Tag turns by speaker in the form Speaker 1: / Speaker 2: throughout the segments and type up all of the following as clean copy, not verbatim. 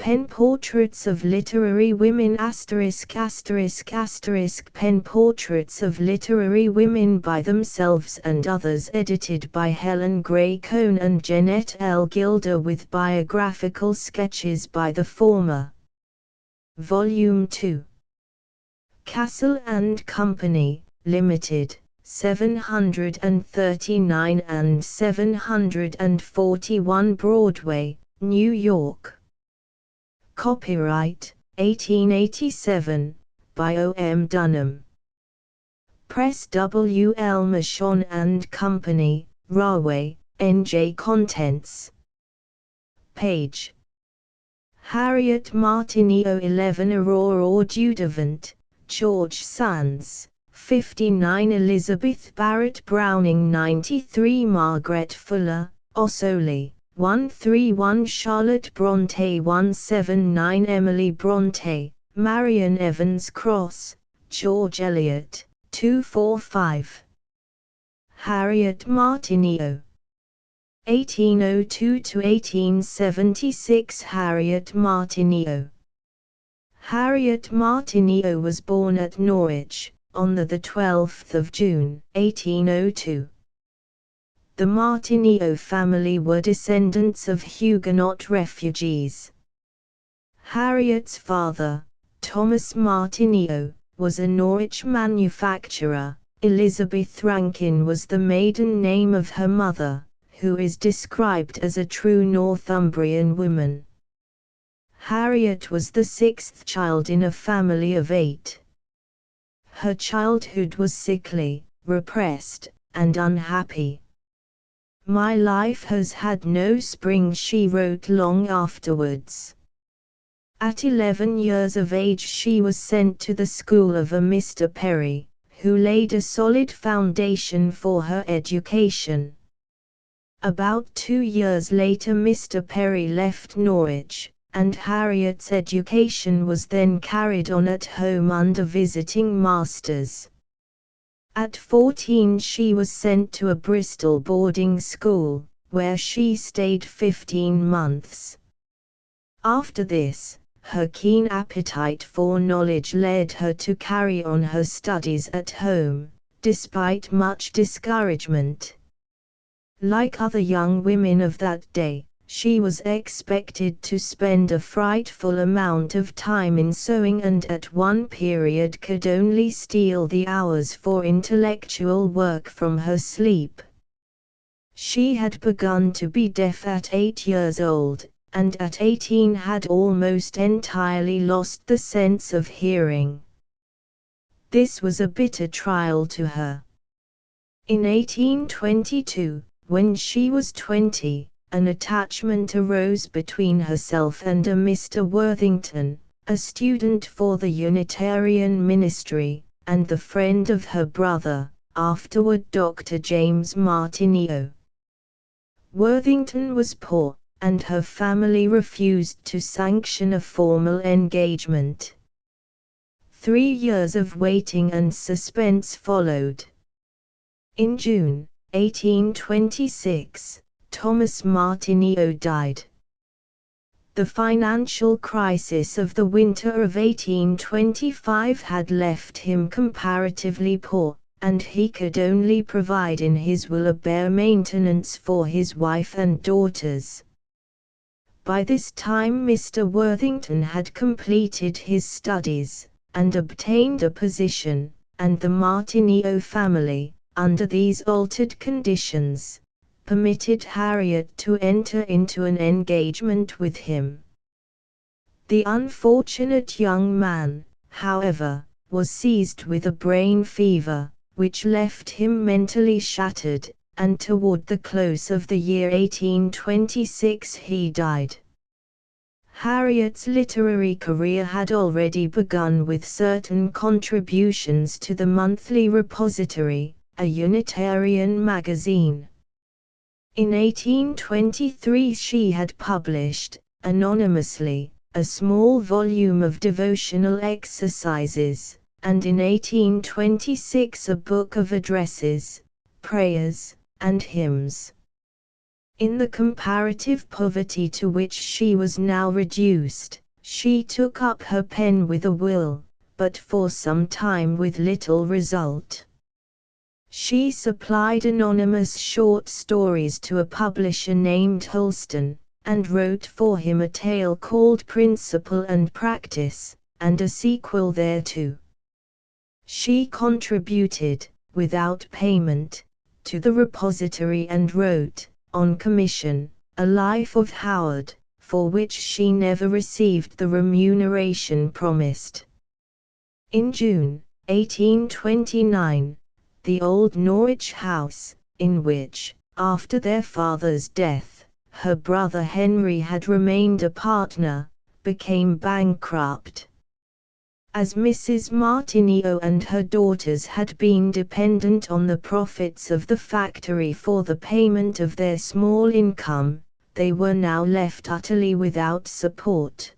Speaker 1: Pen Portraits of Literary Women ******* Pen Portraits of Literary Women by Themselves and Others, edited by Helen Gray Cohn and Jeanette L. Gilder, with biographical sketches by the former. Volume 2. Castle and Company, Limited, 739 and 741 Broadway, New York. Copyright, 1887, by O. M. Dunham. Press W. L. Machon and Company, Rahway, N.J. Contents. Page. Harriet Martineau 11 Aurora Dudevant, George Sands, 59 Elizabeth Barrett Browning 93 Margaret Fuller, Osoli, 131 Charlotte Bronte 179 Emily Bronte, Marion Evans Cross, George Eliot, 245. Harriet Martineau. 1802–1876 Harriet Martineau. Harriet Martineau was born at Norwich, on the 12th of June, 1802. The Martineau family were descendants of Huguenot refugees. Harriet's father, Thomas Martineau, was a Norwich manufacturer. Elizabeth Rankin was the maiden name of her mother, who is described as a true Northumbrian woman. Harriet was the sixth child in a family of 8. Her childhood was sickly, repressed, and unhappy. "My life has had no spring," she wrote long afterwards. At 11 years of age she was sent to the school of a Mr. Perry, who laid a solid foundation for her education. About 2 years later Mr. Perry left Norwich, and Harriet's education was then carried on at home under visiting masters. At 14 she was sent to a Bristol boarding school, where she stayed 15 months. After this, her keen appetite for knowledge led her to carry on her studies at home, despite much discouragement. Like other young women of that day, she was expected to spend a frightful amount of time in sewing, and at one period could only steal the hours for intellectual work from her sleep. She had begun to be deaf at 8 years old, and at 18 had almost entirely lost the sense of hearing. This was a bitter trial to her. In 1822, when she was 20, an attachment arose between herself and a Mr. Worthington, a student for the Unitarian ministry, and the friend of her brother, afterward Dr. James Martineau. Worthington was poor, and her family refused to sanction a formal engagement. 3 years of waiting and suspense followed. In June 1826, Thomas Martineau died. The financial crisis of the winter of 1825 had left him comparatively poor, and he could only provide in his will a bare maintenance for his wife and daughters. By this time Mr. Worthington had completed his studies, and obtained a position, and the Martineau family, under these altered conditions, permitted Harriet to enter into an engagement with him. The unfortunate young man, however, was seized with a brain fever, which left him mentally shattered, and toward the close of the year 1826 he died. Harriet's literary career had already begun with certain contributions to the Monthly Repository, a Unitarian magazine. In 1823 she had published, anonymously, a small volume of devotional exercises, and in 1826 a book of addresses, prayers, and hymns. In the comparative poverty to which she was now reduced, she took up her pen with a will, but for some time with little result. She supplied anonymous short stories to a publisher named Holston, and wrote for him a tale called Principle and Practice, and a sequel thereto. She contributed, without payment, to the repository and wrote, on commission, a Life of Howard, for which she never received the remuneration promised. In June 1829, the old Norwich house, in which, after their father's death, her brother Henry had remained a partner, became bankrupt. As Mrs. Martineau and her daughters had been dependent on the profits of the factory for the payment of their small income, they were now left utterly without support.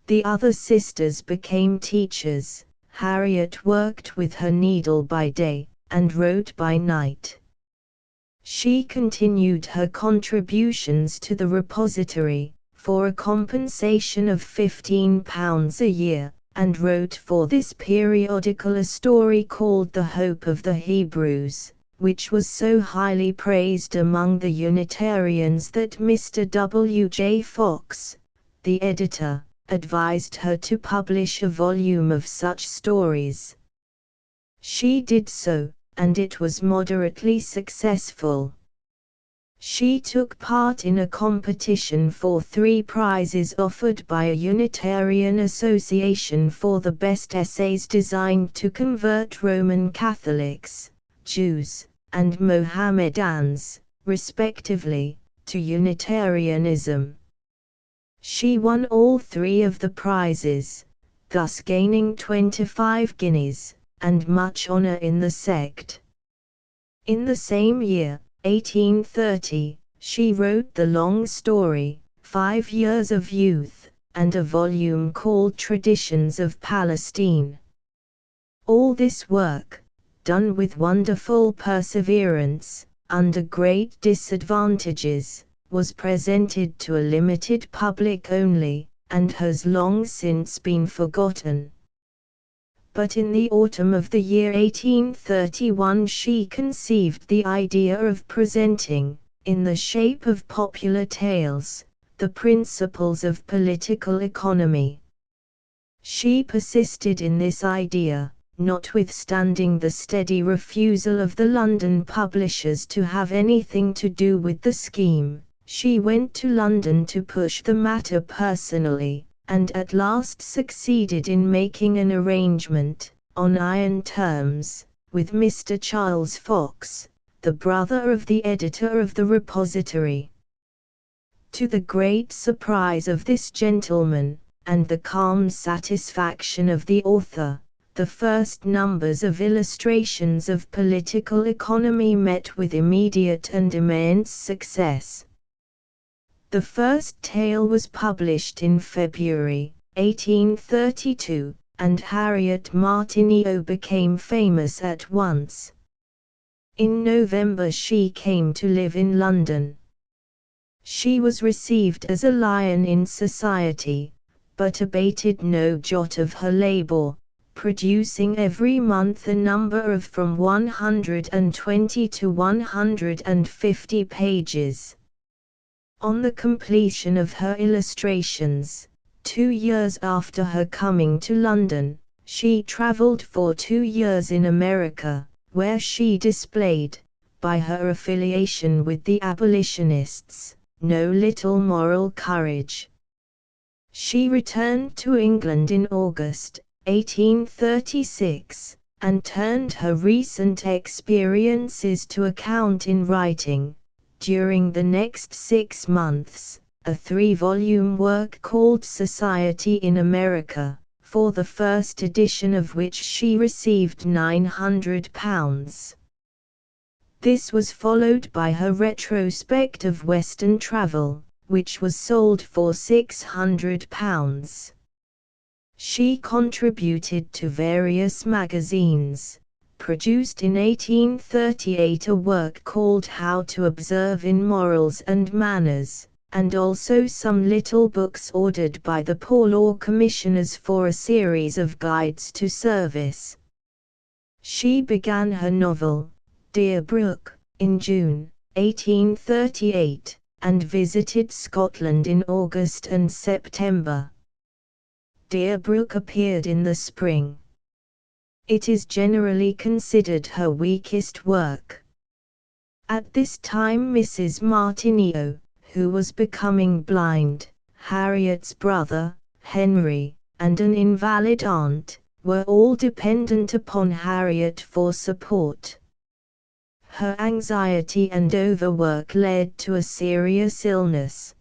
Speaker 1: The other sisters became teachers. Harriet worked with her needle by day, and wrote by night. She continued her contributions to the repository, for a compensation of £15 a year, and wrote for this periodical a story called The Hope of the Hebrews, which was so highly praised among the Unitarians that Mr. W. J. Fox, the editor, advised her to publish a volume of such stories. She did so, and it was moderately successful. She took part in a competition for 3 prizes offered by a Unitarian association for the best essays designed to convert Roman Catholics, Jews, and Mohammedans, respectively, to Unitarianism. She won all 3 of the prizes, thus gaining 25 guineas, and much honor in the sect. In the same year, 1830, she wrote the long story, 5 Years of Youth, and a volume called Traditions of Palestine. All this work, done with wonderful perseverance, under great disadvantages, was presented to a limited public only, and has long since been forgotten. But in the autumn of the year 1831 she conceived the idea of presenting, in the shape of popular tales, the principles of political economy. She persisted in this idea, notwithstanding the steady refusal of the London publishers to have anything to do with the scheme. She went to London to push the matter personally, and at last succeeded in making an arrangement, on iron terms, with Mr. Charles Fox, the brother of the editor of the repository. To the great surprise of this gentleman, and the calm satisfaction of the author, the first numbers of Illustrations of Political Economy met with immediate and immense success. The first tale was published in February, 1832, and Harriet Martineau became famous at once. In November she came to live in London. She was received as a lion in society, but abated no jot of her labor, producing every month a number of from 120 to 150 pages. On the completion of her illustrations, 2 years after her coming to London, she travelled for 2 years in America, where she displayed, by her affiliation with the abolitionists, no little moral courage. She returned to England in August, 1836, and turned her recent experiences to account in writing, during the next 6 months, a 3-volume work called Society in America, for the first edition of which she received £900. This was followed by her retrospect of Western travel, which was sold for £600. She contributed to various magazines, produced in 1838 a work called How to Observe in Morals and Manners, and also some little books ordered by the Poor Law Commissioners for a series of guides to service. She began her novel, Deerbrook, in June 1838, and visited Scotland in August and September. Deerbrook appeared in the spring. It is generally considered her weakest work. At this time Mrs. Martineau, who was becoming blind, Harriet's brother, Henry, and an invalid aunt, were all dependent upon Harriet for support. Her anxiety and overwork led to a serious illness.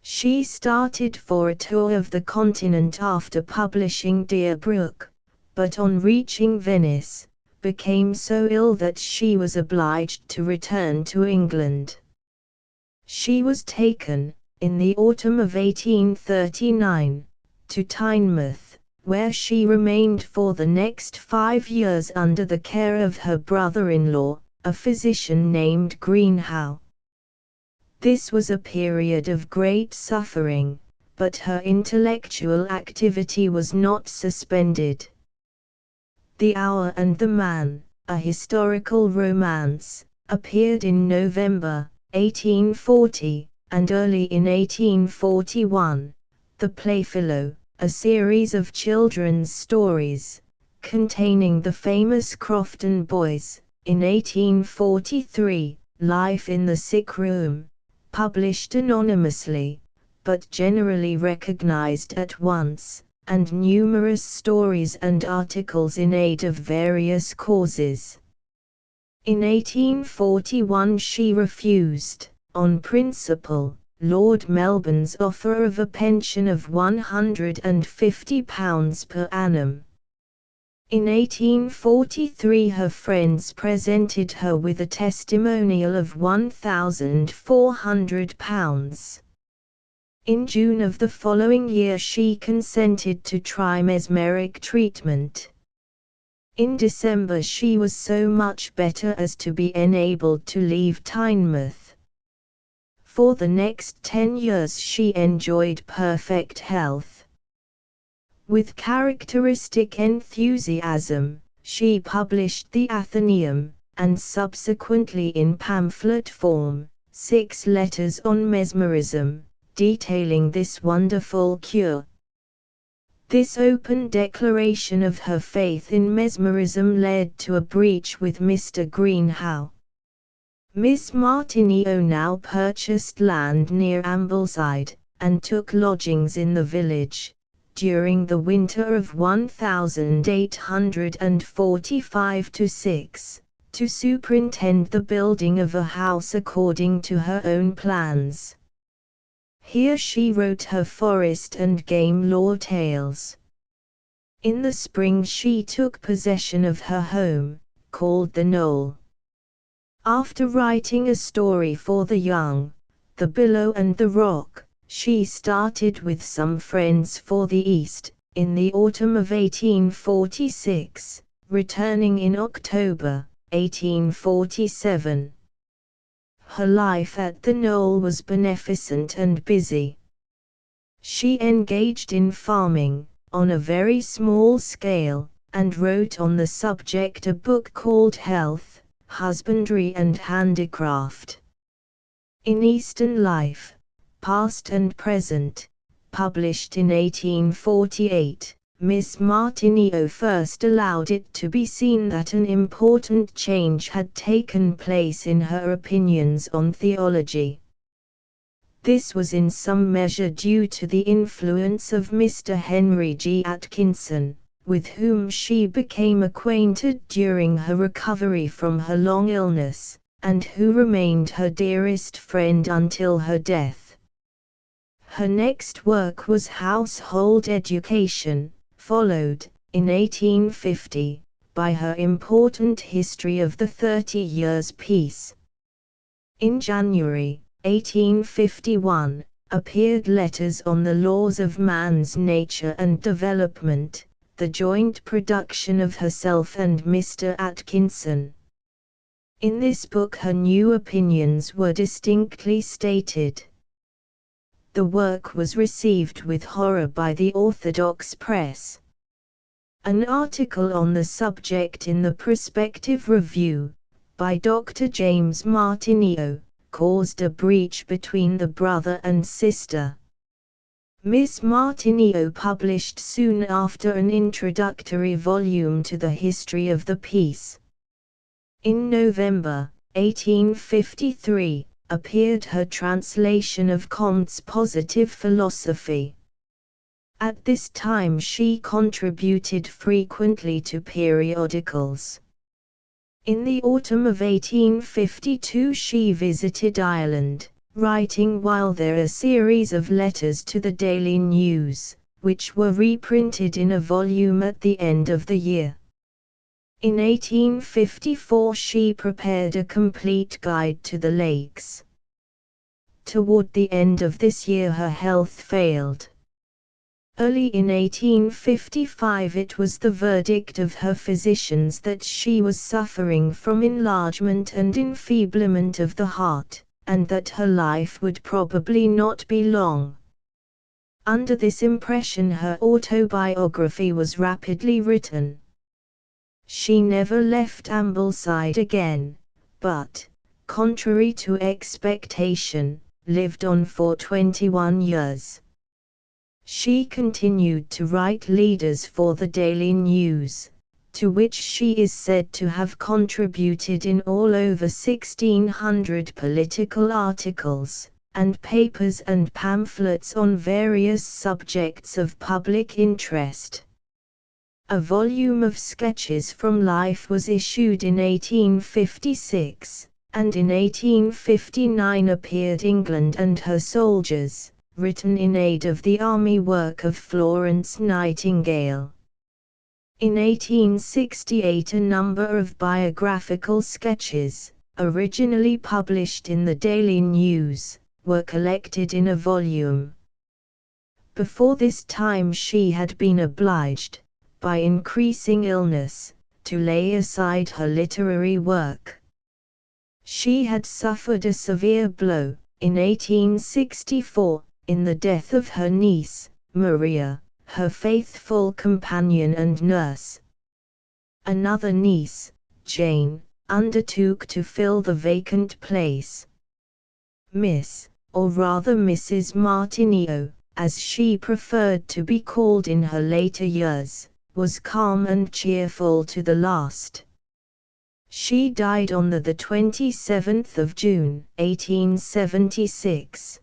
Speaker 1: She started for a tour of the continent after publishing Deerbrook, but on reaching Venice, became so ill that she was obliged to return to England. She was taken, in the autumn of 1839, to Tynemouth, where she remained for the next 5 years under the care of her brother-in-law, a physician named Greenhow. This was a period of great suffering, but her intellectual activity was not suspended. The Hour and the Man, a historical romance, appeared in November 1840, and early in 1841, The Playfellow, a series of children's stories, containing the famous Crofton Boys, in 1843, Life in the Sick Room, published anonymously, but generally recognized at once, and numerous stories and articles in aid of various causes. In 1841 she refused, on principle, Lord Melbourne's offer of a pension of £150 per annum. In 1843 her friends presented her with a testimonial of £1,400. In June of the following year she consented to try mesmeric treatment. In December she was so much better as to be enabled to leave Tynemouth. For the next 10 years she enjoyed perfect health. With characteristic enthusiasm, she published the Athenaeum, and subsequently in pamphlet form, 6 letters on mesmerism, detailing this wonderful cure. This open declaration of her faith in mesmerism led to a breach with Mr. Greenhow. Miss Martineau now purchased land near Ambleside, and took lodgings in the village, during the winter of 1845–6, to superintend the building of a house according to her own plans. Here she wrote her forest and game law tales. In the spring she took possession of her home, called the Knoll. After writing a story for the young, The Billow and the Rock, she started with some friends for the East, in the autumn of 1846, returning in October 1847. Her life at the Knoll was beneficent and busy. She engaged in farming, on a very small scale, and wrote on the subject a book called Health, Husbandry and Handicraft. In Eastern Life, Past and Present, published in 1848, Miss Martineau first allowed it to be seen that an important change had taken place in her opinions on theology. This was in some measure due to the influence of Mr. Henry G. Atkinson, with whom she became acquainted during her recovery from her long illness, and who remained her dearest friend until her death. Her next work was Household Education, followed, in 1850, by her important History of the 30 Years' Peace. In January 1851, appeared Letters on the Laws of Man's Nature and Development, the joint production of herself and Mr. Atkinson. In this book her new opinions were distinctly stated. The work was received with horror by the orthodox press. An article on the subject in the Prospective Review, by Dr. James Martineau, caused a breach between the brother and sister. Miss Martineau published soon after an introductory volume to the history of the piece. In November 1853, appeared her translation of Comte's Positive Philosophy. At this time she contributed frequently to periodicals. In the autumn of 1852 she visited Ireland, writing while there a series of letters to the Daily News, which were reprinted in a volume at the end of the year. In 1854 she prepared a complete guide to the lakes. Toward the end of this year her health failed. Early in 1855 it was the verdict of her physicians that she was suffering from enlargement and enfeeblement of the heart, and that her life would probably not be long. Under this impression her autobiography was rapidly written. She never left Ambleside again, but, contrary to expectation, lived on for 21 years. She continued to write leaders for the Daily News, to which she is said to have contributed in all over 1,600 political articles, and papers and pamphlets on various subjects of public interest. A volume of sketches from life was issued in 1856, and in 1859 appeared England and Her Soldiers, written in aid of the army work of Florence Nightingale. In 1868 a number of biographical sketches, originally published in the Daily News, were collected in a volume. Before this time she had been obliged, by increasing illness, to lay aside her literary work. She had suffered a severe blow, in 1864, in the death of her niece, Maria, her faithful companion and nurse. Another niece, Jane, undertook to fill the vacant place. Miss, or rather Mrs. Martineau, as she preferred to be called in her later years, was calm and cheerful to the last. She died on the 27th of June, 1876.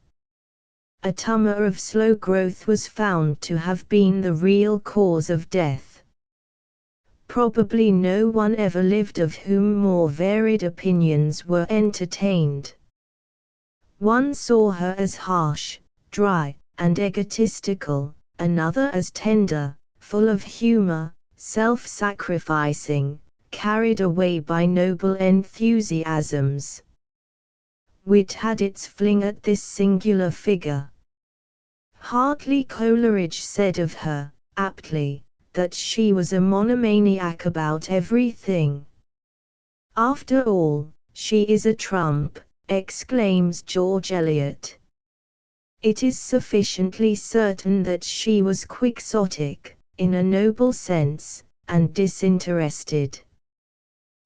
Speaker 1: A tumor of slow growth was found to have been the real cause of death. Probably no one ever lived of whom more varied opinions were entertained. One saw her as harsh, dry, and egotistical, another as tender, full of humor, self-sacrificing, carried away by noble enthusiasms. Wit had its fling at this singular figure. Hartley Coleridge said of her, aptly, that she was a monomaniac about everything. After all, she is a trump, exclaims George Eliot. It is sufficiently certain that she was quixotic, in a noble sense, and disinterested.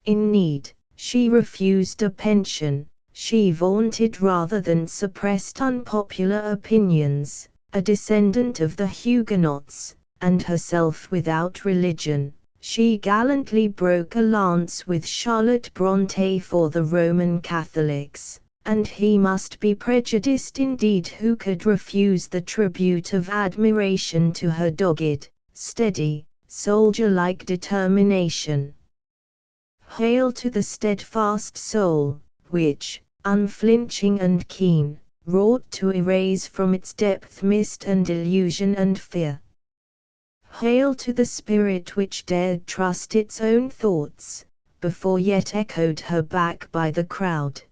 Speaker 1: In need, she refused a pension. She vaunted rather than suppressed unpopular opinions, a descendant of the Huguenots, and herself without religion. She gallantly broke a lance with Charlotte Brontë for the Roman Catholics, and he must be prejudiced indeed who could refuse the tribute of admiration to her dogged, steady, soldier-like determination. Hail to the steadfast soul, which, unflinching and keen, wrought to erase from its depth mist and illusion and fear. Hail to the spirit which dared trust its own thoughts, before yet echoed her back by the crowd.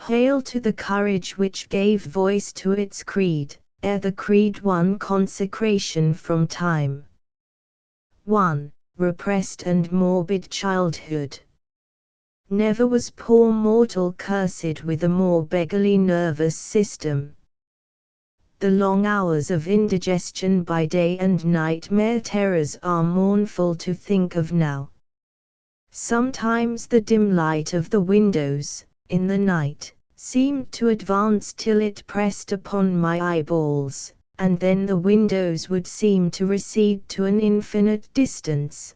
Speaker 1: Hail to the courage which gave voice to its creed, ere the creed won consecration from time. 1. Repressed and morbid childhood. Never was poor mortal cursed with a more beggarly nervous system. The long hours of indigestion by day and nightmare terrors are mournful to think of now. Sometimes the dim light of the windows, in the night, seemed to advance till it pressed upon my eyeballs, and then the windows would seem to recede to an infinite distance.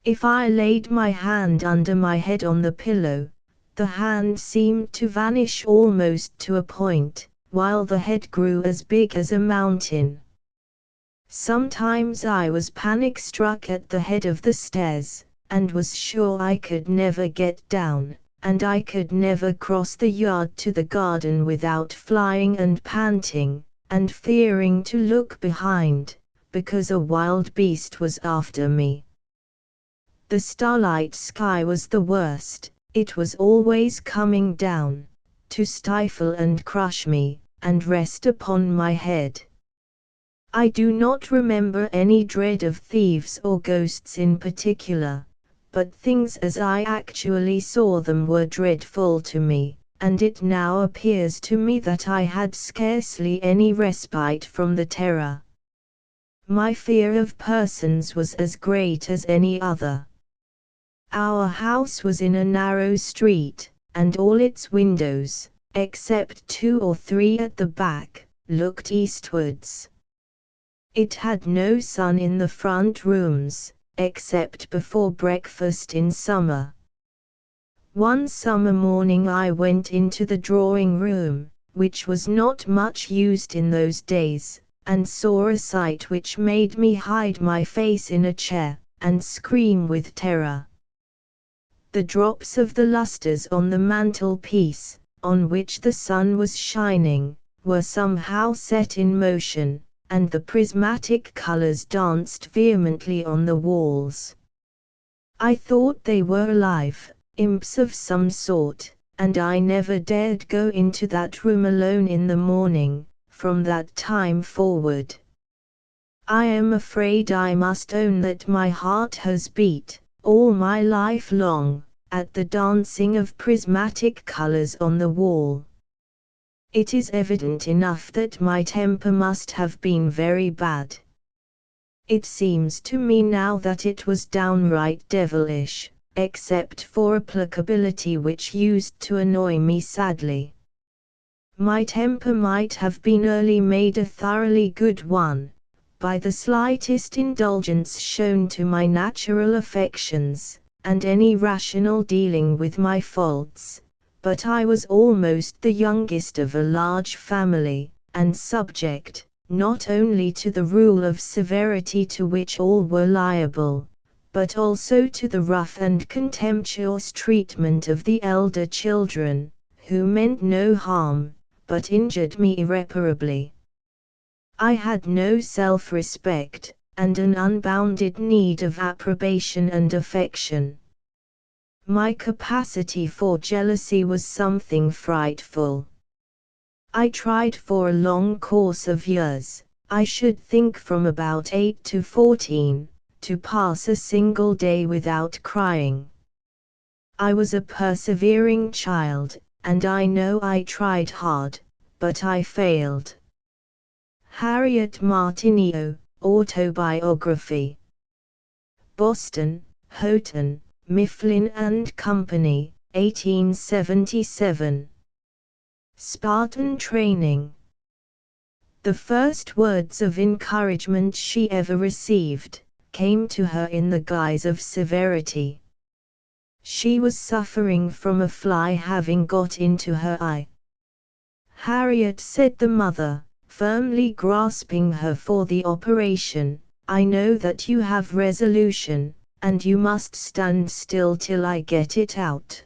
Speaker 1: If I laid my hand under my head on the pillow, the hand seemed to vanish almost to a point, while the head grew as big as a mountain. Sometimes I was panic-struck at the head of the stairs, and was sure I could never get down, and I could never cross the yard to the garden without flying and panting, and fearing to look behind, because a wild beast was after me. The starlight sky was the worst. It was always coming down, to stifle and crush me, and rest upon my head. I do not remember any dread of thieves or ghosts in particular, but things as I actually saw them were dreadful to me, and it now appears to me that I had scarcely any respite from the terror. My fear of persons was as great as any other. Our house was in a narrow street, and all its windows, except 2 or 3 at the back, looked eastwards. It had no sun in the front rooms, except before breakfast in summer. One summer morning I went into the drawing room, which was not much used in those days, and saw a sight which made me hide my face in a chair, and scream with terror. The drops of the lustres on the mantelpiece, on which the sun was shining, were somehow set in motion, and the prismatic colors danced vehemently on the walls. I thought they were alive, imps of some sort, and I never dared go into that room alone in the morning, from that time forward. I am afraid I must own that my heart has beat, all my life long, at the dancing of prismatic colors on the wall. It is evident enough that my temper must have been very bad. It seems to me now that it was downright devilish, except for a placability which used to annoy me sadly. My temper might have been early made a thoroughly good one, by the slightest indulgence shown to my natural affections, and any rational dealing with my faults, but I was almost the youngest of a large family, and subject, not only to the rule of severity to which all were liable, but also to the rough and contemptuous treatment of the elder children, who meant no harm, but injured me irreparably. I had no self-respect, and an unbounded need of approbation and affection. My capacity for jealousy was something frightful. I tried for a long course of years, I should think from about 8 to 14, to pass a single day without crying. I was a persevering child, and I know I tried hard, but I failed. Harriet Martineau, Autobiography. Boston, Houghton, Mifflin and Company, 1877. Spartan Training. The first words of encouragement she ever received, came to her in the guise of severity. She was suffering from a fly having got into her eye. "Harriet," said the mother, firmly grasping her for the operation, "I know that you have resolution, and you must stand still till I get it out."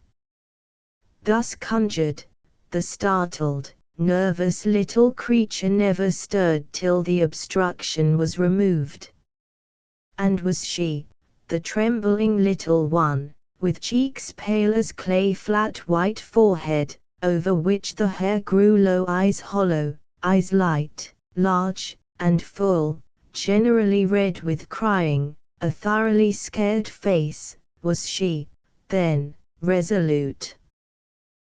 Speaker 1: Thus conjured, the startled, nervous little creature never stirred till the obstruction was removed. And was she, the trembling little one, with cheeks pale as clay, flat white forehead, over which the hair grew low, eyes hollow, eyes light, large, and full, generally red with crying, a thoroughly scared face, was she, then, resolute.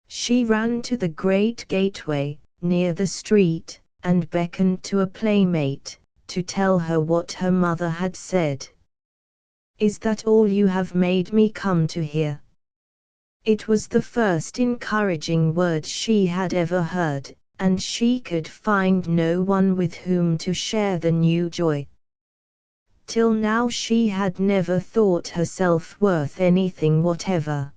Speaker 1: She ran to the great gateway, near the street, and beckoned to a playmate, to tell her what her mother had said. "Is that all you have made me come to hear?" It was the first encouraging word she had ever heard, and she could find no one with whom to share the new joy. Till now she had never thought herself worth anything whatever.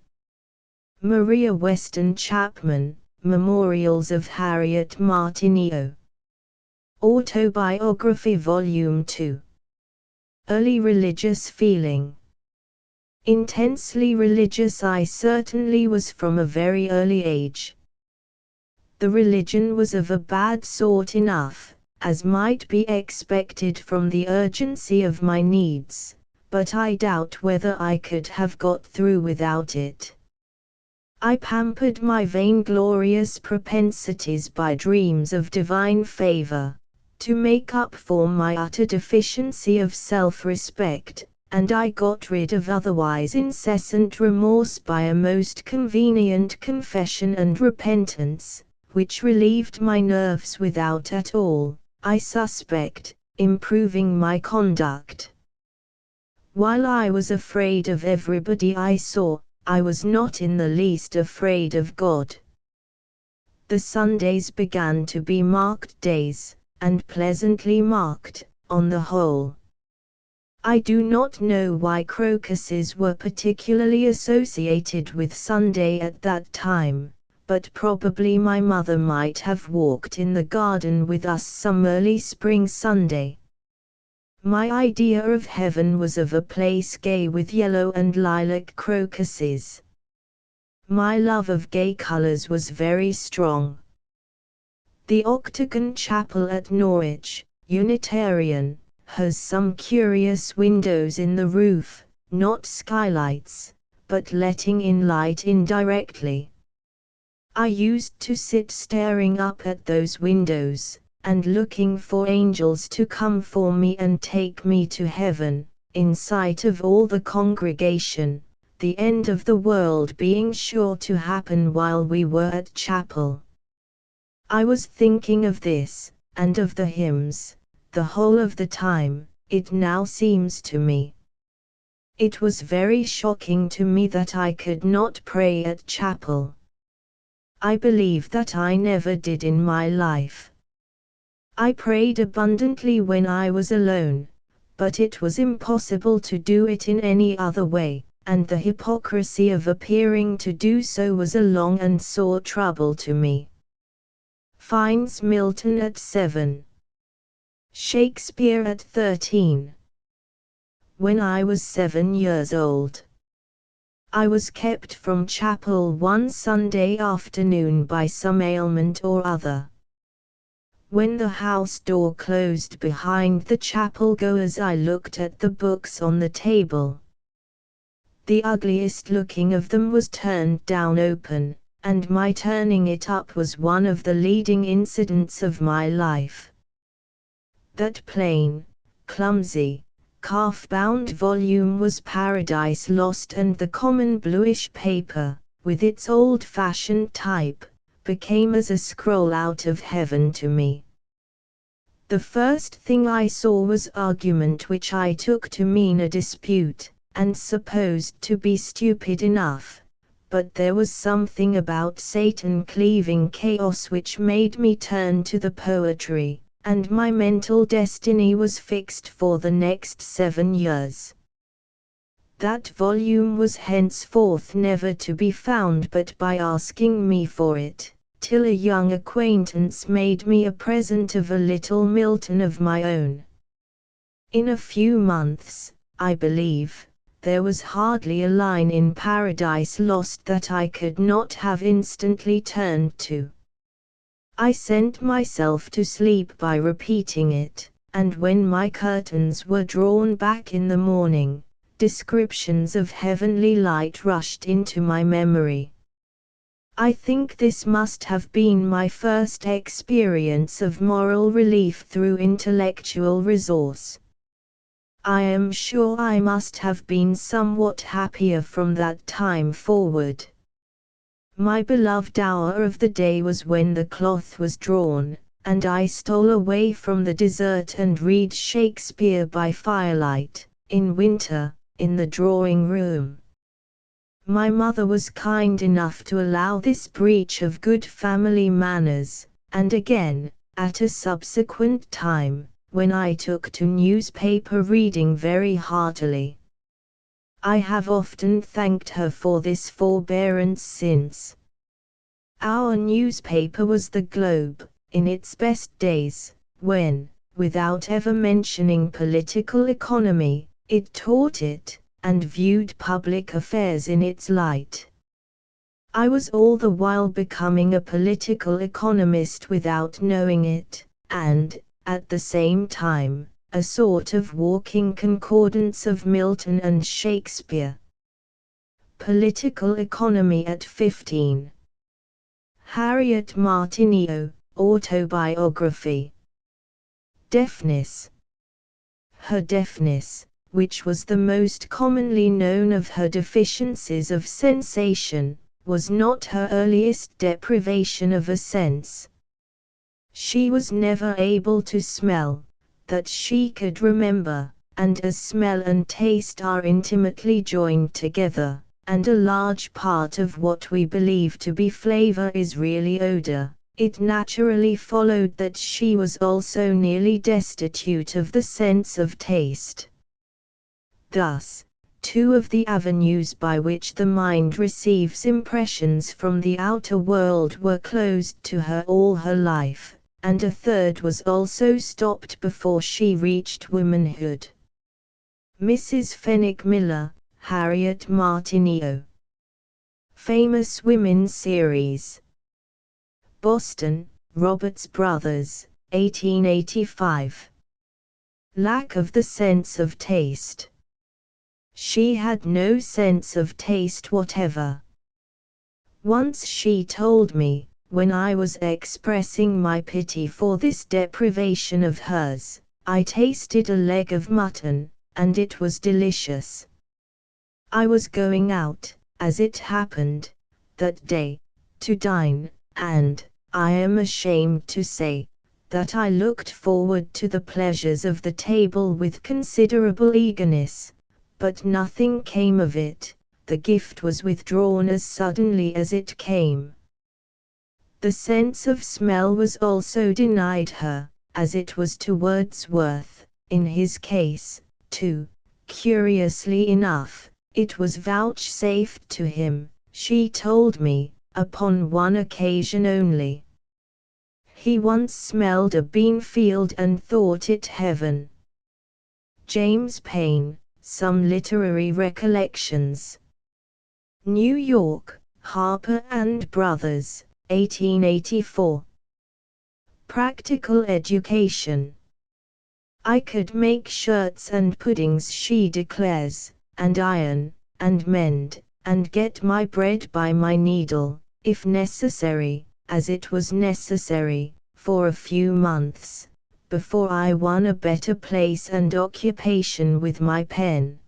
Speaker 1: Maria Weston Chapman, Memorials of Harriet Martineau. Autobiography Volume 2. Early religious feeling. Intensely religious I certainly was from a very early age. The religion was of a bad sort enough, as might be expected from the urgency of my needs, but I doubt whether I could have got through without it. I pampered my vainglorious propensities by dreams of divine favor, to make up for my utter deficiency of self-respect, and I got rid of otherwise incessant remorse by a most convenient confession and repentance, which relieved my nerves without at all, I suspect, improving my conduct. While I was afraid of everybody I saw, I was not in the least afraid of God. The Sundays began to be marked days, and pleasantly marked, on the whole. I do not know why crocuses were particularly associated with Sunday at that time, but probably my mother might have walked in the garden with us some early spring Sunday. My idea of heaven was of a place gay with yellow and lilac crocuses. My love of gay colors was very strong. The Octagon Chapel at Norwich, Unitarian, has some curious windows in the roof, not skylights, but letting in light indirectly. I used to sit staring up at those windows, and looking for angels to come for me and take me to heaven, in sight of all the congregation, the end of the world being sure to happen while we were at chapel. I was thinking of this, and of the hymns, the whole of the time, it now seems to me. It was very shocking to me that I could not pray at chapel. I believe that I never did in my life. I prayed abundantly when I was alone, but it was impossible to do it in any other way, and the hypocrisy of appearing to do so was a long and sore trouble to me. Finds Milton at 7. Shakespeare at 13. When I was 7 years old, I was kept from chapel one Sunday afternoon by some ailment or other. When the house door closed behind the chapel-goers I looked at the books on the table. The ugliest looking of them was turned down open, and my turning it up was one of the leading incidents of my life. That plain, clumsy, calf-bound volume was Paradise Lost, and the common bluish paper, with its old-fashioned type, became as a scroll out of heaven to me. The first thing I saw was argument, which I took to mean a dispute, and supposed to be stupid enough, but there was something about Satan cleaving chaos which made me turn to the poetry, and my mental destiny was fixed for the next 7 years. That volume was henceforth never to be found but by asking me for it, till a young acquaintance made me a present of a little Milton of my own. In a few months, I believe, there was hardly a line in Paradise Lost that I could not have instantly turned to. I sent myself to sleep by repeating it, and when my curtains were drawn back in the morning, descriptions of heavenly light rushed into my memory. I think this must have been my first experience of moral relief through intellectual resource. I am sure I must have been somewhat happier from that time forward. My beloved hour of the day was when the cloth was drawn, and I stole away from the dessert and read Shakespeare by firelight, in winter, in the drawing room. My mother was kind enough to allow this breach of good family manners, and again, at a subsequent time, when I took to newspaper reading very heartily. I have often thanked her for this forbearance since. Our newspaper was the Globe, in its best days, when, without ever mentioning political economy, it taught it, and viewed public affairs in its light. I was all the while becoming a political economist without knowing it, and, at the same time, a sort of walking concordance of Milton and Shakespeare. Political Economy at 15. Harriet Martineau, Autobiography. Deafness. Her deafness, which was the most commonly known of her deficiencies of sensation, was not her earliest deprivation of a sense. She was never able to smell, that she could remember, and as smell and taste are intimately joined together, and a large part of what we believe to be flavor is really odor, it naturally followed that she was also nearly destitute of the sense of taste. Thus, two of the avenues by which the mind receives impressions from the outer world were closed to her all her life, and a third was also stopped before she reached womanhood. Mrs. Fenwick Miller, Harriet Martineau. Famous Women Series. Boston, Roberts Brothers, 1885. Lack of the sense of taste. She had no sense of taste whatever. Once she told me, when I was expressing my pity for this deprivation of hers, I tasted a leg of mutton, and it was delicious. I was going out, as it happened, that day, to dine, and, I am ashamed to say, that I looked forward to the pleasures of the table with considerable eagerness, but nothing came of it, the gift was withdrawn as suddenly as it came. The sense of smell was also denied her, as it was to Wordsworth, in his case, too, curiously enough. It was vouchsafed to him, she told me, upon one occasion only. He once smelled a bean field and thought it heaven. James Payn, Some Literary Recollections. New York, Harper and Brothers, 1884. Practical Education. I could make shirts and puddings, she declares, and iron, and mend, and get my bread by my needle, if necessary, as it was necessary, for a few months, before I won a better place and occupation with my pen.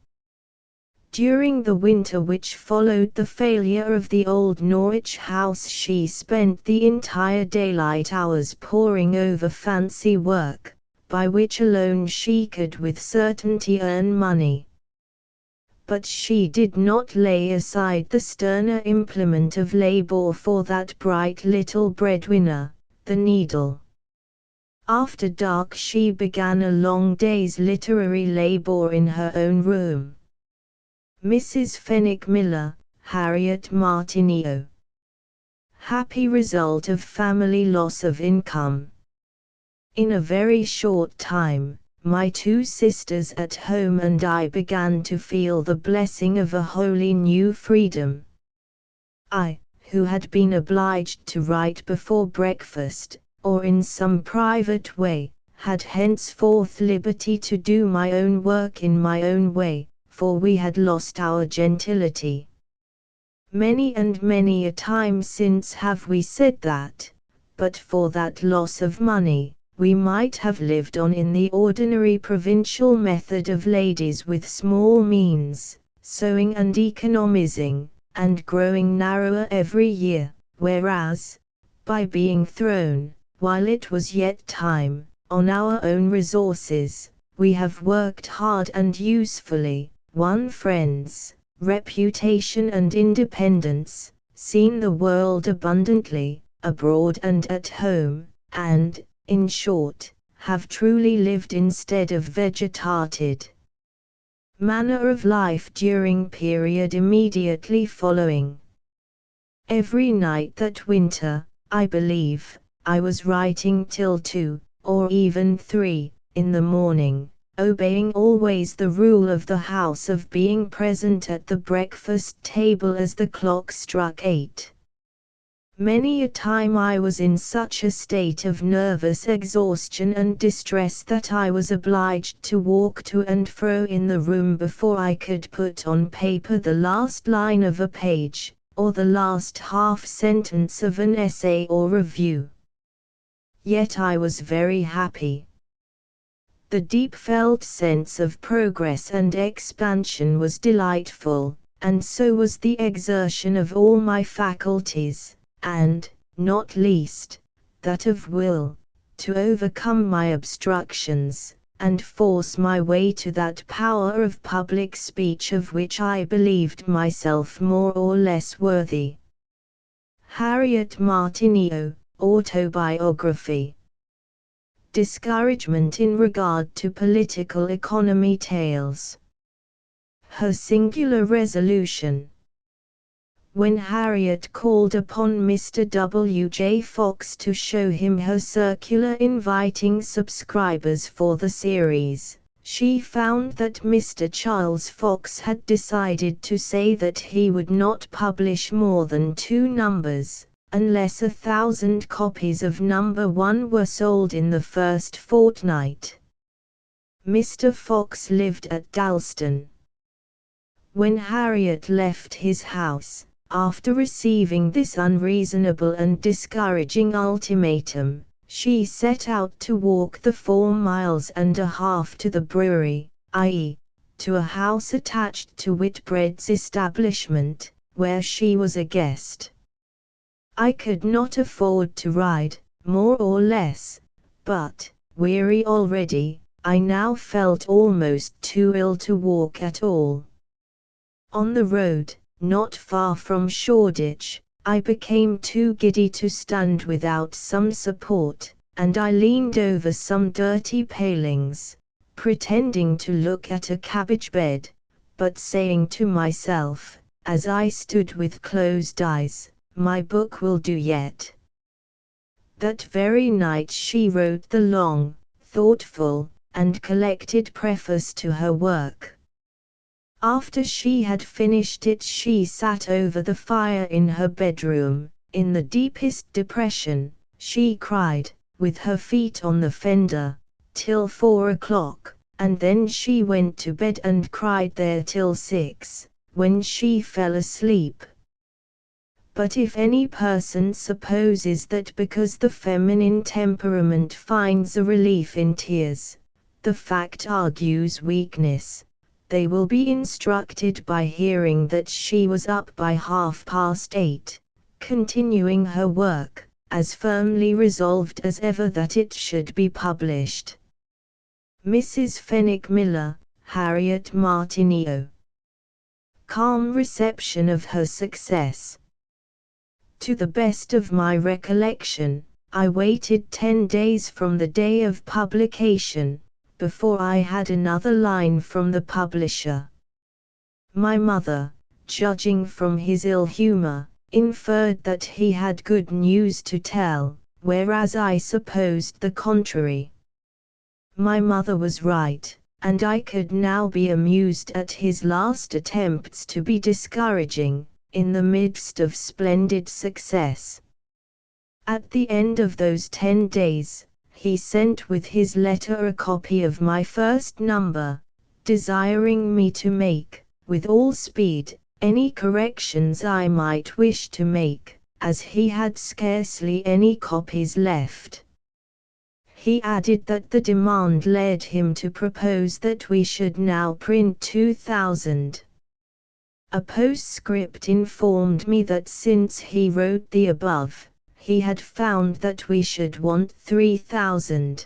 Speaker 1: During the winter which followed the failure of the old Norwich house, she spent the entire daylight hours poring over fancy work, by which alone she could with certainty earn money. But she did not lay aside the sterner implement of labor for that bright little breadwinner, the needle. After dark she began a long day's literary labor in her own room. Mrs. Fenwick Miller, Harriet Martineau. Happy result of family loss of income. In a very short time, my two sisters at home and I began to feel the blessing of a wholly new freedom. I, who had been obliged to write before breakfast, or in some private way, had henceforth liberty to do my own work in my own way, for we had lost our gentility. Many and many a time since have we said that, but for that loss of money, we might have lived on in the ordinary provincial method of ladies with small means, sewing and economizing, and growing narrower every year, whereas, by being thrown, while it was yet time, on our own resources, we have worked hard and usefully, won friends, reputation and independence, seen the world abundantly, abroad and at home, and, in short, have truly lived instead of vegetated. Manner of life during period immediately following. Every night that winter, I believe, I was writing till 2, or even 3, in the morning, obeying always the rule of the house of being present at the breakfast table as the clock struck 8. Many a time I was in such a state of nervous exhaustion and distress that I was obliged to walk to and fro in the room before I could put on paper the last line of a page, or the last half sentence of an essay or review. Yet I was very happy. The deep-felt sense of progress and expansion was delightful, and so was the exertion of all my faculties, and, not least, that of will, to overcome my obstructions, and force my way to that power of public speech of which I believed myself more or less worthy. Harriet Martineau, Autobiography. Discouragement in regard to political economy tales. Her singular resolution. When Harriet called upon Mr. W. J. Fox to show him her circular inviting subscribers for the series, she found that Mr. Charles Fox had decided to say that he would not publish more than 2 numbers, unless 1,000 copies of number 1 were sold in the first fortnight. Mr. Fox lived at Dalston. When Harriet left his house, after receiving this unreasonable and discouraging ultimatum, she set out to walk the 4 miles and a half to the brewery, i.e., to a house attached to Whitbread's establishment, where she was a guest. I could not afford to ride, more or less, but, weary already, I now felt almost too ill to walk at all. On the road, not far from Shoreditch, I became too giddy to stand without some support, and I leaned over some dirty palings, pretending to look at a cabbage bed, but saying to myself, as I stood with closed eyes, "My book will do yet." That very night she wrote the long, thoughtful, and collected preface to her work. After she had finished it she sat over the fire in her bedroom, in the deepest depression. She cried, with her feet on the fender, till 4 o'clock, and then she went to bed and cried there till 6, when she fell asleep. But if any person supposes that because the feminine temperament finds a relief in tears, the fact argues weakness, they will be instructed by hearing that she was up by 8:30, continuing her work, as firmly resolved as ever that it should be published. Mrs. Fenwick Miller, Harriet Martineau. Calm reception of her success. To the best of my recollection, I waited 10 days from the day of publication, before I had another line from the publisher. My mother, judging from his ill humor, inferred that he had good news to tell, whereas I supposed the contrary. My mother was right, and I could now be amused at his last attempts to be discouraging, in the midst of splendid success. At the end of those 10 days, he sent with his letter a copy of my first number, desiring me to make, with all speed, any corrections I might wish to make, as he had scarcely any copies left. He added that the demand led him to propose that we should now print 2,000. A postscript informed me that since he wrote the above, he had found that we should want 3,000.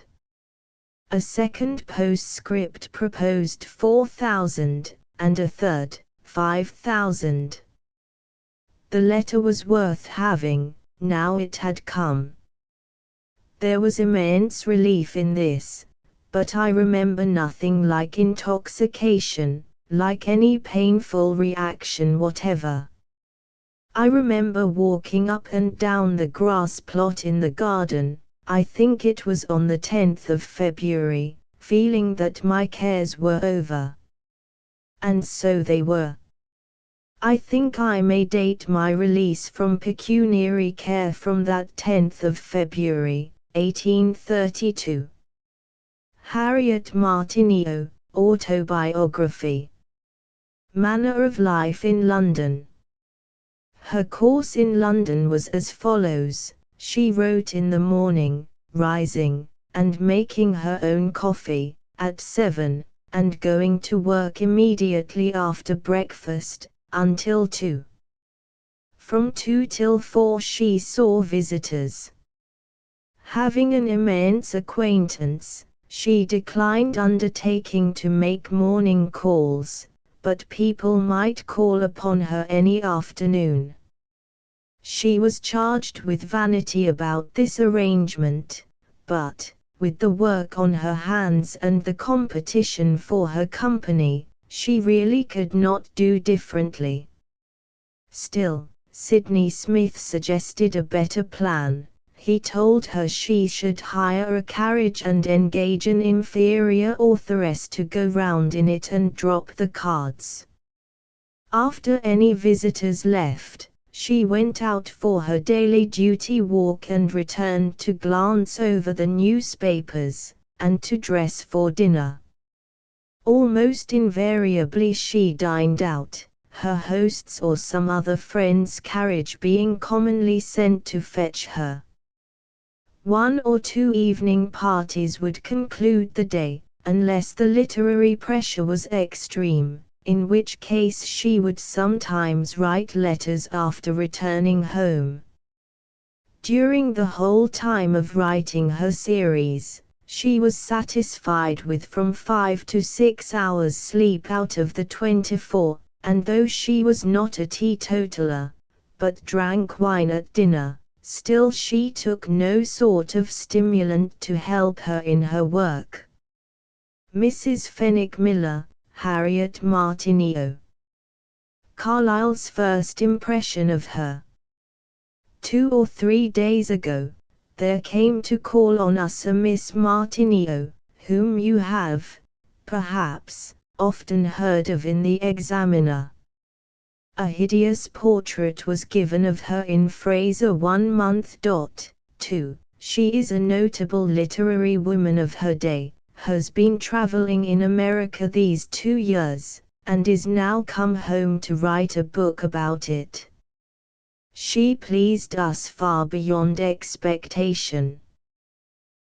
Speaker 1: A second postscript proposed 4,000, and a third, 5,000. The letter was worth having, now it had come. There was immense relief in this, but I remember nothing like intoxication, like any painful reaction whatever. I remember walking up and down the grass plot in the garden, I think it was on the 10th of February, feeling that my cares were over. And so they were. I think I may date my release from pecuniary care from that 10th of February, 1832. Harriet Martineau, Autobiography. Manner of life in London. Her course in London was as follows. She wrote in the morning, rising, and making her own coffee, at 7, and going to work immediately after breakfast, until 2. From 2 till 4 she saw visitors. Having an immense acquaintance, she declined undertaking to make morning calls, but people might call upon her any afternoon. She was charged with vanity about this arrangement, but, with the work on her hands and the competition for her company, she really could not do differently. Still, Sidney Smith suggested a better plan. He told her she should hire a carriage and engage an inferior authoress to go round in it and drop the cards. After any visitors left, she went out for her daily duty walk and returned to glance over the newspapers, and to dress for dinner. Almost invariably she dined out, her host's or some other friend's carriage being commonly sent to fetch her. 1 or 2 evening parties would conclude the day, unless the literary pressure was extreme, in which case she would sometimes write letters after returning home. During the whole time of writing her series, she was satisfied with from 5 to 6 hours sleep out of the 24, and though she was not a teetotaler, but drank wine at dinner, still she took no sort of stimulant to help her in her work. Mrs. Fenwick Miller, Harriet Martineau. Carlyle's first impression of her. 2 or 3 days ago, there came to call on us a Miss Martineau, whom you have, perhaps, often heard of in the Examiner. A hideous portrait was given of her in Fraser 1 month. 2. She is a notable literary woman of her day, has been traveling in America these 2 years, and is now come home to write a book about it. She pleased us far beyond expectation.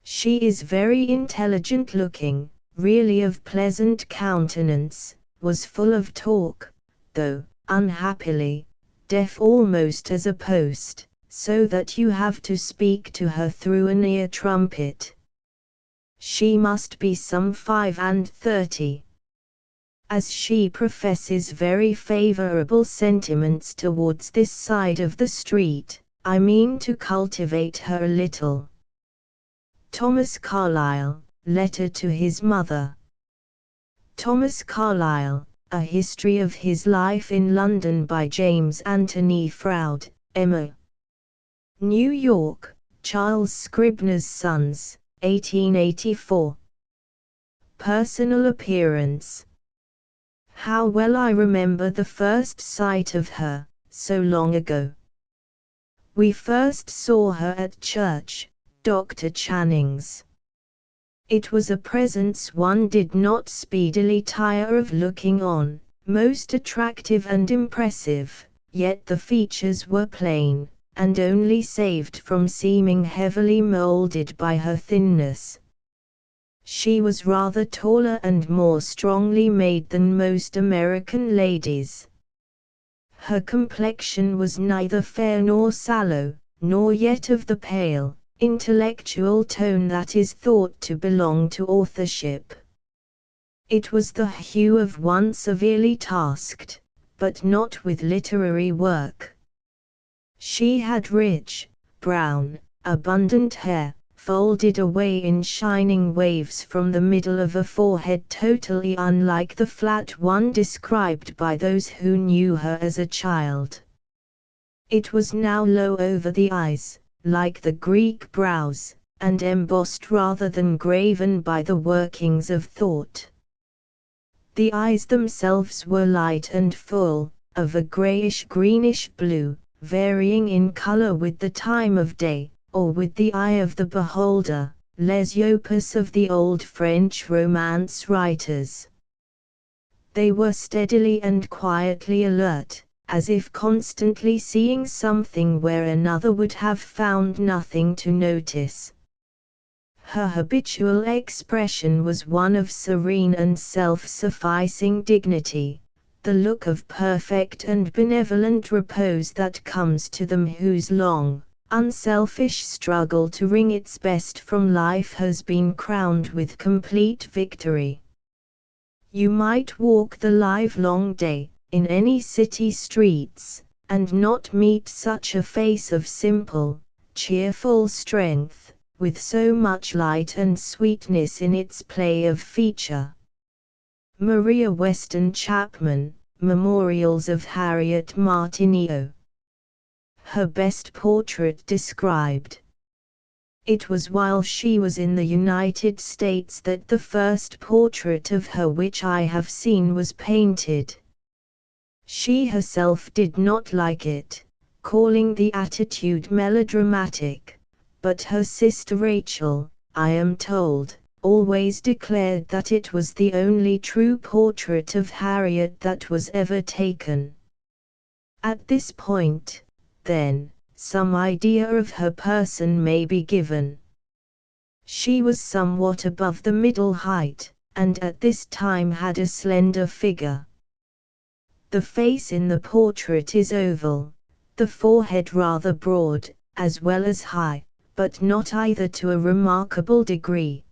Speaker 1: She is very intelligent looking, really of pleasant countenance, was full of talk, though, unhappily, deaf almost as a post, so that you have to speak to her through an ear trumpet. She must be some 35. As she professes very favorable sentiments towards this side of the street, I mean to cultivate her a little. Thomas Carlyle, Letter to his Mother. Thomas Carlyle, A History of His Life in London by James Anthony Froude, M.A. New York, Charles Scribner's Sons, 1884. Personal appearance. How well I remember the first sight of her, so long ago. We first saw her at church, Dr. Channing's. It was a presence one did not speedily tire of looking on, most attractive and impressive, yet the features were plain, and only saved from seeming heavily molded by her thinness, She was rather taller and more strongly made than most American ladies. Her complexion was neither fair nor sallow, nor yet of the pale, intellectual tone that is thought to belong to authorship. It was the hue of one severely tasked, but not with literary work. She had rich, brown, abundant hair, folded away in shining waves from the middle of a forehead totally unlike the flat one described by those who knew her as a child. It was now low over the eyes, like the Greek brows, and embossed rather than graven by the workings of thought. The eyes themselves were light and full, of a grayish-greenish blue, varying in color with the time of day, or with the eye of the beholder, les yeux of the old French Romance writers. They were steadily and quietly alert, as if constantly seeing something where another would have found nothing to notice. Her habitual expression was one of serene and self-sufficing dignity, the look of perfect and benevolent repose that comes to them whose long, unselfish struggle to wring its best from life has been crowned with complete victory. You might walk the livelong day, in any city streets, and not meet such a face of simple, cheerful strength, with so much light and sweetness in its play of feature. Maria Weston Chapman, Memorials of Harriet Martineau. Her best portrait described. It was while she was in the United States that the first portrait of her which I have seen was painted. She herself did not like it, calling the attitude melodramatic, but her sister Rachel, I am told, always declared that it was the only true portrait of Harriet that was ever taken. At this point, then, some idea of her person may be given. She was somewhat above the middle height, and at this time had a slender figure. The face in the portrait is oval, the forehead rather broad, as well as high, but not either to a remarkable degree.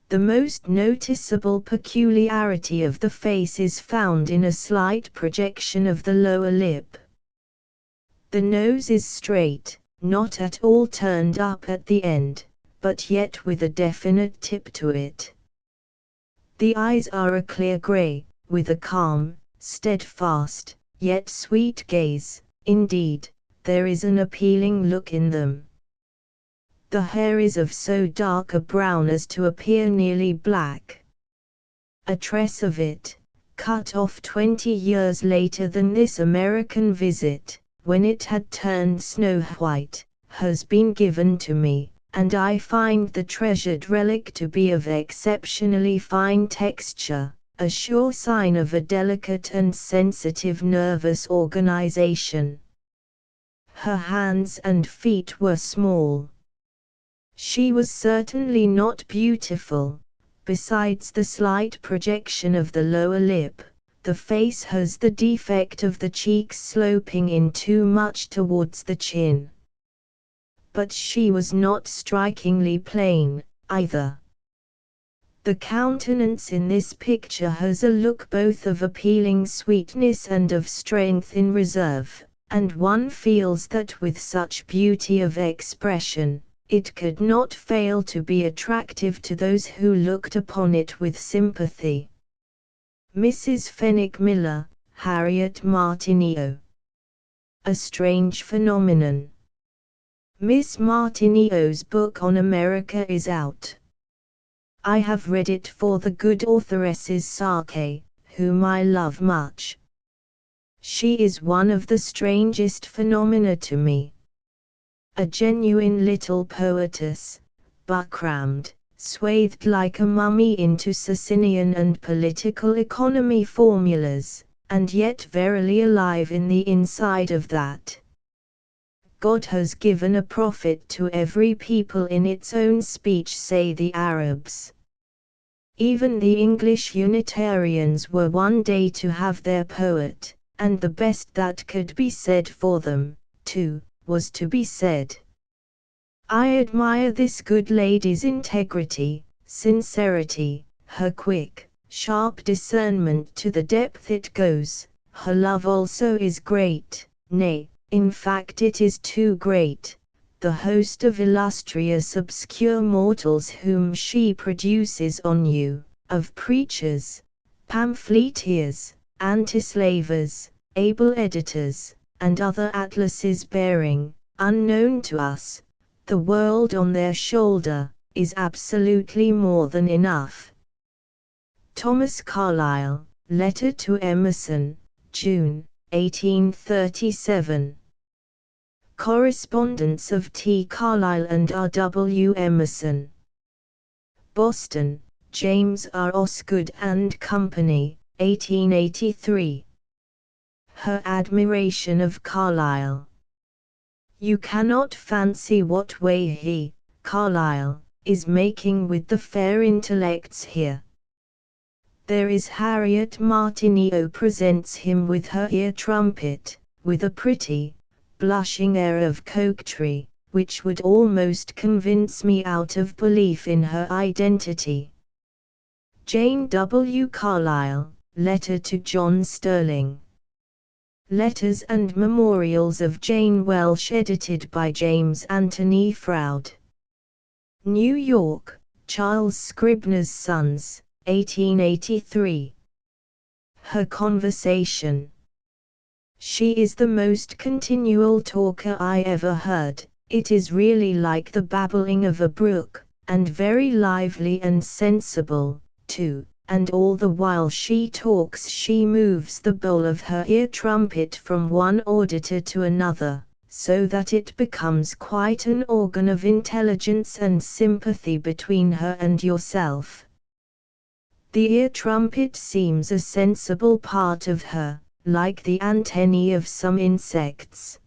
Speaker 1: The most noticeable peculiarity of the face is found in a slight projection of the lower lip. The nose is straight, not at all turned up at the end, but yet with a definite tip to it. The eyes are a clear gray, with a calm, steadfast, yet sweet gaze. Indeed, there is an appealing look in them. The hair is of so dark a brown as to appear nearly black. A tress of it, cut off 20 years later than this American visit, when it had turned snow white, has been given to me, and I find the treasured relic to be of exceptionally fine texture, a sure sign of a delicate and sensitive nervous organization. Her hands and feet were small. She was certainly not beautiful. Besides the slight projection of the lower lip, the face has the defect of the cheeks sloping in too much towards the chin. But she was not strikingly plain, either. The countenance in this picture has a look both of appealing sweetness and of strength in reserve, and one feels that with such beauty of expression, it could not fail to be attractive to those who looked upon it with sympathy. Mrs. Fenwick Miller, Harriet Martineau. A Strange Phenomenon. Miss Martineau's book on America is out. I have read it for the good authoress's sake, whom I love much. She is one of the strangest phenomena to me. A genuine little poetess, buckrammed, swathed like a mummy into Socinian and political economy formulas, and yet verily alive in the inside of that God has given a prophet to every people in its own speech, say the Arabs. Even the English Unitarians were one day to have their poet, and the best that could be said for them, too, was to be said. I admire this good lady's integrity, sincerity, her quick, sharp discernment to the depth it goes. Her love also is great, nay, in fact it is too great. The host of illustrious obscure mortals whom she produces on you, of preachers, pamphleteers, anti-slavers, able editors, and other atlases bearing, unknown to us, the world on their shoulder, is absolutely more than enough. Thomas Carlyle, Letter to Emerson, June, 1837. Correspondence of T. Carlyle and R. W. Emerson. Boston, James R. Osgood and Company, 1883. Her admiration of Carlyle. You cannot fancy what way he, Carlyle, is making with the fair intellects here. There is Harriet Martineau presents him with her ear trumpet, with a pretty, blushing air of coquetry, which would almost convince me out of belief in her identity. Jane W. Carlyle, Letter to John Sterling. Letters and Memorials of Jane Welsh, edited by James Anthony Froude. New York, Charles Scribner's Sons, 1883. Her conversation. She is the most continual talker I ever heard. It is really like the babbling of a brook, and very lively and sensible, too. And all the while she talks she moves the bowl of her ear trumpet from one auditor to another, so that it becomes quite an organ of intelligence and sympathy between her and yourself. The ear trumpet seems a sensible part of her, like the antennae of some insects.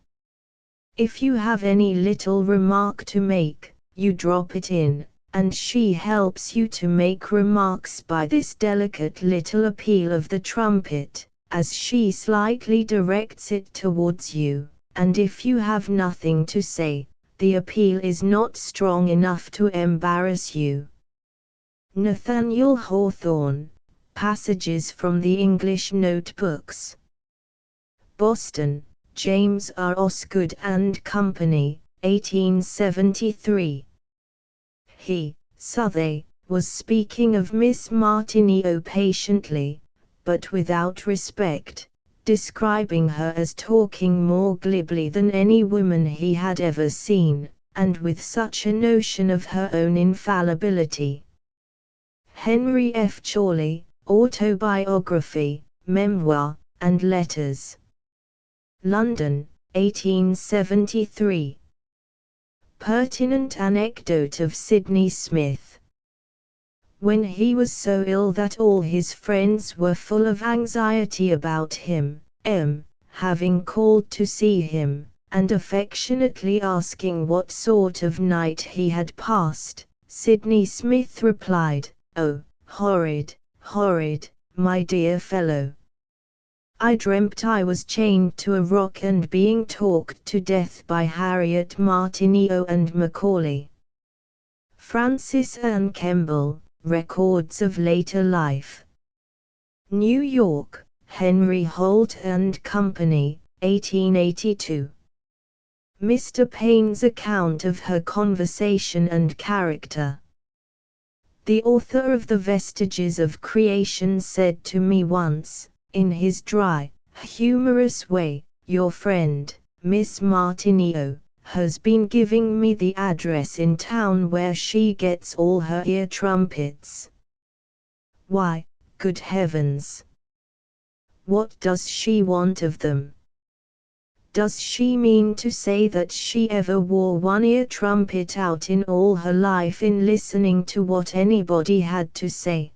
Speaker 1: If you have any little remark to make, you drop it in, and she helps you to make remarks by this delicate little appeal of the trumpet, as she slightly directs it towards you, and if you have nothing to say, the appeal is not strong enough to embarrass you. Nathaniel Hawthorne, Passages from the English Notebooks. Boston, James R. Osgood and Company, 1873. He, Southey, was speaking of Miss Martineau patiently, but without respect, describing her as talking more glibly than any woman he had ever seen, and with such a notion of her own infallibility. Henry F. Chorley, Autobiography, Memoir, and Letters. London, 1873. Pertinent anecdote of Sidney Smith. When he was so ill that all his friends were full of anxiety about him, having called to see him, and affectionately asking what sort of night he had passed, Sidney Smith replied, "Oh, horrid, horrid, my dear fellow. I dreamt I was chained to a rock and being talked to death by Harriet Martineau and Macaulay." Francis Anne Kemble, Records of Later Life. New York, Henry Holt and Company, 1882. Mr. Paine's account of her conversation and character. The author of The Vestiges of Creation said to me once, in his dry, humorous way, "Your friend, Miss Martineau, has been giving me the address in town where she gets all her ear trumpets. Why, good heavens! What does she want of them? Does she mean to say that she ever wore one ear trumpet out in all her life in listening to what anybody had to say?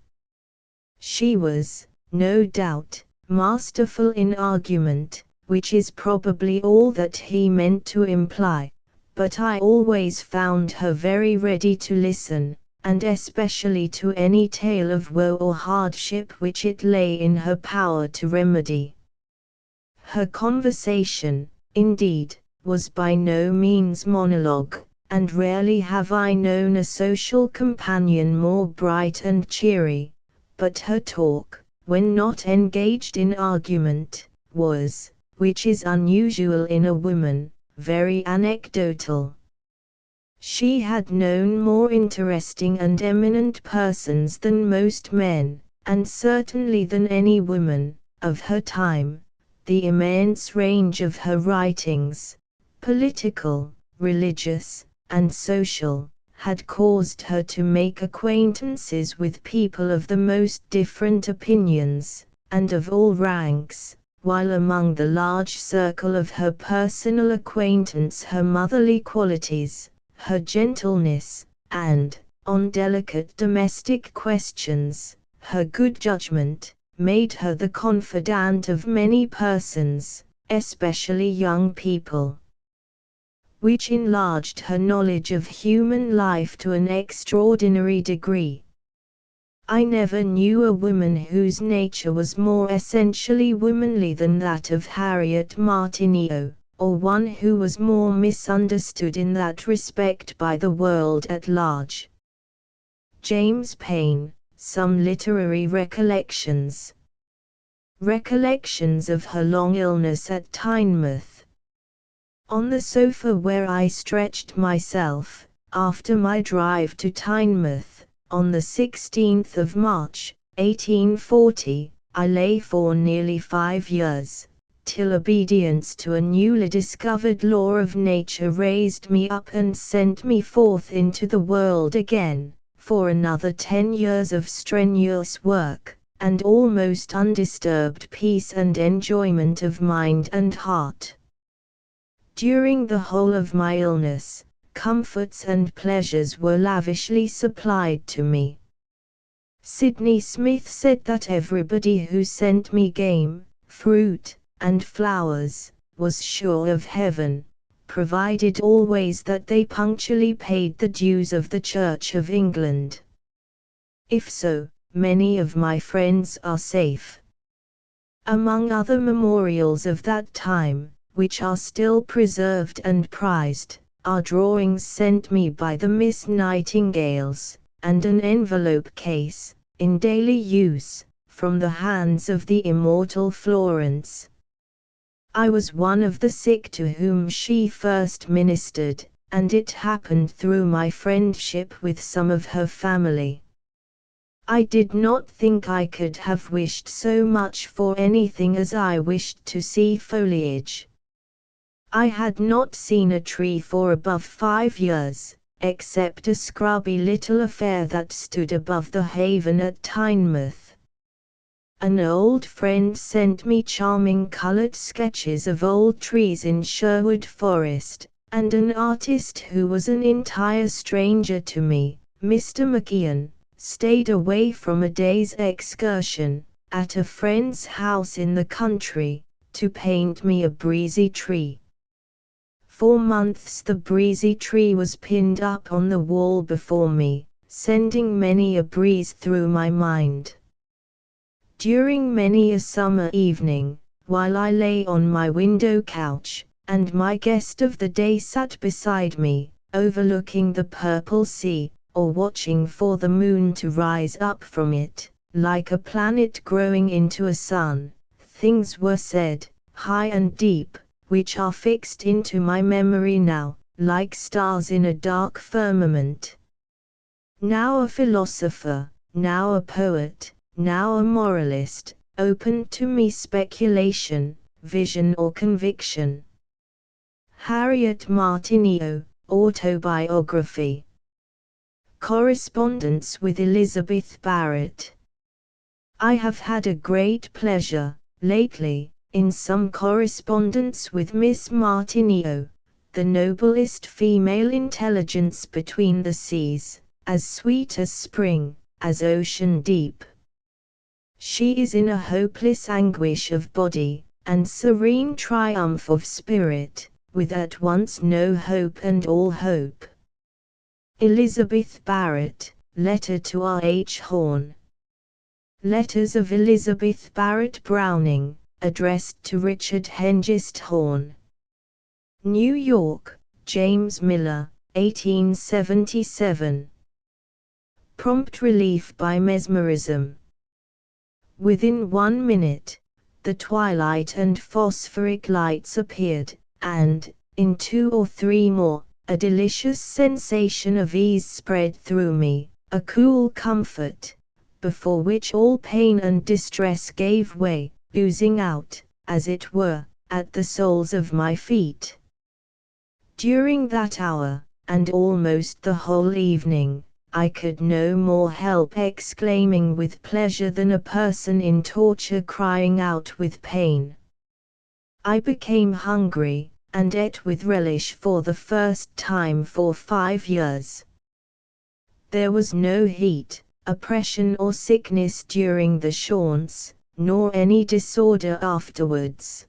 Speaker 1: She was, no doubt, masterful in argument, which is probably all that he meant to imply, but I always found her very ready to listen, and especially to any tale of woe or hardship which it lay in her power to remedy. Her conversation, indeed, was by no means monologue, and rarely have I known a social companion more bright and cheery, but her talk, when not engaged in argument, was, which is unusual in a woman, very anecdotal. She had known more interesting and eminent persons than most men, and certainly than any woman, of her time. The immense range of her writings, political, religious, and social, had caused her to make acquaintances with people of the most different opinions, and of all ranks, while among the large circle of her personal acquaintance her motherly qualities, her gentleness, and, on delicate domestic questions, her good judgment, made her the confidante of many persons, especially young people, which enlarged her knowledge of human life to an extraordinary degree. I never knew a woman whose nature was more essentially womanly than that of Harriet Martineau, or one who was more misunderstood in that respect by the world at large. James Payn, Some Literary Recollections. Recollections of her long illness at Tynemouth. On the sofa where I stretched myself, after my drive to Tynemouth, on the 16th of March, 1840, I lay for nearly 5 years, till obedience to a newly discovered law of nature raised me up and sent me forth into the world again, for another 10 years of strenuous work, and almost undisturbed peace and enjoyment of mind and heart. During the whole of my illness, comforts and pleasures were lavishly supplied to me. Sidney Smith said that everybody who sent me game, fruit, and flowers, was sure of heaven, provided always that they punctually paid the dues of the Church of England. If so, many of my friends are safe. Among other memorials of that time, which are still preserved and prized, are drawings sent me by the Miss Nightingales, and an envelope case, in daily use, from the hands of the immortal Florence. I was one of the sick to whom she first ministered, and it happened through my friendship with some of her family. I did not think I could have wished so much for anything as I wished to see foliage. I had not seen a tree for above 5 years, except a scrubby little affair that stood above the haven at Tynemouth. An old friend sent me charming coloured sketches of old trees in Sherwood Forest, and an artist who was an entire stranger to me, Mr. McKeon, stayed away from a day's excursion, at a friend's house in the country, to paint me a breezy tree. For months the breezy tree was pinned up on the wall before me, sending many a breeze through my mind. During many a summer evening, while I lay on my window couch, and my guest of the day sat beside me, overlooking the purple sea, or watching for the moon to rise up from it, like a planet growing into a sun, things were said, high and deep, which are fixed into my memory now, like stars in a dark firmament. Now a philosopher, now a poet, now a moralist, opened to me speculation, vision or conviction. Harriet Martineau, Autobiography. Correspondence with Elizabeth Barrett. I have had a great pleasure, lately, in some correspondence with Miss Martineau, the noblest female intelligence between the seas, as sweet as spring, as ocean deep. She is in a hopeless anguish of body, and serene triumph of spirit, with at once no hope and all hope. Elizabeth Barrett, Letter to R. H. Horne. Letters of Elizabeth Barrett Browning, addressed to Richard Hengist Horne. New York, James Miller, 1877. Prompt relief by mesmerism. Within 1 minute, the twilight and phosphoric lights appeared, and, in 2 or 3 more, a delicious sensation of ease spread through me, a cool comfort, before which all pain and distress gave way, oozing out, as it were, at the soles of my feet. During that hour, and almost the whole evening, I could no more help exclaiming with pleasure than a person in torture crying out with pain. I became hungry, and ate with relish for the first time for 5 years. There was no heat, oppression or sickness during the séance, nor any disorder afterwards.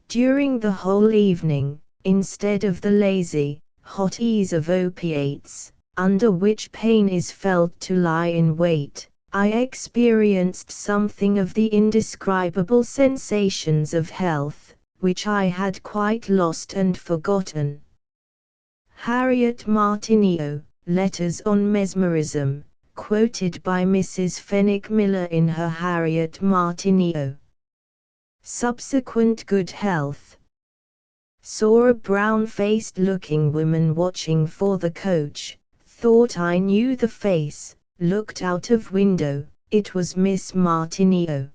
Speaker 1: During the whole evening, instead of the lazy, hot ease of opiates, under which pain is felt to lie in wait, I experienced something of the indescribable sensations of health, which I had quite lost and forgotten. Harriet Martineau, Letters on Mesmerism, quoted by Mrs. Fenwick Miller in her Harriet Martineau. Subsequent good health. Saw a brown-faced looking woman watching for the coach, thought I knew the face, looked out of window, it was Miss Martineau.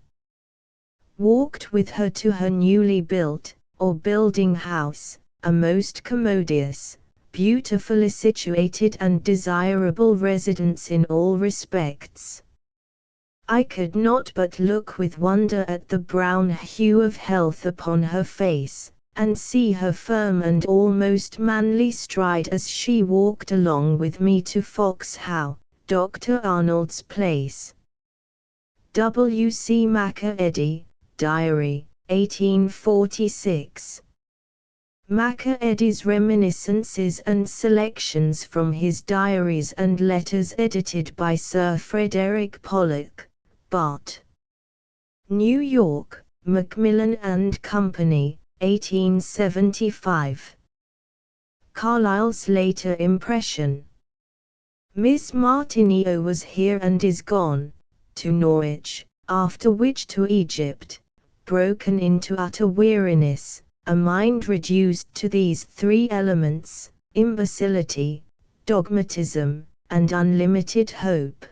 Speaker 1: Walked with her to her newly built, or building house, a most commodious, beautifully situated and desirable residence in all respects. I could not but look with wonder at the brown hue of health upon her face, and see her firm and almost manly stride as she walked along with me to Foxhowe, Dr. Arnold's place. W. C. Macready, Diary, 1846. Macready's reminiscences and selections from his diaries and letters edited by Sir Frederick Pollock, Bart. New York, Macmillan and Company, 1875. Carlyle's later impression. Miss Martineau was here and is gone, to Norwich, after which to Egypt, broken into utter weariness, a mind reduced to these 3 elements, imbecility, dogmatism, and unlimited hope.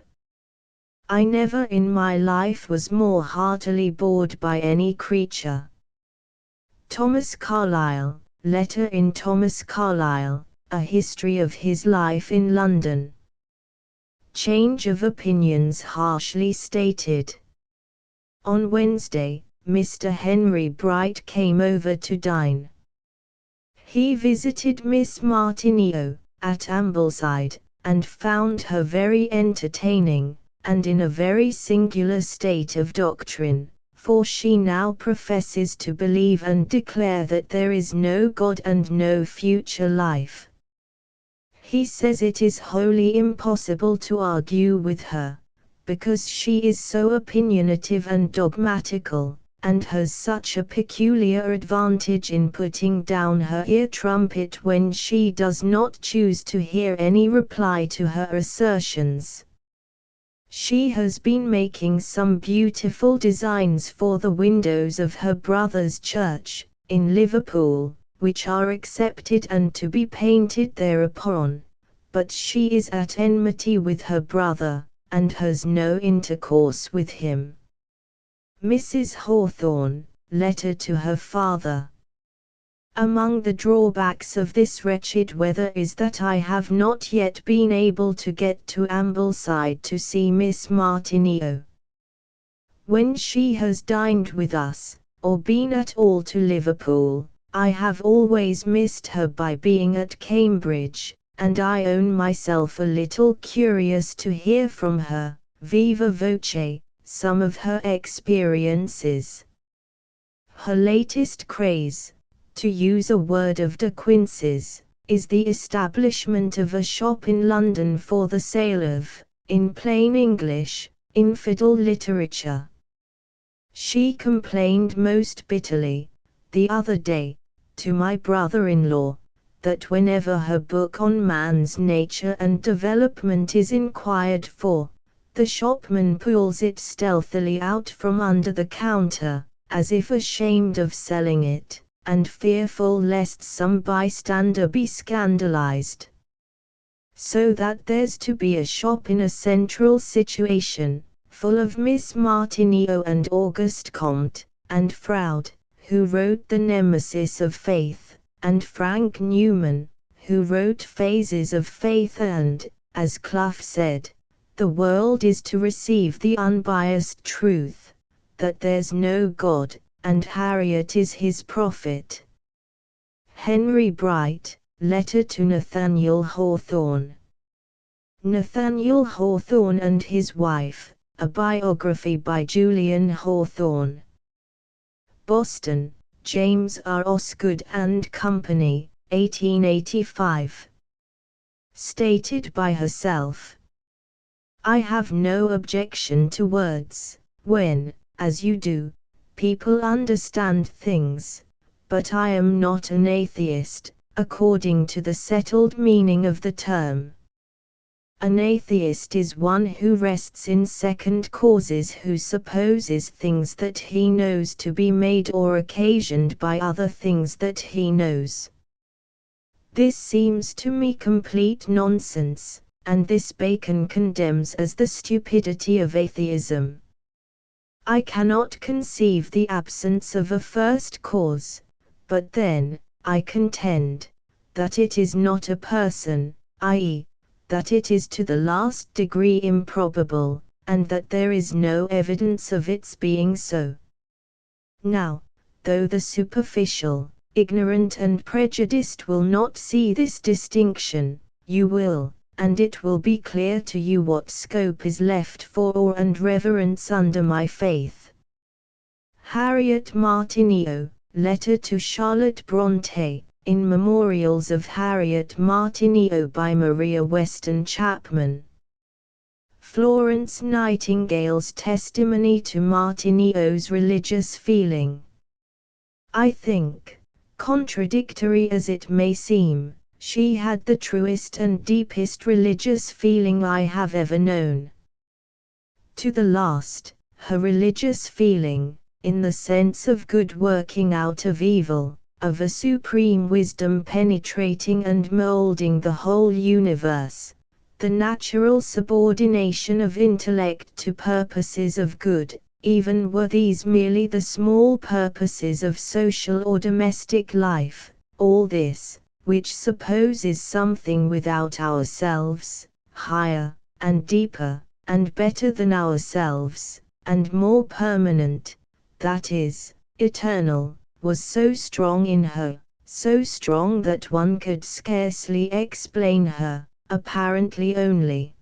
Speaker 1: I never in my life was more heartily bored by any creature. Thomas Carlyle, Letter in Thomas Carlyle, A History of His Life in London. Change of opinions harshly stated. On Wednesday, Mr. Henry Bright came over to dine. He visited Miss Martineau, at Ambleside, and found her very entertaining, and in a very singular state of doctrine, for she now professes to believe and declare that there is no God and no future life. He says it is wholly impossible to argue with her, because she is so opinionative and dogmatical, and has such a peculiar advantage in putting down her ear trumpet when she does not choose to hear any reply to her assertions. She has been making some beautiful designs for the windows of her brother's church, in Liverpool, which are accepted and to be painted thereupon, but she is at enmity with her brother, and has no intercourse with him. Mrs. Hawthorne, Letter to her father. Among the drawbacks of this wretched weather is that I have not yet been able to get to Ambleside to see Miss Martineau. When she has dined with us, or been at all to Liverpool, I have always missed her by being at Cambridge, and I own myself a little curious to hear from her, viva voce, some of her experiences. Her latest craze, to use a word of De Quincey's, is the establishment of a shop in London for the sale of, in plain English, infidel literature. She complained most bitterly, the other day, to my brother-in-law, that whenever her book on man's nature and development is inquired for, the shopman pulls it stealthily out from under the counter, as if ashamed of selling it, and fearful lest some bystander be scandalized. So that there's to be a shop in a central situation, full of Miss Martineau and Auguste Comte, and Froude, who wrote The Nemesis of Faith, and Frank Newman, who wrote Phases of Faith, and, as Clough said, the world is to receive the unbiased truth, that there's no God, and Harriet is his prophet. Henry Bright, Letter to Nathaniel Hawthorne. Nathaniel Hawthorne and His Wife, a biography by Julian Hawthorne. Boston, James R. Osgood and Company, 1885. Stated by herself. I have no objection to words, when, as you do, people understand things, but I am not an atheist, according to the settled meaning of the term. An atheist is one who rests in second causes, who supposes things that he knows to be made or occasioned by other things that he knows. This seems to me complete nonsense, and this Bacon condemns as the stupidity of atheism. I cannot conceive the absence of a first cause, but then, I contend, that it is not a person, i.e., that it is to the last degree improbable, and that there is no evidence of its being so. Now, though the superficial, ignorant and prejudiced will not see this distinction, you will, and it will be clear to you what scope is left for awe and reverence under my faith. Harriet Martineau, Letter to Charlotte Brontë, in Memorials of Harriet Martineau by Maria Weston Chapman. Florence Nightingale's testimony to Martineau's religious feeling. I think, contradictory as it may seem, she had the truest and deepest religious feeling I have ever known. To the last, her religious feeling, in the sense of good working out of evil, of a supreme wisdom penetrating and moulding the whole universe, the natural subordination of intellect to purposes of good, even were these merely the small purposes of social or domestic life, all this, which supposes something without ourselves, higher, and deeper, and better than ourselves, and more permanent, that is, eternal, was so strong in her, so strong that one could scarcely explain her, apparently only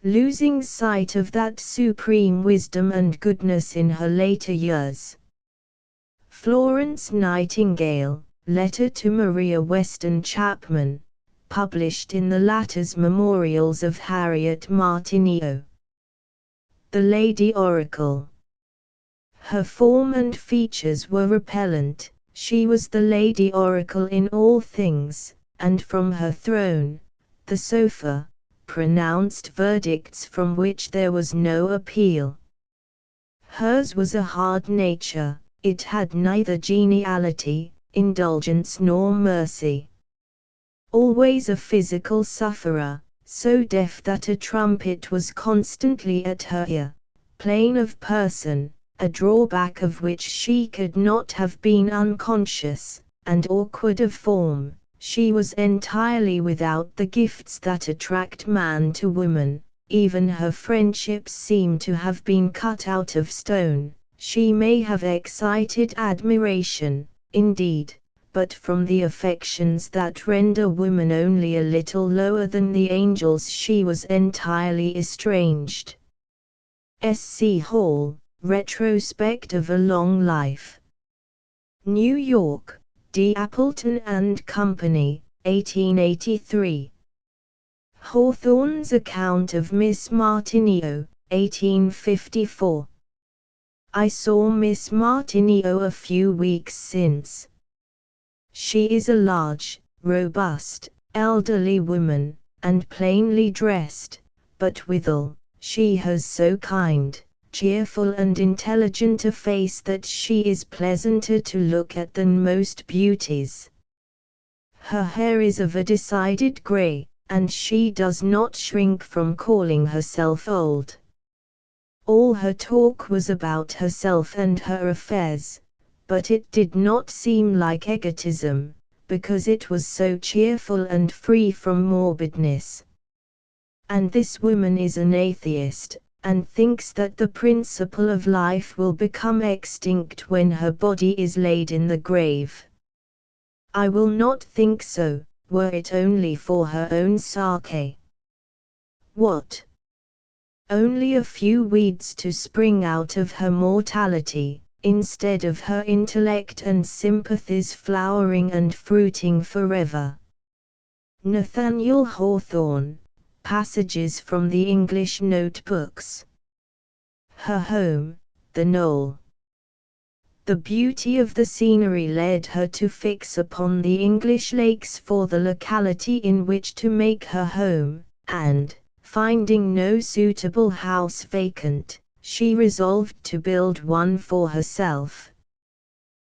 Speaker 1: losing sight of that supreme wisdom and goodness in her later years. Florence Nightingale, Letter to Maria Weston Chapman, published in the latter's Memorials of Harriet Martineau. The Lady Oracle. Her form and features were repellent, she was the Lady Oracle in all things, and from her throne, the sofa, pronounced verdicts from which there was no appeal. Hers was a hard nature, it had neither geniality, indulgence nor mercy. Always a physical sufferer, so deaf that a trumpet was constantly at her ear, plain of person, a drawback of which she could not have been unconscious, and awkward of form, she was entirely without the gifts that attract man to woman, even her friendships seem to have been cut out of stone, she may have excited admiration, indeed, but from the affections that render woman only a little lower than the angels she was entirely estranged. S. C. Hall, Retrospect of a Long Life. New York, D. Appleton and Company, 1883. Hawthorne's account of Miss Martineau, 1854. I saw Miss Martineau a few weeks since. She is a large, robust, elderly woman, and plainly dressed, but withal, she has so kind, cheerful and intelligent a face that she is pleasanter to look at than most beauties. Her hair is of a decided grey, and she does not shrink from calling herself old. All her talk was about herself and her affairs, but it did not seem like egotism, because it was so cheerful and free from morbidness. And this woman is an atheist, and thinks that the principle of life will become extinct when her body is laid in the grave. I will not think so, were it only for her own sake. What? Only a few weeds to spring out of her mortality, instead of her intellect and sympathies flowering and fruiting forever. Nathaniel Hawthorne, Passages from the English Notebooks. Her home, the Knoll. The beauty of the scenery led her to fix upon the English lakes for the locality in which to make her home, and, finding no suitable house vacant, she resolved to build one for herself.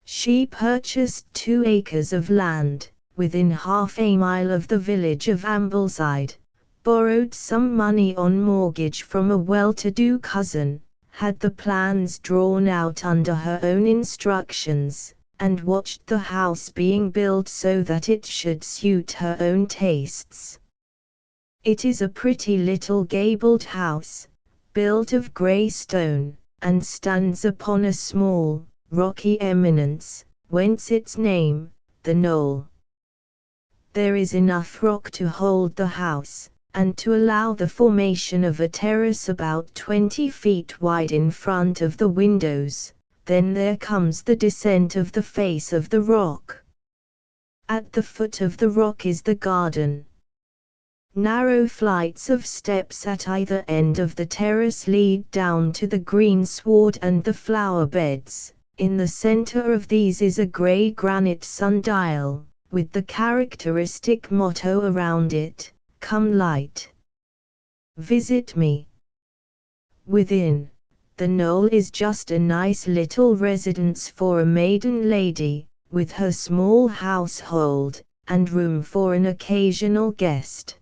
Speaker 1: She purchased 2 acres of land, within half a mile of the village of Ambleside, borrowed some money on mortgage from a well-to-do cousin, had the plans drawn out under her own instructions, and watched the house being built so that it should suit her own tastes. It is a pretty little gabled house, built of grey stone, and stands upon a small, rocky eminence, whence its name, the Knoll. There is enough rock to hold the house, and to allow the formation of a terrace about 20 feet wide in front of the windows. Then there comes the descent of the face of the rock. At the foot of the rock is the garden. Narrow flights of steps at either end of the terrace lead down to the greensward and the flower beds. In the center of these is a grey granite sundial, with the characteristic motto around it, "Come light, visit me." Within, the Knoll is just a nice little residence for a maiden lady, with her small household, and room for an occasional guest.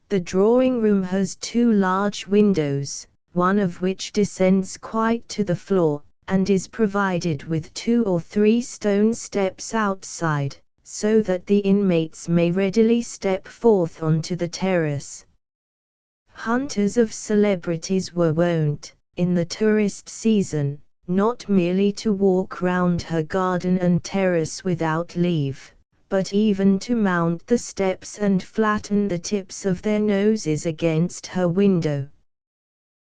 Speaker 1: The drawing room has 2 large windows, one of which descends quite to the floor, and is provided with 2 or 3 stone steps outside, so that the inmates may readily step forth onto the terrace. Hunters of celebrities were wont, in the tourist season, not merely to walk round her garden and terrace without leave, but even to mount the steps and flatten the tips of their noses against her window.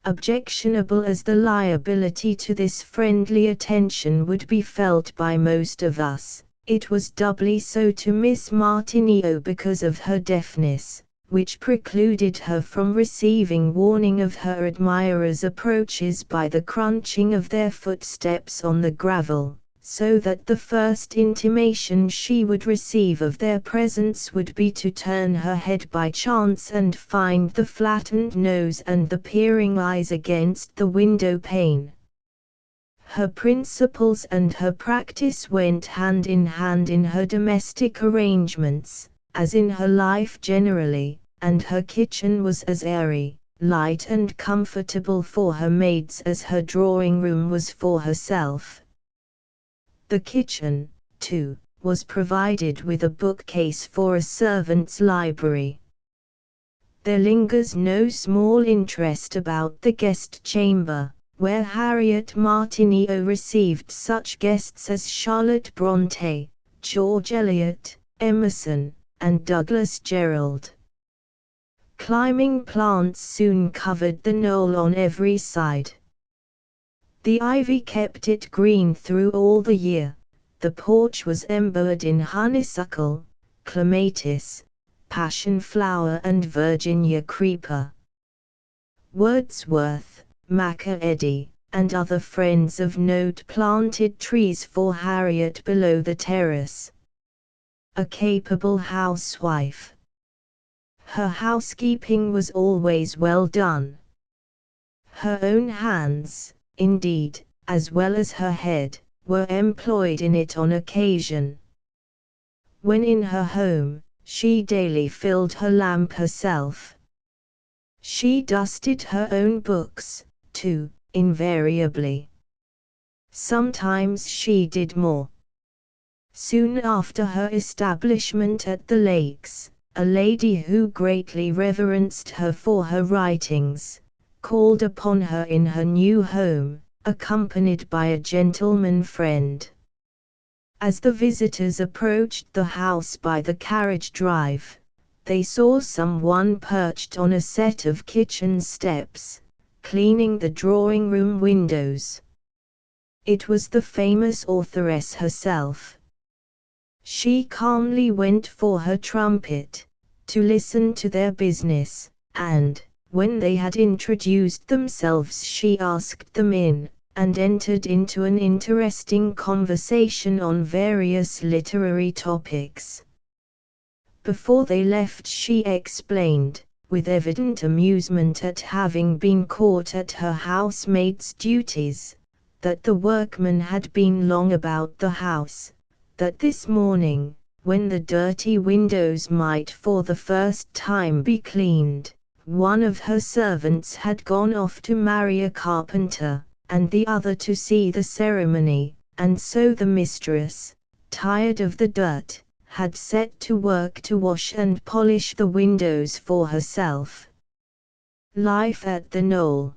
Speaker 1: Objectionable as the liability to this friendly attention would be felt by most of us, it was doubly so to Miss Martineau because of her deafness, which precluded her from receiving warning of her admirers' approaches by the crunching of their footsteps on the gravel, so that the first intimation she would receive of their presence would be to turn her head by chance and find the flattened nose and the peering eyes against the window pane. Her principles and her practice went hand in hand in her domestic arrangements, as in her life generally, and her kitchen was as airy, light and comfortable for her maids as her drawing room was for herself. The kitchen, too, was provided with a bookcase for a servant's library. There lingers no small interest about the guest chamber, where Harriet Martineau received such guests as Charlotte Brontë, George Eliot, Emerson, and Douglas Jerrold. Climbing plants soon covered the knoll on every side. The ivy kept it green through all the year, The porch was embowered in honeysuckle, clematis, passion flower and Virginia creeper. Wordsworth, Macca-Eddy, and other friends of note planted trees for Harriet below the terrace. A capable housewife. Her housekeeping was always well done. Her own hands, indeed, as well as her head, were employed in it on occasion. When in her home, she daily filled her lamp herself. She dusted her own books, too, invariably. Sometimes she did more. Soon after her establishment at the Lakes, a lady who greatly reverenced her for her writings, called upon her in her new home, accompanied by a gentleman friend. As the visitors approached the house by the carriage drive, they saw someone perched on a set of kitchen steps, cleaning the drawing-room windows. It was the famous authoress herself. She calmly went for her trumpet, to listen to their business, and, when they had introduced themselves, she asked them in, and entered into an interesting conversation on various literary topics. Before they left, she explained, with evident amusement at having been caught at her housemaid's duties, that the workmen had been long about the house, that this morning, when the dirty windows might for the first time be cleaned, one of her servants had gone off to marry a carpenter, and the other to see the ceremony, and so the mistress, tired of the dirt, had set to work to wash and polish the windows for herself. Life at the Knoll.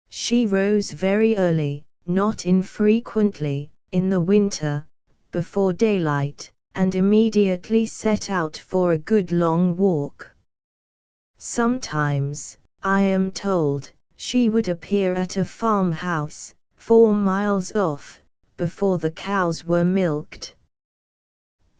Speaker 1: She rose very early, not infrequently, in the winter, before daylight, and immediately set out for a good long walk. Sometimes, I am told, she would appear at a farmhouse, 4 miles off, before the cows were milked.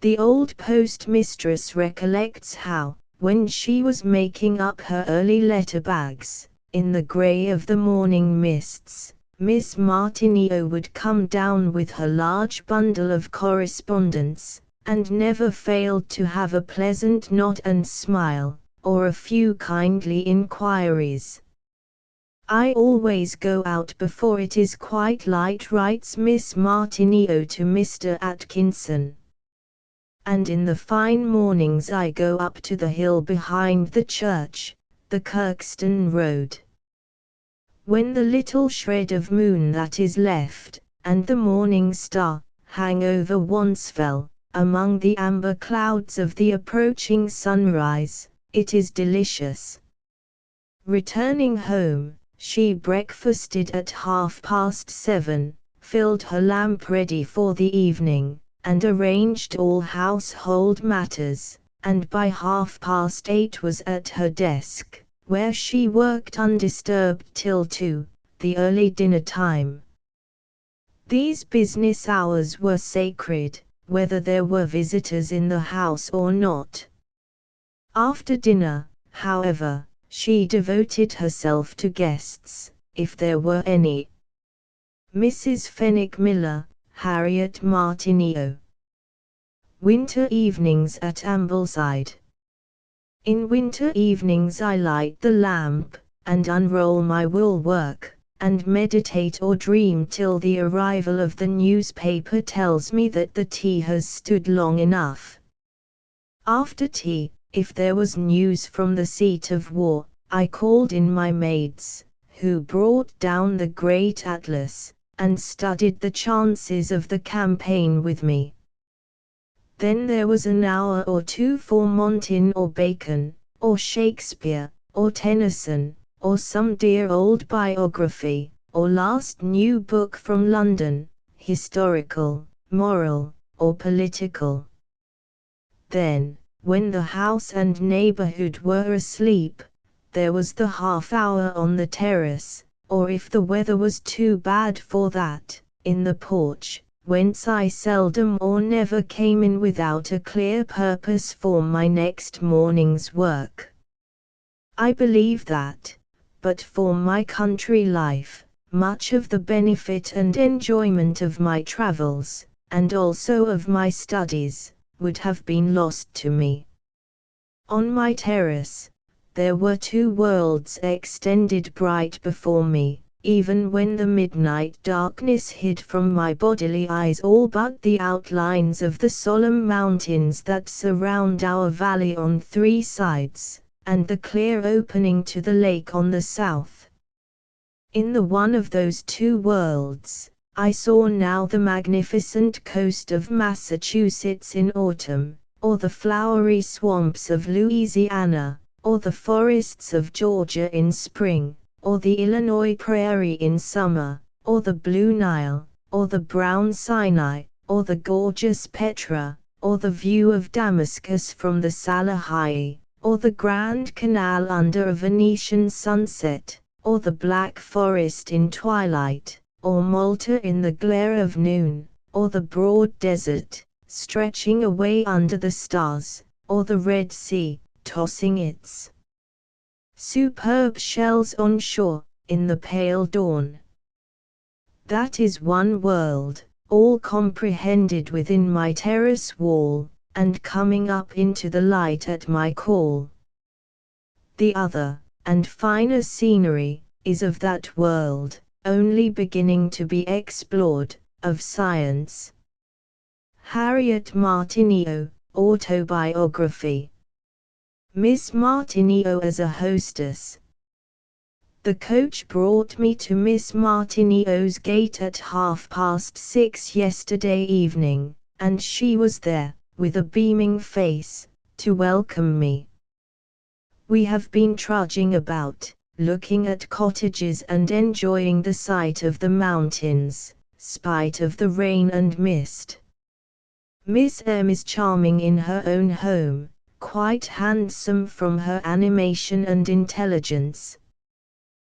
Speaker 1: The old postmistress recollects how, when she was making up her early letter bags, in the grey of the morning mists, Miss Martineau would come down with her large bundle of correspondence, and never failed to have a pleasant nod and smile, or a few kindly inquiries. "I always go out before it is quite light," writes Miss Martineau to Mr. Atkinson. "And in the fine mornings I go up to the hill behind the church, the Kirkstone Road. When the little shred of moon that is left, and the morning star, hang over Wansfell, among the amber clouds of the approaching sunrise, it is delicious." Returning home, she breakfasted at 7:30, filled her lamp ready for the evening, and arranged all household matters, and by 8:30 was at her desk, where she worked undisturbed till 2, the early dinner time. These business hours were sacred, whether there were visitors in the house or not. After dinner, however, she devoted herself to guests, if there were any. Mrs. Fenwick Miller, Harriet Martineau. Winter evenings at Ambleside. In winter evenings I light the lamp, and unroll my wool work, and meditate or dream till the arrival of the newspaper tells me that the tea has stood long enough. After tea, if there was news from the seat of war, I called in my maids, who brought down the great atlas, and studied the chances of the campaign with me. Then there was an hour or two for Montaigne or Bacon, or Shakespeare, or Tennyson, or some dear old biography, or last new book from London, historical, moral, or political. Then, when the house and neighborhood were asleep, there was the half-hour on the terrace, or if the weather was too bad for that, in the porch, whence I seldom or never came in without a clear purpose for my next morning's work. I believe that, but for my country life, much of the benefit and enjoyment of my travels, and also of my studies, would have been lost to me. On my terrace, there were two worlds extended bright before me, even when the midnight darkness hid from my bodily eyes all but the outlines of the solemn mountains that surround our valley on three sides, and the clear opening to the lake on the south. In the one of those two worlds, I saw now the magnificent coast of Massachusetts in autumn, or the flowery swamps of Louisiana, or the forests of Georgia in spring, or the Illinois prairie in summer, or the blue Nile, or the brown Sinai, or the gorgeous Petra, or the view of Damascus from the Salahai, or the Grand Canal under a Venetian sunset, or the Black Forest in twilight, or Malta in the glare of noon, or the broad desert, stretching away under the stars, or the Red Sea, tossing its superb shells on shore, in the pale dawn. That is one world, all comprehended within my terrace wall, and coming up into the light at my call. The other, and finer scenery, is of that world, only beginning to be explored, of science. Harriet Martineau, Autobiography. Miss Martineau as a hostess. The coach brought me to Miss Martineau's gate at 6:30 yesterday evening, and she was there, with a beaming face, to welcome me. We have been trudging about, looking at cottages and enjoying the sight of the mountains, spite of the rain and mist. Miss M is charming in her own home, quite handsome from her animation and intelligence.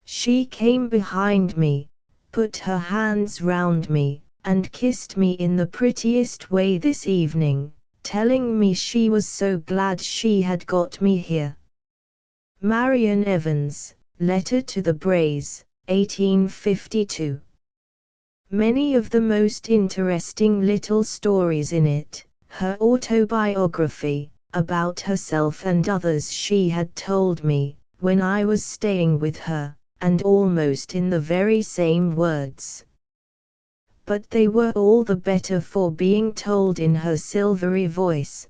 Speaker 1: She came behind me, put her hands round me, and kissed me in the prettiest way this evening, telling me she was so glad she had got me here. Marian Evans, Letter to the Brays, 1852. Many of the most interesting little stories in it, her autobiography, about herself and others she had told me, when I was staying with her, and almost in the very same words. But they were all the better for being told in her silvery voice.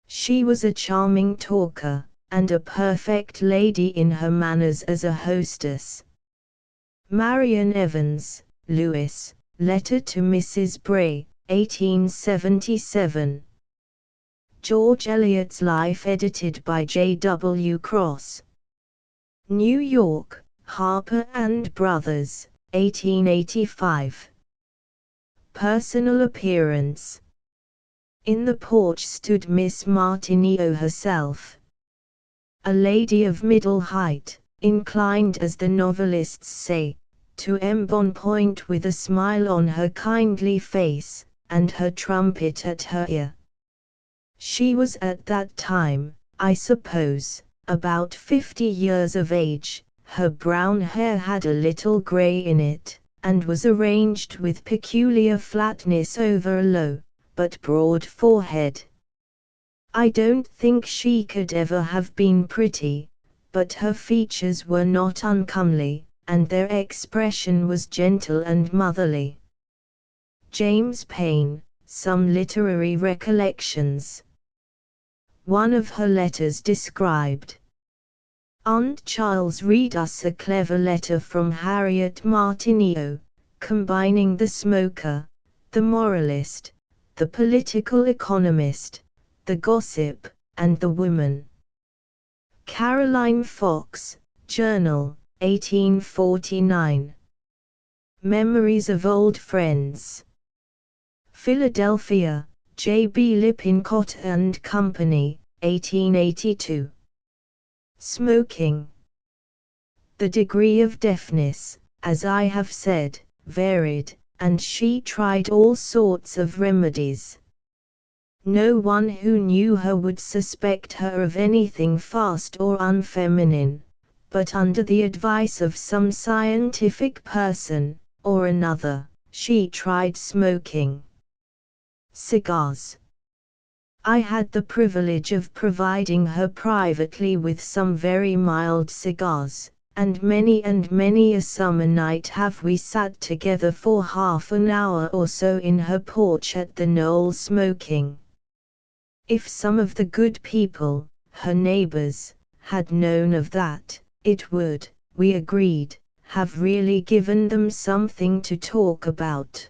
Speaker 1: She was a charming talker, and a perfect lady in her manners as a hostess. Marian Evans, Lewis, Letter to Mrs. Bray, 1877. George Eliot's Life edited by J. W. Cross. New York, Harper and Brothers, 1885. Personal appearance. In the porch stood Miss Martineau herself. A lady of middle height, inclined as the novelists say, to embonpoint with a smile on her kindly face, and her trumpet at her ear. She was at that time, I suppose, about 50 years of age, her brown hair had a little grey in it, and was arranged with peculiar flatness over a low, but broad forehead. I don't think she could ever have been pretty, but her features were not uncomely, and their expression was gentle and motherly. James Payn, Some Literary Recollections. One of her letters described. Aunt Charles read us a clever letter from Harriet Martineau, combining the smoker, the moralist, the political economist, the gossip, and the woman. Caroline Fox, Journal, 1849. Memories of Old Friends. Philadelphia, J. B. Lippincott and Company, 1882. Smoking. The degree of deafness, as I have said, varied, and she tried all sorts of remedies. No one who knew her would suspect her of anything fast or unfeminine, but under the advice of some scientific person or another, she tried smoking cigars. I had the privilege of providing her privately with some very mild cigars, and many a summer night have we sat together for half an hour or so in her porch at the knoll smoking. If some of the good people, her neighbors, had known of that, it would, we agreed, have really given them something to talk about.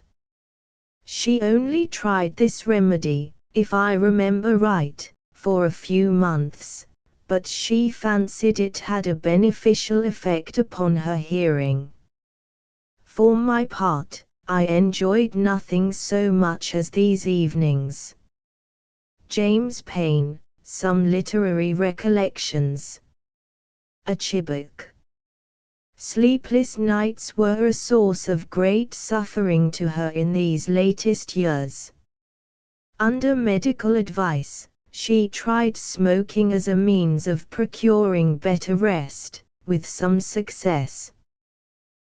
Speaker 1: She only tried this remedy, if I remember right, for a few months, but she fancied it had a beneficial effect upon her hearing. For my part, I enjoyed nothing so much as these evenings. James Payn, Some Literary Recollections. A Chibok. Sleepless nights were a source of great suffering to her in these latest years. Under medical advice, she tried smoking as a means of procuring better rest, with some success.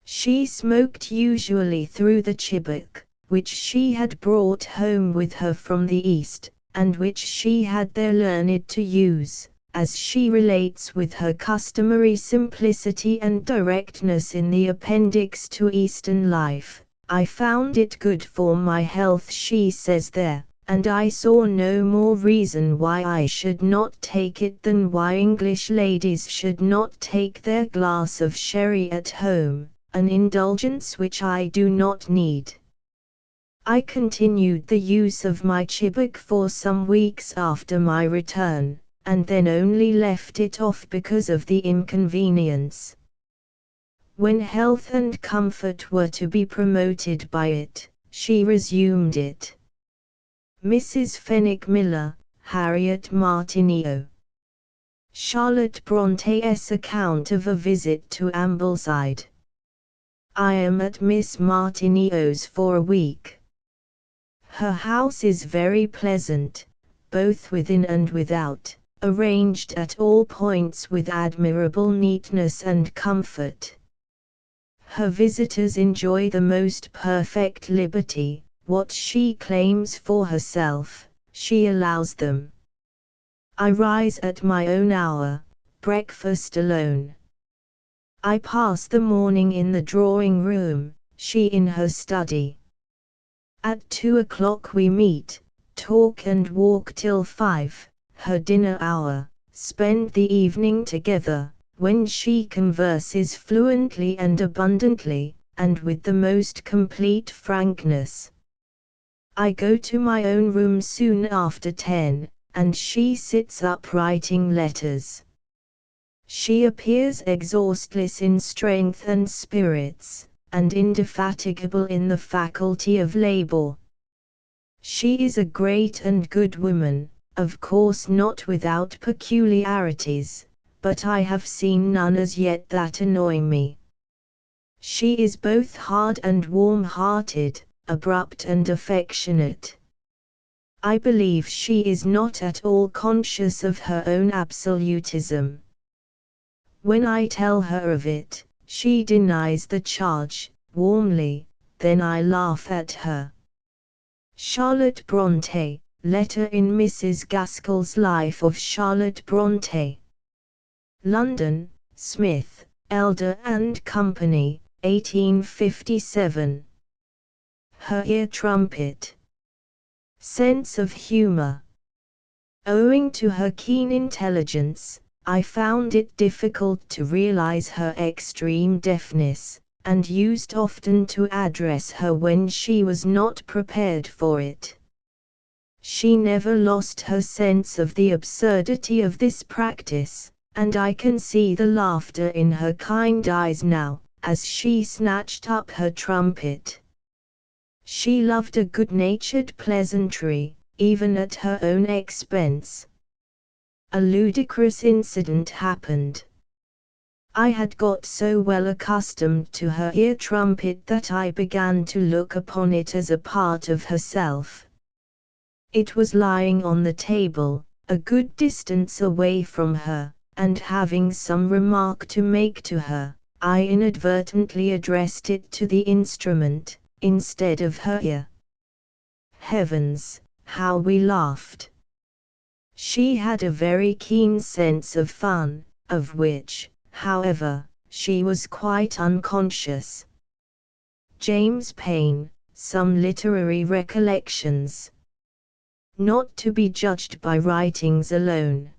Speaker 1: She smoked usually through the chibok, which she had brought home with her from the East, and which she had there learned to use, as she relates with her customary simplicity and directness in the appendix to Eastern Life. I found it good for my health, she says there, and I saw no more reason why I should not take it than why English ladies should not take their glass of sherry at home, an indulgence which I do not need. I continued the use of my chibok for some weeks after my return, and then only left it off because of the inconvenience. When health and comfort were to be promoted by it, she resumed it. Mrs. Fenwick Miller, Harriet Martineau. Charlotte Bronte's account of a visit to Ambleside. I am at Miss Martineau's for a week. Her house is very pleasant, both within and without, arranged at all points with admirable neatness and comfort. Her visitors enjoy the most perfect liberty. What she claims for herself, she allows them. I rise at my own hour, breakfast alone. I pass the morning in the drawing room, she in her study. At 2 o'clock we meet, talk and walk till 5, her dinner hour, spend the evening together, when she converses fluently and abundantly, and with the most complete frankness. I go to my own room soon after 10, and she sits up writing letters. She appears exhaustless in strength and spirits, and indefatigable in the faculty of labor. She is a great and good woman, of course not without peculiarities, but I have seen none as yet that annoy me. She is both hard and warm-hearted, abrupt and affectionate. I believe she is not at all conscious of her own absolutism. When I tell her of it, she denies the charge, warmly, then I laugh at her. Charlotte Bronte, letter in Mrs. Gaskell's Life of Charlotte Bronte. London, Smith, Elder and Company, 1857. Her ear trumpet. Sense of humor. Owing to her keen intelligence, I found it difficult to realize her extreme deafness, and used often to address her when she was not prepared for it. She never lost her sense of the absurdity of this practice, and I can see the laughter in her kind eyes now, as she snatched up her trumpet. She loved a good-natured pleasantry, even at her own expense. A ludicrous incident happened. I had got so well accustomed to her ear trumpet that I began to look upon it as a part of herself. It was lying on the table, a good distance away from her, and having some remark to make to her, I inadvertently addressed it to the instrument, instead of her ear. Heavens, how we laughed! She had a very keen sense of fun, of which, however, she was quite unconscious. James Payn, Some Literary Recollections. Not to be judged by writings alone.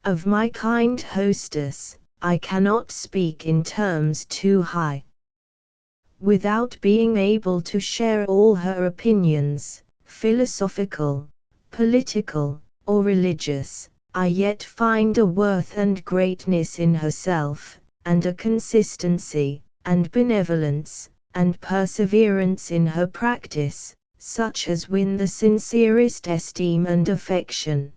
Speaker 1: Of my kind hostess, I cannot speak in terms too high. Without being able to share all her opinions, philosophical, political, or religious, I yet find a worth and greatness in herself, and a consistency, and benevolence, and perseverance in her practice, such as win the sincerest esteem and affection.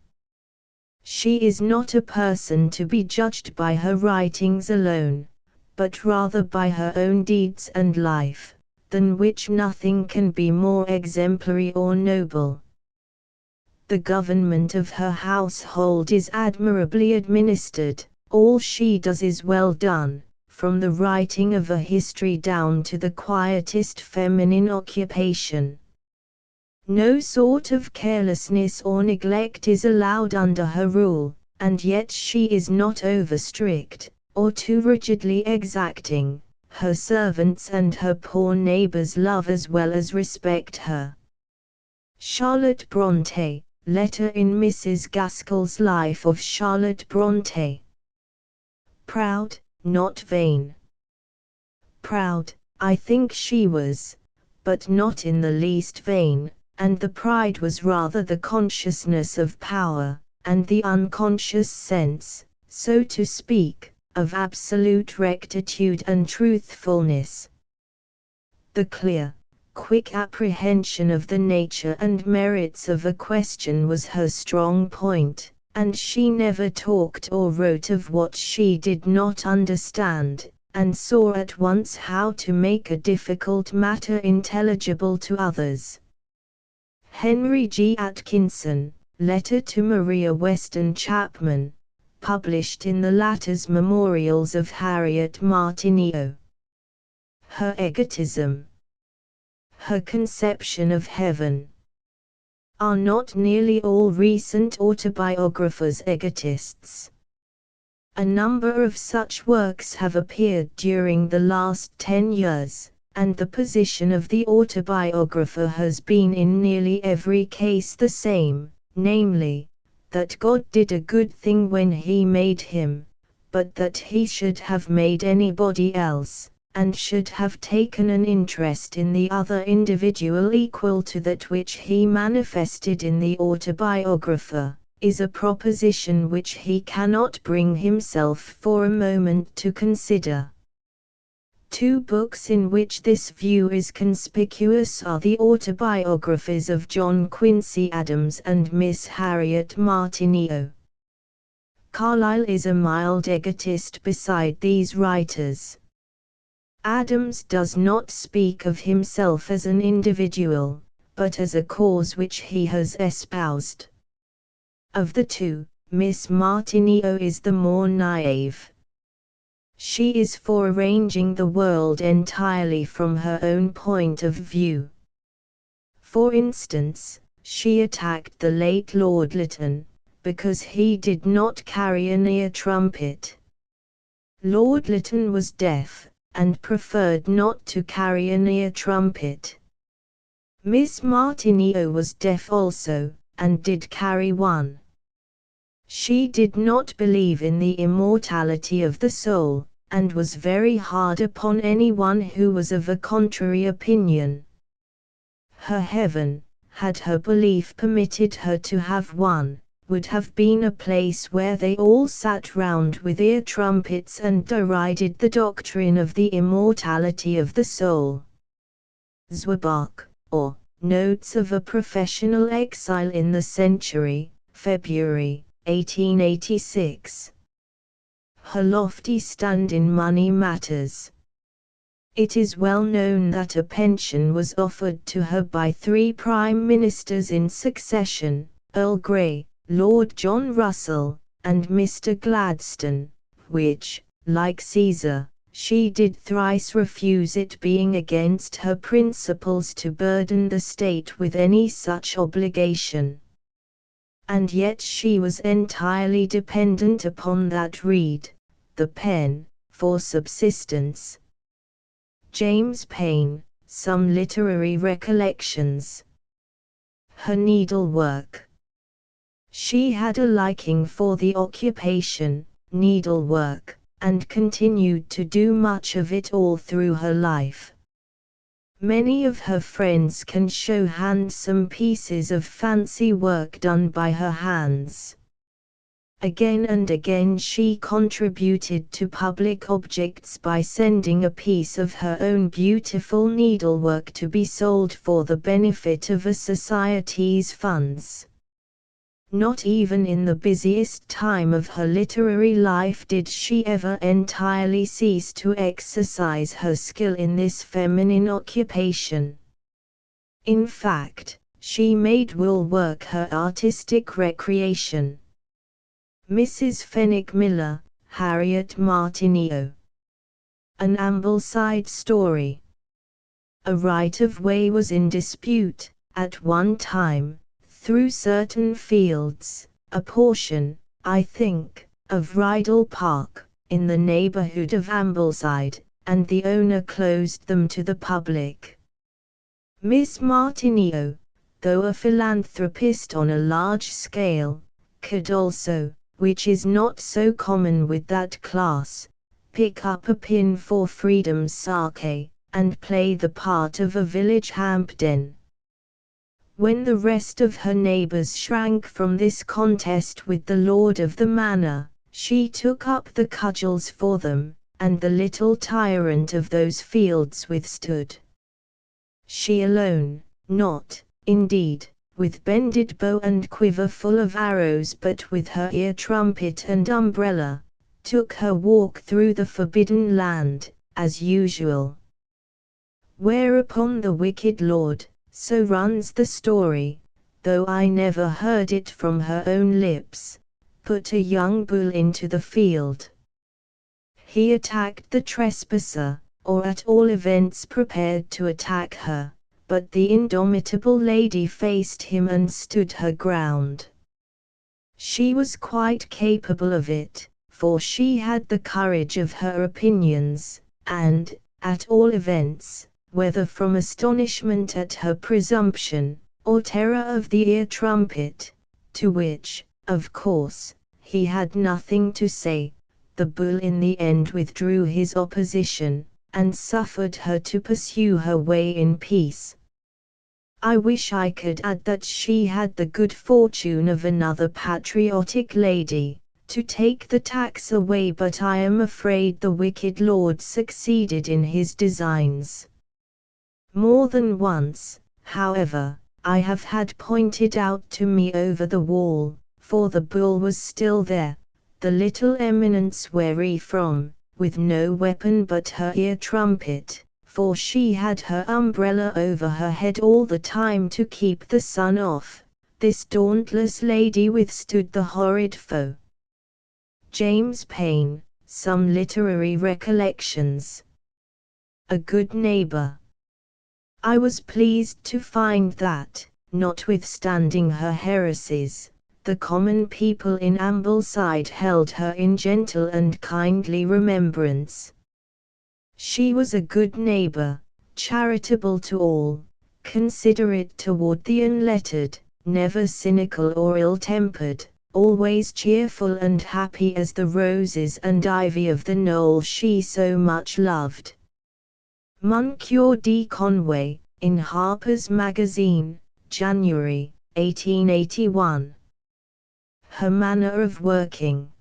Speaker 1: She is not a person to be judged by her writings alone, but rather by her own deeds and life, than which nothing can be more exemplary or noble. The government of her household is admirably administered, all she does is well done, from the writing of a history down to the quietest feminine occupation. No sort of carelessness or neglect is allowed under her rule, and yet she is not over strict, or too rigidly exacting. Her servants and her poor neighbors love as well as respect her. Charlotte Brontë, letter in Mrs. Gaskell's Life of Charlotte Brontë. Proud, not vain. Proud, I think she was, but not in the least vain, and the pride was rather the consciousness of power, and the unconscious sense, so to speak, of absolute rectitude and truthfulness. The clear, quick apprehension of the nature and merits of a question was her strong point, and she never talked or wrote of what she did not understand, and saw at once how to make a difficult matter intelligible to others. Henry G. Atkinson, Letter to Maria Weston Chapman, published in the latter's Memorials of Harriet Martineau. Her egotism, her conception of heaven. Are not nearly all recent autobiographers egotists? A number of such works have appeared during the last 10 years. And the position of the autobiographer has been in nearly every case the same, namely, that God did a good thing when He made him, but that He should have made anybody else, and should have taken an interest in the other individual equal to that which He manifested in the autobiographer, is a proposition which he cannot bring himself for a moment to consider. Two books in which this view is conspicuous are the autobiographies of John Quincy Adams and Miss Harriet Martineau. Carlyle is a mild egotist beside these writers. Adams does not speak of himself as an individual, but as a cause which he has espoused. Of the two, Miss Martineau is the more naive. She is for arranging the world entirely from her own point of view. For instance, she attacked the late Lord Lytton, because he did not carry an ear trumpet. Lord Lytton was deaf, and preferred not to carry an ear trumpet. Miss Martineau was deaf also, and did carry one. She did not believe in the immortality of the soul, and was very hard upon anyone who was of a contrary opinion. Her heaven, had her belief permitted her to have one, would have been a place where they all sat round with ear trumpets and derided the doctrine of the immortality of the soul. Zweibach, or Notes of a Professional Exile in the Century, February, 1886. her lofty stand in money matters. It is well known that a pension was offered to her by 3 prime ministers in succession, Earl Grey, Lord John Russell, and Mr. Gladstone, which, like Caesar, she did thrice refuse, it being against her principles to burden the state with any such obligation. And yet she was entirely dependent upon that reed, the pen, for subsistence. James Payn, Some Literary Recollections. Her needlework. She had a liking for the occupation, needlework, and continued to do much of it all through her life. Many of her friends can show handsome pieces of fancy work done by her hands. Again and again she contributed to public objects by sending a piece of her own beautiful needlework to be sold for the benefit of a society's funds. Not even in the busiest time of her literary life did she ever entirely cease to exercise her skill in this feminine occupation. In fact, she made wool work her artistic recreation. Mrs. Fenwick Miller, Harriet Martineau. An Ambleside Story. A right-of-way was in dispute, at one time, through certain fields, a portion, I think, of Rydal Park, in the neighbourhood of Ambleside, and the owner closed them to the public. Miss Martineau, though a philanthropist on a large scale, could also, which is not so common with that class, pick up a pin for freedom's sake, and play the part of a village Hampden. When the rest of her neighbours shrank from this contest with the lord of the manor, she took up the cudgels for them, and the little tyrant of those fields withstood. She alone, not, indeed, with bended bow and quiver full of arrows, but with her ear trumpet and umbrella, took her walk through the forbidden land, as usual. Whereupon the wicked lord, so runs the story, though I never heard it from her own lips, put a young bull into the field. He attacked the trespasser, or at all events prepared to attack her, but the indomitable lady faced him and stood her ground. She was quite capable of it, for she had the courage of her opinions, and, at all events, whether from astonishment at her presumption, or terror of the ear trumpet, to which, of course, he had nothing to say, the bull in the end withdrew his opposition, and suffered her to pursue her way in peace. I wish I could add that she had the good fortune of another patriotic lady, to take the tax away, but I am afraid the wicked lord succeeded in his designs. More than once, however, I have had pointed out to me over the wall, for the bull was still there, the little eminence wary from, with no weapon but her ear trumpet, for she had her umbrella over her head all the time to keep the sun off, this dauntless lady withstood the horrid foe. James Payn, Some Literary Recollections. A Good Neighbour. I was pleased to find that, notwithstanding her heresies, the common people in Ambleside held her in gentle and kindly remembrance. She was a good neighbour, charitable to all, considerate toward the unlettered, never cynical or ill-tempered, always cheerful and happy as the roses and ivy of the knoll she so much loved. Moncure D. Conway, in Harper's Magazine, January, 1881. Her manner of working.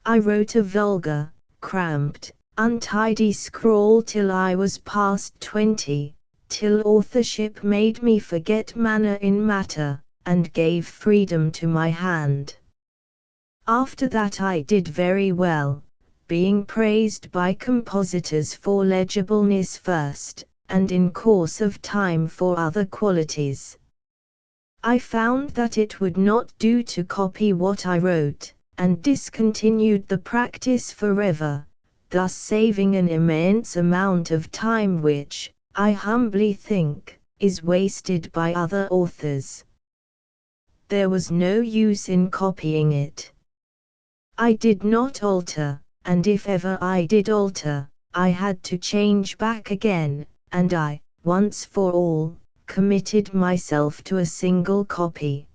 Speaker 1: I wrote a vulgar, cramped, untidy scrawl till I was past 20, till authorship made me forget manner in matter, and gave freedom to my hand. After that I did very well, being praised by compositors for legibleness first, and in course of time for other qualities. I found that it would not do to copy what I wrote, and discontinued the practice forever, thus saving an immense amount of time which, I humbly think, is wasted by other authors. There was no use in copying it. I did not alter, and if ever I did alter, I had to change back again, and I, once for all, committed myself to a single copy.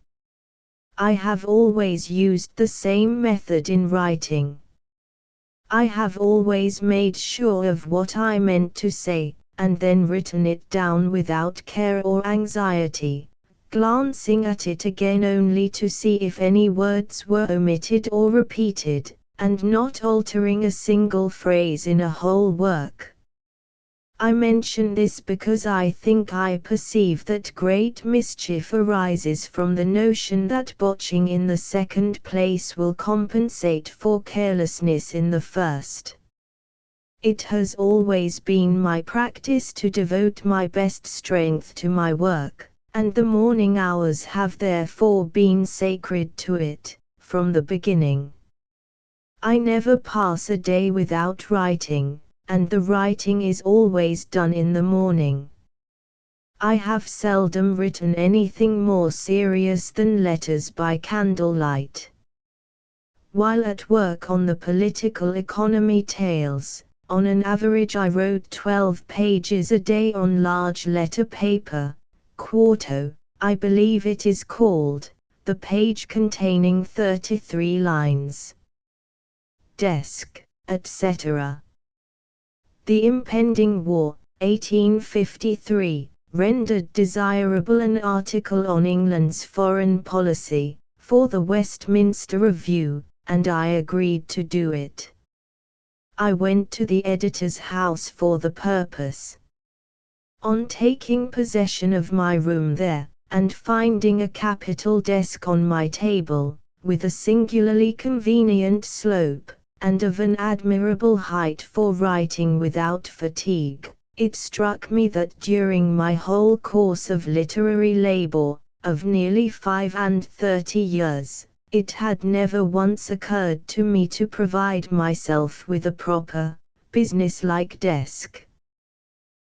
Speaker 1: I have always used the same method in writing. I have always made sure of what I meant to say, and then written it down without care or anxiety, glancing at it again only to see if any words were omitted or repeated, and not altering a single phrase in a whole work. I mention this because I think I perceive that great mischief arises from the notion that botching in the second place will compensate for carelessness in the first. It has always been my practice to devote my best strength to my work, and the morning hours have therefore been sacred to it, from the beginning. I never pass a day without writing, and the writing is always done in the morning. I have seldom written anything more serious than letters by candlelight. While at work on the political economy tales, on an average I wrote 12 pages a day on large letter paper, quarto, I believe it is called, the page containing 33 lines. Desk, etc. The impending war, 1853, rendered desirable an article on England's foreign policy, for the Westminster Review, and I agreed to do it. I went to the editor's house for the purpose. On taking possession of my room there, and finding a capital desk on my table, with a singularly convenient slope, and of an admirable height for writing without fatigue, it struck me that during my whole course of literary labor, of nearly 35 years, it had never once occurred to me to provide myself with a proper, business-like desk.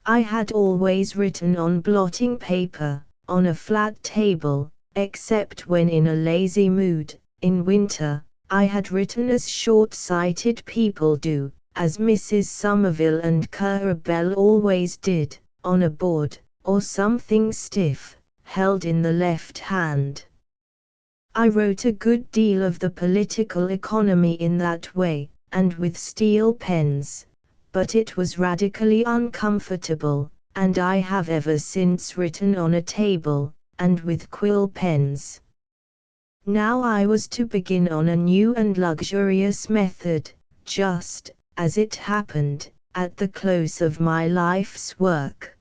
Speaker 1: I had always written on blotting paper, on a flat table, except when in a lazy mood, in winter. I had written as short-sighted people do, as Mrs. Somerville and Currer Bell always did, on a board, or something stiff, held in the left hand. I wrote a good deal of the political economy in that way, and with steel pens, but it was radically uncomfortable, and I have ever since written on a table, and with quill pens. Now I was to begin on a new and luxurious method, just, as it happened, at the close of my life's work.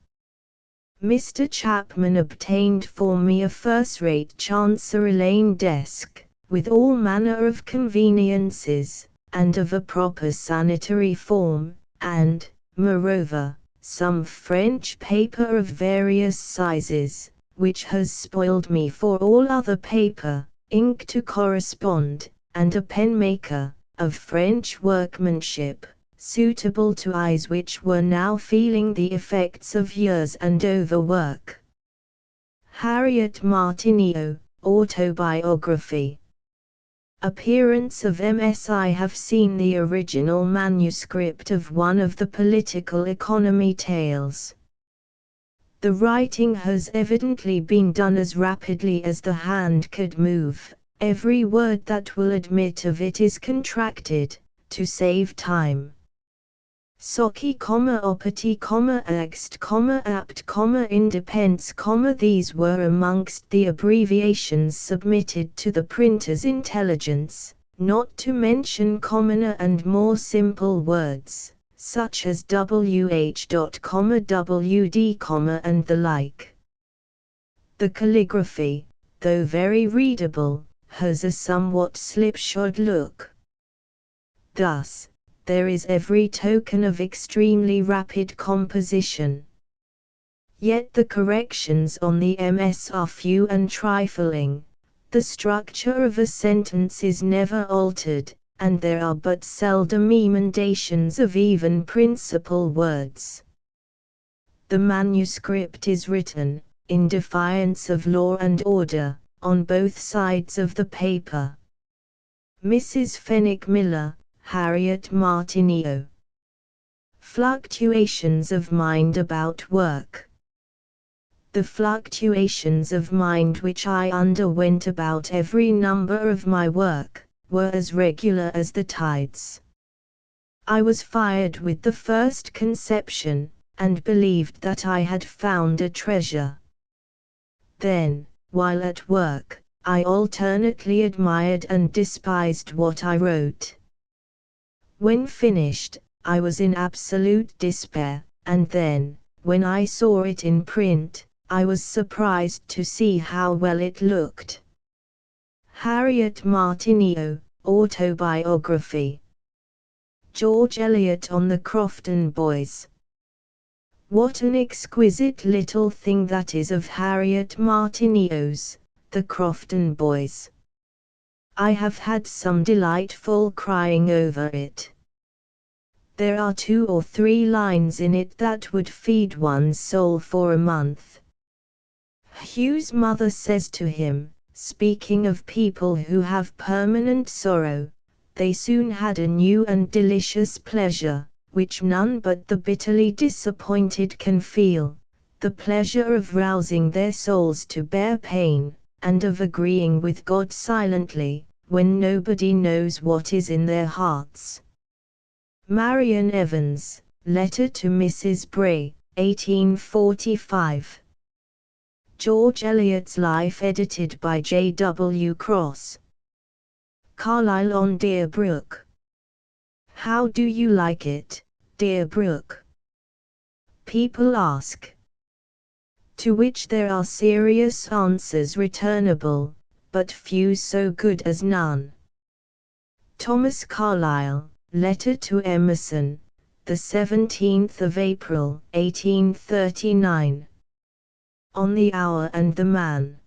Speaker 1: Mr. Chapman obtained for me a first-rate Chancery Lane desk, with all manner of conveniences, and of a proper sanitary form, and, moreover, some French paper of various sizes, which has spoiled me for all other paper, ink to correspond, and a penmaker, of French workmanship, suitable to eyes which were now feeling the effects of years and overwork. Harriet Martineau, Autobiography. Appearance of MS. I have seen the original manuscript of one of the political economy tales. The writing has evidently been done as rapidly as the hand could move. Every word that will admit of it is contracted, to save time. Soci, opati, axt, apt, independence, these were amongst the abbreviations submitted to the printer's intelligence, not to mention commoner and more simple words, such as wh. wd, and the like. The calligraphy, though very readable, has a somewhat slipshod look. Thus, there is every token of extremely rapid composition. Yet the corrections on the MS are few and trifling, the structure of a sentence is never altered, and there are but seldom emendations of even principal words. The manuscript is written, in defiance of law and order, on both sides of the paper. Mrs. Fenwick Miller, Harriet Martineau. Fluctuations of mind about work. The fluctuations of mind which I underwent about every number of my work, were as regular as the tides. I was fired with the first conception, and believed that I had found a treasure. Then, while at work, I alternately admired and despised what I wrote. When finished, I was in absolute despair, and then, when I saw it in print, I was surprised to see how well it looked. Harriet Martineau, Autobiography. George Eliot on the Crofton Boys. What an exquisite little thing that is of Harriet Martineau's, The Crofton Boys. I have had some delightful crying over it. There are 2 or 3 lines in it that would feed one's soul for a month. Hugh's mother says to him, speaking of people who have permanent sorrow, they soon had a new and delicious pleasure, which none but the bitterly disappointed can feel, the pleasure of rousing their souls to bear pain, and of agreeing with God silently, when nobody knows what is in their hearts. Marian Evans, Letter to Mrs. Bray, 1845. George Eliot's Life edited by J. W. Cross. Carlyle on Deer Brook. How do you like it, Deer Brook? People ask. To which there are serious answers returnable, but few so good as none. Thomas Carlyle, Letter to Emerson, the 17th of April, 1839. On the Hour and the Man.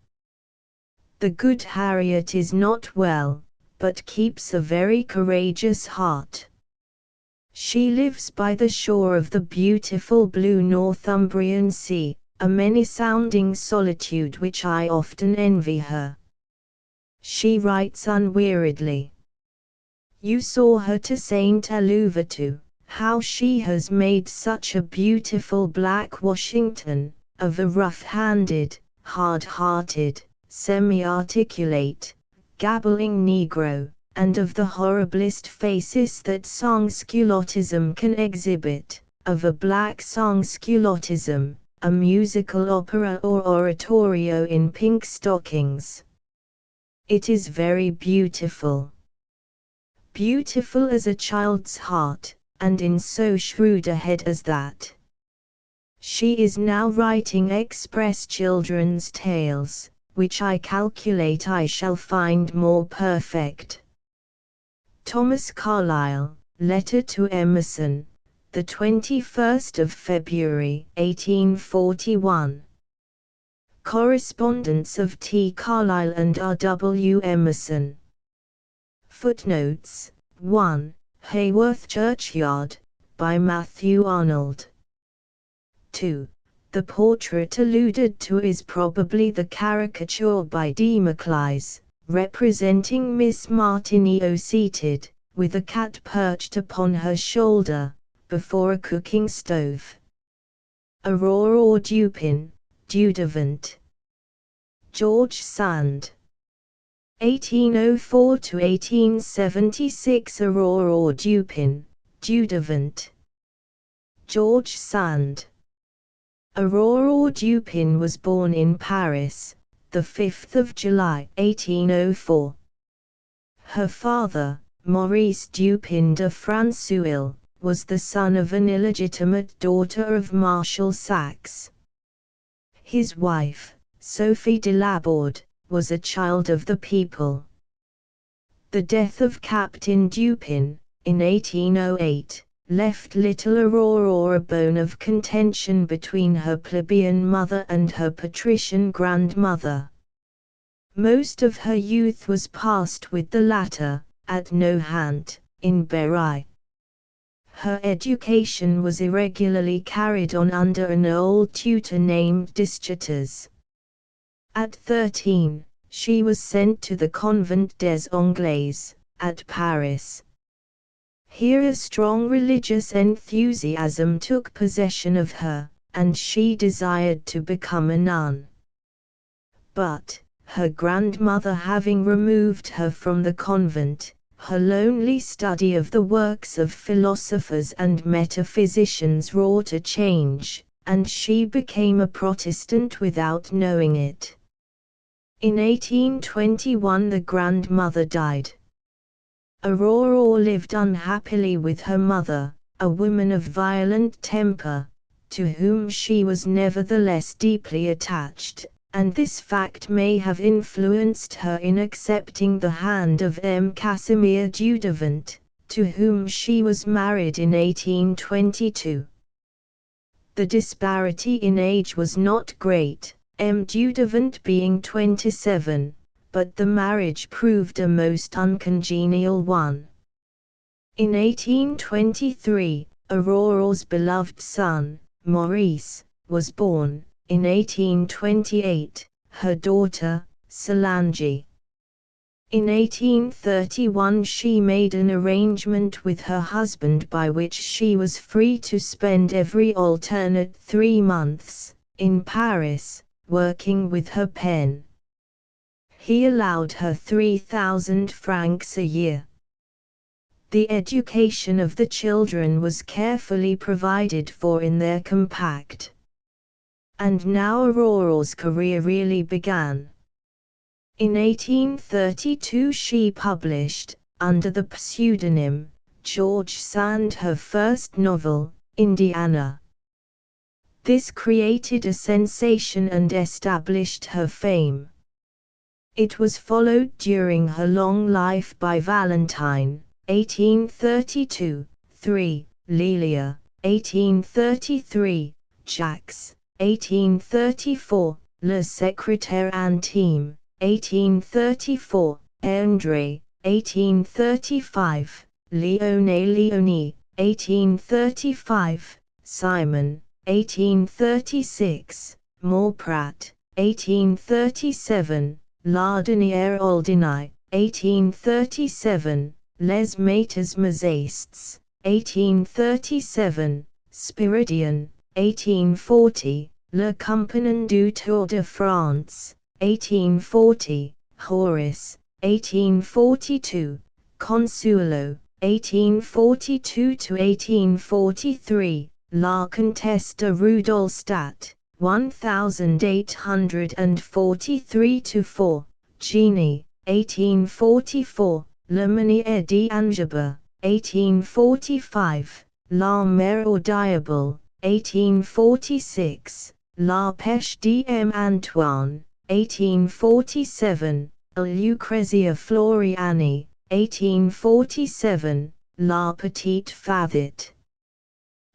Speaker 1: The good Harriet is not well, but keeps a very courageous heart. She lives by the shore of the beautiful blue Northumbrian Sea, a many-sounding solitude which I often envy her. She writes unweariedly. You saw her to St. Aluvatou, how she has made such a beautiful black Washington, of a rough-handed, hard-hearted, semi-articulate, gabbling Negro, and of the horriblest faces that sansculottism can exhibit, of a black sansculottism, a musical opera or oratorio in pink stockings. It is very beautiful. Beautiful as a child's heart, and in so shrewd a head as that. She is now writing express children's tales, which I calculate I shall find more perfect. Thomas Carlyle, Letter to Emerson, the 21st of February, 1841. Correspondence of T. Carlyle and R. W. Emerson. Footnotes: 1. Haworth Churchyard, by Matthew Arnold. 2. The portrait alluded to is probably the caricature by Democles, representing Miss Martineau seated, with a cat perched upon her shoulder, before a cooking stove. Aurore Dupin, Dudevant. George Sand. 1804 to 1876. Aurore Dupin, Dudevant. George Sand. Aurore Dupin was born in Paris, the 5th of July, 1804. Her father, Maurice Dupin de Francuil, was the son of an illegitimate daughter of Marshal Saxe. His wife, Sophie de Laborde, was a child of the people. The death of Captain Dupin, in 1808, left little Aurora a bone of contention between her plebeian mother and her patrician grandmother. Most of her youth was passed with the latter, at Nohant, in Berry. Her education was irregularly carried on under an old tutor named Deschates. At 13, she was sent to the Convent des Anglaises, at Paris. Here a strong religious enthusiasm took possession of her, and she desired to become a nun. But, her grandmother having removed her from the convent, her lonely study of the works of philosophers and metaphysicians wrought a change, and she became a Protestant without knowing it. In 1821 the grandmother died. Aurora lived unhappily with her mother, a woman of violent temper, to whom she was nevertheless deeply attached, and this fact may have influenced her in accepting the hand of M. Casimir Dudevant, to whom she was married in 1822. The disparity in age was not great, M. Dudevant being 27, but the marriage proved a most uncongenial one. In 1823, Aurora's beloved son, Maurice, was born. In 1828, her daughter, Solange. In 1831 she made an arrangement with her husband by which she was free to spend every alternate 3 months, in Paris, working with her pen. He allowed her 3,000 francs a year. The education of the children was carefully provided for in their compact. And now Aurora's career really began. In 1832 she published, under the pseudonym, George Sand, her first novel, Indiana. This created a sensation and established her fame. It was followed during her long life by Valentine, 1832, 3, Lelia, 1833, Jacques, 1834, Le Secrétaire Intime, 1834, André, 1835, Léonie, 1835, Simon, 1836, Mauprat, 1837, Lardinière Aldini, 1837, Les Maîtres Mazastes, 1837, Spiridion, 1840, Le Compagnon du Tour de France, 1840, Horace, 1842, Consuelo, 1842–1843, La Comtesse de Rudolstadt, 1843–4, Jeannie, 1844, Le Meunier d'Angers, 1845, La Mère au Diable, 1846, La Pêche d'Antoine, 1847, Lucrezia Floriani, 1847, La Petite Favette.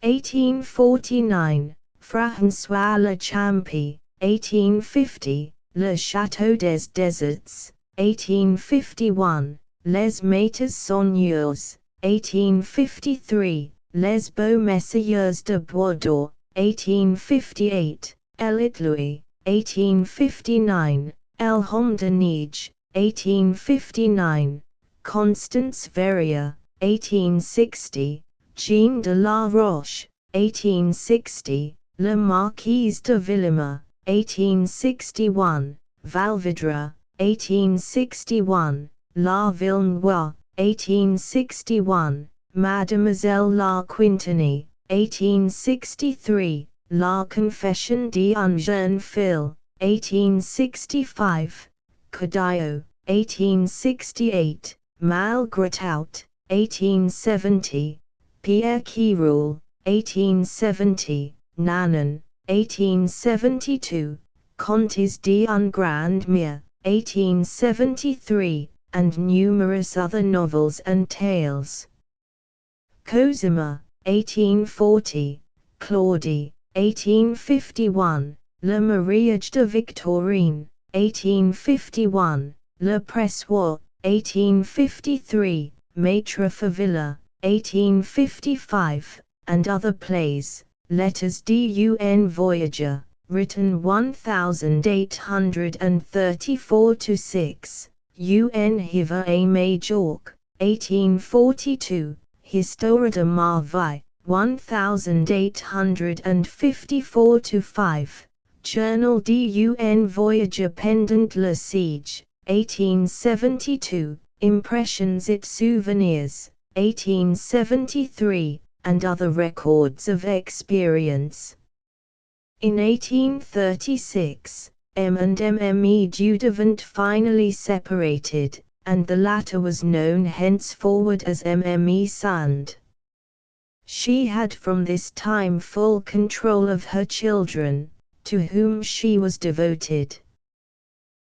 Speaker 1: 1849, François Le Champi, 1850, Le Château des Deserts, 1851, Les Maîtres Sonneurs, 1853, Les Beaux Messieurs de Bordeaux, 1858, Elit Louis, 1859, El Homme de Neige, 1859, Constance Verrier, 1860, Jean de la Roche, 1860, Le Marquis de Villemaur, 1861, Valvidra, 1861, La Villenois, 1861, Mademoiselle La Quintanie, 1863, La Confession d'un jeune fille, 1865, Cadillo, 1868, Malgré-tout, 1870, Pierre Quiroule, 1870, Nanon, 1872, Contes d'un Grand Mère, 1873, and numerous other novels and tales. Cosima, 1840, Claudie, 1851, Le Mariage de Victorine, 1851, Le Pressoir, 1853, Maître Favilla, 1855, and other plays. Letters d'un Voyageur, written 1834–6, Un Hiver à Majorque, 1842, Histoire de ma vie, 1854–5, Journal d'un Voyageur pendant le siège, 1872, Impressions et Souvenirs, 1873, and other records of experience. In 1836, M and Mme Dudevant finally separated, and the latter was known henceforward as Mme Sand. She had from this time full control of her children, to whom she was devoted.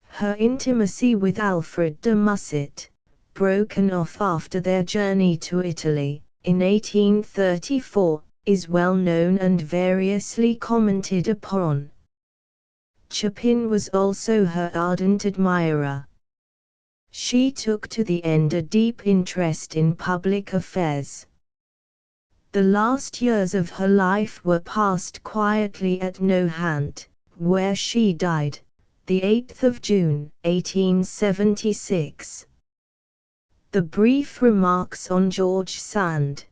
Speaker 1: Her intimacy with Alfred de Musset, broken off after their journey to Italy, in 1834, is well known and variously commented upon. Chopin was also her ardent admirer. She took to the end a deep interest in public affairs. The last years of her life were passed quietly at Nohant, where she died, the 8th of June, 1876. The Brief Remarks on George Sand,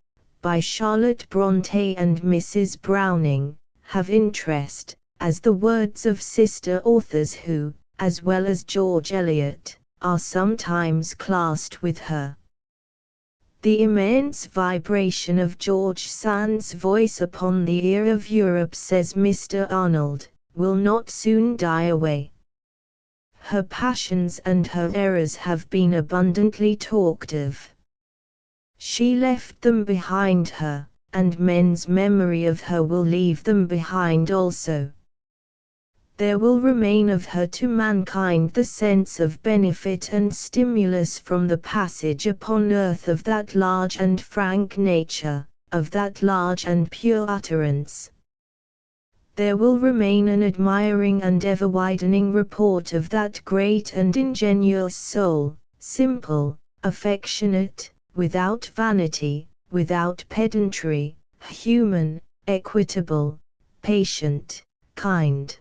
Speaker 1: by Charlotte Brontë and Mrs. Browning, have interest, as the words of sister authors who, as well as George Eliot, are sometimes classed with her. The immense vibration of George Sand's voice upon the ear of Europe, says Mr. Arnold, will not soon die away. Her passions and her errors have been abundantly talked of. She left them behind her, and men's memory of her will leave them behind also. There will remain of her to mankind the sense of benefit and stimulus from the passage upon earth of that large and frank nature, of that large and pure utterance. There will remain an admiring and ever-widening report of that great and ingenuous soul, simple, affectionate, without vanity, without pedantry, human, equitable, patient, kind.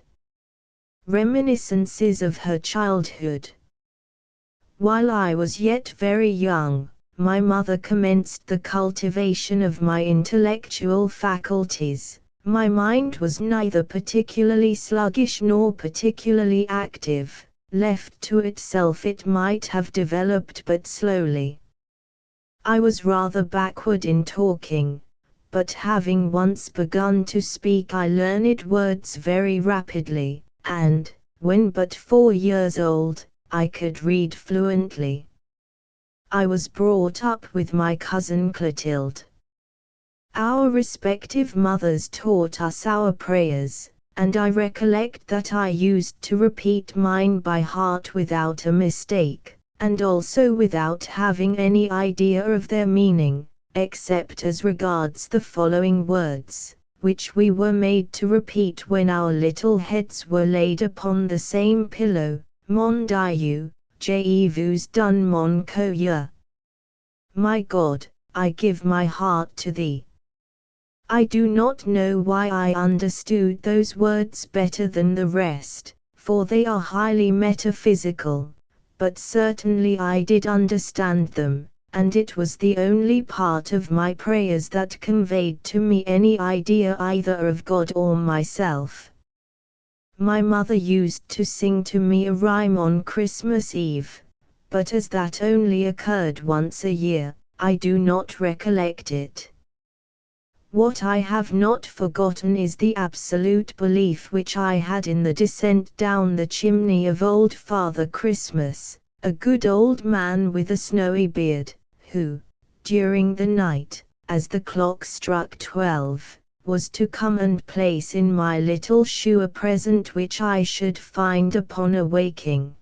Speaker 1: Reminiscences of her childhood. While I was yet very young, my mother commenced the cultivation of my intellectual faculties. My mind was neither particularly sluggish nor particularly active. Left to itself it might have developed but slowly. I was rather backward in talking, but having once begun to speak I learned words very rapidly, and, when but 4 years old, I could read fluently. I was brought up with my cousin Clotilde. Our respective mothers taught us our prayers, and I recollect that I used to repeat mine by heart without a mistake, and also without having any idea of their meaning, except as regards the following words, which we were made to repeat when our little heads were laid upon the same pillow: Mon Dieu, je vous donne mon cœur. My God, I give my heart to thee. I do not know why I understood those words better than the rest, for they are highly metaphysical, but certainly I did understand them, and it was the only part of my prayers that conveyed to me any idea either of God or myself. My mother used to sing to me a rhyme on Christmas Eve, but as that only occurred once a year, I do not recollect it. What I have not forgotten is the absolute belief which I had in the descent down the chimney of old Father Christmas, a good old man with a snowy beard, who, during the night, as the clock struck 12, was to come and place in my little shoe a present which I should find upon awaking.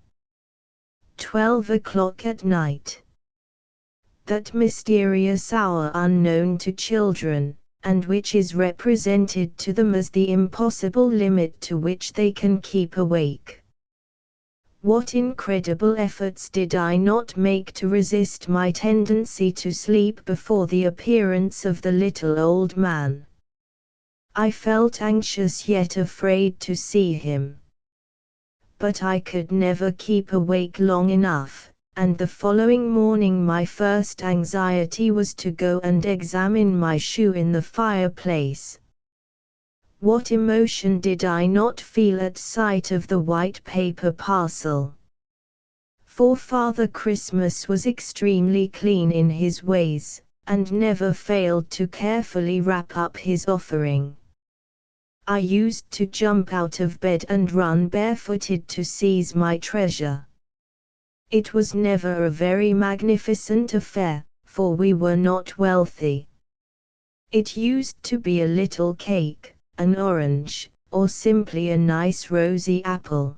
Speaker 1: 12 o'clock at night. That mysterious hour unknown to children, and which is represented to them as the impossible limit to which they can keep awake. What incredible efforts did I not make to resist my tendency to sleep before the appearance of the little old man. I felt anxious yet afraid to see him. But I could never keep awake long enough, and the following morning my first anxiety was to go and examine my shoe in the fireplace. What emotion did I not feel at sight of the white paper parcel? For Father Christmas was extremely clean in his ways, and never failed to carefully wrap up his offering. I used to jump out of bed and run barefooted to seize my treasure. It was never a very magnificent affair, for we were not wealthy. It used to be a little cake, an orange, or simply a nice rosy apple.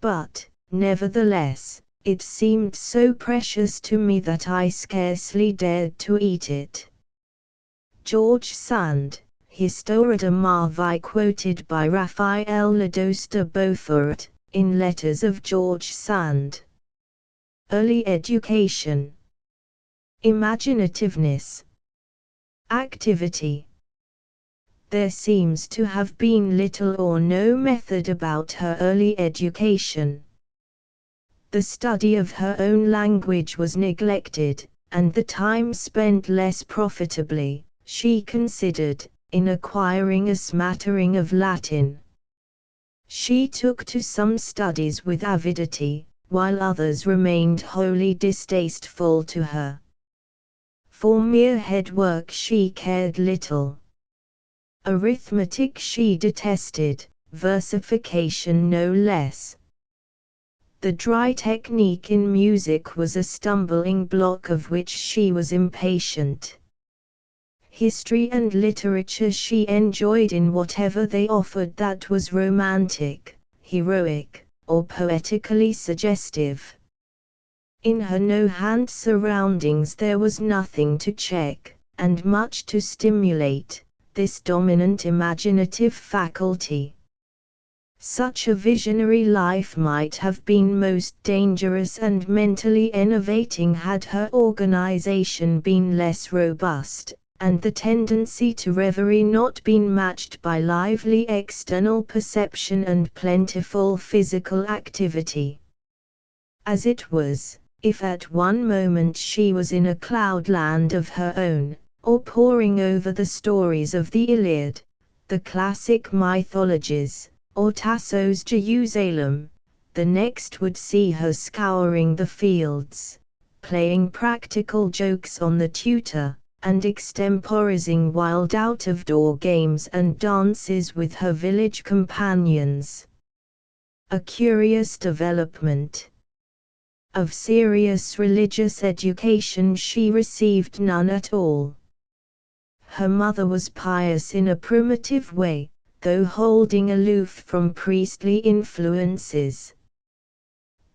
Speaker 1: But, nevertheless, it seemed so precious to me that I scarcely dared to eat it. George Sand, Histoire de ma vie quoted by Raphael Lados de Beaufort, in Letters of George Sand. Early education. Imaginativeness. Activity. There seems to have been little or no method about her early education. The study of her own language was neglected, and the time spent less profitably, she considered, in acquiring a smattering of Latin. She took to some studies with avidity, while others remained wholly distasteful to her. For mere head work she cared little. Arithmetic she detested, versification no less. The dry technique in music was a stumbling block of which she was impatient. History and literature she enjoyed in whatever they offered that was romantic, heroic, or poetically suggestive. In her no-hand surroundings there was nothing to check, and much to stimulate this dominant imaginative faculty. Such a visionary life might have been most dangerous and mentally enervating had her organization been less robust, and the tendency to reverie not been matched by lively external perception and plentiful physical activity. As it was, if at one moment she was in a cloudland of her own, or poring over the stories of the Iliad, the classic mythologies, or Tasso's Jerusalem, the next would see her scouring the fields, playing practical jokes on the tutor, and extemporizing wild out-of-door games and dances with her village companions. A curious development. Of serious religious education she received none at all. Her mother was pious in a primitive way, though holding aloof from priestly influences.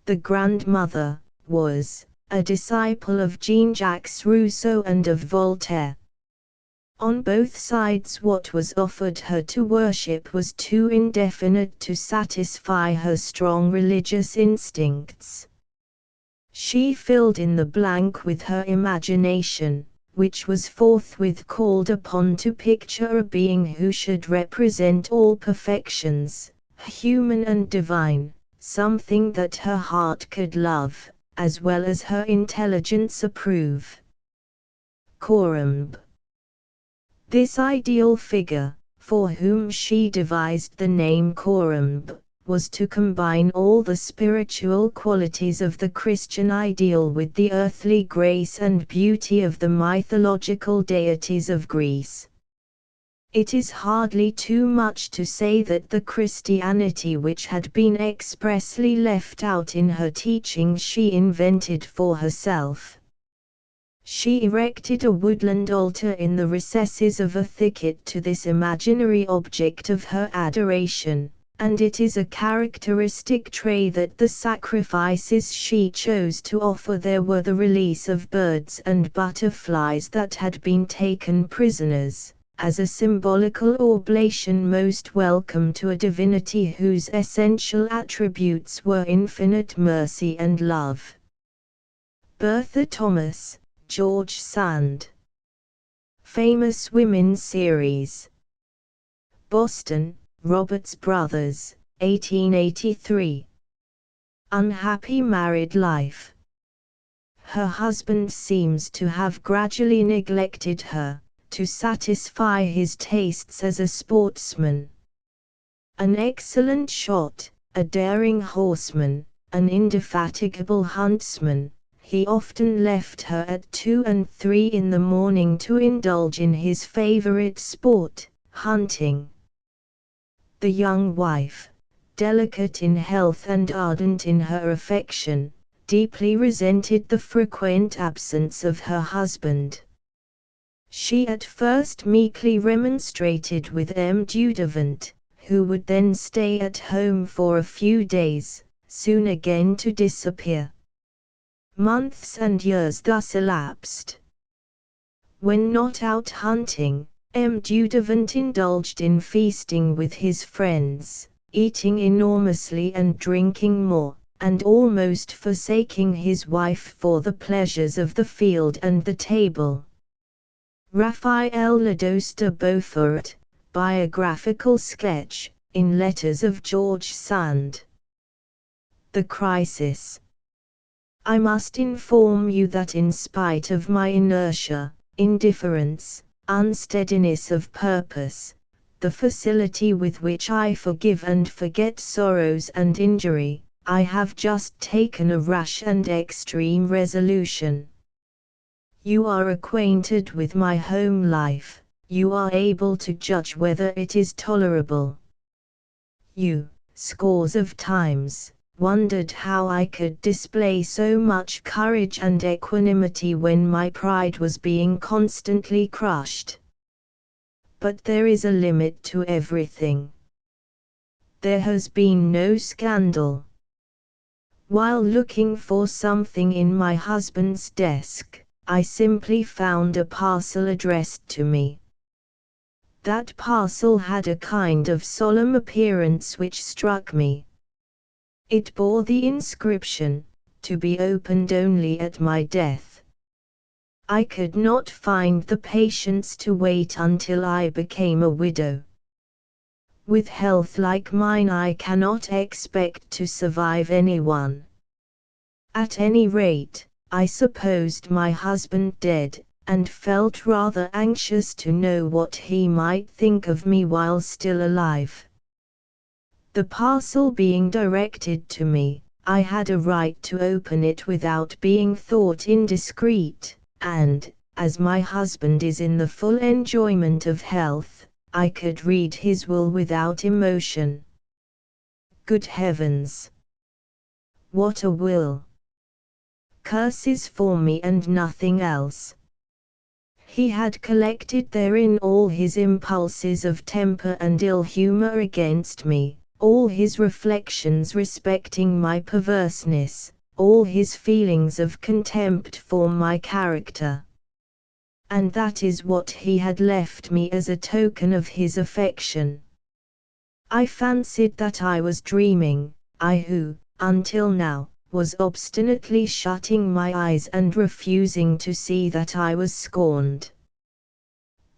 Speaker 1: The grandmother was a disciple of Jean-Jacques Rousseau and of Voltaire. On both sides what was offered her to worship was too indefinite to satisfy her strong religious instincts. She filled in the blank with her imagination, which was forthwith called upon to picture a being who should represent all perfections, human and divine, something that her heart could love, as well as her intelligence approve. Corymbe. This ideal figure, for whom she devised the name Corymbe, was to combine all the spiritual qualities of the Christian ideal with the earthly grace and beauty of the mythological deities of Greece. It is hardly too much to say that the Christianity which had been expressly left out in her teaching she invented for herself. She erected a woodland altar in the recesses of a thicket to this imaginary object of her adoration, and it is a characteristic trait that the sacrifices she chose to offer there were the release of birds and butterflies that had been taken prisoners, as a symbolical oblation most welcome to a divinity whose essential attributes were infinite mercy and love. Bertha Thomas, George Sand. Famous Women Series. Boston, Roberts Brothers, 1883. Unhappy married life. Her husband seems to have gradually neglected her, to satisfy his tastes as a sportsman. An excellent shot, a daring horseman, an indefatigable huntsman, he often left her at 2 and 3 in the morning to indulge in his favorite sport, hunting. The young wife, delicate in health and ardent in her affection, deeply resented the frequent absence of her husband. She at first meekly remonstrated with M. Dudevant, who would then stay at home for a few days, soon again to disappear. Months and years thus elapsed. When not out hunting, M. Dudevant indulged in feasting with his friends, eating enormously and drinking more, and almost forsaking his wife for the pleasures of the field and the table. Raphael Lados de Beaufort, Biographical Sketch, in Letters of George Sand. The Crisis. I must inform you that in spite of my inertia, indifference, unsteadiness of purpose, the facility with which I forgive and forget sorrows and injury, I have just taken a rash and extreme resolution. You are acquainted with my home life, you are able to judge whether it is tolerable. You, scores of times, wondered how I could display so much courage and equanimity when my pride was being constantly crushed. But there is a limit to everything. There has been no scandal. While looking for something in my husband's desk, I simply found a parcel addressed to me. That parcel had a kind of solemn appearance which struck me. It bore the inscription, "To be opened only at my death." I could not find the patience to wait until I became a widow. With health like mine I cannot expect to survive anyone. At any rate, I supposed my husband dead, and felt rather anxious to know what he might think of me while still alive. The parcel being directed to me, I had a right to open it without being thought indiscreet, and, as my husband is in the full enjoyment of health, I could read his will without emotion. Good heavens! What a will! Curses for me and nothing else. He had collected therein all his impulses of temper and ill humor against me, all his reflections respecting my perverseness, all his feelings of contempt for my character. And that is what he had left me as a token of his affection. I fancied that I was dreaming, I who, until now, was obstinately shutting my eyes and refusing to see that I was scorned.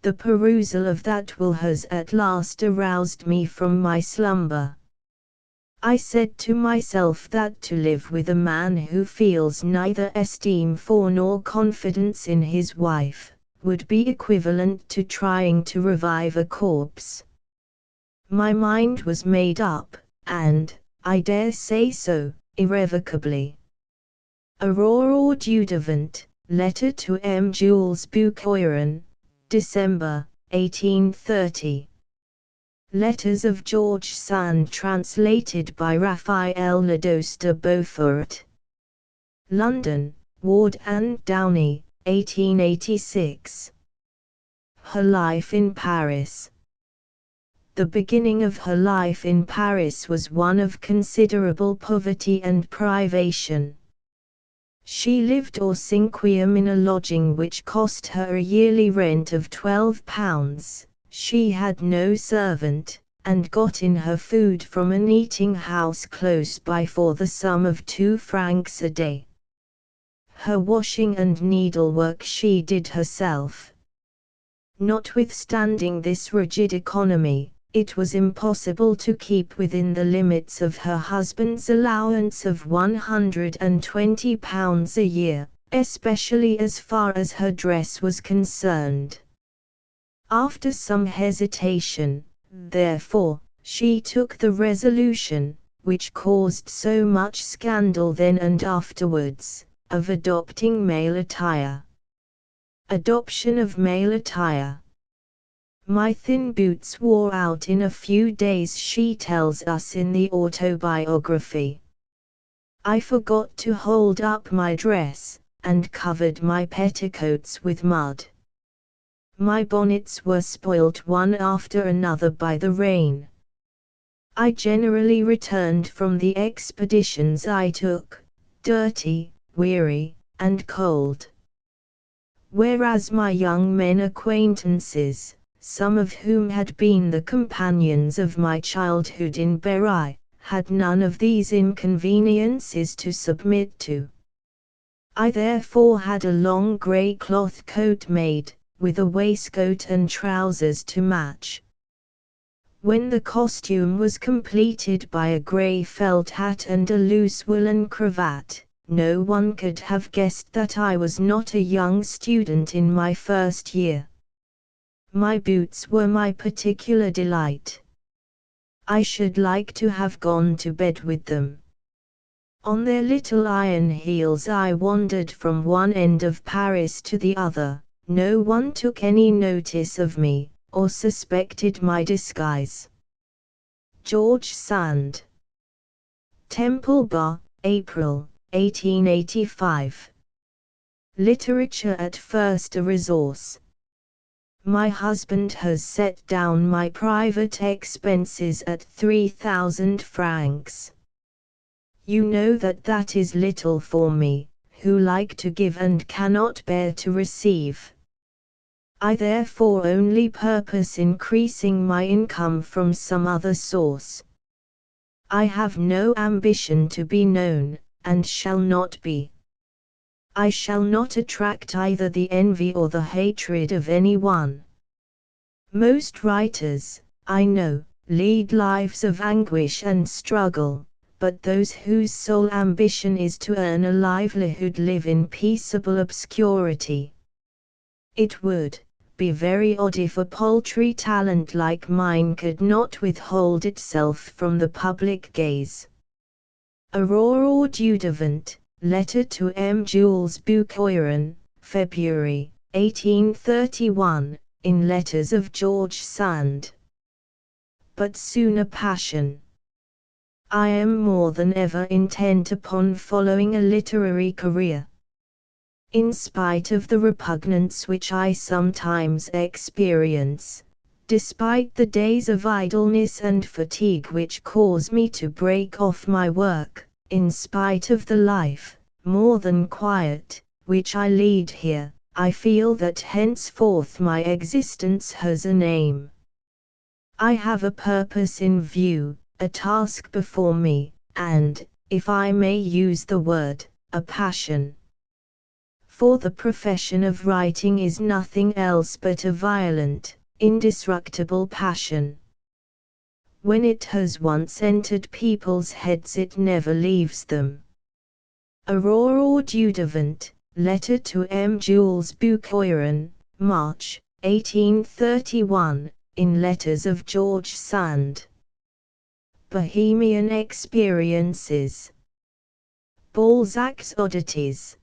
Speaker 1: The perusal of that will has at last aroused me from my slumber. I said to myself that to live with a man who feels neither esteem for nor confidence in his wife, would be equivalent to trying to revive a corpse. My mind was made up, and, I dare say so, irrevocably. Aurore Dudevant, Letter to M. Jules Buchanan, December, 1830. Letters of George Sand translated by Raphael Lados de Beaufort. London, Ward and Downey, 1886. Her Life in Paris. The beginning of her life in Paris was one of considerable poverty and privation. She lived au cinquième in a lodging which cost her a yearly rent of £12. She had no servant, and got in her food from an eating-house close by for the sum of 2 francs a day. Her washing and needlework she did herself. Notwithstanding this rigid economy, it was impossible to keep within the limits of her husband's allowance of £120 a year, especially as far as her dress was concerned. After some hesitation, therefore, she took the resolution, which caused so much scandal then and afterwards, of adopting male attire. Adoption of male attire. My thin boots wore out in a few days, she tells us in the autobiography. I forgot to hold up my dress, and covered my petticoats with mud. My bonnets were spoilt one after another by the rain. I generally returned from the expeditions I took, dirty, weary, and cold. Whereas my young men acquaintances, some of whom had been the companions of my childhood in Berry, had none of these inconveniences to submit to. I therefore had a long grey cloth coat made, with a waistcoat and trousers to match. When the costume was completed by a grey felt hat and a loose woolen cravat, no one could have guessed that I was not a young student in my first year. My boots were my particular delight. I should like to have gone to bed with them. On their little iron heels I wandered from one end of Paris to the other. No one took any notice of me, or suspected my disguise. George Sand. Temple Bar, April, 1885. Literature at first a resource. My husband has set down my private expenses at 3,000 francs. You know that is little for me, who like to give and cannot bear to receive. I therefore only purpose increasing my income from some other source. I have no ambition to be known, and shall not be. I shall not attract either the envy or the hatred of anyone. Most writers, I know, lead lives of anguish and struggle, but those whose sole ambition is to earn a livelihood live in peaceable obscurity. It would be very odd if a paltry talent like mine could not withhold itself from the public gaze. Aurore Dudevant, Letter to M. Jules Boucoiron, February, 1831, in Letters of George Sand. But soon a passion. I am more than ever intent upon following a literary career. In spite of the repugnance which I sometimes experience, despite the days of idleness and fatigue which cause me to break off my work, in spite of the life, more than quiet, which I lead here, I feel that henceforth my existence has an aim. I have a purpose in view, a task before me, and, if I may use the word, a passion. For the profession of writing is nothing else but a violent, indestructible passion. When it has once entered people's heads it never leaves them. Aurore Dudevant, Letter to M. Jules Boucoiron, March, 1831, in Letters of George Sand. Bohemian Experiences. Balzac's Oddities.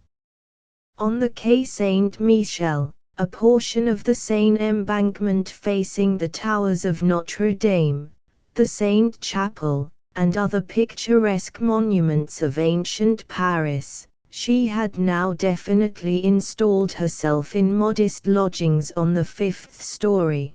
Speaker 1: On the Quai Saint-Michel, a portion of the Seine embankment facing the towers of Notre Dame, the Saint Chapel, and other picturesque monuments of ancient Paris, she had now definitely installed herself in modest lodgings on the 5th story.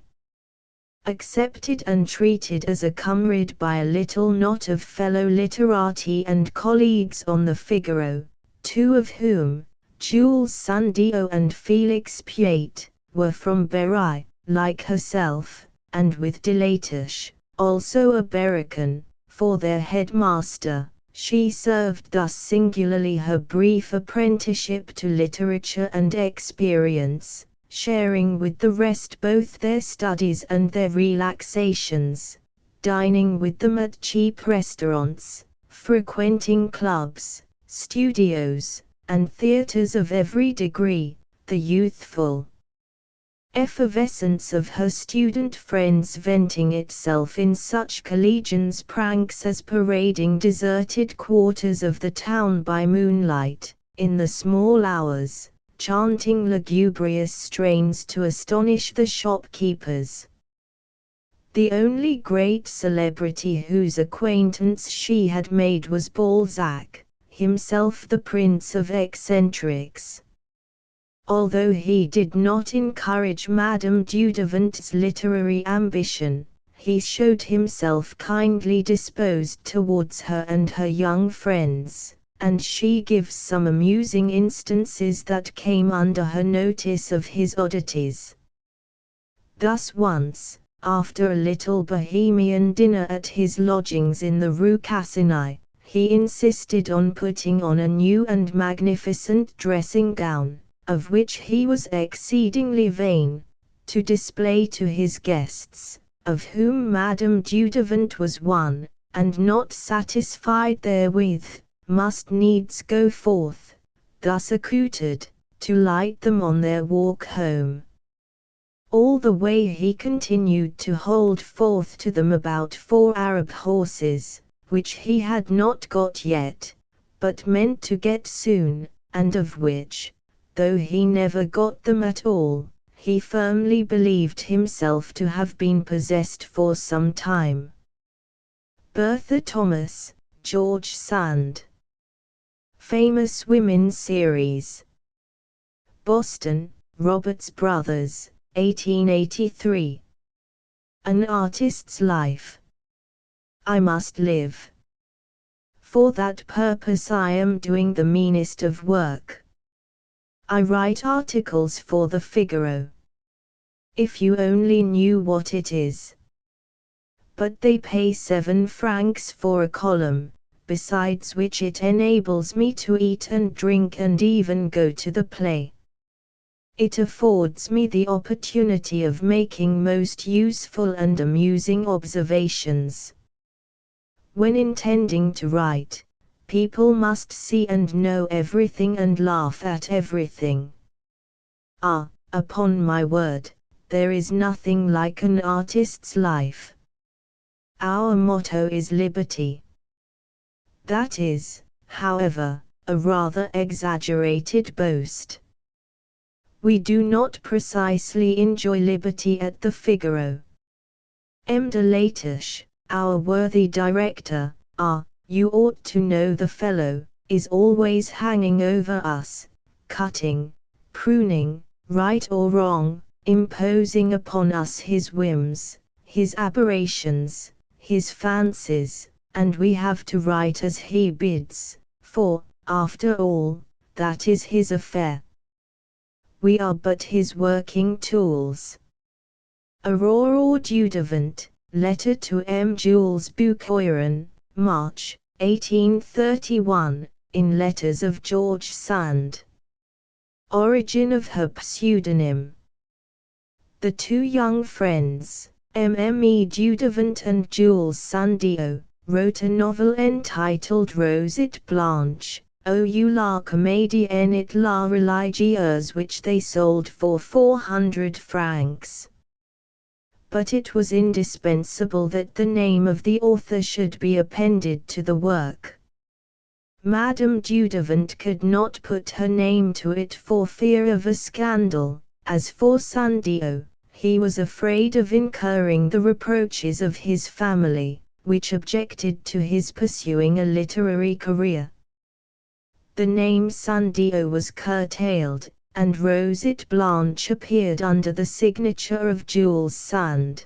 Speaker 1: accepted and treated as a comrade by a little knot of fellow literati and colleagues on the Figaro, two of whom, Jules Sandeau and Félix Piat, were from Berry, like herself, and with Delatoche, also a Berrican, for their headmaster. She served thus singularly her brief apprenticeship to literature and experience, sharing with the rest both their studies and their relaxations, dining with them at cheap restaurants, frequenting clubs, studios, and theatres of every degree. The youthful effervescence of her student friends venting itself in such collegians' pranks as parading deserted quarters of the town by moonlight, in the small hours, chanting lugubrious strains to astonish the shopkeepers. The only great celebrity whose acquaintance she had made was Balzac, himself the prince of eccentrics. Although he did not encourage Madame Dudevant's literary ambition, he showed himself kindly disposed towards her and her young friends, and she gives some amusing instances that came under her notice of his oddities. Thus once, after a little bohemian dinner at his lodgings in the Rue Cassini, he insisted on putting on a new and magnificent dressing gown, of which he was exceedingly vain, to display to his guests, of whom Madame Dudevant was one, and not satisfied therewith, must needs go forth, thus accoutred, to light them on their walk home. All the way he continued to hold forth to them about 4 Arab horses, which he had not got yet, but meant to get soon, and of which, though he never got them at all, he firmly believed himself to have been possessed for some time. Bertha Thomas, George Sand. Famous Women Series. Boston, Roberts Brothers, 1883. An Artist's Life. I must live. For that purpose I am doing the meanest of work. I write articles for the Figaro. If you only knew what it is. But they pay 7 francs for a column, besides which it enables me to eat and drink and even go to the play. It affords me the opportunity of making most useful and amusing observations. When intending to write, people must see and know everything and laugh at everything. Ah, upon my word, there is nothing like an artist's life. Our motto is liberty. That is, however, a rather exaggerated boast. We do not precisely enjoy liberty at the Figaro. M. Delatoche, our worthy director, you ought to know the fellow, is always hanging over us, cutting, pruning, right or wrong, imposing upon us his whims, his aberrations, his fancies, and we have to write as he bids, for, after all, that is his affair. We are but his working tools. Aurore Dudevant, Letter to M. Jules Boucoiron, March, 1831, in Letters of George Sand. Origin of her pseudonym. The two young friends, Mme. Dudevant and Jules Sandeau, wrote a novel entitled Rosette Blanche, ou la comédienne et la religieuse, which they sold for 400 francs. But it was indispensable that the name of the author should be appended to the work. Madame Dudevant could not put her name to it for fear of a scandal. As for Sandeau, he was afraid of incurring the reproaches of his family, which objected to his pursuing a literary career. The name Sandeau was curtailed, and Rosette Blanche appeared under the signature of Jules Sand.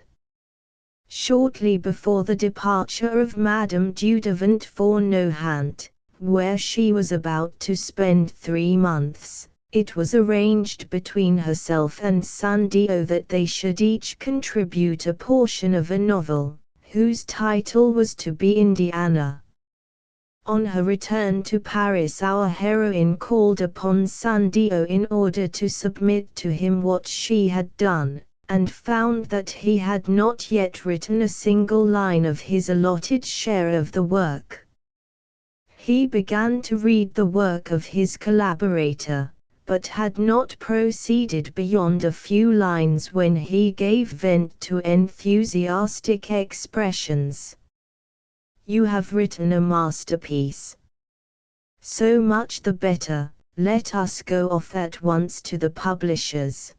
Speaker 1: Shortly before the departure of Madame Dudevant for Nohant, where she was about to spend 3 months, it was arranged between herself and Sandio that they should each contribute a portion of a novel, whose title was to be Indiana. On her return to Paris, our heroine called upon Sandio in order to submit to him what she had done, and found that he had not yet written a single line of his allotted share of the work. He began to read the work of his collaborator, but had not proceeded beyond a few lines when he gave vent to enthusiastic expressions. "You have written a masterpiece. So much the better, let us go off at once to the publishers."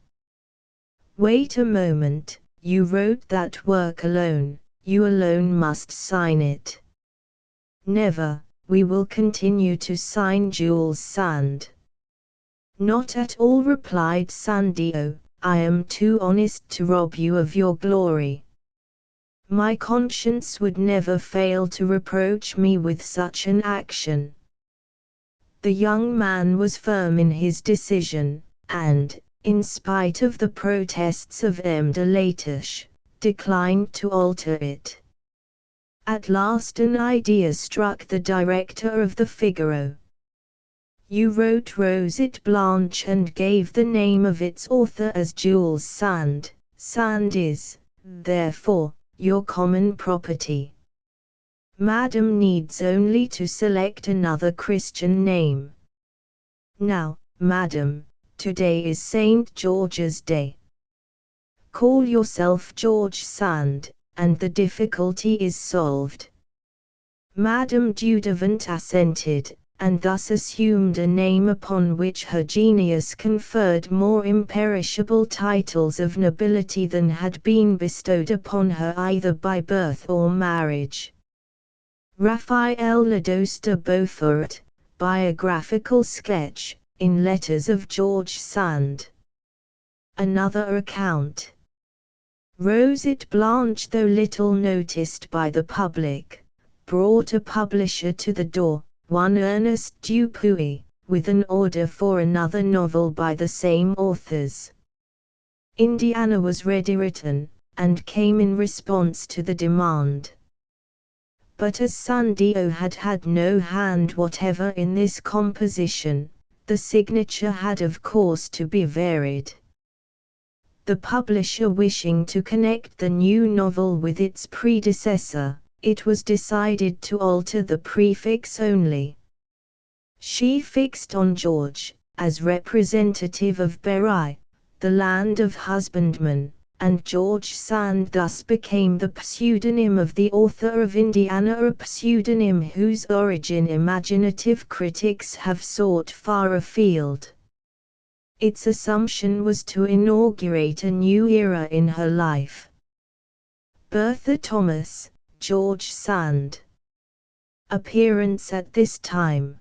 Speaker 1: "Wait a moment, you wrote that work alone, you alone must sign it." "Never, we will continue to sign Jules Sand." "Not at all," replied Sandio, "I am too honest to rob you of your glory. My conscience would never fail to reproach me with such an action." The young man was firm in his decision, and, in spite of the protests of M. de Latouche, declined to alter it. At last an idea struck the director of the Figaro. "You wrote Rosette Blanche and gave the name of its author as Jules Sand. Sand is, therefore, your common property. Madame needs only to select another Christian name. Now, Madame, today is Saint George's Day. Call yourself George Sand, and the difficulty is solved." Madame Dudevant assented, and thus assumed a name upon which her genius conferred more imperishable titles of nobility than had been bestowed upon her either by birth or marriage. Raphael Lados de Beaufort, Biographical Sketch, in Letters of George Sand. Another account. Rosette Blanche, though little noticed by the public, brought a publisher to the door, one Ernest Dupuy, with an order for another novel by the same authors. Indiana was ready written, and came in response to the demand. But as Sandio had had no hand whatever in this composition, the signature had of course to be varied. The publisher wishing to connect the new novel with its predecessor, it was decided to alter the prefix only. She fixed on George, as representative of Berry, the land of husbandmen, and George Sand thus became the pseudonym of the author of Indiana, a pseudonym whose origin imaginative critics have sought far afield. Its assumption was to inaugurate a new era in her life. Bertha Thomas, George Sand. Appearance at this time.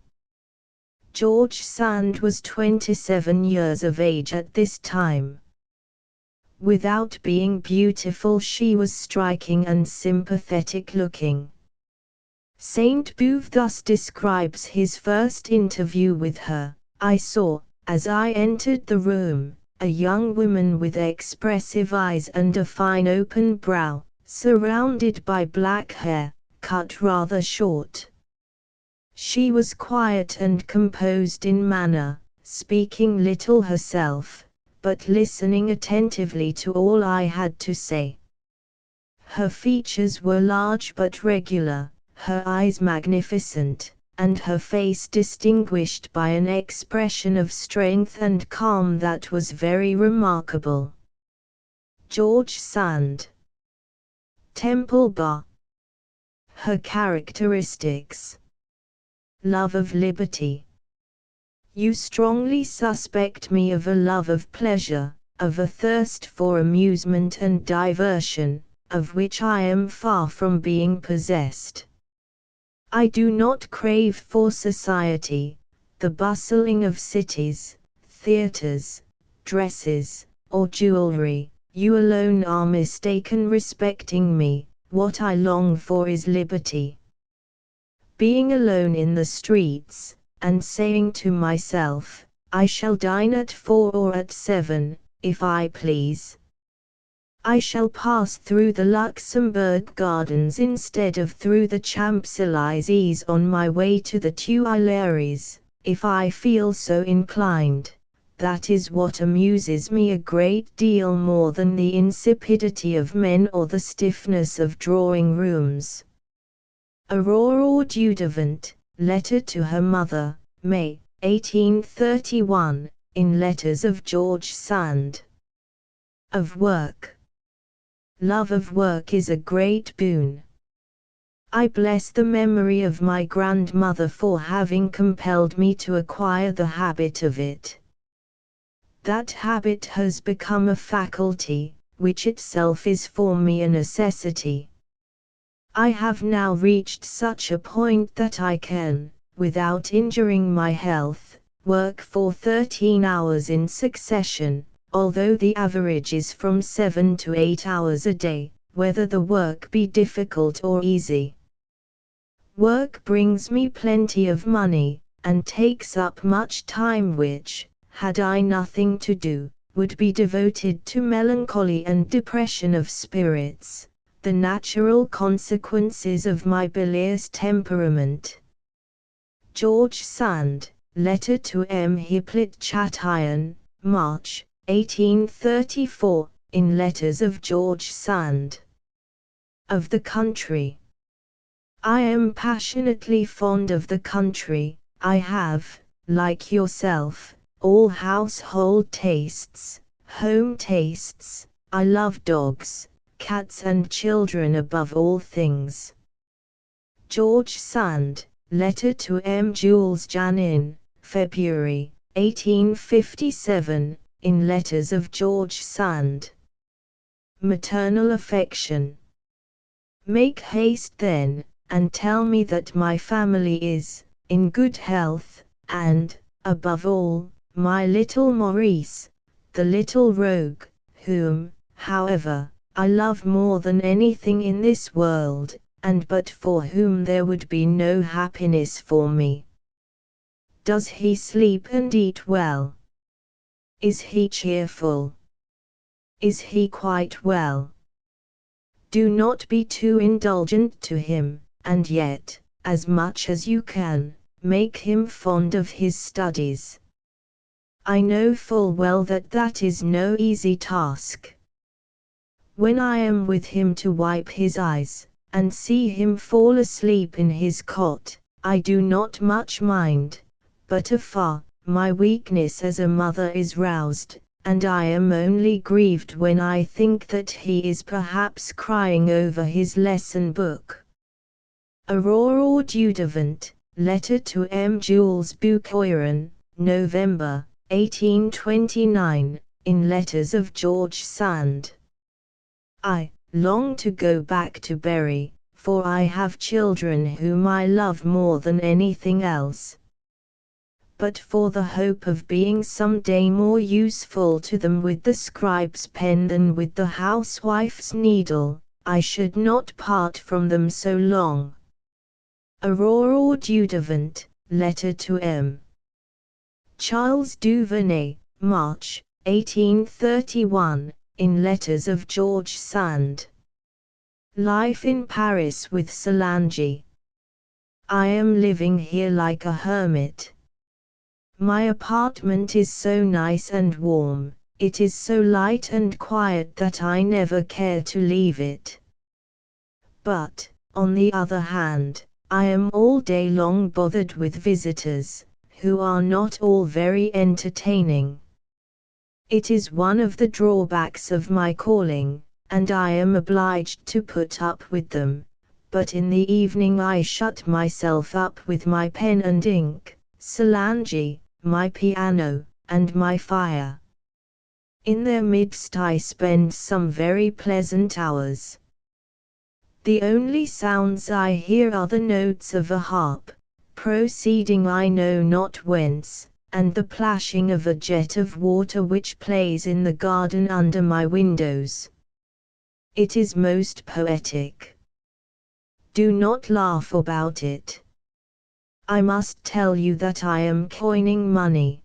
Speaker 1: George Sand was 27 years of age at this time. Without being beautiful, she was striking and sympathetic looking. Saint Beuve thus describes his first interview with her: "I saw, as I entered the room, a young woman with expressive eyes and a fine open brow, surrounded by black hair, cut rather short. She was quiet and composed in manner, speaking little herself, but listening attentively to all I had to say. Her features were large but regular, her eyes magnificent, and her face distinguished by an expression of strength and calm that was very remarkable." George Sand. Temple Bar. Her characteristics. Love of liberty. You strongly suspect me of a love of pleasure, of a thirst for amusement and diversion, of which I am far from being possessed. I do not crave for society, the bustling of cities, theatres, dresses, or jewelry, you alone are mistaken respecting me. What I long for is liberty. Being alone in the streets, and saying to myself, I shall dine at 4 or at 7, if I please. I shall pass through the Luxembourg Gardens instead of through the Champs-Élysées on my way to the Tuileries, if I feel so inclined. That is what amuses me a great deal more than the insipidity of men or the stiffness of drawing rooms. Aurore Dudevant, letter to her mother, May, 1831, in letters of George Sand. Of work. Love of work is a great boon. I bless the memory of my grandmother for having compelled me to acquire the habit of it. That habit has become a faculty, which itself is for me a necessity. I have now reached such a point that I can, without injuring my health, work for 13 hours in succession, although the average is from 7 to 8 hours a day, whether the work be difficult or easy. Work brings me plenty of money, and takes up much time which, had I nothing to do, would be devoted to melancholy and depression of spirits, the natural consequences of my bilious temperament. George Sand, letter to M. Hippolyte Chatillon, March, 1834, in letters of George Sand. Of the country. I am passionately fond of the country. I have, like yourself, all household tastes, home tastes. I love dogs, cats and children above all things. George Sand, letter to M. Jules Janin, February, 1857, in letters of George Sand. Maternal affection. Make haste then, and tell me that my family is, in good health, and, above all, my little Maurice, the little rogue, whom, however, I love more than anything in this world, and but for whom there would be no happiness for me. Does he sleep and eat well? Is he cheerful? Is he quite well? Do not be too indulgent to him, and yet, as much as you can, make him fond of his studies. I know full well that that is no easy task. When I am with him to wipe his eyes, and see him fall asleep in his cot, I do not much mind, but afar, my weakness as a mother is roused, and I am only grieved when I think that he is perhaps crying over his lesson book. Aurore Dudevant, letter to M. Jules Bucoiron, November, 1829, in letters of George Sand. I long to go back to Berry, for I have children whom I love more than anything else. But for the hope of being some day more useful to them with the scribe's pen than with the housewife's needle, I should not part from them so long. Aurore Dudevant, letter to M. Charles Duvernay, March, 1831, in letters of George Sand. Life in Paris with Solange. I am living here like a hermit. My apartment is so nice and warm, it is so light and quiet that I never care to leave it. But, on the other hand, I am all day long bothered with visitors, who are not all very entertaining. It is one of the drawbacks of my calling, and I am obliged to put up with them, but in the evening I shut myself up with my pen and ink, Solange, my piano, and my fire. In their midst I spend some very pleasant hours. The only sounds I hear are the notes of a harp, proceeding I know not whence, and the plashing of a jet of water which plays in the garden under my windows. It is most poetic. Do not laugh about it. I must tell you that I am coining money.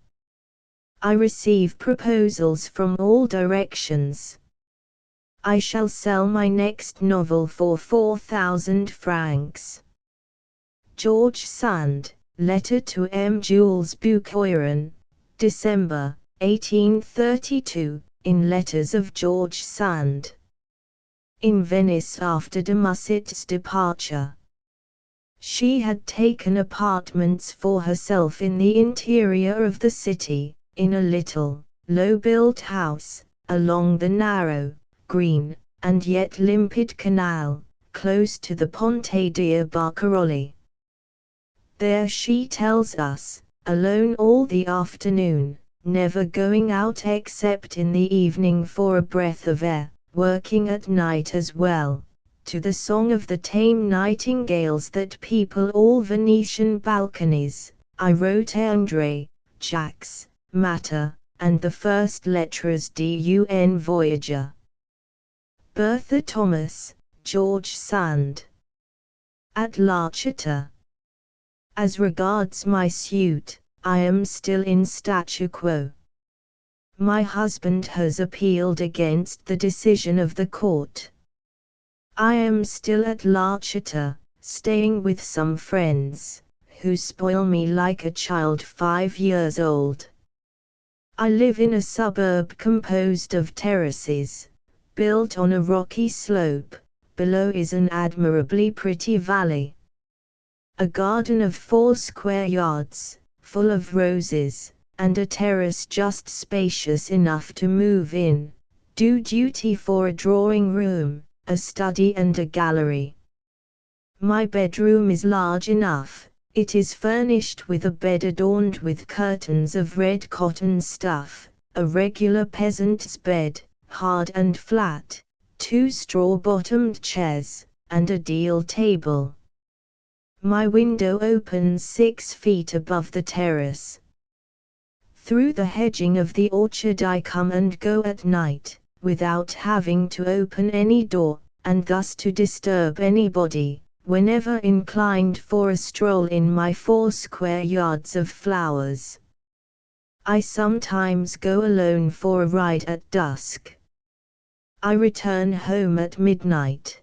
Speaker 1: I receive proposals from all directions. I shall sell my next novel for 4,000 francs. George Sand, Letter to M. Jules Bucoiron, December, 1832, in Letters of George Sand. In Venice after de Musset's departure. She had taken apartments for herself in the interior of the city, in a little, low-built house, along the narrow, green, and yet limpid canal, close to the Ponte dei Barcaroli. There she tells us, alone all the afternoon, never going out except in the evening for a breath of air, working at night as well, to the song of the tame nightingales that people all Venetian balconies. I wrote André, Jacques, Matter, and the first Lettres d'un Voyageur. Bertha Thomas, George Sand. At L'archita. As regards my suit, I am still in statu quo. My husband has appealed against the decision of the court. I am still at L'archita, staying with some friends, who spoil me like a child 5 years old. I live in a suburb composed of terraces, built on a rocky slope. Below is an admirably pretty valley. A garden of 4 square yards, full of roses, and a terrace just spacious enough to move in, do duty for a drawing room, a study and a gallery. My bedroom is large enough. It is furnished with a bed adorned with curtains of red cotton stuff, a regular peasant's bed, hard and flat, 2 straw-bottomed chairs, and a deal table. My window opens 6 feet above the terrace. Through the hedging of the orchard I come and go at night, without having to open any door, and thus to disturb anybody, whenever inclined for a stroll in my 4 square yards of flowers. I sometimes go alone for a ride at dusk. I return home at midnight.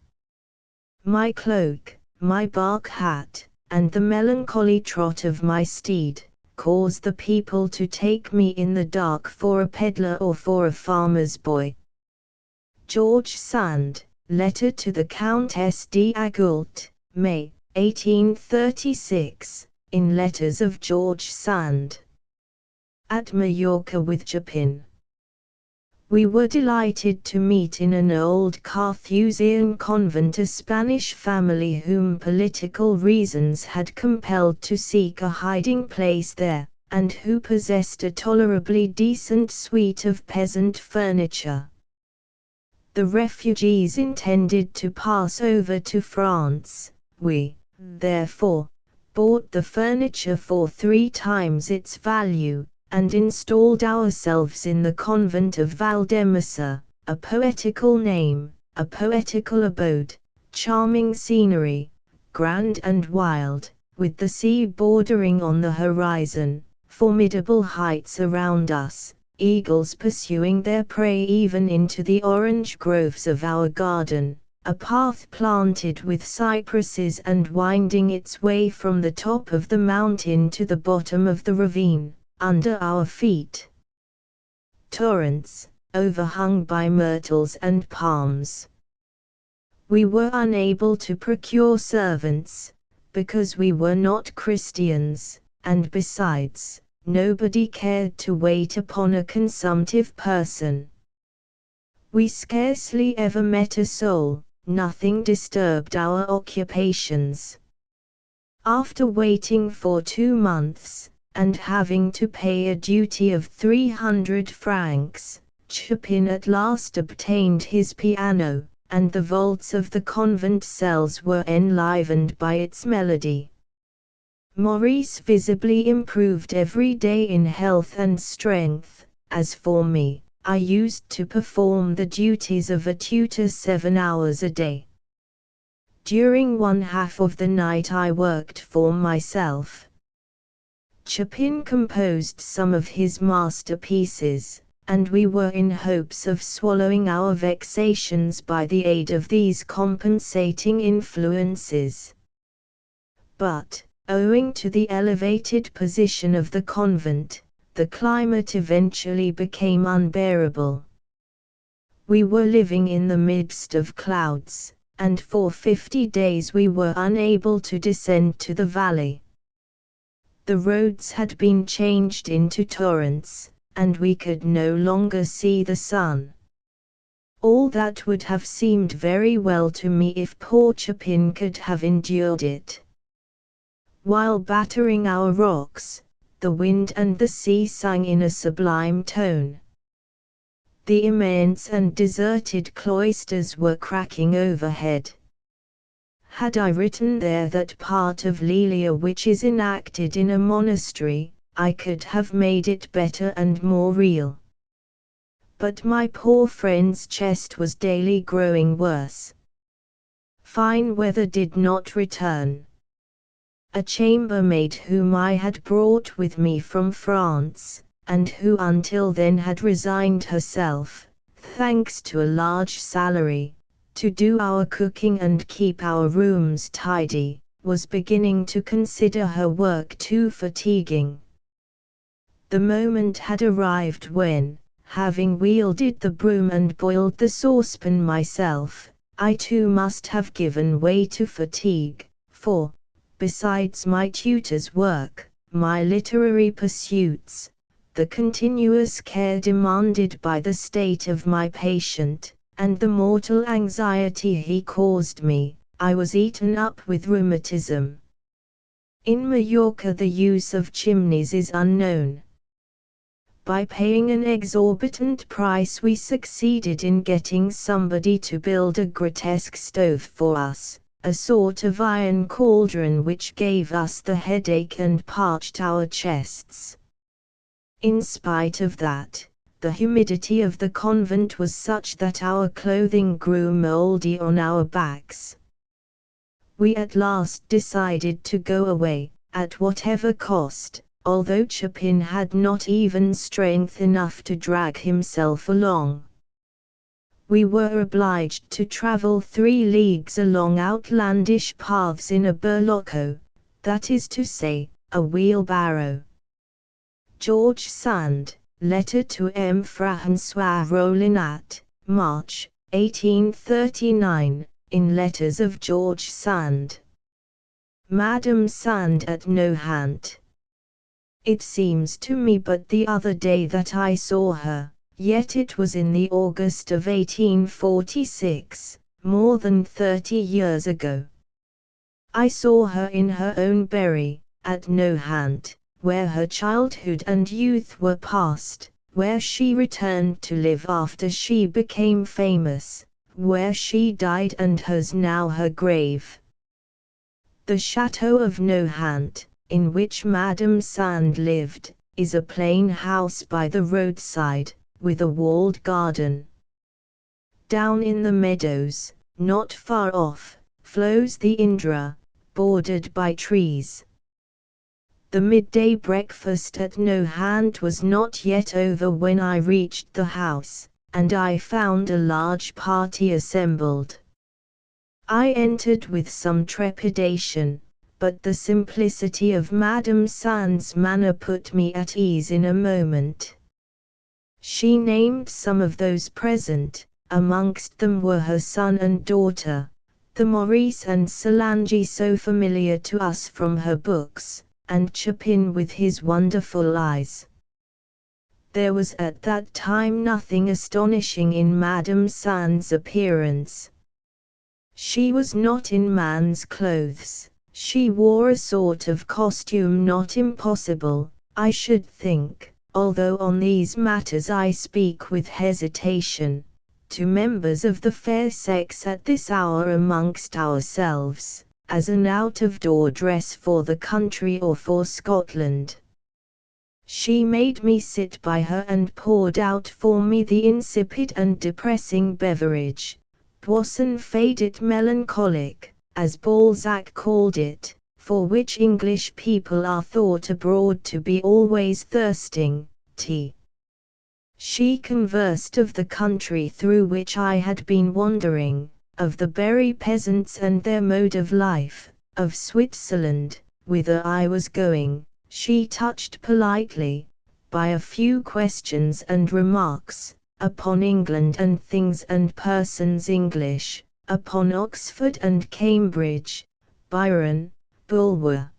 Speaker 1: My cloak, my bark hat, and the melancholy trot of my steed, cause the people to take me in the dark for a peddler or for a farmer's boy. George Sand, Letter to the Countess d'Agoult, May, 1836, in Letters of George Sand. At Majorca with Chopin. We were delighted to meet in an old Carthusian convent a Spanish family whom political reasons had compelled to seek a hiding place there, and who possessed a tolerably decent suite of peasant furniture. The refugees intended to pass over to France. We, therefore, bought the furniture for 3 times its value, and installed ourselves in the convent of Valdemasa, a poetical name, a poetical abode, charming scenery, grand and wild, with the sea bordering on the horizon, formidable heights around us, eagles pursuing their prey even into the orange groves of our garden, a path planted with cypresses and winding its way from the top of the mountain to the bottom of the ravine, under our feet. Torrents, overhung by myrtles and palms. We were unable to procure servants, because we were not Christians, and besides, nobody cared to wait upon a consumptive person. We scarcely ever met a soul, nothing disturbed our occupations. After waiting for 2 months, and having to pay a duty of 300 francs, Chopin at last obtained his piano, and the vaults of the convent cells were enlivened by its melody. Maurice visibly improved every day in health and strength. As for me, I used to perform the duties of a tutor 7 hours a day. During one half of the night I worked for myself. Chopin composed some of his masterpieces, and we were in hopes of swallowing our vexations by the aid of these compensating influences. But, owing to the elevated position of the convent, the climate eventually became unbearable. We were living in the midst of clouds, and for 50 days we were unable to descend to the valley. The roads had been changed into torrents, and we could no longer see the sun. All that would have seemed very well to me if poor Chopin could have endured it. While battering our rocks, the wind and the sea sang in a sublime tone. The immense and deserted cloisters were cracking overhead. Had I written there that part of Lelia which is enacted in a monastery, I could have made it better and more real. But my poor friend's chest was daily growing worse. Fine weather did not return. A chambermaid whom I had brought with me from France, and who until then had resigned herself, thanks to a large salary, to do our cooking and keep our rooms tidy, was beginning to consider her work too fatiguing. The moment had arrived when, having wielded the broom and boiled the saucepan myself, I too must have given way to fatigue, for, besides my tutor's work, my literary pursuits, the continuous care demanded by the state of my patient, and the mortal anxiety he caused me, I was eaten up with rheumatism. In Majorca the use of chimneys is unknown. By paying an exorbitant price we succeeded in getting somebody to build a grotesque stove for us, a sort of iron cauldron which gave us the headache and parched our chests. In spite of that, the humidity of the convent was such that our clothing grew moldy on our backs. We at last decided to go away, at whatever cost, although Chopin had not even strength enough to drag himself along. We were obliged to travel 3 leagues along outlandish paths in a burlocco, that is to say, a wheelbarrow. George Sand, Letter to M. François Rollinat, March, 1839, in Letters of George Sand. Madame Sand at Nohant. It seems to me but the other day that I saw her, yet it was in the August of 1846, more than 30 years ago. I saw her in her own Bury, at Nohant, where her childhood and youth were passed, where she returned to live after she became famous, where she died and has now her grave. The Chateau of Nohant, in which Madame Sand lived, is a plain house by the roadside, with a walled garden. Down in the meadows, not far off, flows the Indra, bordered by trees. The midday breakfast at Nohant was not yet over when I reached the house, and I found a large party assembled. I entered with some trepidation, but the simplicity of Madame Sand's manner put me at ease in a moment. She named some of those present, amongst them were her son and daughter, the Maurice and Solange so familiar to us from her books, and Chopin with his wonderful eyes. There was at that time nothing astonishing in Madame Sand's appearance. She was not in man's clothes. She wore a sort of costume not impossible, I should think, although on these matters I speak with hesitation, to members of the fair sex at this hour amongst ourselves, as an out-of-door dress for the country or for Scotland. She made me sit by her and poured out for me the insipid and depressing beverage, Boisson faded melancholic, as Balzac called it, for which English people are thought abroad to be always thirsting, tea. She conversed of the country through which I had been wandering, of the Berry peasants and their mode of life, of Switzerland, whither I was going. She touched politely, by a few questions and remarks, upon England and things and persons English, upon Oxford and Cambridge, Byron, Bulwer.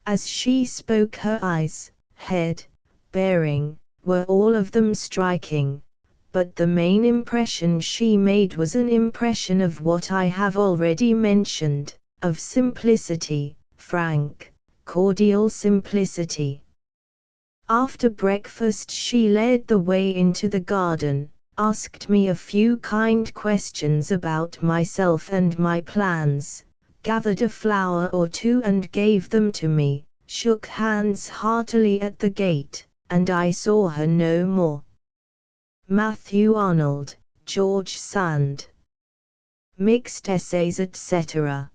Speaker 1: As she spoke her eyes, head, bearing, were all of them striking, but the main impression she made was an impression of what I have already mentioned, of simplicity, frank, cordial simplicity. After breakfast she led the way into the garden, asked me a few kind questions about myself and my plans, gathered a flower or two and gave them to me, shook hands heartily at the gate, and I saw her no more. Matthew Arnold, George Sand. Mixed Essays etc.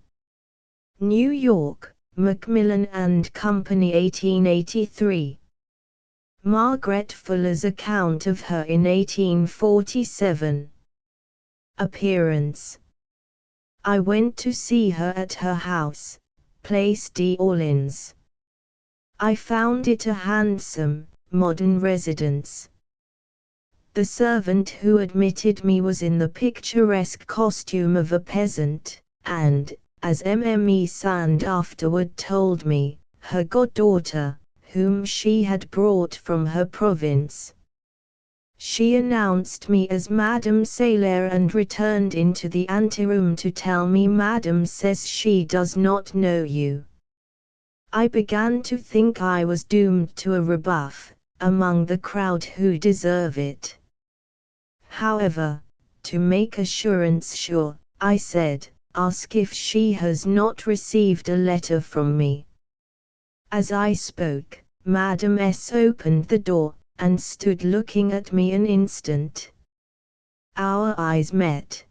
Speaker 1: New York, Macmillan and Company 1883. Margaret Fuller's account of her in 1847. Appearance. I went to see her at her house, Place d'Orleans. I found it a handsome, modern residence. The servant who admitted me was in the picturesque costume of a peasant, and, as Mme. Sand afterward told me, her goddaughter, whom she had brought from her province. She announced me as Madame Sailor and returned into the anteroom to tell me Madame says she does not know you. I began to think I was doomed to a rebuff, among the crowd who deserve it. However, to make assurance sure, I said, ask if she has not received a letter from me. As I spoke, Madame S. opened the door, and stood looking at me an instant. Our eyes met.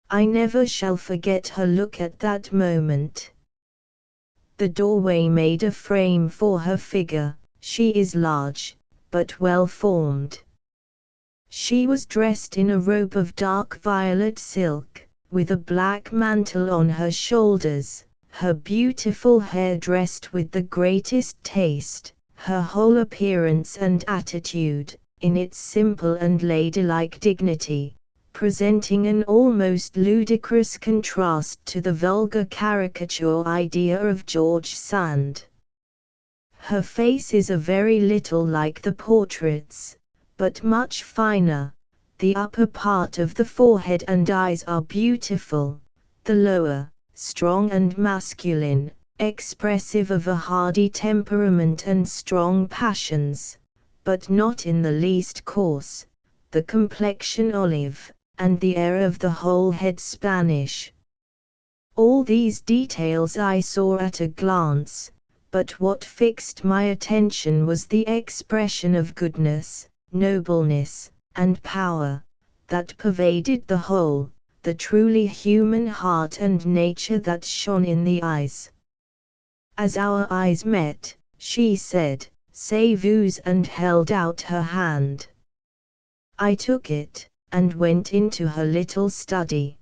Speaker 1: I never shall forget her look at that moment. The doorway made a frame for her figure. She is large, but well formed. She was dressed in a robe of dark violet silk, with a black mantle on her shoulders, her beautiful hair dressed with the greatest taste, her whole appearance and attitude, in its simple and ladylike dignity, presenting an almost ludicrous contrast to the vulgar caricature idea of George Sand. Her face is a very little like the portraits, but much finer. The upper part of the forehead and eyes are beautiful, the lower, strong and masculine, expressive of a hardy temperament and strong passions, but not in the least coarse, the complexion olive, and the air of the whole head Spanish. All these details I saw at a glance, but what fixed my attention was the expression of goodness, nobleness, and power, that pervaded the whole, the truly human heart and nature that shone in the eyes. As our eyes met, she said, "Savez-vous," and held out her hand. I took it, and went into her little study.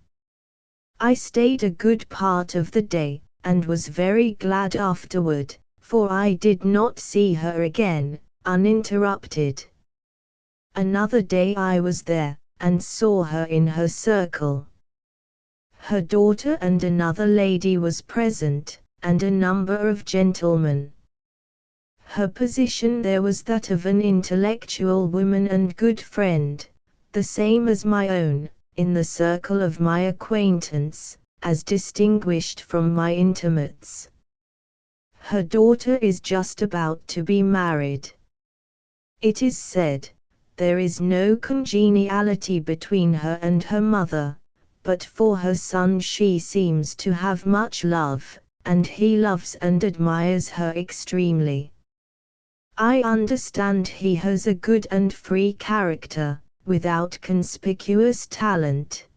Speaker 1: I stayed a good part of the day, and was very glad afterward, for I did not see her again, uninterrupted. Another day I was there, and saw her in her circle. Her daughter and another lady was present, and a number of gentlemen. Her position there was that of an intellectual woman and good friend, the same as my own, in the circle of my acquaintance, as distinguished from my intimates. Her daughter is just about to be married. It is said, there is no congeniality between her and her mother, but for her son she seems to have much love, and he loves and admires her extremely. I understand he has a good and free character, without conspicuous talent.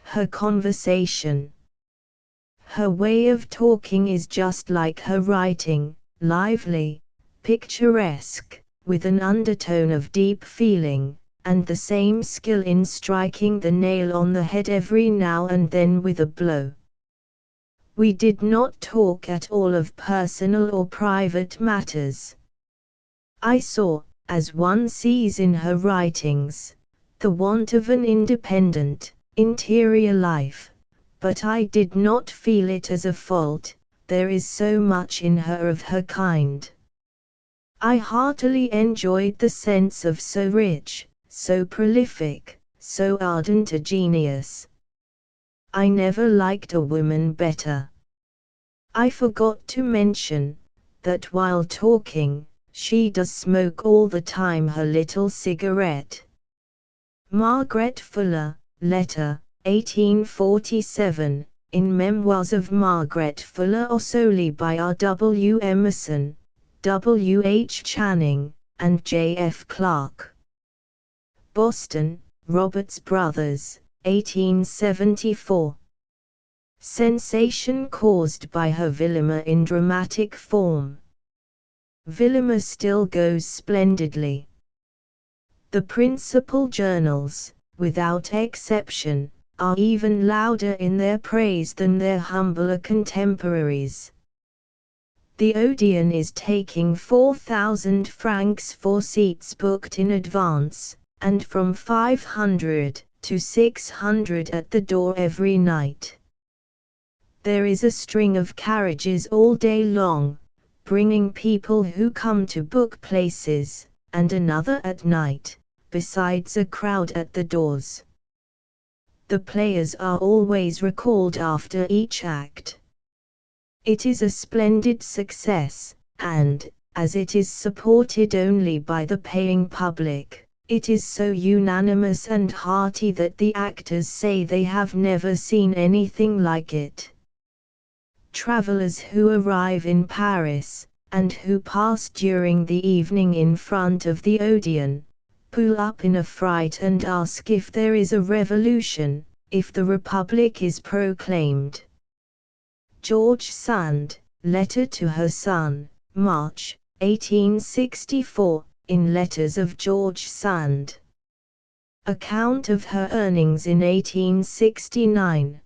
Speaker 1: Her conversation. Her way of talking is just like her writing, lively, picturesque, with an undertone of deep feeling, and the same skill in striking the nail on the head every now and then with a blow. We did not talk at all of personal or private matters. I saw, as one sees in her writings, the want of an independent, interior life, but I did not feel it as a fault. There is so much in her of her kind. I heartily enjoyed the sense of so rich, so prolific, so ardent a genius. I never liked a woman better. I forgot to mention that while talking, she does smoke all the time her little cigarette. Margaret Fuller, letter, 1847, in Memoirs of Margaret Fuller Ossoli by R. W. Emerson, W. H. Channing, and J. F. Clarke. Boston, Roberts Brothers, 1874. Sensation caused by her Villimer in dramatic form. Villimer still goes splendidly. The principal journals, without exception, are even louder in their praise than their humbler contemporaries. The Odeon is taking 4,000 francs for seats booked in advance, and from 500 to 600 at the door every night. There is a string of carriages all day long, bringing people who come to book places, and another at night, besides a crowd at the doors. The players are always recalled after each act. It is a splendid success, and, as it is supported only by the paying public, it is so unanimous and hearty that the actors say they have never seen anything like it. Travelers who arrive in Paris, and who pass during the evening in front of the Odeon, pull up in a fright and ask if there is a revolution, if the Republic is proclaimed. George Sand, letter to her son, March, 1864, in Letters of George Sand. Account of her earnings in 1869.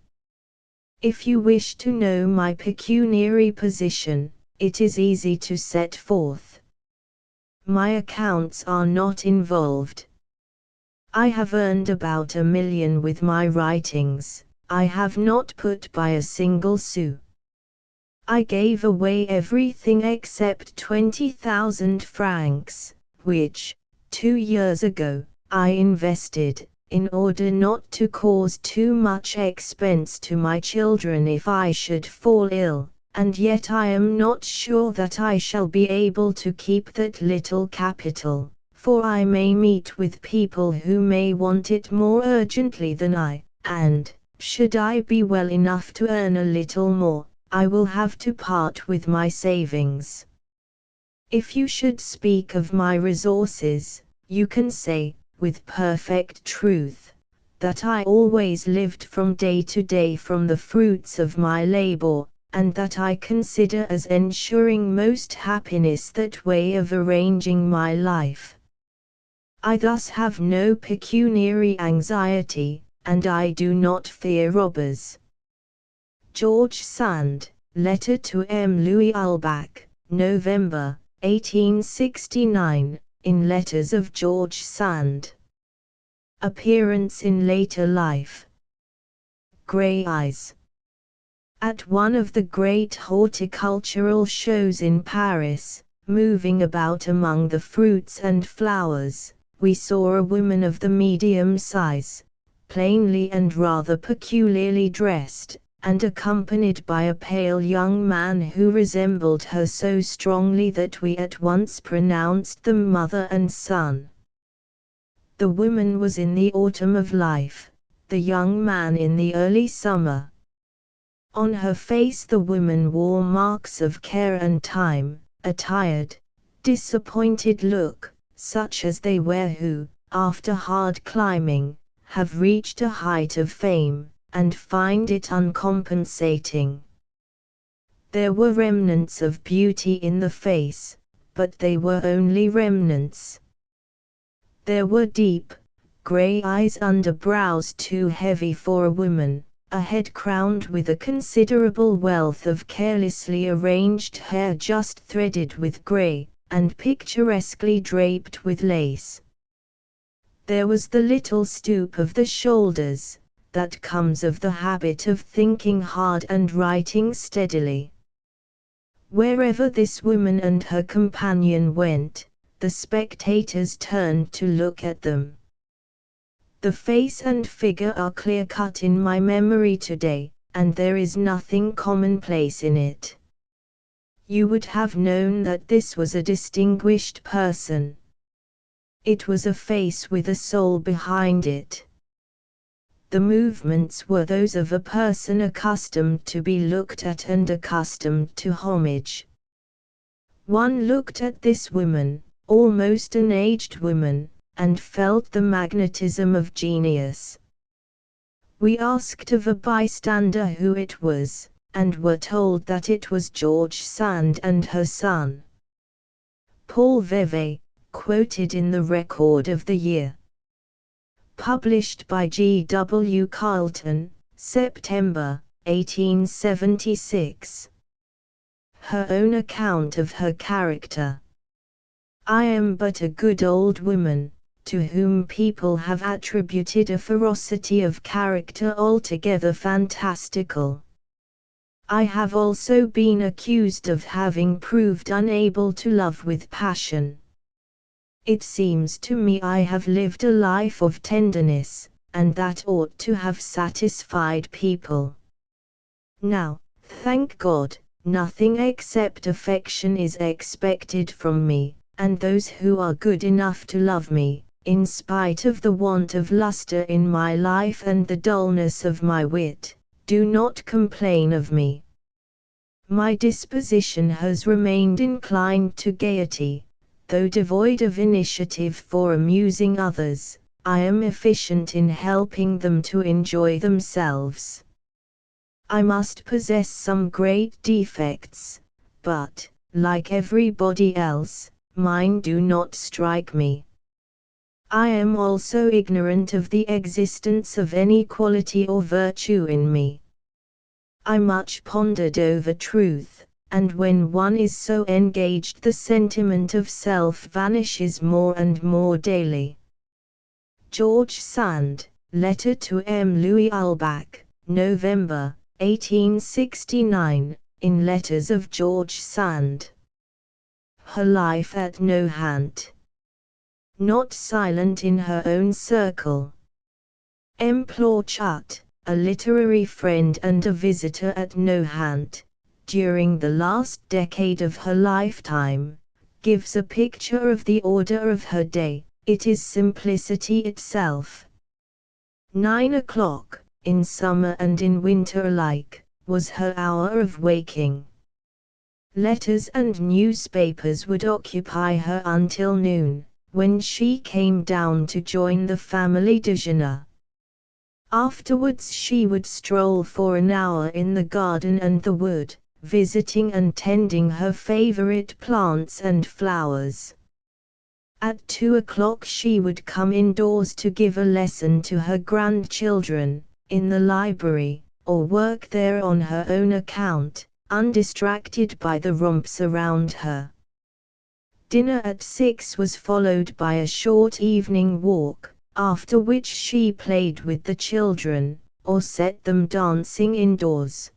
Speaker 1: If you wish to know my pecuniary position, it is easy to set forth. My accounts are not involved. I have earned about $1 million with my writings. I have not put by a single sou. I gave away everything except 20,000 francs, which, 2 years ago, I invested, in order not to cause too much expense to my children if I should fall ill, and yet I am not sure that I shall be able to keep that little capital, for I may meet with people who may want it more urgently than I, and, should I be well enough to earn a little more, I will have to part with my savings. If you should speak of my resources, you can say, with perfect truth, that I always lived from day to day from the fruits of my labor, and that I consider as ensuring most happiness that way of arranging my life. I thus have no pecuniary anxiety, and I do not fear robbers. George Sand, letter to M. Louis Ulbach, November, 1869, in Letters of George Sand. Appearance in later life. Grey eyes. At one of the great horticultural shows in Paris, moving about among the fruits and flowers, we saw a woman of the medium size, plainly and rather peculiarly dressed, and accompanied by a pale young man who resembled her so strongly that we at once pronounced them mother and son. The woman was in the autumn of life, the young man in the early summer. On her face the woman wore marks of care and time, a tired, disappointed look, such as they wear who, after hard climbing, have reached a height of fame, and find it uncompensating. There were remnants of beauty in the face, but they were only remnants. There were deep, grey eyes under brows too heavy for a woman, a head crowned with a considerable wealth of carelessly arranged hair just threaded with grey, and picturesquely draped with lace. There was the little stoop of the shoulders, that comes of the habit of thinking hard and writing steadily. Wherever this woman and her companion went, the spectators turned to look at them. The face and figure are clear-cut in my memory today, and there is nothing commonplace in it. You would have known that this was a distinguished person. It was a face with a soul behind it. The movements were those of a person accustomed to be looked at and accustomed to homage. One looked at this woman, almost an aged woman, and felt the magnetism of genius. We asked of a bystander who it was, and were told that it was George Sand and her son. Paul Vevey, quoted in the Record of the Year. Published by G. W. Carleton, September, 1876. Her own account of her character. I am but a good old woman, to whom people have attributed a ferocity of character altogether fantastical. I have also been accused of having proved unable to love with passion. It seems to me I have lived a life of tenderness, and that ought to have satisfied people. Now, thank God, nothing except affection is expected from me, and those who are good enough to love me, in spite of the want of lustre in my life and the dullness of my wit, do not complain of me. My disposition has remained inclined to gaiety. Though devoid of initiative for amusing others, I am efficient in helping them to enjoy themselves. I must possess some great defects, but, like everybody else, mine do not strike me. I am also ignorant of the existence of any quality or virtue in me. I much pondered over truth, and when one is so engaged the sentiment of self vanishes more and more daily. George Sand, Letter to M. Louis Ulbach, November, 1869, in Letters of George Sand. Her life at Nohant. Not silent in her own circle. M. Plautchut, a literary friend and a visitor at Nohant, during the last decade of her lifetime, gives a picture of the order of her day. It is simplicity itself. 9 o'clock, in summer and in winter alike, was her hour of waking. Letters and newspapers would occupy her until noon, when she came down to join the family déjeuner. Afterwards she would stroll for an hour in the garden and the wood, visiting and tending her favorite plants and flowers. At 2 o'clock she would come indoors to give a lesson to her grandchildren, in the library, or work there on her own account, undistracted by the romps around her. Dinner at 6 was followed by a short evening walk, after which she played with the children, or set them dancing indoors.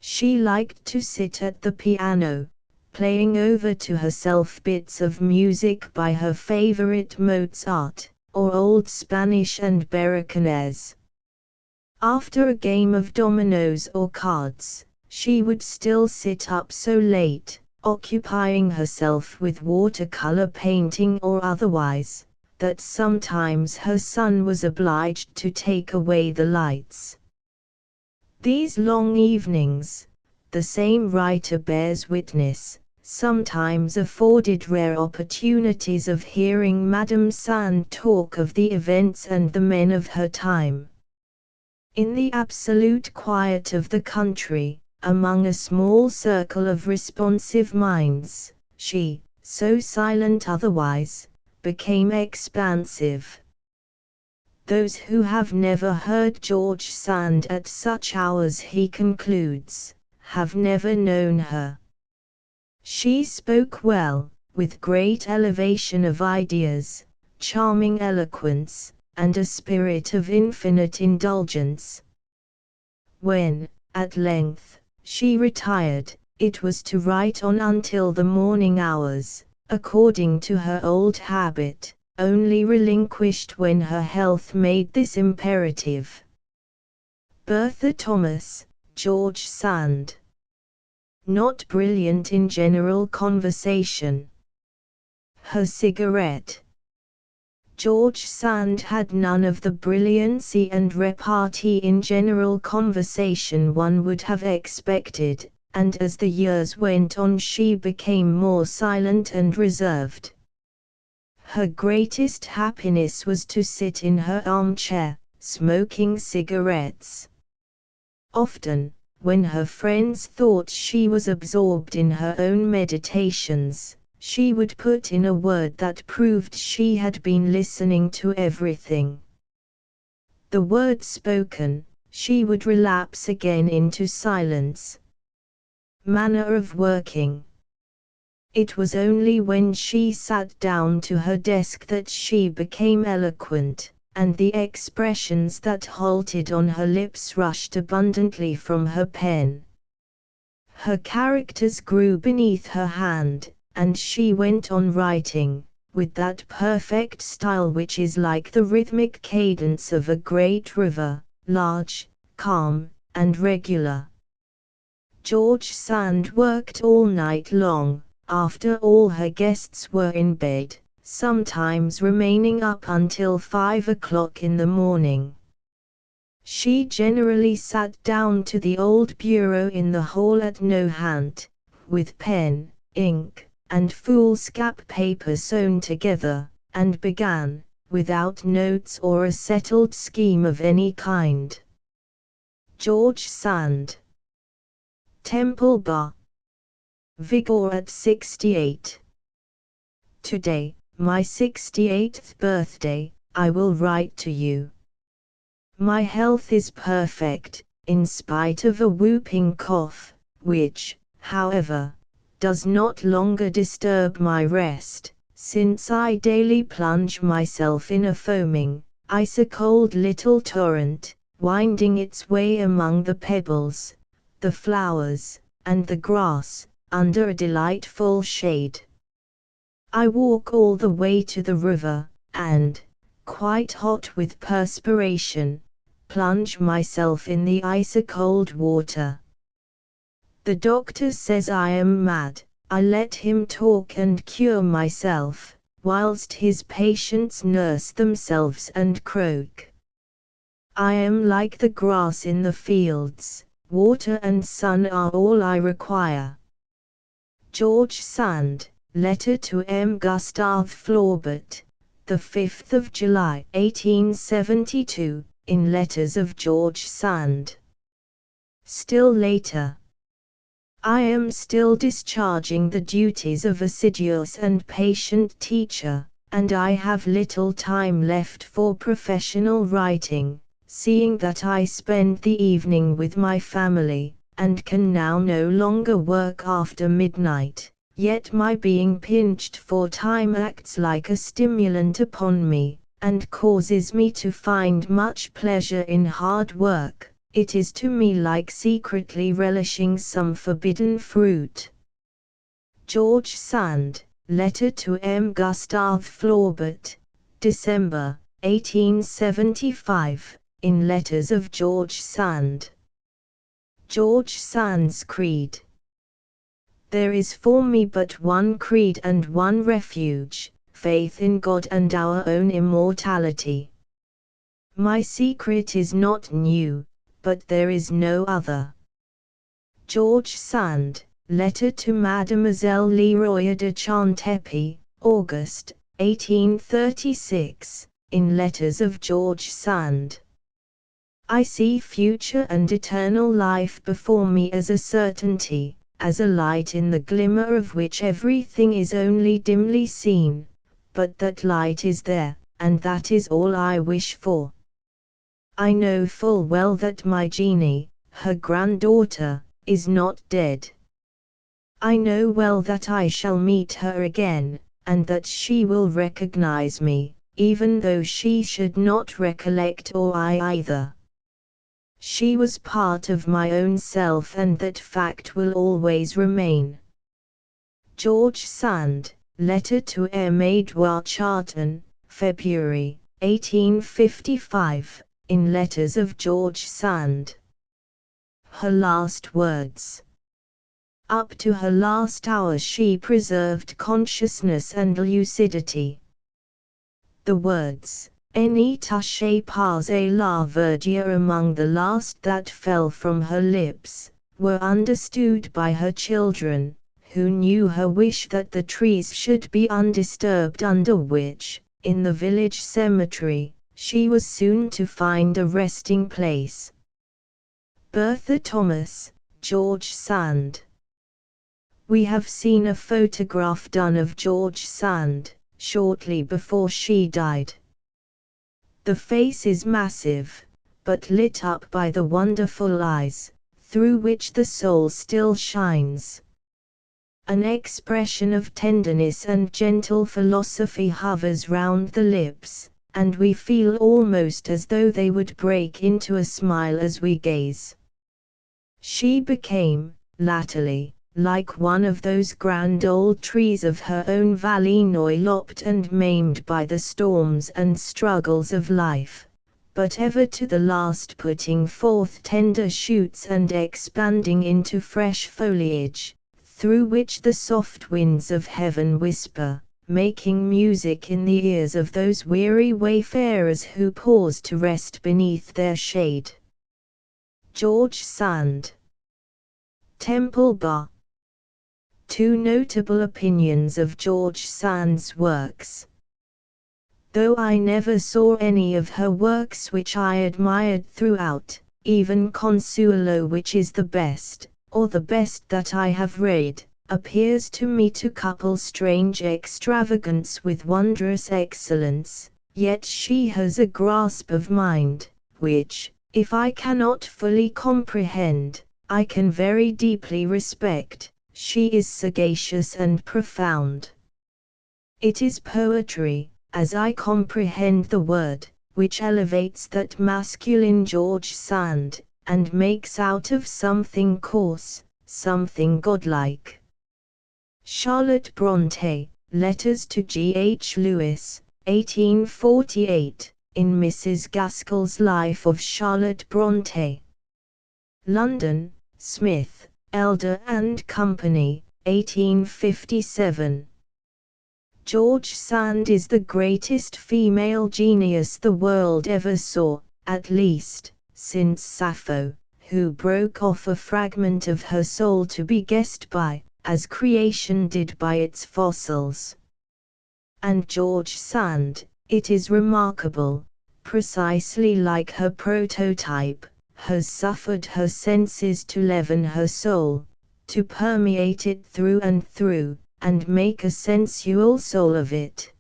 Speaker 1: She liked to sit at the piano, playing over to herself bits of music by her favorite Mozart, or old Spanish and Barracanez. After a game of dominoes or cards, she would still sit up so late, occupying herself with watercolor painting or otherwise, that sometimes her son was obliged to take away the lights. These long evenings, the same writer bears witness, sometimes afforded rare opportunities of hearing Madame Sand talk of the events and the men of her time. In the absolute quiet of the country, among a small circle of responsive minds, she, so silent otherwise, became expansive. Those who have never heard George Sand at such hours, he concludes, have never known her. She spoke well, with great elevation of ideas, charming eloquence, and a spirit of infinite indulgence. When, at length, she retired, it was to write on until the morning hours, according to her old habit, only relinquished when her health made this imperative. Bertha Thomas, George Sand. Not brilliant in general conversation. Her cigarette. George Sand had none of the brilliancy and repartee in general conversation one would have expected, and as the years went on she became more silent and reserved. Her greatest happiness was to sit in her armchair, smoking cigarettes. Often, when her friends thought she was absorbed in her own meditations, she would put in a word that proved she had been listening to everything. The word spoken, she would relapse again into silence. Manner of working. It was only when she sat down to her desk that she became eloquent, and the expressions that halted on her lips rushed abundantly from her pen. Her characters grew beneath her hand, and she went on writing, with that perfect style which is like the rhythmic cadence of a great river, large, calm, and regular. George Sand worked all night long, after all her guests were in bed, sometimes remaining up until 5 o'clock in the morning. She generally sat down to the old bureau in the hall at Nohant, with pen, ink, and foolscap paper sewn together, and began, without notes or a settled scheme of any kind. George Sand. Temple Bar. Vigor at 68. Today, my 68th birthday, I will write to you. My health is perfect, in spite of a whooping cough, which, however, does not longer disturb my rest, since I daily plunge myself in a foaming, ice-cold little torrent, winding its way among the pebbles, the flowers, and the grass, under a delightful shade. I walk all the way to the river, and, quite hot with perspiration, plunge myself in the ice-cold water. The doctor says I am mad. I let him talk and cure myself, whilst his patients nurse themselves and croak. I am like the grass in the fields, water and sun are all I require. George Sand, letter to M. Gustave Flaubert, the 5th of July, 1872, in Letters of George Sand. Still later. I am still discharging the duties of assiduous and patient teacher, and I have little time left for professional writing, seeing that I spend the evening with my family, and can now no longer work after midnight, yet my being pinched for time acts like a stimulant upon me, and causes me to find much pleasure in hard work. It is to me like secretly relishing some forbidden fruit. George Sand, letter to M. Gustave Flaubert, December, 1875, in Letters of George Sand. George Sand's Creed. There is for me but one creed and one refuge, faith in God and our own immortality. My secret is not new, but there is no other. George Sand, Letter to Mademoiselle Leroy de Chantepie, August, 1836, in Letters of George Sand. I see future and eternal life before me as a certainty, as a light in the glimmer of which everything is only dimly seen, but that light is there, and that is all I wish for. I know full well that my Jeanie, her granddaughter, is not dead. I know well that I shall meet her again, and that she will recognize me, even though she should not recollect or I either. She was part of my own self, and that fact will always remain. George Sand, Letter to Aimée Edouard Charton, February, 1855, in Letters of George Sand. Her last words. Up to her last hour she preserved consciousness and lucidity. The words, "Any touche pas la verdure," among the last that fell from her lips, were understood by her children, who knew her wish that the trees should be undisturbed under which, in the village cemetery, she was soon to find a resting place. Bertha Thomas, George Sand. We have seen a photograph done of George Sand, shortly before she died. The face is massive, but lit up by the wonderful eyes, through which the soul still shines. An expression of tenderness and gentle philosophy hovers round the lips, and we feel almost as though they would break into a smile as we gaze. She became, latterly, like one of those grand old trees of her own valley, lopped and maimed by the storms and struggles of life, but ever to the last putting forth tender shoots and expanding into fresh foliage, through which the soft winds of heaven whisper, making music in the ears of those weary wayfarers who pause to rest beneath their shade. George Sand. Temple Bar. Two notable opinions of George Sand's works. Though I never saw any of her works which I admired throughout, even Consuelo, which is the best, or the best that I have read, appears to me to couple strange extravagance with wondrous excellence, yet she has a grasp of mind, which, if I cannot fully comprehend, I can very deeply respect. She is sagacious and profound. It is poetry, as I comprehend the word, which elevates that masculine George Sand, and makes out of something coarse, something godlike. Charlotte Brontë, Letters to G. H. Lewis, 1848, in Mrs. Gaskell's Life of Charlotte Brontë. London, Smith, Elder and Company, 1857. George Sand is the greatest female genius the world ever saw, at least, since Sappho, who broke off a fragment of her soul to be guessed by, as creation did by its fossils. And George Sand, it is remarkable, precisely like her prototype, has suffered her senses to leaven her soul, to permeate it through and through, and make a sensual soul of it.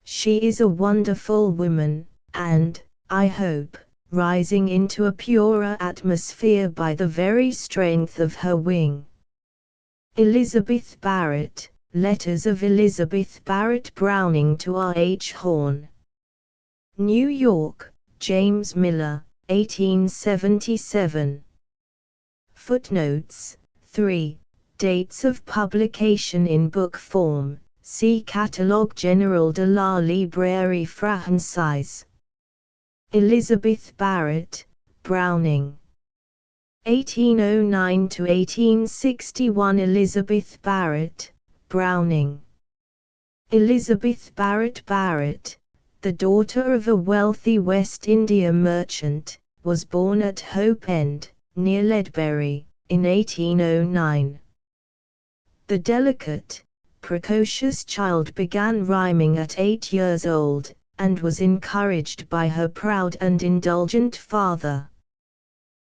Speaker 1: She is a wonderful woman, and, I hope, rising into a purer atmosphere by the very strength of her wing. Elizabeth Barrett, Letters of Elizabeth Barrett Browning to R. H. Horne. New York, James Miller, 1877. Footnotes: 3. Dates of publication in book form, see Catalogue Général de la Librairie Française. Elizabeth Barrett, Browning. 1809 to 1861. Elizabeth Barrett, Browning. Elizabeth Barrett Barrett, the daughter of a wealthy West India merchant, was born at Hope End, near Ledbury, in 1809. The delicate, precocious child began rhyming at 8 years old, and was encouraged by her proud and indulgent father.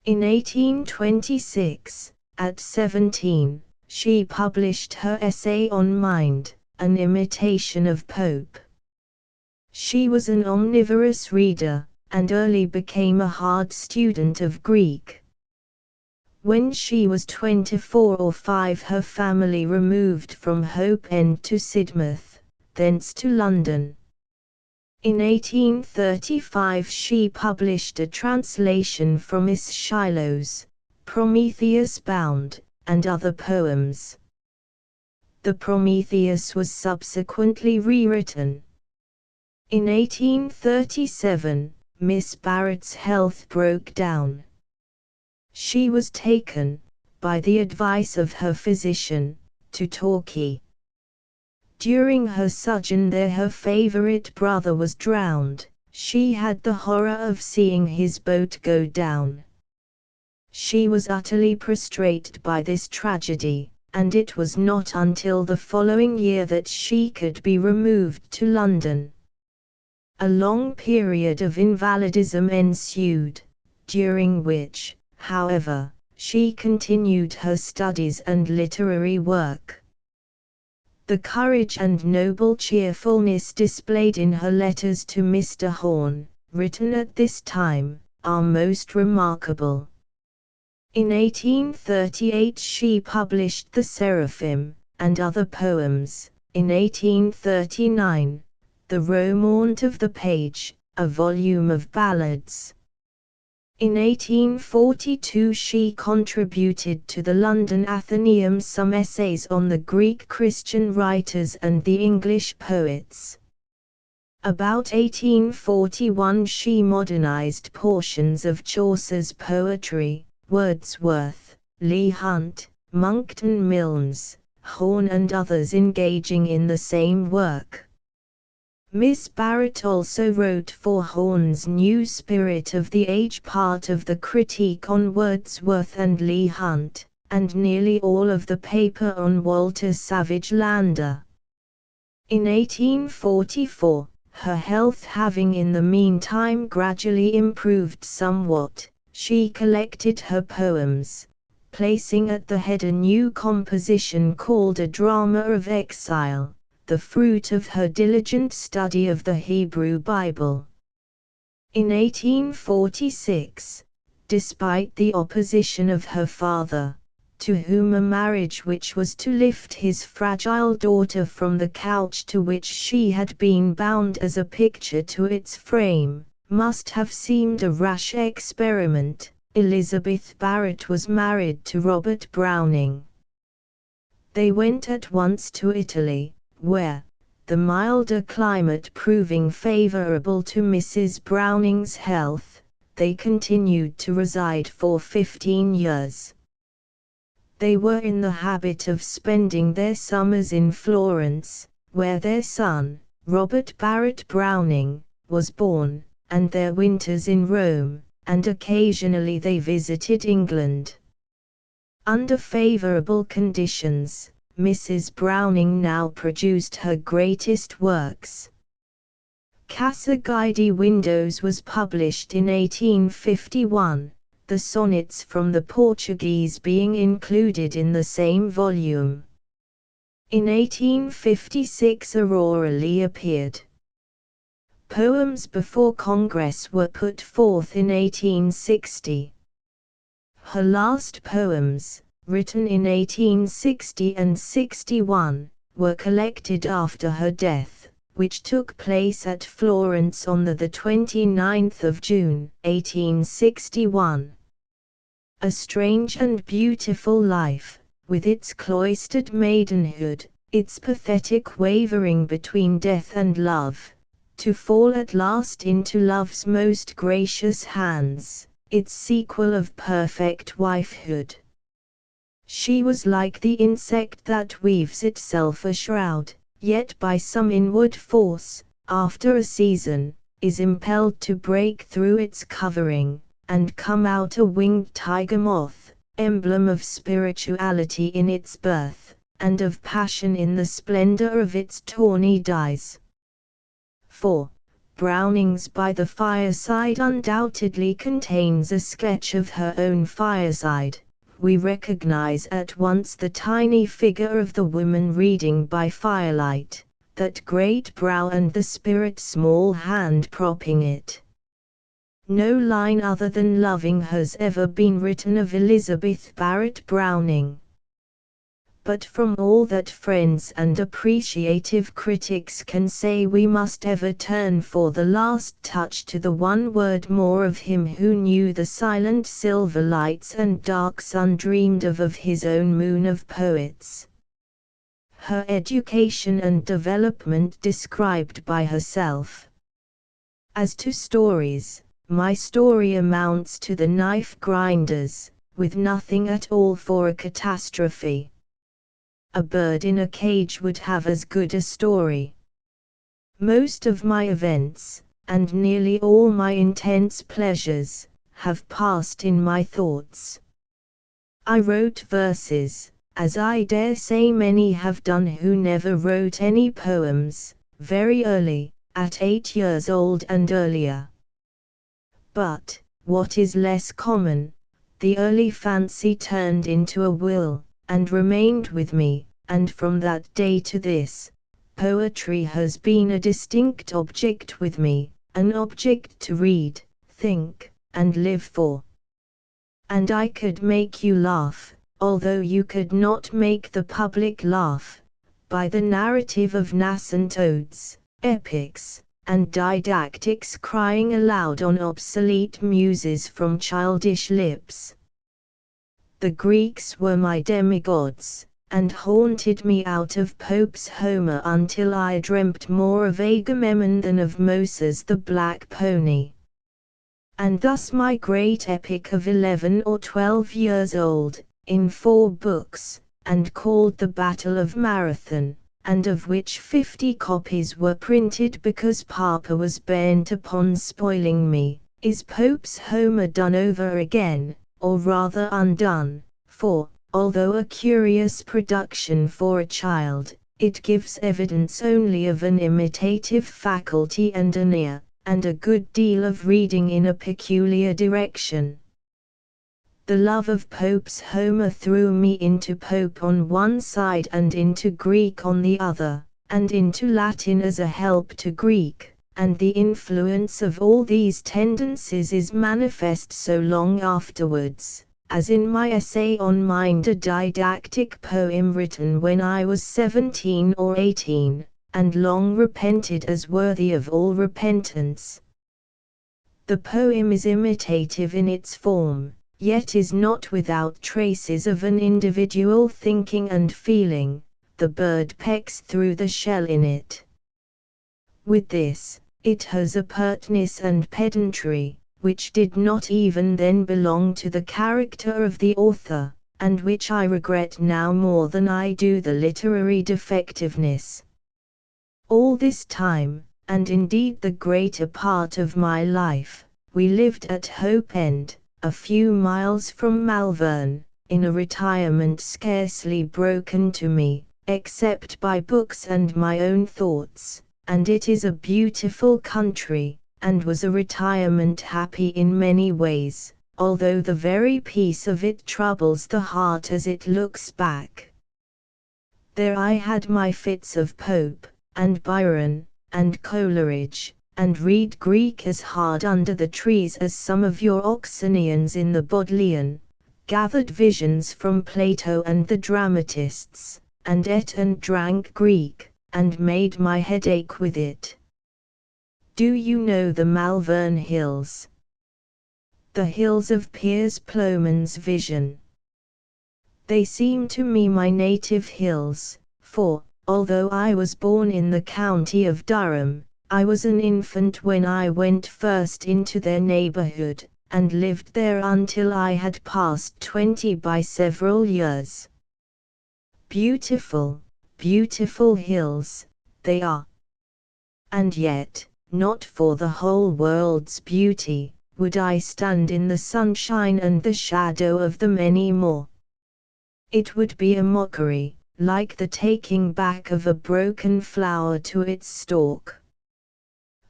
Speaker 1: In 1826, at 17, she published her essay on Mind, an imitation of Pope. She was an omnivorous reader, and early became a hard student of Greek. When she was 24 or 5, her family removed from Hope End to Sidmouth, thence to London. In 1835 she published a translation from Miss Shiloh's Prometheus Bound, and other poems. The Prometheus was subsequently rewritten. In 1837, Miss Barrett's health broke down. She was taken, by the advice of her physician, to Torquay. During her sojourn there her favorite brother was drowned. She had the horror of seeing his boat go down. She was utterly prostrated by this tragedy, and it was not until the following year that she could be removed to London. A long period of invalidism ensued, during which, however, she continued her studies and literary work. The courage and noble cheerfulness displayed in her letters to Mr. Horne, written at this time, are most remarkable. In 1838 she published The Seraphim, and other poems. In 1839, The Romaunt of the Page, a volume of ballads. In 1842 she contributed to the London Athenaeum some essays on the Greek Christian writers and the English poets. About 1841 she modernized portions of Chaucer's poetry. Wordsworth, Leigh Hunt, Monckton Milnes, Horne and others engaging in the same work. Miss Barrett also wrote for Horne's New Spirit of the Age part of the critique on Wordsworth and Leigh Hunt, and nearly all of the paper on Walter Savage Landor. In 1844, her health having in the meantime gradually improved somewhat, she collected her poems, placing at the head a new composition called A Drama of Exile, the fruit of her diligent study of the Hebrew Bible. In 1846, despite the opposition of her father, to whom a marriage which was to lift his fragile daughter from the couch to which she had been bound as a picture to its frame, must have seemed a rash experiment, Elizabeth Barrett was married to Robert Browning. They went at once to Italy, where, the milder climate proving favorable to Mrs. Browning's health, they continued to reside for 15 years. They were in the habit of spending their summers in Florence, where their son, Robert Barrett Browning, was born, and their winters in Rome, and occasionally they visited England. Under favorable conditions, Mrs. Browning now produced her greatest works. Casa Guidi Windows was published in 1851, the sonnets from the Portuguese being included in the same volume. In 1856 Aurora Leigh appeared. Poems before Congress were put forth in 1860. Her last poems, written in 1860 and 61, were collected after her death, which took place at Florence on the 29th of June, 1861. A strange and beautiful life, with its cloistered maidenhood, its pathetic wavering between death and love, to fall at last into love's most gracious hands, its sequel of perfect wifehood. She was like the insect that weaves itself a shroud, yet by some inward force, after a season, is impelled to break through its covering, and come out a winged tiger moth, emblem of spirituality in its birth, and of passion in the splendor of its tawny dyes. 4. Browning's By the Fireside undoubtedly contains a sketch of her own fireside. We recognize at once the tiny figure of the woman reading by firelight, that great brow and the spirit small hand propping it. No line other than loving has ever been written of Elizabeth Barrett Browning. But from all that friends and appreciative critics can say, we must ever turn for the last touch to the one word more of him who knew the silent silver lights and darks undreamed of his own moon of poets. Her education and development described by herself. As to stories, my story amounts to the Knife Grinders, with nothing at all for a catastrophe. A bird in a cage would have as good a story. Most of my events, and nearly all my intense pleasures, have passed in my thoughts. I wrote verses, as I dare say many have done who never wrote any poems, very early, at 8 years old and earlier. But, what is less common, the early fancy turned into a will, and remained with me, and from that day to this, poetry has been a distinct object with me, an object to read, think, and live for. And I could make you laugh, although you could not make the public laugh, by the narrative of nascent odes, epics, and didactics crying aloud on obsolete muses from childish lips. The Greeks were my demigods, and haunted me out of Pope's Homer until I dreamt more of Agamemnon than of Moses the Black Pony. And thus my great epic of 11 or 12 years old, in 4 books, and called The Battle of Marathon, and of which 50 copies were printed because Papa was bent upon spoiling me, is Pope's Homer done over again, or rather undone, for, although a curious production for a child, it gives evidence only of an imitative faculty and an ear, and a good deal of reading in a peculiar direction. The love of Pope's Homer threw me into Pope on one side and into Greek on the other, and into Latin as a help to Greek, and the influence of all these tendencies is manifest so long afterwards, as in my essay on Mind, a didactic poem written when I was 17 or 18, and long repented as worthy of all repentance. The poem is imitative in its form, yet is not without traces of an individual thinking and feeling. The bird pecks through the shell in it. With this, it has a pertness and pedantry, which did not even then belong to the character of the author, and which I regret now more than I do the literary defectiveness. All this time, and indeed the greater part of my life, we lived at Hope End, a few miles from Malvern, in a retirement scarcely broken to me, except by books and my own thoughts, and it is a beautiful country, and was a retirement happy in many ways, although the very peace of it troubles the heart as it looks back. There I had my fits of Pope, and Byron, and Coleridge, and read Greek as hard under the trees as some of your Oxonians in the Bodleian, gathered visions from Plato and the dramatists, and ate and drank Greek, and made my head ache with it. Do you know the Malvern Hills? The hills of Piers Plowman's vision. They seem to me my native hills, for, although I was born in the county of Durham, I was an infant when I went first into their neighborhood, and lived there until I had passed 20 by several years. Beautiful, beautiful hills, they are. And yet, not for the whole world's beauty, would I stand in the sunshine and the shadow of them any more. It would be a mockery, like the taking back of a broken flower to its stalk.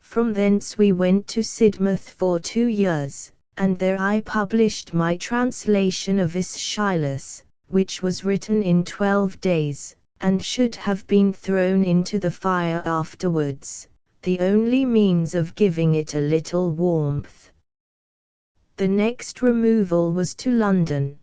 Speaker 1: From thence we went to Sidmouth for 2 years, and there I published my translation of Aeschylus, which was written in 12 days, and should have been thrown into the fire afterwards, the only means of giving it a little warmth. The next removal was to London.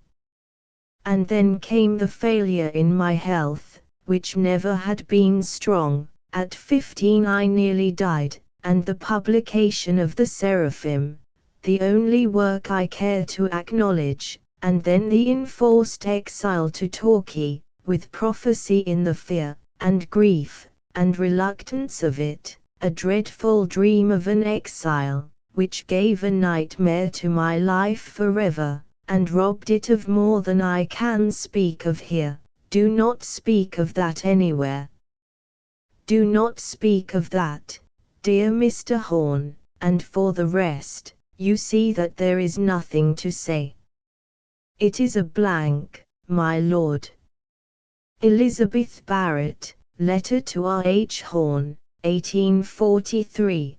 Speaker 1: And then came the failure in my health, which never had been strong. At 15 I nearly died, and the publication of the Seraphim, the only work I care to acknowledge, and then the enforced exile to Torquay, with prophecy in the fear, and grief, and reluctance of it, a dreadful dream of an exile, which gave a nightmare to my life forever, and robbed it of more than I can speak of here. Do not speak of that anywhere. Do not speak of that, dear Mr. Horne, and for the rest, you see that there is nothing to say. It is a blank, my lord. Elizabeth Barrett, Letter to R. H. Horne, 1843.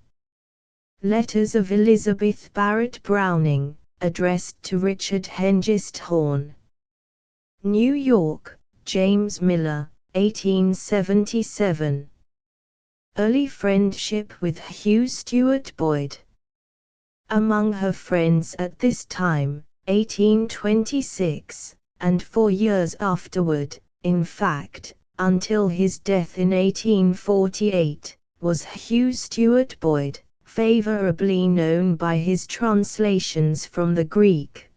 Speaker 1: Letters of Elizabeth Barrett Browning, addressed to Richard Hengist Horne. New York, James Miller, 1877. Early friendship with Hugh Stuart Boyd. Among her friends at this time, 1826, and for years afterward, in fact, until his death in 1848, was Hugh Stuart Boyd, favorably known by his translations from the Greek.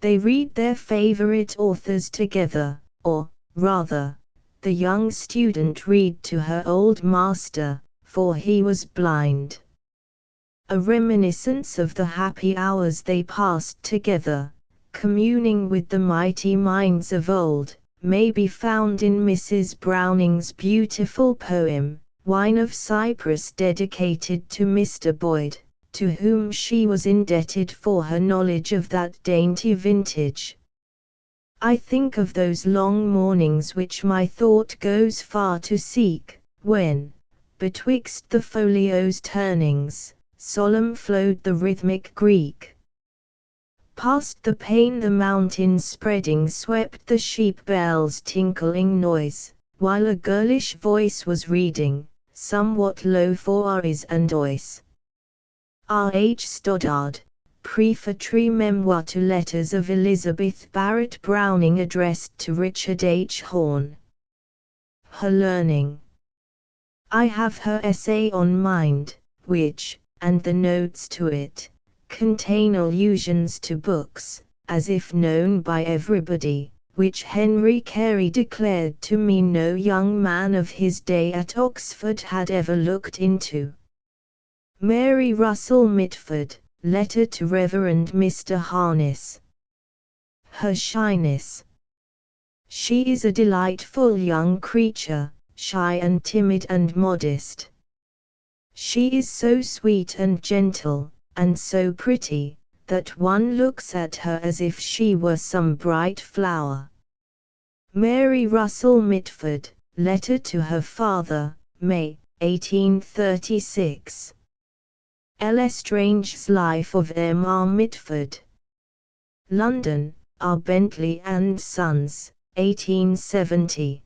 Speaker 1: They read their favorite authors together, or, rather, the young student read to her old master, for he was blind. A reminiscence of the happy hours they passed together, communing with the mighty minds of old, may be found in Mrs. Browning's beautiful poem, Wine of Cyprus, dedicated to Mr. Boyd, to whom she was indebted for her knowledge of that dainty vintage. I think of those long mornings which my thought goes far to seek, when, betwixt the folios' turnings, solemn flowed the rhythmic Greek. Past the pane the mountains spreading swept the sheep bells' tinkling noise, while a girlish voice was reading, somewhat low for R's and O's. R. H. Stoddard, Prefatory Memoir to Letters of Elizabeth Barrett Browning addressed to Richard H. Horne. Her Learning. I have her essay on Mind, which, and the notes to it, contain allusions to books, as if known by everybody, which Henry Carey declared to me no young man of his day at Oxford had ever looked into. Mary Russell Mitford, Letter to Reverend Mr. Harness. Her Shyness. She is a delightful young creature, shy and timid and modest. She is so sweet and gentle, and so pretty, that one looks at her as if she were some bright flower. Mary Russell Mitford, Letter to her Father, May, 1836. L. Estrange's Life of M. R. Mitford. London, R. Bentley and Sons, 1870.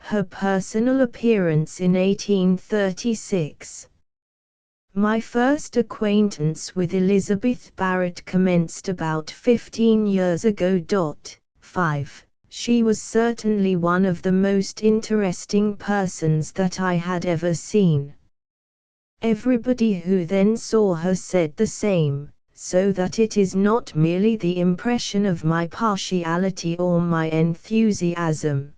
Speaker 1: Her personal appearance in 1836. My first acquaintance with Elizabeth Barrett commenced about 15 years ago. 5. She was certainly one of the most interesting persons that I had ever seen. Everybody who then saw her said the same, so that it is not merely the impression of my partiality or my enthusiasm.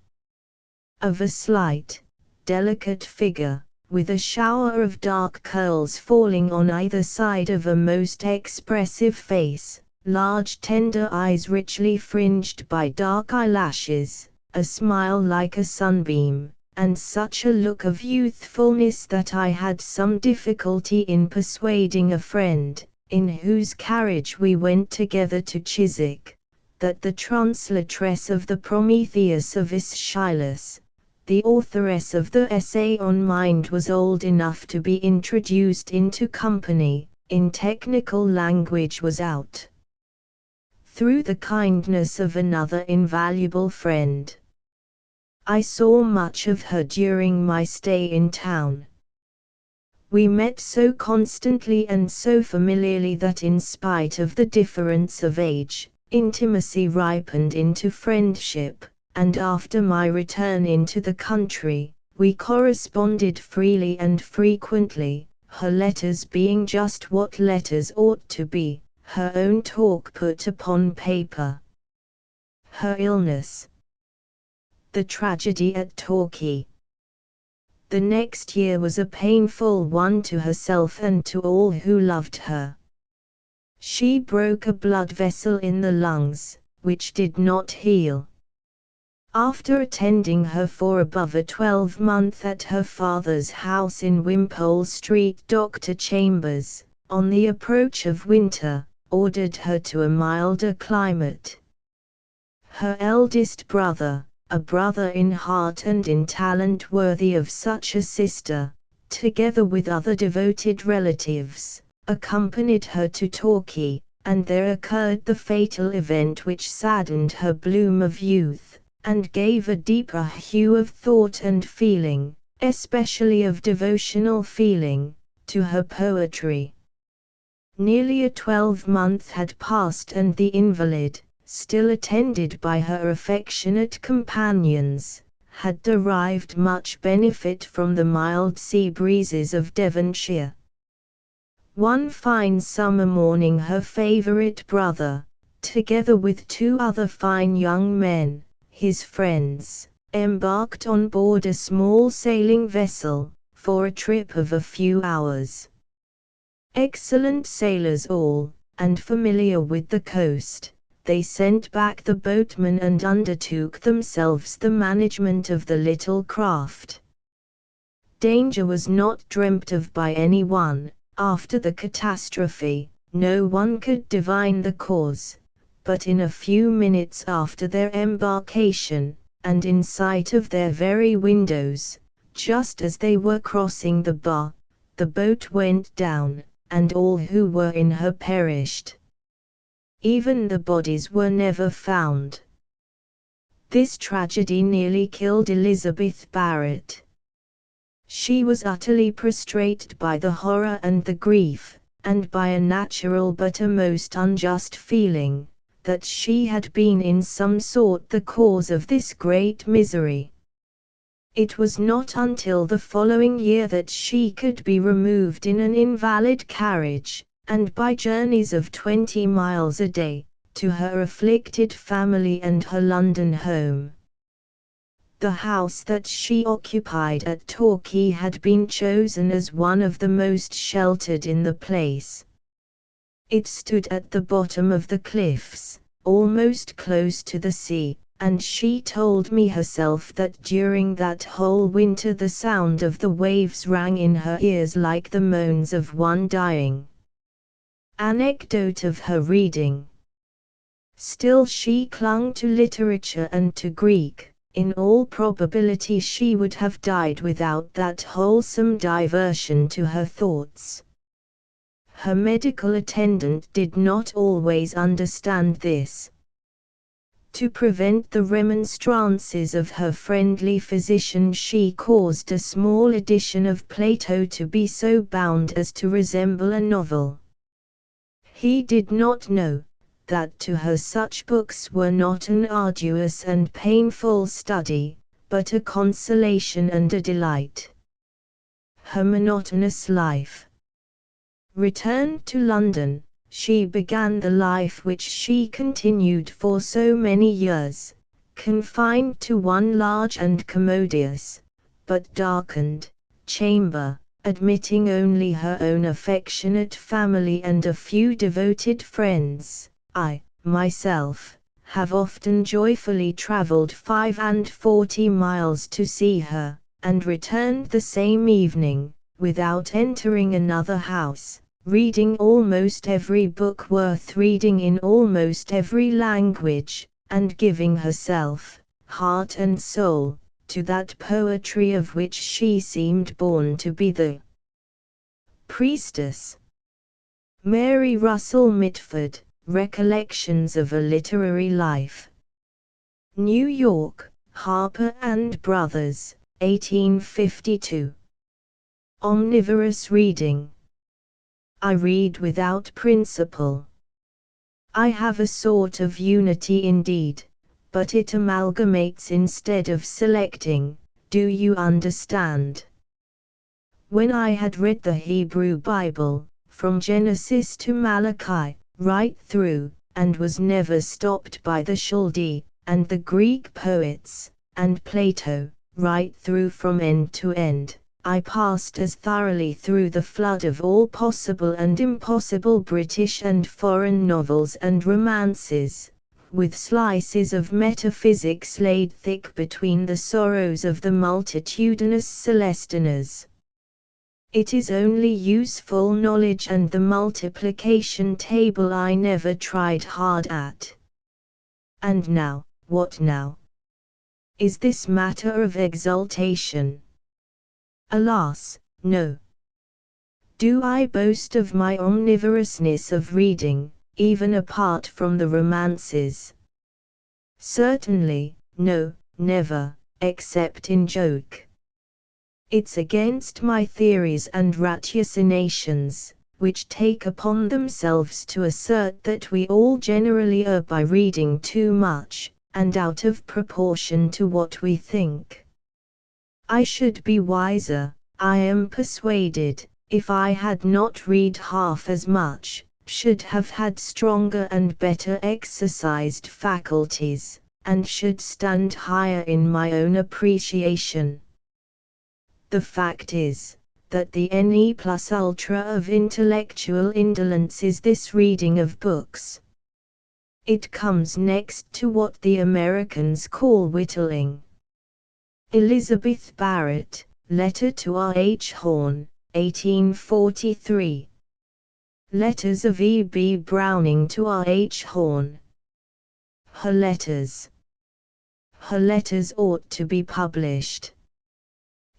Speaker 1: Of a slight, delicate figure, with a shower of dark curls falling on either side of a most expressive face, large tender eyes richly fringed by dark eyelashes, a smile like a sunbeam, and such a look of youthfulness that I had some difficulty in persuading a friend, in whose carriage we went together to Chiswick, that the translatress of the Prometheus of Aeschylus, the authoress of the essay on mind, was old enough to be introduced into company, in technical language was out. Through the kindness of another invaluable friend, I saw much of her during my stay in town. We met so constantly and so familiarly that in spite of the difference of age, intimacy ripened into friendship, and after my return into the country, we corresponded freely and frequently, her letters being just what letters ought to be, her own talk put upon paper. Her illness. The tragedy at Torquay. The next year was a painful one to herself and to all who loved her. She broke a blood vessel in the lungs, which did not heal. After attending her for above a 12-month at her father's house in Wimpole Street, Dr. Chambers, on the approach of winter, ordered her to a milder climate. Her eldest brother, a brother in heart and in talent worthy of such a sister, together with other devoted relatives, accompanied her to Torquay, and there occurred the fatal event which saddened her bloom of youth, and gave a deeper hue of thought and feeling, especially of devotional feeling, to her poetry. Nearly a 12-month had passed, and the invalid, still attended by her affectionate companions, had derived much benefit from the mild sea breezes of Devonshire. One fine summer morning her favourite brother, together with 2 other fine young men, his friends, embarked on board a small sailing vessel, for a trip of a few hours. Excellent sailors all, and familiar with the coast, they sent back the boatmen and undertook themselves the management of the little craft. Danger was not dreamt of by any one. After the catastrophe, no one could divine the cause, but in a few minutes after their embarkation, and in sight of their very windows, just as they were crossing the bar, the boat went down, and all who were in her perished. Even the bodies were never found. This tragedy nearly killed Elizabeth Barrett. She was utterly prostrated by the horror and the grief, and by a natural but a most unjust feeling, that she had been in some sort the cause of this great misery. It was not until the following year that she could be removed in an invalid carriage, and by journeys of 20 miles a day, to her afflicted family and her London home. The house that she occupied at Torquay had been chosen as one of the most sheltered in the place. It stood at the bottom of the cliffs, almost close to the sea, and she told me herself that during that whole winter the sound of the waves rang in her ears like the moans of one dying. Anecdote of her reading. Still she clung to literature and to Greek. In all probability she would have died without that wholesome diversion to her thoughts. Her medical attendant did not always understand this. To prevent the remonstrances of her friendly physician, she caused a small edition of Plato to be so bound as to resemble a novel. He did not know that to her such books were not an arduous and painful study, but a consolation and a delight. Her monotonous life. Returned to London, she began the life which she continued for so many years, confined to one large and commodious, but darkened, chamber, admitting only her own affectionate family and a few devoted friends. I, myself, have often joyfully travelled 45 miles to see her, and returned the same evening, without entering another house, reading almost every book worth reading in almost every language, and giving herself, heart and soul, to that poetry of which she seemed born to be the priestess. Mary Russell Mitford, Recollections of a Literary Life. New York, Harper and Brothers, 1852. Omnivorous reading. I read without principle. I have a sort of unity indeed, but it amalgamates instead of selecting, do you understand? When I had read the Hebrew Bible, from Genesis to Malachi, right through, and was never stopped by the Chaldee, and the Greek poets, and Plato, right through from end to end, I passed as thoroughly through the flood of all possible and impossible British and foreign novels and romances, with slices of metaphysics laid thick between the sorrows of the multitudinous Celestiners. It is only useful knowledge and the multiplication table I never tried hard at. And now, what now? Is this matter of exultation? Alas, no. Do I boast of my omnivorousness of reading, even apart from the romances? Certainly, no, never, except in joke. It's against my theories and ratiocinations, which take upon themselves to assert that we all generally err by reading too much, and out of proportion to what we think. I should be wiser, I am persuaded, if I had not read half as much, should have had stronger and better exercised faculties, and should stand higher in my own appreciation. The fact is, that the ne plus ultra of intellectual indolence is this reading of books. It comes next to what the Americans call whittling. Elizabeth Barrett, Letter to R. H. Horne, 1843. Letters of E. B. Browning to R. H. Horne. Her letters. Her letters ought to be published.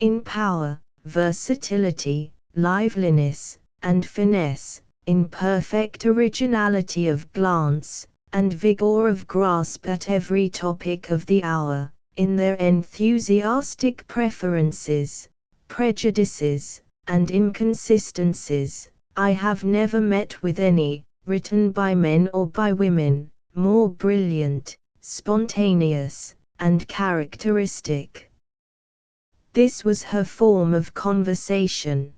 Speaker 1: In power, versatility, liveliness, and finesse, in perfect originality of glance, and vigor of grasp at every topic of the hour, in their enthusiastic preferences, prejudices, and inconsistencies, I have never met with any, written by men or by women, more brilliant, spontaneous, and characteristic. This was her form of conversation.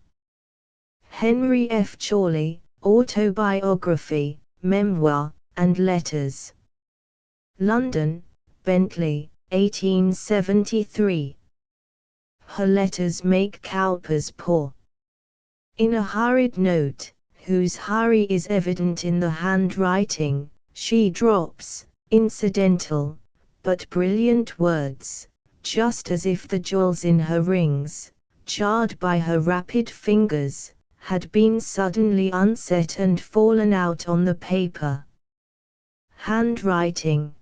Speaker 1: Henry F. Chorley, Autobiography, Memoir, and Letters. London, Bentley, 1873. Her letters make Cowper's poor. In a hurried note, whose hurry is evident in the handwriting, she drops, incidental, but brilliant words, just as if the jewels in her rings, jarred by her rapid fingers, had been suddenly unset and fallen out on the paper. Handwriting.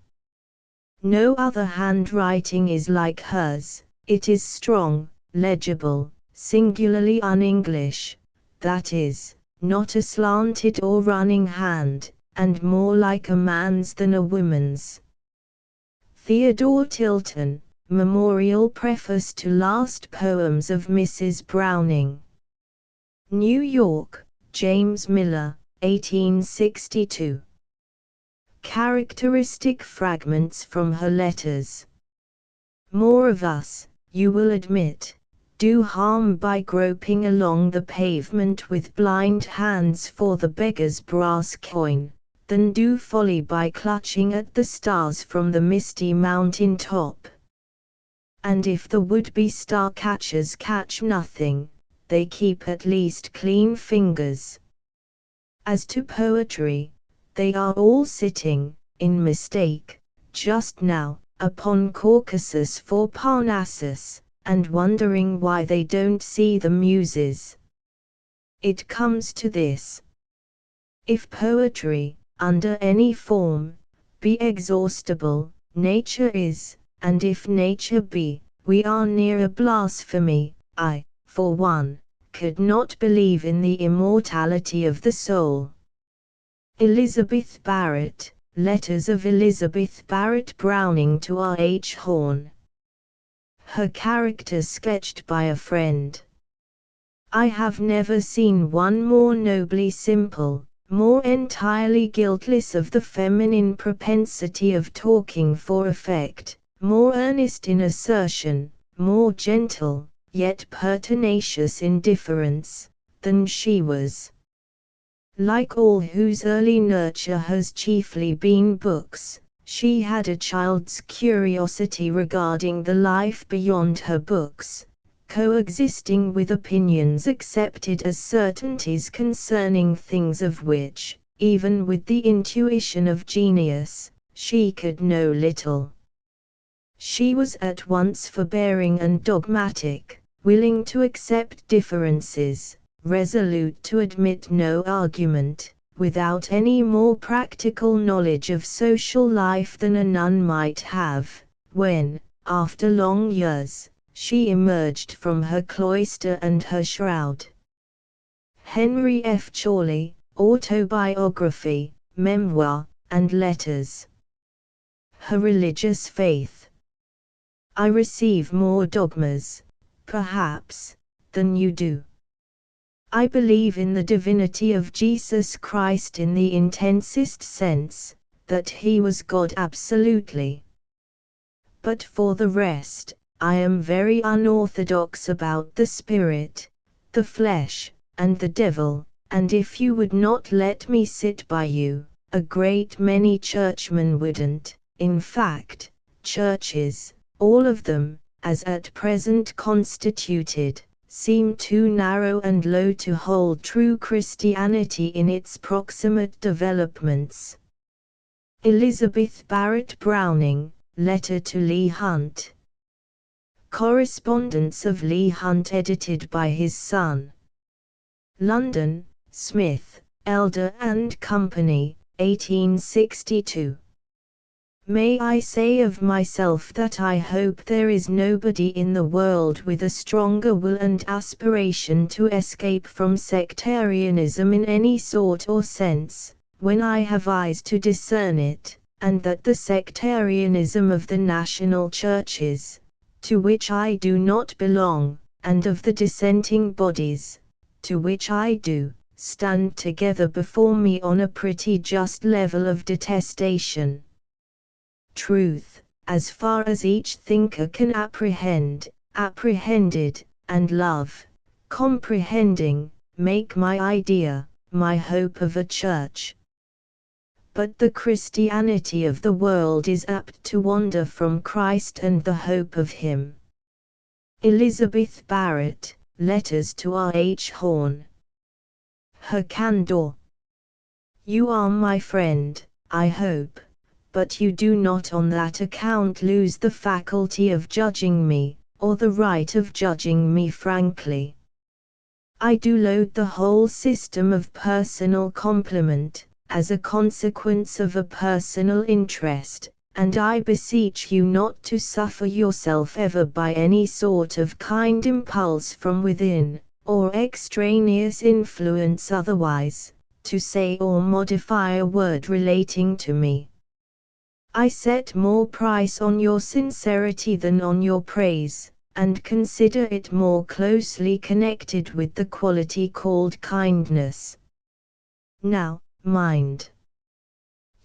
Speaker 1: No other handwriting is like hers. It is strong, legible, singularly un-English, that is, not a slanted or running hand, and more like a man's than a woman's. Theodore Tilton, Memorial Preface to Last Poems of Mrs. Browning. New York, James Miller, 1862. Characteristic fragments from her letters. More of us, you will admit, do harm by groping along the pavement with blind hands for the beggar's brass coin, than do folly by clutching at the stars from the misty mountain top. And if the would-be star-catchers catch nothing, they keep at least clean fingers. As to poetry, they are all sitting, in mistake, just now, upon Caucasus for Parnassus, and wondering why they don't see the Muses. It comes to this. If poetry, under any form, be exhaustible, nature is, and if nature be, we are near a blasphemy. I, for one, could not believe in the immortality of the soul. Elizabeth Barrett, Letters of Elizabeth Barrett Browning to R. H. Horne. Her character sketched by a friend. I have never seen one more nobly simple, more entirely guiltless of the feminine propensity of talking for effect, more earnest in assertion, more gentle, yet pertinacious in difference, than she was. Like all whose early nurture has chiefly been books, she had a child's curiosity regarding the life beyond her books, coexisting with opinions accepted as certainties concerning things of which, even with the intuition of genius, she could know little. She was at once forbearing and dogmatic, willing to accept differences, resolute to admit no argument, without any more practical knowledge of social life than a nun might have, when, after long years, she emerged from her cloister and her shroud. Henry F. Chorley, Autobiography, Memoir, and Letters. Her religious faith. I receive more dogmas, perhaps, than you do. I believe in the divinity of Jesus Christ in the intensest sense, that he was God absolutely. But for the rest, I am very unorthodox about the spirit, the flesh, and the devil, and if you would not let me sit by you, a great many churchmen wouldn't. In fact, churches, all of them, as at present constituted, seem too narrow and low to hold true Christianity in its proximate developments. Elizabeth Barrett Browning, Letter to Leigh Hunt. Correspondence of Leigh Hunt edited by his son. London, Smith, Elder and Company, 1862. May I say of myself that I hope there is nobody in the world with a stronger will and aspiration to escape from sectarianism in any sort or sense, when I have eyes to discern it, and that the sectarianism of the national churches, to which I do not belong, and of the dissenting bodies, to which I do, stand together before me on a pretty just level of detestation. Truth, as far as each thinker can apprehend, apprehended, and love, comprehending, make my idea, my hope of a church. But the Christianity of the world is apt to wander from Christ and the hope of him. Elizabeth Barrett, Letters to R. H. Horne. Her candor. You are my friend, I hope, but you do not on that account lose the faculty of judging me, or the right of judging me frankly. I do loathe the whole system of personal compliment, as a consequence of a personal interest, and I beseech you not to suffer yourself ever by any sort of kind impulse from within, or extraneous influence otherwise, to say or modify a word relating to me. I set more price on your sincerity than on your praise, and consider it more closely connected with the quality called kindness. Now, mind.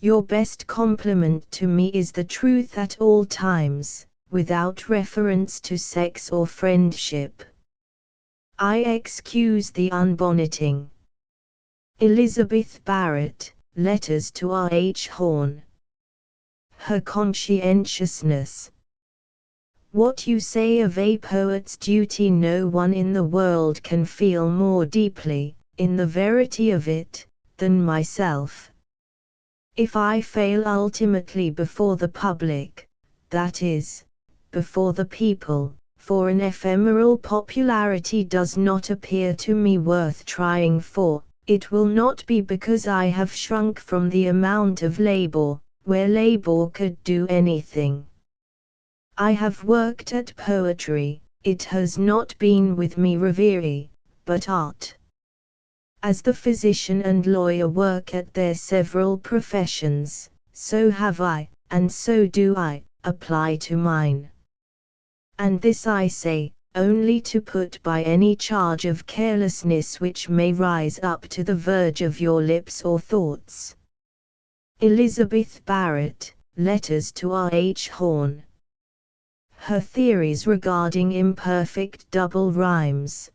Speaker 1: Your best compliment to me is the truth at all times, without reference to sex or friendship. I excuse the unbonneting. Elizabeth Barrett, Letters to R. H. Horne. Her conscientiousness. What you say of a poet's duty no one in the world can feel more deeply, in the verity of it, than myself. If I fail ultimately before the public, that is, before the people, for an ephemeral popularity does not appear to me worth trying for, it will not be because I have shrunk from the amount of labor, where labor could do anything. I have worked at poetry, it has not been with me reverie, but art. As the physician and lawyer work at their several professions, so have I, and so do I, apply to mine. And this I say, only to put by any charge of carelessness which may rise up to the verge of your lips or thoughts. Elizabeth Barrett, Letters to R. H. Horne. Her theories regarding imperfect double rhymes.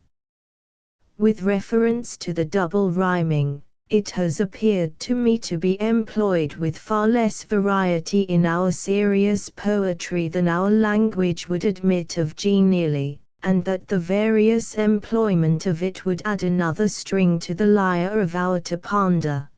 Speaker 1: With reference to the double rhyming, it has appeared to me to be employed with far less variety in our serious poetry than our language would admit of genially, and that the various employment of it would add another string to the lyre of our Tipanda.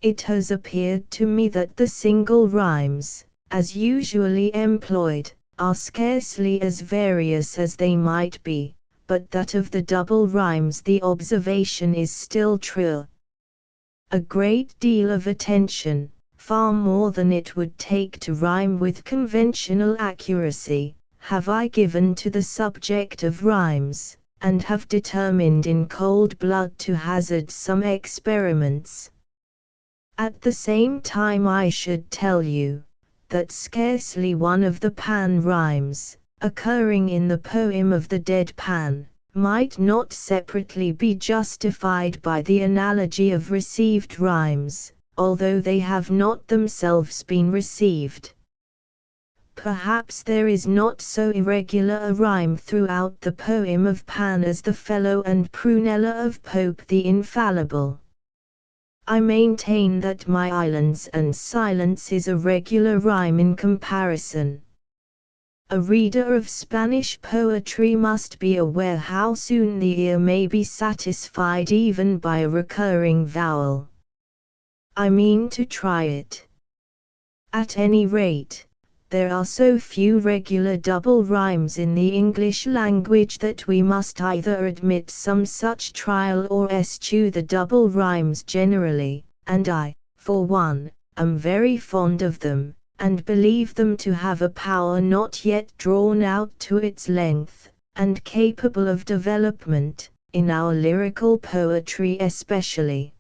Speaker 1: It has appeared to me that the single rhymes, as usually employed, are scarcely as various as they might be, but that of the double rhymes the observation is still true. A great deal of attention, far more than it would take to rhyme with conventional accuracy, have I given to the subject of rhymes, and have determined in cold blood to hazard some experiments. At the same time I should tell you, that scarcely one of the Pan rhymes, occurring in the poem of the Dead Pan, might not separately be justified by the analogy of received rhymes, although they have not themselves been received. Perhaps there is not so irregular a rhyme throughout the poem of Pan as the Fellow and Prunella of Pope the Infallible. I maintain that my Islands and Silence is a regular rhyme in comparison. A reader of Spanish poetry must be aware how soon the ear may be satisfied even by a recurring vowel. I mean to try it. At any rate, there are so few regular double rhymes in the English language that we must either admit some such trial or eschew the double rhymes generally, and I, for one, am very fond of them, and believe them to have a power not yet drawn out to its length, and capable of development, in our lyrical poetry especially.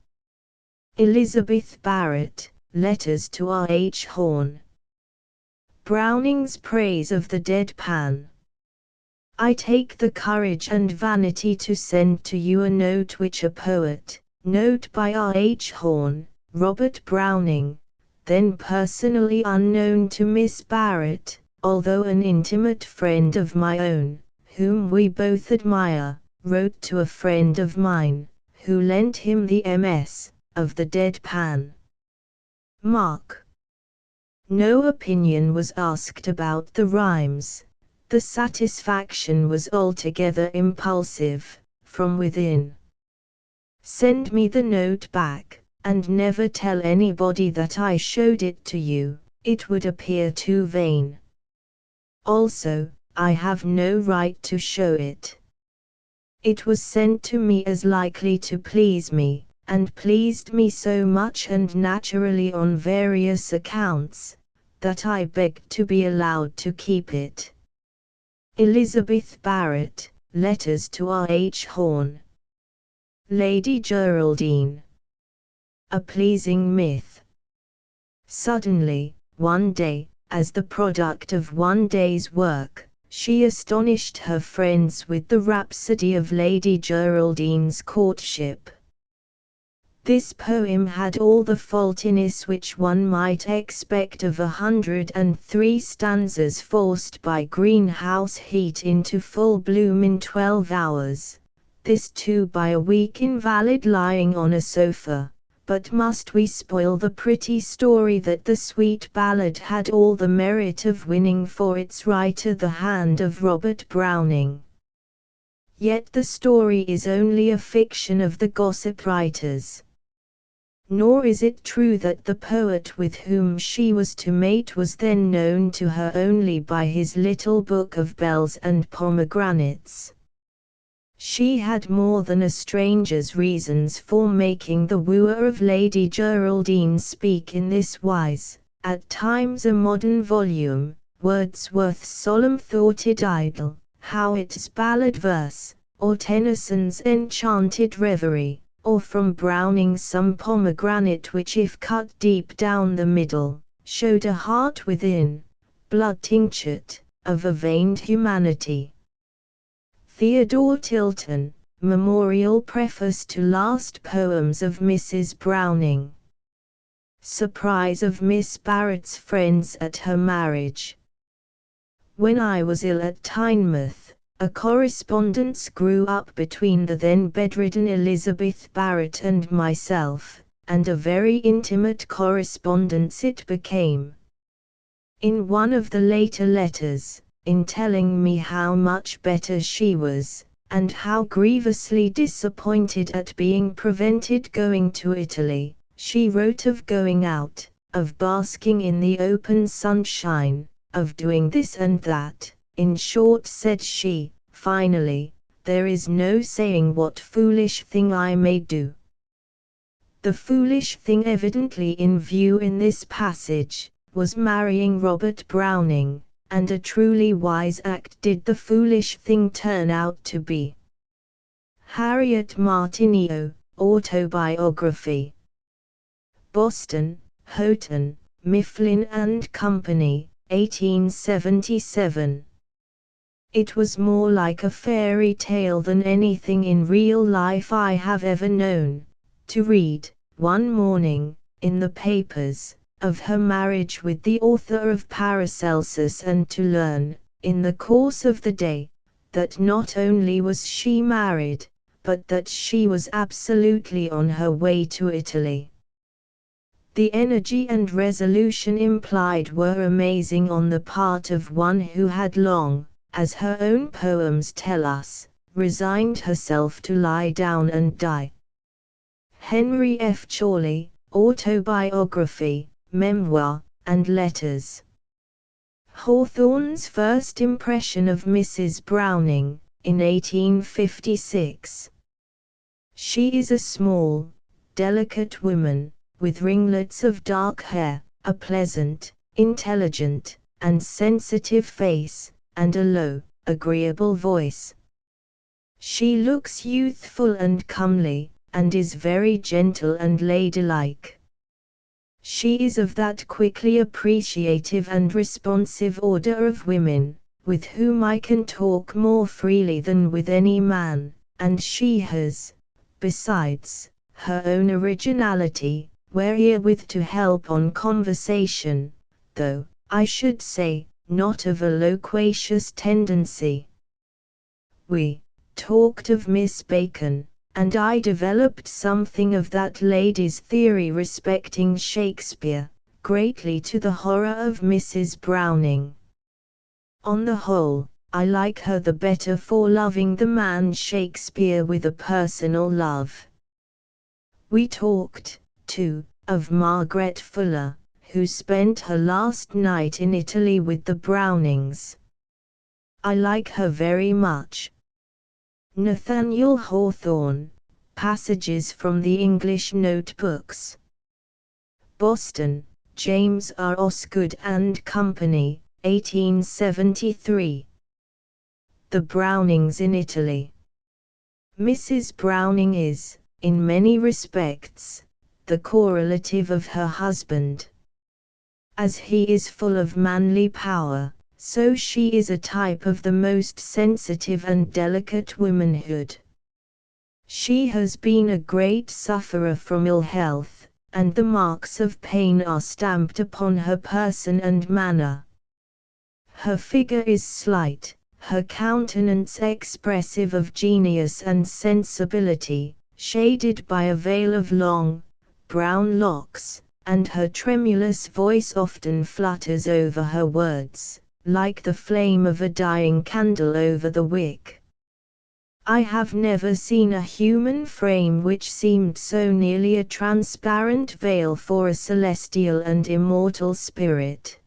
Speaker 1: Elizabeth Barrett, Letters to R. H. Horne. Browning's Praise of the Dead Pan. I take the courage and vanity to send to you a note which a poet, note by R. H. Horne, Robert Browning, then personally unknown to Miss Barrett, although an intimate friend of my own, whom we both admire, wrote to a friend of mine, who lent him the MS. of the Dead Pan. Mark. No opinion was asked about the rhymes, the satisfaction was altogether impulsive, from within. Send me the note back, and never tell anybody that I showed it to you, it would appear too vain. Also, I have no right to show it. It was sent to me as likely to please me, and pleased me so much and naturally on various accounts, that I begged to be allowed to keep it. Elizabeth Barrett, Letters to R. H. Horne. Lady Geraldine. A pleasing myth. Suddenly, one day, as the product of one day's work, she astonished her friends with the rhapsody of Lady Geraldine's courtship. This poem had all the faultiness which one might expect of 103 stanzas forced by greenhouse heat into full bloom in 12 hours, this too by a weak invalid lying on a sofa. But must we spoil the pretty story that the sweet ballad had all the merit of winning for its writer the hand of Robert Browning? Yet the story is only a fiction of the gossip writers. Nor is it true that the poet with whom she was to mate was then known to her only by his little book of bells and pomegranates. She had more than a stranger's reasons for making the wooer of Lady Geraldine speak in this wise. At times a modern volume, Wordsworth's solemn-thoughted idyll, Howitt's ballad verse, or Tennyson's enchanted reverie, or from Browning some pomegranate which if cut deep down the middle, showed a heart within, blood tinctured, of a veined humanity. Theodore Tilton, Memorial Preface to Last Poems of Mrs. Browning. Surprise of Miss Barrett's friends at her marriage. When I was ill at Tynemouth, a correspondence grew up between the then bedridden Elizabeth Barrett and myself, and a very intimate correspondence it became. In one of the later letters, in telling me how much better she was, and how grievously disappointed at being prevented going to Italy, she wrote of going out, of basking in the open sunshine, of doing this and that. In short, said she, finally, there is no saying what foolish thing I may do. The foolish thing evidently in view in this passage, was marrying Robert Browning, and a truly wise act did the foolish thing turn out to be. Harriet Martineau, Autobiography. Boston, Houghton, Mifflin and Company, 1877. It was more like a fairy tale than anything in real life I have ever known, to read, one morning, in the papers, of her marriage with the author of Paracelsus, and to learn, in the course of the day, that not only was she married, but that she was absolutely on her way to Italy. The energy and resolution implied were amazing on the part of one who had long, as her own poems tell us, resigned herself to lie down and die. Henry F. Chorley, Autobiography, Memoir, and Letters. Hawthorne's first impression of Mrs. Browning, in 1856. She is a small, delicate woman, with ringlets of dark hair, a pleasant, intelligent, and sensitive face, and a low, agreeable voice. She looks youthful and comely, and is very gentle and ladylike. She is of that quickly appreciative and responsive order of women, with whom I can talk more freely than with any man, and she has, besides, her own originality, wherewith to help on conversation, though, I should say, not of a loquacious tendency. We talked of Miss Bacon, and I developed something of that lady's theory respecting Shakespeare, greatly to the horror of Mrs. Browning. On the whole, I like her the better for loving the man Shakespeare with a personal love. We talked, too, of Margaret Fuller, who spent her last night in Italy with the Brownings. I like her very much. Nathaniel Hawthorne, Passages from the English Notebooks. Boston, James R. Osgood and Company, 1873. The Brownings in Italy. Mrs. Browning is, in many respects, the correlative of her husband. As he is full of manly power, so she is a type of the most sensitive and delicate womanhood. She has been a great sufferer from ill health, and the marks of pain are stamped upon her person and manner. Her figure is slight, her countenance expressive of genius and sensibility, shaded by a veil of long, brown locks, and her tremulous voice often flutters over her words, like the flame of a dying candle over the wick. I have never seen a human frame which seemed so nearly a transparent veil for a celestial and immortal spirit.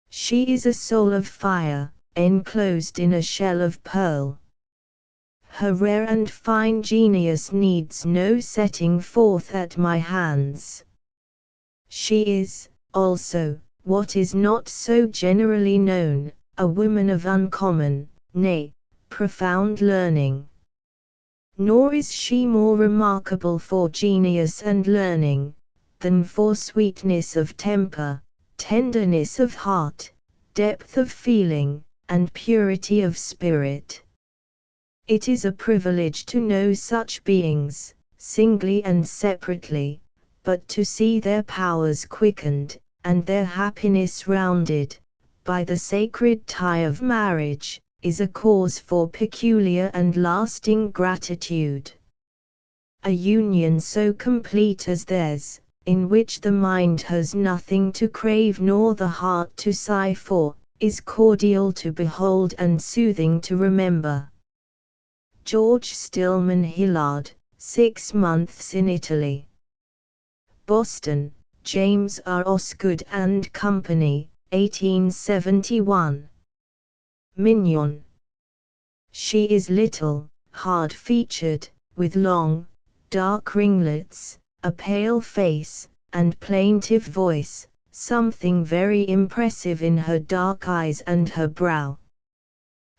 Speaker 1: She is a soul of fire, enclosed in a shell of pearl. Her rare and fine genius needs no setting forth at my hands. She is, also, what is not so generally known, a woman of uncommon, nay, profound learning. Nor is she more remarkable for genius and learning, than for sweetness of temper, tenderness of heart, depth of feeling, and purity of spirit. It is a privilege to know such beings, singly and separately, but to see their powers quickened, and their happiness rounded, by the sacred tie of marriage, is a cause for peculiar and lasting gratitude. A union so complete as theirs, in which the mind has nothing to crave nor the heart to sigh for, is cordial to behold and soothing to remember. George Stillman Hillard, 6 Months in Italy. Boston, James R. Osgood and Company, 1871. Mignon. She is little, hard-featured, with long, dark ringlets, a pale face, and plaintive voice, something very impressive in her dark eyes and her brow.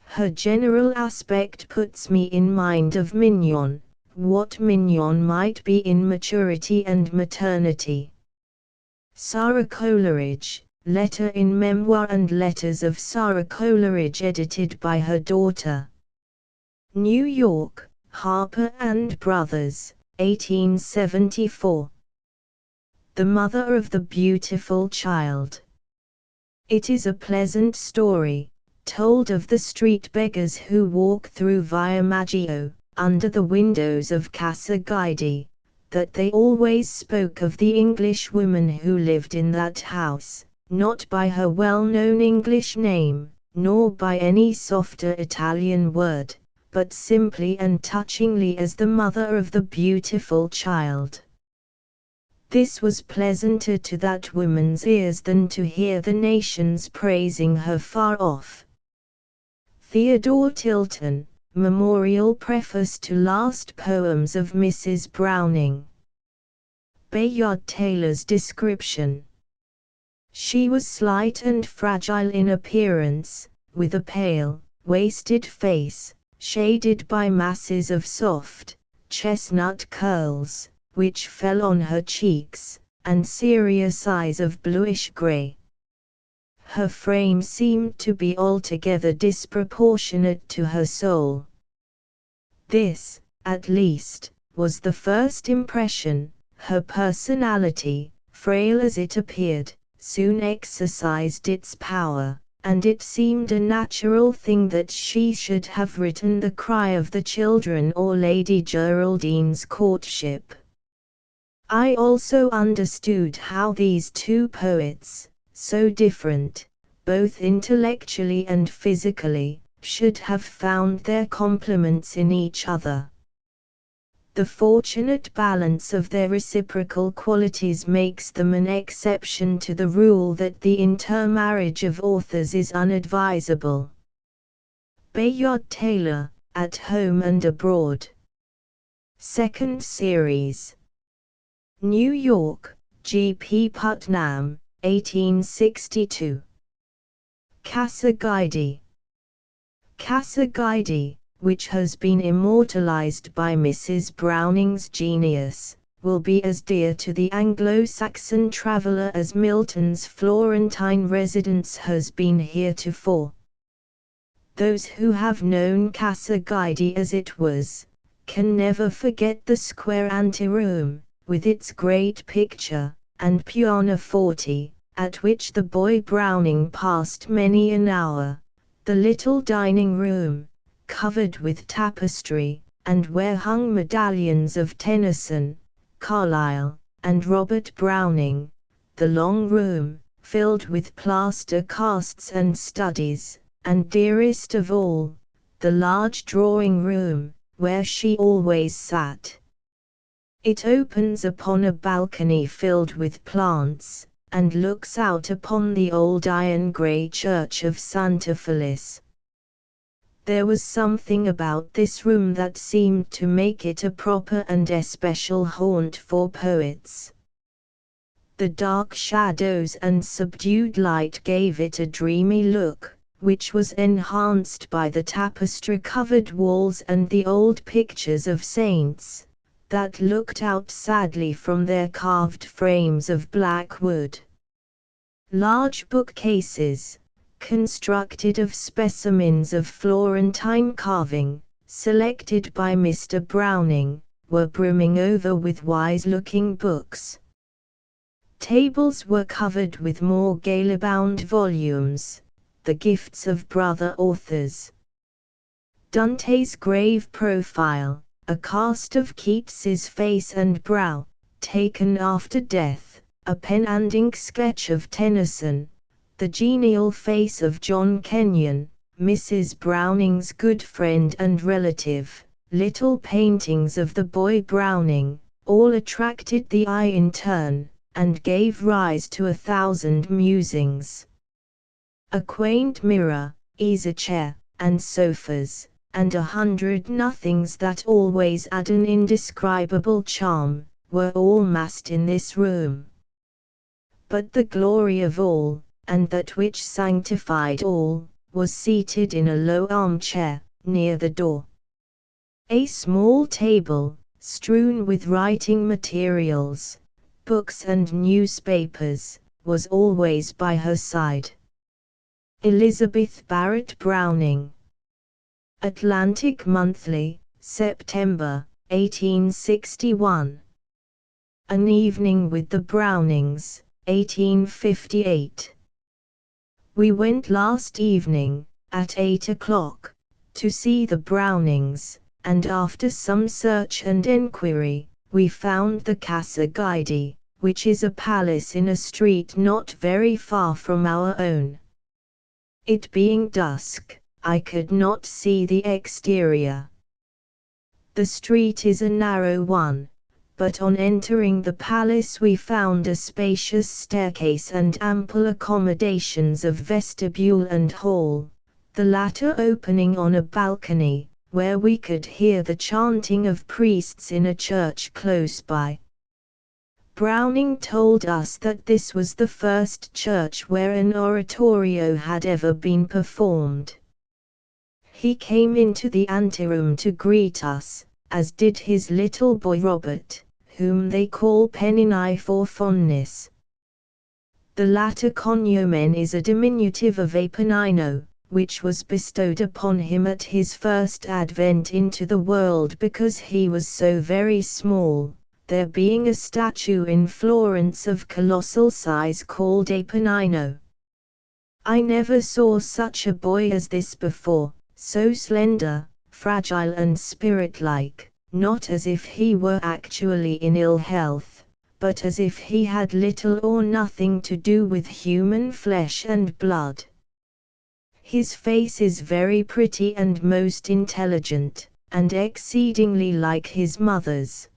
Speaker 1: Her general aspect puts me in mind of Mignon, what Mignon might be in maturity and maternity. Sarah Coleridge, Letter in Memoir and Letters of Sarah Coleridge edited by her daughter. New York, Harper and Brothers, 1874. The Mother of the Beautiful Child. It is a pleasant story, told of the street beggars who walk through Via Maggio, under the windows of Casa Guidi, that they always spoke of the English woman who lived in that house, not by her well-known English name, nor by any softer Italian word, but simply and touchingly as the mother of the beautiful child. This was pleasanter to that woman's ears than to hear the nations praising her far off. Theodore Tilton, Memorial Preface to Last Poems of Mrs. Browning. Bayard Taylor's description. She was slight and fragile in appearance, with a pale, wasted face, shaded by masses of soft, chestnut curls, which fell on her cheeks, and serious eyes of bluish-gray. Her frame seemed to be altogether disproportionate to her soul. This, at least, was the first impression. Her personality, frail as it appeared, soon exercised its power, and it seemed a natural thing that she should have written The Cry of the Children or Lady Geraldine's Courtship. I also understood how these two poets, so different, both intellectually and physically, should have found their complements in each other. The fortunate balance of their reciprocal qualities makes them an exception to the rule that the intermarriage of authors is unadvisable. Bayard Taylor, At Home and Abroad. Second Series. New York, G. P. Putnam, 1862. Casa Guidi. Casa Guidi, which has been immortalized by Mrs. Browning's genius, will be as dear to the Anglo-Saxon traveller as Milton's Florentine residence has been heretofore. Those who have known Casa Guidi as it was, can never forget the square anteroom, with its great picture, and pianoforte, at which the boy Browning passed many an hour, the little dining room, covered with tapestry, and where hung medallions of Tennyson, Carlyle, and Robert Browning, the long room, filled with plaster casts and studies, and dearest of all, the large drawing room, where she always sat. It opens upon a balcony filled with plants, and looks out upon the old iron-grey church of Santa Felice. There was something about this room that seemed to make it a proper and especial haunt for poets. The dark shadows and subdued light gave it a dreamy look, which was enhanced by the tapestry-covered walls and the old pictures of saints, that looked out sadly from their carved frames of black wood. Large bookcases, constructed of specimens of Florentine carving, selected by Mr. Browning, were brimming over with wise-looking books. Tables were covered with more gayly-bound volumes, the gifts of brother authors. Dante's grave profile, a cast of Keats's face and brow, taken after death, a pen-and-ink sketch of Tennyson, the genial face of John Kenyon, Mrs. Browning's good friend and relative, little paintings of the boy Browning, all attracted the eye in turn, and gave rise to 1,000 musings. A quaint mirror, easy-chair, and sofas, and 100 nothings that always add an indescribable charm, were all massed in this room. But the glory of all, and that which sanctified all, was seated in a low armchair, near the door. A small table, strewn with writing materials, books and newspapers, was always by her side. Elizabeth Barrett Browning. Atlantic Monthly, September, 1861. An Evening with the Brownings, 1858. We went last evening, at 8 o'clock, to see the Brownings, and after some search and enquiry, we found the Casa Guidi, which is a palace in a street not very far from our own. It being dusk, I could not see the exterior. The street is a narrow one, but on entering the palace we found a spacious staircase and ample accommodations of vestibule and hall, the latter opening on a balcony, where we could hear the chanting of priests in a church close by. Browning told us that this was the first church where an oratorio had ever been performed. He came into the anteroom to greet us, as did his little boy Robert, whom they call Pennini for fondness. The latter cognomen is a diminutive of Apennino, which was bestowed upon him at his first advent into the world because he was so very small, there being a statue in Florence of colossal size called Apennino. I never saw such a boy as this before, so slender, fragile and spirit-like, not as if he were actually in ill health, but as if he had little or nothing to do with human flesh and blood. His face is very pretty and most intelligent, and exceedingly like his mother's.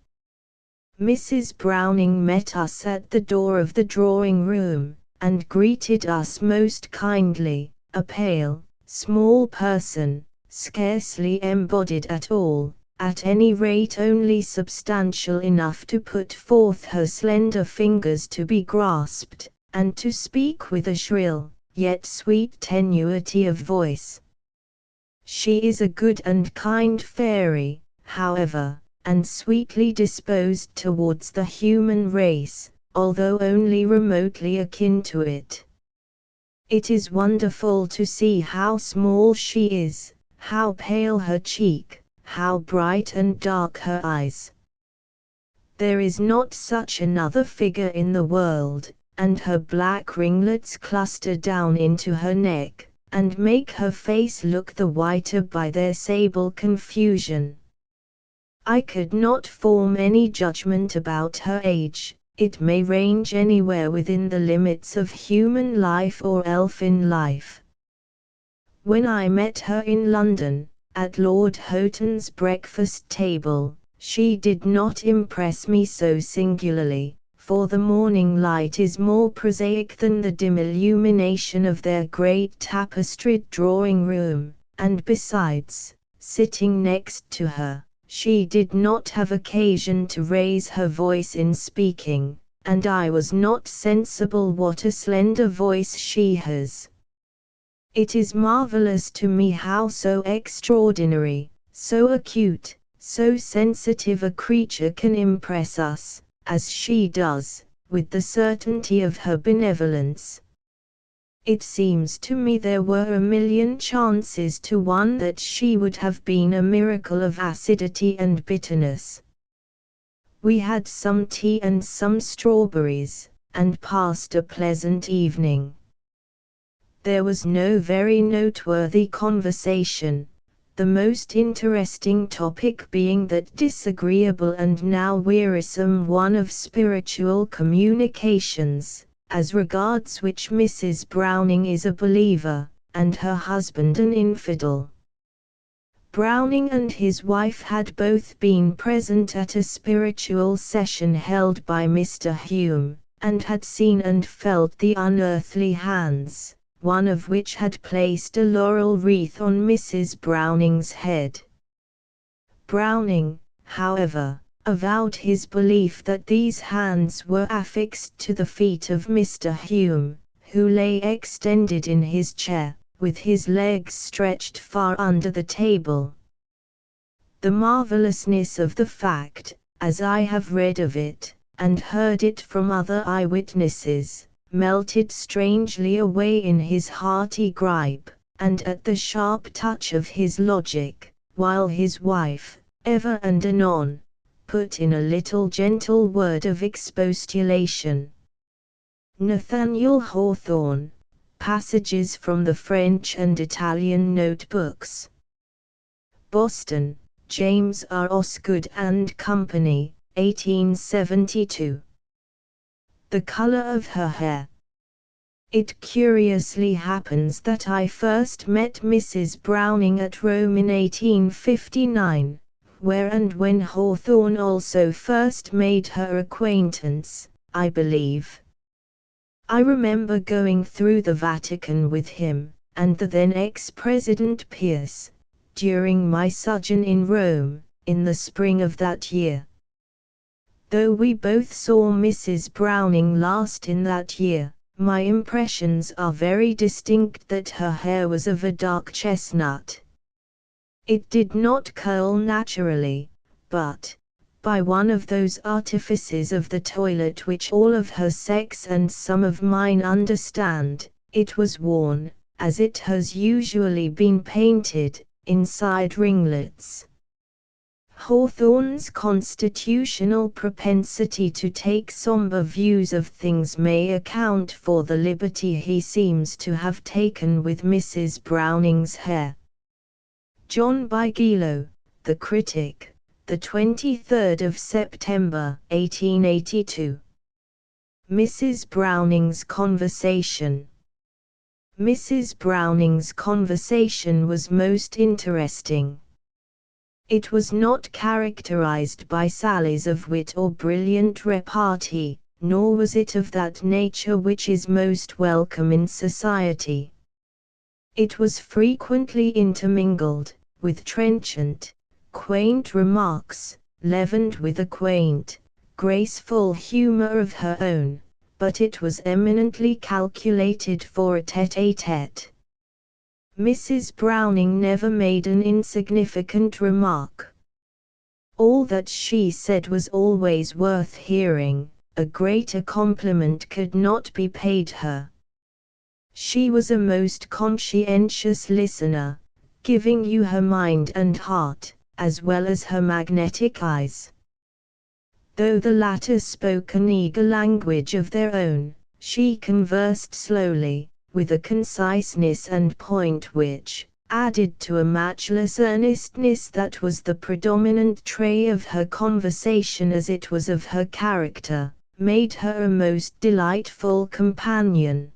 Speaker 1: Mrs. Browning met us at the door of the drawing-room, and greeted us most kindly, a pale, small person, scarcely embodied at all, at any rate only substantial enough to put forth her slender fingers to be grasped, and to speak with a shrill, yet sweet tenuity of voice. She is a good and kind fairy, however, and sweetly disposed towards the human race, although only remotely akin to it. It is wonderful to see how small she is, how pale her cheek, how bright and dark her eyes. There is not such another figure in the world, and her black ringlets cluster down into her neck, and make her face look the whiter by their sable confusion. I could not form any judgment about her age. It may range anywhere within the limits of human life or elfin life. When I met her in London, At Lord Houghton's breakfast table, she did not impress me so singularly, for the morning light is more prosaic than the dim illumination of their great tapestried drawing-room, and besides, sitting next to her, she did not have occasion to raise her voice in speaking, and I was not sensible what a slender voice she has. It is marvelous to me how so extraordinary, so acute, so sensitive a creature can impress us, as she does, with the certainty of her benevolence. It seems to me there were a million chances to one that she would have been a miracle of acidity and bitterness. We had some tea and some strawberries, and passed a pleasant evening. There was no very noteworthy conversation, the most interesting topic being that disagreeable and now wearisome one of spiritual communications, as regards which Mrs. Browning is a believer, and her husband an infidel. Browning and his wife had both been present at a spiritual session held by Mr. Hume, and had seen and felt the unearthly hands, one of which had placed a laurel wreath on Mrs. Browning's head. Browning, however, avowed his belief that these hands were affixed to the feet of Mr. Hume, who lay extended in his chair, with his legs stretched far under the table. The marvelousness of the fact, as I have read of it, and heard it from other eyewitnesses, melted strangely away in his hearty gripe, and at the sharp touch of his logic, while his wife, ever and anon, put in a little gentle word of expostulation. Nathaniel Hawthorne, Passages from the French and Italian Notebooks. Boston, James R. Osgood and Company, 1872. The color of her hair. It curiously happens that I first met Mrs. Browning at Rome in 1859, where and when Hawthorne also first made her acquaintance, I believe. I remember going through the Vatican with him, and the then ex-President Pierce, during my sojourn in Rome, in the spring of that year. Though we both saw Mrs. Browning last in that year, my impressions are very distinct that her hair was of a dark chestnut. It did not curl naturally, but, by one of those artifices of the toilet which all of her sex and some of mine understand, it was worn, as it has usually been painted, inside ringlets. Hawthorne's constitutional propensity to take somber views of things may account for the liberty he seems to have taken with Mrs. Browning's hair. John Bigelow, The Critic, the 23rd of September, 1882. Mrs. Browning's conversation. Mrs. Browning's conversation was most interesting. It was not characterized by sallies of wit or brilliant repartee, nor was it of that nature which is most welcome in society. It was frequently intermingled, with trenchant, quaint remarks, leavened with a quaint, graceful humor of her own, but it was eminently calculated for a tête-à-tête. Mrs. Browning never made an insignificant remark. All that she said was always worth hearing, a greater compliment could not be paid her. She was a most conscientious listener, giving you her mind and heart, as well as her magnetic eyes. Though the latter spoke an eager language of their own, she conversed slowly, with a conciseness and point which, added to a matchless earnestness that was the predominant trait of her conversation as it was of her character, made her a most delightful companion.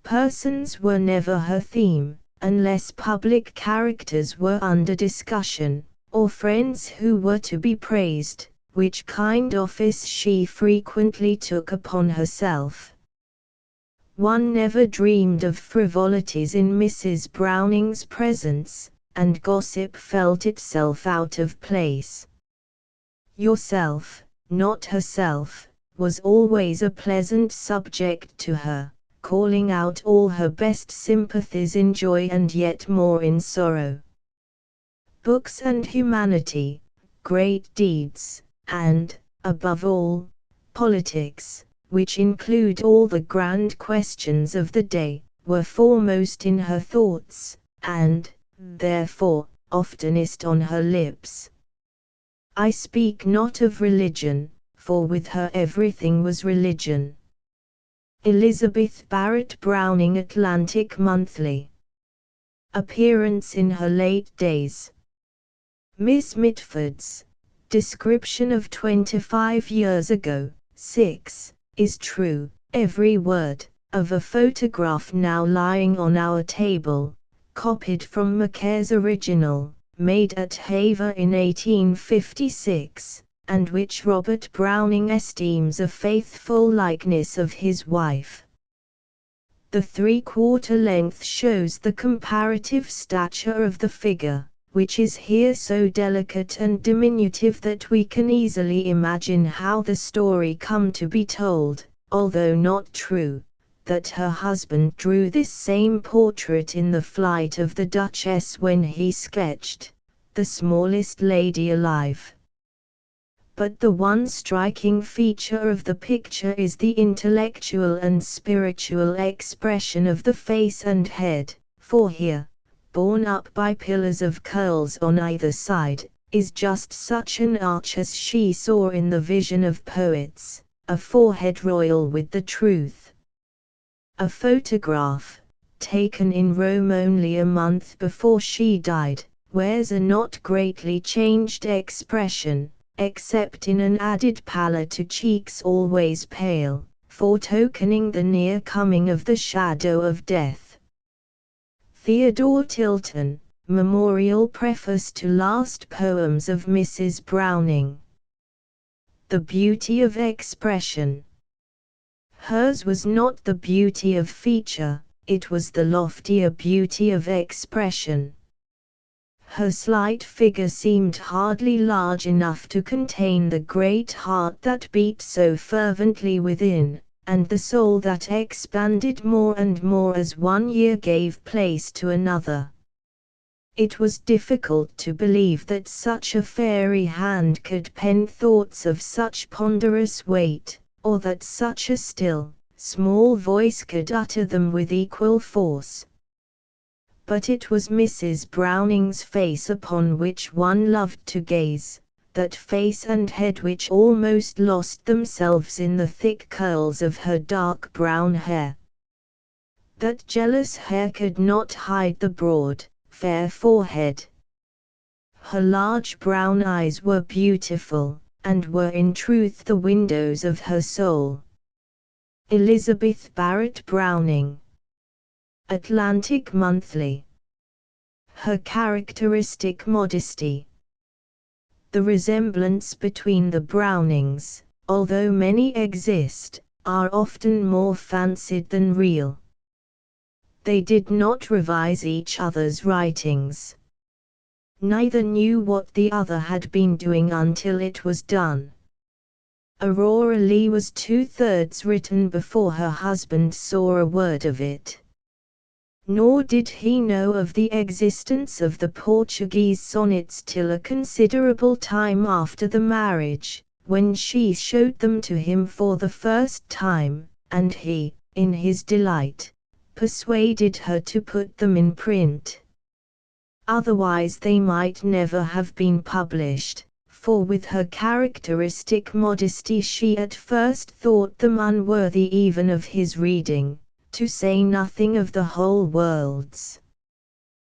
Speaker 1: Persons were never her theme, unless public characters were under discussion, or friends who were to be praised, which kind office she frequently took upon herself. One never dreamed of frivolities in Mrs. Browning's presence, and gossip felt itself out of place. Yourself, not herself, was always a pleasant subject to her, calling out all her best sympathies in joy and yet more in sorrow. Books and humanity, great deeds, and, above all, politics, which include all the grand questions of the day, were foremost in her thoughts, and, therefore, oftenest on her lips. I speak not of religion, for with her everything was religion. Elizabeth Barrett Browning, Atlantic Monthly. Appearance in her late days. Miss Mitford's description of 25 years ago, 6, is true, every word, of a photograph now lying on our table, copied from Mackaye's original, made at Havre in 1856, and which Robert Browning esteems a faithful likeness of his wife. The 3/4 length shows the comparative stature of the figure, which is here so delicate and diminutive that we can easily imagine how the story come to be told, although not true, that her husband drew this same portrait in the flight of the Duchess when he sketched the smallest lady alive. But the one striking feature of the picture is the intellectual and spiritual expression of the face and head, for here, borne up by pillars of curls on either side, is just such an arch as she saw in the vision of poets, a forehead royal with the truth. A photograph, taken in Rome only a month before she died, wears a not greatly changed expression, except in an added pallor to cheeks always pale, foretokening the near coming of the shadow of death. Theodore Tilton, Memorial Preface to Last Poems of Mrs. Browning. The beauty of expression. Hers was not the beauty of feature, it was the loftier beauty of expression. Her slight figure seemed hardly large enough to contain the great heart that beat so fervently within, and the soul that expanded more and more as one year gave place to another. It was difficult to believe that such a fairy hand could pen thoughts of such ponderous weight, or that such a still, small voice could utter them with equal force. But it was Mrs. Browning's face upon which one loved to gaze, that face and head which almost lost themselves in the thick curls of her dark brown hair. That jealous hair could not hide the broad, fair forehead. Her large brown eyes were beautiful, and were in truth the windows of her soul. Elizabeth Barrett Browning. Atlantic Monthly. Her characteristic modesty. The resemblance between the Brownings, although many exist, are often more fancied than real. They did not revise each other's writings. Neither knew what the other had been doing until it was done. Aurora Leigh was 2/3 written before her husband saw a word of it. Nor did he know of the existence of the Portuguese sonnets till a considerable time after the marriage, when she showed them to him for the first time, and he, in his delight, persuaded her to put them in print. Otherwise they might never have been published, for with her characteristic modesty she at first thought them unworthy even of his reading, to say nothing of the whole world's.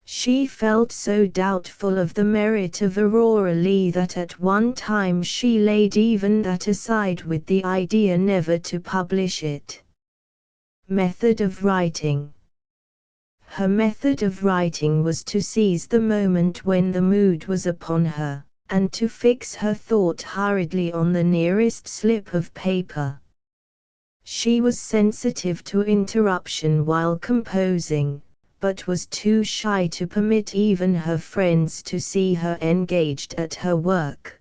Speaker 1: She felt so doubtful of the merit of Aurora Leigh that at one time she laid even that aside with the idea never to publish it. Method of writing. Her method of writing was to seize the moment when the mood was upon her, and to fix her thought hurriedly on the nearest slip of paper. She was sensitive to interruption while composing, but was too shy to permit even her friends to see her engaged at her work.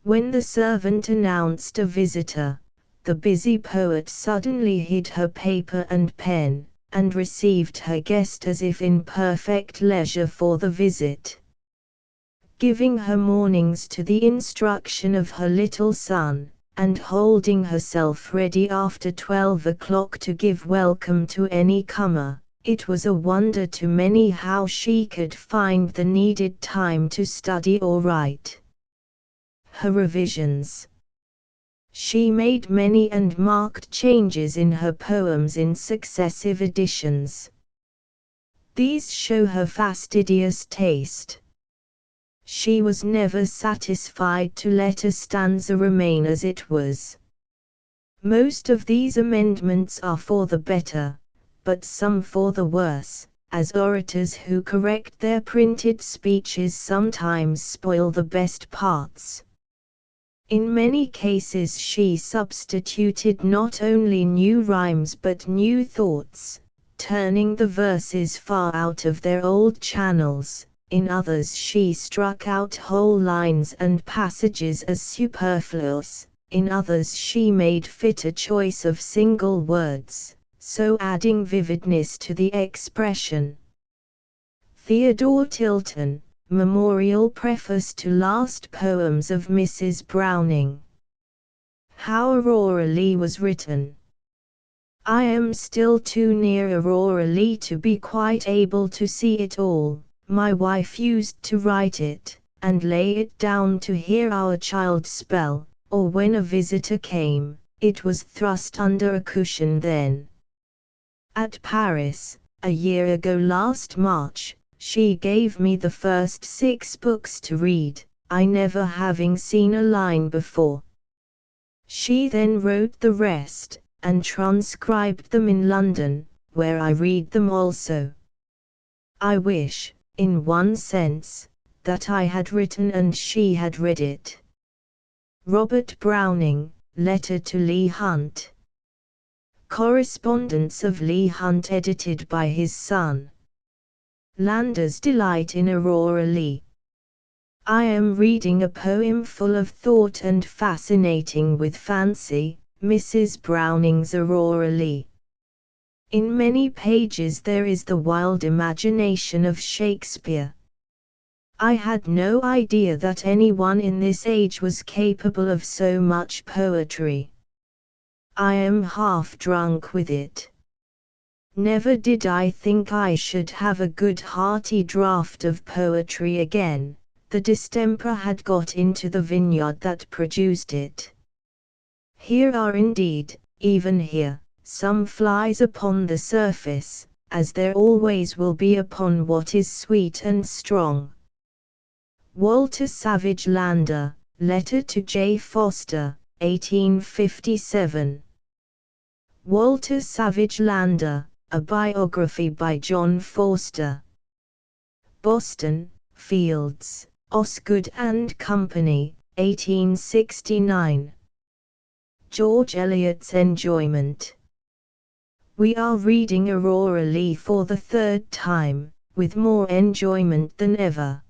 Speaker 1: When the servant announced a visitor, the busy poet suddenly hid her paper and pen, and received her guest as if in perfect leisure for the visit. Giving her mornings to the instruction of her little son, and holding herself ready after 12 o'clock to give welcome to any comer, it was a wonder to many how she could find the needed time to study or write. Her revisions. She made many and marked changes in her poems in successive editions. These show her fastidious taste. She was never satisfied to let a stanza remain as it was. Most of these amendments are for the better, but some for the worse, as orators who correct their printed speeches sometimes spoil the best parts. In many cases she substituted not only new rhymes but new thoughts, turning the verses far out of their old channels. In others she struck out whole lines and passages as superfluous, in others she made fit a choice of single words, so adding vividness to the expression. Theodore Tilton, Memorial Preface to Last Poems of Mrs. Browning. How Aurora Leigh was written. I am still too near Aurora Leigh to be quite able to see it all. My wife used to write it, and lay it down to hear our child spell, or when a visitor came, it was thrust under a cushion then. At Paris, a year ago last March, she gave me the first 6 books to read, I never having seen a line before. She then wrote the rest, and transcribed them in London, where I read them also. I wish, in one sense, that I had written and she had read it. Robert Browning, Letter to Leigh Hunt. Correspondence of Leigh Hunt edited by his son. Landa's delight in Aurora Leigh. I am reading a poem full of thought and fascinating with fancy, Mrs. Browning's Aurora Leigh. In many pages there is the wild imagination of Shakespeare. I had no idea that anyone in this age was capable of so much poetry. I am half drunk with it. Never did I think I should have a good hearty draught of poetry again. The distemper had got into the vineyard that produced it. Here are indeed, even here, some flies upon the surface, as there always will be upon what is sweet and strong. Walter Savage Landor, Letter to J. Foster, 1857. Walter Savage Landor, A Biography by John Forster. Boston, Fields, Osgood and Company, 1869. George Eliot's Enjoyment. We are reading Aurora Leigh for the 3rd time, with more enjoyment than ever.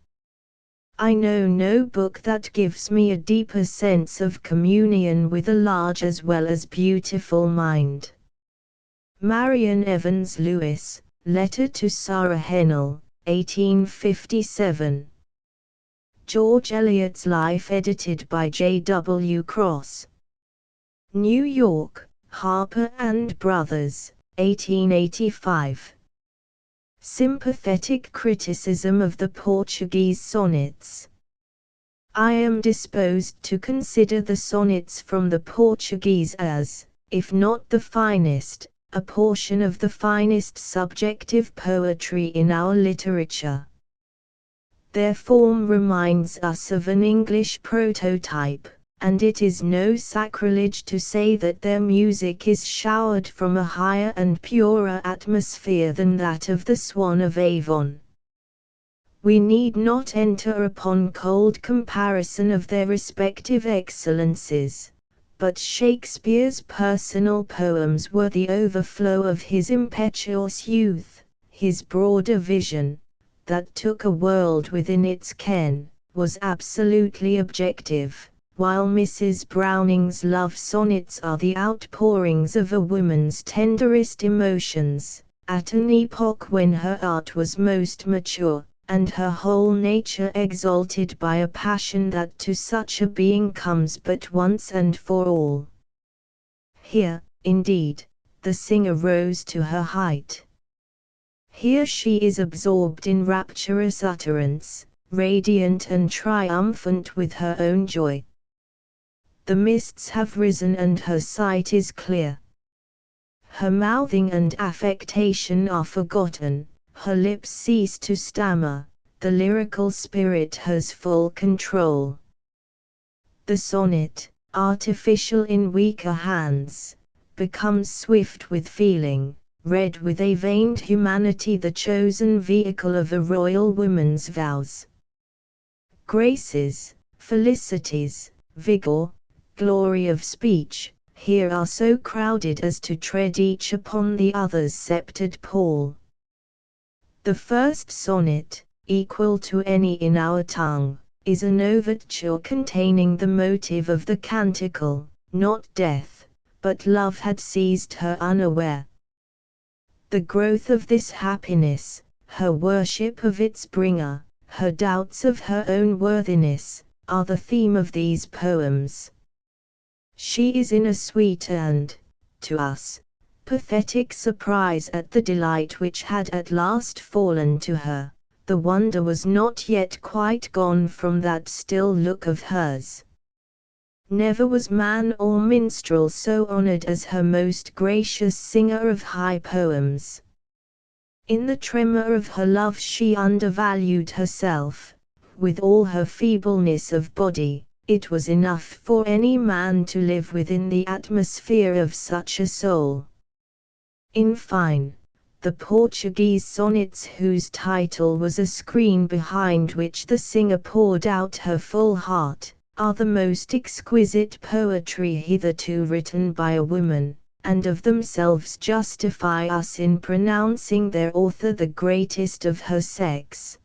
Speaker 1: I know no book that gives me a deeper sense of communion with a large as well as beautiful mind. Marian Evans Lewis, Letter to Sarah Hennell, 1857. George Eliot's Life edited by J. W. Cross. New York, Harper and Brothers, 1885. Sympathetic criticism of the Portuguese sonnets. I am disposed to consider the sonnets from the Portuguese as, if not the finest, a portion of the finest subjective poetry in our literature. Their form reminds us of an English prototype, and it is no sacrilege to say that their music is showered from a higher and purer atmosphere than that of the Swan of Avon. We need not enter upon cold comparison of their respective excellences, but Shakespeare's personal poems were the overflow of his impetuous youth, his broader vision, that took a world within its ken, was absolutely objective, while Mrs. Browning's love sonnets are the outpourings of a woman's tenderest emotions, at an epoch when her art was most mature, and her whole nature exalted by a passion that to such a being comes but once and for all. Here, indeed, the singer rose to her height. Here she is absorbed in rapturous utterance, radiant and triumphant with her own joy. The mists have risen and her sight is clear. Her mouthing and affectation are forgotten, her lips cease to stammer, the lyrical spirit has full control. The sonnet, artificial in weaker hands, becomes swift with feeling, read with a veined humanity, the chosen vehicle of a royal woman's vows. Graces, felicities, vigor, glory of speech, here are so crowded as to tread each upon the other's sceptred pall. The first sonnet, equal to any in our tongue, is an overture containing the motive of the canticle, not death, but love had seized her unaware. The growth of this happiness, her worship of its bringer, her doubts of her own worthiness, are the theme of these poems. She is in a sweet and, to us, pathetic surprise at the delight which had at last fallen to her. The wonder was not yet quite gone from that still look of hers. Never was man or minstrel so honored as her most gracious singer of high poems. In the tremor of her love she undervalued herself. With all her feebleness of body, it was enough for any man to live within the atmosphere of such a soul. In fine, the Portuguese sonnets, whose title was A Screen Behind Which the Singer Poured Out Her Full Heart, are the most exquisite poetry hitherto written by a woman, and of themselves justify us in pronouncing their author the greatest of her sex.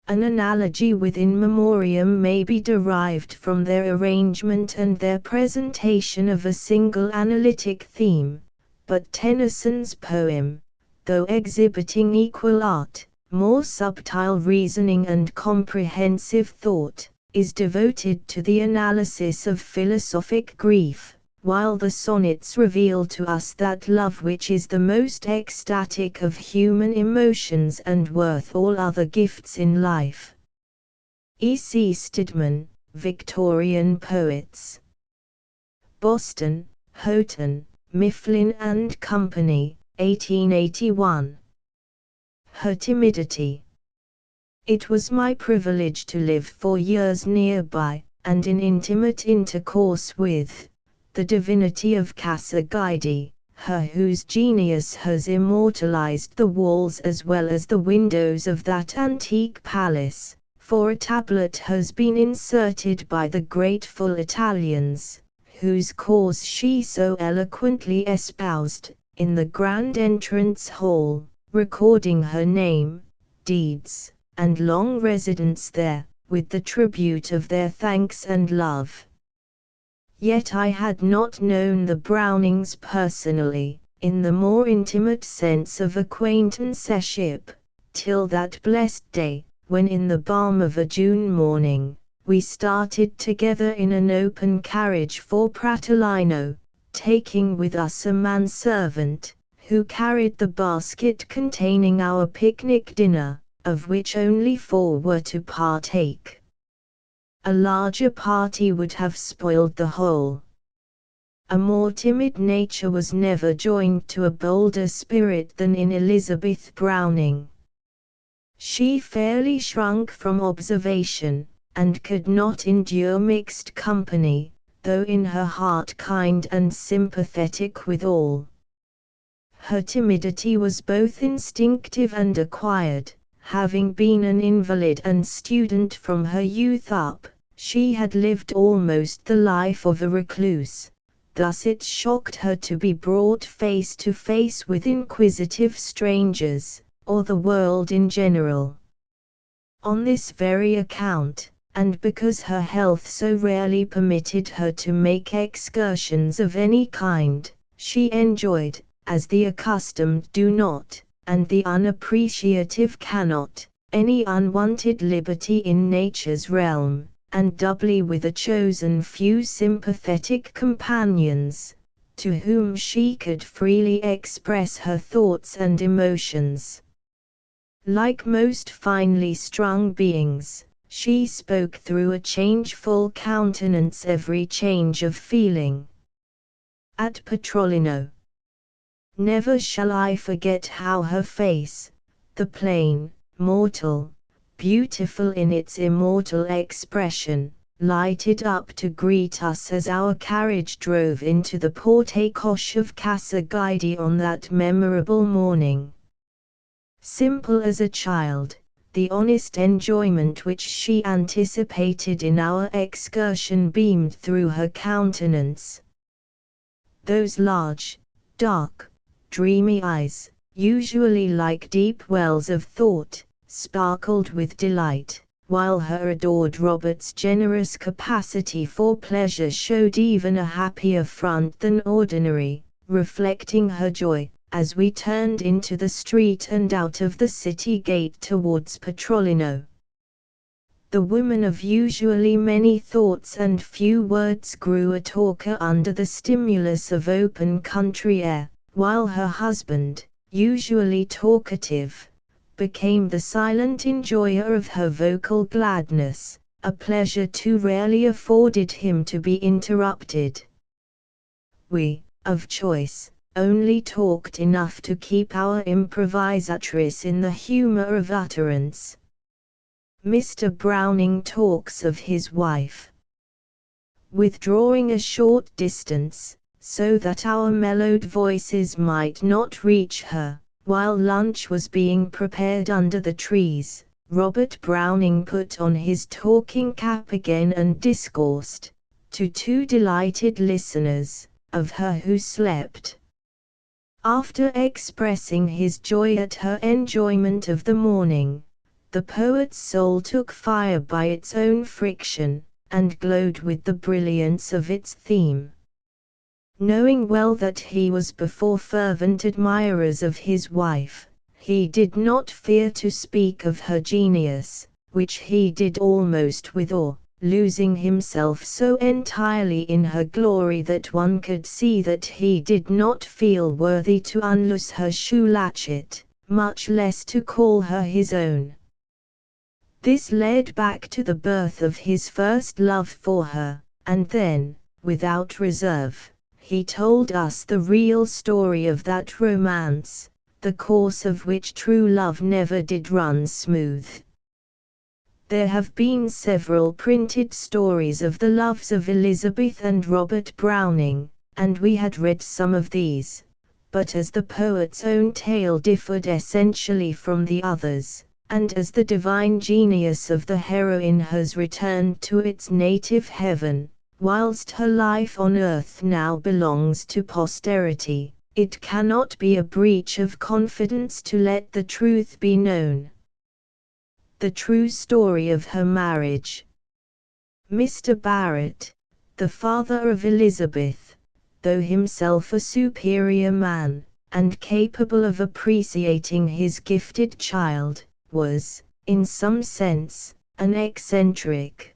Speaker 1: An analogy with In Memoriam may be derived from their arrangement and their presentation of a single analytic theme, but Tennyson's poem, though exhibiting equal art, more subtle reasoning and comprehensive thought, is devoted to the analysis of philosophic grief, while the sonnets reveal to us that love which is the most ecstatic of human emotions and worth all other gifts in life. E. C. Stedman, Victorian Poets. Boston, Houghton, Mifflin and Company, 1881. Her timidity. It was my privilege to live for years nearby, and in intimate intercourse with, the divinity of Casa Guidi, her whose genius has immortalized the walls as well as the windows of that antique palace, for a tablet has been inserted by the grateful Italians, whose cause she so eloquently espoused, in the grand entrance hall, recording her name, deeds, and long residence there, with the tribute of their thanks and love. Yet I had not known the Brownings personally, in the more intimate sense of acquaintanceship, till that blessed day, when in the balm of a June morning, we started together in an open carriage for Pratolino, taking with us a manservant, who carried the basket containing our picnic dinner, of which only 4 were to partake. A larger party would have spoiled the whole. A more timid nature was never joined to a bolder spirit than in Elizabeth Browning. She fairly shrunk from observation, and could not endure mixed company, though in her heart kind and sympathetic with all. Her timidity was both instinctive and acquired. Having been an invalid and student from her youth up, she had lived almost the life of a recluse. Thus it shocked her to be brought face to face with inquisitive strangers, or the world in general. On this very account, and because her health so rarely permitted her to make excursions of any kind, she enjoyed, as the accustomed do not, and the unappreciative cannot, any unwanted liberty in nature's realm, and doubly with a chosen few sympathetic companions, to whom she could freely express her thoughts and emotions. Like most finely strung beings, she spoke through a changeful countenance every change of feeling. At Petrolino, never shall I forget how her face, the plain, mortal, beautiful in its immortal expression, lighted up to greet us as our carriage drove into the porte-coche of Casa Guidi on that memorable morning. Simple as a child, the honest enjoyment which she anticipated in our excursion beamed through her countenance. Those large, dark, dreamy eyes, usually like deep wells of thought, sparkled with delight, while her adored Robert's generous capacity for pleasure showed even a happier front than ordinary, reflecting her joy, as we turned into the street and out of the city gate towards Petrolino. The woman of usually many thoughts and few words grew a talker under the stimulus of open country air, while her husband, usually talkative, became the silent enjoyer of her vocal gladness, a pleasure too rarely afforded him to be interrupted. We, of choice, only talked enough to keep our improvisatrice in the humor of utterance. Mr. Browning talks of his wife withdrawing a short distance, so that our mellowed voices might not reach her. While lunch was being prepared under the trees, Robert Browning put on his talking cap again and discoursed, to two delighted listeners, of her who slept. After expressing his joy at her enjoyment of the morning, the poet's soul took fire by its own friction, and glowed with the brilliance of its theme. Knowing well that he was before fervent admirers of his wife, he did not fear to speak of her genius, which he did almost with awe, losing himself so entirely in her glory that one could see that he did not feel worthy to unloose her shoe latchet, much less to call her his own. This led back to the birth of his first love for her, and then, without reserve, he told us the real story of that romance, the course of which true love never did run smooth. There have been several printed stories of the loves of Elizabeth and Robert Browning, and we had read some of these, but as the poet's own tale differed essentially from the others, and as the divine genius of the heroine has returned to its native heaven, whilst her life on earth now belongs to posterity, it cannot be a breach of confidence to let the truth be known. The true story of her marriage. Mr. Barrett, the father of Elizabeth, though himself a superior man, and capable of appreciating his gifted child, was, in some sense, an eccentric.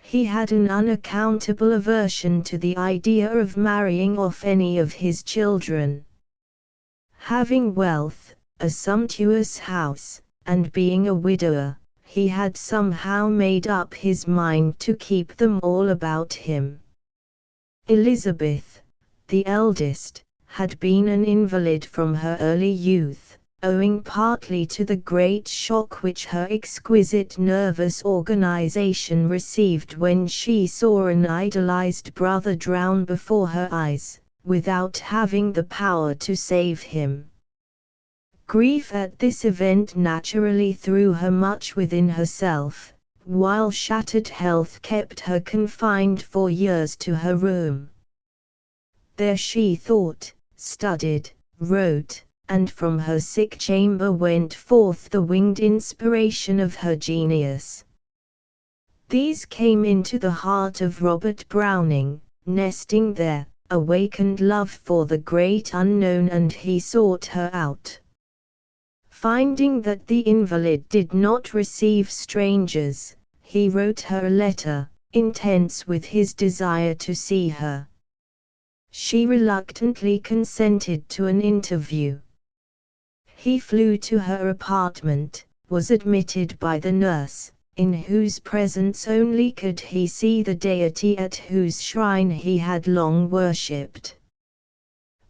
Speaker 1: He had an unaccountable aversion to the idea of marrying off any of his children. Having wealth, a sumptuous house, and being a widower, he had somehow made up his mind to keep them all about him. Elizabeth, the eldest, had been an invalid from her early youth, owing partly to the great shock which her exquisite nervous organization received when she saw an idolized brother drown before her eyes, without having the power to save him. Grief at this event naturally threw her much within herself, while shattered health kept her confined for years to her room. There she thought, studied, wrote, and from her sick chamber went forth the winged inspiration of her genius. These came into the heart of Robert Browning, nesting there, awakened love for the great unknown, and he sought her out. Finding that the invalid did not receive strangers, he wrote her a letter, intense with his desire to see her. She reluctantly consented to an interview. He flew to her apartment, was admitted by the nurse, in whose presence only could he see the deity at whose shrine he had long worshipped.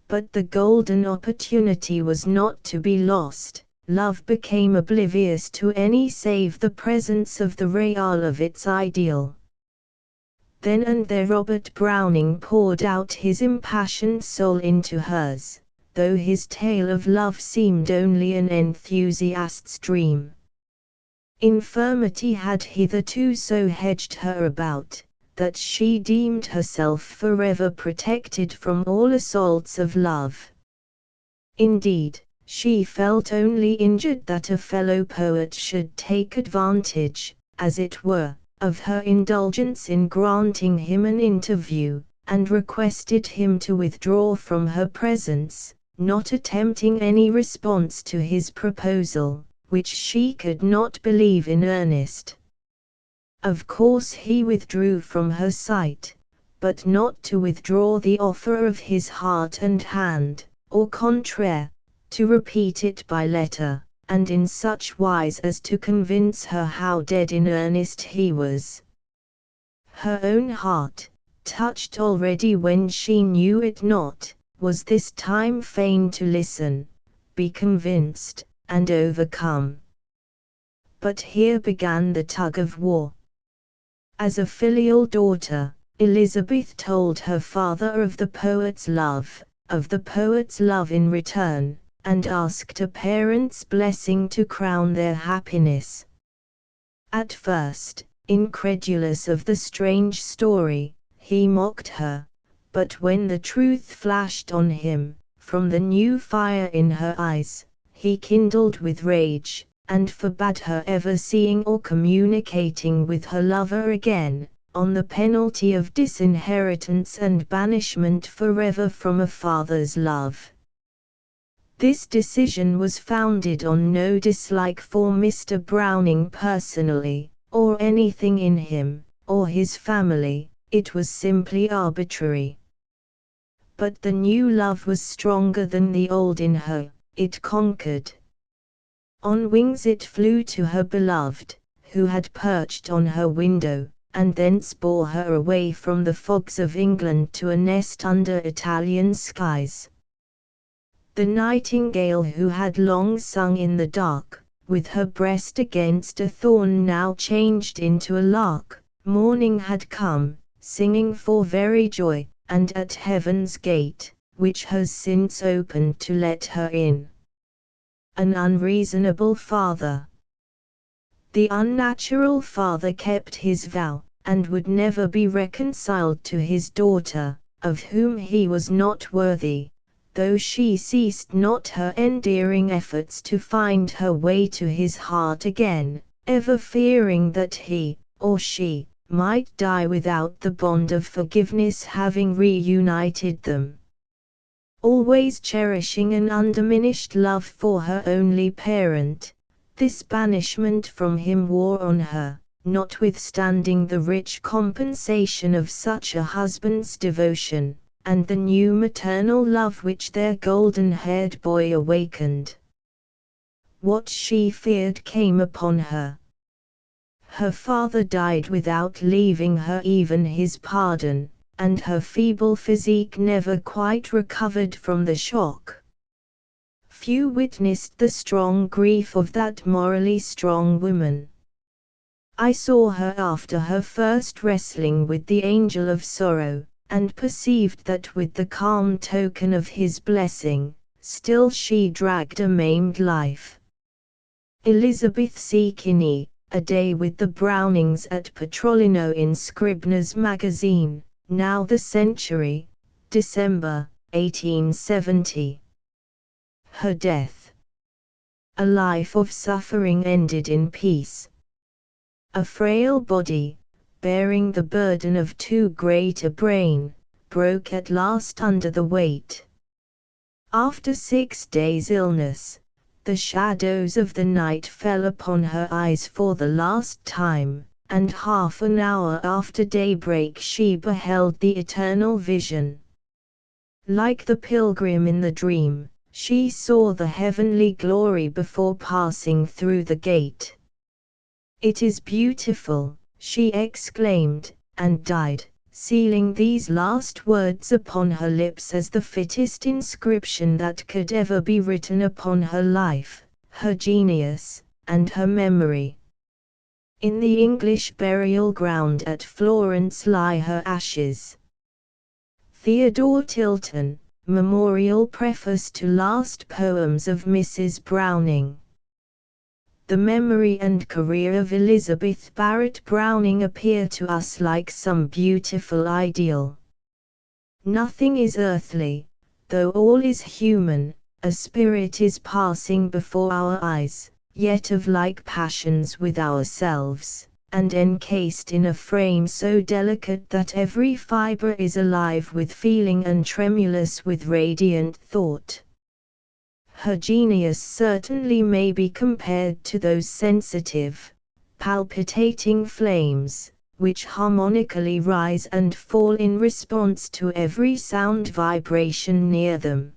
Speaker 1: But the golden opportunity was not to be lost. Love became oblivious to any save the presence of the real of its ideal. Then and there Robert Browning poured out his impassioned soul into hers, though his tale of love seemed only an enthusiast's dream. Infirmity had hitherto so hedged her about, that she deemed herself forever protected from all assaults of love. Indeed, she felt only injured that a fellow poet should take advantage, as it were, of her indulgence in granting him an interview, and requested him to withdraw from her presence, not attempting any response to his proposal, which she could not believe in earnest. Of course he withdrew from her sight, but not to withdraw the offer of his heart and hand, au contraire, to repeat it by letter, and in such wise as to convince her how dead in earnest he was. Her own heart, touched already when she knew it not, was this time fain to listen, be convinced, and overcome. But here began the tug of war. As a filial daughter, Elizabeth told her father of the poet's love in return, and asked a parent's blessing to crown their happiness. At first, incredulous of the strange story, he mocked her, but when the truth flashed on him, from the new fire in her eyes, he kindled with rage, and forbade her ever seeing or communicating with her lover again, on the penalty of disinheritance and banishment forever from a father's love. This decision was founded on no dislike for Mr. Browning personally, or anything in him, or his family. It was simply arbitrary. But the new love was stronger than the old in her, it conquered. On wings it flew to her beloved, who had perched on her window, and thence bore her away from the fogs of England to a nest under Italian skies. The nightingale who had long sung in the dark, with her breast against a thorn now changed into a lark, morning had come, singing for very joy, and at heaven's gate, which has since opened to let her in. An unreasonable father. The unnatural father kept his vow, and would never be reconciled to his daughter, of whom he was not worthy, though she ceased not her endearing efforts to find her way to his heart again, ever fearing that he, or she, might die without the bond of forgiveness having reunited them. Always cherishing an undiminished love for her only parent, this banishment from him wore on her, notwithstanding the rich compensation of such a husband's devotion, and the new maternal love which their golden-haired boy awakened. What she feared came upon her. Her father died without leaving her even his pardon, and her feeble physique never quite recovered from the shock. few witnessed the strong grief of that morally strong woman. I saw her after her first wrestling with the angel of sorrow, and perceived that with the calm token of his blessing, still she dragged a maimed life. Elizabeth C. Kinney, A Day with the Brownings at Petrolino in Scribner's Magazine, Now the Century, December, 1870. Her death. A life of suffering ended in peace. A frail body, bearing the burden of too great a brain, broke at last under the weight. After 6 days' illness, the shadows of the night fell upon her eyes for the last time, and half an hour after daybreak she beheld the eternal vision. Like the pilgrim in the dream, she saw the heavenly glory before passing through the gate. "It is beautiful," she exclaimed, and died, sealing these last words upon her lips as the fittest inscription that could ever be written upon her life, her genius, and her memory. In the English burial ground at Florence lie her ashes. Theodore Tilton, Memorial Preface to Last Poems of Mrs. Browning. The memory and career of Elizabeth Barrett Browning appear to us like some beautiful ideal. Nothing is earthly, though all is human, a spirit is passing before our eyes, yet of like passions with ourselves, and encased in a frame so delicate that every fibre is alive with feeling and tremulous with radiant thought. Her genius certainly may be compared to those sensitive, palpitating flames, which harmonically rise and fall in response to every sound vibration near them.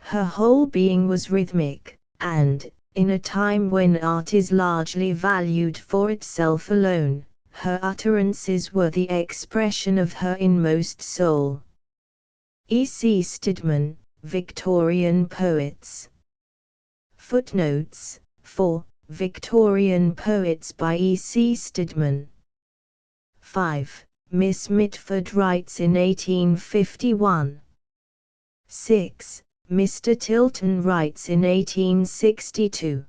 Speaker 1: Her whole being was rhythmic, and, in a time when art is largely valued for itself alone, her utterances were the expression of her inmost soul. E. C. Stidman, Victorian Poets. Footnotes 4. Victorian Poets by E. C. Stidman. 5. Miss Mitford writes in 1851. 6. Mr. Tilton writes in 1862.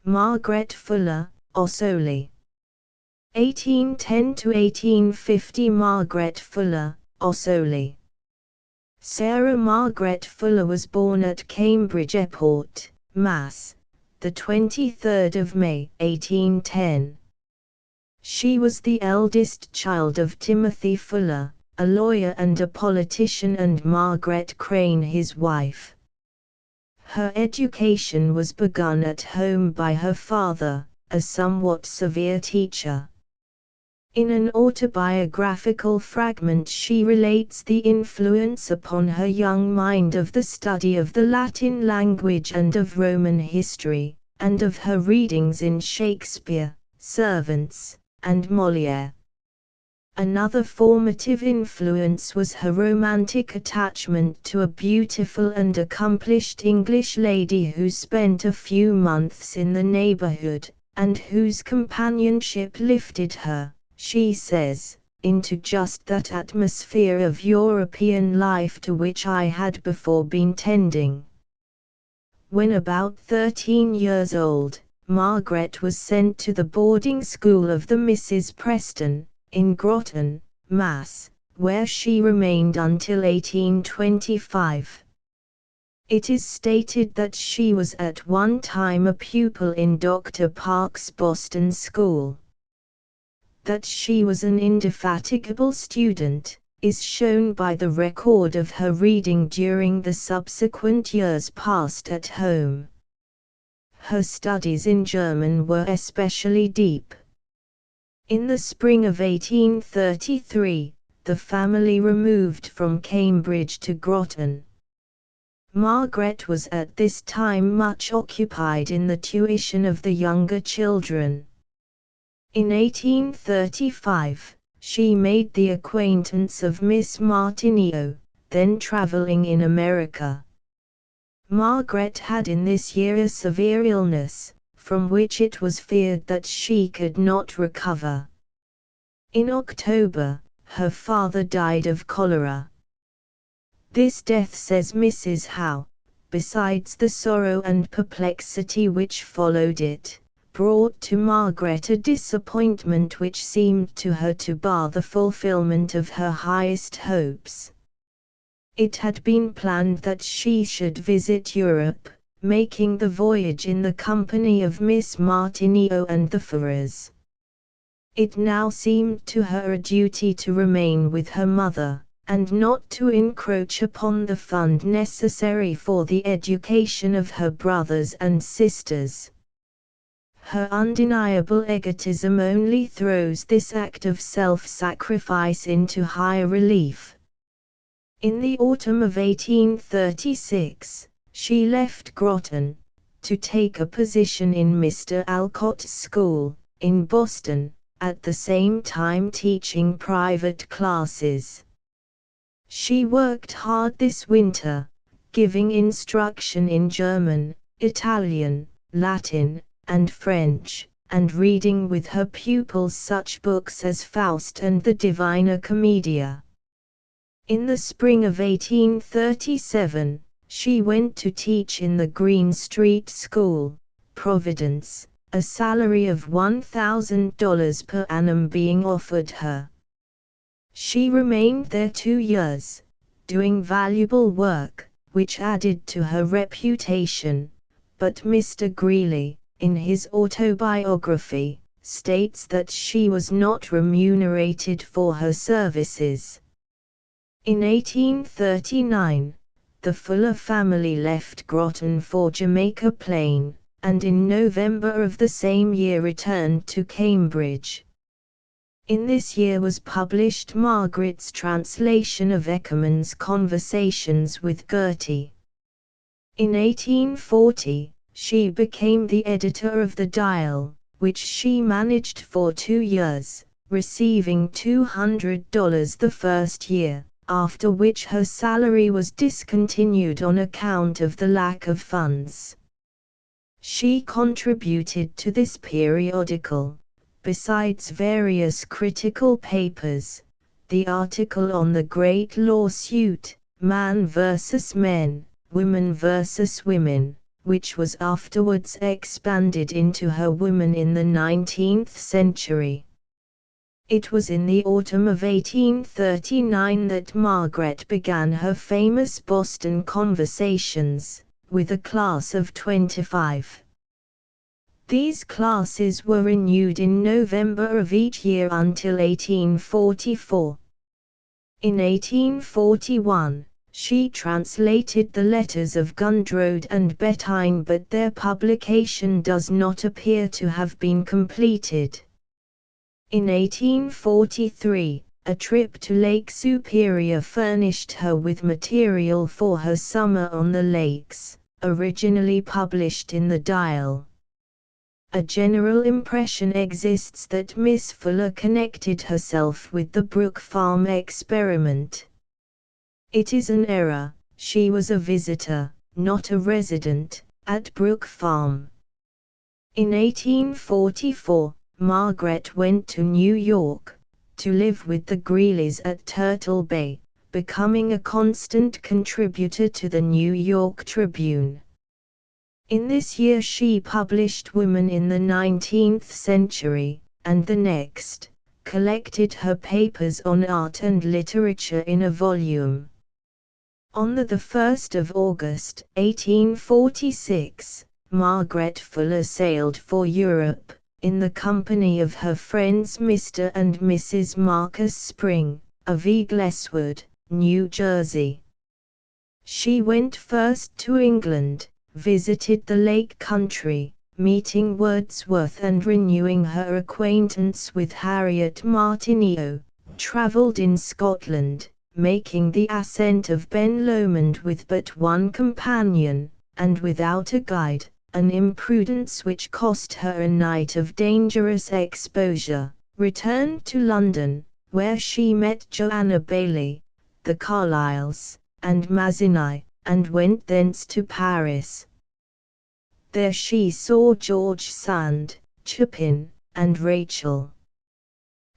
Speaker 1: Margaret Fuller, Ossoli. 1810 to 1850. Margaret Fuller, Ossoli. Sarah Margaret Fuller was born at Cambridge Airport, Mass., the 23rd of May, 1810. She was the eldest child of Timothy Fuller, a lawyer and a politician, and Margaret Crane, his wife. Her education was begun at home by her father, a somewhat severe teacher. In an autobiographical fragment she relates the influence upon her young mind of the study of the Latin language and of Roman history, and of her readings in Shakespeare, Servants, and Molière. Another formative influence was her romantic attachment to a beautiful and accomplished English lady who spent a few months in the neighborhood, and whose companionship lifted her, she says, into just that atmosphere of European life to which I had before been tending. When about 13 years old, Margaret was sent to the boarding school of the Misses Preston, in Groton, Mass., where she remained until 1825. It is stated that she was at one time a pupil in Dr. Park's Boston School. That she was an indefatigable student is shown by the record of her reading during the subsequent years passed at home. Her studies in German were especially deep. In the spring of 1833, the family removed from Cambridge to Groton. Margaret was at this time much occupied in the tuition of the younger children. In 1835, she made the acquaintance of Miss Martineau, then traveling in America. Margaret had in this year a severe illness, from which it was feared that she could not recover. In October, her father died of cholera. This death, says Mrs. Howe, besides the sorrow and perplexity which followed it, brought to Margaret a disappointment which seemed to her to bar the fulfillment of her highest hopes. It had been planned that she should visit Europe, making the voyage in the company of Miss Martineau and the Ferrars. It now seemed to her a duty to remain with her mother, and not to encroach upon the fund necessary for the education of her brothers and sisters. Her undeniable egotism only throws this act of self-sacrifice into higher relief. In the autumn of 1836, she left Groton, to take a position in Mr. Alcott's school, in Boston, at the same time teaching private classes. She worked hard this winter, giving instruction in German, Italian, Latin, and French, and reading with her pupils such books as Faust and the Divina Commedia. In the spring of 1837, she went to teach in the Green Street School, Providence, a salary of $1,000 per annum being offered her. She remained there 2 years, doing valuable work, which added to her reputation, but Mr. Greeley, in his autobiography, states that she was not remunerated for her services. In 1839, the Fuller family left Groton for Jamaica Plain, and in November of the same year returned to Cambridge. In this year was published Margaret's translation of Eckermann's Conversations with Gertie. In 1840, she became the editor of the Dial, which she managed for 2 years, receiving $200 the first year, after which her salary was discontinued on account of the lack of funds. She contributed to this periodical, besides various critical papers, the article on the great lawsuit, Man versus Men, Women versus Women, which was afterwards expanded into Her Woman in the 19th Century. It was in the autumn of 1839 that Margaret began her famous Boston Conversations, with a class of 25. These classes were renewed in November of each year until 1844. In 1841, she translated the letters of Gundrode and Bettine, but their publication does not appear to have been completed. In 1843, a trip to Lake Superior furnished her with material for her Summer on the Lakes, originally published in the Dial. A general impression exists that Miss Fuller connected herself with the Brook Farm experiment. It is an error. She was a visitor, not a resident, at Brook Farm. In 1844, Margaret went to New York, to live with the Greeleys at Turtle Bay, becoming a constant contributor to the New York Tribune. In this year she published Women in the 19th Century, and the next, collected her papers on art and literature in a volume. On the 1st of August, 1846, Margaret Fuller sailed for Europe, in the company of her friends Mr. and Mrs. Marcus Spring, of Eagleswood, New Jersey. She went first to England, visited the Lake Country, meeting Wordsworth and renewing her acquaintance with Harriet Martineau, travelled in Scotland, making the ascent of Ben Lomond with but one companion, and without a guide, an imprudence which cost her a night of dangerous exposure, returned to London, where she met Joanna Baillie, the Carlyles, and Mazzini, and went thence to Paris. There she saw George Sand, Chopin, and Rachel.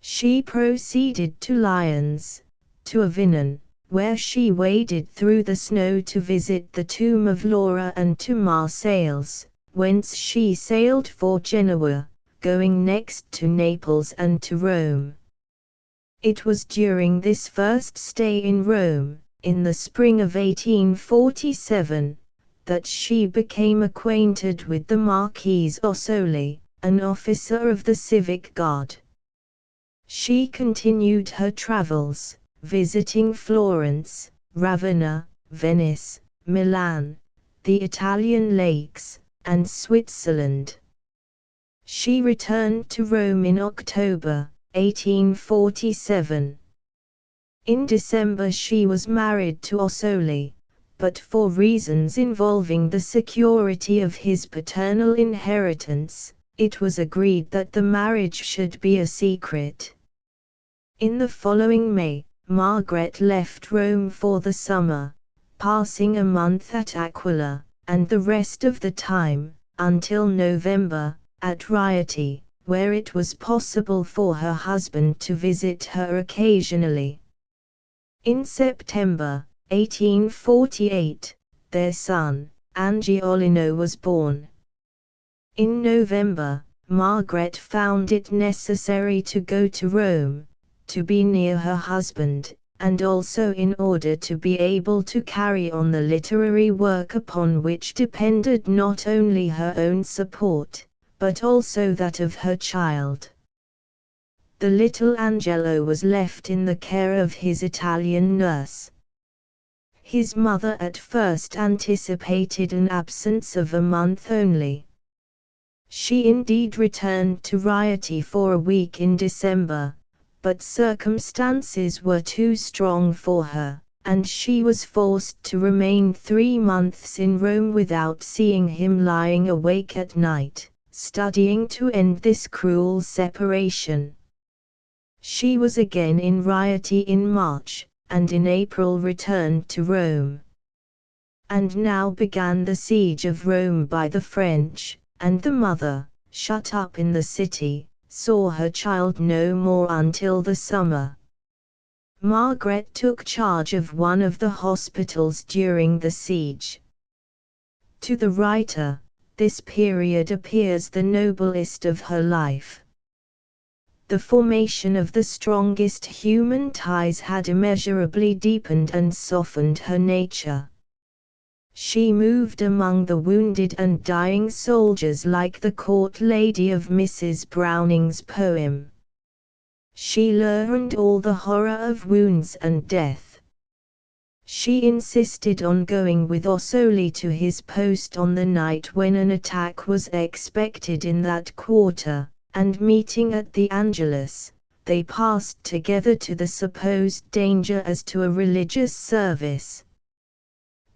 Speaker 1: She proceeded to Lyons, to Avignon, where she waded through the snow to visit the tomb of Laura, and to Marseilles, whence she sailed for Genoa, going next to Naples and to Rome. It was during this first stay in Rome, in the spring of 1847, that she became acquainted with the Marquis Ossoli, an officer of the Civic Guard. She continued her travels, visiting Florence, Ravenna, Venice, Milan, the Italian lakes, and Switzerland. She returned to Rome in October 1847. In December she was married to Ossoli, but for reasons involving the security of his paternal inheritance, it was agreed that the marriage should be a secret. In the following May, Margaret left Rome for the summer, passing a month at Aquila, and the rest of the time, until November, at Rieti, where it was possible for her husband to visit her occasionally. In September 1848, their son, Angiolino, was born. In November, Margaret found it necessary to go to Rome, to be near her husband, and also in order to be able to carry on the literary work upon which depended not only her own support, but also that of her child. The little Angelo was left in the care of his Italian nurse. His mother at first anticipated an absence of a month only. She indeed returned to Rieti for a week in December, but circumstances were too strong for her, and she was forced to remain 3 months in Rome without seeing him, lying awake at night, studying to end this cruel separation. She was again in Rieti in March, and in April returned to Rome. And now began the siege of Rome by the French, and the mother, shut up in the city, saw her child no more until the summer. Margaret took charge of one of the hospitals during the siege. To the writer, this period appears the noblest of her life. The formation of the strongest human ties had immeasurably deepened and softened her nature. She moved among the wounded and dying soldiers like the court lady of Mrs. Browning's poem. She learned all the horror of wounds and death. She insisted on going with Ossoli to his post on the night when an attack was expected in that quarter, and meeting at the Angelus, they passed together to the supposed danger as to a religious service.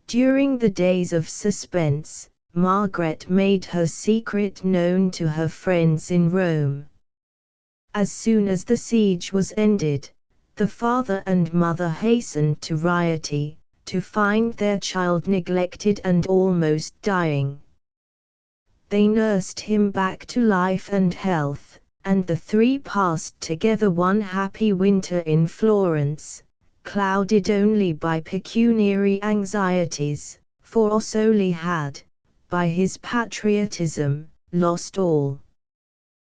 Speaker 1: During the days of suspense, Margaret made her secret known to her friends in Rome. As soon as the siege was ended, the father and mother hastened to Rieti, to find their child neglected and almost dying. They nursed him back to life and health, and the three passed together one happy winter in Florence, clouded only by pecuniary anxieties, for Ossoli had, by his patriotism, lost all.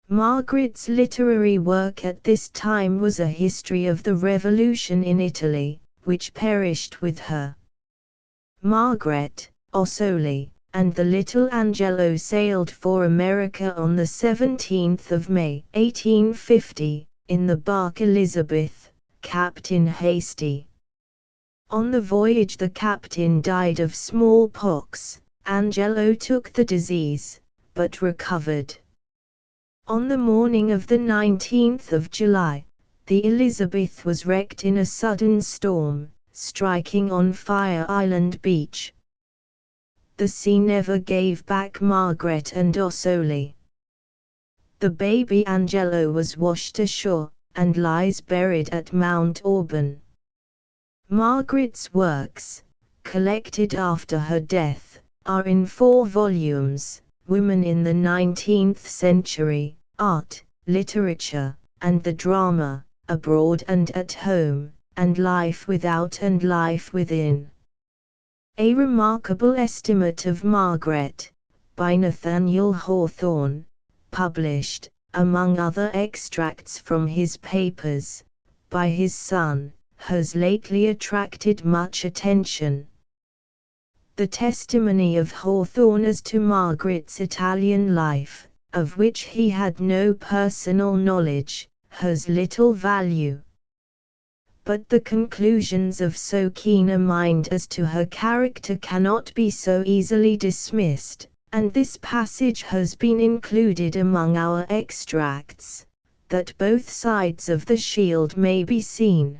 Speaker 1: Margaret's literary work at this time was a history of the revolution in Italy, which perished with her. Margaret, Ossoli, and the little Angelo sailed for America on the 17th of May, 1850, in the bark Elizabeth, Captain Hasty. On the voyage the captain died of smallpox. Angelo took the disease, but recovered. On the morning of the 19th of July, the Elizabeth was wrecked in a sudden storm, striking on Fire Island Beach. The sea never gave back Margaret and Ossoli. The baby Angelo was washed ashore, and lies buried at Mount Auburn. Margaret's works, collected after her death, are in 4 volumes: Women in the 19th Century, Art, Literature, and the Drama, Abroad and at Home, and Life Without and Life Within. A Remarkable Estimate of Margaret, by Nathaniel Hawthorne, published, among other extracts from his papers, by his son, has lately attracted much attention. The testimony of Hawthorne as to Margaret's Italian life, of which he had no personal knowledge, has little value. But the conclusions of so keen a mind as to her character cannot be so easily dismissed, and this passage has been included among our extracts, that both sides of the shield may be seen.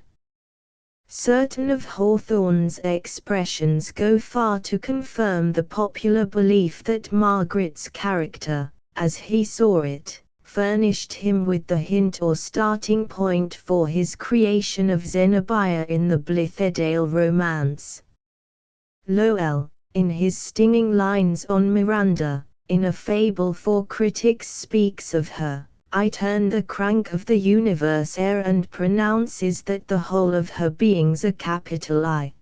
Speaker 1: Certain of Hawthorne's expressions go far to confirm the popular belief that Margaret's character, as he saw it, furnished him with the hint or starting point for his creation of Zenobia in the Blithedale romance. Lowell, in his stinging lines on Miranda, in A Fable for Critics, speaks of her, "I turn the crank of the universe ere," and pronounces that the whole of her being's a capital I.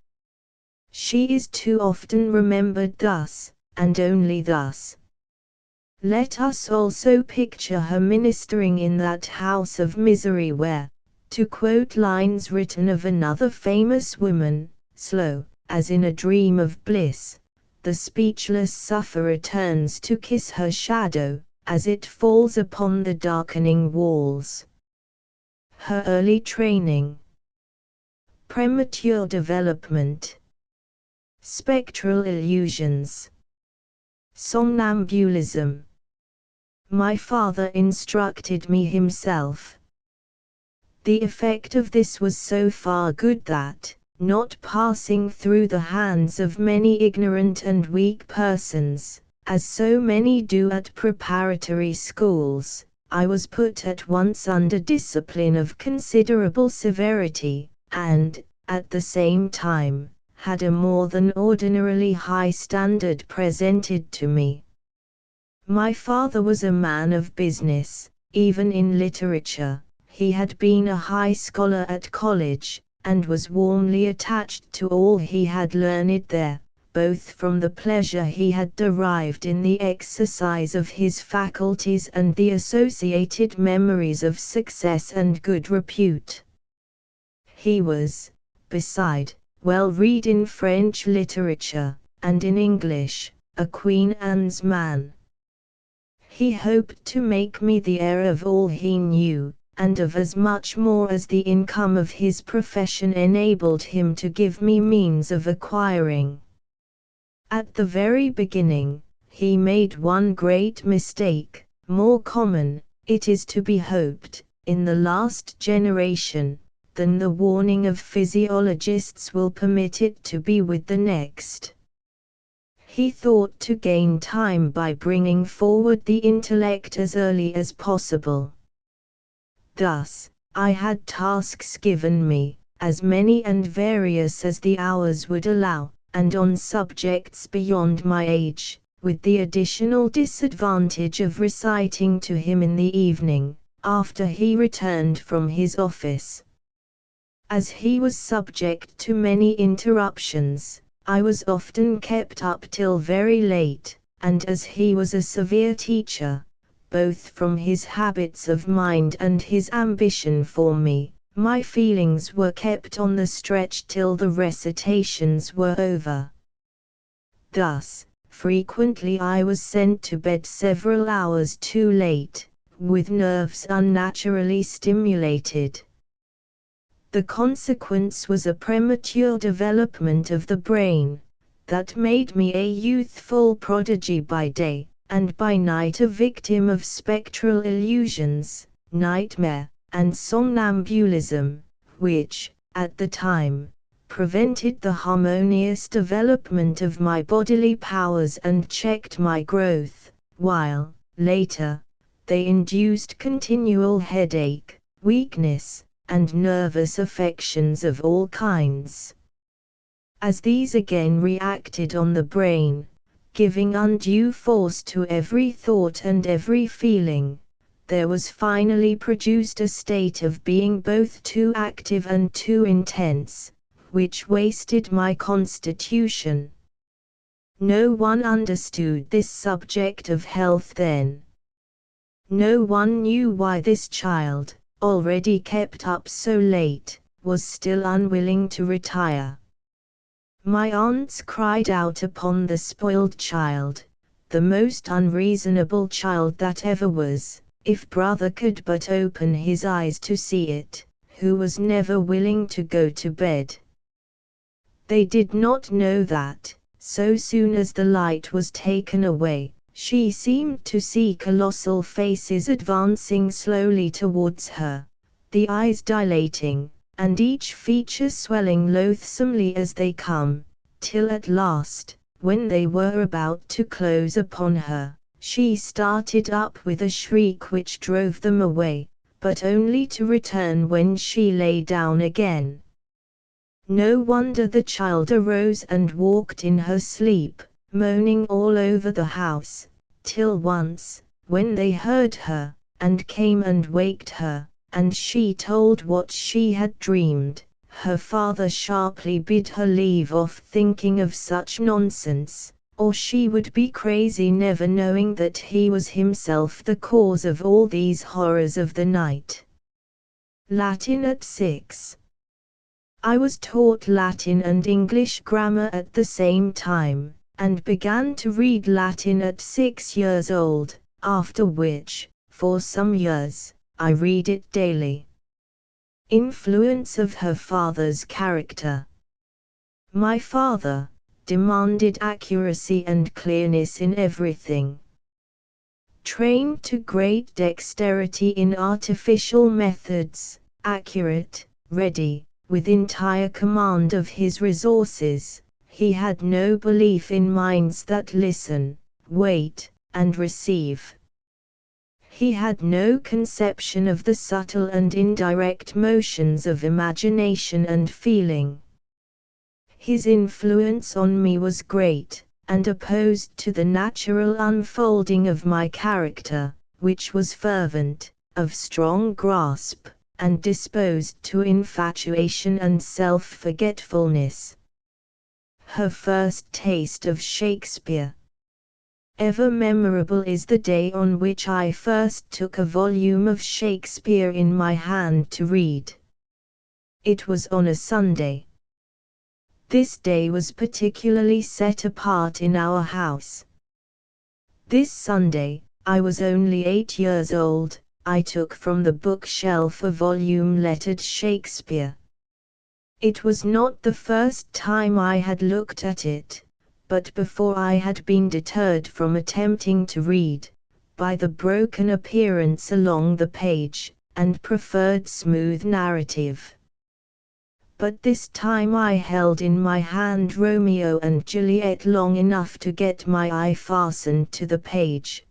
Speaker 1: She is too often remembered thus, and only thus. Let us also picture her ministering in that house of misery where, to quote lines written of another famous woman, slow, as in a dream of bliss, the speechless sufferer turns to kiss her shadow, as it falls upon the darkening walls. Her early training, premature development, spectral illusions, somnambulism. My father instructed me himself. The effect of this was so far good that, not passing through the hands of many ignorant and weak persons, as so many do at preparatory schools, I was put at once under discipline of considerable severity, and, at the same time, had a more than ordinarily high standard presented to me. My father was a man of business, even in literature. He had been a high scholar at college, and was warmly attached to all he had learned there, both from the pleasure he had derived in the exercise of his faculties and the associated memories of success and good repute. He was, beside, well read in French literature, and in English, a Queen Anne's man. He hoped to make me the heir of all he knew, and of as much more as the income of his profession enabled him to give me means of acquiring. At the very beginning, he made one great mistake, more common, it is to be hoped, in the last generation, than the warning of physiologists will permit it to be with the next. He thought to gain time by bringing forward the intellect as early as possible. Thus, I had tasks given me, as many and various as the hours would allow, and on subjects beyond my age, with the additional disadvantage of reciting to him in the evening, after he returned from his office. As he was subject to many interruptions, I was often kept up till very late, and as he was a severe teacher, both from his habits of mind and his ambition for me, my feelings were kept on the stretch till the recitations were over. Thus, frequently I was sent to bed several hours too late, with nerves unnaturally stimulated. The consequence was a premature development of the brain, that made me a youthful prodigy by day, and by night a victim of spectral illusions, nightmare, and somnambulism, which, at the time, prevented the harmonious development of my bodily powers and checked my growth, while, later, they induced continual headache, weakness, and nervous affections of all kinds. As these again reacted on the brain, giving undue force to every thought and every feeling, there was finally produced a state of being both too active and too intense, which wasted my constitution. No one understood this subject of health then. No one knew why this child, already kept up so late, was still unwilling to retire. My aunts cried out upon the spoiled child, the most unreasonable child that ever was, if brother could but open his eyes to see it, who was never willing to go to bed. They did not know that, so soon as the light was taken away, she seemed to see colossal faces advancing slowly towards her, the eyes dilating, and each feature swelling loathsomely as they come, till at last, when they were about to close upon her, she started up with a shriek which drove them away, but only to return when she lay down again. No wonder the child arose and walked in her sleep, moaning all over the house, till once, when they heard her, and came and waked her, and she told what she had dreamed, her father sharply bid her leave off thinking of such nonsense, or she would be crazy, never knowing that he was himself the cause of all these horrors of the night. Latin at 6. I was taught Latin and English grammar at the same time, and began to read Latin at 6 years old, after which, for some years, I read it daily. Influence of her father's character. My father demanded accuracy and clearness in everything. Trained to great dexterity in artificial methods, accurate, ready, with entire command of his resources, he had no belief in minds that listen, wait, and receive. He had no conception of the subtle and indirect motions of imagination and feeling. His influence on me was great, and opposed to the natural unfolding of my character, which was fervent, of strong grasp, and disposed to infatuation and self-forgetfulness. Her first taste of Shakespeare. Ever memorable is the day on which I first took a volume of Shakespeare in my hand to read. It was on a Sunday. This day was particularly set apart in our house. This Sunday, I was only 8 years old. I took from the bookshelf a volume lettered Shakespeare. It was not the first time I had looked at it, but before I had been deterred from attempting to read, by the broken appearance along the page, and preferred smooth narrative. But this time I held in my hand Romeo and Juliet long enough to get my eye fastened to the page.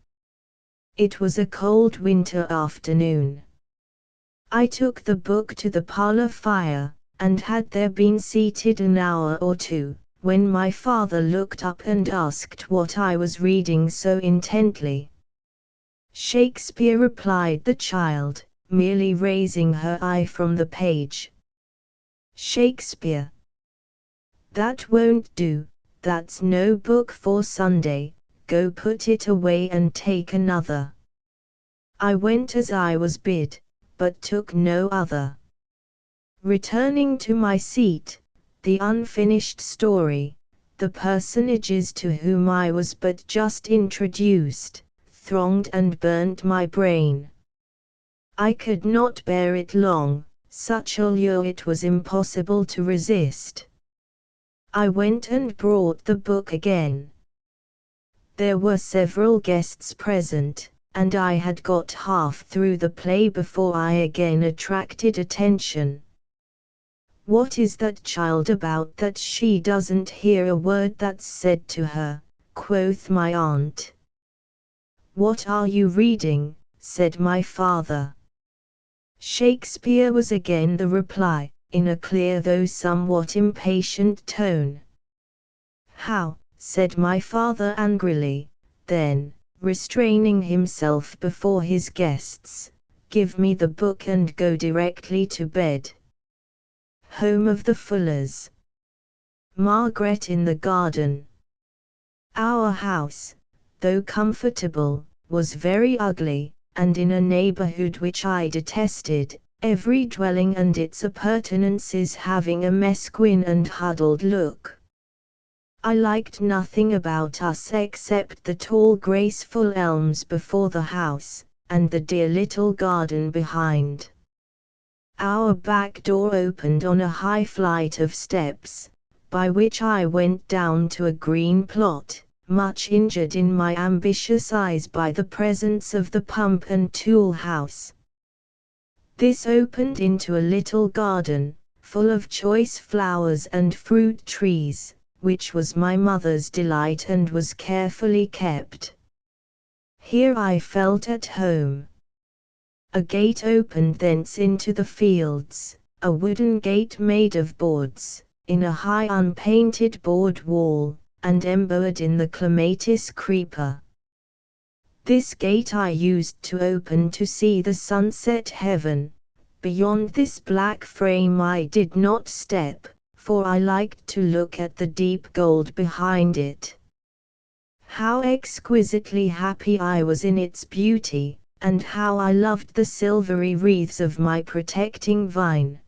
Speaker 1: It was a cold winter afternoon. I took the book to the parlor fire, and had there been seated an hour or two, when my father looked up and asked what I was reading so intently. Shakespeare, replied the child, merely raising her eye from the page. Shakespeare. That won't do, that's no book for Sunday, go put it away and take another. I went as I was bid, but took no other. Returning to my seat, the unfinished story, the personages to whom I was but just introduced, thronged and burnt my brain. I could not bear it long, such a lure it was impossible to resist. I went and brought the book again. There were several guests present, and I had got half through the play before I again attracted attention. What is that child about that she doesn't hear a word that's said to her, quoth my aunt. What are you reading, said my father. Shakespeare was again the reply, in a clear though somewhat impatient tone. "How?" said my father angrily, then, restraining himself before his guests, "Give me the book and go directly to bed." Home of the Fullers. Margaret in the Garden. Our house, though comfortable, was very ugly, and in a neighborhood which I detested, every dwelling and its appurtenances having a mesquin and huddled look. I liked nothing about us except the tall graceful elms before the house, and the dear little garden behind. Our back door opened on a high flight of steps, by which I went down to a green plot, much injured in my ambitious eyes by the presence of the pump and tool house. This opened into a little garden, full of choice flowers and fruit trees, which was my mother's delight and was carefully kept. Here I felt at home. A gate opened thence into the fields, a wooden gate made of boards, in a high unpainted board wall, and embowered in the clematis creeper. This gate I used to open to see the sunset heaven. Beyond this black frame I did not step, for I liked to look at the deep gold behind it. How exquisitely happy I was in its beauty, and how I loved the silvery wreaths of my protecting vine.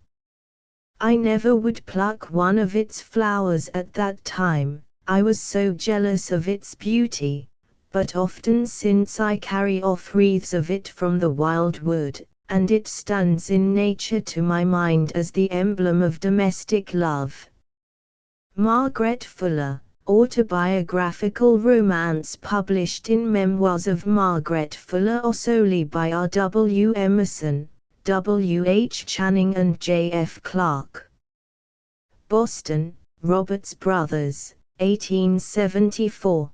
Speaker 1: I never would pluck one of its flowers at that time, I was so jealous of its beauty, but often since I carry off wreaths of it from the wild wood, and it stands in nature to my mind as the emblem of domestic love. Margaret Fuller, autobiographical romance published in Memoirs of Margaret Fuller Ossoli by R. W. Emerson, W. H. Channing and J. F. Clarke. Boston, Roberts Brothers, 1874.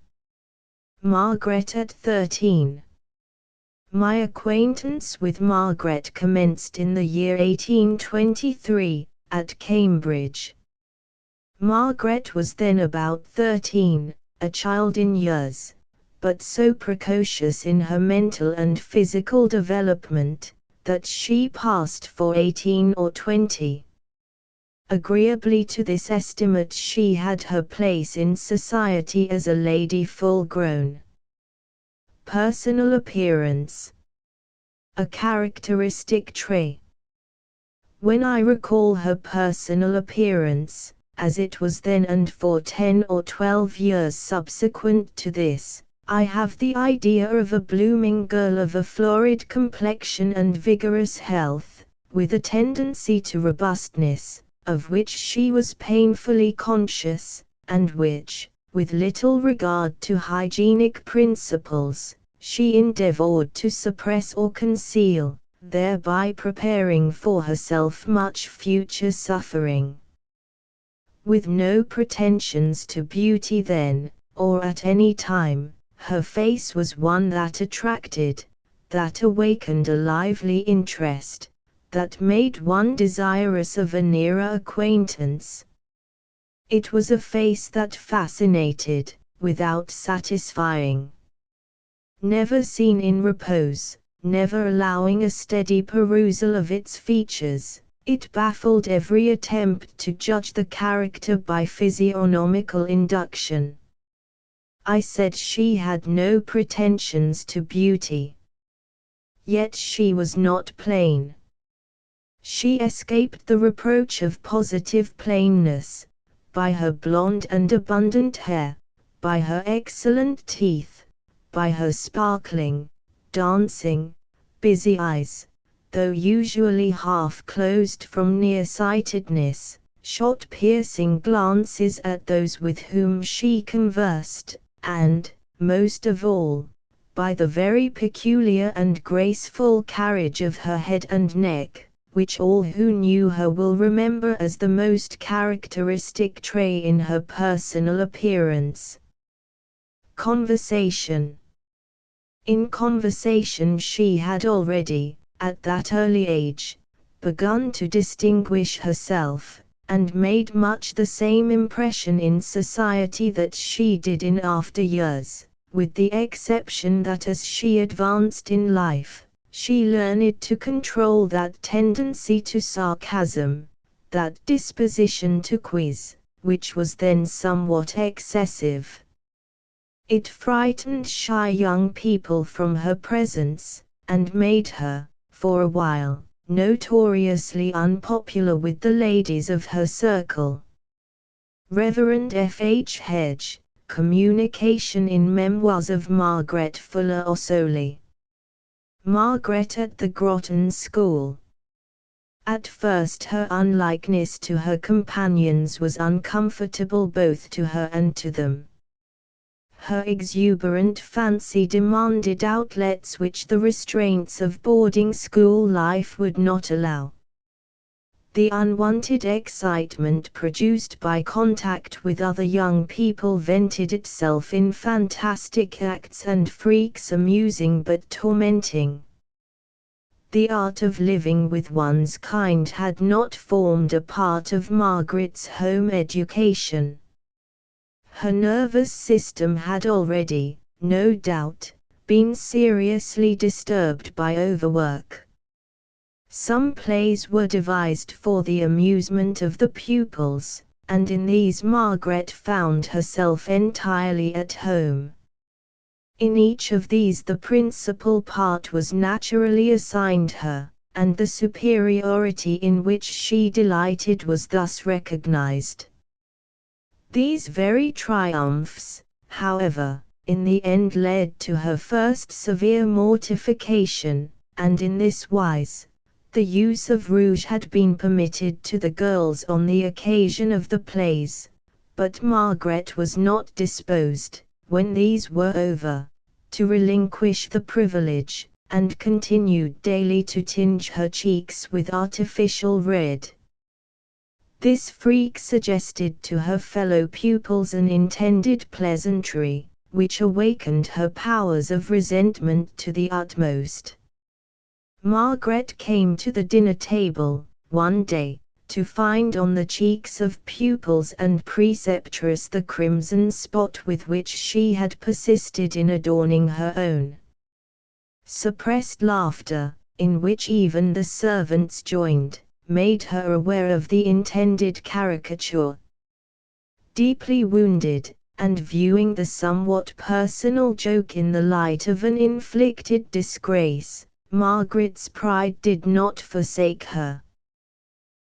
Speaker 1: Margaret at 13. My acquaintance with Margaret commenced in the year 1823, at Cambridge. Margaret was then about 13, a child in years, but so precocious in her mental and physical development, that she passed for 18 or 20. Agreeably to this estimate she had her place in society as a lady full grown. Personal appearance. A characteristic trait. When I recall her personal appearance, as it was then and for 10 or 12 years subsequent to this, I have the idea of a blooming girl of a florid complexion and vigorous health, with a tendency to robustness, of which she was painfully conscious, and which, with little regard to hygienic principles, she endeavored to suppress or conceal, thereby preparing for herself much future suffering. With no pretensions to beauty then, or at any time, her face was one that attracted, that awakened a lively interest, that made one desirous of a nearer acquaintance. It was a face that fascinated, without satisfying. Never seen in repose, never allowing a steady perusal of its features, it baffled every attempt to judge the character by physiognomical induction. I said she had no pretensions to beauty. Yet she was not plain. She escaped the reproach of positive plainness, by her blonde and abundant hair, by her excellent teeth, by her sparkling, dancing, busy eyes, though usually half-closed from near-sightedness, shot piercing glances at those with whom she conversed, and, most of all, by the very peculiar and graceful carriage of her head and neck, which all who knew her will remember as the most characteristic trait in her personal appearance. Conversation. In conversation she had already, at that early age, begun to distinguish herself, and made much the same impression in society that she did in after years, with the exception that as she advanced in life, she learned to control that tendency to sarcasm, that disposition to quiz, which was then somewhat excessive. It frightened shy young people from her presence, and made her, for a while, notoriously unpopular with the ladies of her circle. Reverend F. H. Hedge, Communication in Memoirs of Margaret Fuller Ossoli. Margaret at the Groton School. At first her unlikeness to her companions was uncomfortable both to her and to them. Her exuberant fancy demanded outlets which the restraints of boarding school life would not allow. The unwanted excitement produced by contact with other young people vented itself in fantastic acts and freaks amusing but tormenting. The art of living with one's kind had not formed a part of Margaret's home education. Her nervous system had already, no doubt, been seriously disturbed by overwork. Some plays were devised for the amusement of the pupils, and in these Margaret found herself entirely at home. In each of these the principal part was naturally assigned her, and the superiority in which she delighted was thus recognized. These very triumphs, however, in the end led to her first severe mortification, and in this wise, the use of rouge had been permitted to the girls on the occasion of the plays, but Margaret was not disposed, when these were over, to relinquish the privilege, and continued daily to tinge her cheeks with artificial red. This freak suggested to her fellow pupils an intended pleasantry, which awakened her powers of resentment to the utmost. Margaret came to the dinner table, one day, to find on the cheeks of pupils and preceptress the crimson spot with which she had persisted in adorning her own. Suppressed laughter, in which even the servants joined, made her aware of the intended caricature. Deeply wounded, and viewing the somewhat personal joke in the light of an inflicted disgrace, Margaret's pride did not forsake her.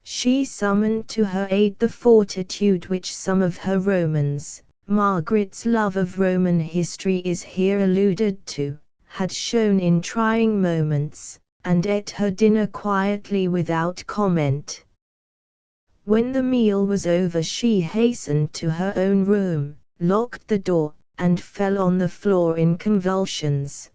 Speaker 1: She summoned to her aid the fortitude which some of her Romans, Margaret's love of Roman history is here alluded to, had shown in trying moments, and ate her dinner quietly without comment. When the meal was over she hastened to her own room, locked the door, and fell on the floor in convulsions.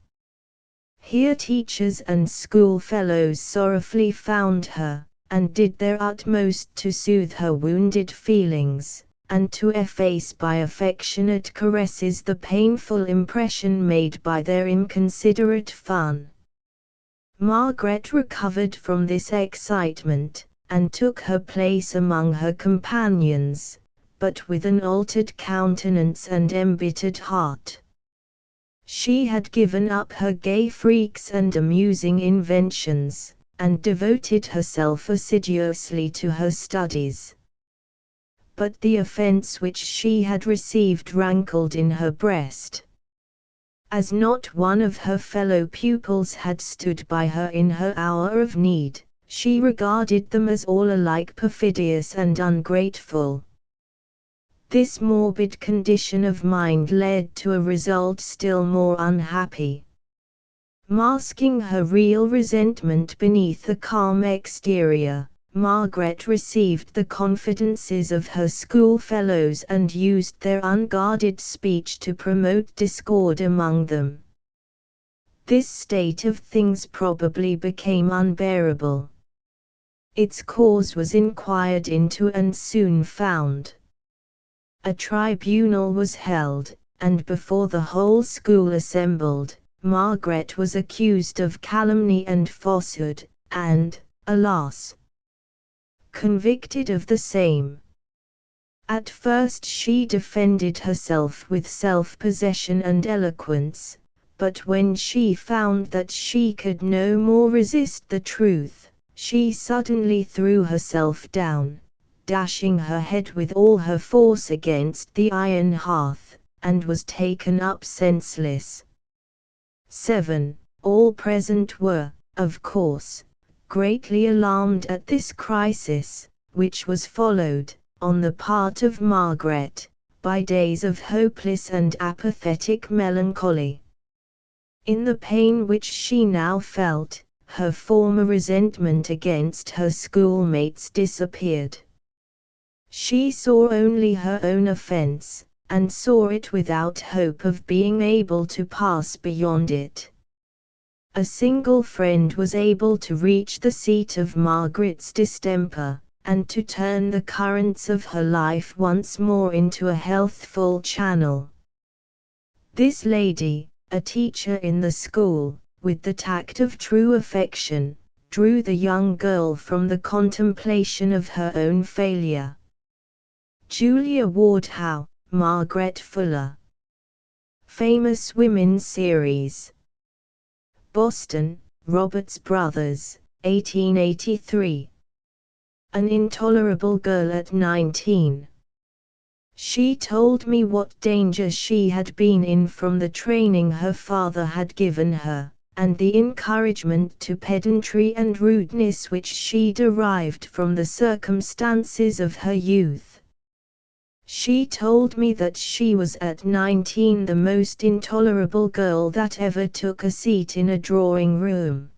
Speaker 1: Here teachers and schoolfellows sorrowfully found her, and did their utmost to soothe her wounded feelings, and to efface by affectionate caresses the painful impression made by their inconsiderate fun. Margaret recovered from this excitement, and took her place among her companions, but with an altered countenance and embittered heart. She had given up her gay freaks and amusing inventions, and devoted herself assiduously to her studies. But the offense which she had received rankled in her breast. As not one of her fellow pupils had stood by her in her hour of need, she regarded them as all alike perfidious and ungrateful. This morbid condition of mind led to a result still more unhappy. Masking her real resentment beneath a calm exterior, Margaret received the confidences of her schoolfellows and used their unguarded speech to promote discord among them. This state of things probably became unbearable. Its cause was inquired into and soon found. A tribunal was held, and before the whole school assembled, Margaret was accused of calumny and falsehood, and, alas, convicted of the same. At first she defended herself with self-possession and eloquence, but when she found that she could no more resist the truth, she suddenly threw herself down, dashing her head with all her force against the iron hearth, and was taken up senseless. 7. All present were, of course, greatly alarmed at this crisis, which was followed, on the part of Margaret, by days of hopeless and apathetic melancholy. In the pain which she now felt, her former resentment against her schoolmates disappeared. She saw only her own offense, and saw it without hope of being able to pass beyond it. A single friend was able to reach the seat of Margaret's distemper, and to turn the currents of her life once more into a healthful channel. This lady, a teacher in the school, with the tact of true affection, drew the young girl from the contemplation of her own failure. Julia Ward Howe, Margaret Fuller. Famous Women's Series. Boston, Roberts Brothers, 1883. An intolerable girl at 19. She told me what danger she had been in from the training her father had given her, and the encouragement to pedantry and rudeness which she derived from the circumstances of her youth. She told me that she was at 19 the most intolerable girl that ever took a seat in a drawing room.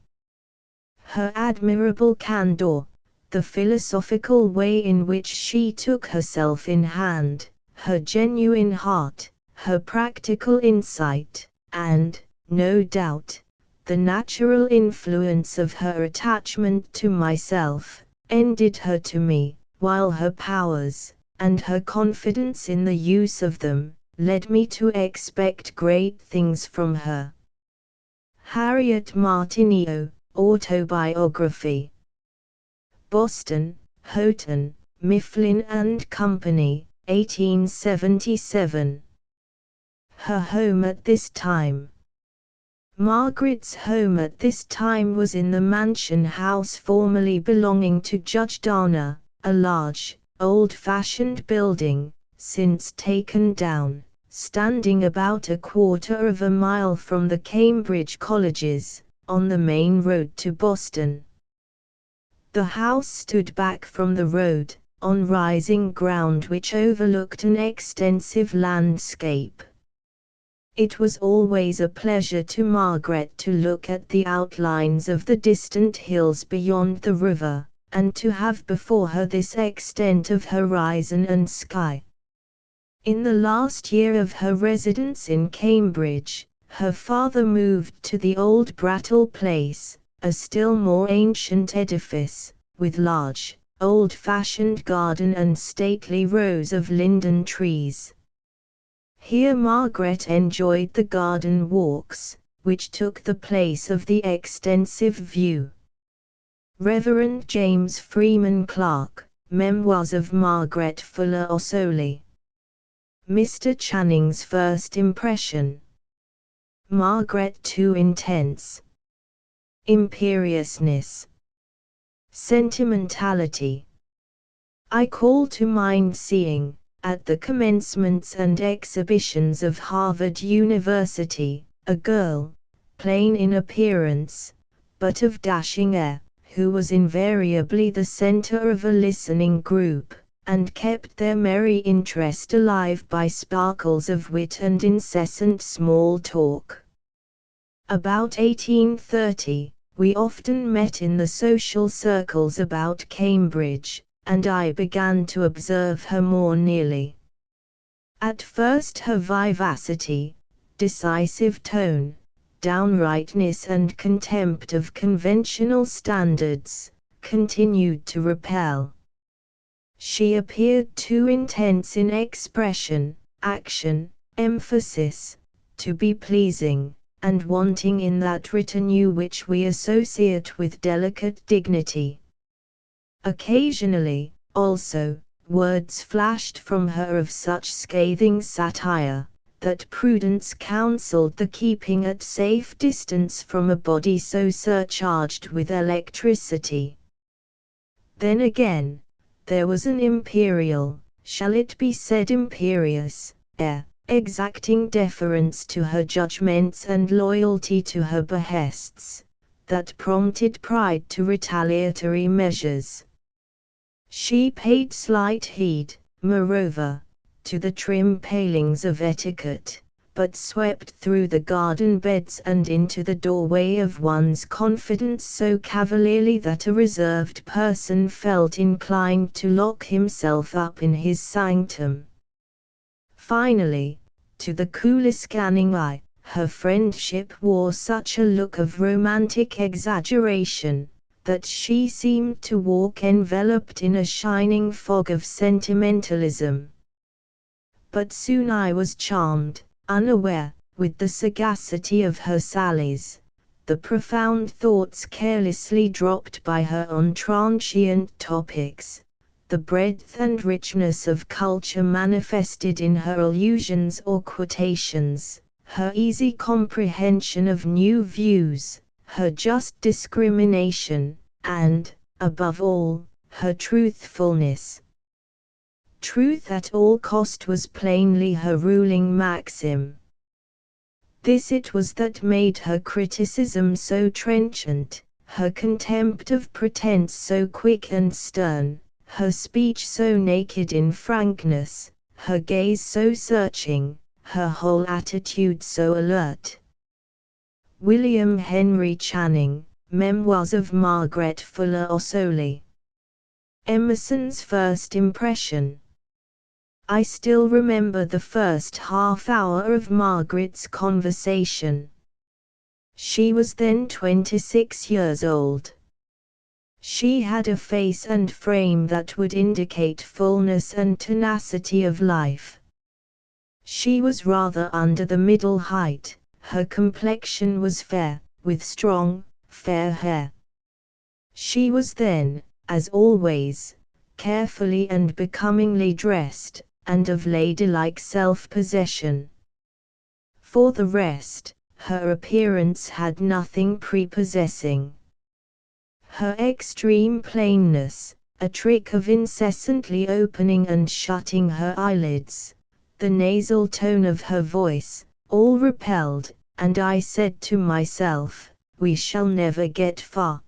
Speaker 1: Her admirable candor, the philosophical way in which she took herself in hand, her genuine heart, her practical insight, and, no doubt, the natural influence of her attachment to myself, endeared her to me, while her powers, and her confidence in the use of them, led me to expect great things from her. Harriet Martineau, Autobiography. Boston, Houghton, Mifflin and Company, 1877. Her home at this time. Margaret's home at this time was in the mansion house formerly belonging to Judge Dana, a large, old-fashioned building, since taken down, standing about a quarter of a mile from the Cambridge colleges, on the main road to Boston. The house stood back from the road, on rising ground which overlooked an extensive landscape. It was always a pleasure to Margaret to look at the outlines of the distant hills beyond the river, and to have before her this extent of horizon and sky. In the last year of her residence in Cambridge, her father moved to the old Brattle Place, a still more ancient edifice, with large, old-fashioned garden and stately rows of linden trees. Here Margaret enjoyed the garden walks, which took the place of the extensive view. Reverend James Freeman Clarke, Memoirs of Margaret Fuller Ossoli. Mr. Channing's First Impression. Margaret Too Intense. Imperiousness. Sentimentality. I call to mind seeing, at the commencements and exhibitions of Harvard University, a girl, plain in appearance, but of dashing air, who was invariably the center of a listening group, and kept their merry interest alive by sparkles of wit and incessant small talk. About 1830, we often met in the social circles about Cambridge, and I began to observe her more nearly. At first her vivacity, decisive tone, downrightness and contempt of conventional standards, continued to repel. She appeared too intense in expression, action, emphasis, to be pleasing, and wanting in that retenue which we associate with delicate dignity. Occasionally, also, words flashed from her of such scathing satire, that prudence counselled the keeping at safe distance from a body so surcharged with electricity. Then again, there was an imperial, shall it be said imperious, air, exacting deference to her judgments and loyalty to her behests, that prompted pride to retaliatory measures. She paid slight heed, moreover, to the trim palings of etiquette, but swept through the garden beds and into the doorway of one's confidence so cavalierly that a reserved person felt inclined to lock himself up in his sanctum. Finally, to the cooler scanning eye, her friendship wore such a look of romantic exaggeration, that she seemed to walk enveloped in a shining fog of sentimentalism. But soon I was charmed, unaware, with the sagacity of her sallies, the profound thoughts carelessly dropped by her on transient topics, the breadth and richness of culture manifested in her allusions or quotations, her easy comprehension of new views, her just discrimination, and, above all, her truthfulness. Truth at all cost was plainly her ruling maxim. This it was that made her criticism so trenchant, her contempt of pretense so quick and stern, her speech so naked in frankness, her gaze so searching, her whole attitude so alert. William Henry Channing, Memoirs of Margaret Fuller Ossoli. Emerson's first impression. I still remember the first half-hour of Margaret's conversation. She was then 26 years old. She had a face and frame that would indicate fullness and tenacity of life. She was rather under the middle height, her complexion was fair, with strong, fair hair. She was then, as always, carefully and becomingly dressed, and of ladylike self-possession. For the rest, her appearance had nothing prepossessing. Her extreme plainness, a trick of incessantly opening and shutting her eyelids, the nasal tone of her voice, all repelled, and I said to myself, we shall never get far.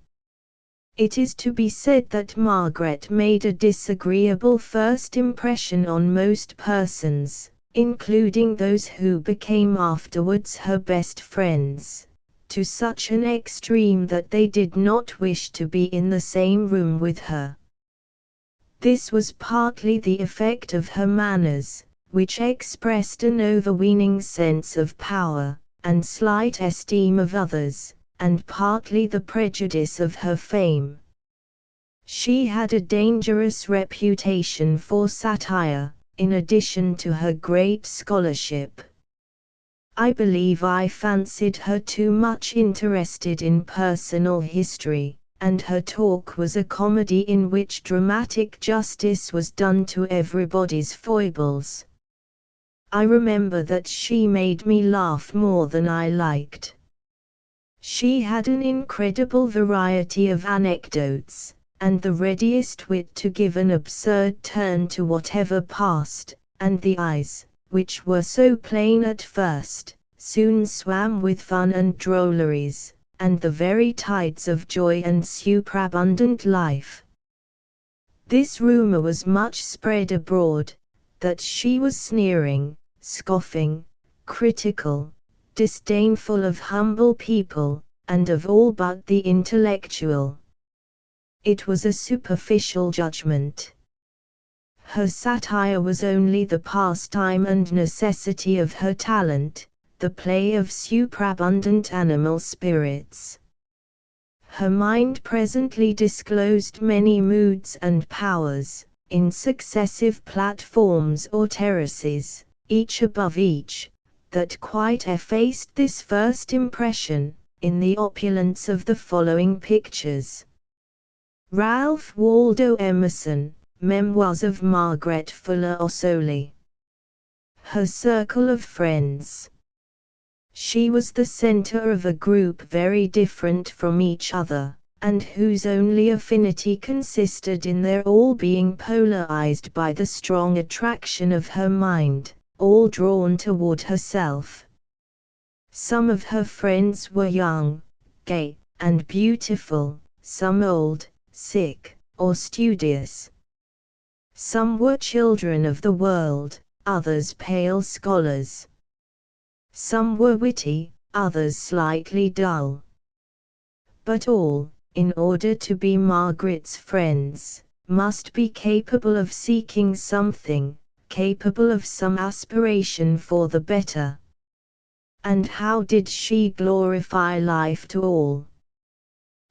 Speaker 1: It is to be said that Margaret made a disagreeable first impression on most persons, including those who became afterwards her best friends, to such an extreme that they did not wish to be in the same room with her. This was partly the effect of her manners, which expressed an overweening sense of power, and slight esteem of others, and partly the prejudice of her fame. She had a dangerous reputation for satire, in addition to her great scholarship. I believe I fancied her too much interested in personal history, and her talk was a comedy in which dramatic justice was done to everybody's foibles. I remember that she made me laugh more than I liked. She had an incredible variety of anecdotes, and the readiest wit to give an absurd turn to whatever passed, and the eyes, which were so plain at first, soon swam with fun and drolleries, and the very tides of joy and superabundant life. This rumour was much spread abroad, that she was sneering, scoffing, critical, disdainful of humble people, and of all but the intellectual. It was a superficial judgment. Her satire was only the pastime and necessity of her talent, the play of superabundant animal spirits. Her mind presently disclosed many moods and powers, in successive platforms or terraces, each above each, that quite effaced this first impression, in the opulence of the following pictures. Ralph Waldo Emerson, Memoirs of Margaret Fuller Ossoli. Her circle of friends. She was the center of a group very different from each other, and whose only affinity consisted in their all being polarized by the strong attraction of her mind, all drawn toward herself. Some of her friends were young, gay, and beautiful, some old, sick, or studious. Some were children of the world, others pale scholars. Some were witty, others slightly dull. But all, in order to be Margaret's friends, must be capable of seeking something, capable of some aspiration for the better. And how did she glorify life to all?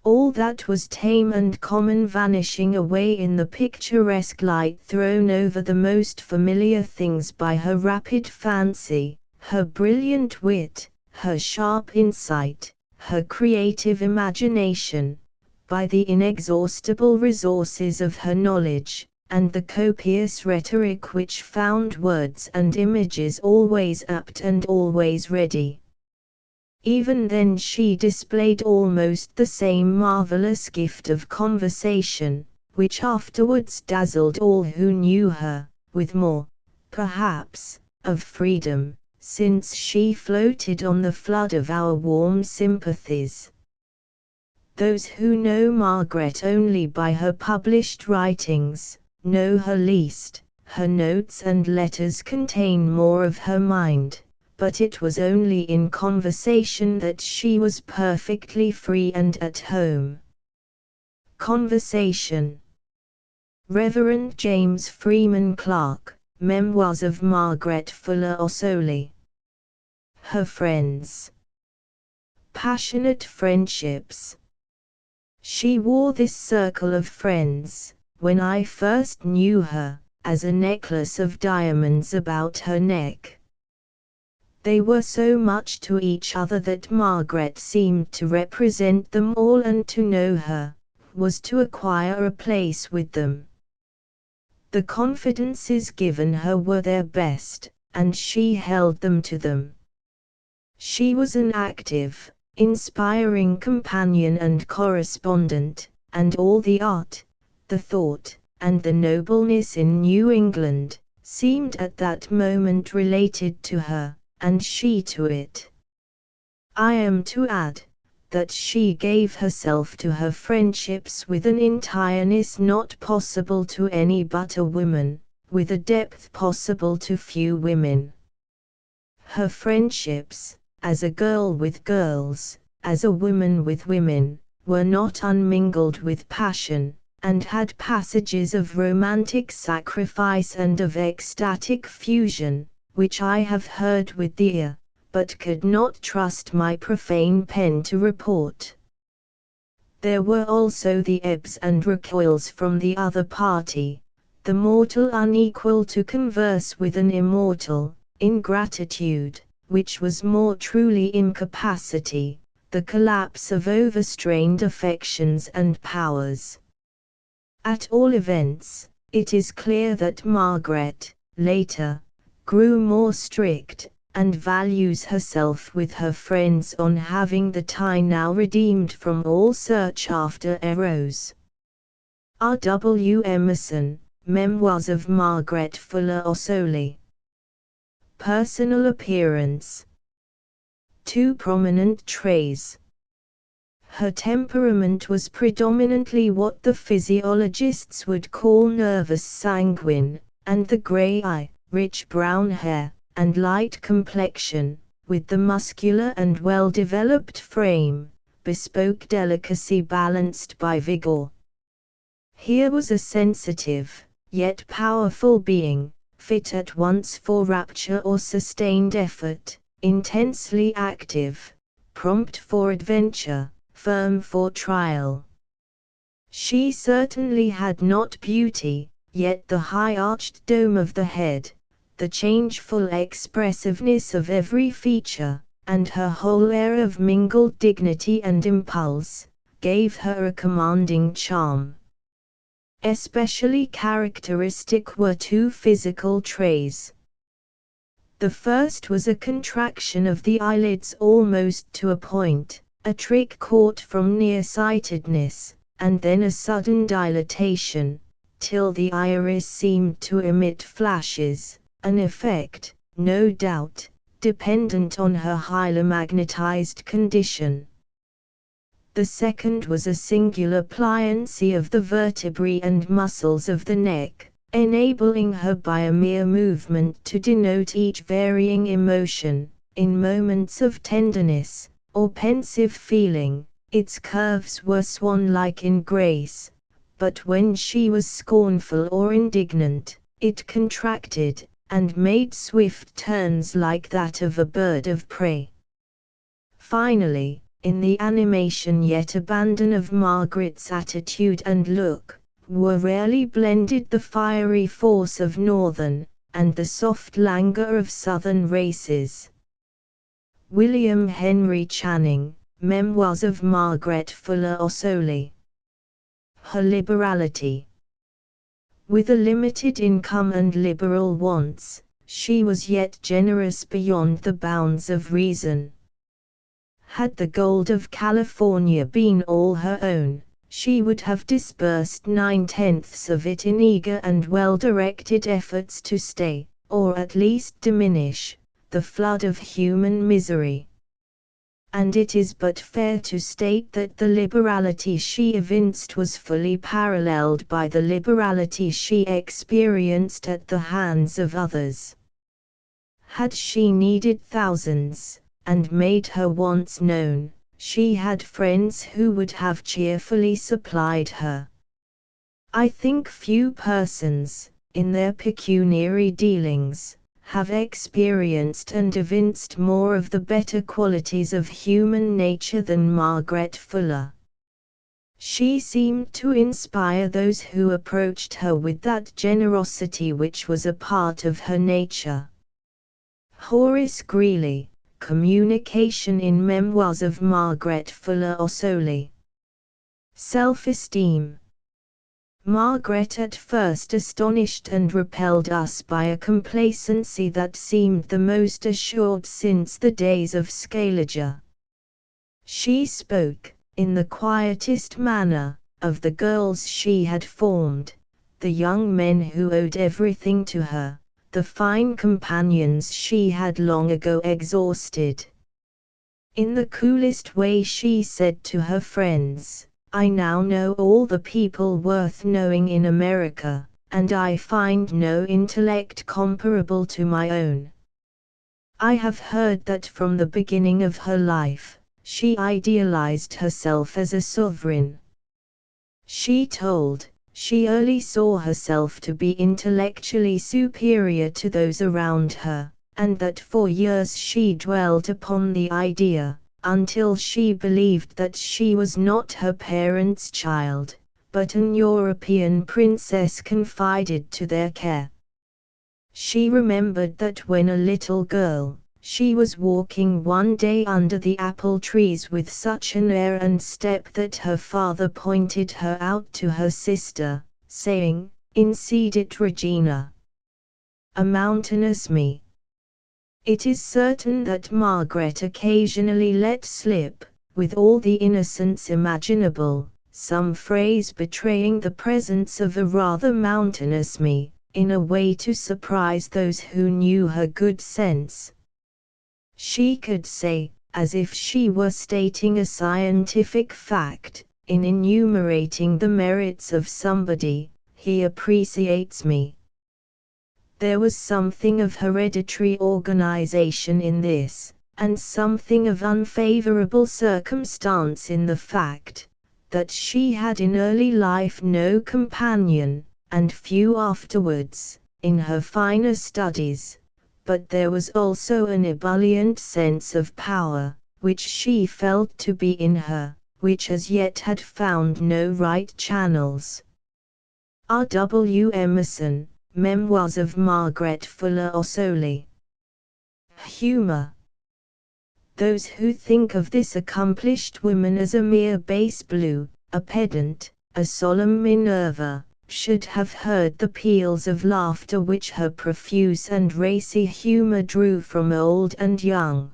Speaker 1: All that was tame and common vanishing away in the picturesque light thrown over the most familiar things by her rapid fancy, her brilliant wit, her sharp insight, her creative imagination, by the inexhaustible resources of her knowledge, and the copious rhetoric which found words and images always apt and always ready. Even then she displayed almost the same marvelous gift of conversation, which afterwards dazzled all who knew her, with more, perhaps, of freedom, since she floated on the flood of our warm sympathies. Those who know Margaret only by her published writings, know her least. Her notes and letters contain more of her mind, but it was only in conversation that she was perfectly free and at home. Conversation. Reverend James Freeman Clarke, Memoirs of Margaret Fuller Ossoli. Her friends. Passionate friendships. She wore this circle of friends, when I first knew her, as a necklace of diamonds about her neck. They were so much to each other that Margaret seemed to represent them all, and to know her, was to acquire a place with them. The confidences given her were their best, and she held them to them. She was an active, inspiring companion and correspondent, and all the art, the thought, and the nobleness in New England, seemed at that moment related to her, and she to it. I am to add, that she gave herself to her friendships with an entireness not possible to any but a woman, with a depth possible to few women. Her friendships, as a girl with girls, as a woman with women, were not unmingled with passion, and had passages of romantic sacrifice and of ecstatic fusion, which I have heard with the ear, but could not trust my profane pen to report. There were also the ebbs and recoils from the other party, the mortal unequal to converse with an immortal, ingratitude, which was more truly incapacity, the collapse of overstrained affections and powers. At all events, it is clear that Margaret, later, grew more strict, and values herself with her friends on having the tie now redeemed from all search after eros. R. W. Emerson, Memoirs of Margaret Fuller Ossoli. Personal appearance. 2 prominent traits. Her temperament was predominantly what the physiologists would call nervous sanguine, and the gray eye, rich brown hair, and light complexion, with the muscular and well-developed frame, bespoke delicacy balanced by vigor. Here was a sensitive, yet powerful being, fit at once for rapture or sustained effort, intensely active, prompt for adventure, firm for trial. She certainly had not beauty, yet the high-arched dome of the head, the changeful expressiveness of every feature, and her whole air of mingled dignity and impulse, gave her a commanding charm. Especially characteristic were two physical traits. The first was a contraction of the eyelids almost to a point, a trick caught from nearsightedness, and then a sudden dilatation, till the iris seemed to emit flashes, an effect, no doubt, dependent on her highly magnetized condition. The second was a singular pliancy of the vertebrae and muscles of the neck, enabling her by a mere movement to denote each varying emotion. In moments of tenderness, or pensive feeling, its curves were swan-like in grace, but when she was scornful or indignant, it contracted, and made swift turns like that of a bird of prey. Finally, in the animation yet abandon of Margaret's attitude and look, were rarely blended the fiery force of northern, and the soft languor of southern races. William Henry Channing, Memoirs of Margaret Fuller Ossoli. Her liberality. With a limited income and liberal wants, she was yet generous beyond the bounds of reason. Had the gold of California been all her own, she would have disbursed 9/10 of it in eager and well-directed efforts to stay, or at least diminish, the flood of human misery. And it is but fair to state that the liberality she evinced was fully paralleled by the liberality she experienced at the hands of others. Had she needed thousands, and made her wants known, she had friends who would have cheerfully supplied her. I think few persons, in their pecuniary dealings, have experienced and evinced more of the better qualities of human nature than Margaret Fuller. She seemed to inspire those who approached her with that generosity which was a part of her nature. Horace Greeley, Communication in Memoirs of Margaret Fuller Ossoli. Self-esteem. Margaret at first astonished and repelled us by a complacency that seemed the most assured since the days of Scaliger. She spoke, in the quietest manner, of the girls she had formed, the young men who owed everything to her, the fine companions she had long ago exhausted. In the coolest way she said to her friends, "I now know all the people worth knowing in America, and I find no intellect comparable to my own." I have heard that from the beginning of her life, she idealized herself as a sovereign. She told, she early saw herself to be intellectually superior to those around her, and that for years she dwelt upon the idea, until she believed that she was not her parents' child, but an European princess confided to their care. She remembered that when a little girl, she was walking one day under the apple trees with such an air and step that her father pointed her out to her sister, saying, "Incidit Regina." A mountainous me. It is certain that Margaret occasionally let slip, with all the innocence imaginable, some phrase betraying the presence of a rather mountainous me, in a way to surprise those who knew her good sense. She could say, as if she were stating a scientific fact, in enumerating the merits of somebody, "He appreciates me." There was something of hereditary organization in this, and something of unfavorable circumstance in the fact that she had in early life no companion, and few afterwards, in her finer studies, but there was also an ebullient sense of power, which she felt to be in her, which as yet had found no right channels. R. W. Emerson, Memoirs of Margaret Fuller Ossoli. Humor. Those who think of this accomplished woman as a mere bass blue, a pedant, a solemn Minerva, should have heard the peals of laughter which her profuse and racy humor drew from old and young.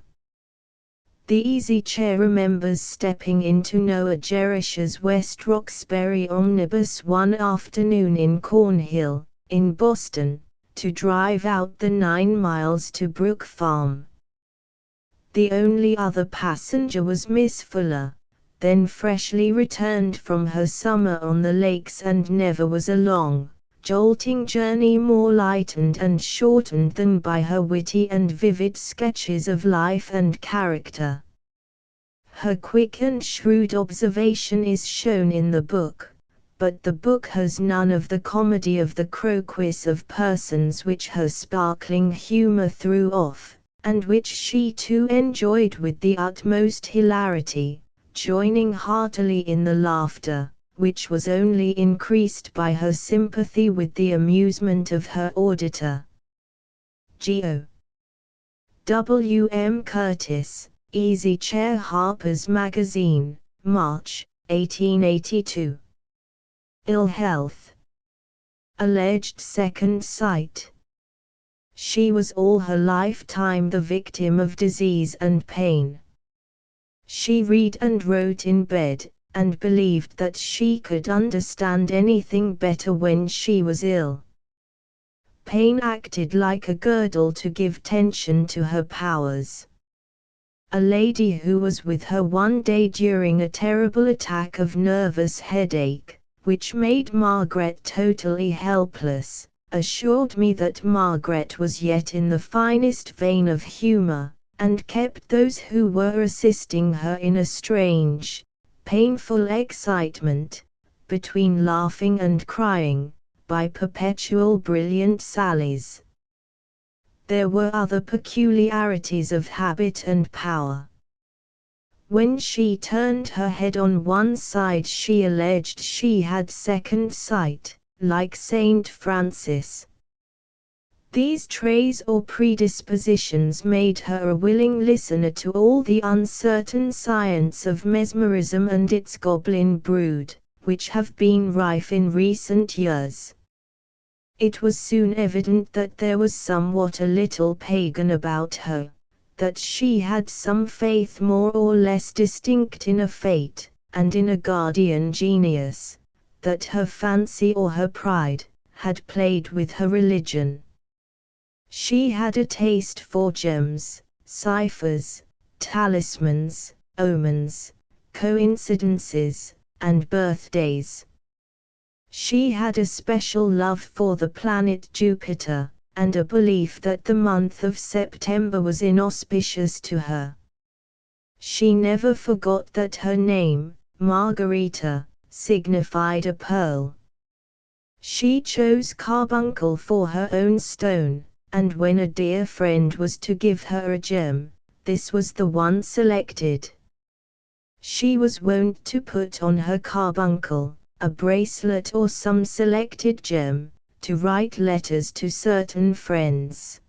Speaker 1: The Easy Chair remembers stepping into Noah Jerish's West Roxbury omnibus one afternoon in Cornhill, in Boston, to drive out the 9 miles to Brook Farm. The only other passenger was Miss Fuller, then freshly returned from her summer on the lakes, and never was a long, jolting journey more lightened and shortened than by her witty and vivid sketches of life and character. Her quick and shrewd observation is shown in the book, but the book has none of the comedy of the croquis of persons which her sparkling humor threw off, and which she too enjoyed with the utmost hilarity, joining heartily in the laughter, which was only increased by her sympathy with the amusement of her auditor. Geo. W. M. Curtis, Easy Chair, Harper's Magazine, March, 1882. Ill health. Alleged second sight. She was all her lifetime the victim of disease and pain. She read and wrote in bed, and believed that she could understand anything better when she was ill. Pain acted like a girdle to give tension to her powers. A lady who was with her one day during a terrible attack of nervous headache, which made Margaret totally helpless, assured me that Margaret was yet in the finest vein of humor, and kept those who were assisting her in a strange, painful excitement, between laughing and crying, by perpetual brilliant sallies. There were other peculiarities of habit and power. When she turned her head on one side, she alleged she had second sight, like Saint Francis. These traits or predispositions made her a willing listener to all the uncertain science of mesmerism and its goblin brood, which have been rife in recent years. It was soon evident that there was somewhat a little pagan about her, that she had some faith more or less distinct in a fate, and in a guardian genius, that her fancy or her pride had played with her religion. She had a taste for gems, ciphers, talismans, omens, coincidences, and birthdays. She had a special love for the planet Jupiter, and a belief that the month of September was inauspicious to her. She never forgot that her name, Margarita, signified a pearl. She chose carbuncle for her own stone, and when a dear friend was to give her a gem, this was the one selected. She was wont to put on her carbuncle a bracelet or some selected gem, to write letters to certain friends.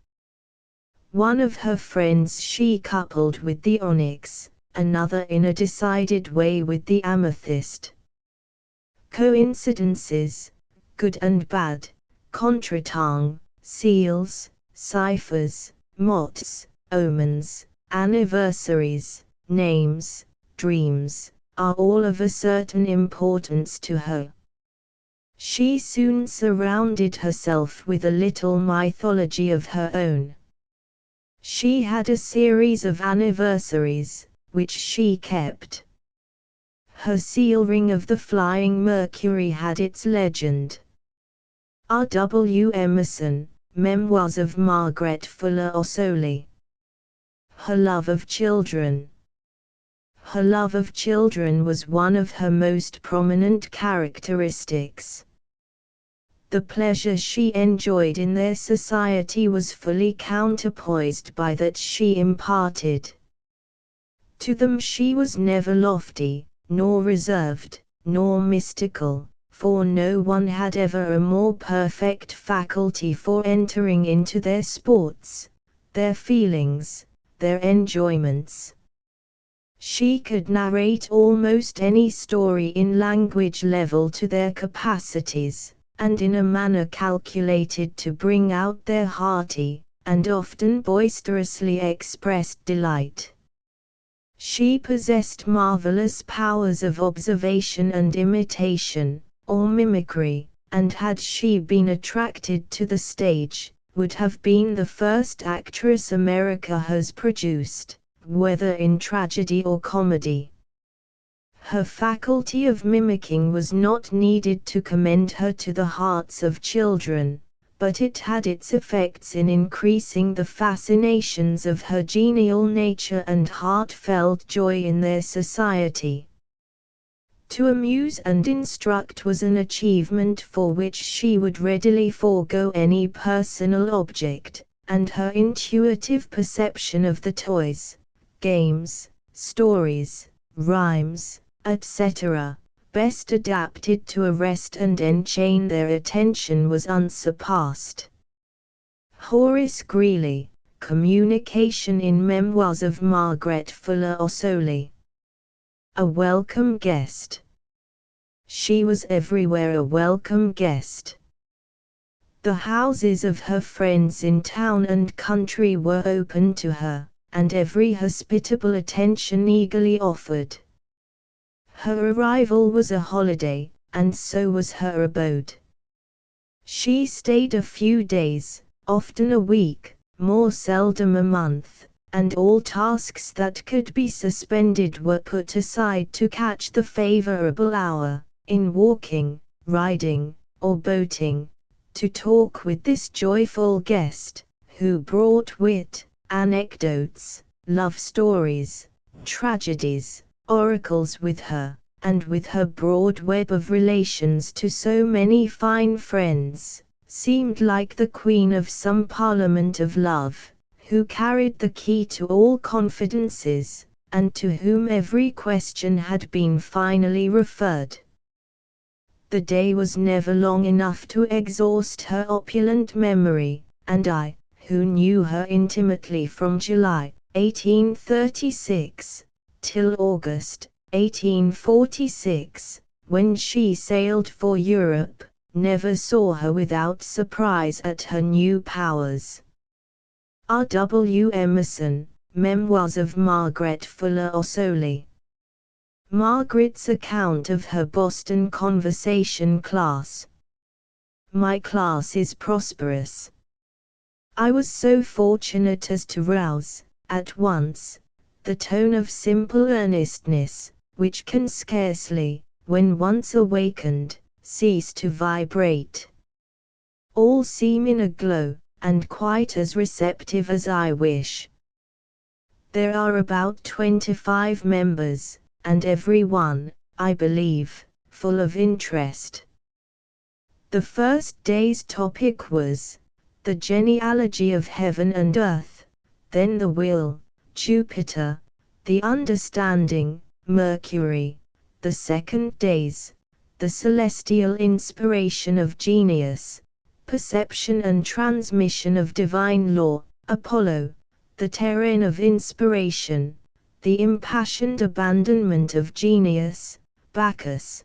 Speaker 1: One of her friends she coupled with the onyx, another in a decided way with the amethyst. Coincidences, good and bad, contretemps, seals, ciphers, mots, omens, anniversaries, names, dreams, are all of a certain importance to her. She soon surrounded herself with a little mythology of her own. She had a series of anniversaries, which she kept. Her seal ring of the Flying Mercury had its legend. R. W. Emerson, Memoirs of Margaret Fuller Ossoli. Her love of children. Her love of children was one of her most prominent characteristics. The pleasure she enjoyed in their society was fully counterpoised by that she imparted. To them she was never lofty, nor reserved, nor mystical, for no one had ever a more perfect faculty for entering into their sports, their feelings, their enjoyments. She could narrate almost any story in language level to their capacities, and in a manner calculated to bring out their hearty, and often boisterously expressed delight. She possessed marvelous powers of observation and imitation, or mimicry, and had she been attracted to the stage, would have been the first actress America has produced, whether in tragedy or comedy. Her faculty of mimicking was not needed to commend her to the hearts of children, but it had its effects in increasing the fascinations of her genial nature and heartfelt joy in their society. To amuse and instruct was an achievement for which she would readily forego any personal object, and her intuitive perception of the toys, games, stories, rhymes, etc., best adapted to arrest and enchain their attention was unsurpassed. Horace Greeley, Communication in Memoirs of Margaret Fuller Ossoli. A welcome guest. She was everywhere a welcome guest. The houses of her friends in town and country were open to her, and every hospitable attention eagerly offered. Her arrival was a holiday, and so was her abode. She stayed a few days, often a week, more seldom a month, and all tasks that could be suspended were put aside to catch the favorable hour, in walking, riding, or boating, to talk with this joyful guest, who brought wit, anecdotes, love stories, tragedies, oracles with her, and with her broad web of relations to so many fine friends, seemed like the queen of some parliament of love, who carried the key to all confidences, and to whom every question had been finally referred. The day was never long enough to exhaust her opulent memory, and I, who knew her intimately from July, 1836, till August, 1846, when she sailed for Europe, never saw her without surprise at her new powers. R. W. Emerson, Memoirs of Margaret Fuller Ossoli. Margaret's account of her Boston conversation class. My class is prosperous. I was so fortunate as to rouse, at once, the tone of simple earnestness, which can scarcely, when once awakened, cease to vibrate. All seem in a glow, and quite as receptive as I wish. There are about 25 members, and every one, I believe, full of interest. The first day's topic was, the genealogy of heaven and earth, then the will, Jupiter, the understanding, Mercury, the second day's, the celestial inspiration of genius, perception and transmission of divine law, Apollo, the terrain of inspiration, the impassioned abandonment of genius, Bacchus.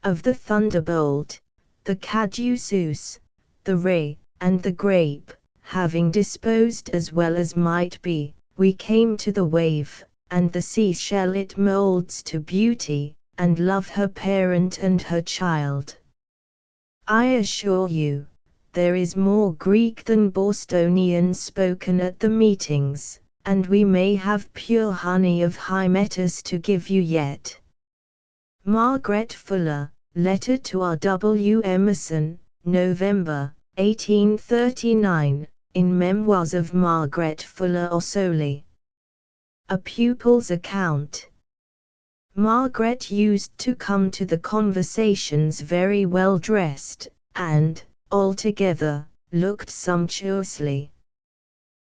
Speaker 1: Of the thunderbolt, the caduceus, the ray, and the grape, having disposed as well as might be, we came to the wave, and the seashell it moulds to beauty, and love her parent and her child. I assure you, there is more Greek than Bostonian spoken at the meetings, and we may have pure honey of Hymettus to give you yet. Margaret Fuller, Letter to R. W. Emerson, November, 1839, in Memoirs of Margaret Fuller Ossoli. A pupil's account. Margaret used to come to the conversations very well dressed, and, altogether, looked sumptuously.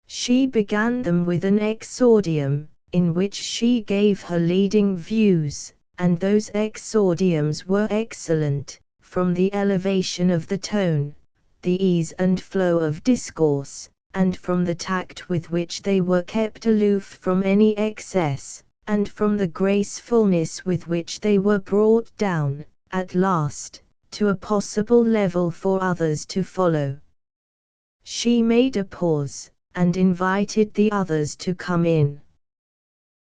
Speaker 1: She began them with an exordium, in which she gave her leading views, and those exordiums were excellent, from the elevation of the tone, the ease and flow of discourse, and from the tact with which they were kept aloof from any excess, and from the gracefulness with which they were brought down, at last, to a possible level for others to follow. She made a pause, and invited the others to come in.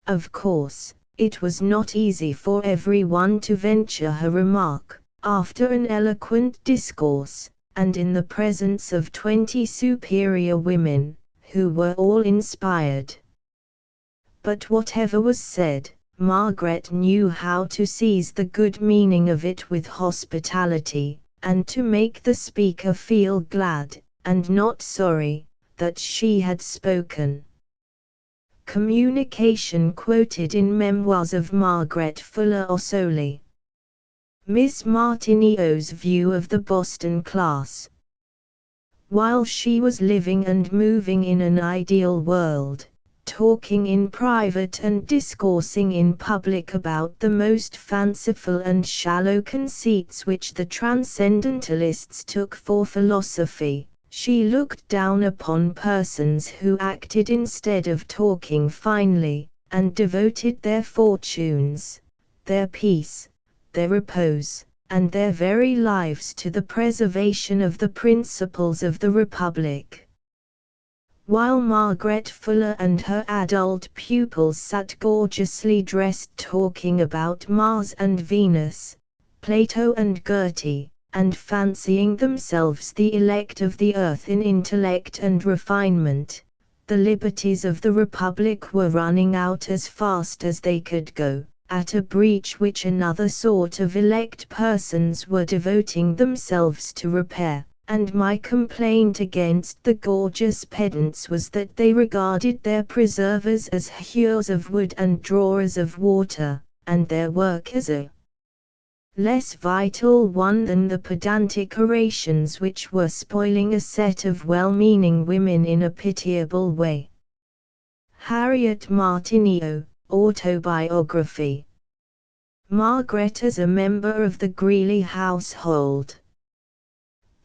Speaker 1: Of course, it was not easy for everyone to venture her remark, after an eloquent discourse, and in the presence of 20 superior women, who were all inspired. But whatever was said, Margaret knew how to seize the good meaning of it with hospitality, and to make the speaker feel glad, and not sorry, that she had spoken. Communication quoted in Memoirs of Margaret Fuller Ossoli. Miss Martineau's view of the Boston class. While she was living and moving in an ideal world, talking in private and discoursing in public about the most fanciful and shallow conceits which the transcendentalists took for philosophy, she looked down upon persons who acted instead of talking finely, and devoted their fortunes, their peace, their repose, and their very lives to the preservation of the principles of the Republic. While Margaret Fuller and her adult pupils sat gorgeously dressed talking about Mars and Venus, Plato and Goethe, and fancying themselves the elect of the earth in intellect and refinement, the liberties of the Republic were running out as fast as they could go, at a breach which another sort of elect persons were devoting themselves to repair. And my complaint against the gorgeous pedants was that they regarded their preservers as hewers of wood and drawers of water, and their work as a less vital one than the pedantic orations which were spoiling a set of well-meaning women in a pitiable way. Harriet Martineau, Autobiography. Margaret as a member of the Greeley household.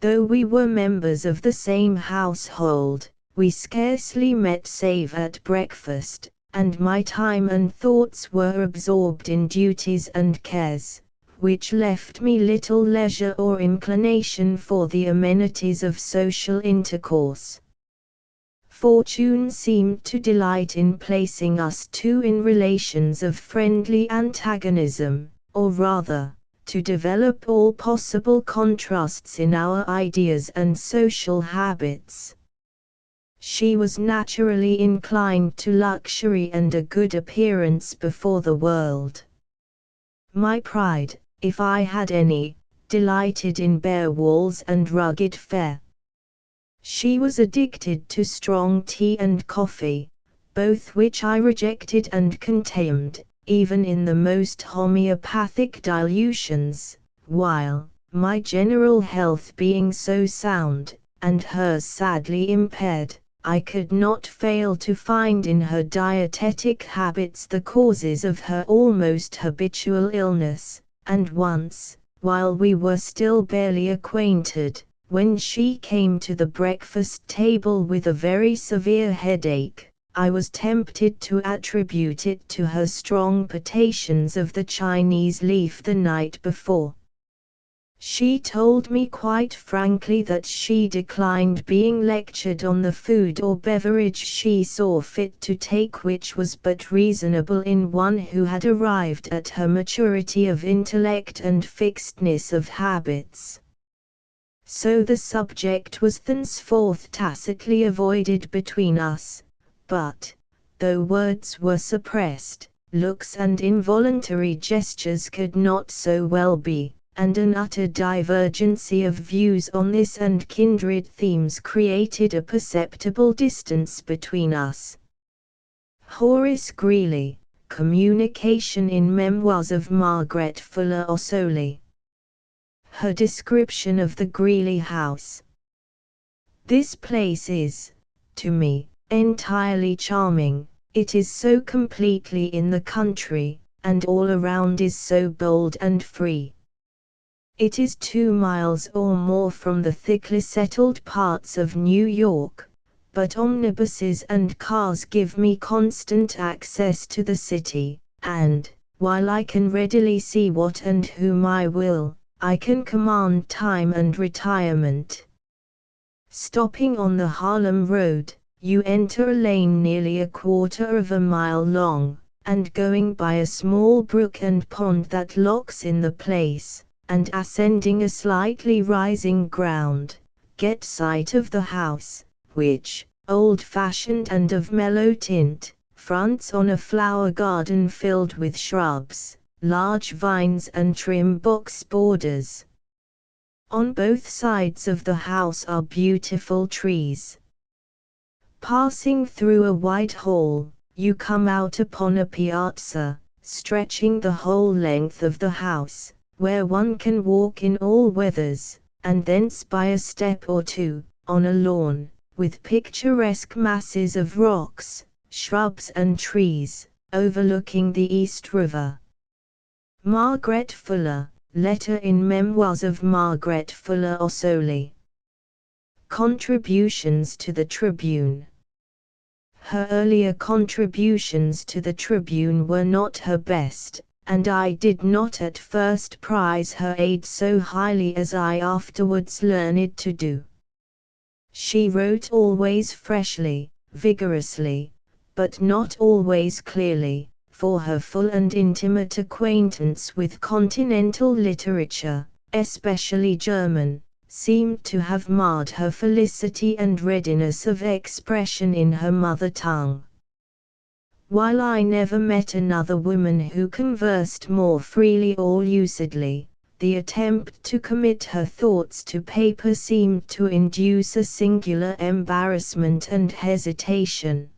Speaker 1: Though we were members of the same household, we scarcely met save at breakfast, and my time and thoughts were absorbed in duties and cares, which left me little leisure or inclination for the amenities of social intercourse. Fortune seemed to delight in placing us two in relations of friendly antagonism, or rather, to develop all possible contrasts in our ideas and social habits. She was naturally inclined to luxury and a good appearance before the world. My pride, if I had any, delighted in bare walls and rugged fare. She was addicted to strong tea and coffee, both which I rejected and contemned, even in the most homeopathic dilutions, while, my general health being so sound, and hers sadly impaired, I could not fail to find in her dietetic habits the causes of her almost habitual illness, and once, while we were still barely acquainted, when she came to the breakfast table with a very severe headache, I was tempted to attribute it to her strong potations of the Chinese leaf the night before. She told me quite frankly that she declined being lectured on the food or beverage she saw fit to take, which was but reasonable in one who had arrived at her maturity of intellect and fixedness of habits. So the subject was thenceforth tacitly avoided between us. But, though words were suppressed, looks and involuntary gestures could not so well be, and an utter divergency of views on this and kindred themes created a perceptible distance between us. Horace Greeley, Communication in Memoirs of Margaret Fuller Ossoli. Her description of the Greeley house. This place is, to me, entirely charming. It is so completely in the country, and all around is so bold and free. It is 2 miles or more from the thickly settled parts of New York, but omnibuses and cars give me constant access to the city, and, while I can readily see what and whom I will, I can command time and retirement. Stopping on the Harlem Road, you enter a lane nearly a quarter of a mile long, and going by a small brook and pond that locks in the place, and ascending a slightly rising ground, get sight of the house, which, old-fashioned and of mellow tint, fronts on a flower garden filled with shrubs, large vines and trim box borders. On both sides of the house are beautiful trees. Passing through a wide hall, you come out upon a piazza, stretching the whole length of the house, where one can walk in all weathers, and thence by a step or two, on a lawn, with picturesque masses of rocks, shrubs and trees, overlooking the East River. Margaret Fuller, Letter in Memoirs of Margaret Fuller Ossoli. Contributions to the Tribune. Her earlier contributions to the Tribune were not her best, and I did not at first prize her aid so highly as I afterwards learned to do. She wrote always freshly, vigorously, but not always clearly, for her full and intimate acquaintance with continental literature, especially German, seemed to have marred her felicity and readiness of expression in her mother tongue. While I never met another woman who conversed more freely or lucidly, the attempt to commit her thoughts to paper seemed to induce a singular embarrassment and hesitation.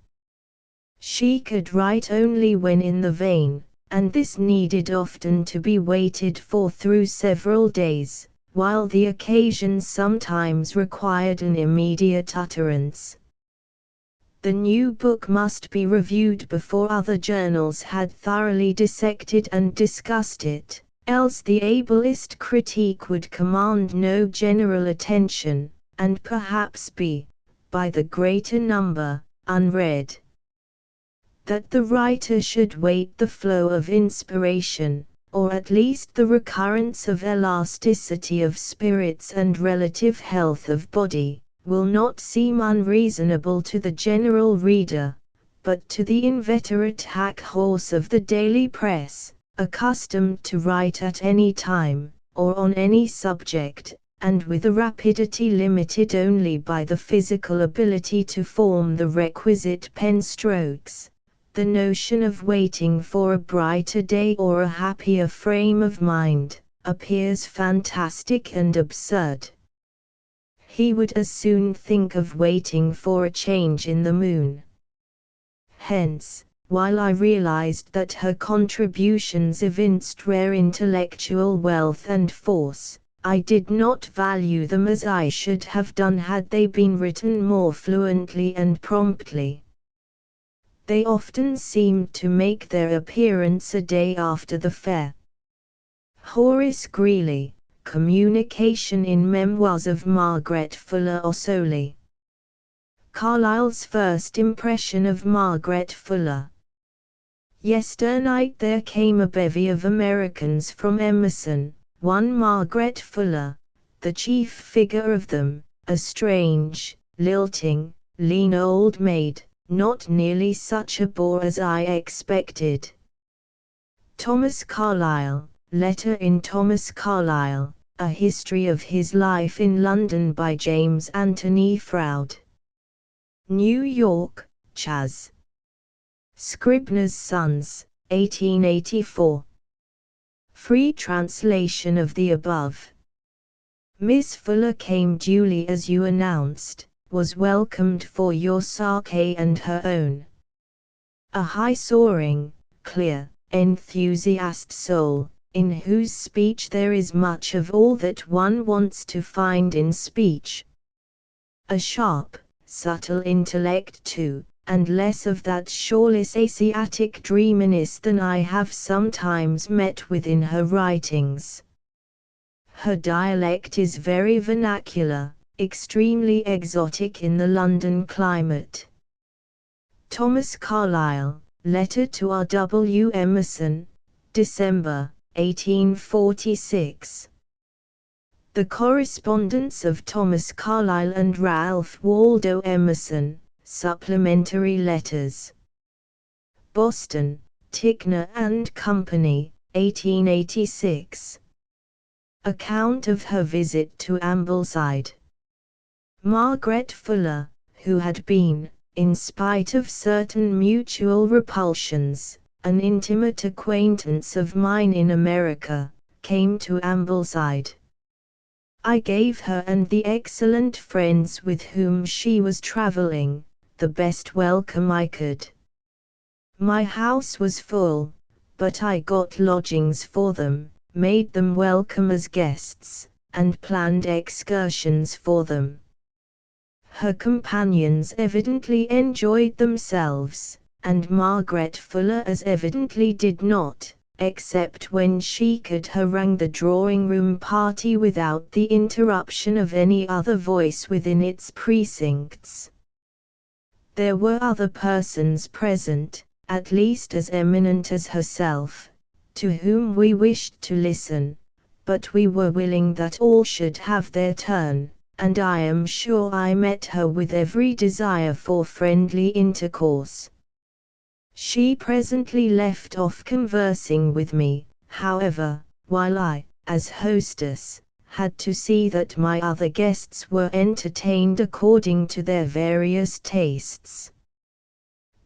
Speaker 1: She could write only when in the vein, and this needed often to be waited for through several days, while the occasion sometimes required an immediate utterance. The new book must be reviewed before other journals had thoroughly dissected and discussed it, else the ablest critique would command no general attention, and perhaps be, by the greater number, unread. That the writer should wait the flow of inspiration, or at least the recurrence of elasticity of spirits and relative health of body, will not seem unreasonable to the general reader, but to the inveterate hack-horse of the daily press, accustomed to write at any time, or on any subject, and with a rapidity limited only by the physical ability to form the requisite pen strokes, the notion of waiting for a brighter day or a happier frame of mind, appears fantastic and absurd. He would as soon think of waiting for a change in the moon. Hence, while I realized that her contributions evinced rare intellectual wealth and force, I did not value them as I should have done had they been written more fluently and promptly. They often seemed to make their appearance a day after the fair. Horace Greeley, Communication in Memoirs of Margaret Fuller Ossoli. Carlyle's first impression of Margaret Fuller. Yesternight there came a bevy of Americans from Emerson, one Margaret Fuller, the chief figure of them, a strange, lilting, lean old maid, not nearly such a bore as I expected. Thomas Carlyle, Letter in Thomas Carlyle, A History of His Life in London by James Anthony Froude. New York, Chas. Scribner's Sons, 1884. Free translation of the above. Miss Fuller came duly as you announced, was welcomed for your sake and her own. A high-soaring, clear, enthusiast soul, in whose speech there is much of all that one wants to find in speech. A sharp, subtle intellect too, and less of that shoreless Asiatic dreaminess than I have sometimes met with in her writings. Her dialect is very vernacular, extremely exotic in the London climate. Thomas Carlyle, Letter to R. W. Emerson, December, 1846. The Correspondence of Thomas Carlyle and Ralph Waldo Emerson, Supplementary Letters. Boston, Ticknor and Company, 1886. Account of her visit to Ambleside. Margaret Fuller, who had been, in spite of certain mutual repulsions, an intimate acquaintance of mine in America, came to Ambleside. I gave her and the excellent friends with whom she was traveling, the best welcome I could. My house was full, but I got lodgings for them, made them welcome as guests, and planned excursions for them. Her companions evidently enjoyed themselves, and Margaret Fuller as evidently did not, except when she could harangue the drawing-room party without the interruption of any other voice within its precincts. There were other persons present, at least as eminent as herself, to whom we wished to listen, but we were willing that all should have their turn, and I am sure I met her with every desire for friendly intercourse. She presently left off conversing with me, however, while I, as hostess, had to see that my other guests were entertained according to their various tastes.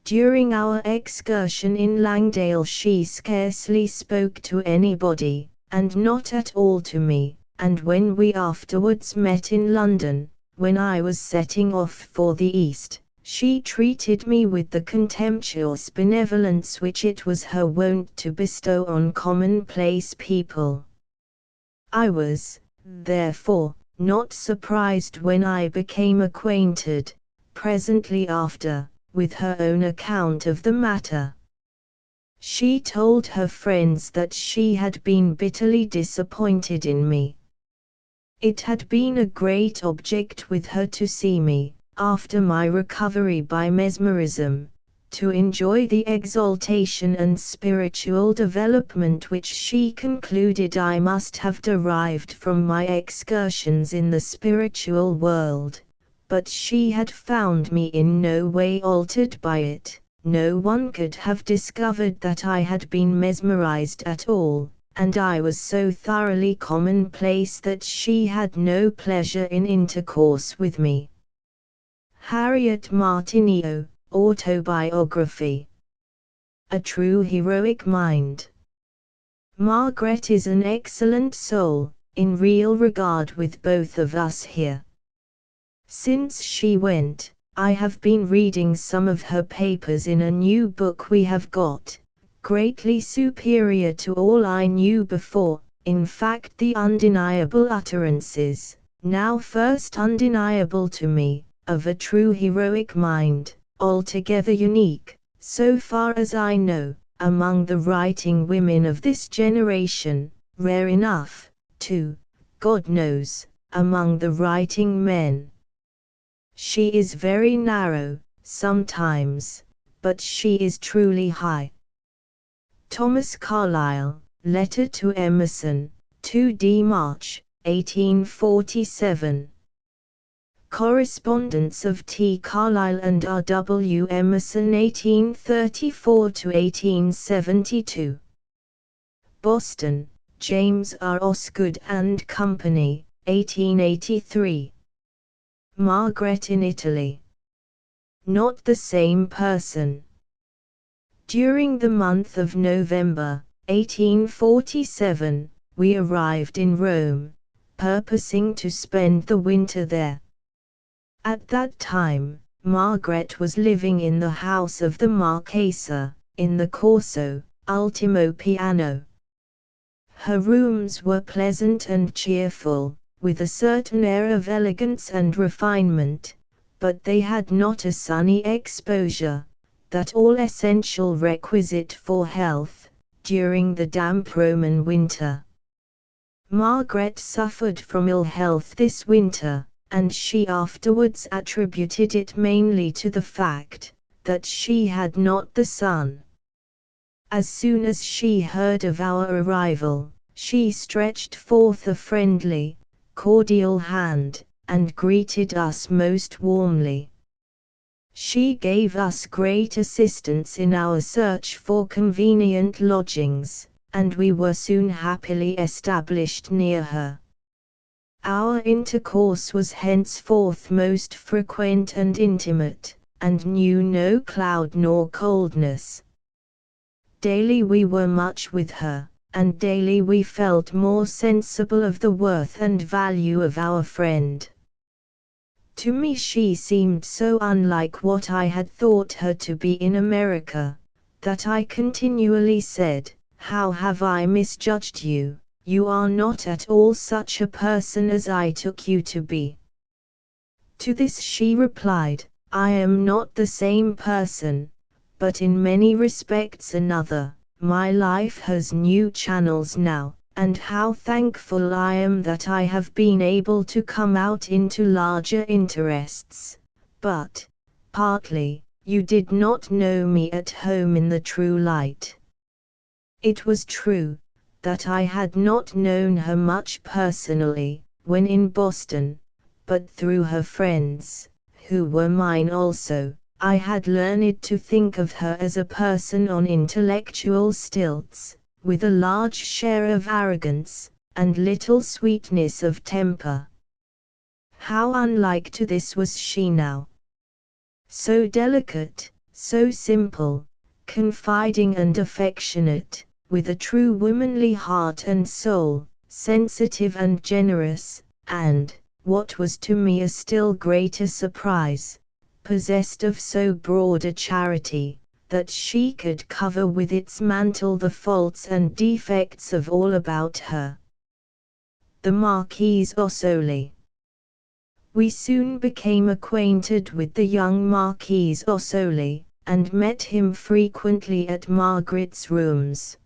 Speaker 1: During our excursion in Langdale she scarcely spoke to anybody, and not at all to me, and when we afterwards met in London, when I was setting off for the East, she treated me with the contemptuous benevolence which it was her wont to bestow on commonplace people. I was, therefore, not surprised when I became acquainted, presently after, with her own account of the matter. She told her friends that she had been bitterly disappointed in me. It had been a great object with her to see me, after my recovery by mesmerism, to enjoy the exaltation and spiritual development which she concluded I must have derived from my excursions in the spiritual world, but she had found me in no way altered by it. No one could have discovered that I had been mesmerized at all, and I was so thoroughly commonplace that she had no pleasure in intercourse with me. Harriet Martineau, Autobiography. A True Heroic Mind. Margaret is an excellent soul, in real regard with both of us here. Since she went, I have been reading some of her papers in a new book we have got, greatly superior to all I knew before, in fact the undeniable utterances, now first undeniable to me, of a true heroic mind, altogether unique, so far as I know, among the writing women of this generation, rare enough, too, God knows, among the writing men. She is very narrow, sometimes, but she is truly high. Thomas Carlyle, Letter to Emerson, 2d March, 1847. Correspondence of T. Carlyle and R. W. Emerson 1834–1872. Boston, James R. Osgood and Company, 1883. Margaret in Italy. Not the same person. During the month of November, 1847, we arrived in Rome, purposing to spend the winter there. At that time, Margaret was living in the house of the Marchesa, in the Corso, Ultimo Piano. Her rooms were pleasant and cheerful, with a certain air of elegance and refinement, but they had not a sunny exposure, that all essential requisite for health, during the damp Roman winter. Margaret suffered from ill health this winter, and she afterwards attributed it mainly to the fact that she had not the sun. As soon as she heard of our arrival, she stretched forth a friendly, cordial hand, and greeted us most warmly. She gave us great assistance in our search for convenient lodgings, and we were soon happily established near her. Our intercourse was henceforth most frequent and intimate, and knew no cloud nor coldness. Daily we were much with her, and daily we felt more sensible of the worth and value of our friend. To me she seemed so unlike what I had thought her to be in America, that I continually said, "How have I misjudged you? You are not at all such a person as I took you to be." To this she replied, "I am not the same person, but in many respects another. My life has new channels now, and how thankful I am that I have been able to come out into larger interests. But, partly, you did not know me at home in the true light." It was true that I had not known her much personally, when in Boston, but through her friends, who were mine also, I had learned to think of her as a person on intellectual stilts, with a large share of arrogance, and little sweetness of temper. How unlike to this was she now! So delicate, so simple, confiding and affectionate, with a true womanly heart and soul, sensitive and generous, and, what was to me a still greater surprise, possessed of so broad a charity, that she could cover with its mantle the faults and defects of all about her. The Marquise Ossoli. We soon became acquainted with the young Marquise Ossoli, and met him frequently at Margaret's rooms.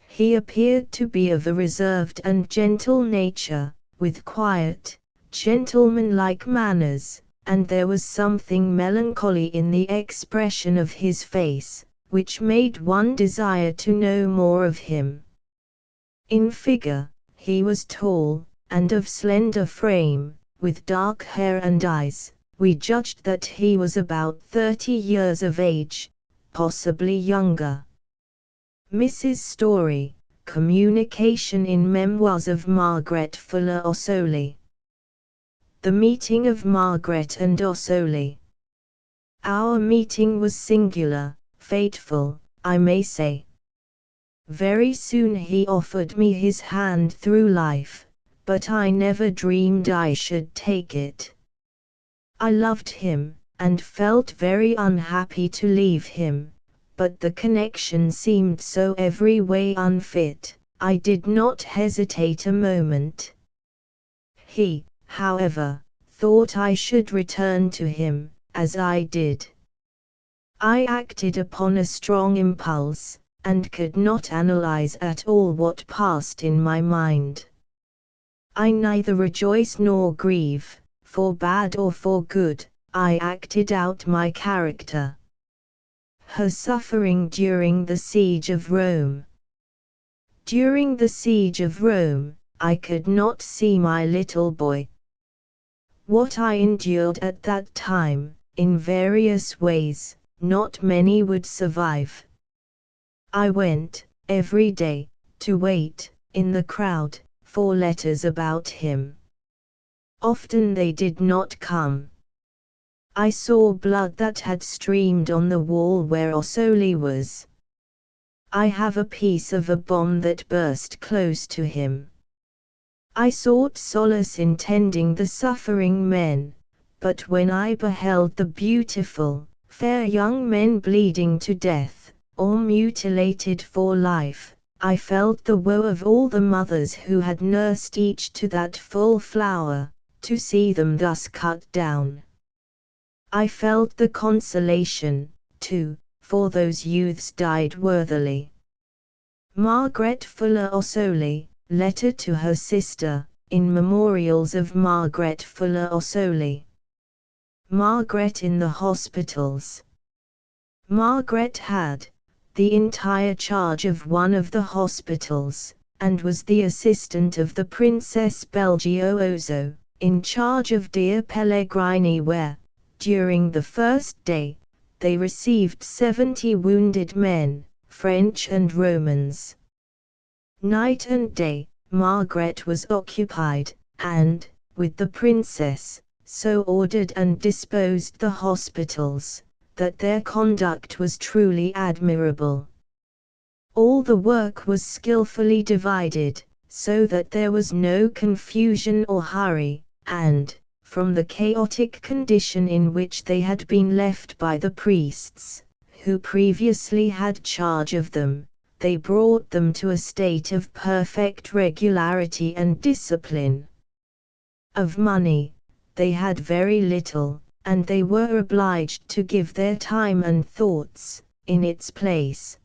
Speaker 1: He appeared to be of a reserved and gentle nature, with quiet, gentlemanlike manners, and there was something melancholy in the expression of his face, which made one desire to know more of him. In figure, he was tall, and of slender frame, with dark hair and eyes. We judged that he was about 30 years of age, possibly younger. Mrs. Story, Communication in Memoirs of Margaret Fuller Ossoli. The meeting of Margaret and Ossoli. Our meeting was singular, fateful, I may say. Very soon he offered me his hand through life, but I never dreamed I should take it. I loved him, and felt very unhappy to leave him, but the connection seemed so every way unfit, I did not hesitate a moment. He, however, thought I should return to him, as I did. I acted upon a strong impulse, and could not analyze at all what passed in my mind. I neither rejoice nor grieve, for bad or for good, I acted out my character. Her suffering during the siege of Rome. During the siege of Rome, I could not see my little boy. What I endured at that time, in various ways, not many would survive. I went, every day, to wait, in the crowd, for letters about him. Often they did not come. I saw blood that had streamed on the wall where Ossoli was. I have a piece of a bomb that burst close to him. I sought solace in tending the suffering men, but when I beheld the beautiful, fair young men bleeding to death, or mutilated for life, I felt the woe of all the mothers who had nursed each to that full flower, to see them thus cut down. I felt the consolation, too, for those youths died worthily. Margaret Fuller Ossoli, letter to her sister, in Memorials of Margaret Fuller Ossoli. Margaret in the hospitals. Margaret had the entire charge of one of the hospitals, and was the assistant of the Princess Belgiojoso, in charge of Deir Pellegrini, where, during the first day, they received 70 wounded men, French and Romans. Night and day, Margaret was occupied, and, with the princess, so ordered and disposed the hospitals, that their conduct was truly admirable. All the work was skillfully divided, so that there was no confusion or hurry, and, from the chaotic condition in which they had been left by the priests, who previously had charge of them, they brought them to a state of perfect regularity and discipline. Of money, they had very little, and they were obliged to give their time and thoughts, in its place.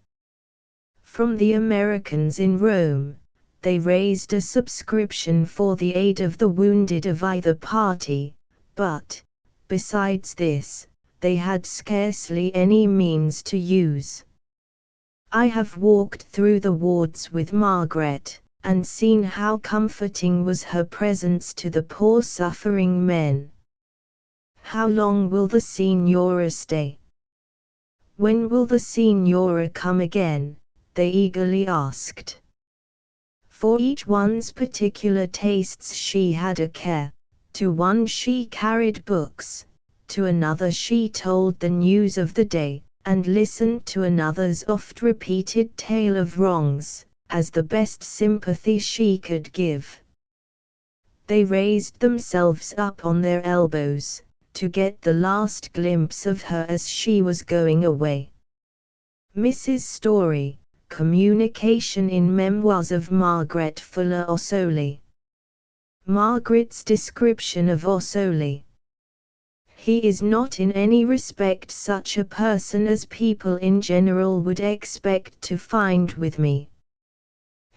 Speaker 1: From the Americans in Rome, they raised a subscription for the aid of the wounded of either party, but, besides this, they had scarcely any means to use. I have walked through the wards with Margaret, and seen how comforting was her presence to the poor suffering men. "How long will the Signora stay? When will the Signora come again?" they eagerly asked. For each one's particular tastes she had a care. To one she carried books, to another she told the news of the day, and listened to another's oft-repeated tale of wrongs, as the best sympathy she could give. They raised themselves up on their elbows, to get the last glimpse of her as she was going away. Mrs. Story, Communication in Memoirs of Margaret Fuller Ossoli. Margaret's description of Ossoli. He is not in any respect such a person as people in general would expect to find with me.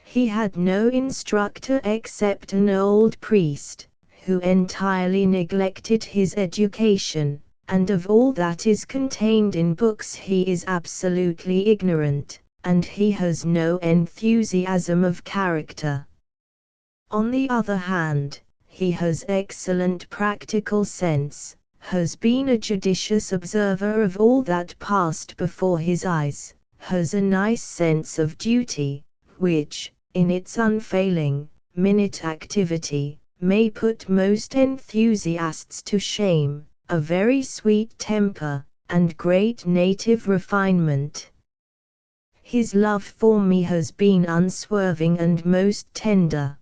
Speaker 1: He had no instructor except an old priest, who entirely neglected his education, and of all that is contained in books he is absolutely ignorant, and he has no enthusiasm of character. On the other hand, he has excellent practical sense, has been a judicious observer of all that passed before his eyes, has a nice sense of duty, which, in its unfailing, minute activity, may put most enthusiasts to shame, a very sweet temper, and great native refinement. His love for me has been unswerving and most tender.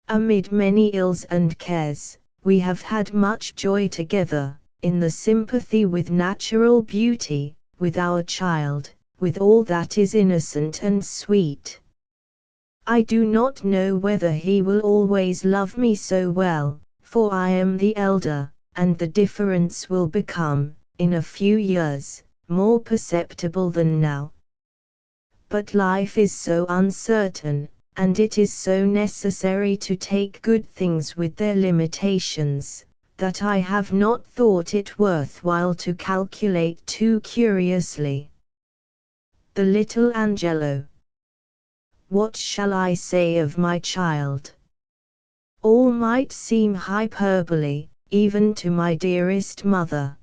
Speaker 1: Amid many ills and cares, we have had much joy together, in the sympathy with natural beauty, with our child, with all that is innocent and sweet. I do not know whether he will always love me so well, for I am the elder, and the difference will become, in a few years, more perceptible than now. But life is so uncertain, and it is so necessary to take good things with their limitations, that I have not thought it worth while to calculate too curiously. The little Angelo. What shall I say of my child? All might seem hyperbole, even to my dearest mother.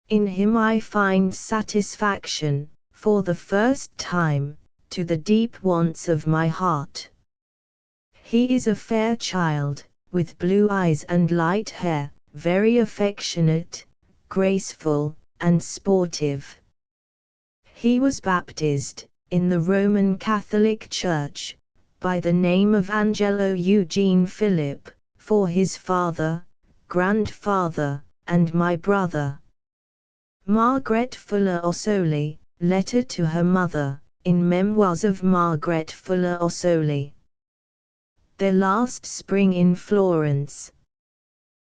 Speaker 1: In him I find satisfaction, for the first time, to the deep wants of my heart. He is a fair child, with blue eyes and light hair, very affectionate, graceful, and sportive. He was baptized, in the Roman Catholic Church, by the name of Angelo Eugene Philip, for his father, grandfather, and my brother. Margaret Fuller Ossoli, Letter to her mother, in Memoirs of Margaret Fuller Ossoli. Their last spring in Florence.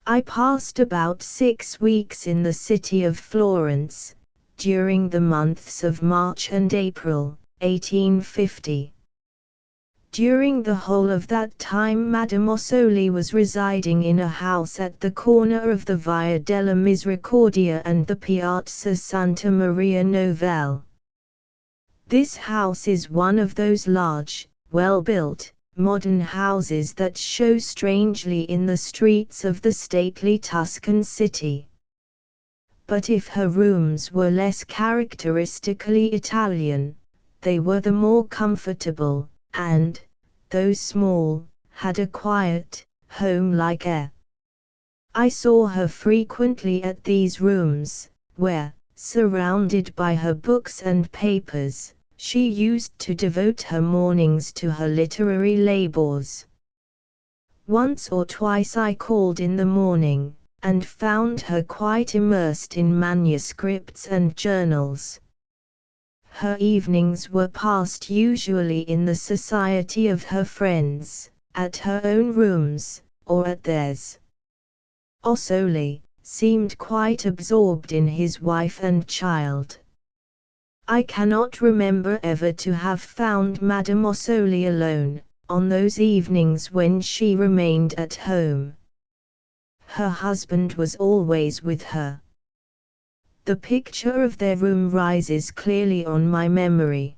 Speaker 1: I passed about 6 weeks in the city of Florence, during the months of March and April, 1850. During the whole of that time Madame Ossoli was residing in a house at the corner of the Via della Misericordia and the Piazza Santa Maria Novella. This house is one of those large, well-built, modern houses that show strangely in the streets of the stately Tuscan city. But if her rooms were less characteristically Italian, they were the more comfortable, and, though small, had a quiet, home-like air. I saw her frequently at these rooms, where, surrounded by her books and papers, she used to devote her mornings to her literary labors. Once or twice I called in the morning, and found her quite immersed in manuscripts and journals. Her evenings were passed usually in the society of her friends, at her own rooms, or at theirs. Ossoli seemed quite absorbed in his wife and child. I cannot remember ever to have found Madame Ossoli alone, on those evenings when she remained at home. Her husband was always with her. The picture of their room rises clearly on my memory.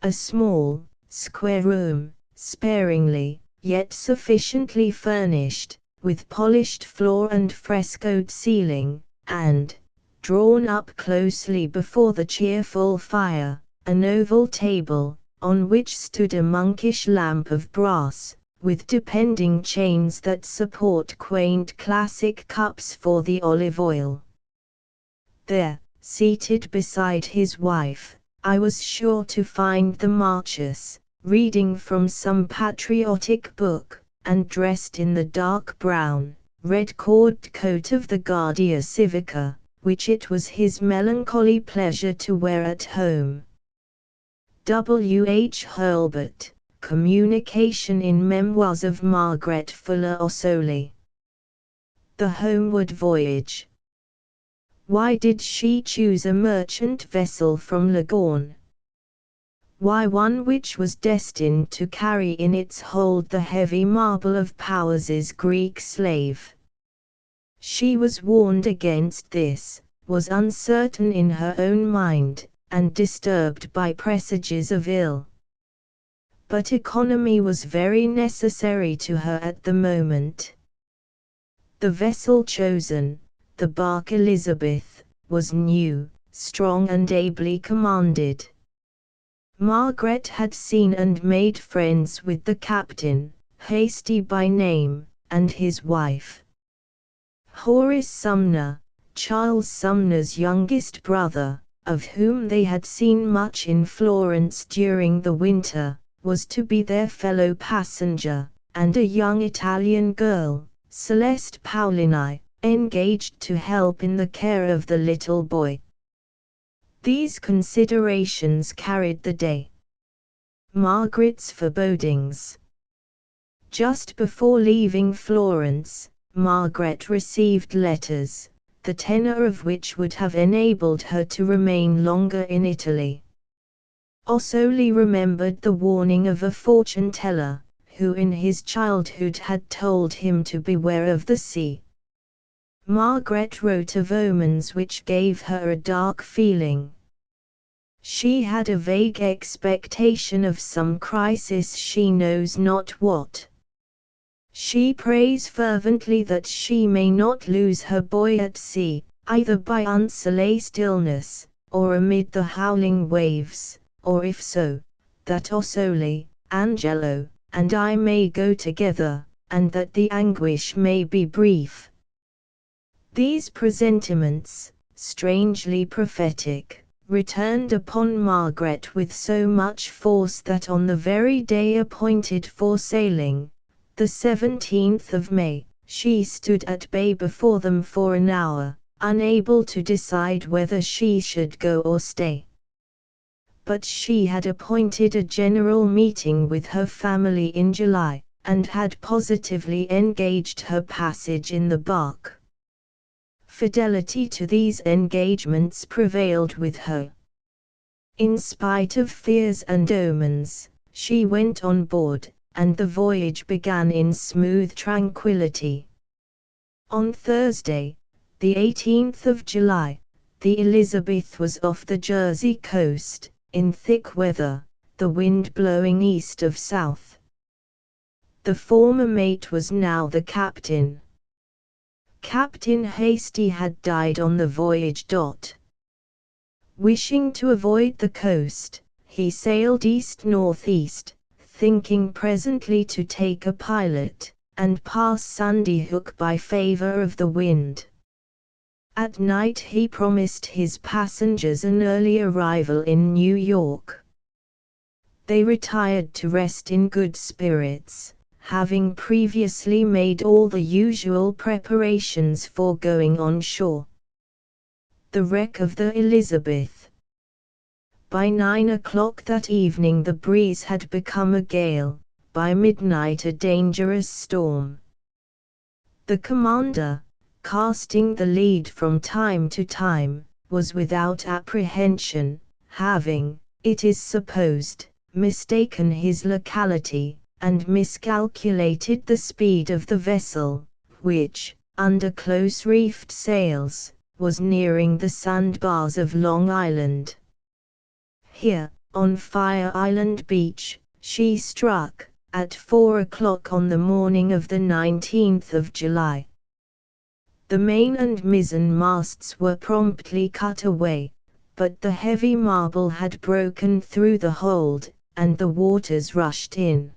Speaker 1: A small, square room, sparingly, yet sufficiently furnished, with polished floor and frescoed ceiling, and, drawn up closely before the cheerful fire, an oval table, on which stood a monkish lamp of brass, with depending chains that support quaint classic cups for the olive oil. There, seated beside his wife, I was sure to find the Marchese, reading from some patriotic book, and dressed in the dark brown, red-corded coat of the Guardia Civica, which it was his melancholy pleasure to wear at home. W. H. Hurlbut, Communication in Memoirs of Margaret Fuller Ossoli. The Homeward Voyage. Why did she choose a merchant vessel from Leghorn? Why one which was destined to carry in its hold the heavy marble of Powers's Greek slave? She was warned against this, was uncertain in her own mind, and disturbed by presages of ill. But economy was very necessary to her at the moment. The vessel chosen, the bark Elizabeth, was new, strong and ably commanded. Margaret had seen and made friends with the captain, Hasty by name, and his wife. Horace Sumner, Charles Sumner's youngest brother, of whom they had seen much in Florence during the winter, was to be their fellow passenger, and a young Italian girl, Celeste Paulini, engaged to help in the care of the little boy. These considerations carried the day. Margaret's forebodings. Just before leaving Florence, Margaret received letters, the tenor of which would have enabled her to remain longer in Italy. Ossoli remembered the warning of a fortune-teller, who in his childhood had told him to beware of the sea. Margaret wrote of omens which gave her a dark feeling. She had a vague expectation of some crisis, she knows not what. She prays fervently that she may not lose her boy at sea, either by unsolaced illness, or amid the howling waves, or if so, that Ossoli, Angelo, and I may go together, and that the anguish may be brief. These presentiments, strangely prophetic, returned upon Margaret with so much force that on the very day appointed for sailing, the 17th of May, she stood at bay before them for an hour, unable to decide whether she should go or stay. But she had appointed a general meeting with her family in July, and had positively engaged her passage in the bark. Fidelity to these engagements prevailed with her. In spite of fears and omens, she went on board, and the voyage began in smooth tranquility. On Thursday, the 18th of July, the Elizabeth was off the Jersey coast, in thick weather, the wind blowing east of south. The former mate was now the captain. Captain Hasty had died on the voyage. Wishing to avoid the coast, he sailed east-northeast, thinking presently to take a pilot, and pass Sandy Hook by favor of the wind. At night he promised his passengers an early arrival in New York. They retired to rest in good spirits, having previously made all the usual preparations for going on shore. The wreck of the Elizabeth. By 9 o'clock that evening the breeze had become a gale, by midnight a dangerous storm. The commander, casting the lead from time to time, was without apprehension, having, it is supposed, mistaken his locality, and miscalculated the speed of the vessel, which, under close reefed sails, was nearing the sandbars of Long Island. Here, on Fire Island Beach, she struck, at 4 o'clock on the morning of the 19th of July. The main and mizzen masts were promptly cut away, but the heavy marble had broken through the hold, and the waters rushed in.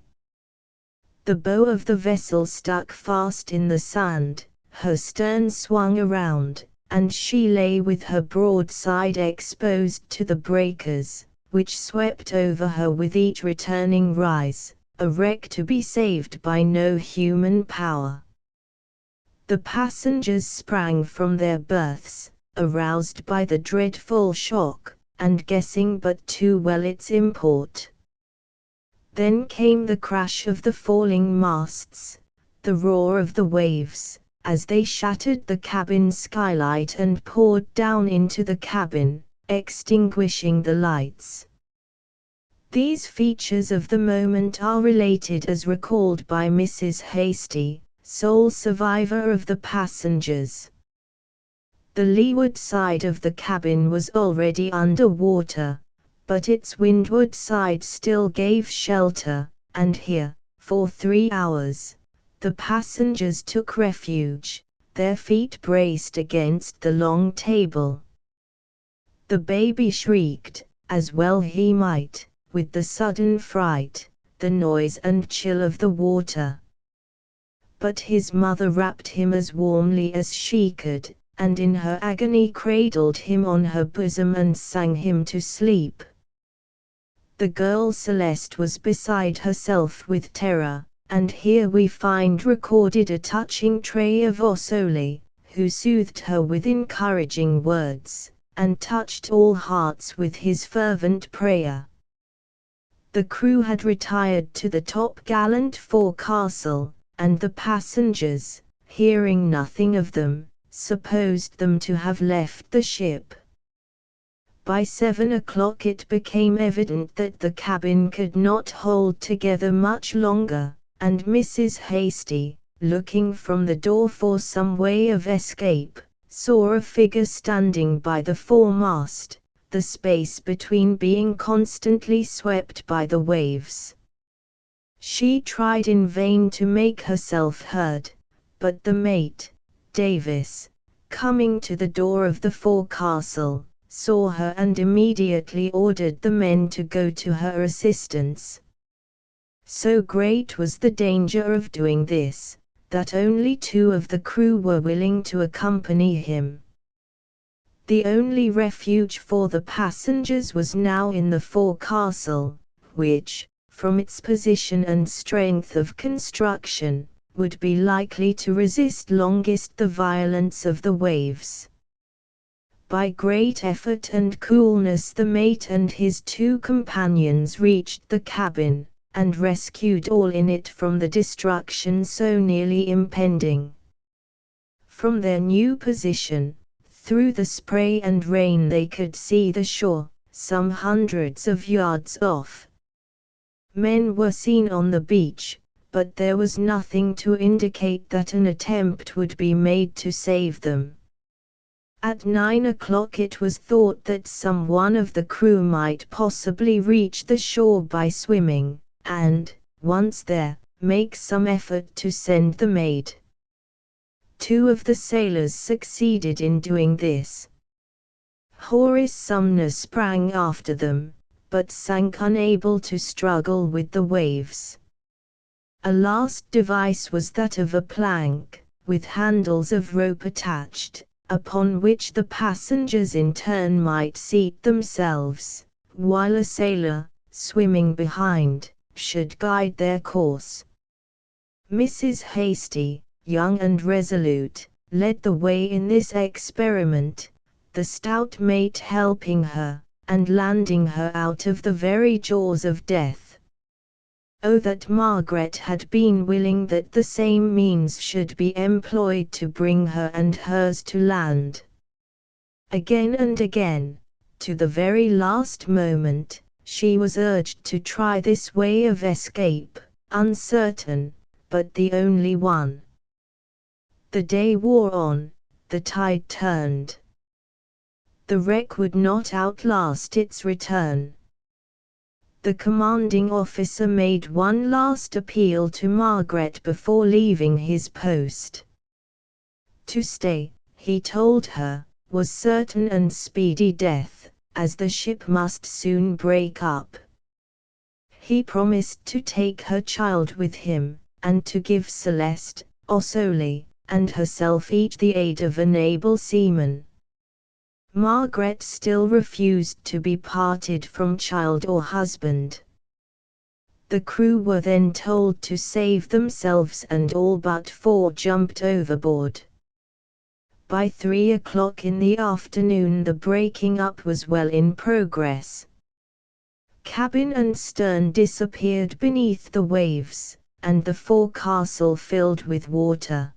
Speaker 1: The bow of the vessel stuck fast in the sand, her stern swung around, and she lay with her broadside exposed to the breakers, which swept over her with each returning rise, a wreck to be saved by no human power. The passengers sprang from their berths, aroused by the dreadful shock, and guessing but too well its import. Then came the crash of the falling masts, the roar of the waves, as they shattered the cabin skylight and poured down into the cabin, extinguishing the lights. These features of the moment are related as recalled by Mrs. Hasty, sole survivor of the passengers. The leeward side of the cabin was already under water, but its windward side still gave shelter, and here, for 3 hours, the passengers took refuge, their feet braced against the long table. The baby shrieked, as well he might, with the sudden fright, the noise and chill of the water. But his mother wrapped him as warmly as she could, and in her agony cradled him on her bosom and sang him to sleep. The girl Celeste was beside herself with terror, and here we find recorded a touching trait of Ossoli, who soothed her with encouraging words, and touched all hearts with his fervent prayer. The crew had retired to the top-gallant forecastle, and the passengers, hearing nothing of them, supposed them to have left the ship. By 7 o'clock it became evident that the cabin could not hold together much longer, and Mrs. Hasty, looking from the door for some way of escape, saw a figure standing by the foremast, the space between being constantly swept by the waves. She tried in vain to make herself heard, but the mate, Davis, coming to the door of the forecastle, saw her and immediately ordered the men to go to her assistance. So great was the danger of doing this, that only 2 of the crew were willing to accompany him. The only refuge for the passengers was now in the forecastle, which, from its position and strength of construction, would be likely to resist longest the violence of the waves. By great effort and coolness the mate and his 2 companions reached the cabin, and rescued all in it from the destruction so nearly impending. From their new position, through the spray and rain they could see the shore, some hundreds of yards off. Men were seen on the beach, but there was nothing to indicate that an attempt would be made to save them. At 9 o'clock it was thought that some one of the crew might possibly reach the shore by swimming, and, once there, make some effort to send the maid. 2 of the sailors succeeded in doing this. Horace Sumner sprang after them, but sank unable to struggle with the waves. A last device was that of a plank, with handles of rope attached, upon which the passengers in turn might seat themselves, while a sailor, swimming behind, should guide their course. Mrs. Hasty, young and resolute, led the way in this experiment, the stout mate helping her, and landing her out of the very jaws of death. Oh, that Margaret had been willing that the same means should be employed to bring her and hers to land. Again and again, to the very last moment, she was urged to try this way of escape, uncertain, but the only one. The day wore on, the tide turned. The wreck would not outlast its return. The commanding officer made one last appeal to Margaret before leaving his post. To stay, he told her, was certain and speedy death, as the ship must soon break up. He promised to take her child with him, and to give Celeste, Ossoli, and herself each the aid of an able seaman. Margaret still refused to be parted from child or husband. The crew were then told to save themselves, and all but 4 jumped overboard. By 3 o'clock in the afternoon the breaking up was well in progress. Cabin and stern disappeared beneath the waves, and the forecastle filled with water.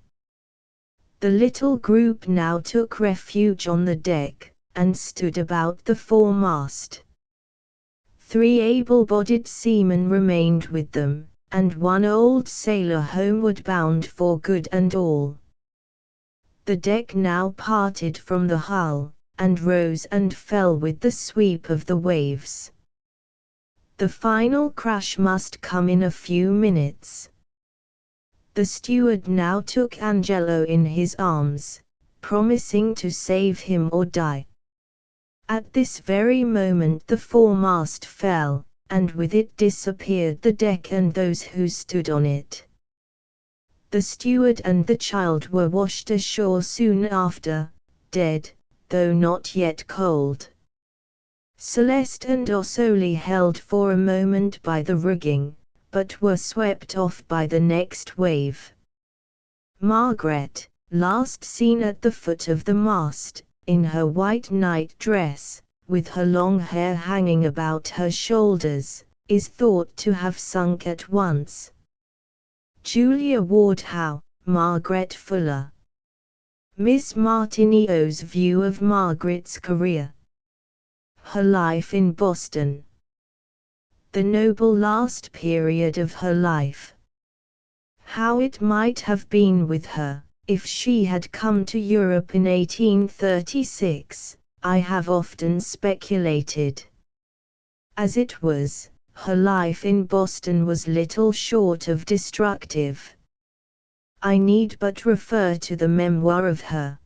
Speaker 1: The little group now took refuge on the deck, and stood about the foremast. 3 able-bodied seamen remained with them, and 1 old sailor homeward bound for good and all. The deck now parted from the hull, and rose and fell with the sweep of the waves. The final crash must come in a few minutes. The steward now took Angelo in his arms, promising to save him or die. At this very moment the foremast fell, and with it disappeared the deck and those who stood on it. The steward and the child were washed ashore soon after, dead, though not yet cold. Celeste and Ossoli held for a moment by the rigging, but were swept off by the next wave. Margaret, last seen at the foot of the mast, in her white night dress, with her long hair hanging about her shoulders, is thought to have sunk at once. Julia Ward Howe, Margaret Fuller. Miss Martineau's view of Margaret's career. Her life in Boston. The noble last period of her life. How it might have been with her, if she had come to Europe in 1836, I have often speculated. As it was, her life in Boston was little short of destructive. I need but refer to the memoir of her.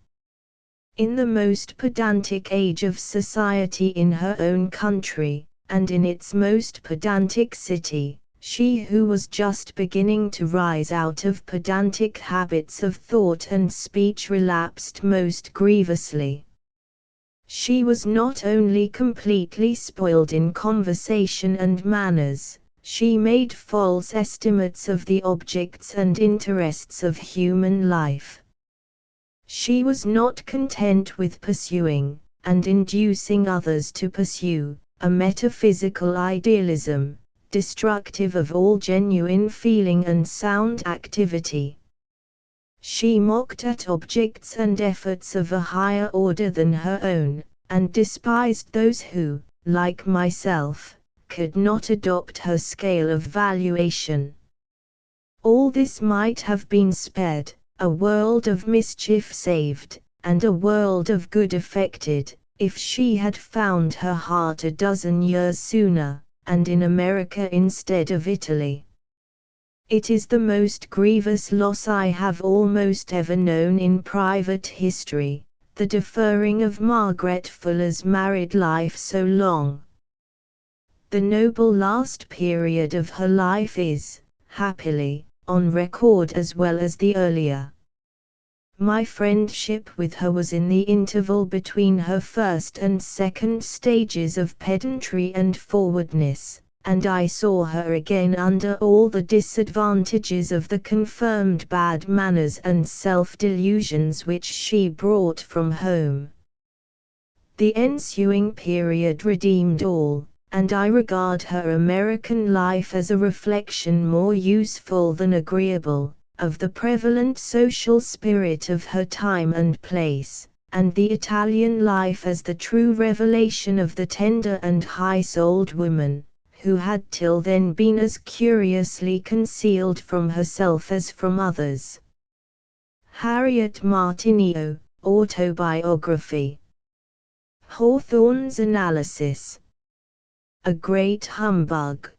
Speaker 1: In the most pedantic age of society in her own country, and in its most pedantic city, she who was just beginning to rise out of pedantic habits of thought and speech relapsed most grievously. She was not only completely spoiled in conversation and manners, she made false estimates of the objects and interests of human life. She was not content with pursuing, and inducing others to pursue, a metaphysical idealism, destructive of all genuine feeling and sound activity. She mocked at objects and efforts of a higher order than her own, and despised those who, like myself, could not adopt her scale of valuation. All this might have been spared, a world of mischief saved, and a world of good effected, if she had found her heart a dozen years sooner, and in America instead of Italy. It is the most grievous loss I have almost ever known in private history, the deferring of Margaret Fuller's married life so long. The noble last period of her life is, happily, on record as well as the earlier. My friendship with her was in the interval between her first and second stages of pedantry and forwardness, and I saw her again under all the disadvantages of the confirmed bad manners and self-delusions which she brought from home. The ensuing period redeemed all, and I regard her American life as a reflection more useful than agreeable, of the prevalent social spirit of her time and place, and the Italian life as the true revelation of the tender and high-souled woman, who had till then been as curiously concealed from herself as from others. Harriet Martineau, Autobiography. Hawthorne's Analysis. A great humbug.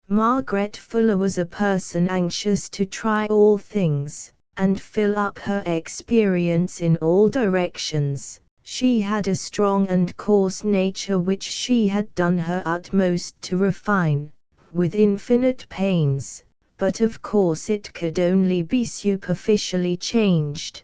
Speaker 1: Margaret Fuller was a person anxious to try all things, and fill up her experience in all directions. She had a strong and coarse nature which she had done her utmost to refine, with infinite pains, but of course it could only be superficially changed.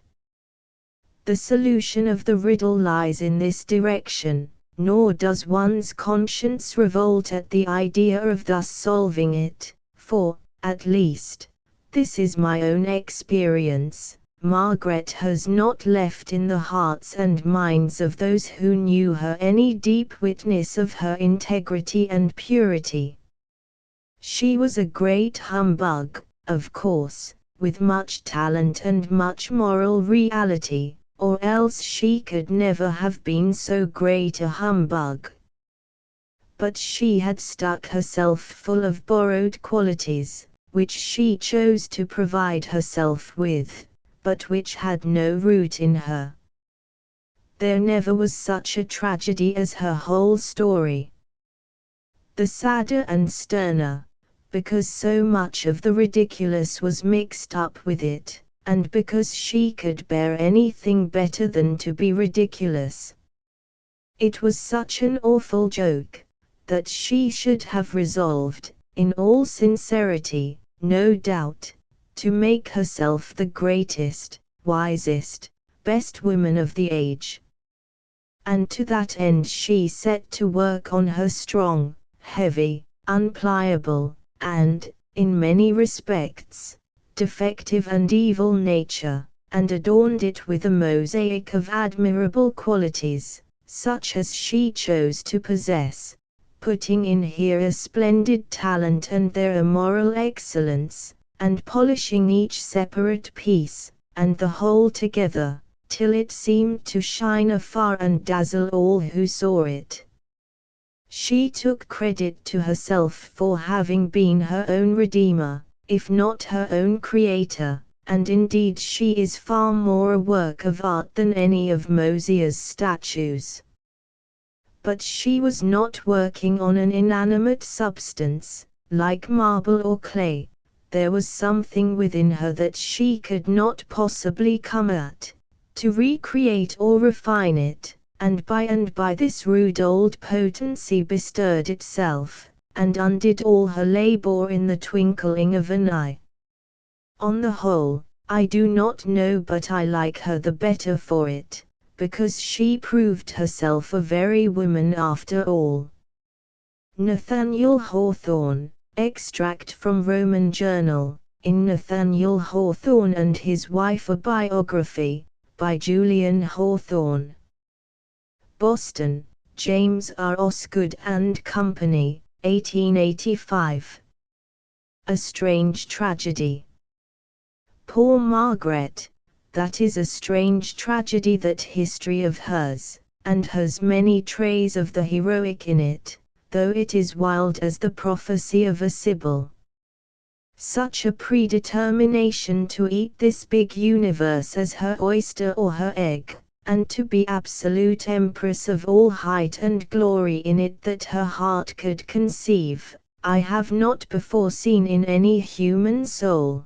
Speaker 1: The solution of the riddle lies in this direction, nor does one's conscience revolt at the idea of thus solving it, for, at least, this is my own experience, Margaret has not left in the hearts and minds of those who knew her any deep witness of her integrity and purity. She was a great humbug, of course, with much talent and much moral reality, or else she could never have been so great a humbug. But she had stuck herself full of borrowed qualities, which she chose to provide herself with, but which had no root in her. There never was such a tragedy as her whole story. The sadder and sterner, because so much of the ridiculous was mixed up with it, and because she could bear anything better than to be ridiculous. It was such an awful joke, that she should have resolved, in all sincerity, no doubt, to make herself the greatest, wisest, best woman of the age. And to that end she set to work on her strong, heavy, unpliable, and, in many respects, defective and evil nature, and adorned it with a mosaic of admirable qualities, such as she chose to possess, putting in here a splendid talent and there a moral excellence, and polishing each separate piece, and the whole together, till it seemed to shine afar and dazzle all who saw it. She took credit to herself for having been her own redeemer, if not her own creator, and indeed she is far more a work of art than any of Mosia's statues. But she was not working on an inanimate substance, like marble or clay. There was something within her that she could not possibly come at, to recreate or refine it, and by this rude old potency bestirred itself, and undid all her labor in the twinkling of an eye. On the whole, I do not know, but I like her the better for it, because she proved herself a very woman after all. Nathaniel Hawthorne, extract from Roman Journal, in Nathaniel Hawthorne and His Wife, a Biography, by Julian Hawthorne. Boston, James R. Osgood and Company, 1885. A Strange Tragedy. Poor Margaret, that is a strange tragedy, that history of hers, and has many traits of the heroic in it, though it is wild as the prophecy of a Sibyl. Such a predetermination to eat this big universe as her oyster or her egg, and to be absolute empress of all height and glory in it that her heart could conceive, I have not before seen in any human soul.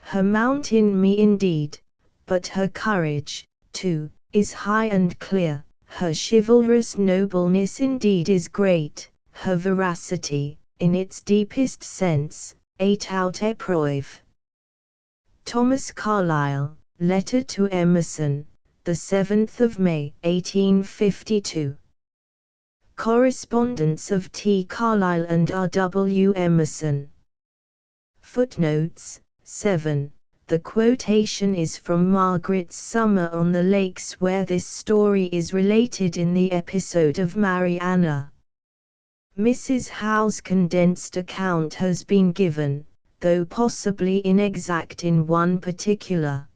Speaker 1: Her mount in me indeed, but her courage, too, is high and clear, her chivalrous nobleness indeed is great, her veracity, in its deepest sense, tout épreuve. Thomas Carlyle, Letter to Emerson, the 7th of May, 1852. Correspondence of T. Carlyle and R. W. Emerson. Footnotes 7. The quotation is from Margaret's Summer on the Lakes, where this story is related in the episode of Mariana. Mrs. Howe's condensed account has been given, though possibly inexact in one particular.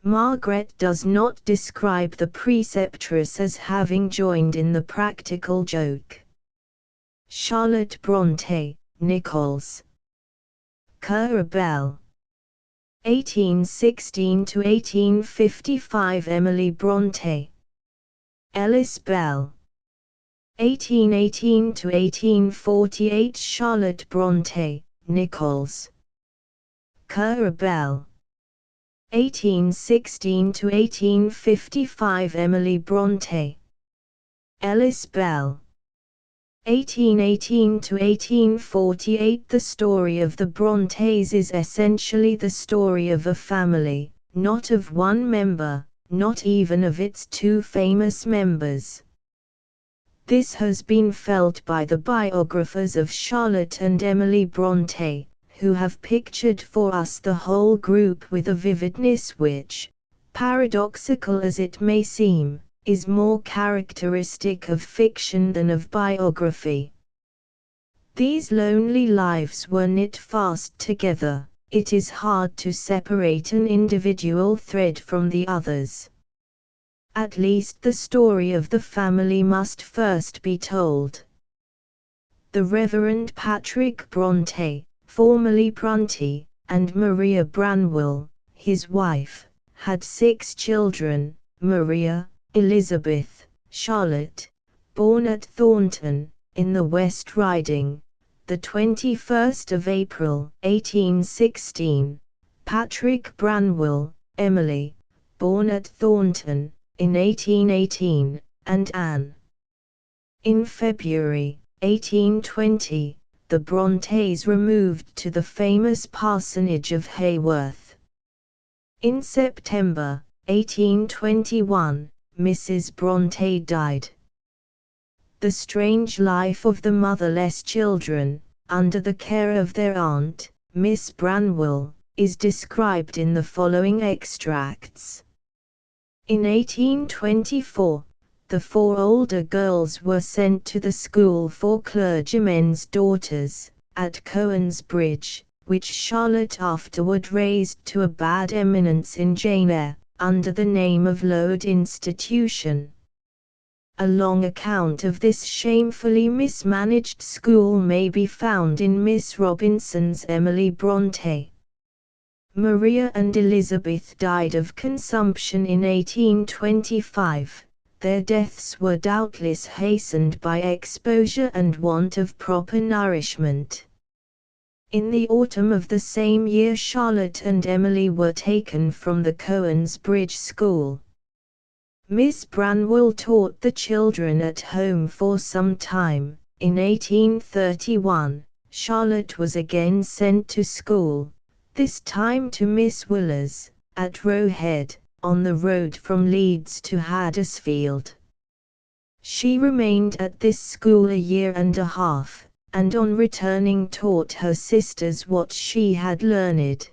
Speaker 1: Margaret does not describe the preceptress as having joined in the practical joke. Charlotte Brontë, Nichols. Currer Bell. 1816–1855 Emily Brontë. Ellis Bell. 1818–1848 Charlotte Brontë, Nichols. Currer Bell. 1816–1855 Emily Brontë. Ellis Bell. 1818–1848 The story of the Brontes is essentially the story of a family, not of one member, not even of its two famous members. This has been felt by the biographers of Charlotte and Emily Brontë, who have pictured for us the whole group with a vividness which, paradoxical as it may seem, is more characteristic of fiction than of biography. These lonely lives were knit fast together. It is hard to separate an individual thread from the others. At least the story of the family must first be told. The Reverend Patrick Brontë, formerly Prunty, and Maria Branwell, his wife, had 6 children: Maria, Elizabeth, Charlotte, born at Thornton, in the West Riding, the 21st of April, 1816, Patrick Branwell, Emily, born at Thornton, in 1818, and Anne. In February, 1820, the Brontes removed to the famous parsonage of Haworth. In September, 1821, Mrs. Brontë died. The strange life of the motherless children, under the care of their aunt, Miss Branwell, is described in the following extracts. In 1824, the 4 older girls were sent to the school for clergymen's daughters, at Cowan's Bridge, which Charlotte afterward raised to a bad eminence in Jane Eyre, under the name of Lowood Institution. A long account of this shamefully mismanaged school may be found in Miss Robinson's Emily Brontë. Maria and Elizabeth died of consumption in 1825. Their deaths were doubtless hastened by exposure and want of proper nourishment. In the autumn of the same year Charlotte and Emily were taken from the Cowan's Bridge School. Miss Branwell taught the children at home for some time. In 1831, Charlotte was again sent to school, this time to Miss Willer's, at Roe Head, on the road from Leeds to Huddersfield. She remained at this school a year and a half, and on returning taught her sisters what she had learned.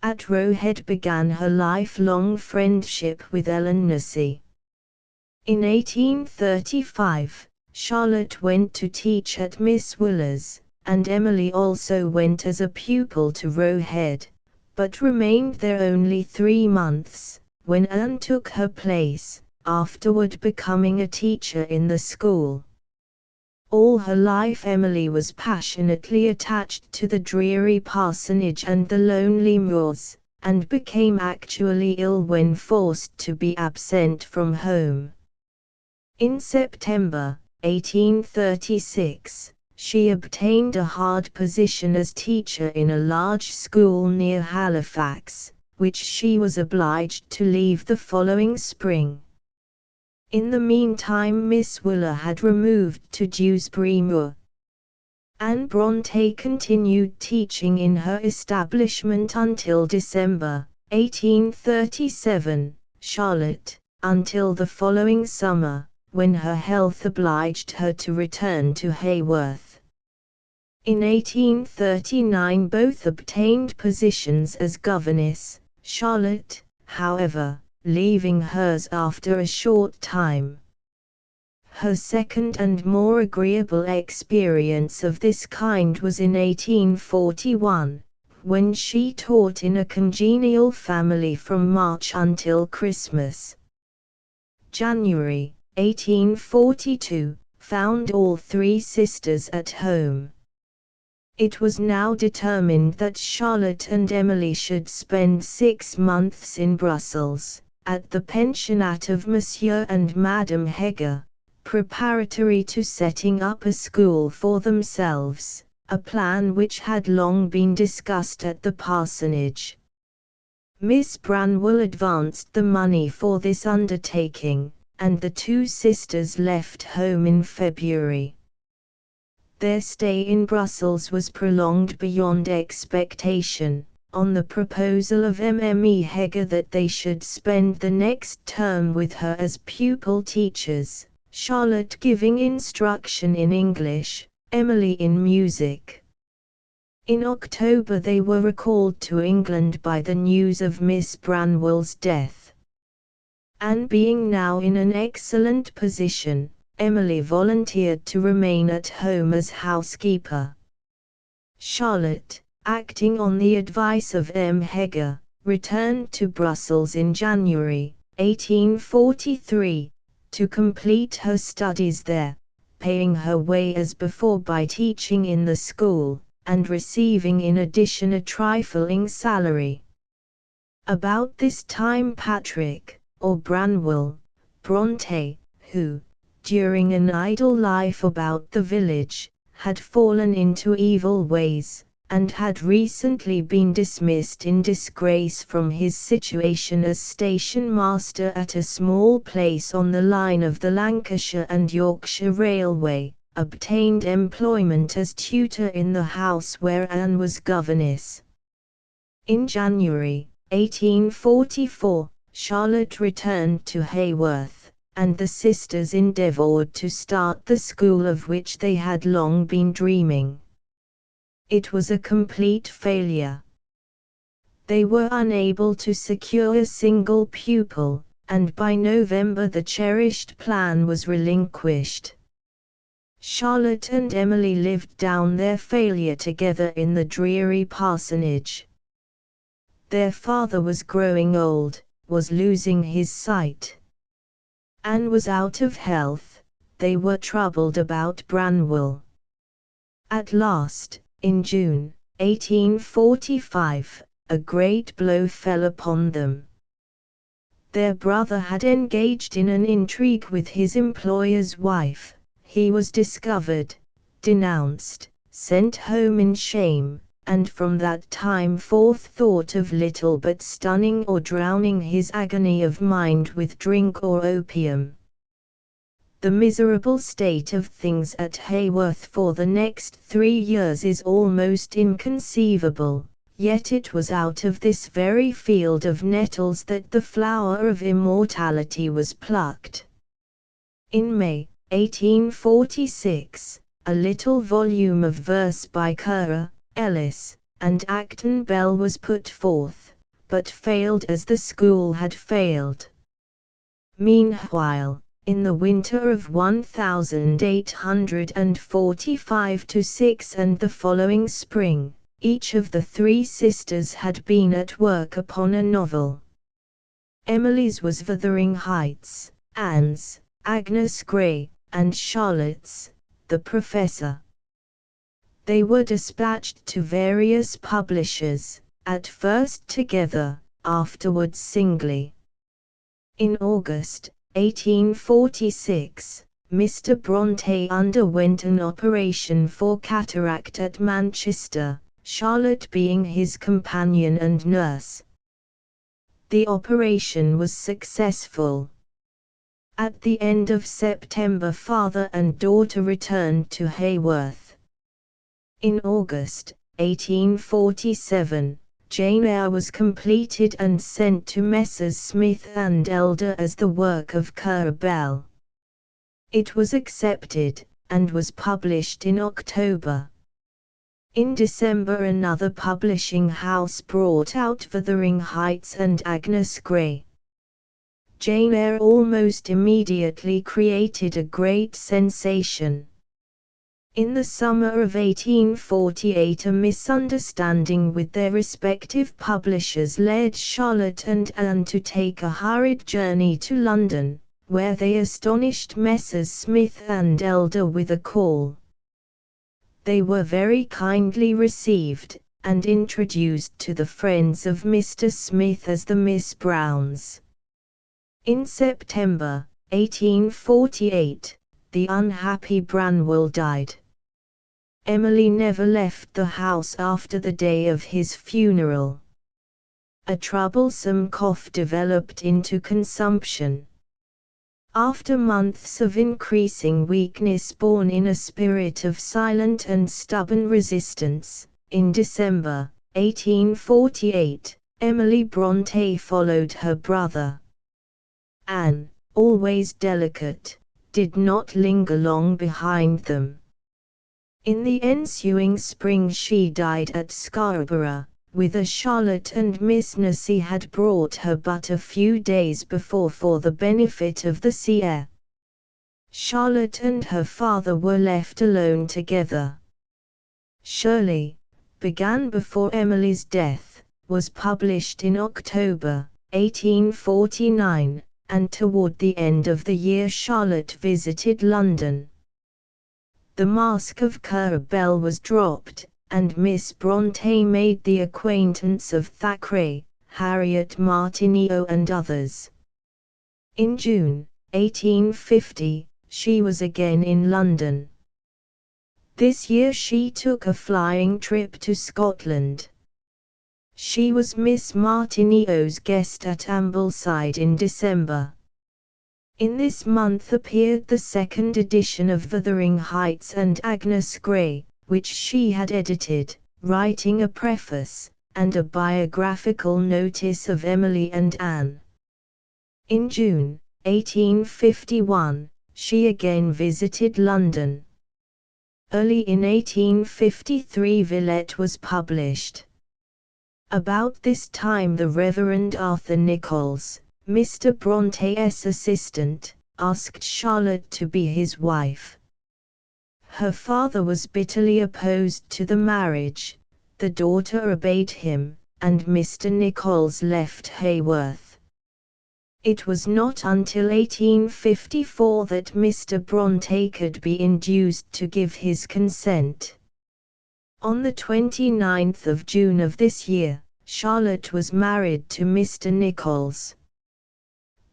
Speaker 1: At Roe Head began her lifelong friendship with Ellen Nussey. In 1835, Charlotte went to teach at Miss Willer's, and Emily also went as a pupil to Roe Head, but remained there only 3 months, when Anne took her place, afterward becoming a teacher in the school. All her life Emily was passionately attached to the dreary parsonage and the lonely moors, and became actually ill when forced to be absent from home. In September 1836, she obtained a hard position as teacher in a large school near Halifax, which she was obliged to leave the following spring. In the meantime Miss Wooler had removed to Dewsbury Moor. Anne Brontë continued teaching in her establishment until December 1837, Charlotte, until the following summer, when her health obliged her to return to Haworth. In 1839 both obtained positions as governess, Charlotte, however, leaving hers after a short time. Her second and more agreeable experience of this kind was in 1841, when she taught in a congenial family from March until Christmas. January 1842, found all three sisters at home. It was now determined that Charlotte and Emily should spend 6 months in Brussels, at the pensionnat of Monsieur and Madame Heger, preparatory to setting up a school for themselves, a plan which had long been discussed at the parsonage. Miss Branwell advanced the money for this undertaking, and the two sisters left home in February. Their stay in Brussels was prolonged beyond expectation, on the proposal of Mme. Heger that they should spend the next term with her as pupil teachers, Charlotte giving instruction in English, Emily in music. In October they were recalled to England by the news of Miss Branwell's death. Anne being now in an excellent position, Emily volunteered to remain at home as housekeeper. Charlotte, acting on the advice of M. Heger, returned to Brussels in January 1843, to complete her studies there, paying her way as before by teaching in the school, and receiving in addition a trifling salary. About this time Patrick, or Branwell, Brontë, who, during an idle life about the village, had fallen into evil ways, and had recently been dismissed in disgrace from his situation as station master at a small place on the line of the Lancashire and Yorkshire Railway, obtained employment as tutor in the house where Anne was governess. In January 1844, Charlotte returned to Haworth, and the sisters endeavoured to start the school of which they had long been dreaming. It was a complete failure. They were unable to secure a single pupil, and by November the cherished plan was relinquished. Charlotte and Emily lived down their failure together in the dreary parsonage. Their father was growing old, was losing his sight. Anne was out of health, they were troubled about Branwell. At last, in June 1845, a great blow fell upon them. Their brother had engaged in an intrigue with his employer's wife. He was discovered, denounced, sent home in shame, and from that time forth thought of little but stunning or drowning his agony of mind with drink or opium. The miserable state of things at Haworth for the next 3 years is almost inconceivable, yet it was out of this very field of nettles that the flower of immortality was plucked. In May 1846, a little volume of verse by Currer, Ellis, and Acton Bell was put forth, but failed as the school had failed. Meanwhile, in the winter of 1845–6 and the following spring, each of the three sisters had been at work upon a novel. Emily's was Wuthering Heights, Anne's, Agnes Grey, and Charlotte's, the Professor. They were dispatched to various publishers, at first together, afterwards singly. In August 1846, Mr. Bronte underwent an operation for cataract at Manchester, Charlotte being his companion and nurse. The operation was successful. At the end of September, father and daughter returned to Haworth. In August 1847, Jane Eyre was completed and sent to Messrs. Smith and Elder as the work of Currer Bell. It was accepted, and was published in October. In December, another publishing house brought out Wuthering Heights and Agnes Grey. Jane Eyre almost immediately created a great sensation. In the summer of 1848, a misunderstanding with their respective publishers led Charlotte and Anne to take a hurried journey to London, where they astonished Messrs. Smith and Elder with a call. They were very kindly received, and introduced to the friends of Mr. Smith as the Miss Browns. In September 1848, the unhappy Branwell died. Emily never left the house after the day of his funeral. A troublesome cough developed into consumption. After months of increasing weakness borne in a spirit of silent and stubborn resistance, in December 1848, Emily Bronte followed her brother. Anne, always delicate, did not linger long behind them. In the ensuing spring she died at Scarborough, whither Charlotte and Miss Nessy had brought her but a few days before for the benefit of the sea air. Charlotte and her father were left alone together. Shirley, began before Emily's death, was published in October 1849, and toward the end of the year Charlotte visited London. The mask of Currer Bell was dropped, and Miss Bronte made the acquaintance of Thackeray, Harriet Martineau and others. In June 1850, she was again in London. This year she took a flying trip to Scotland. She was Miss Martineau's guest at Ambleside in December. In this month appeared the second edition of Wuthering Heights and Agnes Grey, which she had edited, writing a preface, and a biographical notice of Emily and Anne. In June 1851, she again visited London. Early in 1853 Villette was published. About this time the Reverend Arthur Nichols, Mr. Bronte's assistant, asked Charlotte to be his wife. Her father was bitterly opposed to the marriage, the daughter obeyed him, and Mr. Nichols left Haworth. It was not until 1854 that Mr. Bronte could be induced to give his consent. On the 29th of June of this year, Charlotte was married to Mr. Nichols.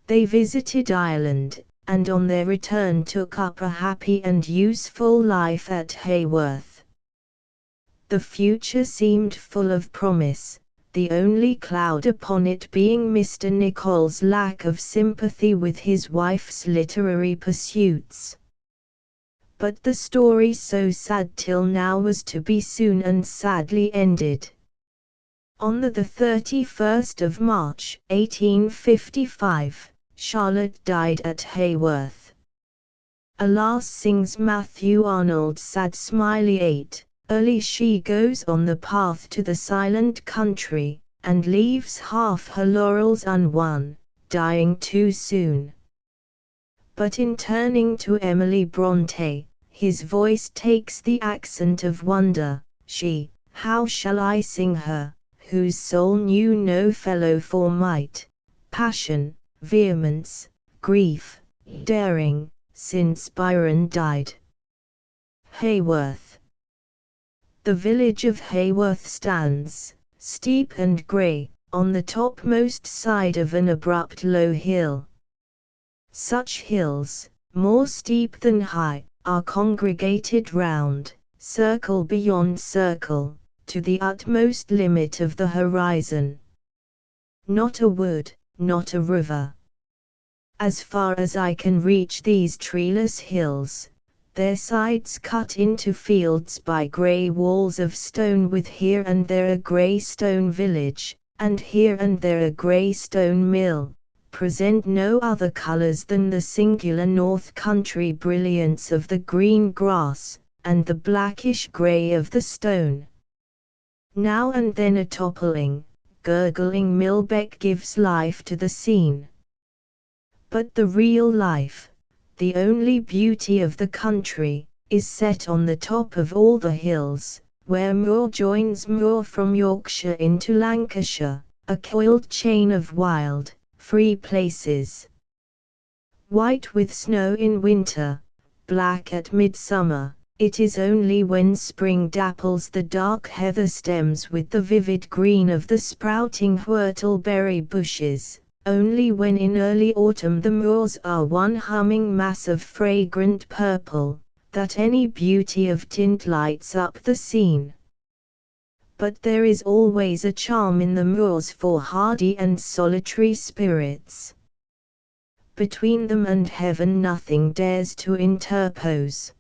Speaker 1: They visited Ireland, and on their return took up a happy and useful life at Haworth. The future seemed full of promise, the only cloud upon it being Mr. Nichols' lack of sympathy with his wife's literary pursuits. But the story so sad till now was to be soon and sadly ended. On the 31st of March 1855, Charlotte died at Haworth. Alas, sings Matthew Arnold, sad Smiley 8, early she goes on the path to the silent country, and leaves half her laurels unwon, dying too soon. But in turning to Emily Bronte, his voice takes the accent of wonder. She, how shall I sing her, whose soul knew no fellow for might, passion, vehemence, grief, daring, since Byron died? Haworth. The village of Haworth stands, steep and grey, on the topmost side of an abrupt low hill. Such hills, more steep than high, are congregated round, circle beyond circle, to the utmost limit of the horizon. Not a wood, not a river. As far as I can reach these treeless hills, their sides cut into fields by grey walls of stone, with here and there a grey stone village, and here and there a grey stone mill, present no other colours than the singular north country brilliance of the green grass, and the blackish grey of the stone. Now and then a toppling, gurgling millbeck gives life to the scene. But the real life, the only beauty of the country, is set on the top of all the hills, where moor joins moor from Yorkshire into Lancashire, a coiled chain of wild, free places. White with snow in winter, black at midsummer, it is only when spring dapples the dark heather stems with the vivid green of the sprouting whortleberry bushes, only when in early autumn the moors are one humming mass of fragrant purple, that any beauty of tint lights up the scene. But there is always a charm in the moors for hardy and solitary spirits. Between them and heaven nothing dares to interpose.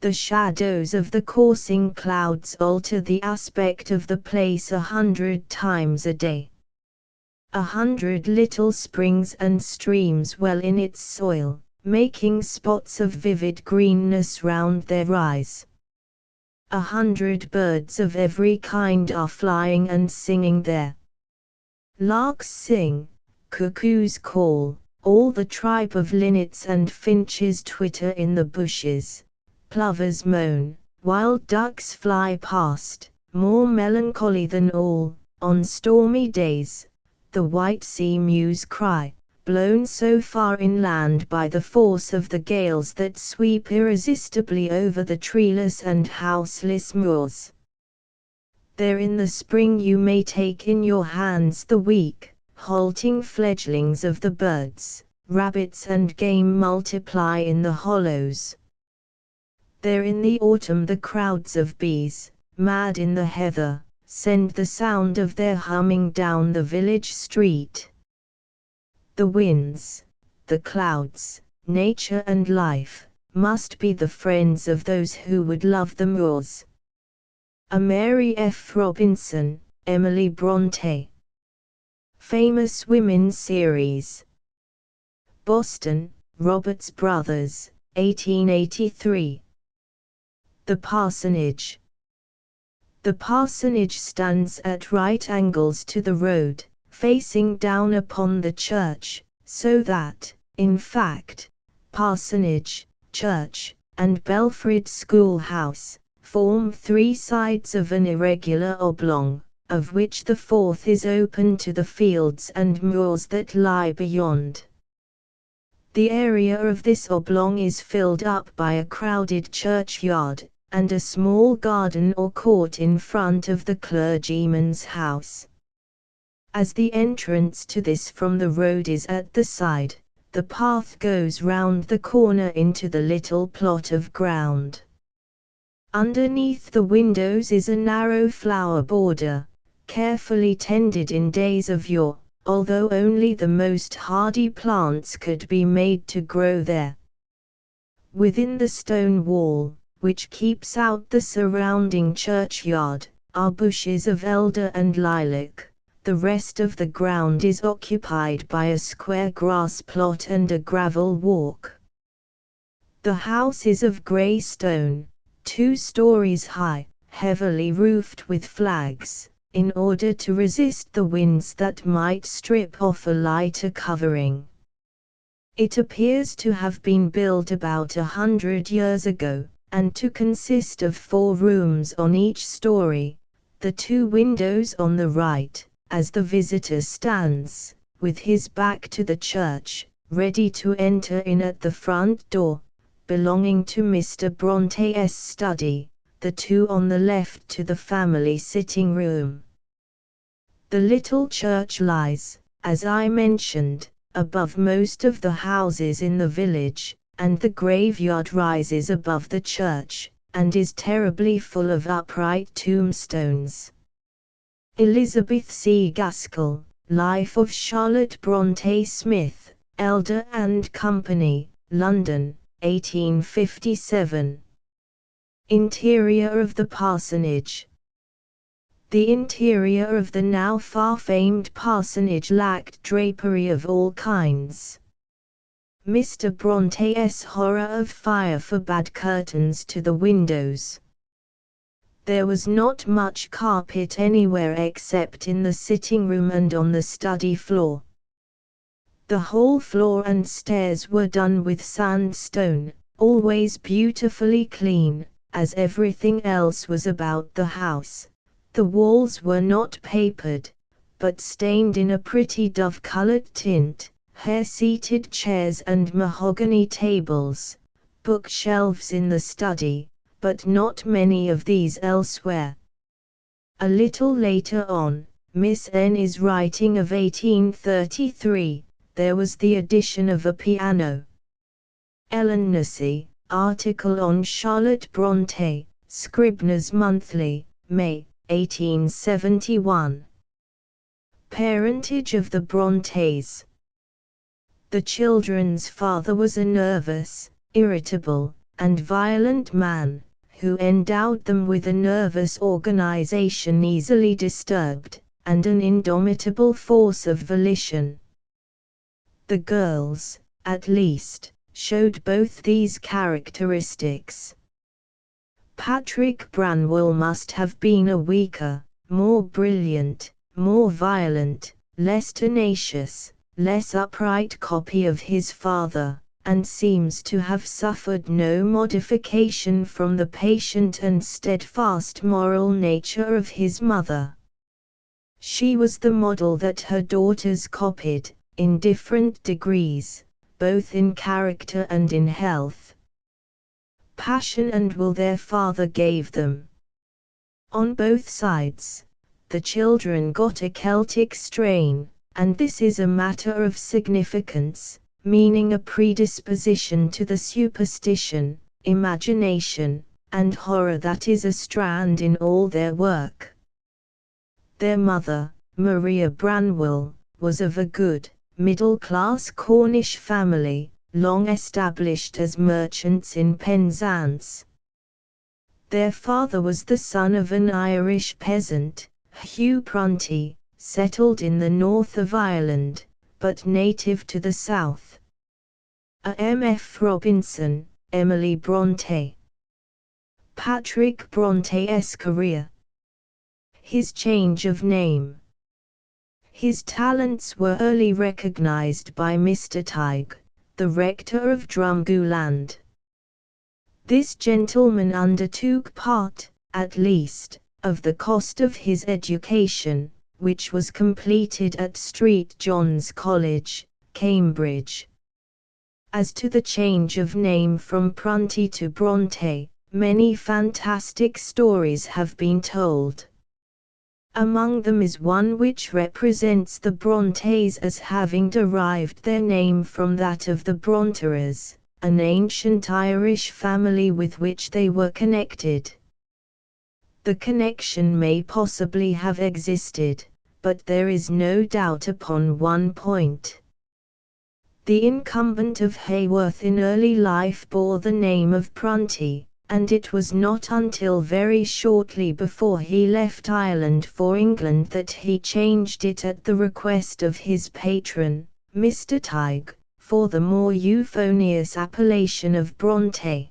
Speaker 1: The shadows of the coursing clouds alter the aspect of the place 100 times a day. 100 little springs and streams well in its soil, making spots of vivid greenness round their rise. 100 birds of every kind are flying and singing there. Larks sing, cuckoos call, all the tribe of linnets and finches twitter in the bushes, plovers moan, wild ducks fly past, more melancholy than all, on stormy days. The white sea mews cry, blown so far inland by the force of the gales that sweep irresistibly over the treeless and houseless moors. There in the spring you may take in your hands the weak, halting fledglings of the birds, rabbits and game multiply in the hollows. There in the autumn the crowds of bees, mad in the heather, send the sound of their humming down the village street. The winds, the clouds, nature and life, must be the friends of those who would love the moors. A Mary F. Robinson, Emily Bronte. Famous Women's Series. Boston, Roberts Brothers, 1883. The Parsonage. The parsonage stands at right angles to the road, facing down upon the church, so that, in fact, parsonage, church, and Belfrid schoolhouse, form 3 sides of an irregular oblong, of which the fourth is open to the fields and moors that lie beyond. The area of this oblong is filled up by a crowded churchyard, and a small garden or court in front of the clergyman's house. As the entrance to this from the road is at the side, the path goes round the corner into the little plot of ground. Underneath the windows is a narrow flower border, carefully tended in days of yore, although only the most hardy plants could be made to grow there. Within the stone wall, which keeps out the surrounding churchyard, are bushes of elder and lilac. The rest of the ground is occupied by a square grass plot and a gravel walk. The house is of grey stone, 2 stories high, heavily roofed with flags, in order to resist the winds that might strip off a lighter covering. It appears to have been built about 100 years ago, and to consist of 4 rooms on each story, the 2 windows on the right, as the visitor stands, with his back to the church, ready to enter in at the front door, belonging to Mr. Bronte's study, the two on the left to the family sitting room. The little church lies, as I mentioned, above most of the houses in the village, and the graveyard rises above the church, and is terribly full of upright tombstones. Elizabeth C. Gaskell, Life of Charlotte Bronte Smith, Elder and Company, London, 1857. Interior of the parsonage. The interior of the now far-famed parsonage lacked drapery of all kinds. Mr. Bronte's horror of fire forbade curtains to the windows. There was not much carpet anywhere except in the sitting room and on the study floor. The whole floor and stairs were done with sandstone, always beautifully clean, as everything else was about the house. The walls were not papered, but stained in a pretty dove-colored tint, hair-seated chairs and mahogany tables, bookshelves in the study, but not many of these elsewhere. A little later on, Miss N is writing of 1833, there was the addition of a piano. Ellen Nussey, article on Charlotte Bronte, Scribner's Monthly, May, 1871. Parentage of the Brontes. The children's father was a nervous, irritable, and violent man, who endowed them with a nervous organization easily disturbed, and an indomitable force of volition. The girls, at least, showed both these characteristics. Patrick Branwell must have been a weaker, more brilliant, more violent, less tenacious, less upright copy of his father, and seems to have suffered no modification from the patient and steadfast moral nature of his mother. She was the model that her daughters copied, in different degrees, both in character and in health. Passion and will their father gave them. On both sides, the children got a Celtic strain, and this is a matter of significance, meaning a predisposition to the superstition, imagination, and horror that is a strand in all their work. Their mother, Maria Branwell, was of a good, middle-class Cornish family, long established as merchants in Penzance. Their father was the son of an Irish peasant, Hugh Prunty, settled in the north of Ireland, but native to the south. A M. F. Robinson, Emily Bronte. Patrick Bronte's career. His change of name. His talents were early recognized by Mr. Tighe, the rector of Drumgooland. This gentleman undertook part, at least, of the cost of his education, which was completed at St. John's College, Cambridge. As to the change of name from Prunty to Bronte, many fantastic stories have been told. Among them is one which represents the Brontes as having derived their name from that of the Bronterers, an ancient Irish family with which they were connected. The connection may possibly have existed, but there is no doubt upon one point. The incumbent of Haworth in early life bore the name of Prunty, and it was not until very shortly before he left Ireland for England that he changed it at the request of his patron, Mr. Tighe, for the more euphonious appellation of Bronte.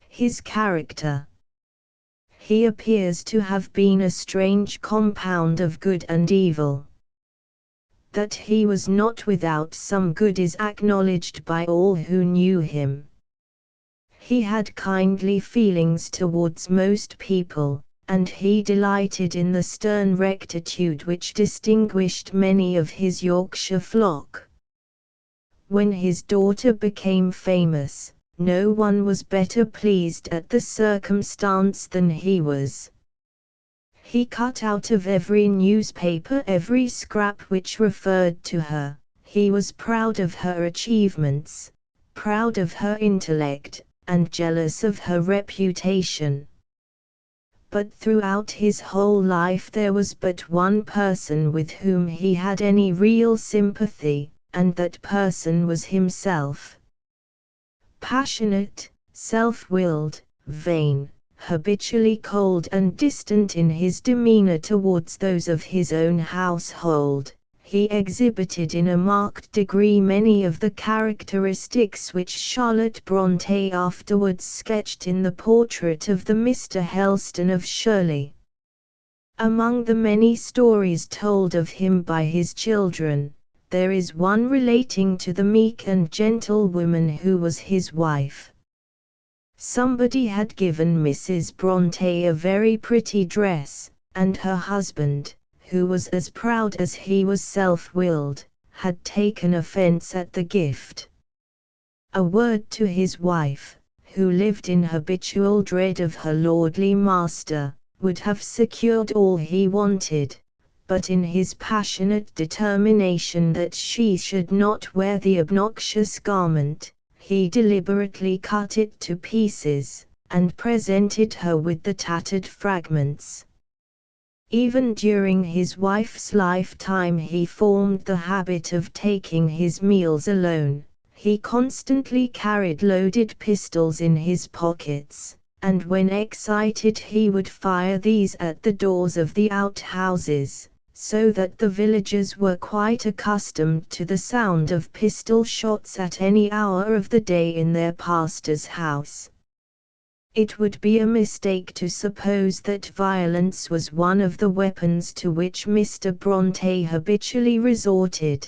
Speaker 1: His character. He appears to have been a strange compound of good and evil. That he was not without some good is acknowledged by all who knew him. He had kindly feelings towards most people, and he delighted in the stern rectitude which distinguished many of his Yorkshire flock. When his daughter became famous, no one was better pleased at the circumstance than he was. He cut out of every newspaper every scrap which referred to her. He was proud of her achievements, proud of her intellect, and jealous of her reputation. But throughout his whole life there was but one person with whom he had any real sympathy, and that person was himself. Passionate, self-willed, vain, habitually cold and distant in his demeanor towards those of his own household, he exhibited in a marked degree many of the characteristics which Charlotte Brontë afterwards sketched in the portrait of the Mr. Helston of Shirley. Among the many stories told of him by his children, there is one relating to the meek and gentle woman who was his wife. Somebody had given Mrs. Brontë a very pretty dress, and her husband, who was as proud as he was self-willed, had taken offence at the gift. A word to his wife, who lived in habitual dread of her lordly master, would have secured all he wanted, but in his passionate determination that she should not wear the obnoxious garment, he deliberately cut it to pieces, and presented her with the tattered fragments. Even during his wife's lifetime he formed the habit of taking his meals alone. He constantly carried loaded pistols in his pockets, and when excited he would fire these at the doors of the outhouses, so that the villagers were quite accustomed to the sound of pistol shots at any hour of the day in their pastor's house. It would be a mistake to suppose that violence was one of the weapons to which Mr. Brontë habitually resorted.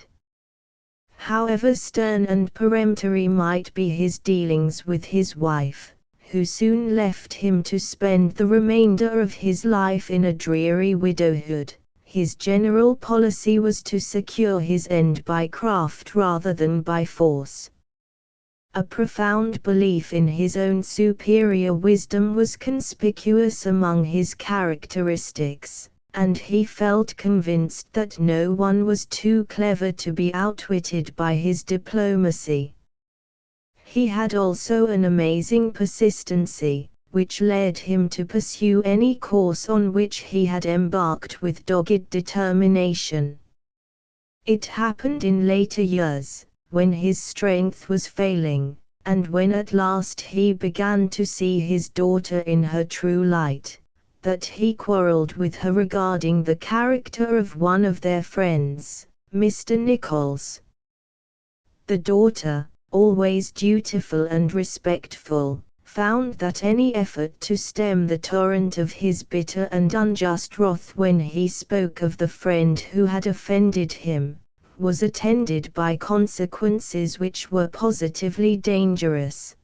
Speaker 1: However stern and peremptory might be his dealings with his wife, who soon left him to spend the remainder of his life in a dreary widowhood, his general policy was to secure his end by craft rather than by force. A profound belief in his own superior wisdom was conspicuous among his characteristics, and he felt convinced that no one was too clever to be outwitted by his diplomacy. He had also an amazing persistency, which led him to pursue any course on which he had embarked with dogged determination. It happened in later years, when his strength was failing, and when at last he began to see his daughter in her true light, that he quarrelled with her regarding the character of one of their friends, Mr. Nichols. The daughter, always dutiful and respectful, found that any effort to stem the torrent of his bitter and unjust wrath when he spoke of the friend who had offended him, was attended by consequences which were positively dangerous.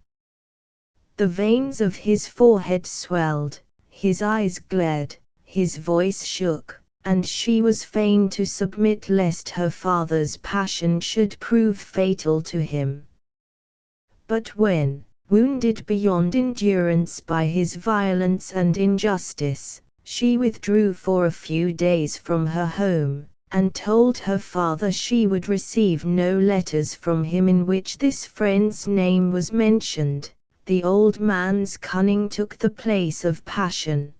Speaker 1: The veins of his forehead swelled, his eyes glared, his voice shook, and she was fain to submit lest her father's passion should prove fatal to him. But when, wounded beyond endurance by his violence and injustice, she withdrew for a few days from her home, and told her father she would receive no letters from him in which this friend's name was mentioned, the old man's cunning took the place of passion.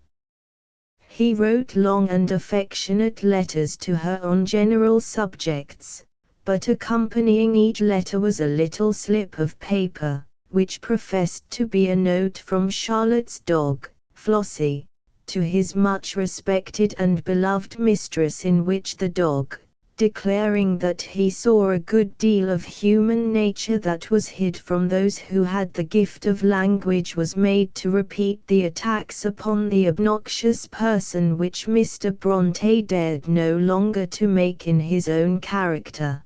Speaker 1: He wrote long and affectionate letters to her on general subjects, but accompanying each letter was a little slip of paper, which professed to be a note from Charlotte's dog, Flossie, to his much respected and beloved mistress, in which the dog, declaring that he saw a good deal of human nature that was hid from those who had the gift of language, was made to repeat the attacks upon the obnoxious person which Mr. Brontë dared no longer to make in his own character.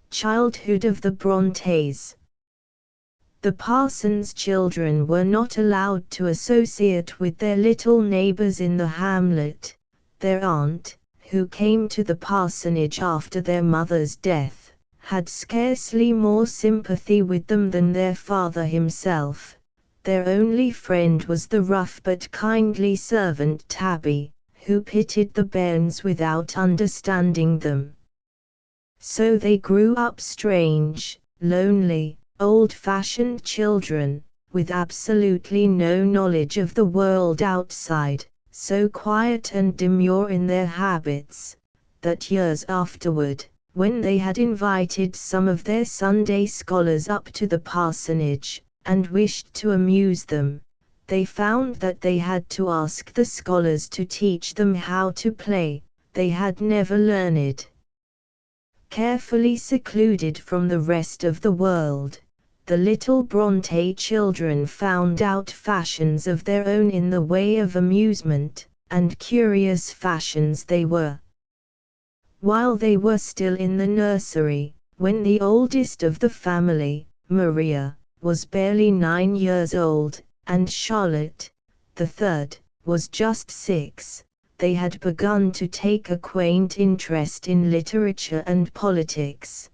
Speaker 1: Childhood of the Brontës. The parson's children were not allowed to associate with their little neighbours in the hamlet. Their aunt, who came to the parsonage after their mother's death, had scarcely more sympathy with them than their father himself. Their only friend was the rough but kindly servant Tabby, who pitied the bairns without understanding them. So they grew up strange, lonely, old-fashioned children, with absolutely no knowledge of the world outside, so quiet and demure in their habits, that years afterward, when they had invited some of their Sunday scholars up to the parsonage, and wished to amuse them, they found that they had to ask the scholars to teach them how to play. They had never learned. Carefully secluded from the rest of the world, the little Bronte children found out fashions of their own in the way of amusement, and curious fashions they were. While they were still in the nursery, when the oldest of the family, Maria, was barely 9 years old, and Charlotte, the third, was just 6, they had begun to take a quaint interest in literature and politics.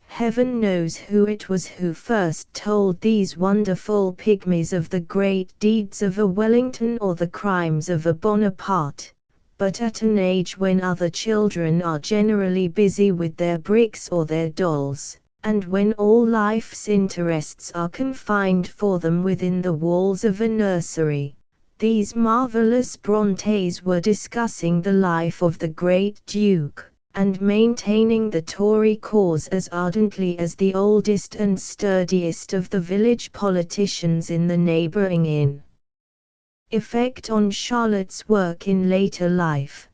Speaker 1: Heaven knows who it was who first told these wonderful pygmies of the great deeds of a Wellington or the crimes of a Bonaparte, but at an age when other children are generally busy with their bricks or their dolls, and when all life's interests are confined for them within the walls of a nursery, these marvelous Brontes were discussing the life of the great Duke, and maintaining the Tory cause as ardently as the oldest and sturdiest of the village politicians in the neighbouring inn. Effect on Charlotte's work in later life.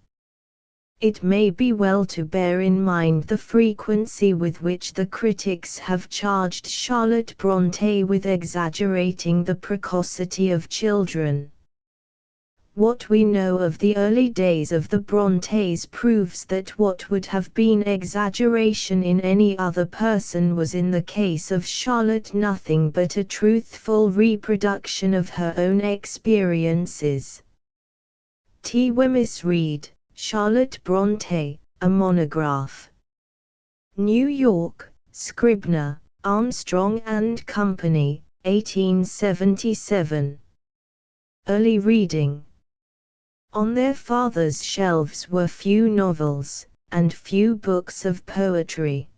Speaker 1: It may be well to bear in mind the frequency with which the critics have charged Charlotte Bronte with exaggerating the precocity of children. What we know of the early days of the Brontes proves that what would have been exaggeration in any other person was in the case of Charlotte nothing but a truthful reproduction of her own experiences. T. Wemyss Reid, Charlotte Bronte, a monograph. New York, Scribner, Armstrong and Company, 1877. Early reading. On their father's shelves were few novels, and few books of poetry.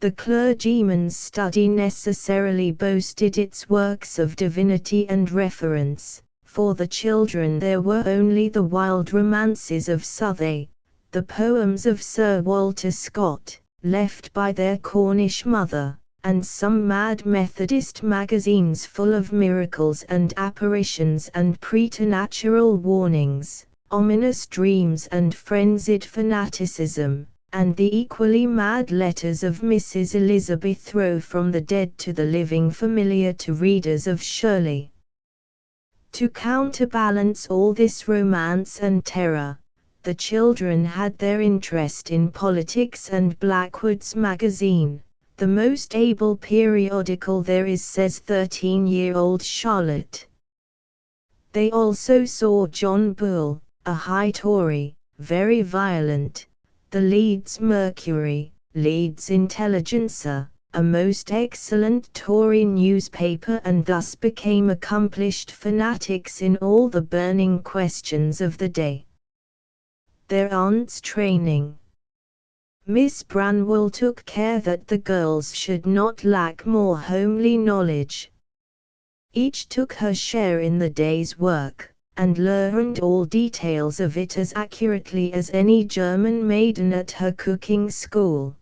Speaker 1: The clergyman's study necessarily boasted its works of divinity and reference. For the children there were only the wild romances of Southey, the poems of Sir Walter Scott, left by their Cornish mother, and some mad Methodist magazines full of miracles and apparitions and preternatural warnings, ominous dreams and frenzied fanaticism, and the equally mad letters of Mrs. Elizabeth Rowe from the dead to the living familiar to readers of Shirley. To counterbalance all this romance and terror, the children had their interest in politics and Blackwood's Magazine, the most able periodical there is, says 13-year-old Charlotte. They also saw John Bull, a high Tory, very violent, the Leeds Mercury, Leeds Intelligencer, a most excellent Tory newspaper, and thus became accomplished fanatics in all the burning questions of the day. Their aunt's training. Miss Branwell took care that the girls should not lack more homely knowledge. Each took her share in the day's work, and learned all details of it as accurately as any German maiden at her cooking school.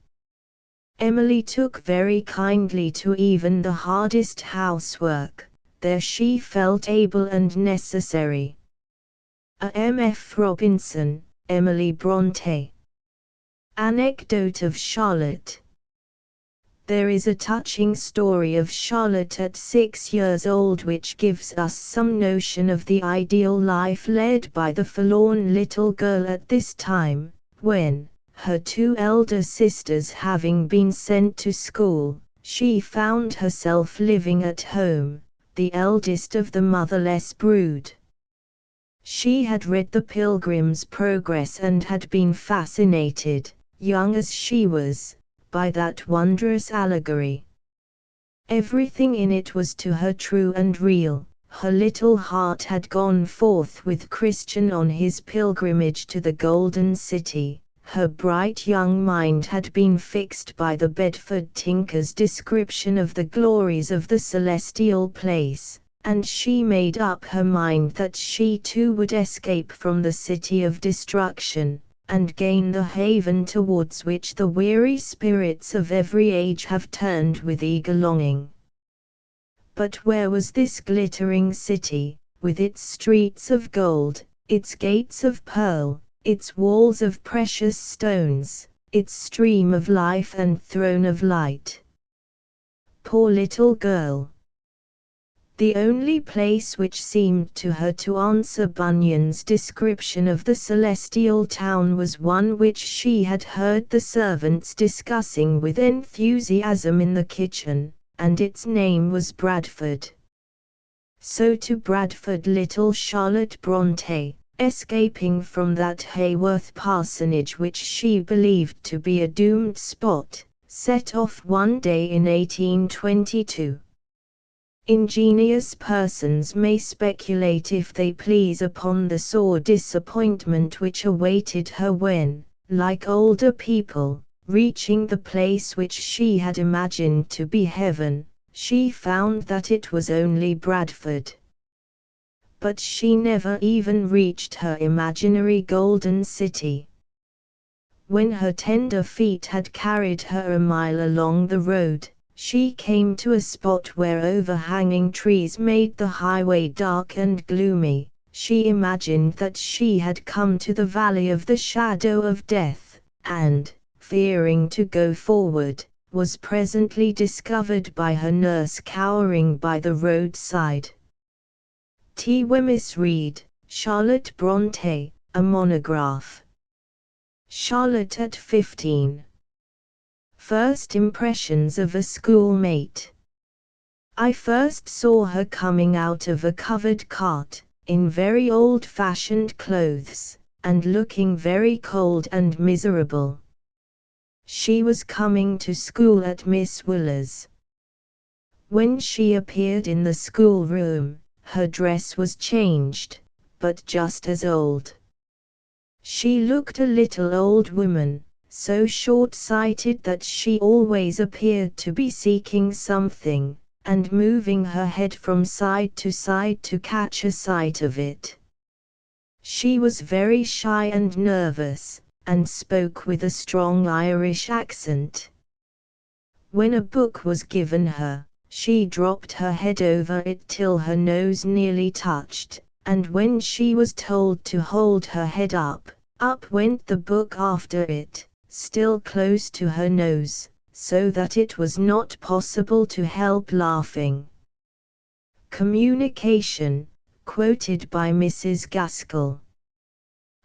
Speaker 1: Emily took very kindly to even the hardest housework, there she felt able and necessary. A. M. F. Robinson, Emily Bronte. Anecdote of Charlotte. There is a touching story of Charlotte at 6 years old which gives us some notion of the ideal life led by the forlorn little girl at this time, when, her 2 elder sisters having been sent to school, she found herself living at home, the eldest of the motherless brood. She had read the Pilgrim's Progress and had been fascinated, young as she was, by that wondrous allegory. Everything in it was to her true and real. Her little heart had gone forth with Christian on his pilgrimage to the Golden City. Her bright young mind had been fixed by the Bedford tinker's description of the glories of the celestial place, and she made up her mind that she too would escape from the city of destruction, and gain the haven towards which the weary spirits of every age have turned with eager longing. But where was this glittering city, with its streets of gold, its gates of pearl, its walls of precious stones, its stream of life and throne of light? Poor little girl! The only place which seemed to her to answer Bunyan's description of the celestial town was one which she had heard the servants discussing with enthusiasm in the kitchen, and its name was Bradford. So to Bradford little Charlotte Brontë, escaping from that Haworth parsonage which she believed to be a doomed spot, set off one day in 1822. Ingenious persons may speculate if they please upon the sore disappointment which awaited her when, like older people, reaching the place which she had imagined to be heaven, she found that it was only Bradford. But she never even reached her imaginary golden city. When her tender feet had carried her a mile along the road, she came to a spot where overhanging trees made the highway dark and gloomy. She imagined that she had come to the valley of the shadow of death, and, fearing to go forward, was presently discovered by her nurse cowering by the roadside. T. Wemyss Reid, Charlotte Brontë, a monograph. Charlotte at 15. First impressions of a schoolmate. I first saw her coming out of a covered cart, in very old-fashioned clothes, and looking very cold and miserable. She was coming to school at Miss Wooler's. When she appeared in the schoolroom, her dress was changed, but just as old. She looked a little old woman, so short-sighted that she always appeared to be seeking something, and moving her head from side to catch a sight of it. She was very shy and nervous, and spoke with a strong Irish accent. When a book was given her, she dropped her head over it till her nose nearly touched, and when she was told to hold her head up went the book after it, still close to her nose, so that it was not possible to help laughing. Communication, quoted by Mrs. Gaskell.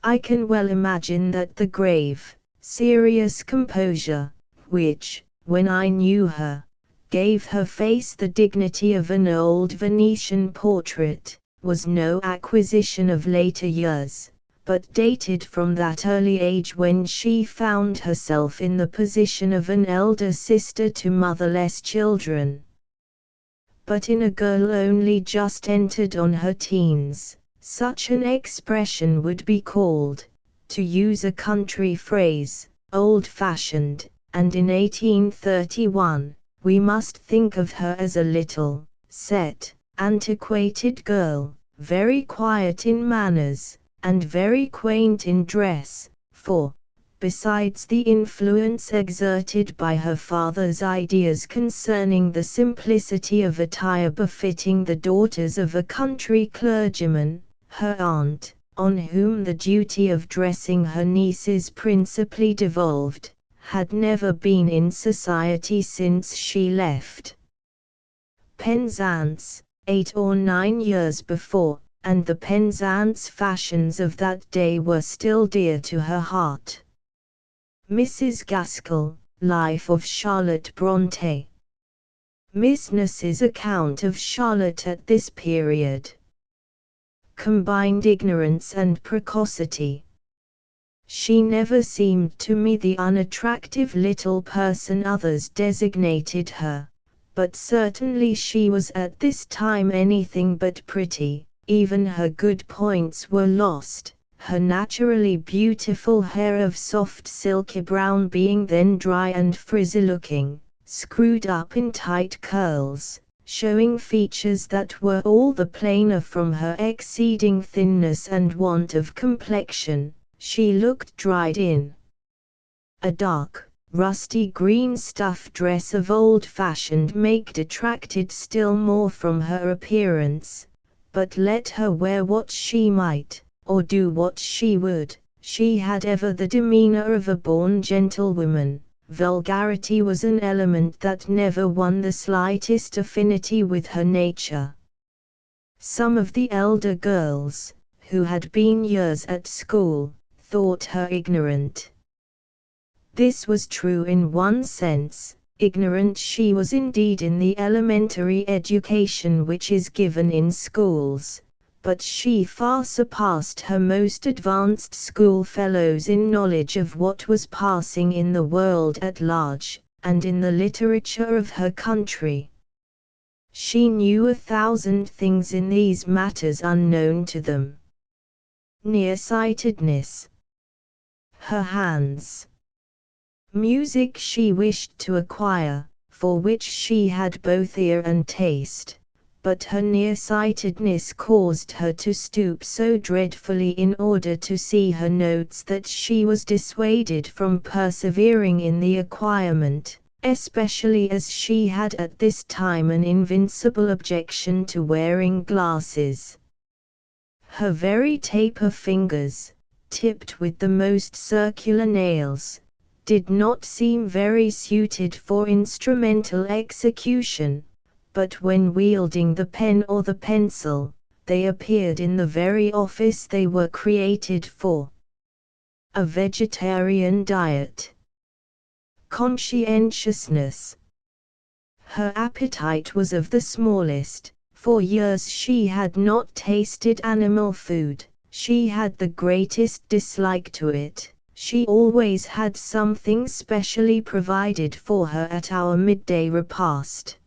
Speaker 1: I can well imagine that the grave, serious composure, which, when I knew her, gave her face the dignity of an old Venetian portrait, was no acquisition of later years, but dated from that early age when she found herself in the position of an elder sister to motherless children. But in a girl only just entered on her teens, such an expression would be called, to use a country phrase, old-fashioned, and in 1831, we must think of her as a little, set, antiquated girl, very quiet in manners, and very quaint in dress, for, besides the influence exerted by her father's ideas concerning the simplicity of attire befitting the daughters of a country clergyman, her aunt, on whom the duty of dressing her nieces principally devolved, had never been in society since she left Penzance, 8 or 9 years before, and the Penzance fashions of that day were still dear to her heart. Mrs. Gaskell, Life of Charlotte Brontë. Miss Nurse's account of Charlotte at this period combined ignorance and precocity. She never seemed to me the unattractive little person others designated her, but certainly she was at this time anything but pretty. Even her good points were lost, her naturally beautiful hair of soft silky brown being then dry and frizzy-looking, screwed up in tight curls, showing features that were all the plainer from her exceeding thinness and want of complexion. She looked dried in. A dark, rusty green stuff dress of old-fashioned make detracted still more from her appearance, but let her wear what she might, or do what she would, she had ever the demeanor of a born gentlewoman. Vulgarity was an element that never won the slightest affinity with her nature. Some of the elder girls, who had been years at school, thought her ignorant. This was true in one sense. Ignorant she was indeed in the elementary education which is given in schools, but she far surpassed her most advanced schoolfellows in knowledge of what was passing in the world at large, and in the literature of her country. She knew 1,000 things in these matters unknown to them. Nearsightedness. Her hands. Music she wished to acquire, for which she had both ear and taste, but her nearsightedness caused her to stoop so dreadfully in order to see her notes that she was dissuaded from persevering in the acquirement, especially as she had at this time an invincible objection to wearing glasses. Her very taper fingers, tipped with the most circular nails, did not seem very suited for instrumental execution, but when wielding the pen or the pencil, they appeared in the very office they were created for. A vegetarian diet. Conscientiousness. Her appetite was of the smallest. For years she had not tasted animal food, she had the greatest dislike to it, she always had something specially provided for her at our midday repast.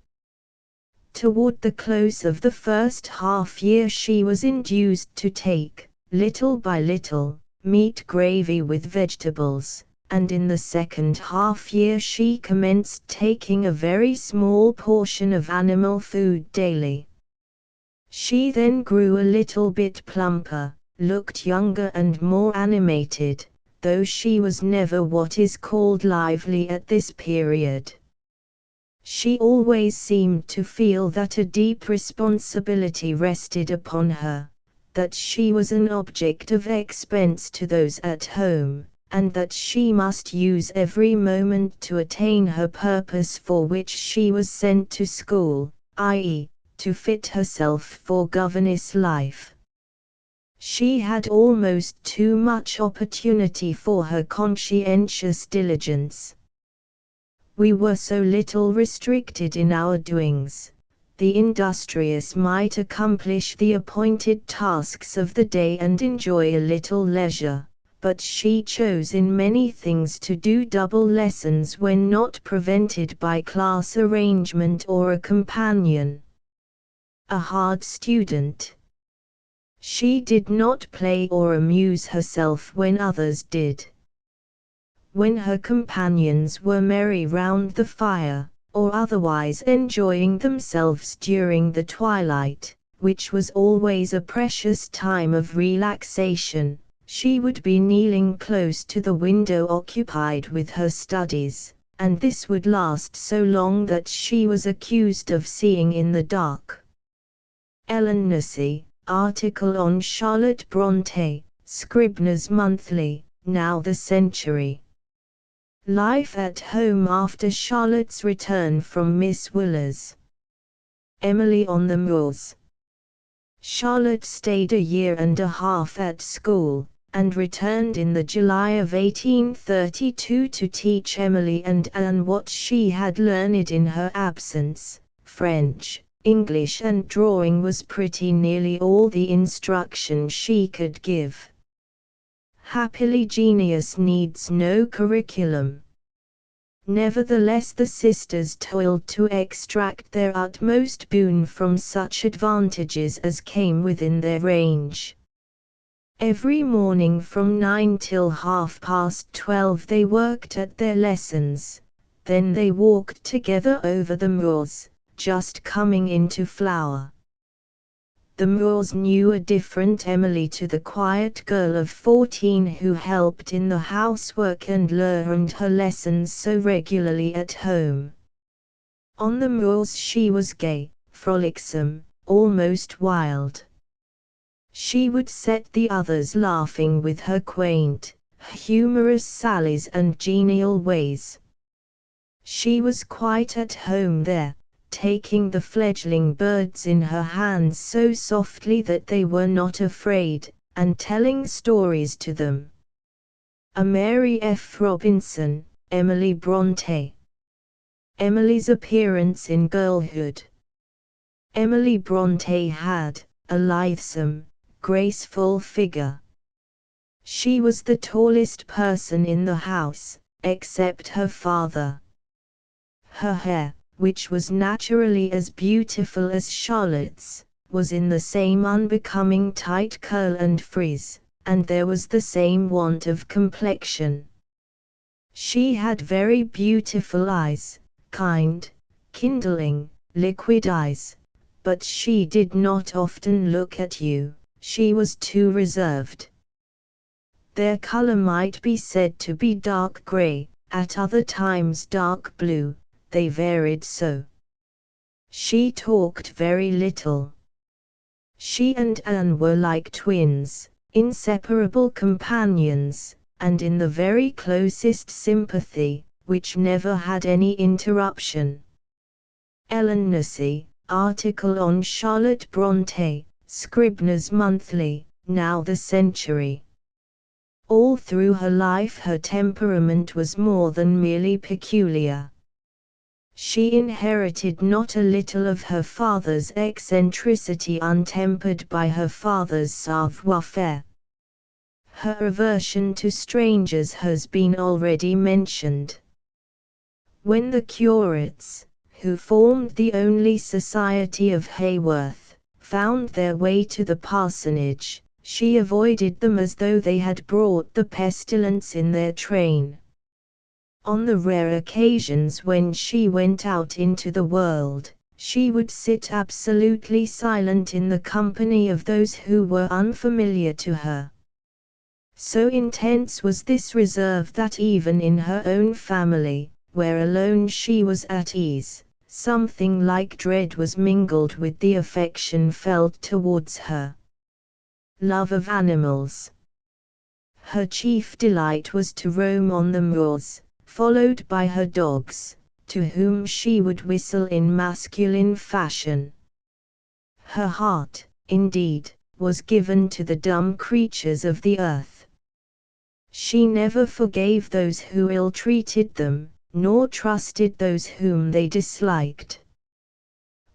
Speaker 1: Toward the close of the first half-year she was induced to take, little by little, meat gravy with vegetables, and in the second half-year she commenced taking a very small portion of animal food daily. She then grew a little bit plumper, looked younger and more animated, though she was never what is called lively at this period. She always seemed to feel that a deep responsibility rested upon her, that she was an object of expense to those at home, and that she must use every moment to attain her purpose for which she was sent to school, i.e., to fit herself for governess life. She had almost too much opportunity for her conscientious diligence. We were so little restricted in our doings. The industrious might accomplish the appointed tasks of the day and enjoy a little leisure, but she chose in many things to do double lessons when not prevented by class arrangement or a companion. A hard student. She did not play or amuse herself when others did. When her companions were merry round the fire, or otherwise enjoying themselves during the twilight, which was always a precious time of relaxation, she would be kneeling close to the window occupied with her studies, and this would last so long that she was accused of seeing in the dark. Ellen Nussey, article on Charlotte Brontë, Scribner's Monthly, now The Century. Life at home after Charlotte's return from Miss Wooler's. Emily on the Moors. Charlotte stayed a year and a half at school, and returned in the July of 1832 to teach Emily and Anne what she had learned in her absence. French, English and drawing was pretty nearly all the instruction she could give. Happily, genius needs no curriculum. Nevertheless, the sisters toiled to extract their utmost boon from such advantages as came within their range. Every morning from 9 till 12:30 they worked at their lessons, then they walked together over the moors, just coming into flower. The moors knew a different Emily to the quiet girl of 14 who helped in the housework and learned her lessons so regularly at home. On the moors she was gay, frolicsome, almost wild. She would set the others laughing with her quaint, humorous sallies and genial ways. She was quite at home there, taking the fledgling birds in her hands so softly that they were not afraid, and telling stories to them. A Mary F. Robinson, Emily Bronte. Emily's appearance in girlhood. Emily Bronte had a lithesome, graceful figure. She was the tallest person in the house, except her father. Her hair, which was naturally as beautiful as Charlotte's, was in the same unbecoming tight curl and frizz, and there was the same want of complexion. She had very beautiful eyes, kind, kindling, liquid eyes, but she did not often look at you. She was too reserved. Their color might be said to be dark gray, at other times dark blue, they varied so. She talked very little. She and Anne were like twins, inseparable companions, and in the very closest sympathy, which never had any interruption. Ellen Nussey, article on Charlotte Bronte, Scribner's Monthly, now The Century. All through her life her temperament was more than merely peculiar. She inherited not a little of her father's eccentricity untempered by her father's savoir-faire. Her aversion to strangers has been already mentioned. When the curates, who formed the only society of Haworth, found their way to the parsonage, she avoided them as though they had brought the pestilence in their train. On the rare occasions when she went out into the world, she would sit absolutely silent in the company of those who were unfamiliar to her. So intense was this reserve that even in her own family, where alone she was at ease, something like dread was mingled with the affection felt towards her. Love of animals. Her chief delight was to roam on the moors, followed by her dogs, to whom she would whistle in masculine fashion. Her heart, indeed, was given to the dumb creatures of the earth. She never forgave those who ill-treated them, nor trusted those whom they disliked.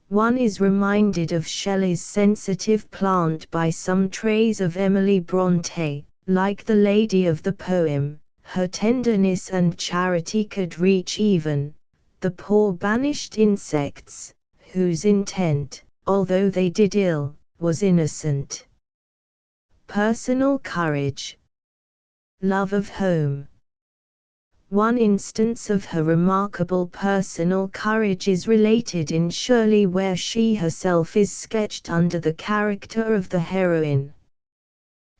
Speaker 1: One is reminded of Shelley's sensitive plant by some traits of Emily Bronte. Like the lady of the poem, her tenderness and charity could reach even the poor banished insects, whose intent, although they did ill, was innocent. Personal courage. Love of home. One instance of her remarkable personal courage is related in Shirley, where she herself is sketched under the character of the heroine.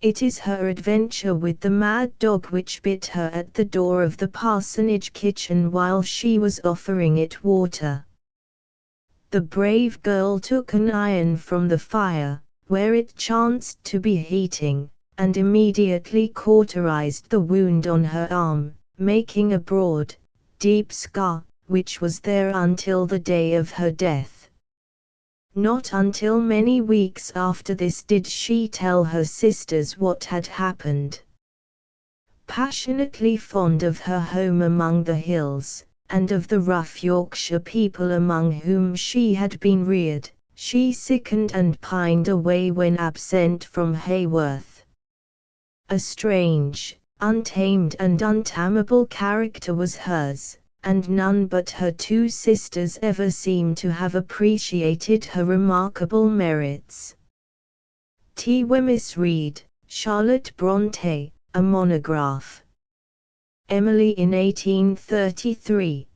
Speaker 1: It is her adventure with the mad dog which bit her at the door of the parsonage kitchen while she was offering it water. The brave girl took an iron from the fire, where it chanced to be heating, and immediately cauterized the wound on her arm, making a broad, deep scar, which was there until the day of her death. Not until many weeks after this did she tell her sisters what had happened. Passionately fond of her home among the hills, and of the rough Yorkshire people among whom she had been reared, she sickened and pined away when absent from Haworth. A strange, untamed and untamable character was hers, and none but her two sisters ever seemed to have appreciated her remarkable merits. T. Wemyss Reid, Charlotte Brontë, a monograph. Emily in 1833.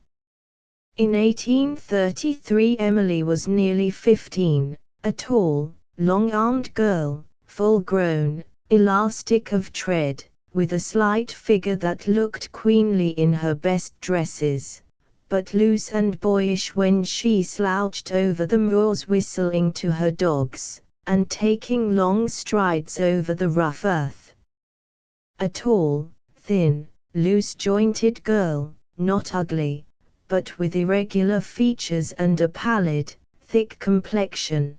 Speaker 1: In 1833 Emily was nearly 15, a tall, long-armed girl, full-grown, elastic of tread, with a slight figure that looked queenly in her best dresses, but loose and boyish when she slouched over the moors whistling to her dogs, and taking long strides over the rough earth. A tall, thin, loose-jointed girl, not ugly, but with irregular features and a pallid, thick complexion.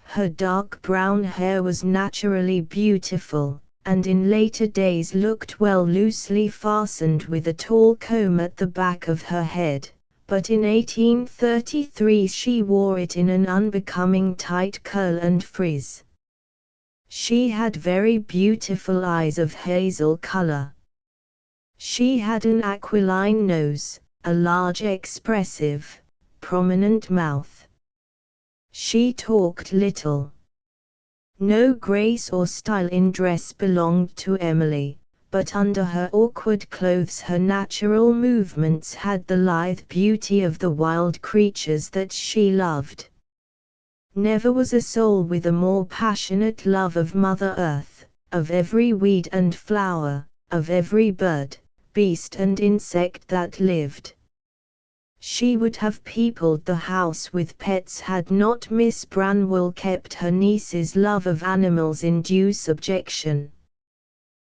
Speaker 1: Her dark brown hair was naturally beautiful, and in later days looked well loosely fastened with a tall comb at the back of her head, but in 1833 she wore it in an unbecoming tight curl and frizz. She had very beautiful eyes of hazel color. She had an aquiline nose, a large expressive, prominent mouth. She talked little. No grace or style in dress belonged to Emily, but under her awkward clothes her natural movements had the lithe beauty of the wild creatures that she loved. Never was a soul with a more passionate love of Mother Earth, of every weed and flower, of every bird, beast and insect that lived. She would have peopled the house with pets had not Miss Branwell kept her niece's love of animals in due subjection.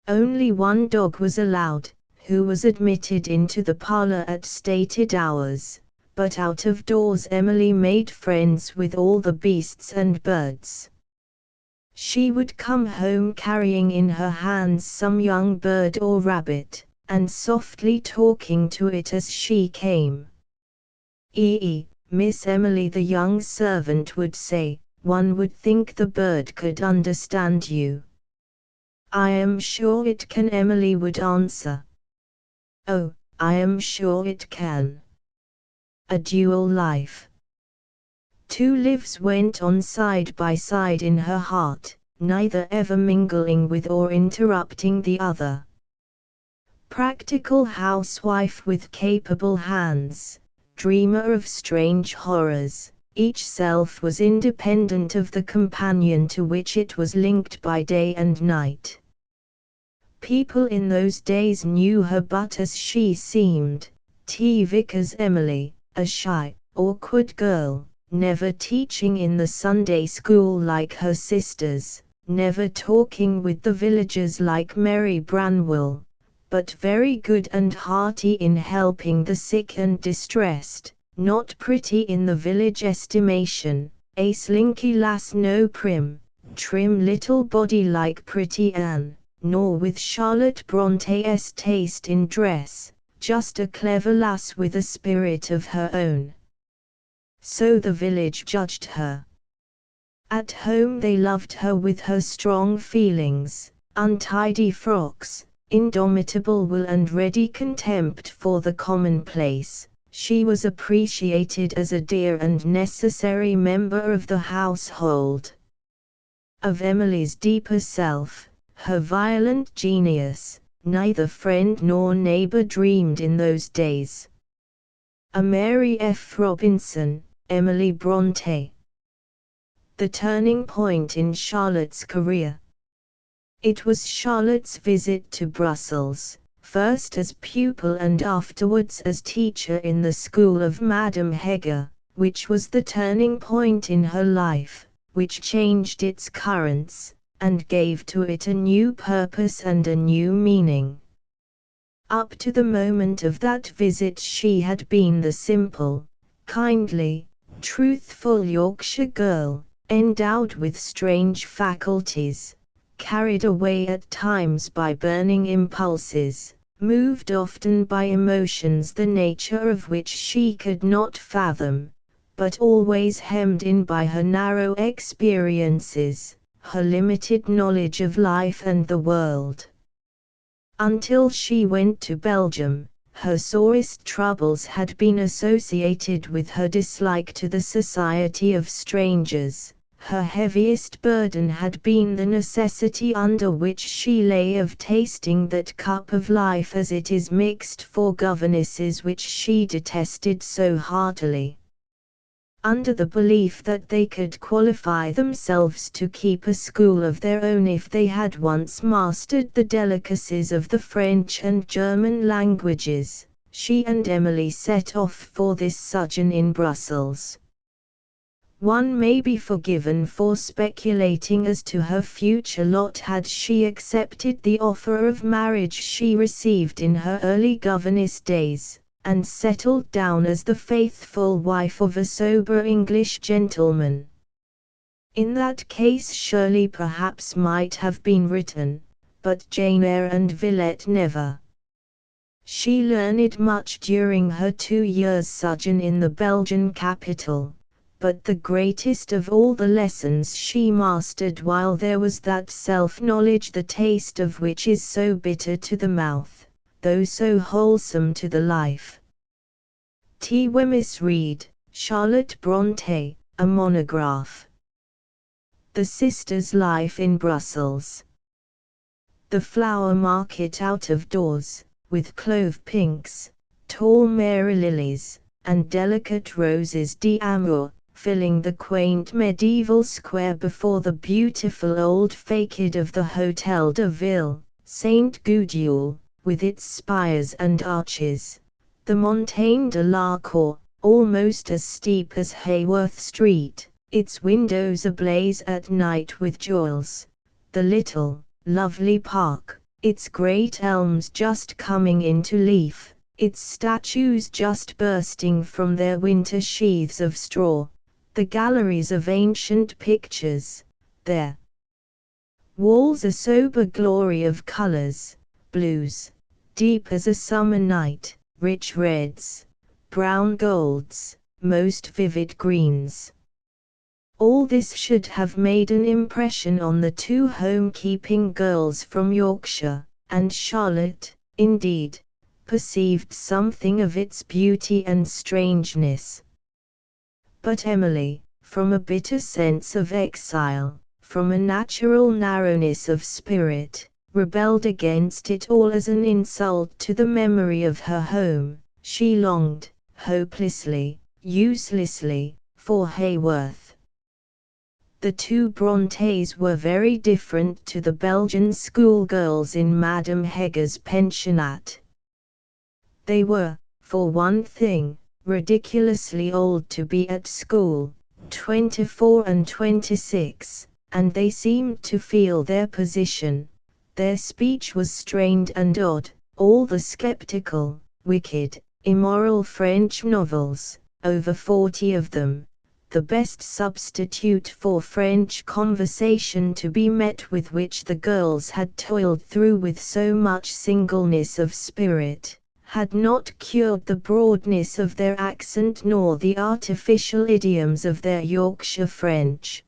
Speaker 1: Only one dog was allowed, who was admitted into the parlor at stated hours, but out of doors Emily made friends with all the beasts and birds. She would come home carrying in her hands some young bird or rabbit, and softly talking to it as she came. Miss Emily, the young servant would say, one would think the bird could understand you. I am sure it can, Emily would answer. Oh, I am sure it can. A dual life. Two lives went on side by side in her heart, neither ever mingling with or interrupting the other. Practical housewife with capable hands, dreamer of strange horrors, each self was independent of the companion to which it was linked by day and night. People in those days knew her but as she seemed, T. Vickers Emily, a shy, awkward girl, never teaching in the Sunday school like her sisters, never talking with the villagers like Mary Branwell, but very good and hearty in helping the sick and distressed, not pretty in the village estimation, a slinky lass, no prim, trim little body like pretty Anne, nor with Charlotte Bronte's taste in dress, just a clever lass with a spirit of her own. So the village judged her. At home they loved her with her strong feelings, untidy frocks, indomitable will and ready contempt for the commonplace. She was appreciated as a dear and necessary member of the household. Of Emily's deeper self, her violent genius, neither friend nor neighbor dreamed in those days. A Mary F. Robinson, Emily Brontë. The turning point in Charlotte's career. It was Charlotte's visit to Brussels, first as pupil and afterwards as teacher in the school of Madame Heger, which was the turning point in her life, which changed its currents, and gave to it a new purpose and a new meaning. Up to the moment of that visit she had been the simple, kindly, truthful Yorkshire girl, endowed with strange faculties, carried away at times by burning impulses, moved often by emotions the nature of which she could not fathom, but always hemmed in by her narrow experiences, her limited knowledge of life and the world. Until she went to Belgium, her sorest troubles had been associated with her dislike to the society of strangers. Her heaviest burden had been the necessity under which she lay of tasting that cup of life as it is mixed for governesses which she detested so heartily. Under the belief that they could qualify themselves to keep a school of their own if they had once mastered the delicacies of the French and German languages, she and Emily set off for this sojourn in Brussels. One may be forgiven for speculating as to her future lot had she accepted the offer of marriage she received in her early governess days, and settled down as the faithful wife of a sober English gentleman. In that case Shirley perhaps might have been written, but Jane Eyre and Villette never. She learned much during her 2 years' sojourn in the Belgian capital, but the greatest of all the lessons she mastered while there was that self-knowledge the taste of which is so bitter to the mouth, though so wholesome to the life. T. Wemyss Reid, Charlotte Brontë, a monograph. The Sisters' Life in Brussels. The flower market out of doors, with clove pinks, tall Mary lilies, and delicate roses d'amour, filling the quaint medieval square before the beautiful old facade of the Hôtel de Ville, St. Gudule, with its spires and arches, the Montagne de la Cour, almost as steep as Hayworth Street, its windows ablaze at night with jewels, the little, lovely park, its great elms just coming into leaf, its statues just bursting from their winter sheaths of straw, the galleries of ancient pictures, their walls a sober glory of colors, blues, deep as a summer night, rich reds, brown golds, most vivid greens. All this should have made an impression on the 2 home-keeping girls from Yorkshire, and Charlotte, indeed, perceived something of its beauty and strangeness. But Emily, from a bitter sense of exile, from a natural narrowness of spirit, rebelled against it all as an insult to the memory of her home. She longed, hopelessly, uselessly, for Hayworth. The 2 Brontës were very different to the Belgian schoolgirls in Madame Heger's pensionnat. They were, for one thing, ridiculously old to be at school, 24 and 26, and they seemed to feel their position. Their speech was strained and odd. All the skeptical, wicked, immoral French novels, over 40 of them, the best substitute for French conversation to be met with, which the girls had toiled through with so much singleness of spirit, had not cured the broadness of their accent nor the artificial idioms of their Yorkshire French.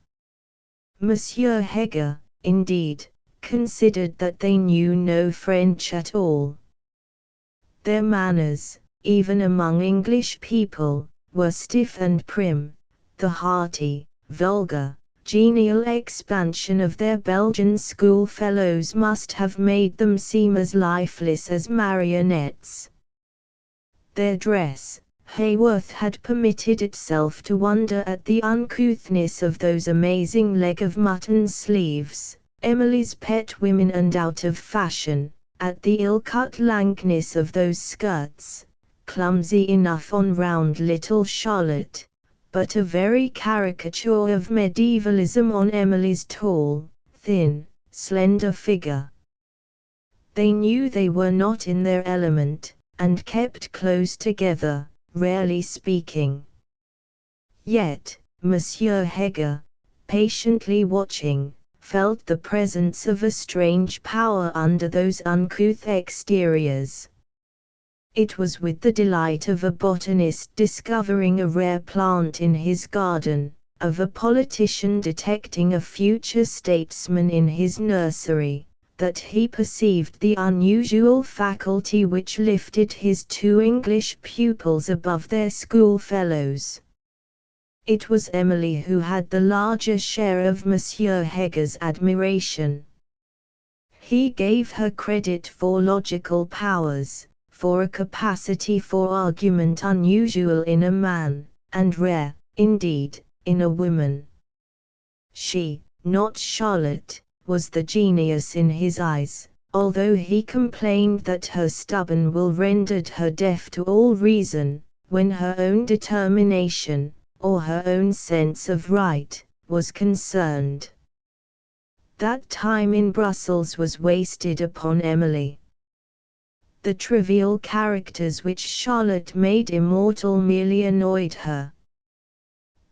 Speaker 1: Monsieur Heger, indeed, considered that they knew no French at all. Their manners, even among English people, were stiff and prim. The hearty, vulgar, genial expansion of their Belgian schoolfellows must have made them seem as lifeless as marionettes. Their dress, Hayworth had permitted itself to wonder at the uncouthness of those amazing leg of mutton sleeves, Emily's pet women, and out of fashion, at the ill-cut lankness of those skirts, clumsy enough on round little Charlotte, but a very caricature of medievalism on Emily's tall, thin, slender figure. They knew they were not in their element, and kept close together, rarely speaking. Yet, Monsieur Heger, patiently watching, felt the presence of a strange power under those uncouth exteriors. It was with the delight of a botanist discovering a rare plant in his garden, of a politician detecting a future statesman in his nursery, that he perceived the unusual faculty which lifted his two English pupils above their schoolfellows. It was Emily who had the larger share of Monsieur Heger's admiration. He gave her credit for logical powers, for a capacity for argument unusual in a man, and rare, indeed, in a woman. She, not Charlotte, was the genius in his eyes, although he complained that her stubborn will rendered her deaf to all reason, when her own determination, or her own sense of right, was concerned. That time in Brussels was wasted upon Emily. The trivial characters which Charlotte made immortal merely annoyed her.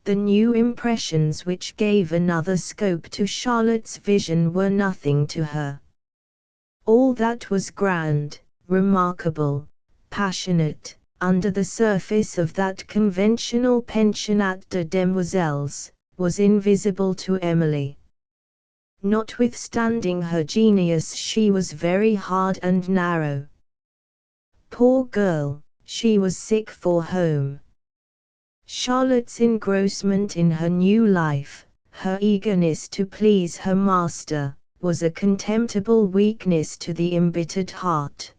Speaker 1: The new impressions which gave another scope to Charlotte's vision were nothing to her. All that was grand, remarkable, passionate, under the surface of that conventional pensionnat de demoiselles, was invisible to Emily. Notwithstanding her genius, she was very hard and narrow. Poor girl, she was sick for home. Charlotte's engrossment in her new life, her eagerness to please her master, was a contemptible weakness to the embittered heart.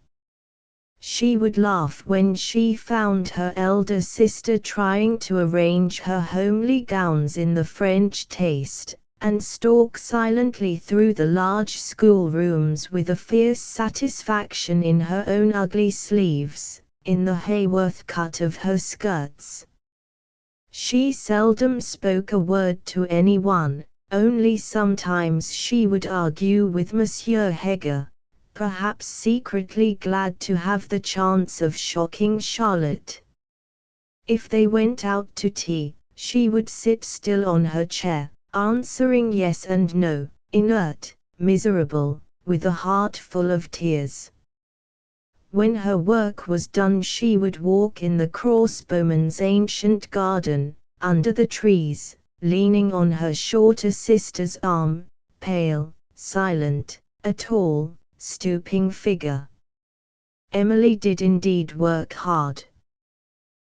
Speaker 1: She would laugh when she found her elder sister trying to arrange her homely gowns in the French taste, and stalk silently through the large schoolrooms with a fierce satisfaction in her own ugly sleeves, in the Haworth cut of her skirts. She seldom spoke a word to anyone, only sometimes she would argue with Monsieur Heger, perhaps secretly glad to have the chance of shocking Charlotte. If they went out to tea, she would sit still on her chair, answering yes and no, inert, miserable, with a heart full of tears. When her work was done she would walk in the Crossbowman's ancient garden, under the trees, leaning on her shorter sister's arm, pale, silent, a tall, stooping figure. Emily did indeed work hard.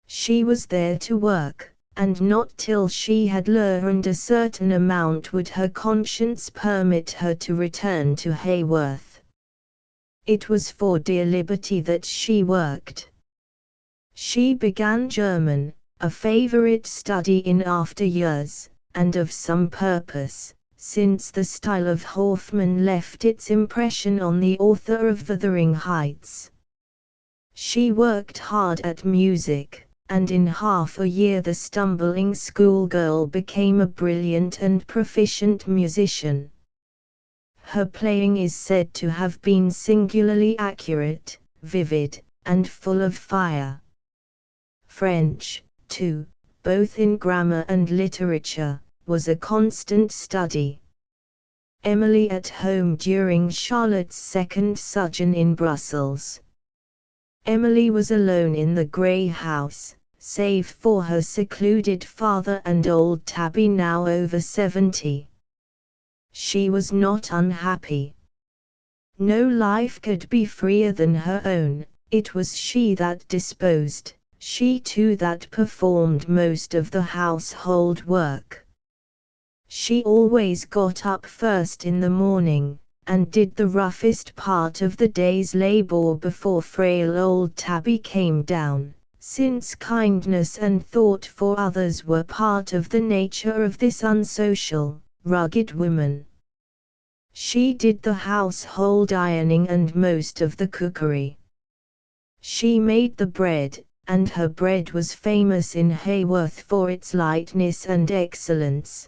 Speaker 1: She was there to work, and not till she had learned a certain amount would her conscience permit her to return to Haworth. It was for dear liberty that she worked. She began German, a favorite study in after years, and of some purpose, since the style of Hoffmann left its impression on the author of Wuthering Heights. She worked hard at music, and in half a year the stumbling schoolgirl became a brilliant and proficient musician. Her playing is said to have been singularly accurate, vivid, and full of fire. French, too, both in grammar and literature, was a constant study. Emily at home during Charlotte's second sojourn in Brussels. Emily was alone in the grey house, save for her secluded father and old Tabby now over 70. She was not unhappy. No life could be freer than her own. It was she that disposed, she too that performed most of the household work. She always got up first in the morning, and did the roughest part of the day's labor before frail old Tabby came down, since kindness and thought for others were part of the nature of this unsocial, rugged woman. She did the household ironing and most of the cookery. She made the bread, and her bread was famous in Haworth for its lightness and excellence.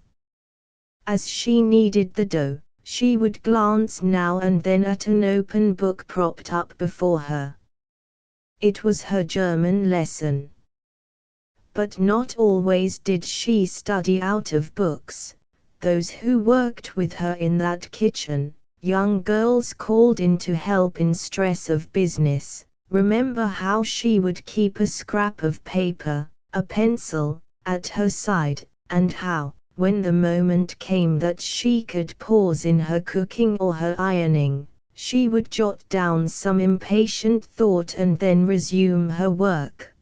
Speaker 1: As she kneaded the dough, she would glance now and then at an open book propped up before her. It was her German lesson. But not always did she study out of books. Those who worked with her in that kitchen, young girls called in to help in stress of business, remember how she would keep a scrap of paper, a pencil, at her side, and how, when the moment came that she could pause in her cooking or her ironing, she would jot down some impatient thought and then resume her work.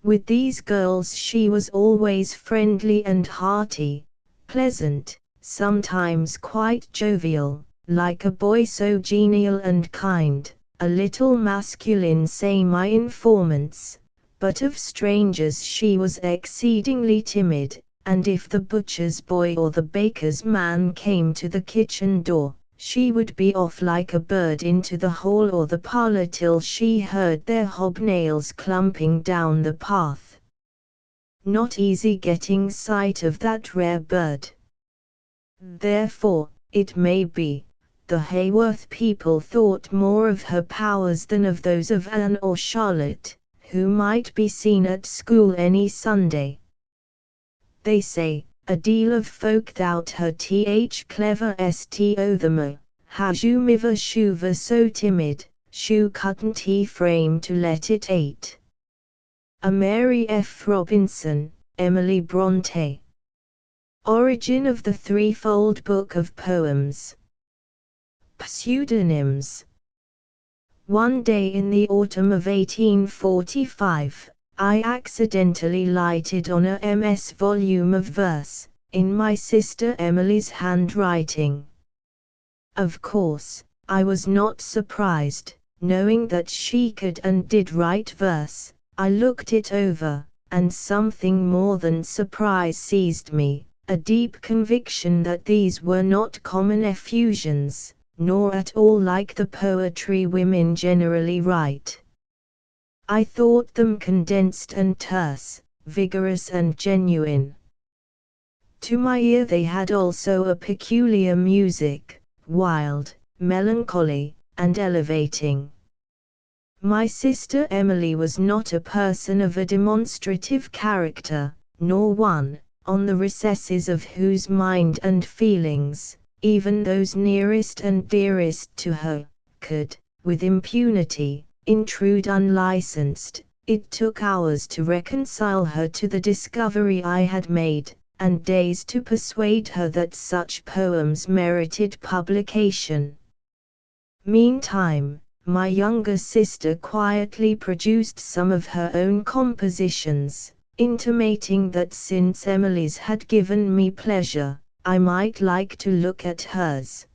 Speaker 1: With these girls she was always friendly and hearty, pleasant, sometimes quite jovial, like a boy so genial and kind, a little masculine say my informants, but of strangers she was exceedingly timid, and if the butcher's boy or the baker's man came to the kitchen door, she would be off like a bird into the hall or the parlor till she heard their hobnails clumping down the path. Not easy getting sight of that rare bird. Therefore, it may be, the Haworth people thought more of her powers than of those of Anne or Charlotte, who might be seen at school any Sunday. They say, a deal of folk thought her clever sto the mo, haju miver shuva so timid, shu couldn't he frame to let it ate. A Mary F. Robinson, Emily Bronte. Origin of the Threefold Book of Poems. Pseudonyms. One day in the autumn of 1845, I accidentally lighted on a MS volume of verse, in my sister Emily's handwriting. Of course, I was not surprised, knowing that she could and did write verse. I looked it over, and something more than surprise seized me, a deep conviction that these were not common effusions, nor at all like the poetry women generally write. I thought them condensed and terse, vigorous and genuine. To my ear they had also a peculiar music, wild, melancholy, and elevating. My sister Emily was not a person of a demonstrative character, nor one, on the recesses of whose mind and feelings, even those nearest and dearest to her, could, with impunity, intrude unlicensed. It took hours to reconcile her to the discovery I had made, and days to persuade her that such poems merited publication. Meantime, my younger sister quietly produced some of her own compositions, intimating that since Emily's had given me pleasure, I might like to look at hers.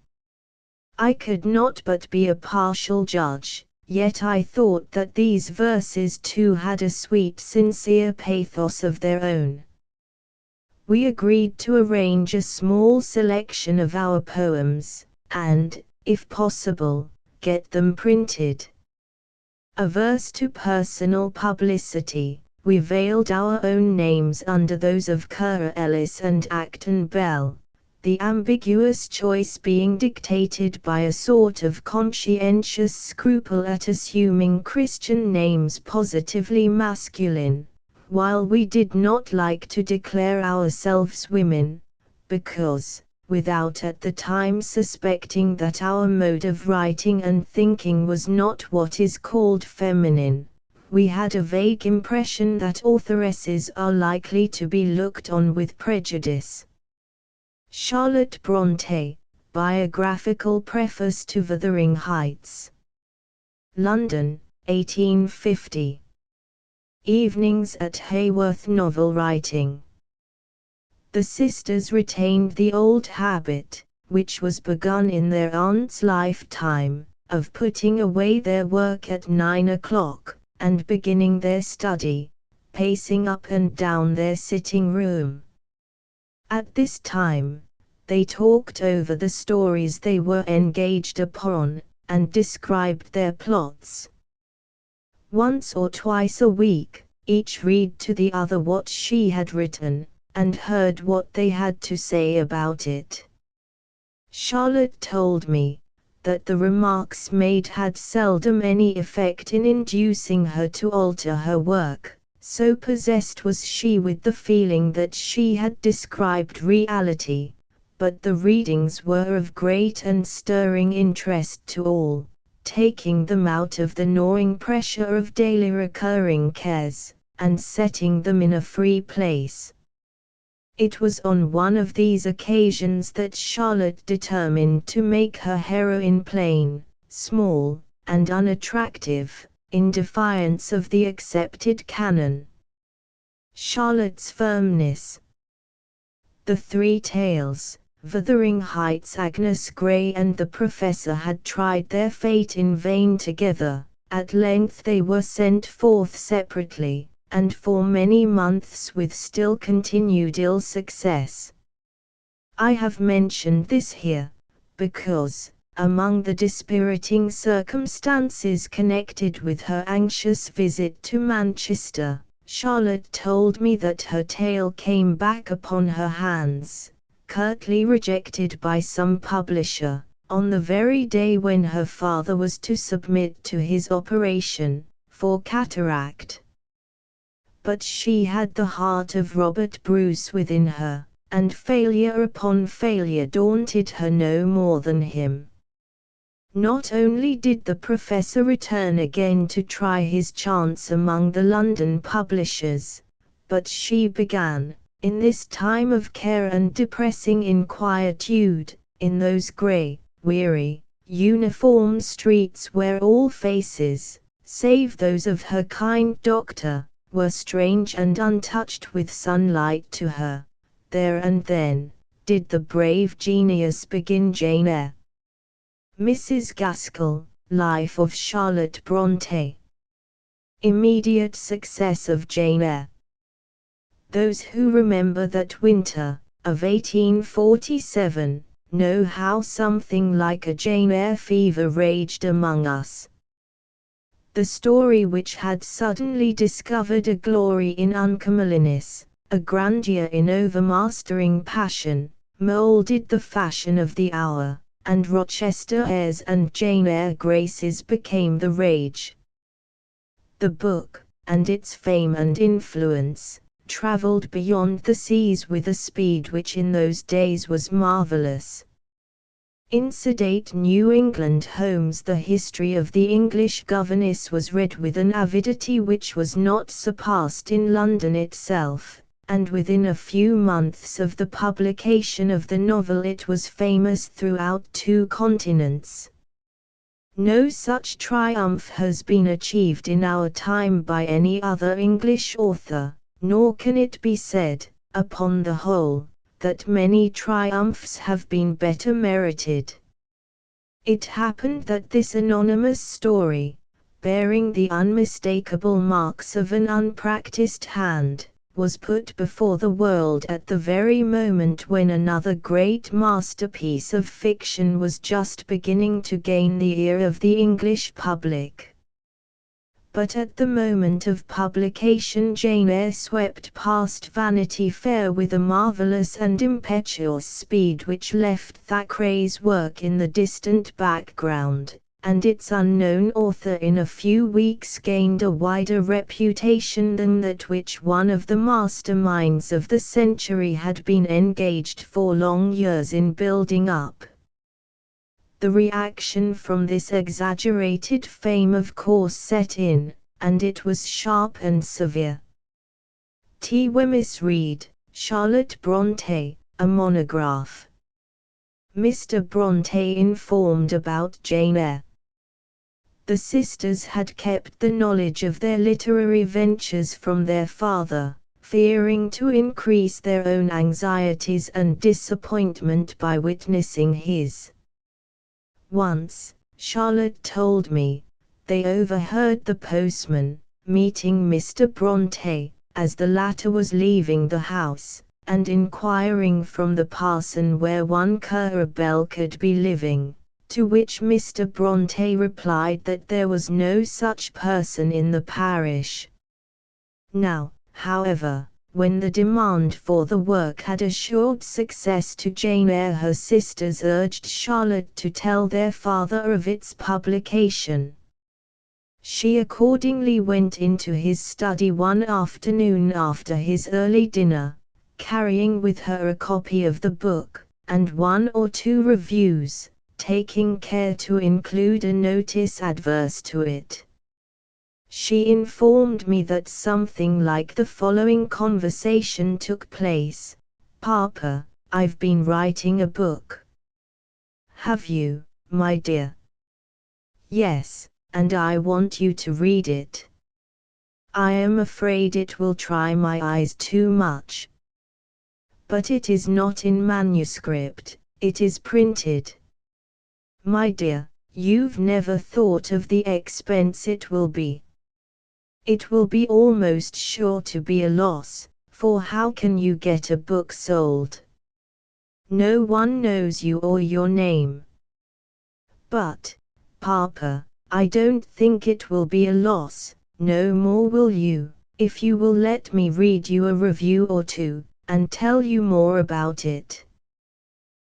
Speaker 1: I could not but be a partial judge, yet I thought that these verses too had a sweet sincere pathos of their own. We agreed to arrange a small selection of our poems, and, if possible, get them printed. Averse to personal publicity, we veiled our own names under those of Currer Ellis and Acton Bell, the ambiguous choice being dictated by a sort of conscientious scruple at assuming Christian names positively masculine, while we did not like to declare ourselves women, because, without at the time suspecting that our mode of writing and thinking was not what is called feminine, we had a vague impression that authoresses are likely to be looked on with prejudice. Charlotte Bronte, Biographical Preface to Wuthering Heights. London, 1850. Evenings at Haworth Novel Writing. The sisters retained the old habit, which was begun in their aunt's lifetime, of putting away their work at 9 o'clock, and beginning their study, pacing up and down their sitting room. At this time, they talked over the stories they were engaged upon, and described their plots. Once or twice a week, each read to the other what she had written, and heard what they had to say about it. Charlotte told me that the remarks made had seldom any effect in inducing her to alter her work, so possessed was she with the feeling that she had described reality, but the readings were of great and stirring interest to all, taking them out of the gnawing pressure of daily recurring cares, and setting them in a free place. It was on one of these occasions that Charlotte determined to make her heroine plain, small, and unattractive, in defiance of the accepted canon. Charlotte's firmness. The Three Tales, Wuthering Heights. Agnes Grey and the Professor had tried their fate in vain together. At length they were sent forth separately, and for many months with still continued ill success. I have mentioned this here, because, among the dispiriting circumstances connected with her anxious visit to Manchester, Charlotte told me that her tale came back upon her hands, curtly rejected by some publisher, on the very day when her father was to submit to his operation for cataract. But she had the heart of Robert Bruce within her, and failure upon failure daunted her no more than him. Not only did the Professor return again to try his chance among the London publishers, but she began, in this time of care and depressing inquietude, in those grey, weary, uniform streets where all faces, save those of her kind doctor, were strange and untouched with sunlight to her, there and then, did the brave genius begin Jane Eyre. Mrs. Gaskell, Life of Charlotte Brontë. Immediate success of Jane Eyre. Those who remember that winter, of 1847, know how something like a Jane Eyre fever raged among us. The story which had suddenly discovered a glory in uncomeliness, a grandeur in overmastering passion, moulded the fashion of the hour, and Rochester airs and Jane Eyre graces became the rage. The book, and its fame and influence, travelled beyond the seas with a speed which in those days was marvellous. In sedate New England homes the history of the English governess was read with an avidity which was not surpassed in London itself, and within a few months of the publication of the novel it was famous throughout 2 continents. No such triumph has been achieved in our time by any other English author, nor can it be said, upon the whole, that many triumphs have been better merited. It happened that this anonymous story, bearing the unmistakable marks of an unpracticed hand, was put before the world at the very moment when another great masterpiece of fiction was just beginning to gain the ear of the English public. But at the moment of publication Jane Eyre swept past Vanity Fair with a marvellous and impetuous speed which left Thackeray's work in the distant background, and its unknown author in a few weeks gained a wider reputation than that which one of the masterminds of the century had been engaged for long years in building up. The reaction from this exaggerated fame of course set in, and it was sharp and severe. T. Wemyss Reid, Charlotte Brontë, a monograph. Mr. Brontë informed about Jane Eyre. The sisters had kept the knowledge of their literary ventures from their father, fearing to increase their own anxieties and disappointment by witnessing his. Once, Charlotte told me, they overheard the postman, meeting Mr. Brontë, as the latter was leaving the house, and inquiring from the parson where one Cura Bell could be living, to which Mr. Brontë replied that there was no such person in the parish. Now, however, when the demand for the work had assured success to Jane Eyre, her sisters urged Charlotte to tell their father of its publication. She accordingly went into his study one afternoon after his early dinner, carrying with her a copy of the book, and 1 or 2 reviews, taking care to include a notice adverse to it. She informed me that something like the following conversation took place. Papa, I've been writing a book. Have you, my dear? Yes, and I want you to read it. I am afraid it will try my eyes too much. But it is not in manuscript, it is printed. My dear, you've never thought of the expense it will be. It will be almost sure to be a loss, for how can you get a book sold? No one knows you or your name. But, Papa, I don't think it will be a loss, no more will you, if you will let me read you a review or two, and tell you more about it.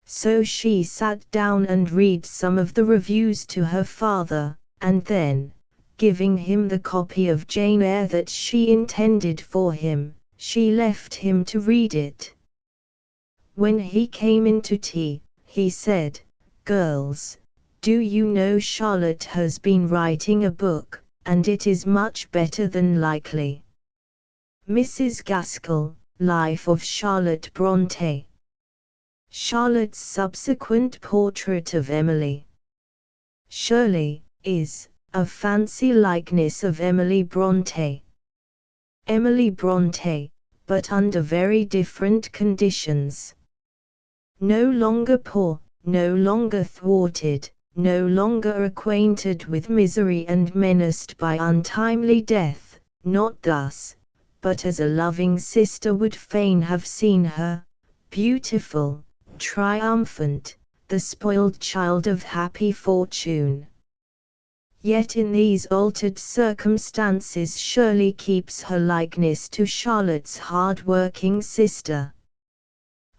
Speaker 1: So she sat down and read some of the reviews to her father, and then, giving him the copy of Jane Eyre that she intended for him, she left him to read it. When he came in to tea, he said, "Girls, do you know Charlotte has been writing a book, and it is much better than likely. Mrs. Gaskell, Life of Charlotte Brontë. Charlotte's subsequent portrait of Emily. Shirley is a fancy likeness of Emily Brontë. Emily Brontë, but under very different conditions. No longer poor, no longer thwarted, no longer acquainted with misery and menaced by untimely death, not thus, but as a loving sister would fain have seen her, beautiful, triumphant, the spoiled child of happy fortune. Yet in these altered circumstances Shirley keeps her likeness to Charlotte's hard-working sister.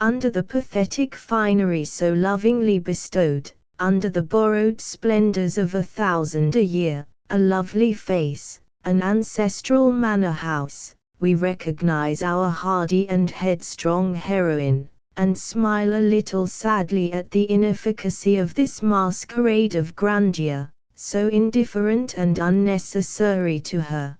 Speaker 1: Under the pathetic finery so lovingly bestowed, under the borrowed splendors of 1,000 a year, a lovely face, an ancestral manor house, we recognize our hardy and headstrong heroine, and smile a little sadly at the inefficacy of this masquerade of grandeur, so indifferent and unnecessary to her.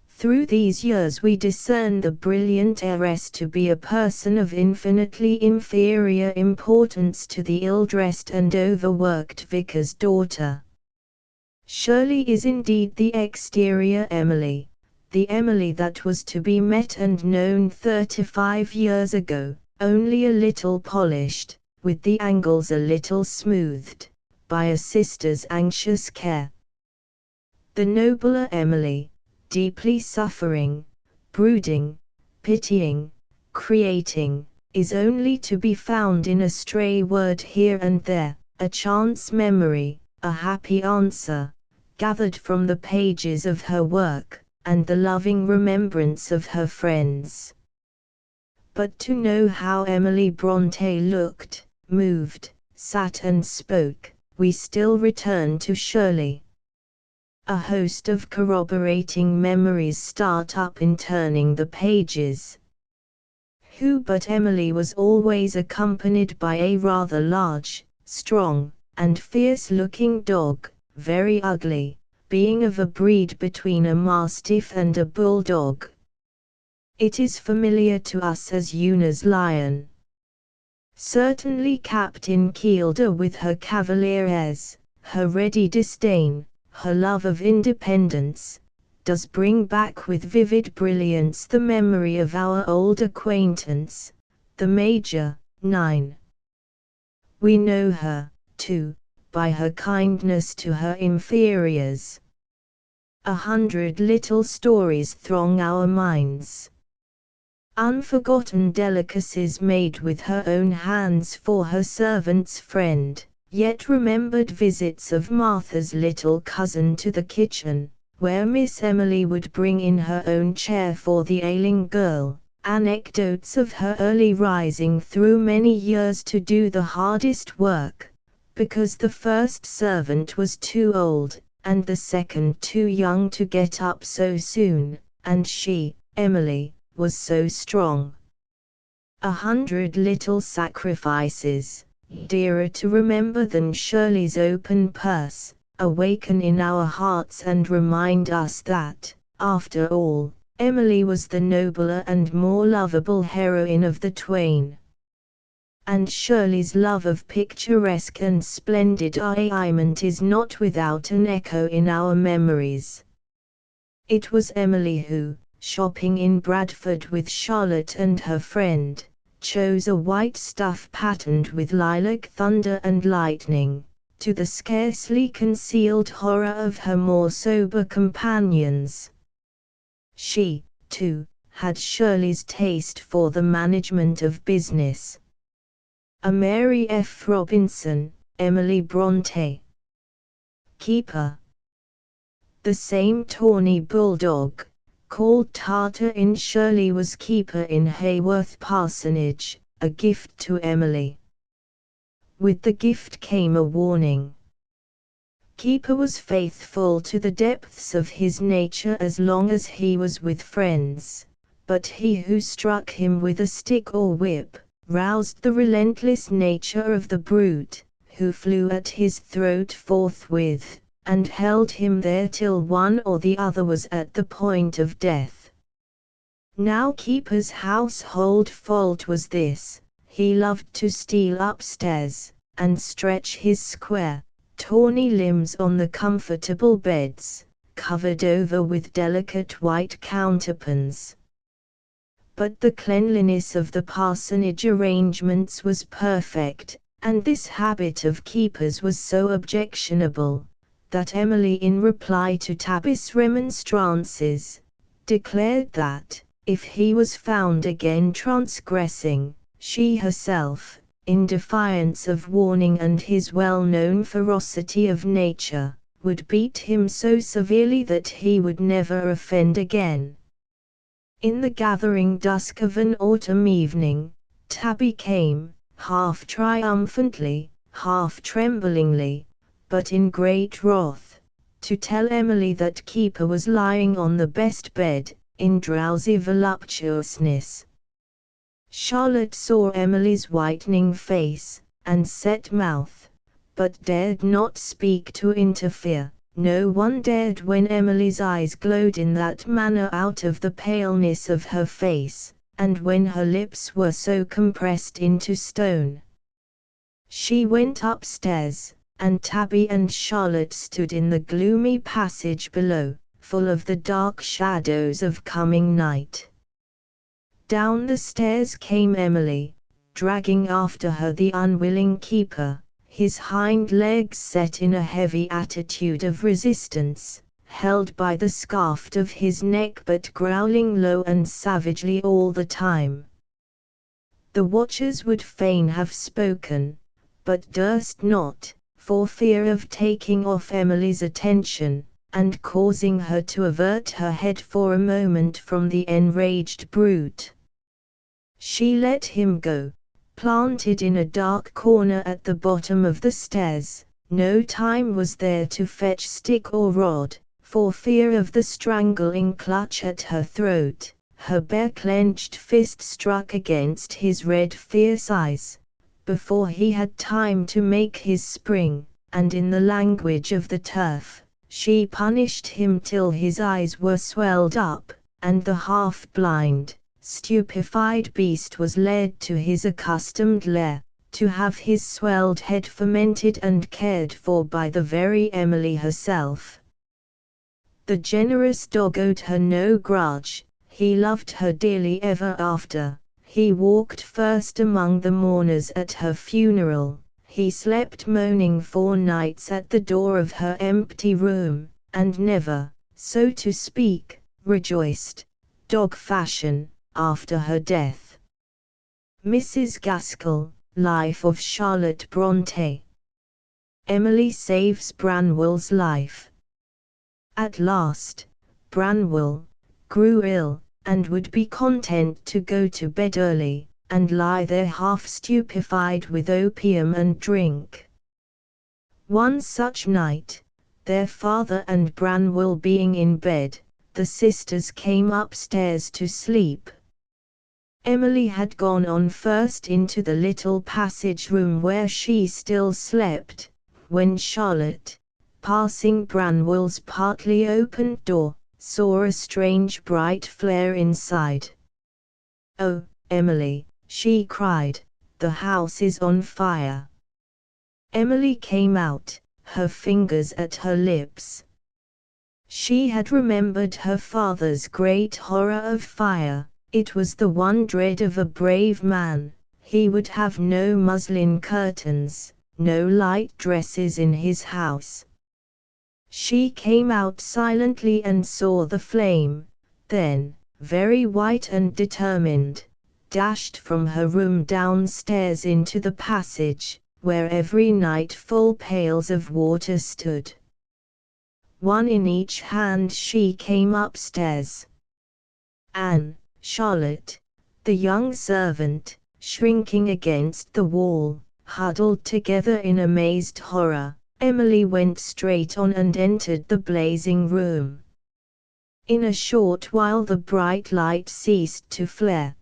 Speaker 1: Through these years we discern the brilliant heiress to be a person of infinitely inferior importance to the ill-dressed and overworked vicar's daughter. Shirley is indeed the exterior Emily, the Emily that was to be met and known 35 years ago, only a little polished, with the angles a little smoothed, by a sister's anxious care. The nobler Emily, deeply suffering, brooding, pitying, creating, is only to be found in a stray word here and there, a chance memory, a happy answer, gathered from the pages of her work, and the loving remembrance of her friends. But to know how Emily Brontë looked, moved, sat and spoke, we still return to Shirley. A host of corroborating memories start up in turning the pages. Who but Emily was always accompanied by a rather large, strong, and fierce-looking dog, very ugly, being of a breed between a mastiff and a bulldog. It is familiar to us as Una's lion. Certainly Captain Kielder with her cavalier airs, her ready disdain, her love of independence, does bring back with vivid brilliance the memory of our old acquaintance, the Major. 9. We know her, too, by her kindness to her inferiors. 100 little stories throng our minds. Unforgotten delicacies made with her own hands for her servant's friend, yet remembered visits of Martha's little cousin to the kitchen, where Miss Emily would bring in her own chair for the ailing girl, anecdotes of her early rising through many years to do the hardest work, because the first servant was too old, and the second too young to get up so soon, and she, Emily, was so strong. 100 little sacrifices, dearer to remember than Shirley's open purse, awaken in our hearts and remind us that, after all, Emily was the nobler and more lovable heroine of the twain. And Shirley's love of picturesque and splendid arrayment is not without an echo in our memories. It was Emily who, shopping in Bradford with Charlotte and her friend, chose a white stuff patterned with lilac thunder and lightning, to the scarcely concealed horror of her more sober companions. She, too, had Shirley's taste for the management of business. A Mary F. Robinson, Emily Bronte. Keeper. The same tawny bulldog, called Tartar in Shirley, was keeper in Haworth Parsonage, a gift to Emily. With the gift came a warning. Keeper was faithful to the depths of his nature as long as he was with friends, but he who struck him with a stick or whip, roused the relentless nature of the brute, who flew at his throat forthwith, and held him there till one or the other was at the point of death. Now Keeper's household fault was this: he loved to steal upstairs, and stretch his square, tawny limbs on the comfortable beds, covered over with delicate white counterpanes. But the cleanliness of the parsonage arrangements was perfect, and this habit of Keeper's was so objectionable, that Emily, in reply to Tabby's remonstrances, declared that, if he was found again transgressing, she herself, in defiance of warning and his well-known ferocity of nature, would beat him so severely that he would never offend again. In the gathering dusk of an autumn evening, Tabby came, half triumphantly, half tremblingly, but in great wrath, to tell Emily that Keeper was lying on the best bed, in drowsy voluptuousness. Charlotte saw Emily's whitening face, and set mouth, but dared not speak to interfere. No one dared when Emily's eyes glowed in that manner out of the paleness of her face, and when her lips were so compressed into stone. She went upstairs, and Tabby and Charlotte stood in the gloomy passage below, full of the dark shadows of coming night. Down the stairs came Emily, dragging after her the unwilling Keeper, his hind legs set in a heavy attitude of resistance, held by the scaft of his neck but growling low and savagely all the time. The watchers would fain have spoken, but durst not, for fear of taking off Emily's attention, and causing her to avert her head for a moment from the enraged brute. She let him go, planted in a dark corner at the bottom of the stairs. No time was there to fetch stick or rod, for fear of the strangling clutch at her throat. Her bare clenched fist struck against his red fierce eyes, before he had time to make his spring, and in the language of the turf, she punished him till his eyes were swelled up, and the half-blind, stupefied beast was led to his accustomed lair, to have his swelled head fermented and cared for by the very Emily herself. The generous dog owed her no grudge, he loved her dearly ever after. He walked first among the mourners at her funeral, he slept moaning 4 nights at the door of her empty room, and never, so to speak, rejoiced, dog fashion, after her death. Mrs. Gaskell, Life of Charlotte Bronte. Emily saves Branwell's life. At last, Branwell grew ill, and would be content to go to bed early, and lie there half stupefied with opium and drink. One such night, their father and Branwell being in bed, the sisters came upstairs to sleep. Emily had gone on first into the little passage room where she still slept, when Charlotte, passing Branwell's partly opened door, saw a strange bright flare inside. "Oh, Emily," she cried, "the house is on fire." Emily came out, her fingers at her lips. She had remembered her father's great horror of fire. It was the one dread of a brave man. He would have no muslin curtains, no light dresses in his house. She came out silently and saw the flame, then, very white and determined, dashed from her room downstairs into the passage, where every night full pails of water stood. One in each hand she came upstairs. Anne, Charlotte, the young servant, shrinking against the wall, huddled together in amazed horror. Emily went straight on and entered the blazing room. In a short while the bright light ceased to flare.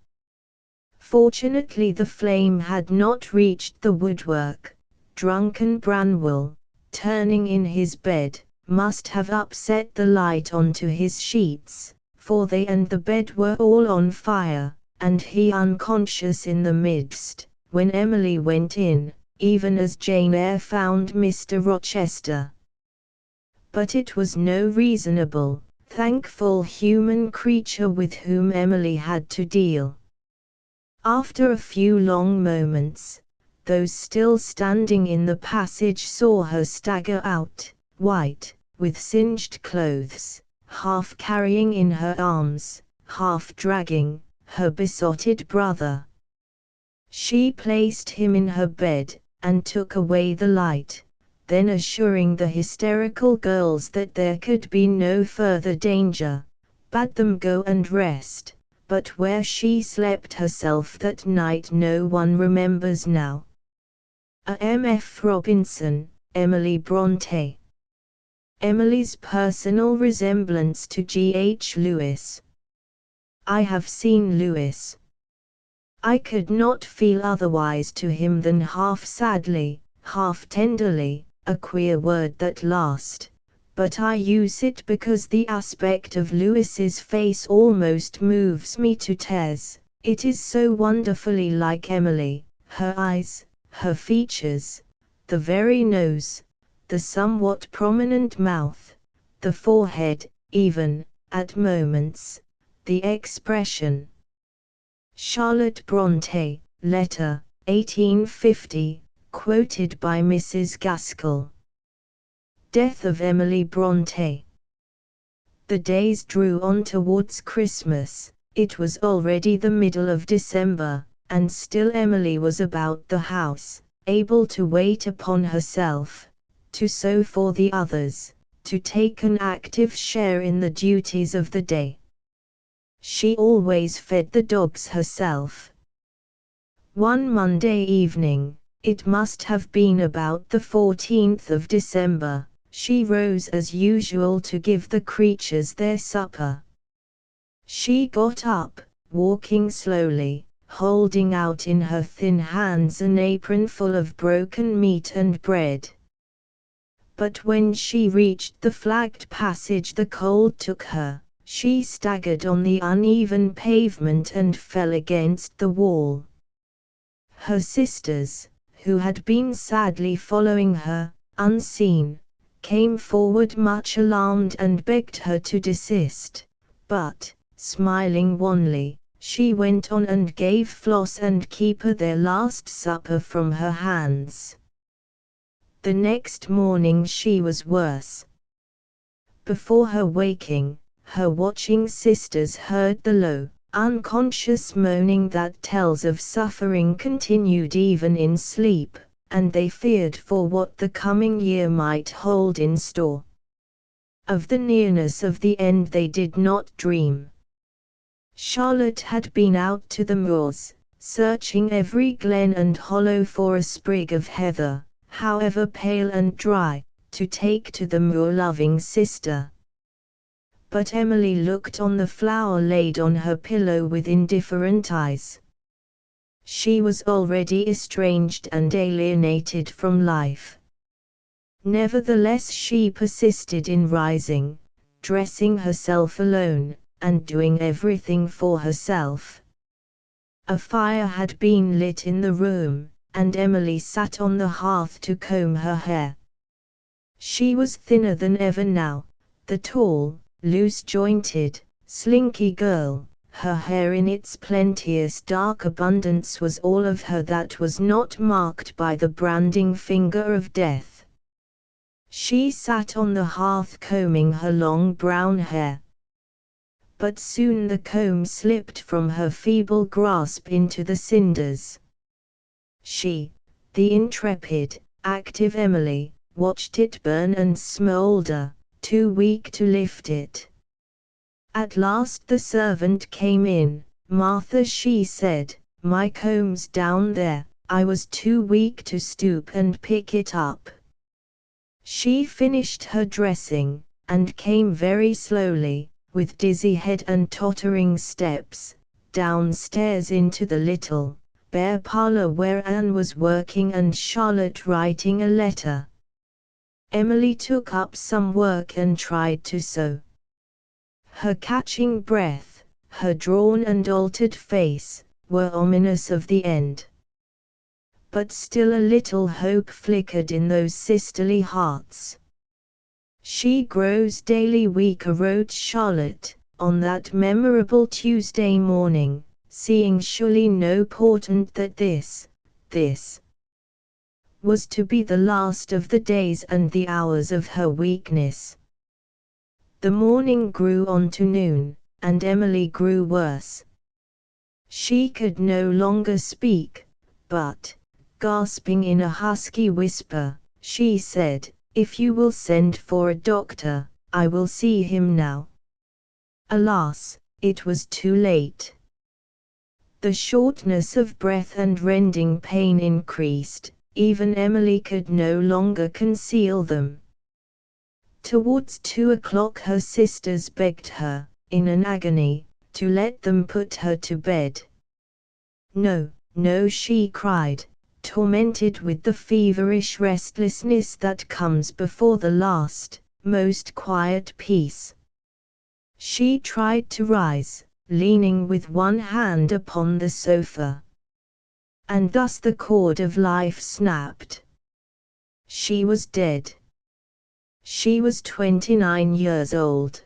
Speaker 1: Fortunately the flame had not reached the woodwork. Drunken Branwell, turning in his bed, must have upset the light onto his sheets, for they and the bed were all on fire, and he unconscious in the midst, when Emily went in, even as Jane Eyre found Mr. Rochester. But it was no reasonable, thankful human creature with whom Emily had to deal. After a few long moments, those still standing in the passage saw her stagger out, white, with singed clothes, half carrying in her arms, half dragging, her besotted brother. She placed him in her bed, and took away the light, then assuring the hysterical girls that there could be no further danger, bade them go and rest. But where she slept herself that night no one remembers now. A. M. F. Robinson, Emily Brontë. Emily's personal resemblance to G. H. Lewis. I have seen Lewis. I could not feel otherwise to him than half sadly, half tenderly, a queer word that last. But I use it because the aspect of Lewis's face almost moves me to tears. It is so wonderfully like Emily, her eyes, her features, the very nose, the somewhat prominent mouth, the forehead, even, at moments, the expression. Charlotte Brontë, letter, 1850, quoted by Mrs. Gaskell. Death of Emily Brontë. The days drew on towards Christmas. It was already the middle of December, and still Emily was about the house, able to wait upon herself, to sew for the others, to take an active share in the duties of the day. She always fed the dogs herself. One Monday evening, it must have been about the 14th of December, she rose as usual to give the creatures their supper. She got up, walking slowly, holding out in her thin hands an apron full of broken meat and bread. But when she reached the flagged passage the cold took her, she staggered on the uneven pavement and fell against the wall. Her sisters, who had been sadly following her, unseen, came forward much alarmed and begged her to desist, but, smiling wanly, she went on and gave Floss and Keeper their last supper from her hands. The next morning she was worse. Before her waking, her watching sisters heard the low, unconscious moaning that tells of suffering continued even in sleep, and they feared for what the coming year might hold in store. Of the nearness of the end they did not dream. Charlotte had been out to the moors, searching every glen and hollow for a sprig of heather, however pale and dry, to take to the moor-loving sister. But Emily looked on the flower laid on her pillow with indifferent eyes. She was already estranged and alienated from life. Nevertheless she persisted in rising, dressing herself alone, and doing everything for herself. A fire had been lit in the room, and Emily sat on the hearth to comb her hair. She was thinner than ever now, the tall, loose-jointed, slinky girl. Her hair in its plenteous dark abundance was all of her that was not marked by the branding finger of death. She sat on the hearth combing her long brown hair. But soon the comb slipped from her feeble grasp into the cinders. She, the intrepid, active Emily, watched it burn and smoulder, too weak to lift it. At last the servant came in. "Martha," she said, "my comb's down there, I was too weak to stoop and pick it up." She finished her dressing, and came very slowly, with dizzy head and tottering steps, downstairs into the little, bare parlor where Anne was working and Charlotte writing a letter. Emily took up some work and tried to sew. Her catching breath, her drawn and altered face, were ominous of the end. But still a little hope flickered in those sisterly hearts. "She grows daily weaker," wrote Charlotte, on that memorable Tuesday morning, seeing surely no portent that this was to be the last of the days and the hours of her weakness. The morning grew on to noon, and Emily grew worse. She could no longer speak, but, gasping in a husky whisper, she said, "If you will send for a doctor, I will see him now." Alas, it was too late. The shortness of breath and rending pain increased, even Emily could no longer conceal them. Towards 2 o'clock her sisters begged her, in an agony, to let them put her to bed. "No, no," she cried, tormented with the feverish restlessness that comes before the last, most quiet peace. She tried to rise, leaning with one hand upon the sofa. And thus the cord of life snapped. She was dead. She was 29 years old.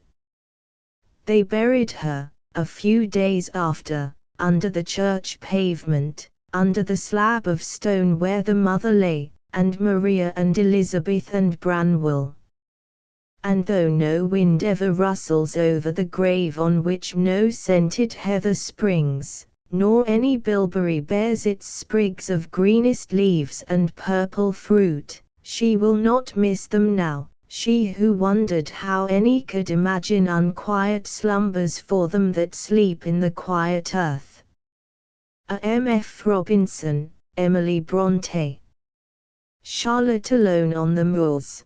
Speaker 1: They buried her, a few days after, under the church pavement, under the slab of stone where the mother lay, and Maria and Elizabeth and Branwell. And though no wind ever rustles over the grave on which no scented heather springs, nor any bilberry bears its sprigs of greenest leaves and purple fruit, she will not miss them now, she who wondered how any could imagine unquiet slumbers for them that sleep in the quiet earth. A. M. F. Robinson, Emily Bronte. Charlotte alone on the moors.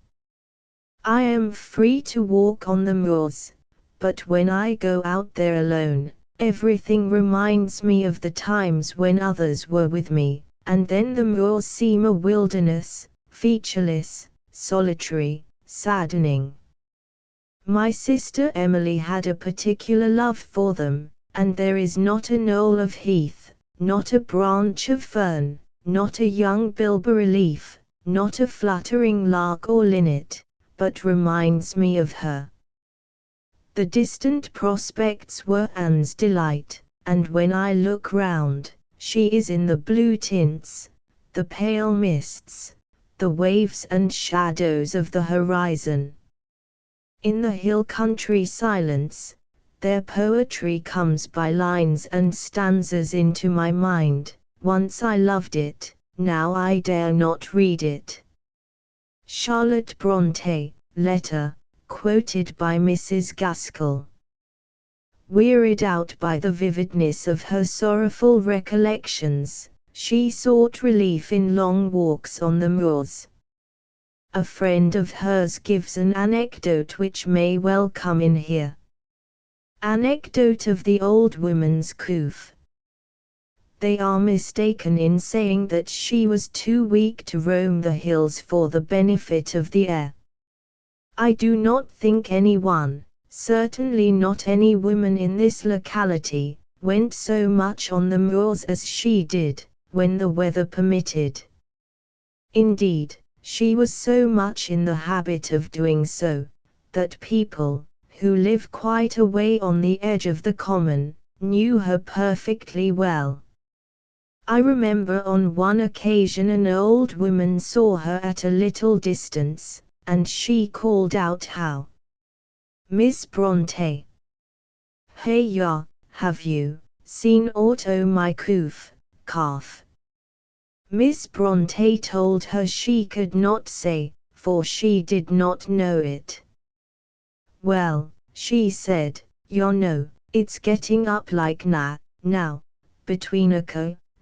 Speaker 1: I am free to walk on the moors, but when I go out there alone, everything reminds me of the times when others were with me, and then the moors seem a wilderness, featureless, solitary, saddening. My sister Emily had a particular love for them, and there is not a knoll of heath, not a branch of fern, not a young bilberry leaf, not a fluttering lark or linnet, but reminds me of her. The distant prospects were Anne's delight, and when I look round, she is in the blue tints, the pale mists, the waves and shadows of the horizon. In the hill country silence, their poetry comes by lines and stanzas into my mind. Once I loved it, now I dare not read it. Charlotte Bronte, letter, quoted by Mrs. Gaskell. Wearied out by the vividness of her sorrowful recollections, she sought relief in long walks on the moors. A friend of hers gives an anecdote which may well come in here. Anecdote of the old woman's couf. They are mistaken in saying that she was too weak to roam the hills for the benefit of the air. I do not think anyone, Certainly not any woman in this locality went so much on the moors as she did, when the weather permitted. Indeed, she was so much in the habit of doing so, that people, who live quite away on the edge of the common, knew her perfectly well. I remember on one occasion an old woman saw her at a little distance, and she called out, "How, Miss Bronte! Hey ya, have you seen aught o' my calf?" Miss Bronte told her she could not say, for she did not know it. "Well," she said, "you know, it's getting up like now, between a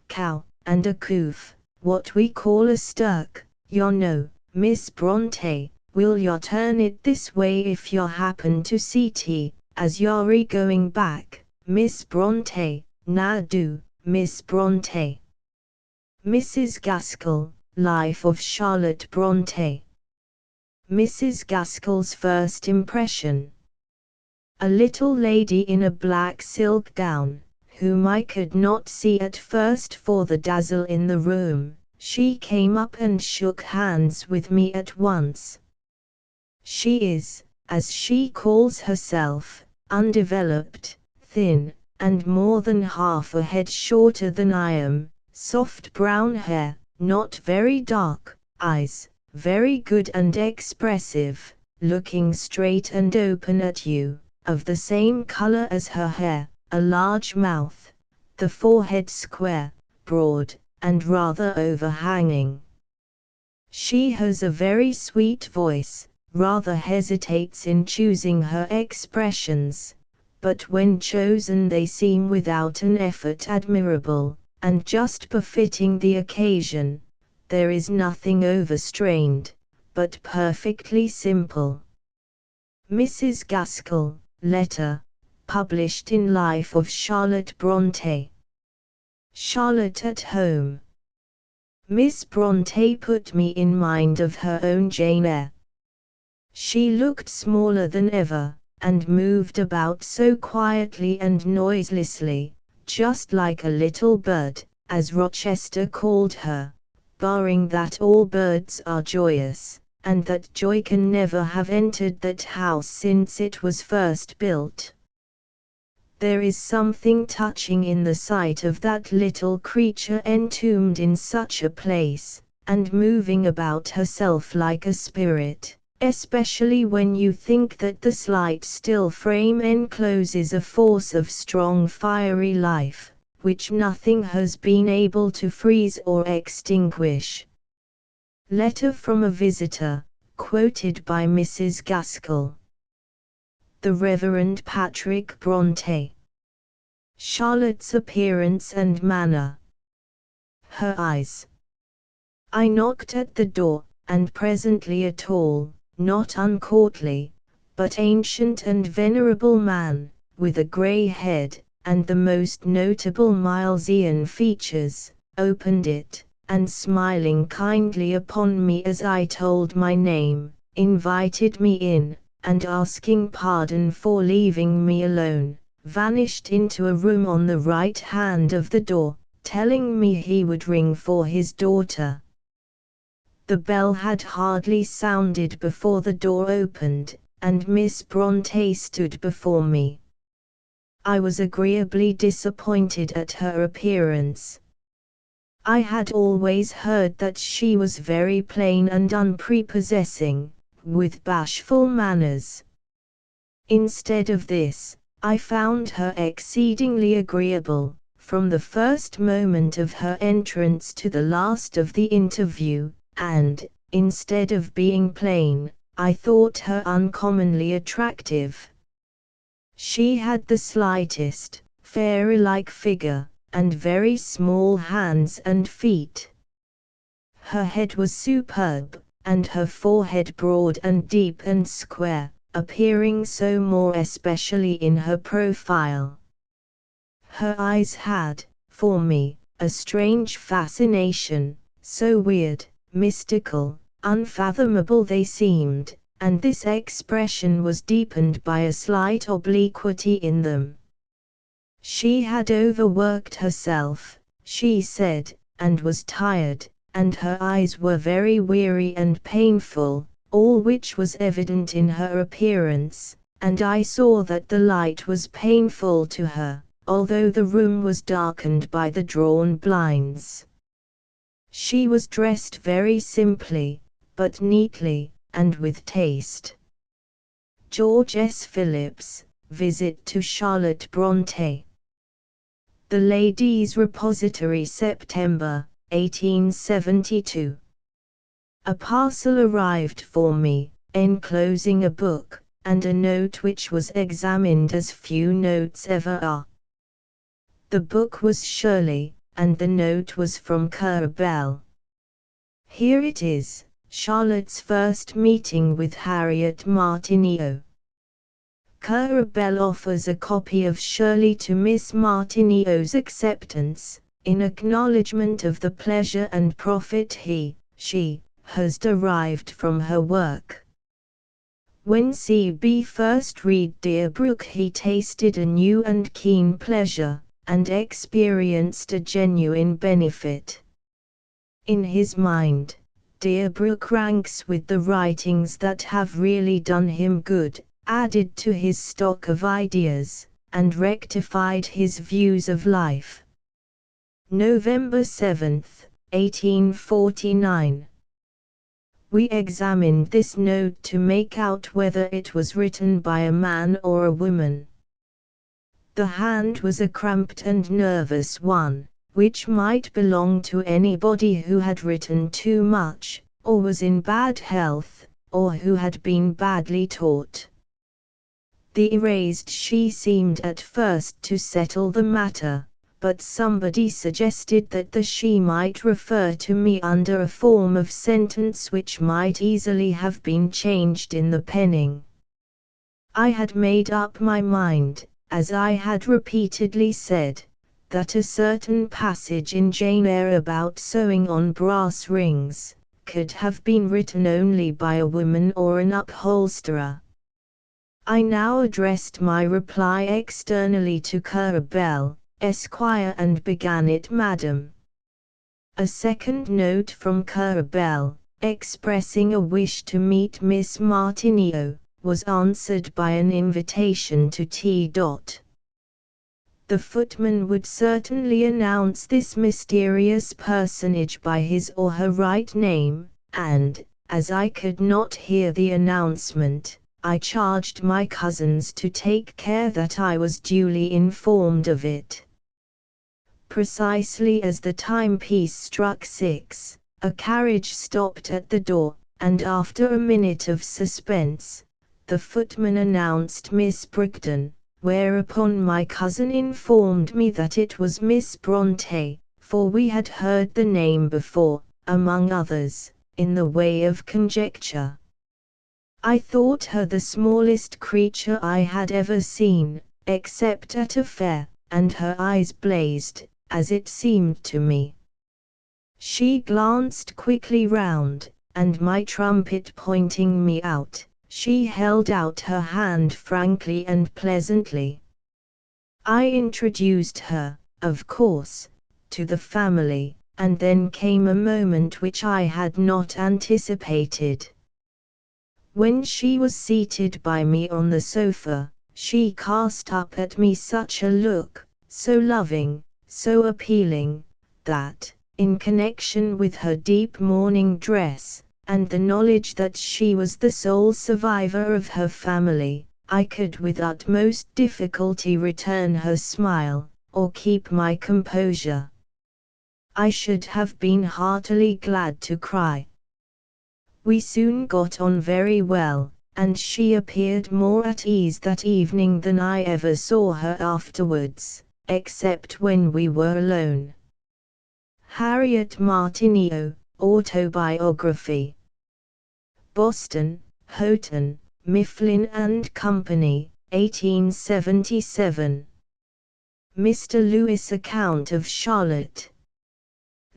Speaker 1: cow, and a calf, what we call a stirk, you know, Miss Bronte, will you turn it this way if you happen to see tea, as you're going back, Miss Bronte, now do, Miss Bronte." Mrs. Gaskell, Life of Charlotte Bronte. Mrs. Gaskell's first impression. A little lady in a black silk gown, whom I could not see at first for the dazzle in the room. She came up and shook hands with me at once. She is, as she calls herself, undeveloped, thin, and more than half a head shorter than I am. Soft brown hair, not very dark, eyes, very good and expressive, looking straight and open at you, of the same color as her hair, a large mouth, the forehead square, broad, and rather overhanging. She has a very sweet voice, rather hesitates in choosing her expressions, but when chosen they seem without an effort admirable, and just befitting the occasion. There is nothing overstrained, but perfectly simple. Mrs. Gaskell, letter, published in Life of Charlotte Bronte. Charlotte at home. Miss Bronte put me in mind of her own Jane Eyre. She looked smaller than ever, and moved about so quietly and noiselessly, just like a little bird, as Rochester called her, barring that all birds are joyous, and that joy can never have entered that house since it was first built. There is something touching in the sight of that little creature entombed in such a place, and moving about herself like a spirit, especially when you think that the slight still frame encloses a force of strong fiery life, which nothing has been able to freeze or extinguish. Letter from a visitor, quoted by Mrs. Gaskell. The Reverend Patrick Bronte. Charlotte's appearance and manner. Her eyes. I knocked at the door, and presently a tall, not uncourtly, but ancient and venerable man, with a grey head, and the most notable Milesian features, opened it, and smiling kindly upon me as I told my name, invited me in, and asking pardon for leaving me alone, vanished into a room on the right hand of the door, telling me he would ring for his daughter. The bell had hardly sounded before the door opened, and Miss Bronte stood before me. I was agreeably disappointed at her appearance. I had always heard that she was very plain and unprepossessing, with bashful manners. Instead of this, I found her exceedingly agreeable, from the first moment of her entrance to the last of the interview, and, instead of being plain, I thought her uncommonly attractive. She had the slightest, fairy-like figure, and very small hands and feet. Her head was superb, and her forehead broad and deep and square, appearing so more especially in her profile. Her eyes had, for me, a strange fascination, so weird, mystical, unfathomable they seemed, and this expression was deepened by a slight obliquity in them. She had overworked herself, she said, and was tired, and her eyes were very weary and painful, all which was evident in her appearance, and I saw that the light was painful to her, although the room was darkened by the drawn blinds. She was dressed very simply, but neatly, and with taste. George S. Phillips, Visit to Charlotte Brontë. The Ladies' Repository, September, 1872. A parcel arrived for me, enclosing a book, and a note which was examined as few notes ever are. The book was Shirley, and the note was from Currer Bell. Here it is, Charlotte's first meeting with Harriet Martineau. Currer Bell offers a copy of Shirley to Miss Martineau's acceptance, in acknowledgment of the pleasure and profit she has derived from her work. When C.B. first read Deerbrook, he tasted a new and keen pleasure, and experienced a genuine benefit. In his mind, Deerbrook ranks with the writings that have really done him good, added to his stock of ideas, and rectified his views of life. November 7, 1849. We examined this note to make out whether it was written by a man or a woman. The hand was a cramped and nervous one, which might belong to anybody who had written too much, or was in bad health, or who had been badly taught. The erased she seemed at first to settle the matter, but somebody suggested that the she might refer to me under a form of sentence which might easily have been changed in the penning. I had made up my mind, as I had repeatedly said, that a certain passage in Jane Eyre about sewing on brass rings could have been written only by a woman or an upholsterer. I now addressed my reply externally to Currer Bell, Esquire, and began it, Madam. A second note from Currer Bell, expressing a wish to meet Miss Martineau, was answered by an invitation to T. The footman would certainly announce this mysterious personage by his or her right name, and, as I could not hear the announcement, I charged my cousins to take care that I was duly informed of it. Precisely as the timepiece struck 6, a carriage stopped at the door, and after a minute of suspense, the footman announced Miss Brigden, whereupon my cousin informed me that it was Miss Brontë, for we had heard the name before, among others, in the way of conjecture. I thought her the smallest creature I had ever seen, except at a fair, and her eyes blazed, as it seemed to me. She glanced quickly round, and my trumpet pointing me out, she held out her hand frankly and pleasantly. I introduced her, of course, to the family, and then came a moment which I had not anticipated. When she was seated by me on the sofa, she cast up at me such a look, so loving, so appealing, that, in connection with her deep mourning dress, and the knowledge that she was the sole survivor of her family, I could with utmost difficulty return her smile, or keep my composure. I should have been heartily glad to cry. We soon got on very well, and she appeared more at ease that evening than I ever saw her afterwards, except when we were alone. Harriet Martineau, Autobiography. Boston, Houghton, Mifflin and Company, 1877. Mr. Lewis' account of Charlotte.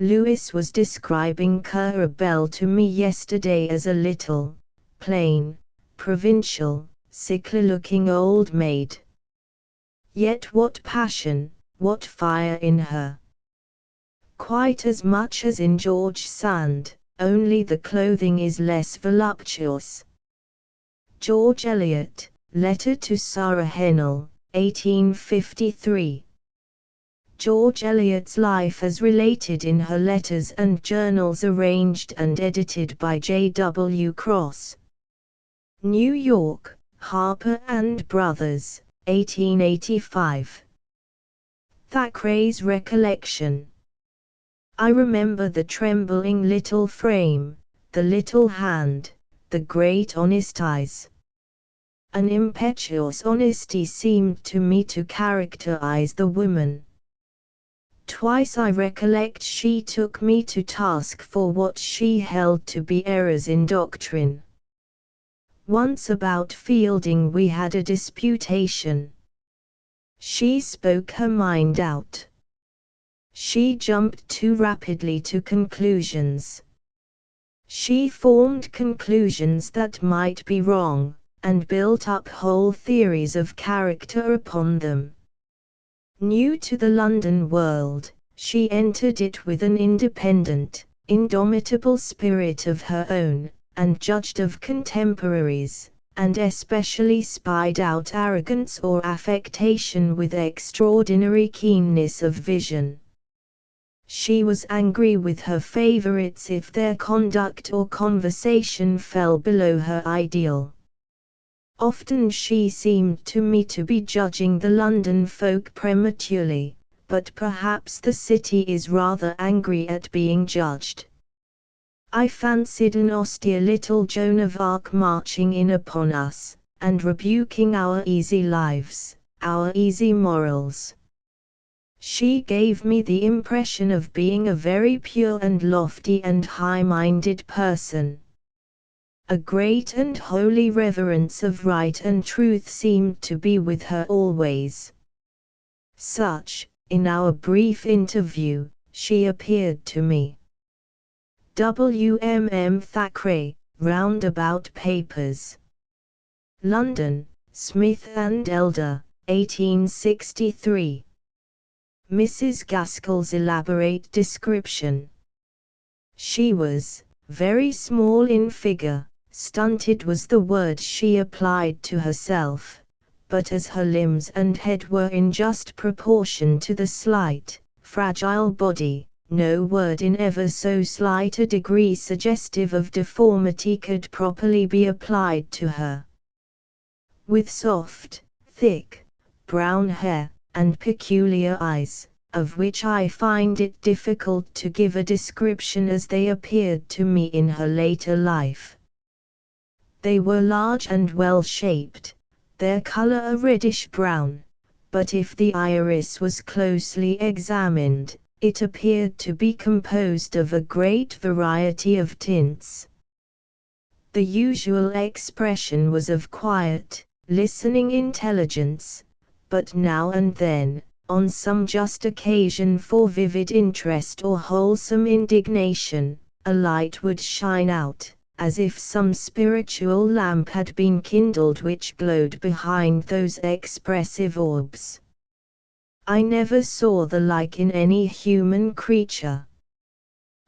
Speaker 1: Lewis was describing Currer Bell to me yesterday as a little, plain, provincial, sickly-looking old maid. Yet what passion, what fire in her! Quite as much as in George Sand, only the clothing is less voluptuous. George Eliot, Letter to Sarah Hennell, 1853. George Eliot's life as related in her letters and journals arranged and edited by J. W. Cross. New York, Harper and Brothers, 1885. Thackeray's Recollection. I remember the trembling little frame, the little hand, the great honest eyes. An impetuous honesty seemed to me to characterize the woman. Twice I recollect she took me to task for what she held to be errors in doctrine. Once about Fielding we had a disputation. She spoke her mind out. She jumped too rapidly to conclusions. She formed conclusions that might be wrong, and built up whole theories of character upon them. New to the London world, she entered it with an independent, indomitable spirit of her own, and judged of contemporaries, and especially spied out arrogance or affectation with extraordinary keenness of vision. She was angry with her favorites if their conduct or conversation fell below her ideal. Often she seemed to me to be judging the London folk prematurely, but perhaps the city is rather angry at being judged. I fancied an austere little Joan of Arc marching in upon us, and rebuking our easy lives, our easy morals. She gave me the impression of being a very pure and lofty and high-minded person. A great and holy reverence of right and truth seemed to be with her always. Such, in our brief interview, she appeared to me. W.M.M. Thackeray, Roundabout Papers. London, Smith and Elder, 1863. Mrs. Gaskell's elaborate description. She was very small in figure. Stunted was the word she applied to herself, but as her limbs and head were in just proportion to the slight, fragile body, no word in ever so slight a degree suggestive of deformity could properly be applied to her. With soft, thick, brown hair, and peculiar eyes, of which I find it difficult to give a description as they appeared to me in her later life. They were large and well-shaped, their color a reddish-brown, but if the iris was closely examined, it appeared to be composed of a great variety of tints. The usual expression was of quiet, listening intelligence, but now and then, on some just occasion for vivid interest or wholesome indignation, a light would shine out, as if some spiritual lamp had been kindled which glowed behind those expressive orbs. I never saw the like in any human creature.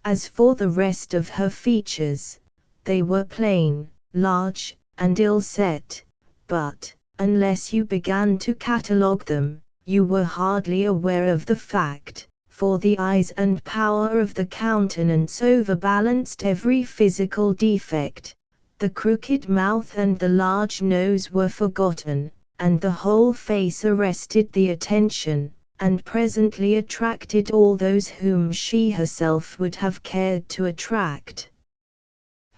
Speaker 1: As for the rest of her features, they were plain, large, and ill-set, but, unless you began to catalogue them, you were hardly aware of the fact, for the eyes and power of the countenance overbalanced every physical defect. The crooked mouth and the large nose were forgotten, and the whole face arrested the attention, and presently attracted all those whom she herself would have cared to attract.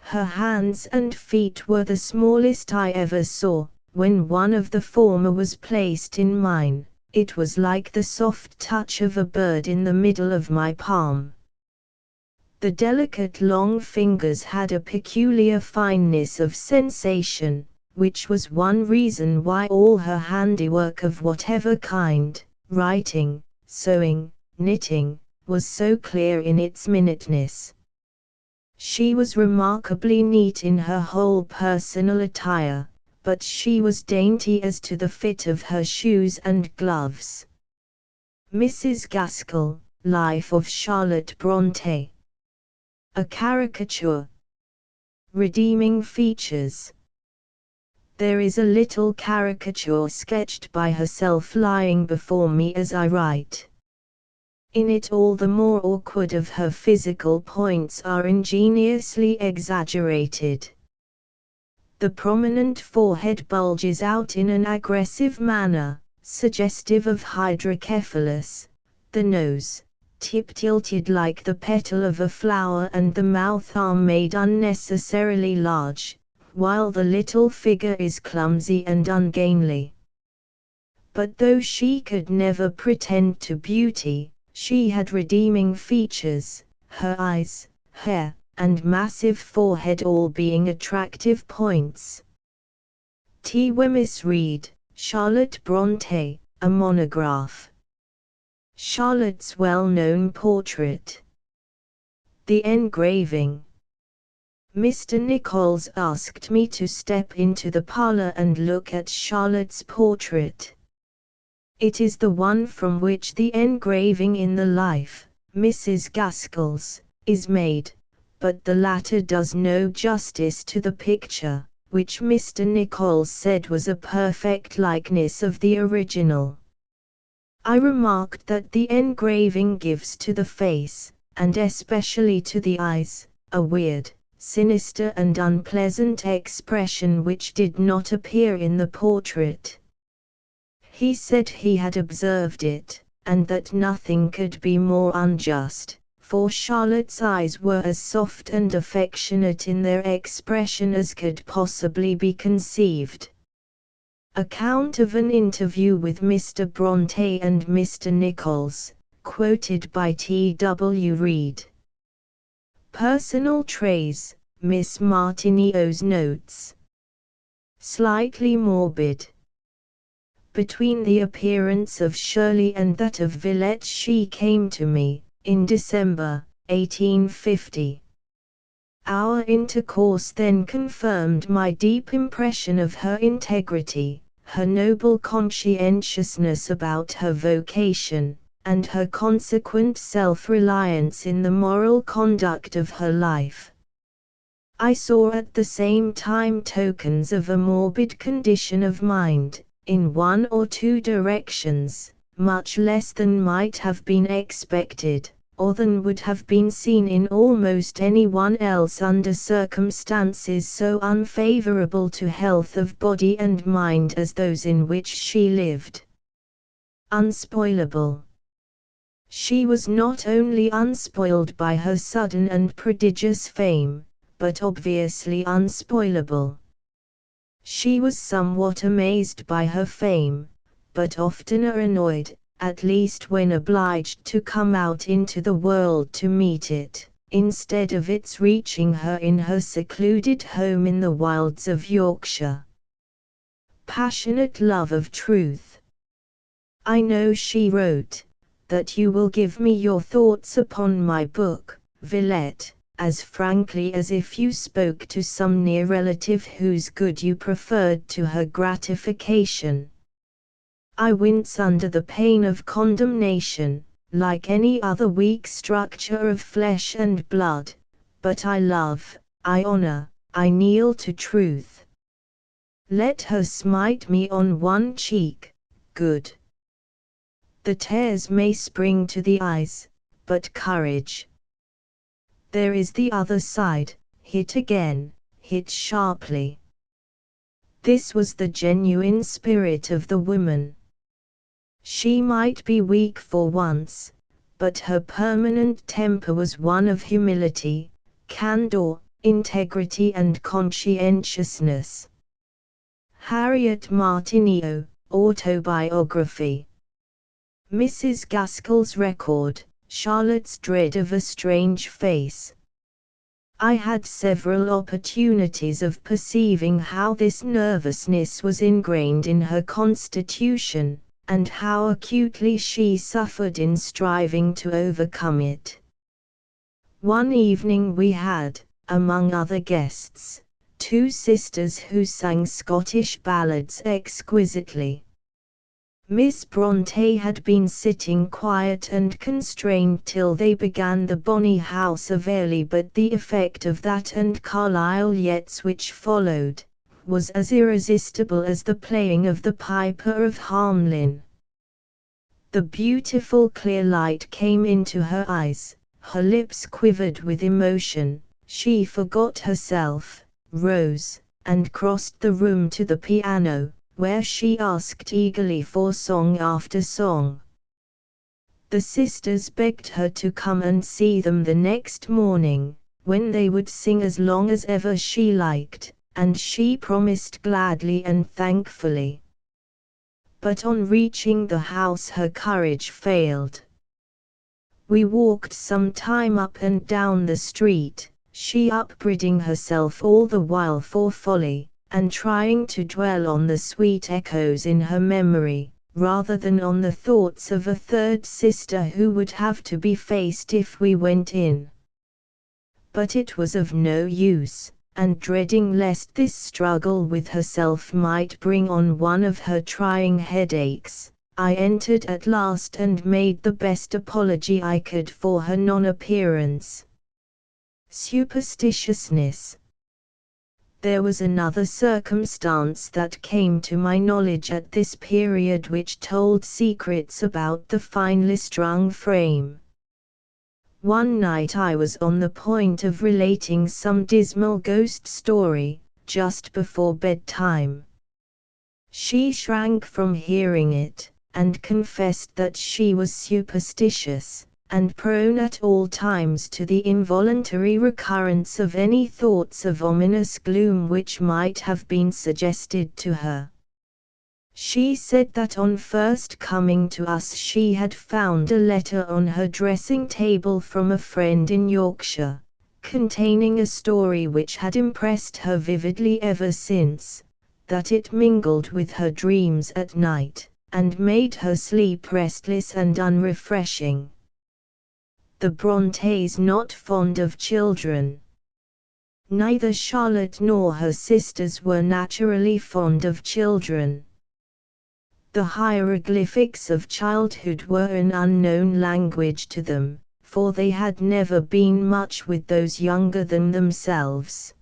Speaker 1: Her hands and feet were the smallest I ever saw. When one of the former was placed in mine, it was like the soft touch of a bird in the middle of my palm. The delicate long fingers had a peculiar fineness of sensation, which was one reason why all her handiwork of whatever kind, writing, sewing, knitting, was so clear in its minuteness. She was remarkably neat in her whole personal attire, but she was dainty as to the fit of her shoes and gloves. Mrs. Gaskell, Life of Charlotte Brontë. A caricature. Redeeming features. There is a little caricature sketched by herself lying before me as I write. In it all the more awkward of her physical points are ingeniously exaggerated. The prominent forehead bulges out in an aggressive manner, suggestive of hydrocephalus, the nose, tip-tilted like the petal of a flower, and the mouth are made unnecessarily large, while the little figure is clumsy and ungainly. But though she could never pretend to beauty, she had redeeming features, her eyes, hair, and massive forehead all being attractive points. T. Wemyss Reid, Charlotte Brontë, a monograph. Charlotte's well-known portrait. The engraving. Mr. Nichols asked me to step into the parlour and look at Charlotte's portrait. It is the one from which the engraving in the Life, Mrs. Gaskell's, is made, but the latter does no justice to the picture, which Mr. Nichols said was a perfect likeness of the original. I remarked that the engraving gives to the face, and especially to the eyes, a weird, sinister and unpleasant expression which did not appear in the portrait. He said he had observed it, and that nothing could be more unjust, for Charlotte's eyes were as soft and affectionate in their expression as could possibly be conceived. Account of an interview with Mr. Brontë and Mr. Nichols, quoted by T. W. Reid. Personal traits, Miss Martineau's notes. Slightly morbid. Between the appearance of Shirley and that of Villette she came to me, in December, 1850. Our intercourse then confirmed my deep impression of her integrity, her noble conscientiousness about her vocation, and her consequent self-reliance in the moral conduct of her life. I saw at the same time tokens of a morbid condition of mind, in one or two directions, much less than might have been expected, or than would have been seen in almost anyone else under circumstances so unfavorable to health of body and mind as those in which she lived. Unspoilable. She was not only unspoiled by her sudden and prodigious fame, but obviously unspoilable. She was somewhat amazed by her fame, but oftener annoyed, at least when obliged to come out into the world to meet it, instead of its reaching her in her secluded home in the wilds of Yorkshire. Passionate love of truth. I know, she wrote, that you will give me your thoughts upon my book, Villette, as frankly as if you spoke to some near relative whose good you preferred to her gratification. I wince under the pain of condemnation, like any other weak structure of flesh and blood, but I love, I honor, I kneel to truth. Let her smite me on one cheek, good. The tears may spring to the eyes, but courage. There is the other side, hit again, hit sharply. This was the genuine spirit of the woman. She might be weak for once, but her permanent temper was one of humility, candor, integrity and conscientiousness. Harriet Martineau, Autobiography. Mrs. Gaskell's record, Charlotte's dread of a strange face. I had several opportunities of perceiving how this nervousness was ingrained in her constitution, and how acutely she suffered in striving to overcome it. One evening we had, among other guests, 2 sisters who sang Scottish ballads exquisitely. Miss Brontë had been sitting quiet and constrained till they began The Bonny House of Airlie, but the effect of that and Carlisle Yeats which followed was as irresistible as the playing of the Piper of Hamelin. The beautiful clear light came into her eyes, her lips quivered with emotion, she forgot herself, rose, and crossed the room to the piano, where she asked eagerly for song after song. The sisters begged her to come and see them the next morning, when they would sing as long as ever she liked, and she promised gladly and thankfully. But on reaching the house her courage failed. We walked some time up and down the street, she upbraiding herself all the while for folly, and trying to dwell on the sweet echoes in her memory, rather than on the thoughts of a third sister who would have to be faced if we went in. But it was of no use, and dreading lest this struggle with herself might bring on one of her trying headaches, I entered at last and made the best apology I could for her non-appearance. Superstitiousness. There was another circumstance that came to my knowledge at this period which told secrets about the finely strung frame. One night I was on the point of relating some dismal ghost story, just before bedtime. She shrank from hearing it, and confessed that she was superstitious, and prone at all times to the involuntary recurrence of any thoughts of ominous gloom which might have been suggested to her. She said that on first coming to us she had found a letter on her dressing table from a friend in Yorkshire, containing a story which had impressed her vividly ever since, that it mingled with her dreams at night, and made her sleep restless and unrefreshing. The Brontës not fond of children. Neither Charlotte nor her sisters were naturally fond of children. The hieroglyphics of childhood were an unknown language to them, for they had never been much with those younger than themselves.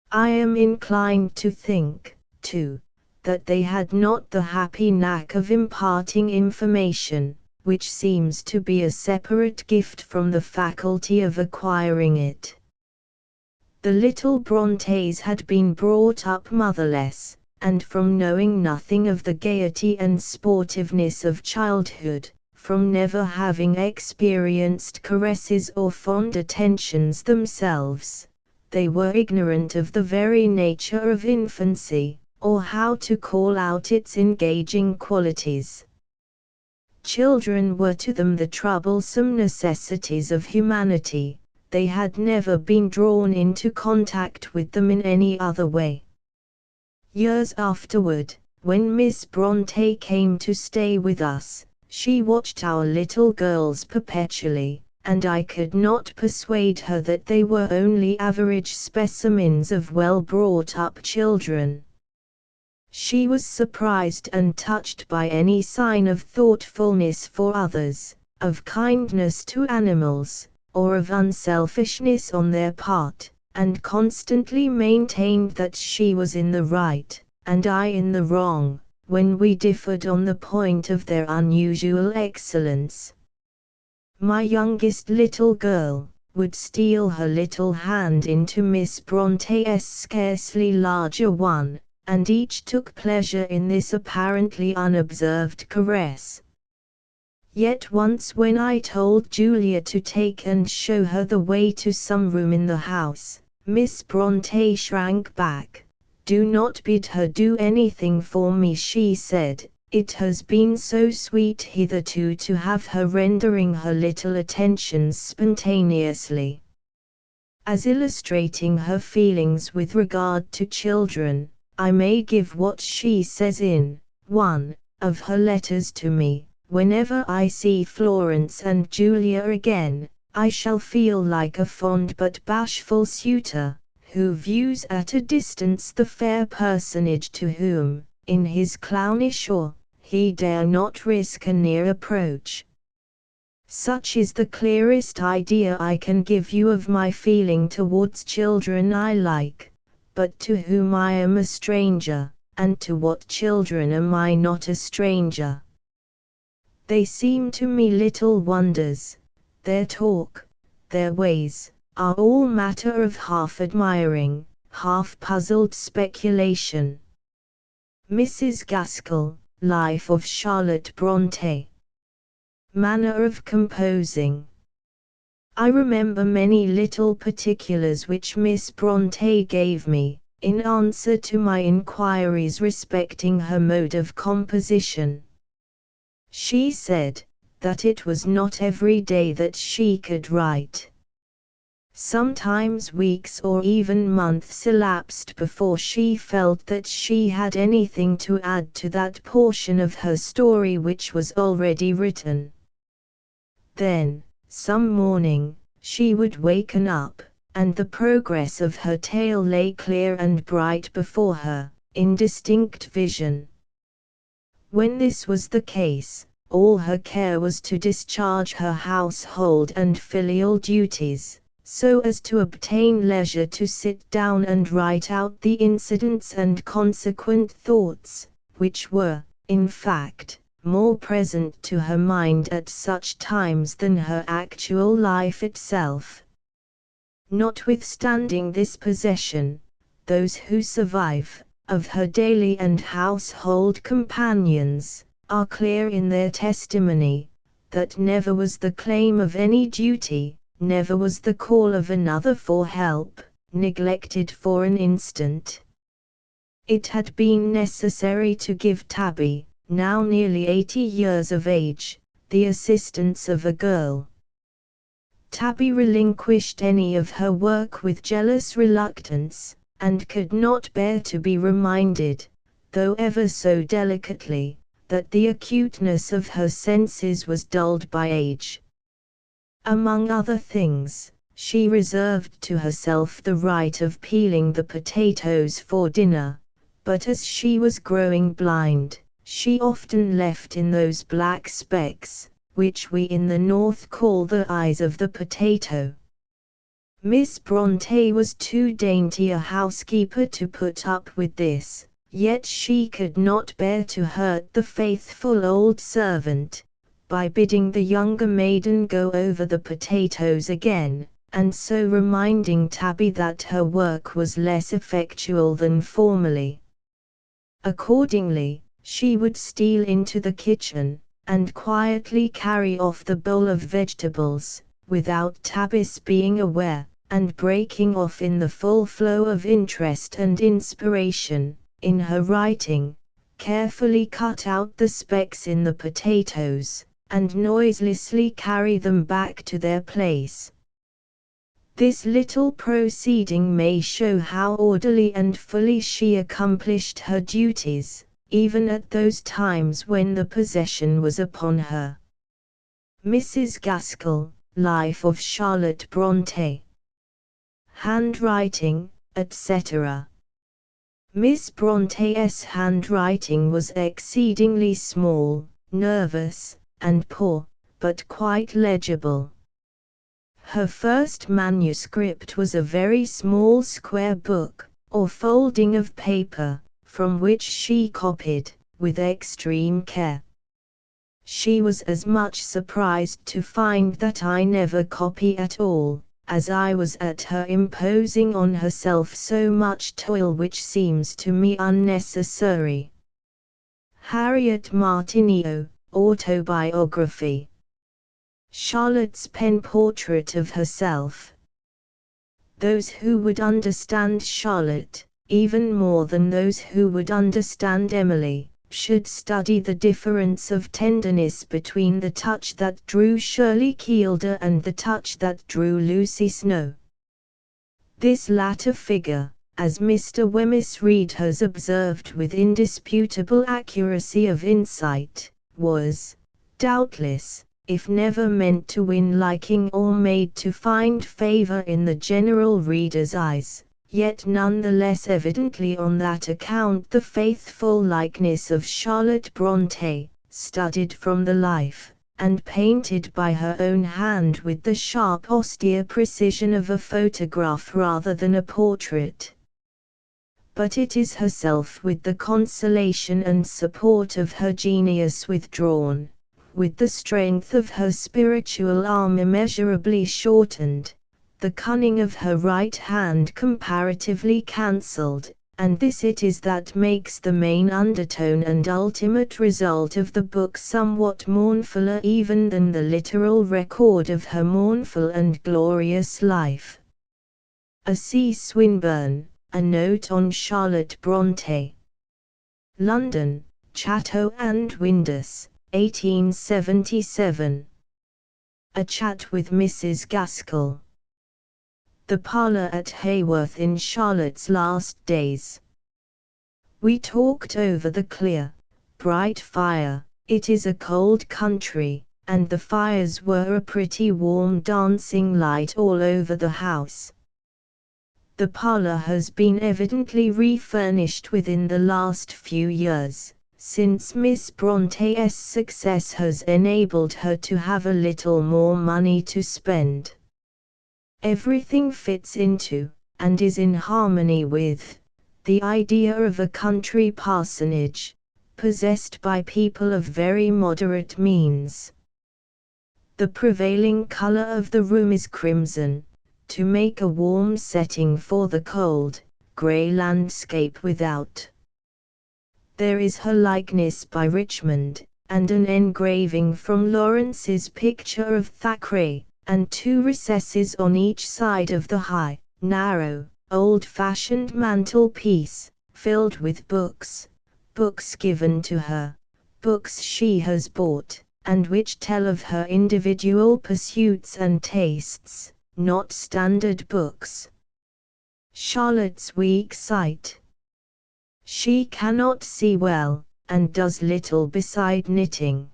Speaker 1: I am inclined to think, too, that they had not the happy knack of imparting information, which seems to be a separate gift from the faculty of acquiring it. The little Brontës had been brought up motherless, and from knowing nothing of the gaiety and sportiveness of childhood, from never having experienced caresses or fond attentions themselves, they were ignorant of the very nature of infancy, or how to call out its engaging qualities. Children were to them the troublesome necessities of humanity, they had never been drawn into contact with them in any other way. Years afterward, when Miss Brontë came to stay with us, she watched our little girls perpetually, and I could not persuade her that they were only average specimens of well-brought-up children. She was surprised and touched by any sign of thoughtfulness for others, of kindness to animals, or of unselfishness on their part, and constantly maintained that she was in the right, and I in the wrong, when we differed on the point of their unusual excellence. My youngest little girl would steal her little hand into Miss Brontë's scarcely larger one, and each took pleasure in this apparently unobserved caress. Yet once when I told Julia to take and show her the way to some room in the house, Miss Brontë shrank back. "Do not bid her do anything for me," she said, "it has been so sweet hitherto to have her rendering her little attentions spontaneously." As illustrating her feelings with regard to children, I may give what she says in one of her letters to me: "Whenever I see Florence and Julia again, I shall feel like a fond but bashful suitor, who views at a distance the fair personage to whom, in his clownish awe, he dare not risk a near approach. Such is the clearest idea I can give you of my feeling towards children I like, but to whom I am a stranger, and to what children am I not a stranger? They seem to me little wonders, their talk, their ways, are all matter of half-admiring, half-puzzled speculation. Mrs. Gaskell, Life of Charlotte Brontë. Manner of composing. I remember many little particulars which Miss Brontë gave me, in answer to my inquiries respecting her mode of composition. She said, that it was not every day that she could write. Sometimes weeks or even months elapsed before she felt that she had anything to add to that portion of her story which was already written. Then, some morning, she would waken up, and the progress of her tale lay clear and bright before her, in distinct vision. When this was the case, all her care was to discharge her household and filial duties, so as to obtain leisure to sit down and write out the incidents and consequent thoughts, which were, in fact, more present to her mind at such times than her actual life itself. Notwithstanding this possession, those who survive, of her daily and household companions, are clear in their testimony, that never was the claim of any duty, never was the call of another for help, neglected for an instant. It had been necessary to give Tabby, now nearly 80 years of age, the assistance of a girl. Tabby relinquished any of her work with jealous reluctance, and could not bear to be reminded, though ever so delicately, that the acuteness of her senses was dulled by age. Among other things, she reserved to herself the right of peeling the potatoes for dinner, but as she was growing blind, she often left in those black specks, which we in the North call the eyes of the potato. Miss Brontë was too dainty a housekeeper to put up with this, yet she could not bear to hurt the faithful old servant, by bidding the younger maiden go over the potatoes again, and so reminding Tabby that her work was less effectual than formerly. Accordingly, she would steal into the kitchen, and quietly carry off the bowl of vegetables, without Tabby's being aware, and breaking off in the full flow of interest and inspiration, in her writing, carefully cut out the specks in the potatoes, and noiselessly carry them back to their place. This little proceeding may show how orderly and fully she accomplished her duties, even at those times when the possession was upon her. Mrs. Gaskell, Life of Charlotte Brontë. Handwriting, etc. Miss Bronté's handwriting was exceedingly small, nervous, and poor, but quite legible. Her first manuscript was a very small square book, or folding of paper, from which she copied, with extreme care. She was as much surprised to find that I never copy at all, as I was at her imposing on herself so much toil which seems to me unnecessary. Harriet Martineau, Autobiography. Charlotte's pen portrait of herself. Those who would understand Charlotte, even more than those who would understand Emily, should study the difference of tenderness between the touch that drew Shirley Kielder and the touch that drew Lucy Snowe. This latter figure, as Mr. Wemyss Reid has observed with indisputable accuracy of insight, was, doubtless, if never meant to win liking or made to find favor in the general reader's eyes, yet none the less evidently on that account the faithful likeness of Charlotte Brontë, studied from the life, and painted by her own hand with the sharp austere precision of a photograph rather than a portrait. But it is herself with the consolation and support of her genius withdrawn, with the strength of her spiritual arm immeasurably shortened, the cunning of her right hand comparatively cancelled, and this it is that makes the main undertone and ultimate result of the book somewhat mournfuller even than the literal record of her mournful and glorious life. A C. Swinburne, A Note on Charlotte Brontë. London, Chatto and Windus, 1877. A Chat with Mrs. Gaskell. The parlour at Haworth in Charlotte's last days. We talked over the clear, bright fire. It is a cold country, and the fires were a pretty warm dancing light all over the house. The parlour has been evidently refurnished within the last few years, since Miss Bronte's success has enabled her to have a little more money to spend. Everything fits into, and is in harmony with, the idea of a country parsonage, possessed by people of very moderate means. The prevailing colour of the room is crimson, to make a warm setting for the cold, grey landscape without. There is her likeness by Richmond, and an engraving from Lawrence's picture of Thackeray, and two recesses on each side of the high, narrow, old-fashioned mantelpiece, filled with books, books given to her, books she has bought, and which tell of her individual pursuits and tastes, not standard books. Charlotte's weak sight. She cannot see well, and does little beside knitting.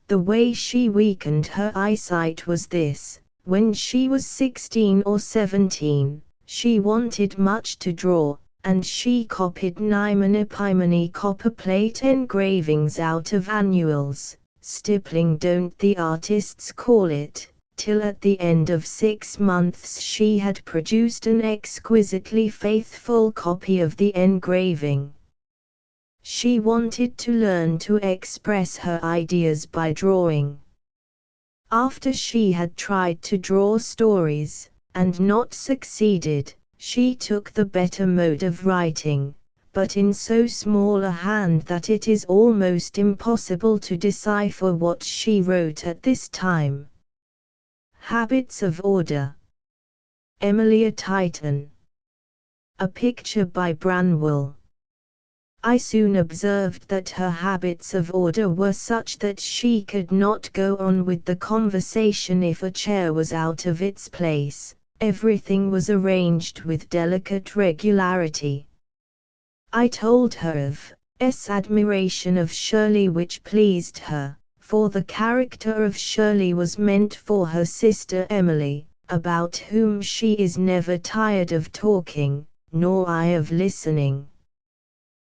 Speaker 1: The way she weakened her eyesight was this: when she was 16 or 17, she wanted much to draw, and she copied Nyman Epiphany copperplate engravings out of annuals, stippling don't the artists call it, till at the end of 6 months she had produced an exquisitely faithful copy of the engraving. She wanted to learn to express her ideas by drawing. After she had tried to draw stories, and not succeeded, she took the better mode of writing, but in so small a hand that it is almost impossible to decipher what she wrote at this time. Habits of Order. Emilia Tyton. A picture by Branwell. I soon observed that her habits of order were such that she could not go on with the conversation if a chair was out of its place. Everything was arranged with delicate regularity. I told her of S. admiration of Shirley which pleased her, for the character of Shirley was meant for her sister Emily, about whom she is never tired of talking, nor I of listening.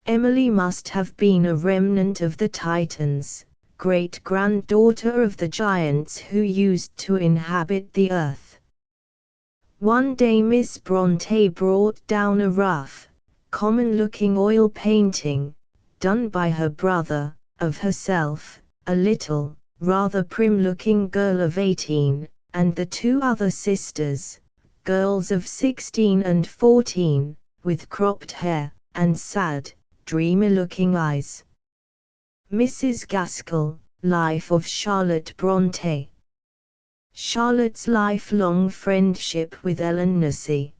Speaker 1: Emily must have been a remnant of the Titans, great-granddaughter of the giants who used to inhabit the earth. One day Miss Brontë brought down a rough, common-looking oil painting, done by her brother, of herself, a little, rather prim-looking girl of 18, and the two other sisters, girls of 16 and 14, with cropped hair, and sad, dreamy-looking eyes. Mrs. Gaskell, Life of Charlotte Brontë. Charlotte's lifelong friendship with Ellen Nussey.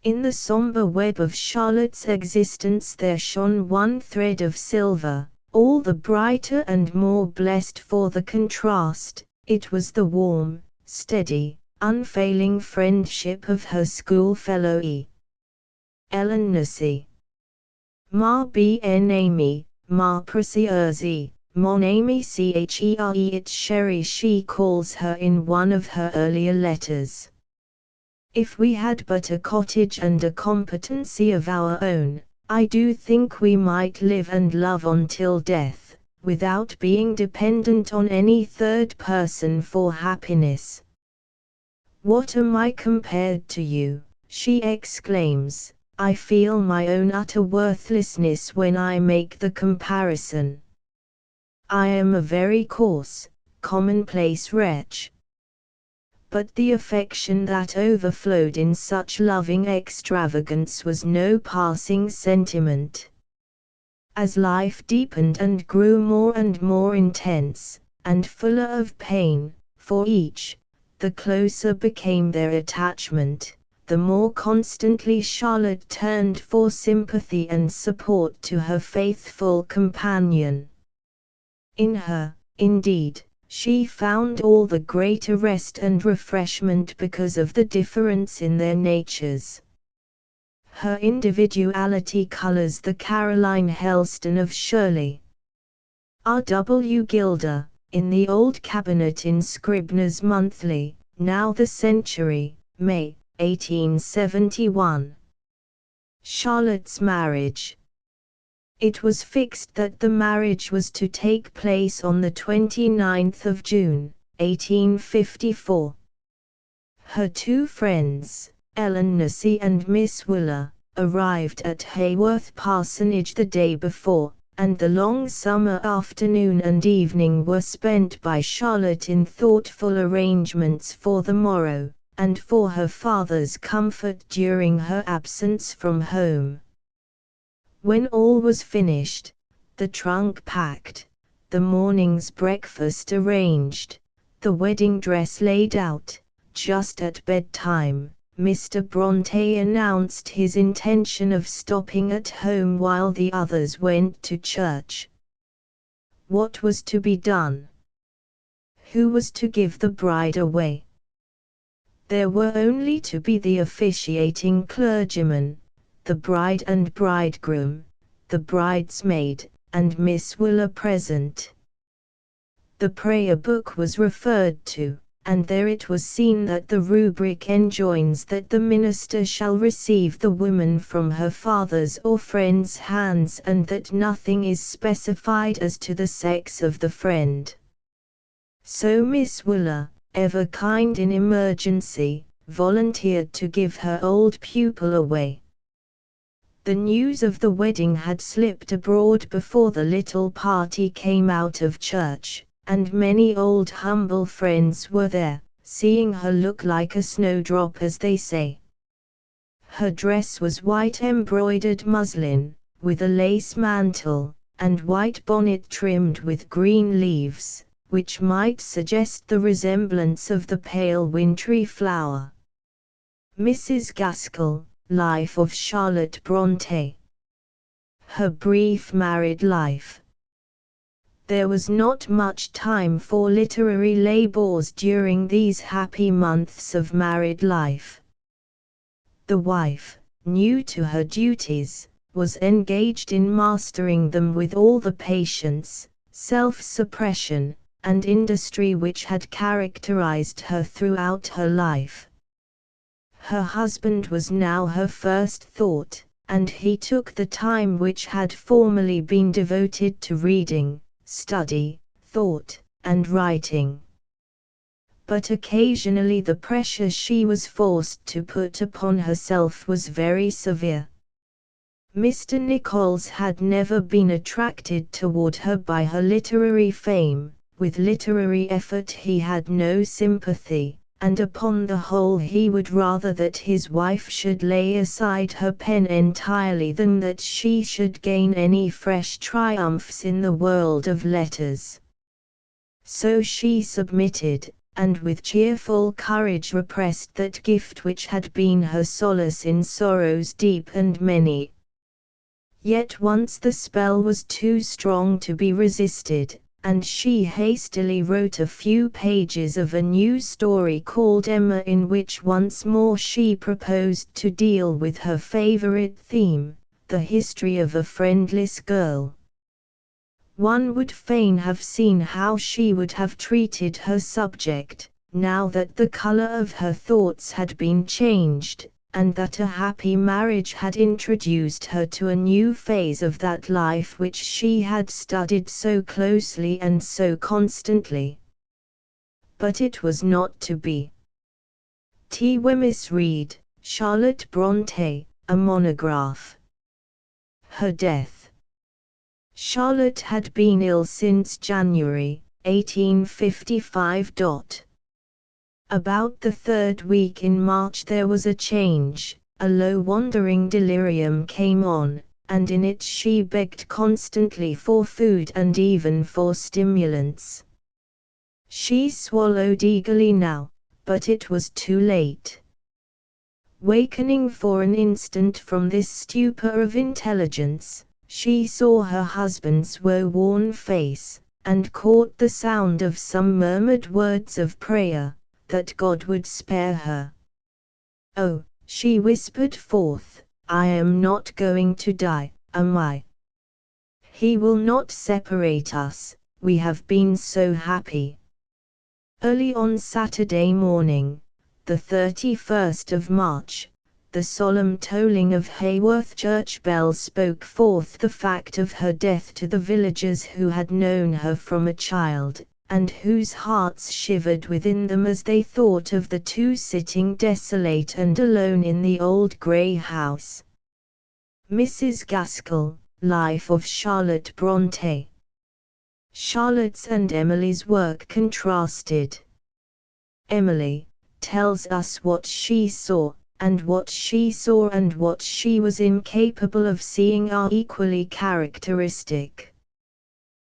Speaker 1: In the sombre web of Charlotte's existence there shone one thread of silver, all the brighter and more blessed for the contrast. It was the warm, steady, unfailing friendship of her schoolfellow Ellen Nussey. Ma bien aimée, ma précieuse, Mon amie Chere, it's Sherry she calls her in one of her earlier letters. If we had but a cottage and a competency of our own, I do think we might live and love until death, without being dependent on any third person for happiness. What am I compared to you? She exclaims. I feel my own utter worthlessness when I make the comparison. I am a very coarse, commonplace wretch. But the affection that overflowed in such loving extravagance was no passing sentiment. As life deepened and grew more and more intense, and fuller of pain, for each, the closer became their attachment, the more constantly Charlotte turned for sympathy and support to her faithful companion. In her, indeed, she found all the greater rest and refreshment because of the difference in their natures. Her individuality colors the Caroline Helston of Shirley. R. W. Gilder, in the old cabinet in Scribner's Monthly, now The Century, May, 1871. Charlotte's marriage. It was fixed that the marriage was to take place on the 29th of June, 1854. Her two friends, Ellen Nussey and Miss Wooler, arrived at Haworth Parsonage the day before, and the long summer afternoon and evening were spent by Charlotte in thoughtful arrangements for the morrow, and for her father's comfort during her absence from home. When all was finished, the trunk packed, the morning's breakfast arranged, the wedding dress laid out, just at bedtime, Mr. Brontë announced his intention of stopping at home while the others went to church. What was to be done? Who was to give the bride away? There were only to be the officiating clergyman, the bride and bridegroom, the bridesmaid, and Miss Wooler present. The prayer book was referred to, and there it was seen that the rubric enjoins that the minister shall receive the woman from her father's or friend's hands, and that nothing is specified as to the sex of the friend. So Miss Wooler, ever kind in emergency, volunteered to give her old pupil away. The news of the wedding had slipped abroad before the little party came out of church, and many old humble friends were there, seeing her look like a snowdrop, as they say. Her dress was white embroidered muslin, with a lace mantle, and white bonnet trimmed with green leaves, which might suggest the resemblance of the pale wintry flower. Mrs. Gaskell, Life of Charlotte Brontë. Her brief married life. There was not much time for literary labors during these happy months of married life. The wife, new to her duties, was engaged in mastering them with all the patience, self-suppression, and industry which had characterized her throughout her life. Her husband was now her first thought, and he took the time which had formerly been devoted to reading, study, thought, and writing. But occasionally the pressure she was forced to put upon herself was very severe. Mr. Nichols had never been attracted toward her by her literary fame. With literary effort he had no sympathy, and upon the whole he would rather that his wife should lay aside her pen entirely than that she should gain any fresh triumphs in the world of letters. So she submitted, and with cheerful courage repressed that gift which had been her solace in sorrows deep and many. Yet once the spell was too strong to be resisted, and she hastily wrote a few pages of a new story called Emma, in which once more she proposed to deal with her favorite theme, the history of a friendless girl. One would fain have seen how she would have treated her subject, now that the color of her thoughts had been changed, and that a happy marriage had introduced her to a new phase of that life which she had studied so closely and so constantly. But it was not to be. T. Wemyss Reid, Charlotte Brontë, a monograph. Her death. Charlotte had been ill since January, 1855. About the third week in March there was a change, a low wandering delirium came on, and in it she begged constantly for food and even for stimulants. She swallowed eagerly now, but it was too late. Wakening for an instant from this stupor of intelligence, she saw her husband's woe-worn face, and caught the sound of some murmured words of prayer, that God would spare her. "Oh," she whispered forth, "I am not going to die, am I? He will not separate us, we have been so happy." Early on Saturday morning, the 31st of March, the solemn tolling of Haworth church bells spoke forth the fact of her death to the villagers who had known her from a child, and whose hearts shivered within them as they thought of the two sitting desolate and alone in the old grey house. Mrs. Gaskell, Life of Charlotte Brontë. Charlotte's and Emily's work contrasted. Emily tells us what she saw, and what she saw and what she was incapable of seeing are equally characteristic.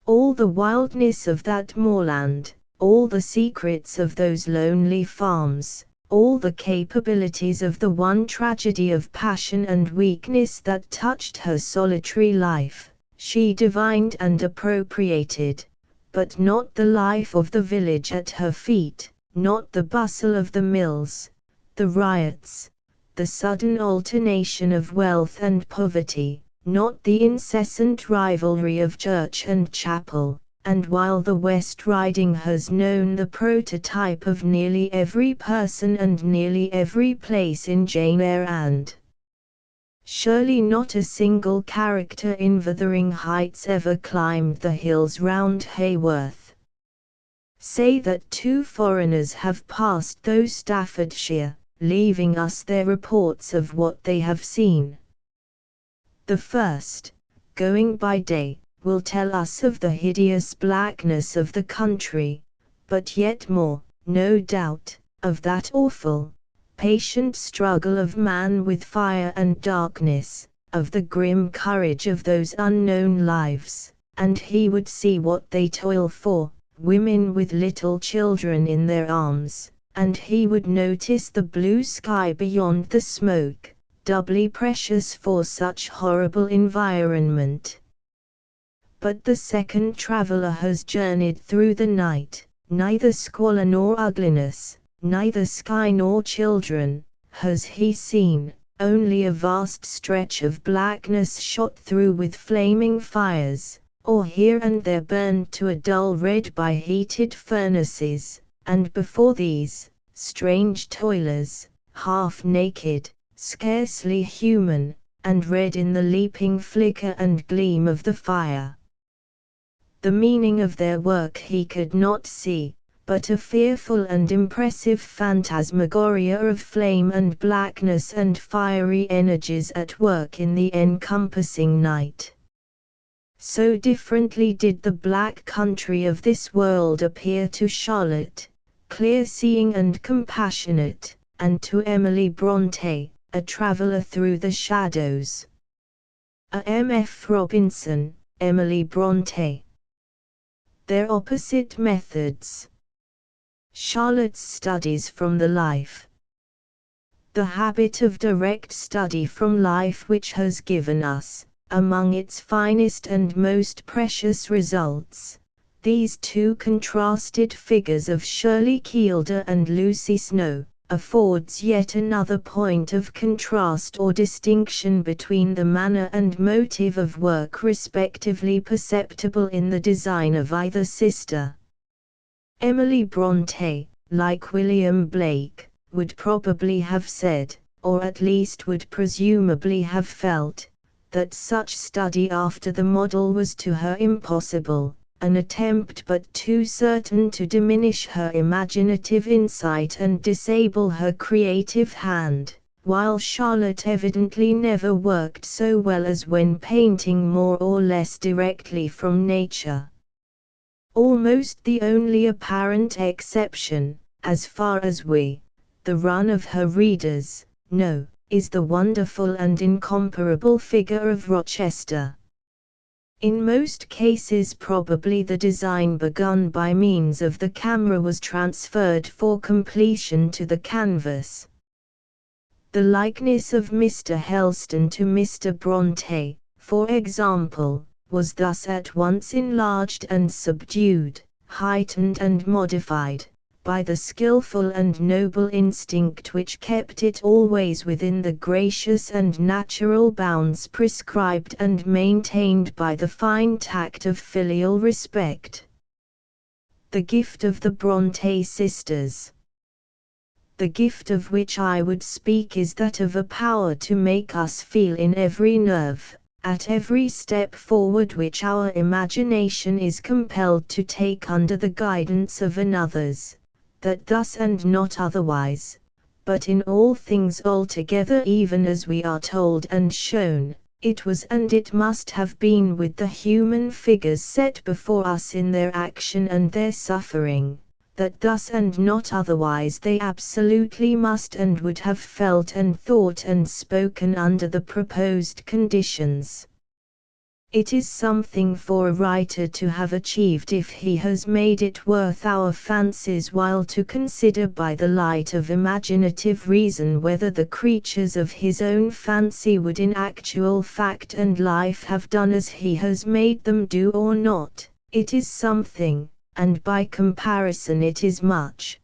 Speaker 1: All the wildness of that moorland, all the secrets of those lonely farms, all the capabilities of the one tragedy of passion and weakness that touched her solitary life, she divined and appropriated, but not the life of the village at her feet, not the bustle of the mills, the riots, the sudden alternation of wealth and poverty, not the incessant rivalry of church and chapel. And while the West Riding has known the prototype of nearly every person and nearly every place in Jane Eyre, and surely not a single character in Wuthering Heights ever climbed the hills round Haworth. Say that two foreigners have passed through Staffordshire, leaving us their reports of what they have seen. The first, going by day, will tell us of the hideous blackness of the country, but yet more, no doubt, of that awful, patient struggle of man with fire and darkness, of the grim courage of those unknown lives, and he would see what they toil for, women with little children in their arms, and he would notice the blue sky beyond the smoke, doubly precious for such horrible environment. But the second traveller has journeyed through the night, neither squalor nor ugliness, neither sky nor children, has he seen, only a vast stretch of blackness shot through with flaming fires, or here and there burned to a dull red by heated furnaces, and before these, strange toilers, half naked, scarcely human, and red in the leaping flicker and gleam of the fire. The meaning of their work he could not see, but a fearful and impressive phantasmagoria of flame and blackness and fiery energies at work in the encompassing night. So differently did the black country of this world appear to Charlotte, clear-seeing and compassionate, and to Emily Brontë, a traveller through the shadows. A. M. F. Robinson, Emily Brontë. Their opposite methods. Charlotte's studies from the life. The habit of direct study from life which has given us, among its finest and most precious results, these two contrasted figures of Shirley Kielder and Lucy Snowe, affords yet another point of contrast or distinction between the manner and motive of work respectively perceptible in the design of either sister. Emily Brontë, like William Blake, would probably have said, or at least would presumably have felt, that such study after the model was to her impossible, an attempt but too certain to diminish her imaginative insight and disable her creative hand, while Charlotte evidently never worked so well as when painting more or less directly from nature. Almost the only apparent exception, as far as we, the run of her readers, know, is the wonderful and incomparable figure of Rochester. In most cases probably the design begun by means of the camera was transferred for completion to the canvas. The likeness of Mr. Helston to Mr. Brontë, for example, was thus at once enlarged and subdued, heightened and modified, by the skillful and noble instinct which kept it always within the gracious and natural bounds prescribed and maintained by the fine tact of filial respect. The gift of the Brontë sisters. The gift of which I would speak is that of a power to make us feel in every nerve, at every step forward which our imagination is compelled to take under the guidance of another's, that thus and not otherwise, but in all things altogether even as we are told and shown, it was and it must have been with the human figures set before us in their action and their suffering, that thus and not otherwise they absolutely must and would have felt and thought and spoken under the proposed conditions. It is something for a writer to have achieved if he has made it worth our fancies while to consider by the light of imaginative reason whether the creatures of his own fancy would in actual fact and life have done as he has made them do or not. It is something, and by comparison it is much.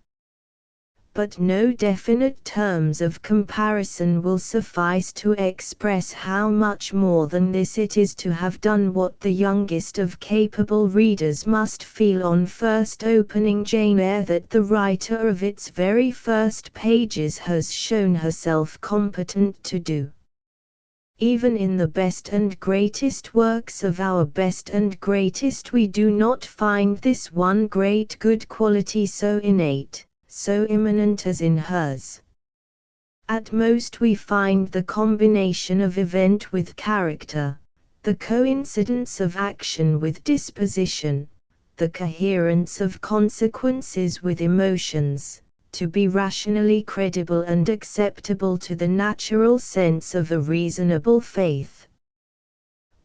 Speaker 1: But no definite terms of comparison will suffice to express how much more than this it is to have done what the youngest of capable readers must feel on first opening Jane Eyre, that the writer of its very first pages has shown herself competent to do. Even in the best and greatest works of our best and greatest we do not find this one great good quality so innate, so immanent as in hers. At most we find the combination of event with character, the coincidence of action with disposition, the coherence of consequences with emotions, to be rationally credible and acceptable to the natural sense of a reasonable faith.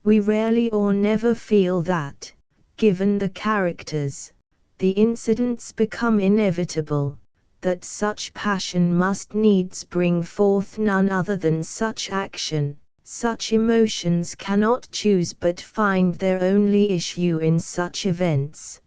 Speaker 1: We rarely or never feel that, given the characters, the incidents become inevitable, that such passion must needs bring forth none other than such action, such emotions cannot choose but find their only issue in such events.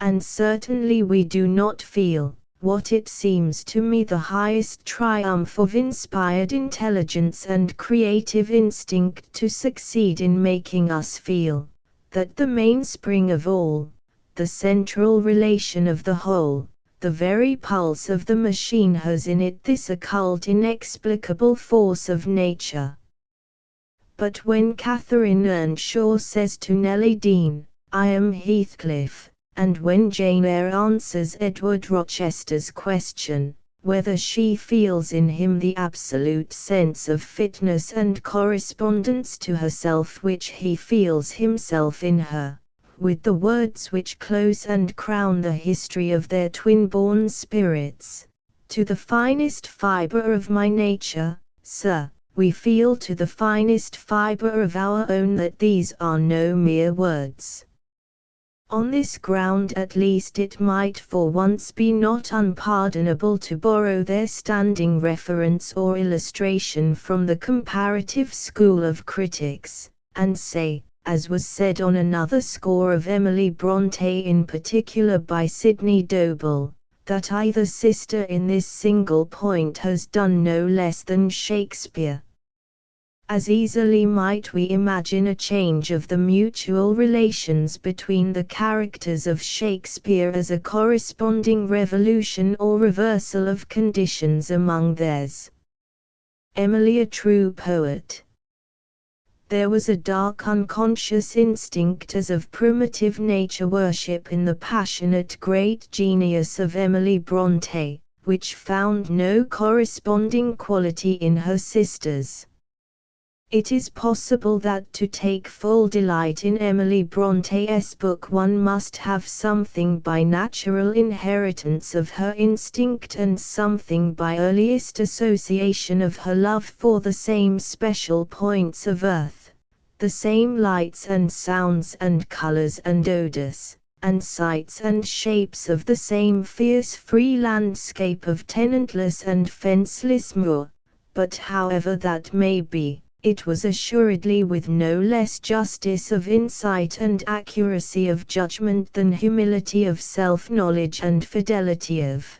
Speaker 1: And certainly we do not feel, what it seems to me the highest triumph of inspired intelligence and creative instinct to succeed in making us feel, that the mainspring of all, the central relation of the whole, the very pulse of the machine has in it this occult inexplicable force of nature. But when Catherine Earnshaw says to Nelly Dean, "I am Heathcliff," and when Jane Eyre answers Edward Rochester's question, whether she feels in him the absolute sense of fitness and correspondence to herself which he feels himself in her, with the words which close and crown the history of their twin-born spirits, "To the finest fibre of my nature, sir, we feel to the finest fibre of our own that these are no mere words." On this ground at least it might for once be not unpardonable to borrow their standing reference or illustration from the comparative school of critics, and say, as was said on another score of Emily Brontë in particular by Sidney Dobell, that either sister in this single point has done no less than Shakespeare. As easily might we imagine a change of the mutual relations between the characters of Shakespeare as a corresponding revolution or reversal of conditions among theirs. Emily a true poet. There was a dark unconscious instinct as of primitive nature worship in the passionate great genius of Emily Brontë, which found no corresponding quality in her sisters. It is possible that to take full delight in Emily Bronte's book one must have something by natural inheritance of her instinct and something by earliest association of her love for the same special points of earth, the same lights and sounds and colors and odors, and sights and shapes of the same fierce free landscape of tenantless and fenceless moor. But however that may be, it was assuredly with no less justice of insight and accuracy of judgment than humility of self-knowledge and fidelity of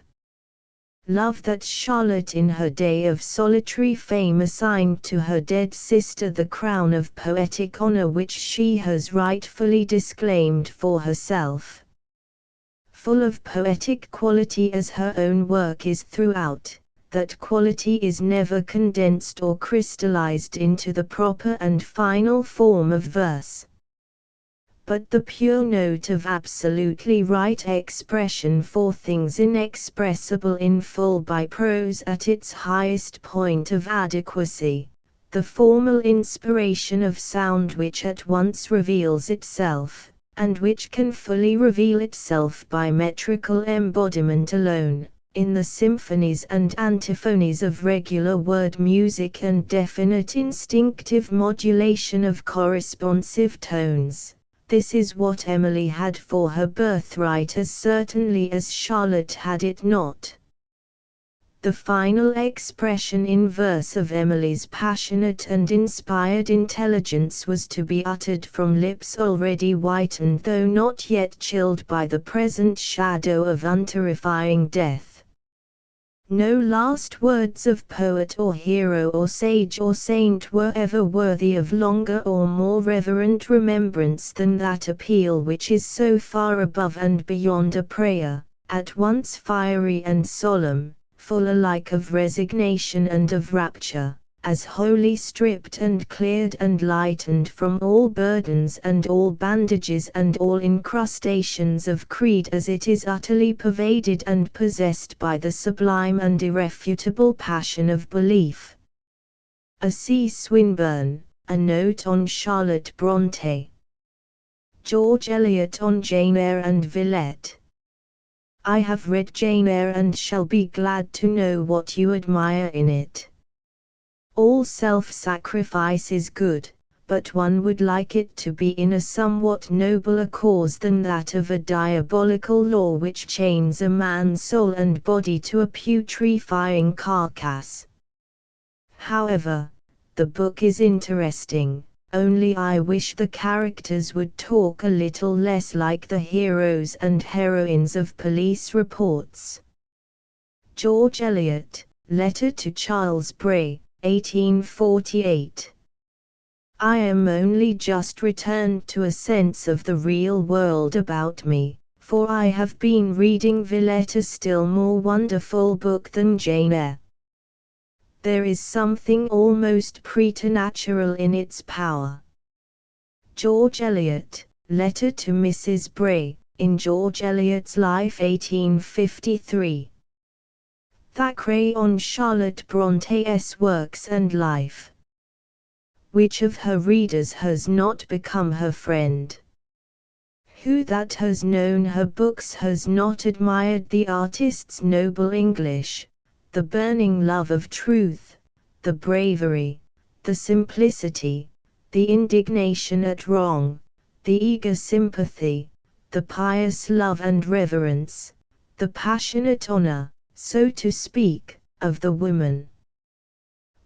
Speaker 1: love that Charlotte in her day of solitary fame assigned to her dead sister the crown of poetic honor which she has rightfully disclaimed for herself. Full of poetic quality as her own work is throughout, that quality is never condensed or crystallized into the proper and final form of verse. But the pure note of absolutely right expression for things inexpressible in full by prose at its highest point of adequacy, the formal inspiration of sound which at once reveals itself, and which can fully reveal itself by metrical embodiment alone, in the symphonies and antiphonies of regular word music and definite instinctive modulation of corresponsive tones. This is what Emily had for her birthright as certainly as Charlotte had it not. The final expression in verse of Emily's passionate and inspired intelligence was to be uttered from lips already whitened though not yet chilled by the present shadow of unterrifying death. No last words of poet or hero or sage or saint were ever worthy of longer or more reverent remembrance than that appeal which is so far above and beyond a prayer, at once fiery and solemn, full alike of resignation and of rapture, as wholly stripped and cleared and lightened from all burdens and all bandages and all incrustations of creed as it is utterly pervaded and possessed by the sublime and irrefutable passion of belief. A C. Swinburne, A Note on Charlotte Brontë. George Eliot on Jane Eyre and Villette. I have read Jane Eyre and shall be glad to know what you admire in it. All self-sacrifice is good, but one would like it to be in a somewhat nobler cause than that of a diabolical law which chains a man's soul and body to a putrefying carcass. However, the book is interesting, only I wish the characters would talk a little less like the heroes and heroines of police reports. George Eliot, Letter to Charles Bray, 1848. I am only just returned to a sense of the real world about me, for I have been reading Villette, a still more wonderful book than Jane Eyre. There is something almost preternatural in its power. George Eliot, Letter to Mrs. Bray, in George Eliot's Life 1853. Thackeray on Charlotte Bronte's works and life. Which of her readers has not become her friend? Who that has known her books has not admired the artist's noble English, the burning love of truth, the bravery, the simplicity, the indignation at wrong, the eager sympathy, the pious love and reverence, the passionate honor, so to speak, of the woman?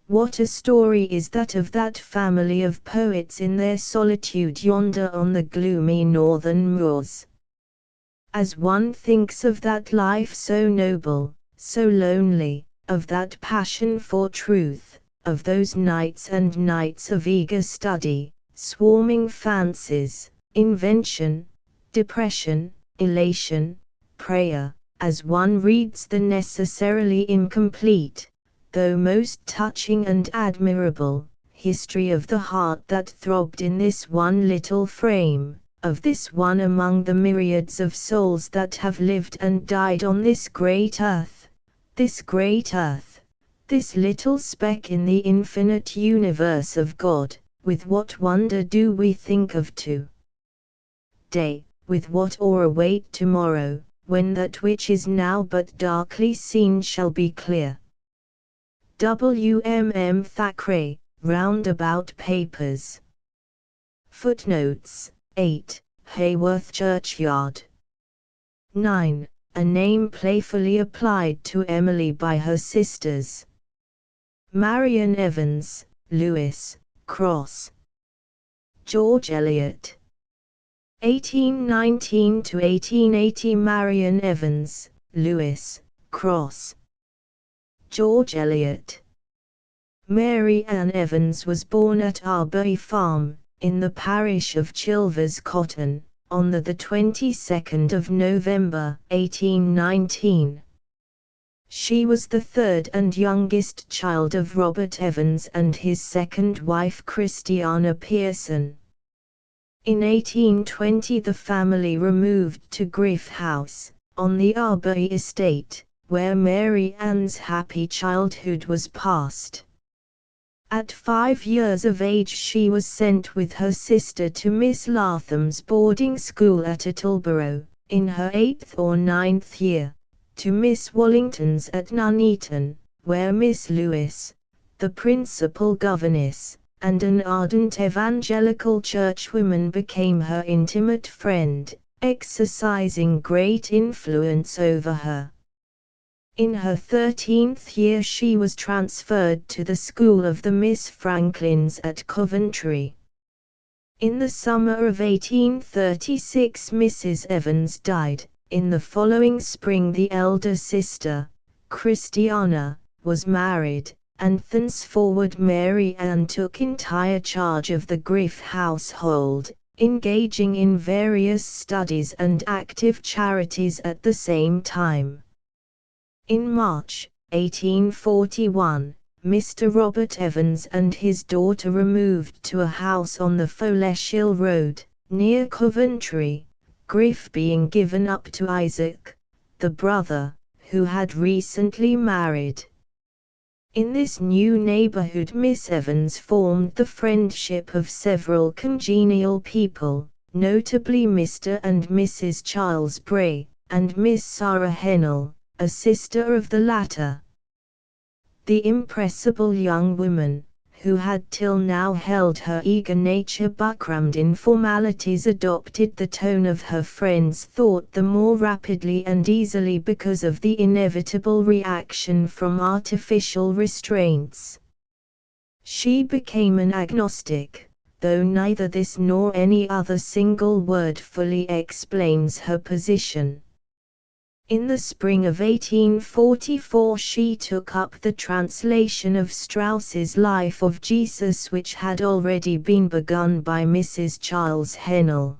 Speaker 1: What a story is that of that family of poets in their solitude yonder on the gloomy northern moors! as one thinks of that life so noble, so lonely, of that passion for truth, of those nights and nights of eager study, swarming fancies, invention, depression, elation, prayer, as one reads the necessarily incomplete, though most touching and admirable, history of the heart that throbbed in this one little frame, of this one among the myriads of souls that have lived and died on this great earth, this little speck in the infinite universe of God, with what wonder do we think of to-day, with what awe await tomorrow, when that which is now but darkly seen shall be clear. W. M. Thackeray, Roundabout Papers. Footnotes 8. Haworth Churchyard. 9. A name playfully applied to Emily by her sisters. Marian Evans, Lewis, Cross. George Eliot. 1819 to 1880. Marian Evans, Lewis, Cross. George Eliot. Mary Ann Evans was born at Arbury Farm, in the parish of Chilvers Cotton, on the 22nd of November, 1819. She was the third and youngest child of Robert Evans and his second wife Christiana Pearson. In 1820 the family removed to Griff House, on the Arbury estate, where Mary Ann's happy childhood was passed. At 5 years of age she was sent with her sister to Miss Latham's boarding school at Attleborough, in her 8th or 9th year, to Miss Wallington's at Nuneaton, where Miss Lewis, the principal governess, and an ardent evangelical churchwoman became her intimate friend, exercising great influence over her. In her 13th year she was transferred to the school of the Miss Franklins at Coventry. In the summer of 1836 Mrs. Evans died. In the following spring the elder sister, Christiana, was married, and thenceforward Mary Ann took entire charge of the Griff household, engaging in various studies and active charities at the same time. In March, 1841, Mr. Robert Evans and his daughter removed to a house on the Foleshill Road, near Coventry, Griff being given up to Isaac, the brother, who had recently married. In this new neighborhood Miss Evans formed the friendship of several congenial people, notably Mr. and Mrs. Charles Bray, and Miss Sarah Hennell, a sister of the latter. The impressible young woman, who had till now held her eager nature buckrammed in formalities, adopted the tone of her friends' thought the more rapidly and easily because of the inevitable reaction from artificial restraints. She became an agnostic, though neither this nor any other single word fully explains her position. In the spring of 1844 she took up the translation of Strauss's Life of Jesus, which had already been begun by Mrs. Charles Hennell.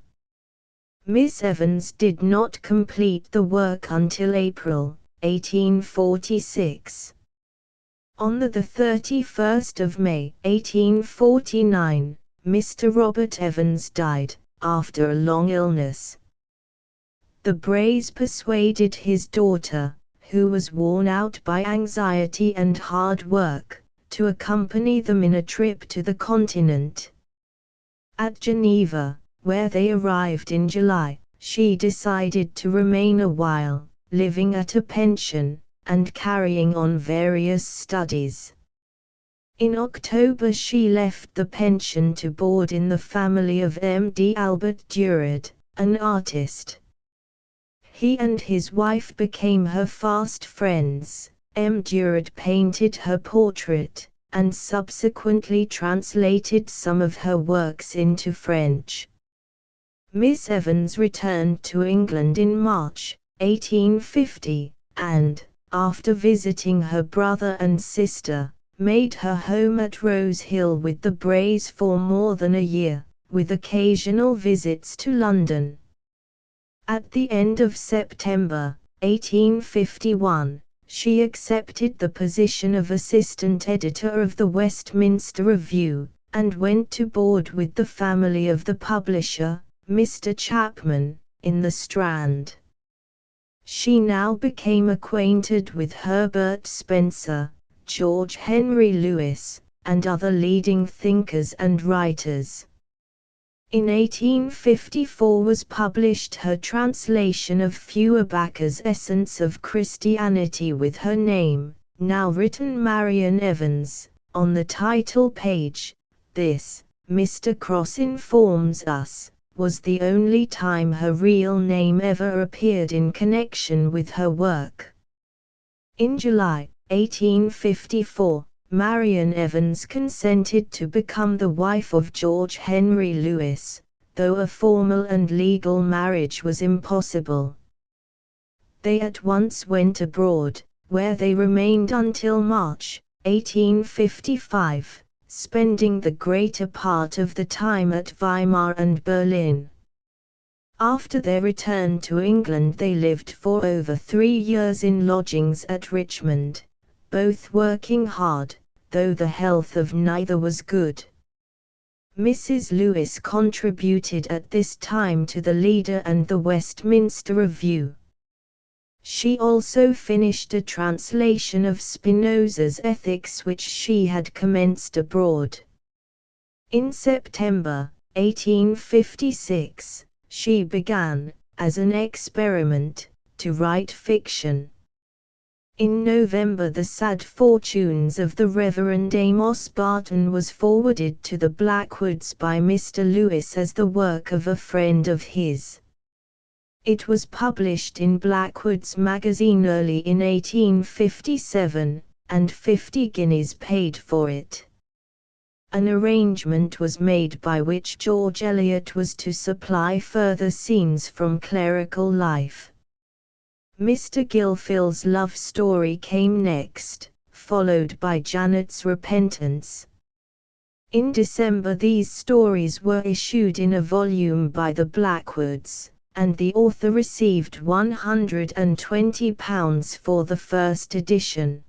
Speaker 1: Miss Evans did not complete the work until April, 1846. On the 31st of May, 1849, Mr. Robert Evans died, after a long illness. The Brays persuaded his daughter, who was worn out by anxiety and hard work, to accompany them in a trip to the continent. At Geneva, where they arrived in July, she decided to remain a while, living at a pension, and carrying on various studies. In October she left the pension to board in the family of M. D. Albert Durad, an artist. He and his wife became her fast friends. M. Durad painted her portrait, and subsequently translated some of her works into French. Miss Evans returned to England in March 1850, and, after visiting her brother and sister, made her home at Rose Hill with the Brays for more than a year, with occasional visits to London. At the end of September 1851, she accepted the position of assistant editor of the Westminster Review, and went to board with the family of the publisher, Mr. Chapman, in the Strand. She now became acquainted with Herbert Spencer, George Henry Lewes, and other leading thinkers and writers. In 1854 was published her translation of Feuerbacher's Essence of Christianity with her name, now written Marian Evans, on the title page. This, Mr. Cross informs us, was the only time her real name ever appeared in connection with her work. In July 1854, Marian Evans consented to become the wife of George Henry Lewes, though a formal and legal marriage was impossible. They at once went abroad, where they remained until March 1855, spending the greater part of the time at Weimar and Berlin. After their return to England they lived for over 3 years in lodgings at Richmond, both working hard, though the health of neither was good. Mrs. Lewes contributed at this time to the Leader and the Westminster Review. She also finished a translation of Spinoza's Ethics which she had commenced abroad. In September 1856, she began, as an experiment, to write fiction. In November The Sad Fortunes of the Reverend Amos Barton was forwarded to the Blackwoods by Mr. Lewes as the work of a friend of his. It was published in Blackwood's Magazine early in 1857, and 50 guineas paid for it. An arrangement was made by which George Eliot was to supply further scenes from clerical life. Mr. Gilfil's love story came next, followed by Janet's Repentance. In December these stories were issued in a volume by the Blackwoods, and the author received £120 for the first edition.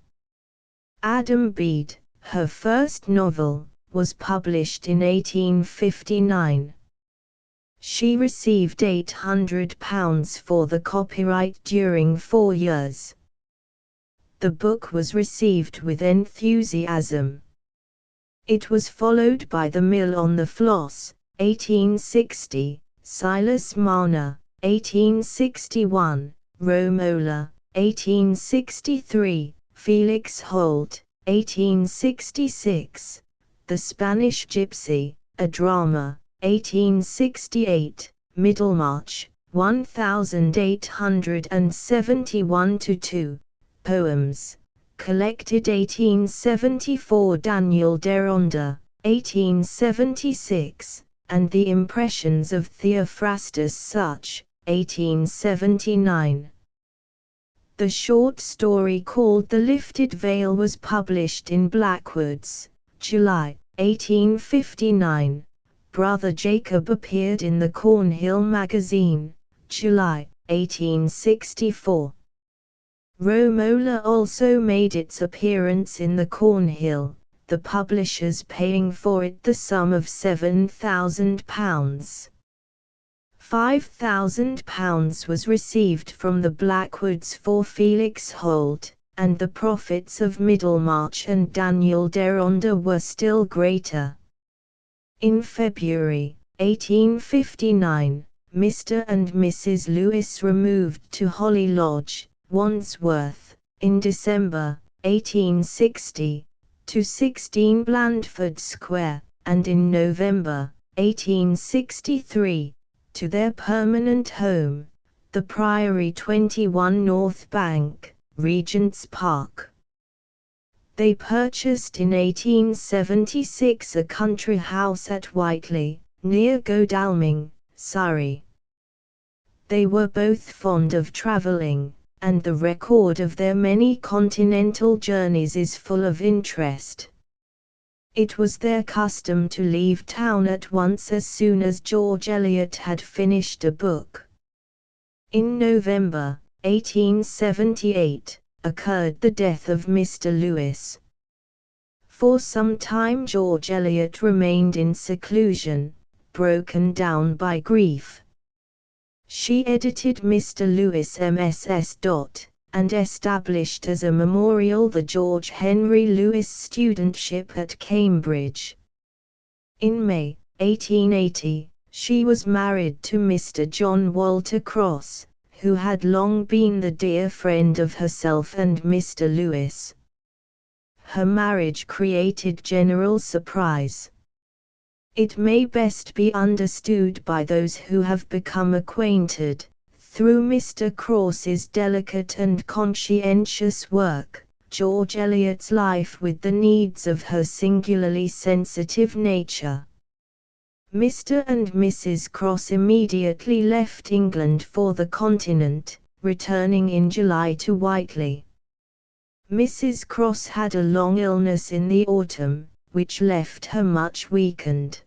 Speaker 1: Adam Bede, her first novel, was published in 1859. She received £800 for the copyright during 4 years. The book was received with enthusiasm. It was followed by The Mill on the Floss, 1860, Silas Marner, 1861, Romola, 1863, Felix Holt, 1866, The Spanish Gypsy, a drama, 1868, Middlemarch, 1871-2, Poems, collected 1874 Daniel Deronda, 1876, and The Impressions of Theophrastus Such, 1879. The short story called The Lifted Veil was published in Blackwoods, July, 1859. Brother Jacob appeared in the Cornhill Magazine, July, 1864. Romola also made its appearance in the Cornhill, the publishers paying for it the sum of £7,000. £5,000 was received from the Blackwoods for Felix Holt, and the profits of Middlemarch and Daniel Deronda were still greater. In February 1859, Mr. and Mrs. Lewes removed to Holly Lodge, Wandsworth. In December 1860, to 16 Blandford Square, and in November 1863, to their permanent home, the Priory 21 North Bank, Regent's Park. They purchased in 1876 a country house at Whiteley, near Godalming, Surrey. They were both fond of travelling, and the record of their many continental journeys is full of interest. It was their custom to leave town at once as soon as George Eliot had finished a book. In November 1878, occurred the death of Mr. Lewis. For some time George Eliot remained in seclusion, broken down by grief. She edited Mr. Lewis MSS. And established as a memorial the George Henry Lewis Studentship at Cambridge. In May 1880, she was married to Mr. John Walter Cross, who had long been the dear friend of herself and Mr. Lewis. Her marriage created general surprise. It may best be understood by those who have become acquainted, through Mr. Cross's delicate and conscientious work, George Eliot's life with the needs of her singularly sensitive nature. Mr. and Mrs. Cross immediately left England for the Continent, returning in July to Whiteley. Mrs. Cross had a long illness in the autumn, which left her much weakened.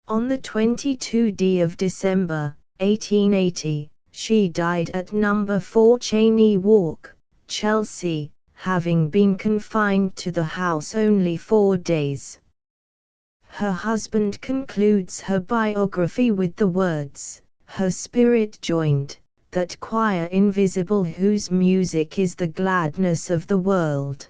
Speaker 1: On the 22nd of December, 1880, she died at No. 4 Cheyne Walk, Chelsea, having been confined to the house only 4 days. Her husband concludes her biography with the words, "Her spirit joined, that choir invisible whose music is the gladness of the world."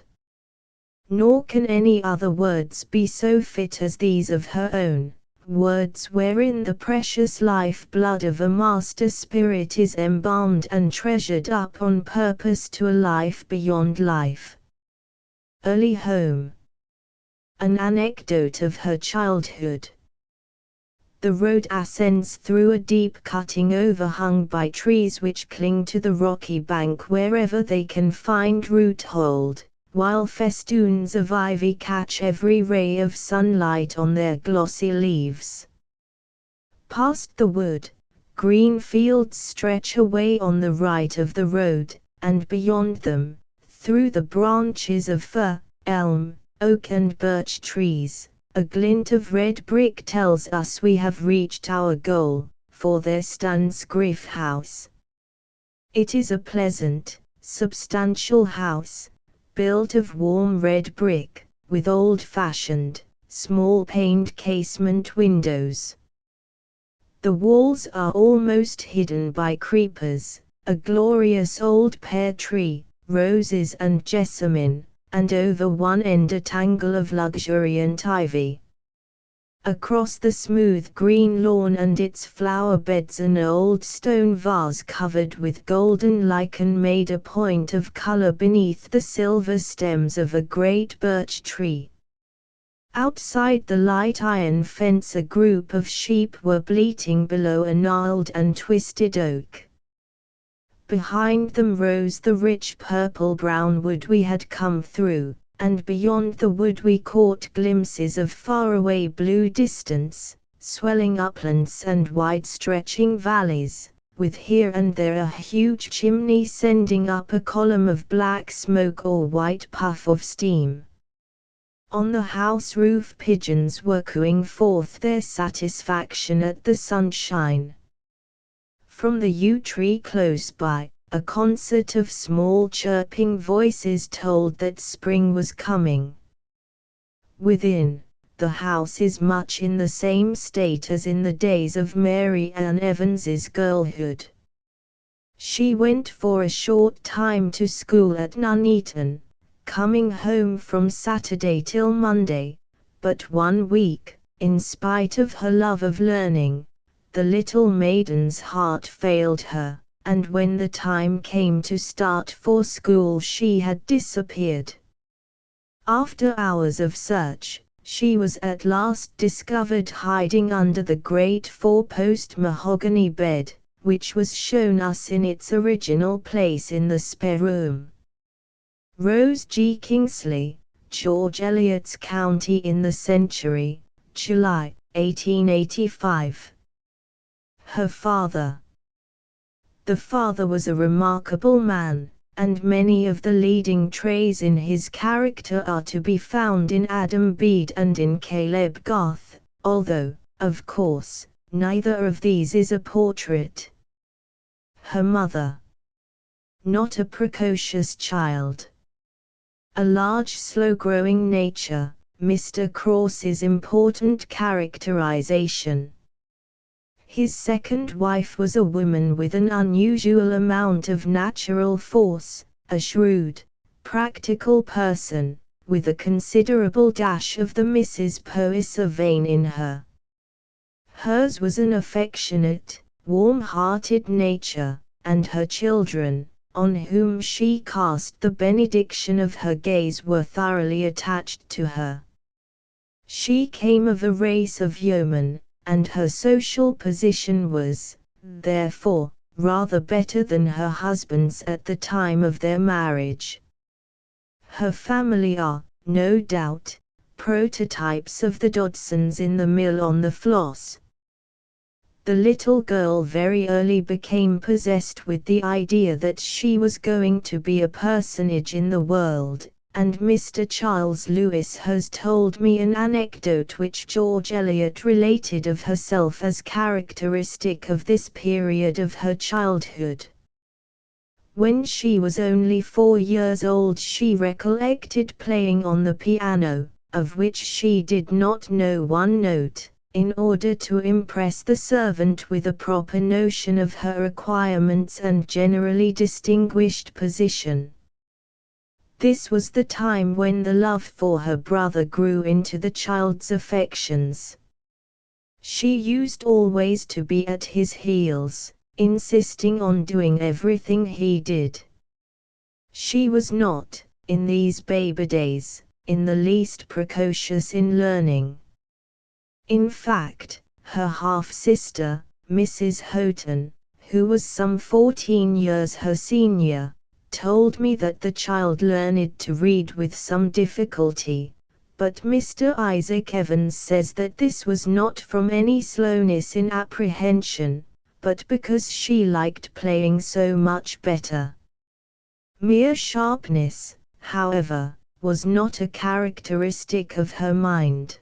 Speaker 1: Nor can any other words be so fit as these of her own, words wherein the precious life-blood of a master spirit is embalmed and treasured up on purpose to a life beyond life. Early home. An anecdote of her childhood. The road ascends through a deep cutting overhung by trees which cling to the rocky bank wherever they can find root-hold, while festoons of ivy catch every ray of sunlight on their glossy leaves. Past the wood, green fields stretch away on the right of the road, and beyond them, through the branches of fir, elm, oak and birch trees, a glint of red brick tells us we have reached our goal, for there stands Griff House. It is a pleasant, substantial house, built of warm red brick, with old-fashioned, small-paned casement windows. The walls are almost hidden by creepers, a glorious old pear tree, roses and jessamine, and over one end a tangle of luxuriant ivy. Across the smooth green lawn and its flower beds an old stone vase covered with golden lichen made a point of color beneath the silver stems of a great birch tree. Outside the light iron fence a group of sheep were bleating below a gnarled and twisted oak. Behind them rose the rich purple-brown wood we had come through, and beyond the wood we caught glimpses of faraway blue distance, swelling uplands and wide-stretching valleys, with here and there a huge chimney sending up a column of black smoke or white puff of steam. On the house roof pigeons were cooing forth their satisfaction at the sunshine. From the yew tree close by, a concert of small chirping voices told that spring was coming. Within, the house is much in the same state as in the days of Mary Ann Evans's girlhood. She went for a short time to school at Nuneaton, coming home from Saturday till Monday, but one week, in spite of her love of learning, the little maiden's heart failed her, and when the time came to start for school she had disappeared. After hours of search, she was at last discovered hiding under the great four-post mahogany bed, which was shown us in its original place in the spare room. Rose G. Kingsley, George Eliot's County in the Century, July, 1885. Her father. The father was a remarkable man, and many of the leading traits in his character are to be found in Adam Bede and in Caleb Garth, although, of course, neither of these is a portrait. Her mother. Not a precocious child. A large slow-growing nature, Mr. Cross's important characterization. His second wife was a woman with an unusual amount of natural force, a shrewd, practical person, with a considerable dash of the Mrs. Palliser vein in her. Hers was an affectionate, warm-hearted nature, and her children, on whom she cast the benediction of her gaze, were thoroughly attached to her. She came of a race of yeomen, and her social position was, therefore, rather better than her husband's at the time of their marriage. Her family are, no doubt, prototypes of the Dodsons in the Mill on the Floss. The little girl very early became possessed with the idea that she was going to be a personage in the world, and Mr. Charles Lewis has told me an anecdote which George Eliot related of herself as characteristic of this period of her childhood. When she was only 4 years old, she recollected playing on the piano, of which she did not know one note, in order to impress the servant with a proper notion of her requirements and generally distinguished position. This was the time when the love for her brother grew into the child's affections. She used always to be at his heels, insisting on doing everything he did. She was not, in these baby days, in the least precocious in learning. In fact, her half-sister, Mrs. Houghton, who was some 14 years her senior, told me that the child learned to read with some difficulty, but Mr. Isaac Evans says that this was not from any slowness in apprehension, but because she liked playing so much better. Mere sharpness, however, was not a characteristic of her mind.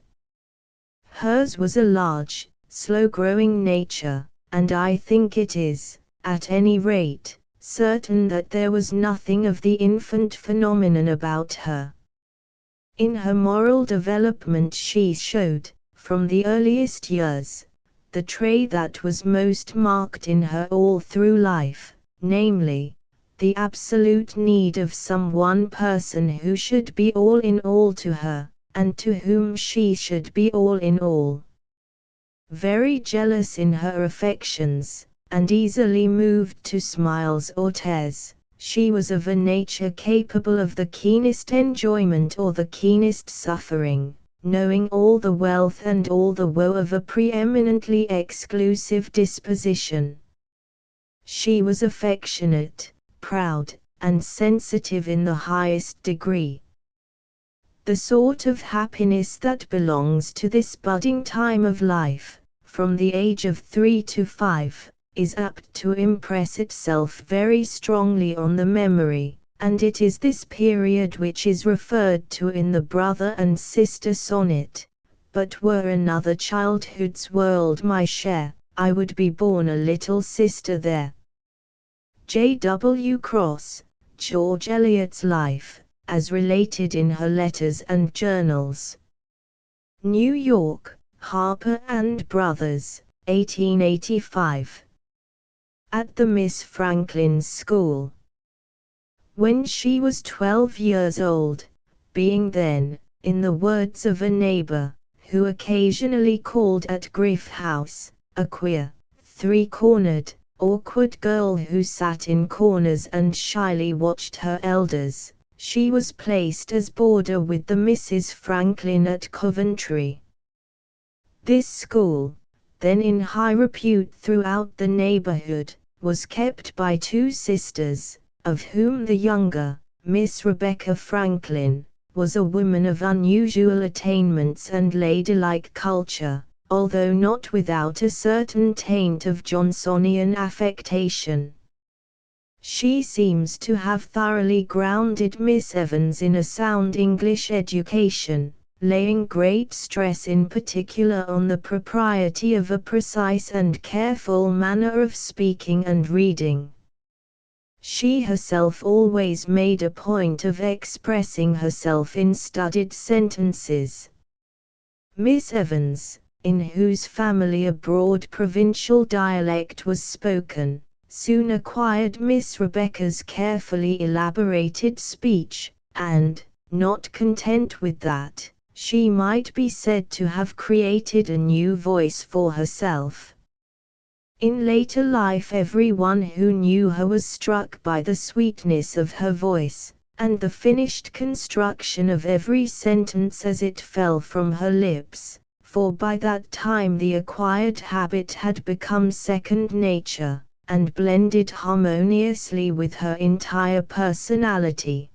Speaker 1: Hers was a large, slow-growing nature, and I think it is, at any rate, certain that there was nothing of the infant phenomenon about her. In her moral development she showed, from the earliest years, the trait that was most marked in her all through life, namely, the absolute need of some one person who should be all in all to her, and to whom she should be all in all. Very jealous in her affections, and easily moved to smiles or tears, she was of a nature capable of the keenest enjoyment or the keenest suffering, knowing all the wealth and all the woe of a preeminently exclusive disposition. She was affectionate, proud, and sensitive in the highest degree. The sort of happiness that belongs to this budding time of life, from the age of 3 to 5, is apt to impress itself very strongly on the memory, and it is this period which is referred to in the brother and sister sonnet. But were another childhood's world my share, I would be born a little sister there. J. W. Cross, George Eliot's Life, as related in her letters and journals. New York, Harper and Brothers, 1885. At the Miss Franklin's school. When she was 12 years old, being then, in the words of a neighbor, who occasionally called at Griff House, a queer, three-cornered, awkward girl who sat in corners and shyly watched her elders, she was placed as boarder with the Mrs. Franklin at Coventry. This school, then in high repute throughout the neighborhood, was kept by 2 sisters, of whom the younger, Miss Rebecca Franklin, was a woman of unusual attainments and ladylike culture, although not without a certain taint of Johnsonian affectation. She seems to have thoroughly grounded Miss Evans in a sound English education, laying great stress in particular on the propriety of a precise and careful manner of speaking and reading. She herself always made a point of expressing herself in studied sentences. Miss Evans, in whose family a broad provincial dialect was spoken, soon acquired Miss Rebecca's carefully elaborated speech, and, not content with that, she might be said to have created a new voice for herself. In later life everyone who knew her was struck by the sweetness of her voice, and the finished construction of every sentence as it fell from her lips, for by that time the acquired habit had become second nature, and blended harmoniously with her entire personality.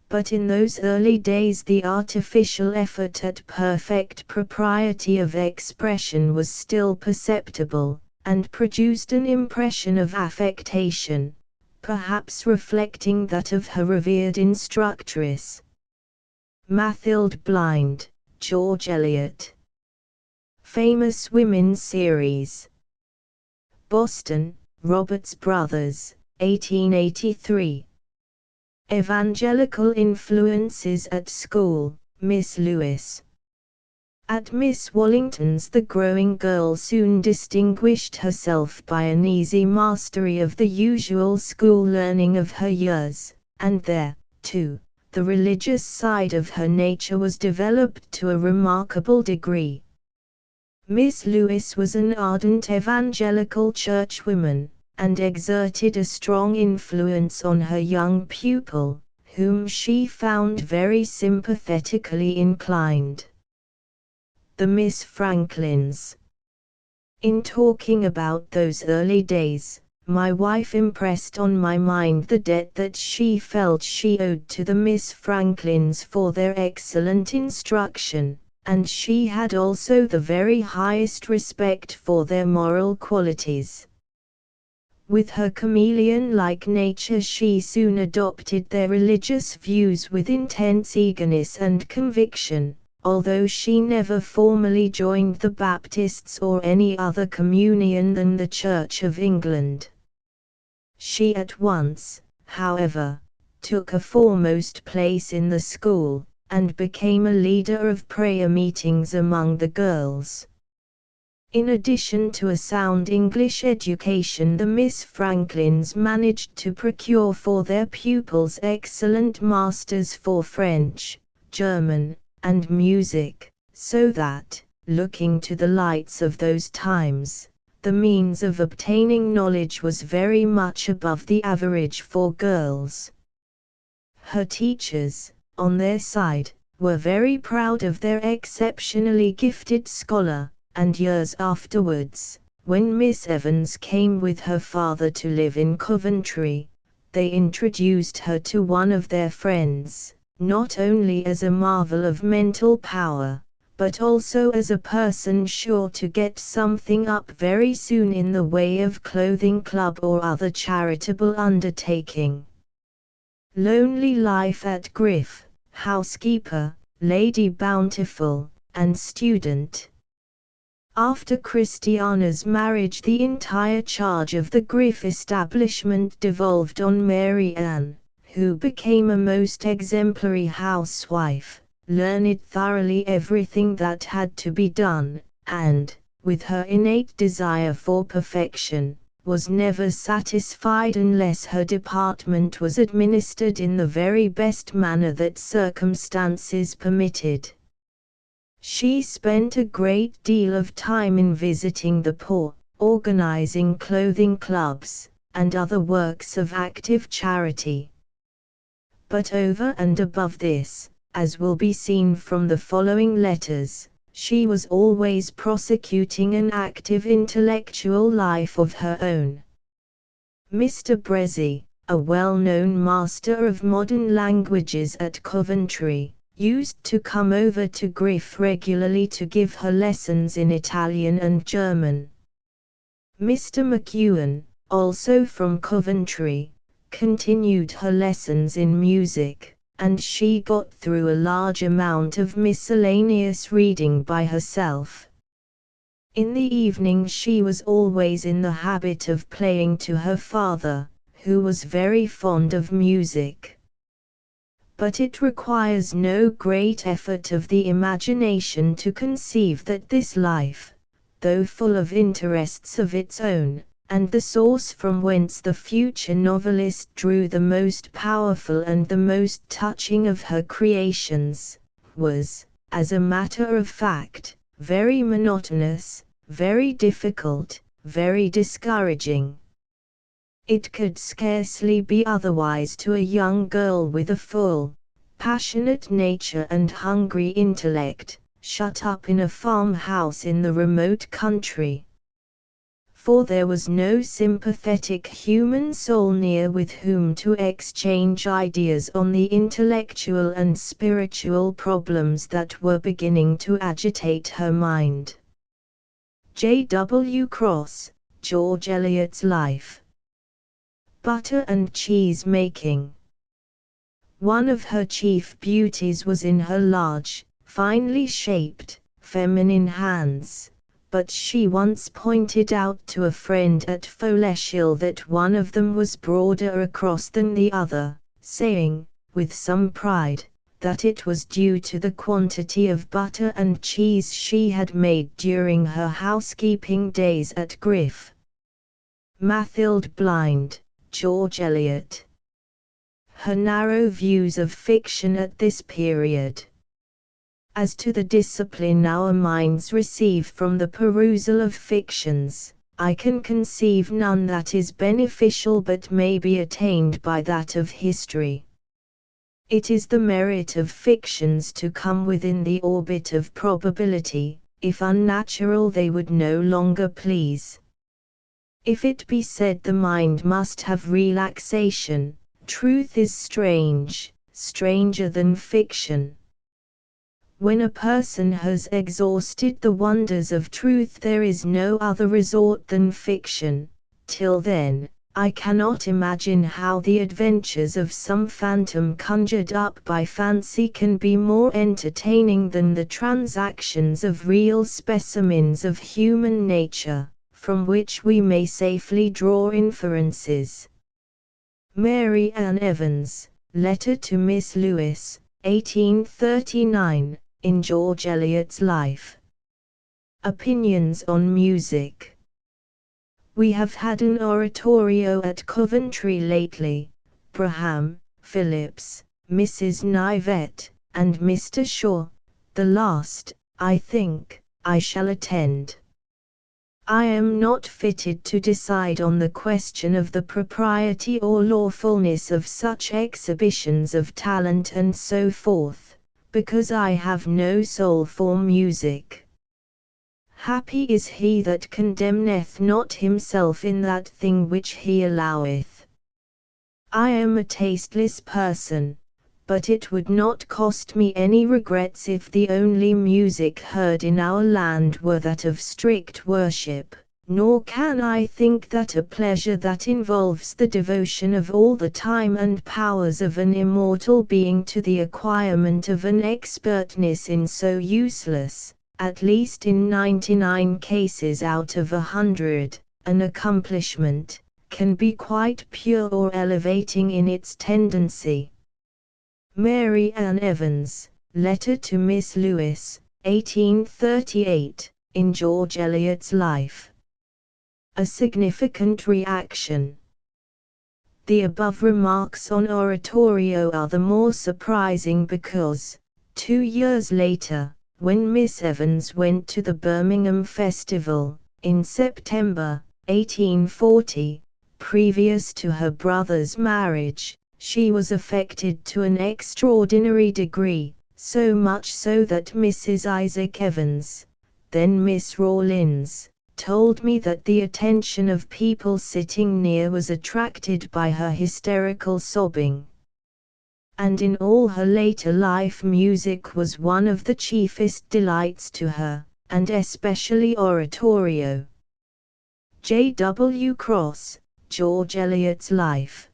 Speaker 1: But in those early days the artificial effort at perfect propriety of expression was still perceptible, and produced an impression of affectation, perhaps reflecting that of her revered instructress. Mathilde Blind, George Eliot. Famous Women Series. Boston, Roberts Brothers, 1883. Evangelical Influences at School, Miss Lewis. At Miss Wallington's the growing girl soon distinguished herself by an easy mastery of the usual school learning of her years, and there, too, the religious side of her nature was developed to a remarkable degree. Miss Lewis was an ardent evangelical churchwoman, and exerted a strong influence on her young pupil, whom she found very sympathetically inclined. The Miss Franklins. In talking about those early days, my wife impressed on my mind the debt that she felt she owed to the Miss Franklins for their excellent instruction, and she had also the very highest respect for their moral qualities. With her chameleon-like nature she soon adopted their religious views with intense eagerness and conviction, although she never formally joined the Baptists or any other communion than the Church of England. She at once, however, took a foremost place in the school, and became a leader of prayer meetings among the girls. In addition to a sound English education, the Miss Franklins managed to procure for their pupils excellent masters for French, German, and music, so that, looking to the lights of those times, the means of obtaining knowledge was very much above the average for girls. Her teachers, on their side, were very proud of their exceptionally gifted scholar, and years afterwards, when Miss Evans came with her father to live in Coventry, they introduced her to one of their friends, not only as a marvel of mental power, but also as a person sure to get something up very soon in the way of clothing club or other charitable undertaking. Lonely life at Griff, housekeeper, Lady Bountiful, and student. After Christiana's marriage the entire charge of the Griff establishment devolved on Mary Ann, who became a most exemplary housewife, learned thoroughly everything that had to be done, and, with her innate desire for perfection, was never satisfied unless her department was administered in the very best manner that circumstances permitted. She spent a great deal of time in visiting the poor, organizing clothing clubs, and other works of active charity. But over and above this, as will be seen from the following letters, she was always prosecuting an active intellectual life of her own. Mr. Brezzy, a well-known master of modern languages at Coventry, used to come over to Griff regularly to give her lessons in Italian and German. Mr. McEwan, also from Coventry, continued her lessons in music, and she got through a large amount of miscellaneous reading by herself. In the evening she was always in the habit of playing to her father, who was very fond of music. But it requires no great effort of the imagination to conceive that this life, though full of interests of its own, and the source from whence the future novelist drew the most powerful and the most touching of her creations, was, as a matter of fact, very monotonous, very difficult, very discouraging. It could scarcely be otherwise to a young girl with a full, passionate nature and hungry intellect, shut up in a farmhouse in the remote country. For there was no sympathetic human soul near with whom to exchange ideas on the intellectual and spiritual problems that were beginning to agitate her mind. J. W. Cross, George Eliot's Life. Butter and cheese making. One of her chief beauties was in her large, finely shaped, feminine hands, but she once pointed out to a friend at Foleshill that one of them was broader across than the other, saying, with some pride, that it was due to the quantity of butter and cheese she had made during her housekeeping days at Griff. Mathilde Blind, George Eliot. Her narrow views of fiction at this period. As to the discipline our minds receive from the perusal of fictions, I can conceive none that is beneficial but may be attained by that of history. It is the merit of fictions to come within the orbit of probability. If unnatural they would no longer please. If it be said the mind must have relaxation, truth is strange, stranger than fiction. When a person has exhausted the wonders of truth there is no other resort than fiction. Till then, I cannot imagine how the adventures of some phantom conjured up by fancy can be more entertaining than the transactions of real specimens of human nature, from which we may safely draw inferences. Mary Ann Evans, Letter to Miss Lewis, 1839, in George Eliot's Life. Opinions on music. We have had an oratorio at Coventry lately. Braham, Phillips, Mrs. Knivet, and Mr. Shaw. The last, I think, I shall attend. I am not fitted to decide on the question of the propriety or lawfulness of such exhibitions of talent and so forth, because I have no soul for music. Happy is he that condemneth not himself in that thing which he alloweth. I am a tasteless person, but it would not cost me any regrets if the only music heard in our land were that of strict worship, nor can I think that a pleasure that involves the devotion of all the time and powers of an immortal being to the acquirement of an expertness in so useless, at least in 99 cases out of 100, an accomplishment, can be quite pure or elevating in its tendency. Mary Ann Evans, Letter to Miss Lewis, 1838, in George Eliot's Life. A significant reaction. The above remarks on oratorio are the more surprising because, 2 years later, when Miss Evans went to the Birmingham Festival, in September, 1840, previous to her brother's marriage, she was affected to an extraordinary degree, so much so that Mrs. Isaac Evans, then Miss Rawlins, told me that the attention of people sitting near was attracted by her hysterical sobbing. and in all her later life music was one of the chiefest delights to her, and especially oratorio. J. W. Cross, George Eliot's Life.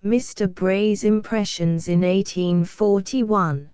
Speaker 1: Mr. Bray's Impressions in 1841.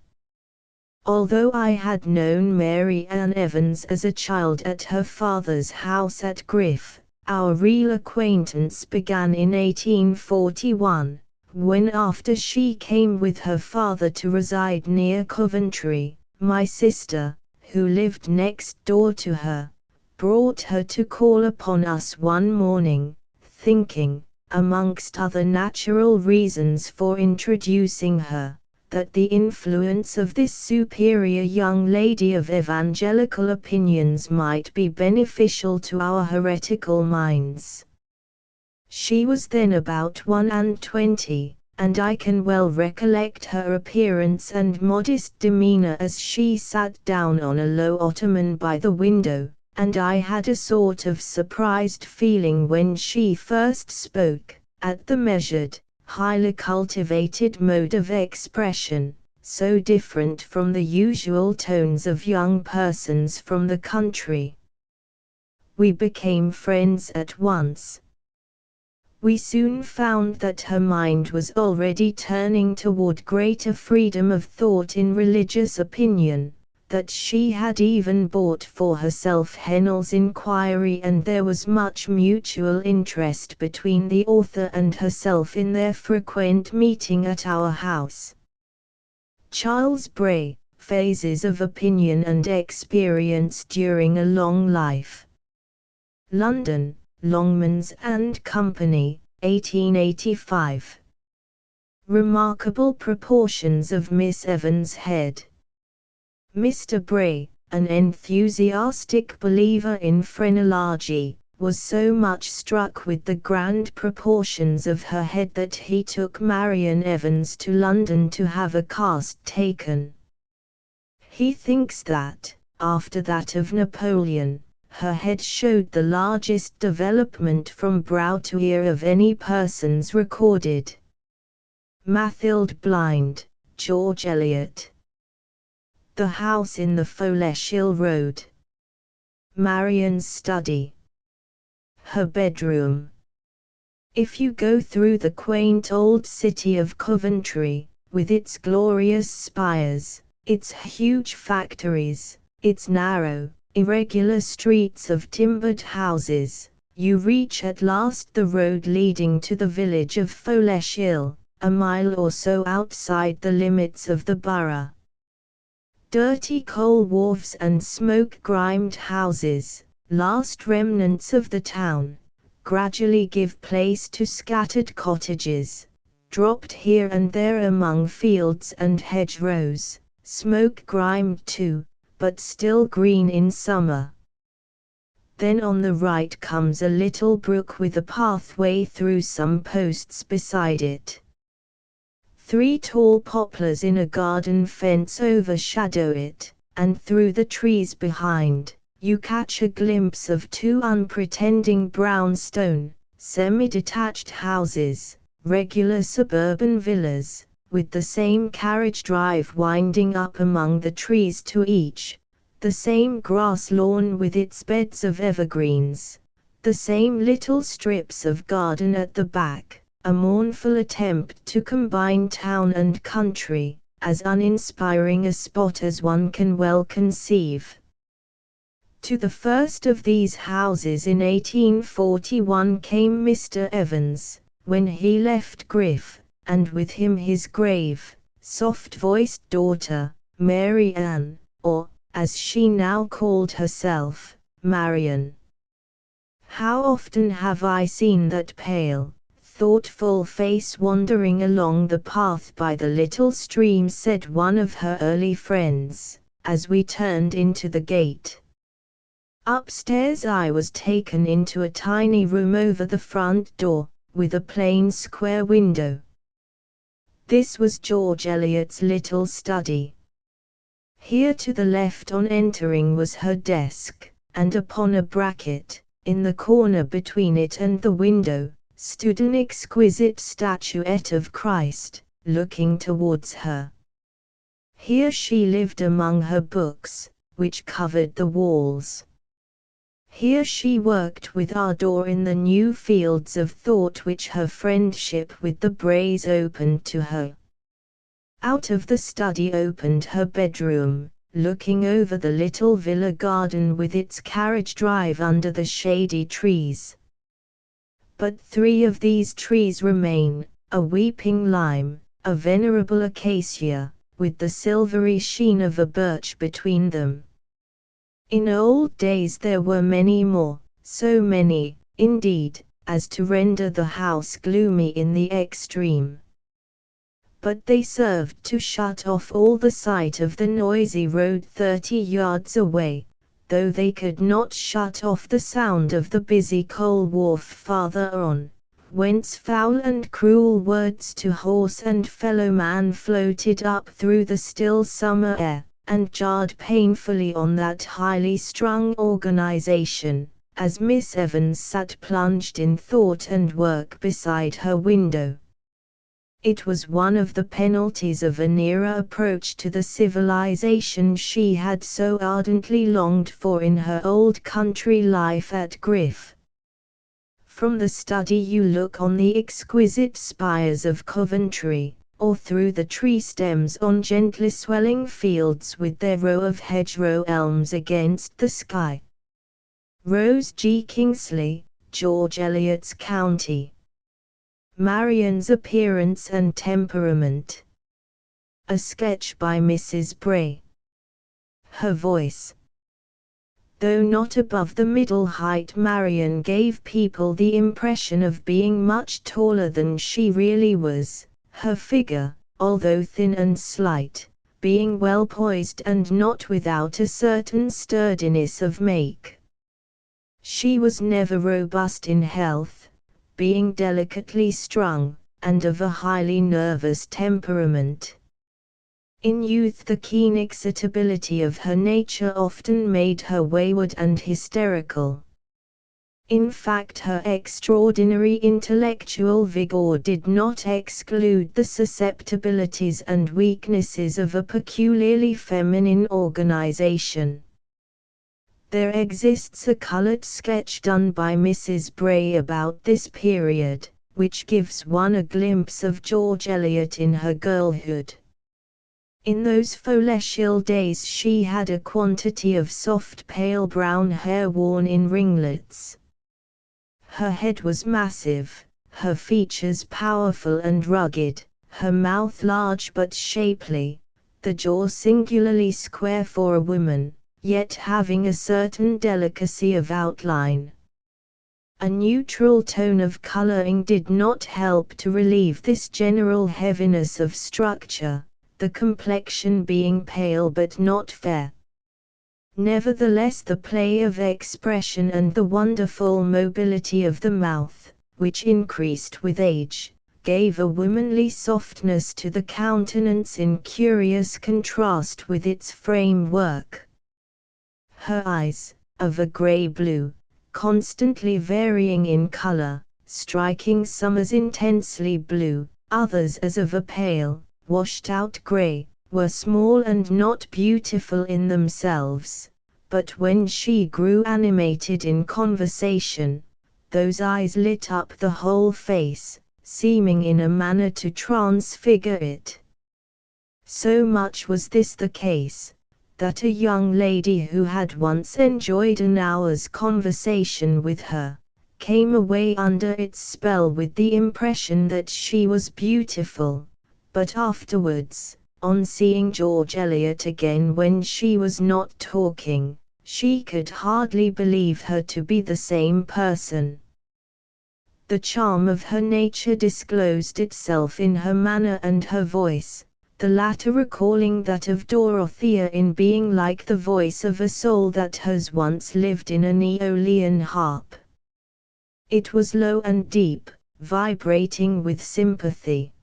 Speaker 1: Although I had known Mary Ann Evans as a child at her father's house at Griff, our real acquaintance began in 1841, when after she came with her father to reside near Coventry, my sister, who lived next door to her, brought her to call upon us one morning, thinking, amongst other natural reasons for introducing her, that the influence of this superior young lady of evangelical opinions might be beneficial to our heretical minds. She was then about 21, and I can well recollect her appearance and modest demeanor as she sat down on a low ottoman by the window, and I had a sort of surprised feeling when she first spoke, at the measured, highly cultivated mode of expression, so different from the usual tones of young persons from the country. We became friends at once. We soon found that her mind was already turning toward greater freedom of thought in religious opinion, that she had even bought for herself Hennell's Inquiry, and there was much mutual interest between the author and herself in their frequent meeting at our house. Charles Bray, Phases of Opinion and Experience During a Long Life. London, Longmans and Company, 1885. Remarkable Proportions of Miss Evans' Head. Mr. Bray, an enthusiastic believer in phrenology, was so much struck with the grand proportions of her head that he took Marian Evans to London to have a cast taken. He thinks that, after that of Napoleon, her head showed the largest development from brow to ear of any persons recorded. Mathilde Blind, George Eliot. The House in the Foleshill Road. Marian's Study. Her Bedroom. If you go through the quaint old city of Coventry, with its glorious spires, its huge factories, its narrow, irregular streets of timbered houses, you reach at last the road leading to the village of Foleshill, a mile or so outside the limits of the borough. Dirty coal wharfs and smoke-grimed houses, last remnants of the town, gradually give place to scattered cottages, dropped here and there among fields and hedgerows, smoke-grimed too, but still green in summer. Then on the right comes a little brook with a pathway through some posts beside it. 3 tall poplars in a garden fence overshadow it, and through the trees behind, you catch a glimpse of 2 unpretending brownstone, semi-detached houses, regular suburban villas, with the same carriage drive winding up among the trees to each, the same grass lawn with its beds of evergreens, the same little strips of garden at the back, a mournful attempt to combine town and country, as uninspiring a spot as one can well conceive. To the first of these houses in 1841 came Mr. Evans, when he left Griff, and with him his grave, soft-voiced daughter, Mary Ann, or, as she now called herself, Marian. How often have I seen that pale, thoughtful face wandering along the path by the little stream, said one of her early friends, as we turned into the gate. Upstairs I was taken into a tiny room over the front door, with a plain square window. This was George Eliot's little study. Here to the left on entering was her desk, and upon a bracket, in the corner between it and the window, stood an exquisite statuette of Christ, looking towards her. Here she lived among her books, which covered the walls. Here she worked with ardor in the new fields of thought which her friendship with the Brays opened to her. Out of the study opened her bedroom, looking over the little villa garden with its carriage drive under the shady trees. But 3 of these trees remain, a weeping lime, a venerable acacia, with the silvery sheen of a birch between them. In old days there were many more, so many, indeed, as to render the house gloomy in the extreme. But they served to shut off all the sight of the noisy road 30 yards away, though they could not shut off the sound of the busy coal wharf farther on, whence foul and cruel words to horse and fellow-man floated up through the still summer air, and jarred painfully on that highly strung organization, as Miss Evans sat plunged in thought and work beside her window. It was one of the penalties of a nearer approach to the civilization she had so ardently longed for in her old country life at Griff. From the study you look on the exquisite spires of Coventry, or through the tree stems on gently swelling fields with their row of hedgerow elms against the sky. Rose G. Kingsley, George Eliot's County. Marian's appearance and temperament. A sketch by Mrs. Bray. Her voice. Though not above the middle height, Marian gave people the impression of being much taller than she really was. Her figure, although thin and slight, being well poised and not without a certain sturdiness of make. She was never robust in health, being delicately strung, and of a highly nervous temperament. In youth the keen excitability of her nature often made her wayward and hysterical. In fact, her extraordinary intellectual vigor did not exclude the susceptibilities and weaknesses of a peculiarly feminine organization. There exists a colored sketch done by Mrs. Bray about this period, which gives one a glimpse of George Eliot in her girlhood. In those folecial days she had a quantity of soft pale brown hair worn in ringlets. Her head was massive, her features powerful and rugged, her mouth large but shapely, the jaw singularly square for a woman, yet having a certain delicacy of outline. A neutral tone of coloring did not help to relieve this general heaviness of structure, the complexion being pale but not fair. Nevertheless, the play of expression and the wonderful mobility of the mouth, which increased with age, gave a womanly softness to the countenance in curious contrast with its framework. Her eyes, of a grey blue, constantly varying in color, striking some as intensely blue, others as of a pale, washed-out grey, were small and not beautiful in themselves, but when she grew animated in conversation, those eyes lit up the whole face, seeming in a manner to transfigure it. So much was this the case, that a young lady who had once enjoyed an hour's conversation with her, came away under its spell with the impression that she was beautiful, but afterwards, on seeing George Eliot again when she was not talking, she could hardly believe her to be the same person. The charm of her nature disclosed itself in her manner and her voice, the latter recalling that of Dorothea in being like the voice of a soul that has once lived in an Aeolian harp. It was low and deep, vibrating with sympathy.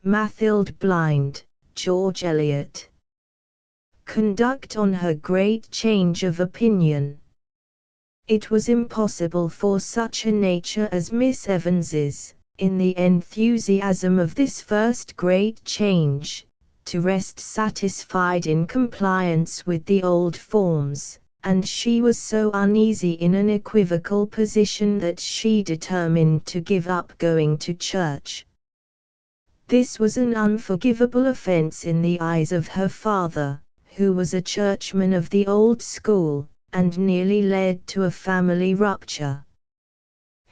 Speaker 1: Mathilde Blind, George Eliot. Conduct on her great change of opinion. It was impossible for such a nature as Miss Evans's, in the enthusiasm of this first great change, to rest satisfied in compliance with the old forms, and she was so uneasy in an equivocal position that she determined to give up going to church. This was an unforgivable offense in the eyes of her father, who was a churchman of the old school, and nearly led to a family rupture.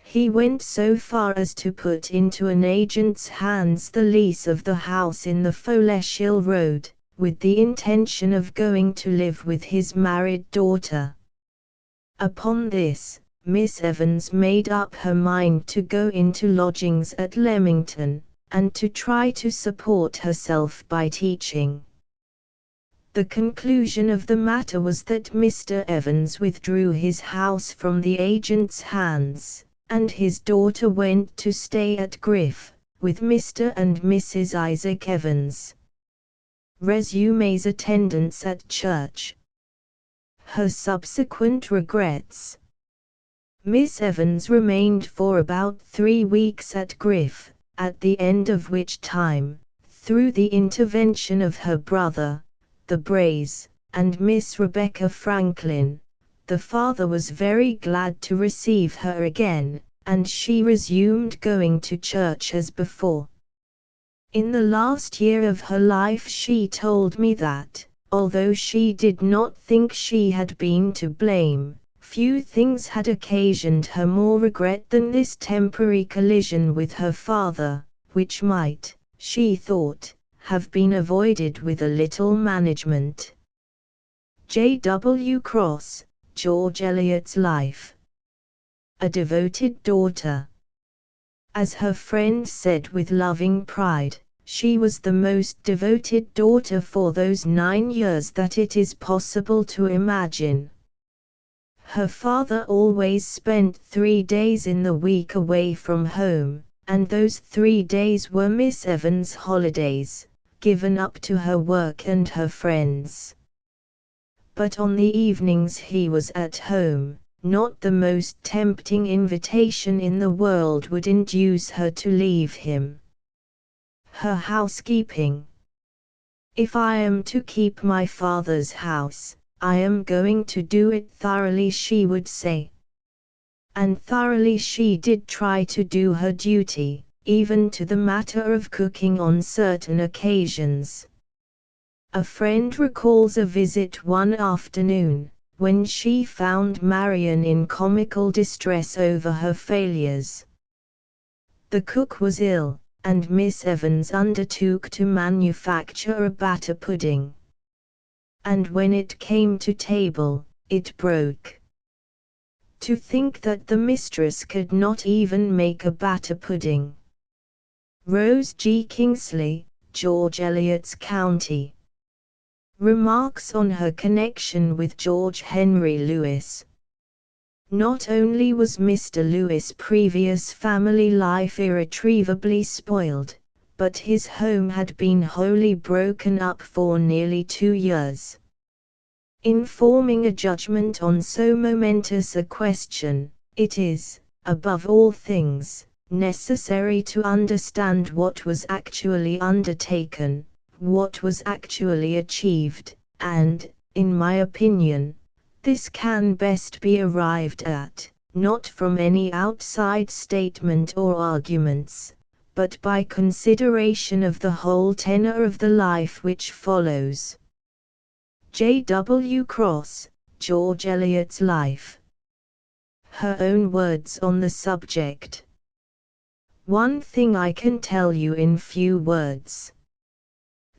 Speaker 1: He went so far as to put into an agent's hands the lease of the house in the Foleshill Road, with the intention of going to live with his married daughter. Upon this, Miss Evans made up her mind to go into lodgings at Leamington, and to try to support herself by teaching. The conclusion of the matter was that Mr. Evans withdrew his house from the agent's hands, and his daughter went to stay at Griff, with Mr. and Mrs. Isaac Evans. Resumes attendance at church. Her subsequent regrets. Miss Evans remained for about 3 weeks at Griff, at the end of which time, through the intervention of her brother, the Brays, and Miss Rebecca Franklin, the father was very glad to receive her again, and she resumed going to church as before. In the last year of her life she told me that, although she did not think she had been to blame, few things had occasioned her more regret than this temporary collision with her father, which might, she thought, have been avoided with a little management. J. W. Cross, George Eliot's Life. A devoted daughter. As her friend said with loving pride, she was the most devoted daughter for those 9 years that it is possible to imagine. Her father always spent 3 days in the week away from home, and those 3 days were Miss Evans' holidays, given up to her work and her friends. But on the evenings he was at home, not the most tempting invitation in the world would induce her to leave him. Her housekeeping. If I am to keep my father's house, I am going to do it thoroughly, she would say. And thoroughly she did try to do her duty, even to the matter of cooking on certain occasions. A friend recalls a visit one afternoon, when she found Marion in comical distress over her failures. The cook was ill, and Miss Evans undertook to manufacture a batter pudding. And when it came to table, it broke. To think that the mistress could not even make a batter pudding. Rose G. Kingsley, George Eliot's County. Remarks on her connection with George Henry Lewes. Not only was Mr. Lewes' previous family life irretrievably spoiled, but his home had been wholly broken up for nearly 2 years. In forming a judgment on so momentous a question, it is, above all things, necessary to understand what was actually undertaken, what was actually achieved, and, in my opinion, this can best be arrived at, not from any outside statement or arguments, but by consideration of the whole tenor of the life which follows. J. W. Cross, George Eliot's Life. Her own words on the subject. One thing I can tell you in few words.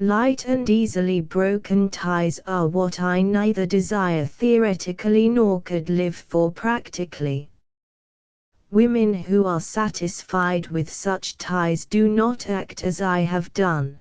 Speaker 1: Light and easily broken ties are what I neither desire theoretically nor could live for practically. Women who are satisfied with such ties do not act as I have done.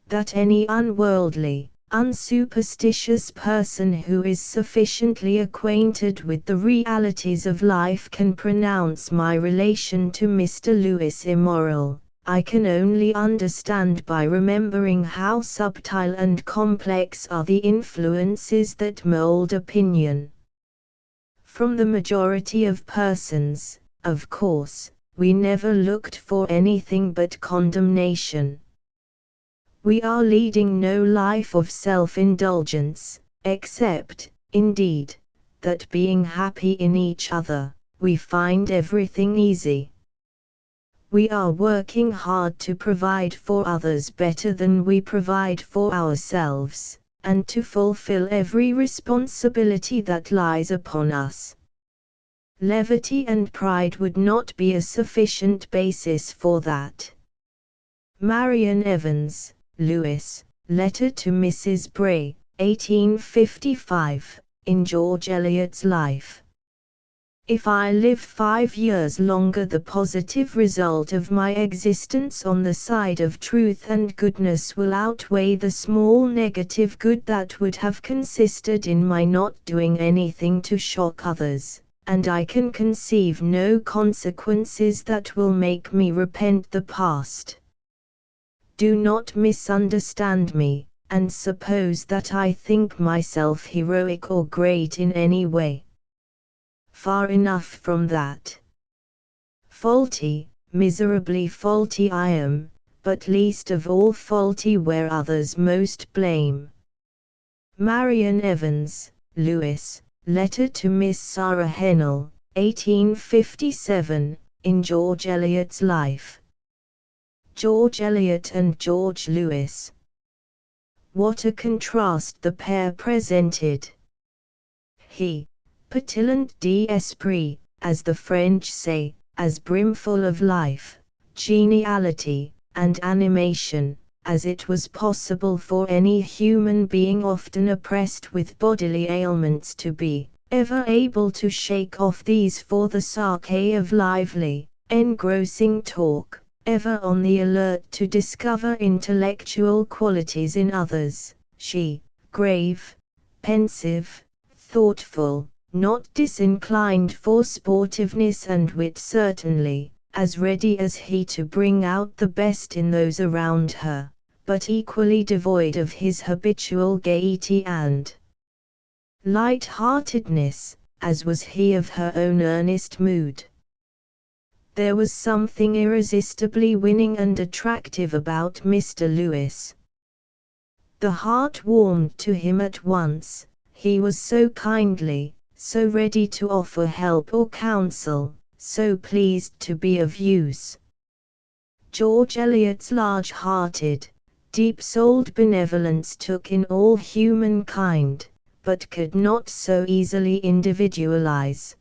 Speaker 1: That any unworldly, unsuperstitious person who is sufficiently acquainted with the realities of life can pronounce my relation to Mr. Lewes immoral, I can only understand by remembering how subtle and complex are the influences that mold opinion. From the majority of persons, of course, we never looked for anything but condemnation. We are leading no life of self-indulgence, except, indeed, that being happy in each other, we find everything easy. We are working hard to provide for others better than we provide for ourselves, and to fulfill every responsibility that lies upon us. Levity and pride would not be a sufficient basis for that. Marian Evans, Lewis, Letter to Mrs. Bray, 1855, in George Eliot's Life. If I live 5 years longer, the positive result of my existence on the side of truth and goodness will outweigh the small negative good that would have consisted in my not doing anything to shock others, and I can conceive no consequences that will make me repent the past. Do not misunderstand me, and suppose that I think myself heroic or great in any way. Far enough from that. Faulty, miserably faulty I am, but least of all faulty where others most blame. Marian Evans, Lewis, Letter to Miss Sarah Hennell, 1857, in George Eliot's Life. George Eliot and George Lewis. What a contrast the pair presented! He, pétillant d'esprit, as the French say, as brimful of life, geniality, and animation, as it was possible for any human being often oppressed with bodily ailments to be, ever able to shake off these for the sake of lively, engrossing talk, ever on the alert to discover intellectual qualities in others, she, grave, pensive, thoughtful, not disinclined for sportiveness and wit certainly, as ready as he to bring out the best in those around her, but equally devoid of his habitual gaiety and light-heartedness, as was he of her own earnest mood. There was something irresistibly winning and attractive about Mr. Lewis. The heart warmed to him at once, he was so kindly, so ready to offer help or counsel, so pleased to be of use. George Eliot's large-hearted, deep-souled benevolence took in all humankind, but could not so easily individualize.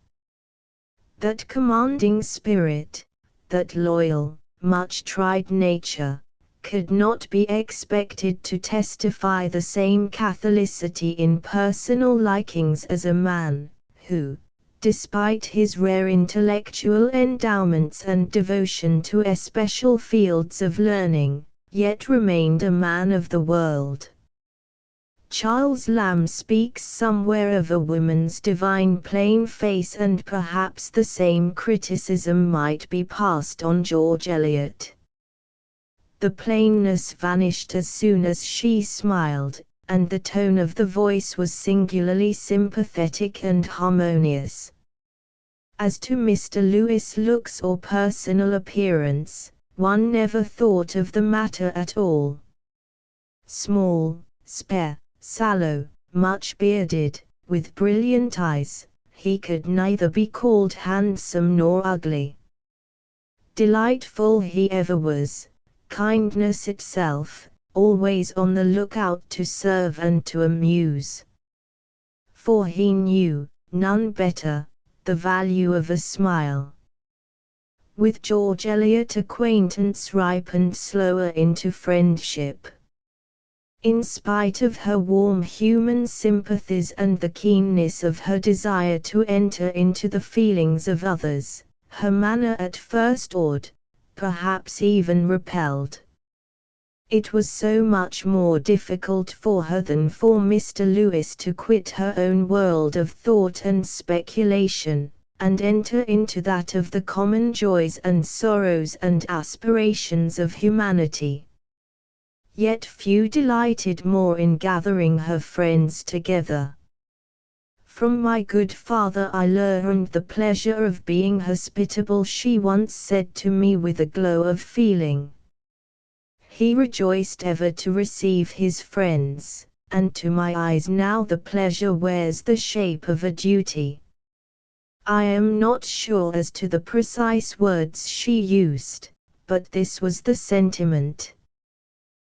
Speaker 1: That commanding spirit, that loyal, much-tried nature, could not be expected to testify the same catholicity in personal likings as a man, who, despite his rare intellectual endowments and devotion to especial fields of learning, yet remained a man of the world. Charles Lamb speaks somewhere of a woman's divine plain face, and perhaps the same criticism might be passed on George Eliot. The plainness vanished as soon as she smiled, and the tone of the voice was singularly sympathetic and harmonious. As to Mr. Lewis' looks or personal appearance, one never thought of the matter at all. Small, spare, sallow, much bearded, with brilliant eyes, he could neither be called handsome nor ugly. Delightful he ever was, kindness itself, always on the lookout to serve and to amuse. For he knew, none better, the value of a smile. With George Eliot acquaintance ripened slower into friendship. In spite of her warm human sympathies and the keenness of her desire to enter into the feelings of others, her manner at first awed, perhaps even repelled. It was so much more difficult for her than for Mr. Lewis to quit her own world of thought and speculation, and enter into that of the common joys and sorrows and aspirations of humanity. Yet few delighted more in gathering her friends together. "From my good father I learned the pleasure of being hospitable," she once said to me with a glow of feeling. He rejoiced ever to receive his friends, and to my eyes now the pleasure wears the shape of a duty. I am not sure as to the precise words she used, but this was the sentiment.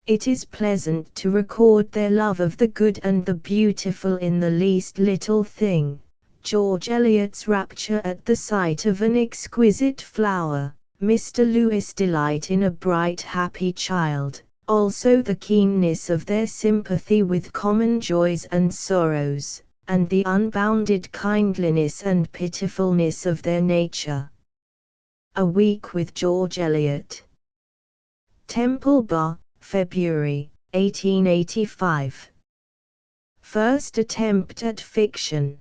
Speaker 1: It is pleasant to record their love of the good and the beautiful in the least little thing. George Eliot's rapture at the sight of an exquisite flower, Mr. Lewis' delight in a bright happy child, also the keenness of their sympathy with common joys and sorrows, and the unbounded kindliness and pitifulness of their nature. A Week with George Eliot. Temple Bar, February, 1885. First attempt at fiction.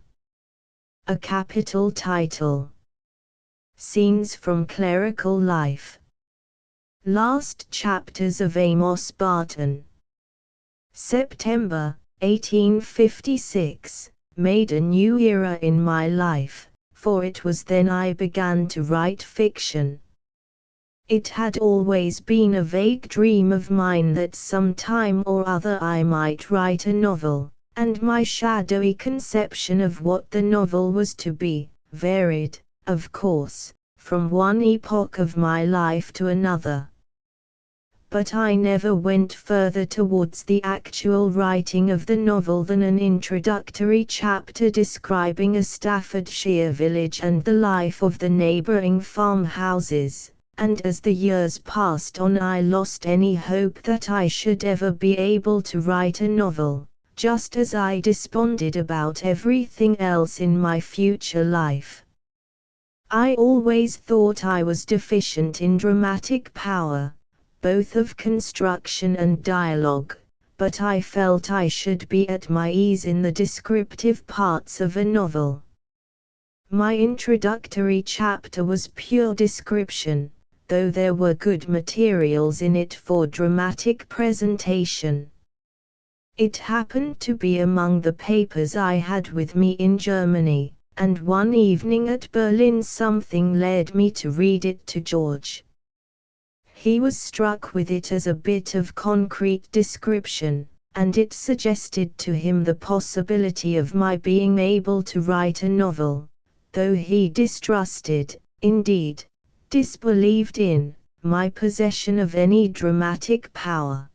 Speaker 1: A capital title. Scenes from Clerical Life. Last chapters of Amos Barton. September, 1856, made a new era in my life, for it was then I began to write fiction. It had always been a vague dream of mine that some time or other I might write a novel, and my shadowy conception of what the novel was to be, varied, of course, from one epoch of my life to another. But I never went further towards the actual writing of the novel than an introductory chapter describing a Staffordshire village and the life of the neighbouring farmhouses. And as the years passed on I lost any hope that I should ever be able to write a novel, just as I desponded about everything else in my future life. I always thought I was deficient in dramatic power, both of construction and dialogue, but I felt I should be at my ease in the descriptive parts of a novel. My introductory chapter was pure description, though there were good materials in it for dramatic presentation. It happened to be among the papers I had with me in Germany, and one evening at Berlin something led me to read it to George. He was struck with it as a bit of concrete description, and it suggested to him the possibility of my being able to write a novel, though he distrusted, indeed, disbelieved in, my possession of any dramatic power.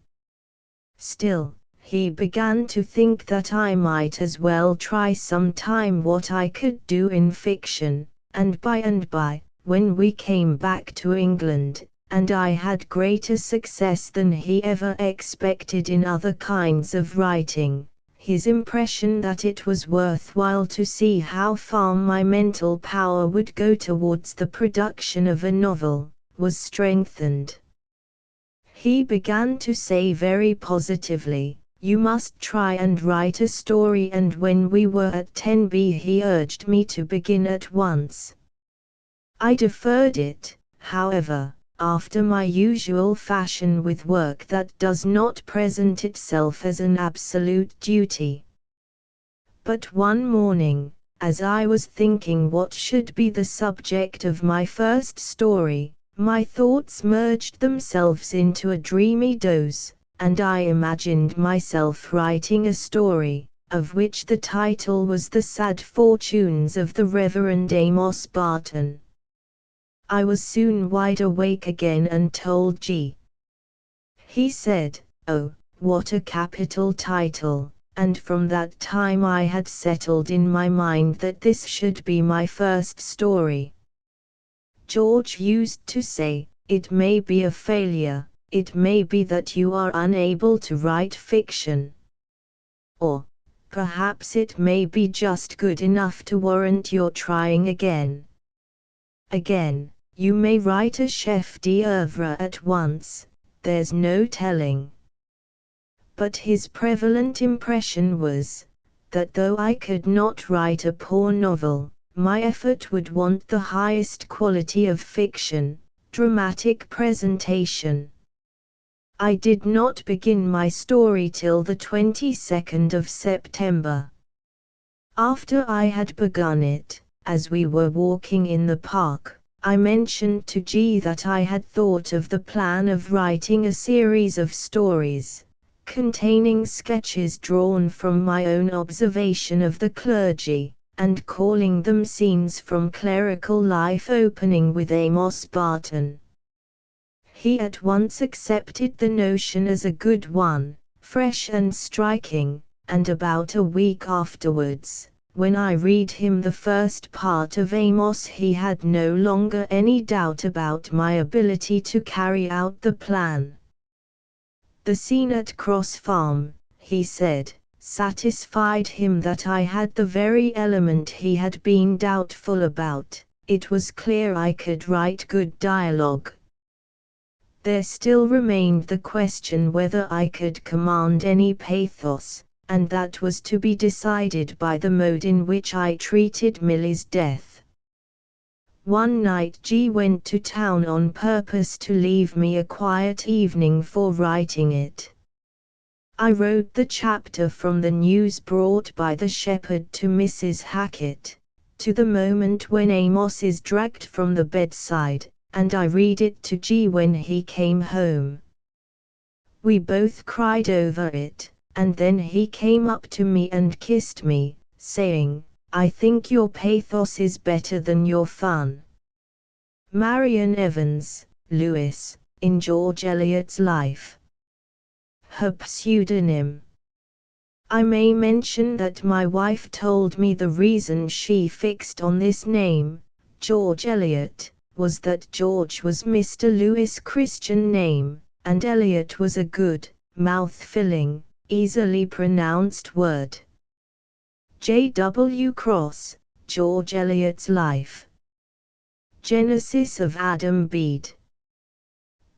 Speaker 1: Still, he began to think that I might as well try some time what I could do in fiction, and by, when we came back to England, and I had greater success than he ever expected in other kinds of writing, his impression that it was worthwhile to see how far my mental power would go towards the production of a novel, was strengthened. He began to say very positively, "You must try and write a story," and when we were at Tenby he urged me to begin at once. I deferred it, however, after my usual fashion with work that does not present itself as an absolute duty. But one morning, as I was thinking what should be the subject of my first story, my thoughts merged themselves into a dreamy doze, and I imagined myself writing a story, of which the title was The Sad Fortunes of the Reverend Amos Barton. I was soon wide awake again and told G. He said, "Oh, what a capital title," and from that time I had settled in my mind that this should be my first story. George used to say, "It may be a failure, it may be that you are unable to write fiction. Or, perhaps it may be just good enough to warrant your trying again. Again, you may write a chef d'oeuvre at once, there's no telling." But his prevalent impression was, that though I could not write a poor novel, my effort would want the highest quality of fiction, dramatic presentation. I did not begin my story till the 22nd of September. After I had begun it, as we were walking in the park, I mentioned to G that I had thought of the plan of writing a series of stories, containing sketches drawn from my own observation of the clergy, and calling them Scenes from Clerical Life, opening with Amos Barton. He at once accepted the notion as a good one, fresh and striking, and about a week afterwards, when I read him the first part of Amos, he had no longer any doubt about my ability to carry out the plan. The scene at Cross Farm, he said, satisfied him that I had the very element he had been doubtful about. It was clear I could write good dialogue. There still remained the question whether I could command any pathos, and that was to be decided by the mode in which I treated Milly's death. One night G went to town on purpose to leave me a quiet evening for writing it. I wrote the chapter from the news brought by the shepherd to Mrs. Hackett, to the moment when Amos is dragged from the bedside, and I read it to G when he came home. We both cried over it, and then he came up to me and kissed me, saying, "I think your pathos is better than your fun." Marian Evans, Lewis, in George Eliot's Life. Her pseudonym. I may mention that my wife told me the reason she fixed on this name, George Eliot, was that George was Mr. Lewis' Christian name, and Eliot was a good, mouth-filling, easily pronounced word. J. W. Cross, George Eliot's Life. Genesis of Adam Bede.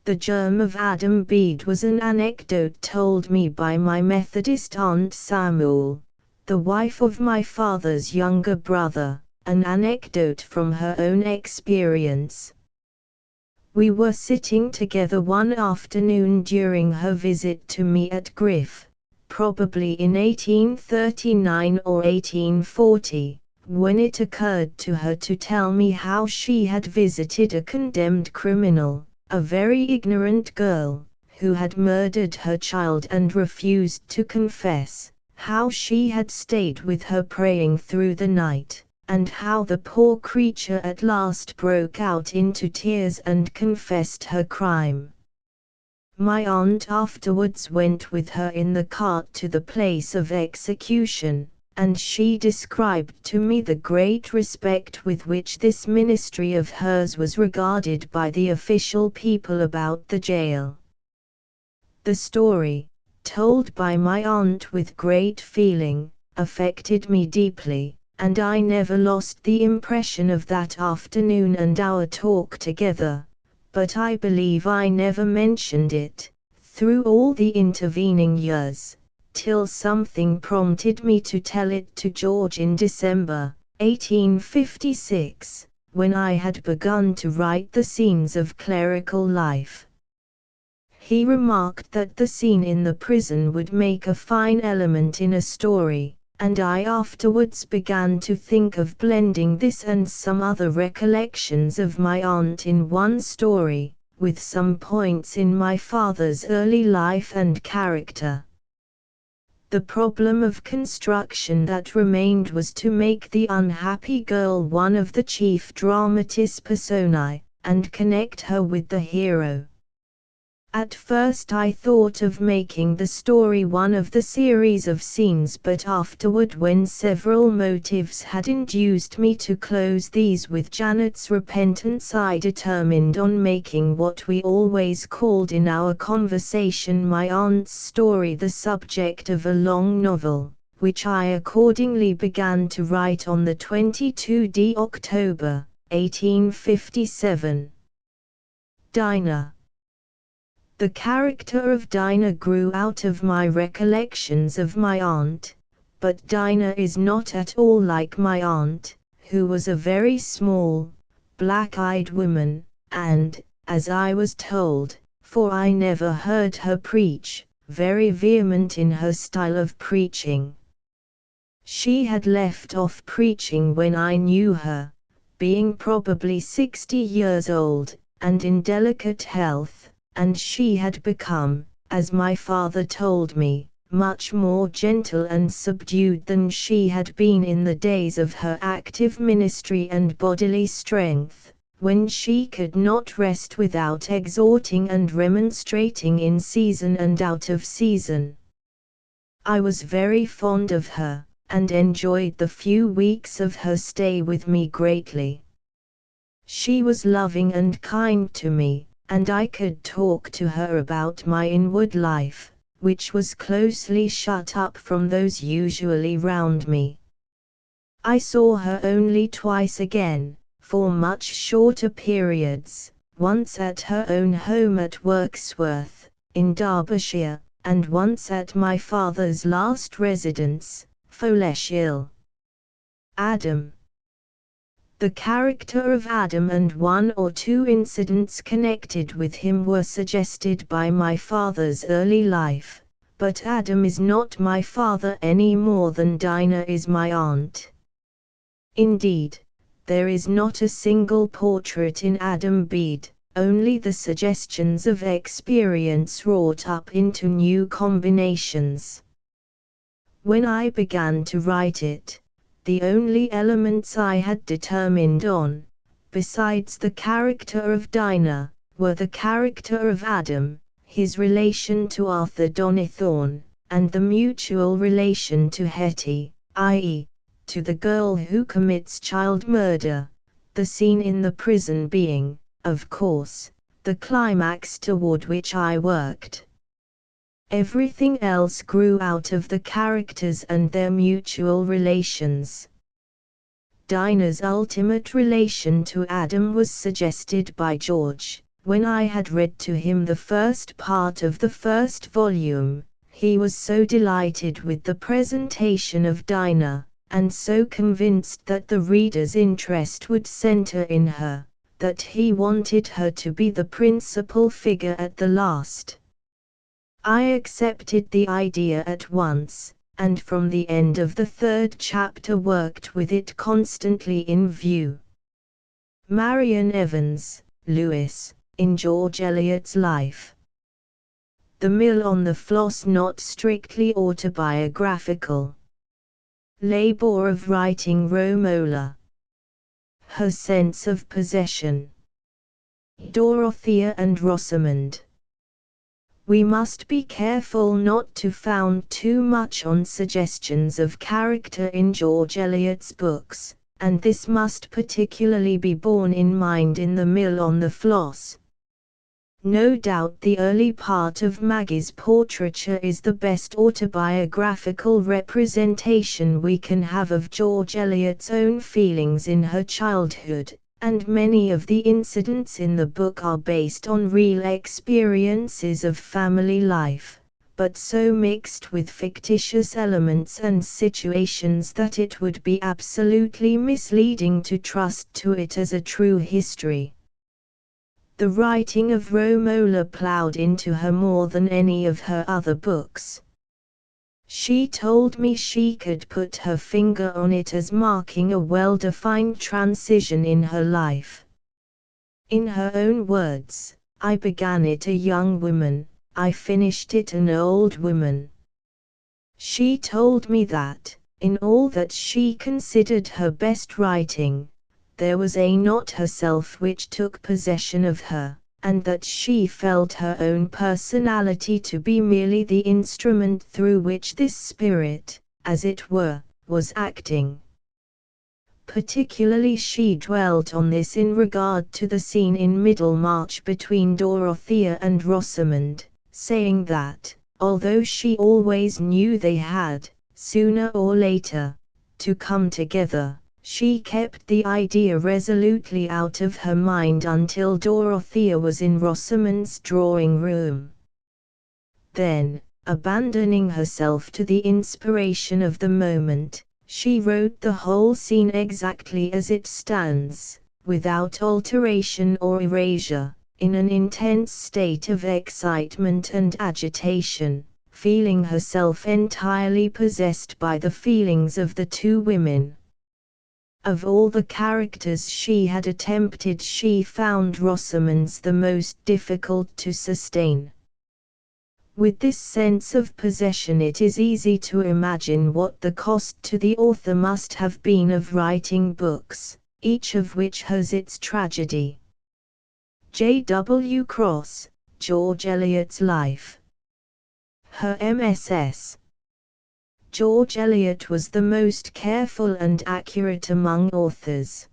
Speaker 1: The germ of Adam Bede was an anecdote told me by my Methodist Aunt Samuel, the wife of my father's younger brother, an anecdote from her own experience. We were sitting together one afternoon during her visit to me at Griff, probably in 1839 or 1840, when it occurred to her to tell me how she had visited a condemned criminal, a very ignorant girl, who had murdered her child and refused to confess, how she had stayed with her praying through the night, and how the poor creature at last broke out into tears and confessed her crime. My aunt afterwards went with her in the cart to the place of execution, and she described to me the great respect with which this ministry of hers was regarded by the official people about the jail. The story, told by my aunt with great feeling, affected me deeply, and I never lost the impression of that afternoon and our talk together, but I believe I never mentioned it, through all the intervening years, till something prompted me to tell it to George in December, 1856, when I had begun to write the Scenes of Clerical Life. He remarked that the scene in the prison would make a fine element in a story, and I afterwards began to think of blending this and some other recollections of my aunt in one story, with some points in my father's early life and character. The problem of construction that remained was to make the unhappy girl one of the chief dramatis personae, and connect her with the hero. At first I thought of making the story one of the series of scenes, but afterward, when several motives had induced me to close these with Janet's repentance, I determined on making what we always called in our conversation my aunt's story the subject of a long novel, which I accordingly began to write on the 22 October, 1857. Dinah. The character of Dinah grew out of my recollections of my aunt, but Dinah is not at all like my aunt, who was a very small, black-eyed woman, and, as I was told, for I never heard her preach, very vehement in her style of preaching. She had left off preaching when I knew her, being probably 60 years old, and in delicate health, and she had become, as my father told me, much more gentle and subdued than she had been in the days of her active ministry and bodily strength, when she could not rest without exhorting and remonstrating in season and out of season. I was very fond of her, and enjoyed the few weeks of her stay with me greatly. She was loving and kind to me, and I could talk to her about my inward life, which was closely shut up from those usually round me. I saw her only twice again, for much shorter periods, once at her own home at Wirksworth, in Derbyshire, and once at my father's last residence, Foleshill. Adam. The character of Adam and one or two incidents connected with him were suggested by my father's early life, but Adam is not my father any more than Dinah is my aunt. Indeed, there is not a single portrait in Adam Bede, only the suggestions of experience wrought up into new combinations. When I began to write it, the only elements I had determined on, besides the character of Dinah, were the character of Adam, his relation to Arthur Donnithorne, and the mutual relation to Hetty, i.e., to the girl who commits child murder, the scene in the prison being, of course, the climax toward which I worked. Everything else grew out of the characters and their mutual relations. Dinah's ultimate relation to Adam was suggested by George. When I had read to him the first part of the first volume, he was so delighted with the presentation of Dinah, and so convinced that the reader's interest would center in her, that he wanted her to be the principal figure at the last. I accepted the idea at once, and from the end of the third chapter worked with it constantly in view. Marian Evans, Lewis, in George Eliot's life. The Mill on the Floss not strictly autobiographical. Labor of writing Romola. Her sense of possession. Dorothea and Rosamond. We must be careful not to found too much on suggestions of character in George Eliot's books, and this must particularly be borne in mind in The Mill on the Floss. No doubt the early part of Maggie's portraiture is the best autobiographical representation we can have of George Eliot's own feelings in her childhood, and many of the incidents in the book are based on real experiences of family life, but so mixed with fictitious elements and situations that it would be absolutely misleading to trust to it as a true history. The writing of Romola ploughed into her more than any of her other books. She told me she could put her finger on it as marking a well-defined transition in her life. In her own words, I began it a young woman, I finished it an old woman. She told me that, in all that she considered her best writing, there was a not herself which took possession of her, and that she felt her own personality to be merely the instrument through which this spirit, as it were, was acting. Particularly she dwelt on this in regard to the scene in Middlemarch between Dorothea and Rosamond, saying that, although she always knew they had, sooner or later, to come together, she kept the idea resolutely out of her mind until Dorothea was in Rosamond's drawing room. Then, abandoning herself to the inspiration of the moment, she wrote the whole scene exactly as it stands, without alteration or erasure, in an intense state of excitement and agitation, feeling herself entirely possessed by the feelings of the two women. Of all the characters she had attempted, she found Rosamond's the most difficult to sustain. With this sense of possession, it is easy to imagine what the cost to the author must have been of writing books, each of which has its tragedy. J. W. Cross, George Eliot's Life. Her MSS. George Eliot was the most careful and accurate among authors.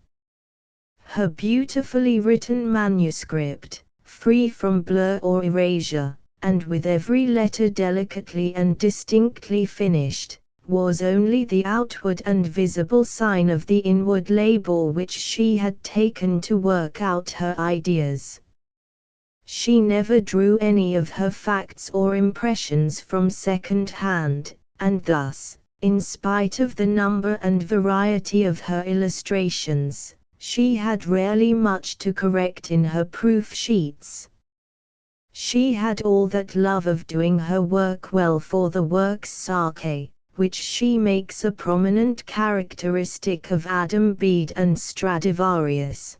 Speaker 1: Her beautifully written manuscript, free from blur or erasure, and with every letter delicately and distinctly finished, was only the outward and visible sign of the inward labor which she had taken to work out her ideas. She never drew any of her facts or impressions from second hand, and thus, in spite of the number and variety of her illustrations, she had rarely much to correct in her proof sheets. She had all that love of doing her work well for the work's sake, which she makes a prominent characteristic of Adam Bede and Stradivarius.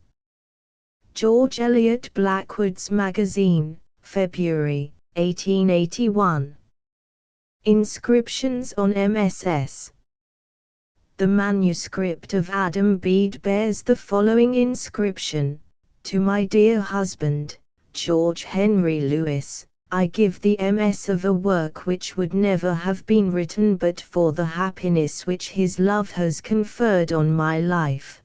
Speaker 1: George Eliot Blackwood's Magazine, February, 1881. Inscriptions on MSS. The manuscript of Adam Bede bears the following inscription: "To my dear husband, George Henry Lewis, I give the MS of a work which would never have been written but for the happiness which his love has conferred on my life."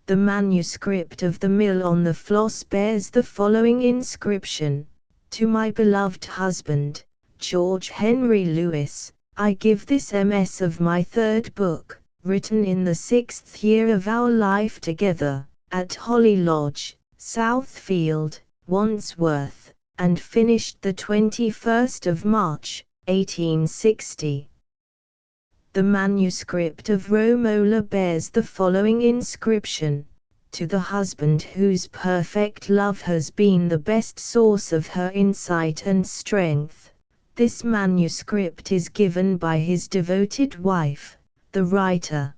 Speaker 1: The manuscript of The Mill on the Floss bears the following inscription: "To my beloved husband, George Henry Lewis, I give this MS of my third book, written in the 6th year of our life together, at Holly Lodge, Southfield, Wandsworth, and finished the 21st of March, 1860. The manuscript of Romola bears the following inscription: "To the husband whose perfect love has been the best source of her insight and strength, this manuscript is given by his devoted wife, the writer."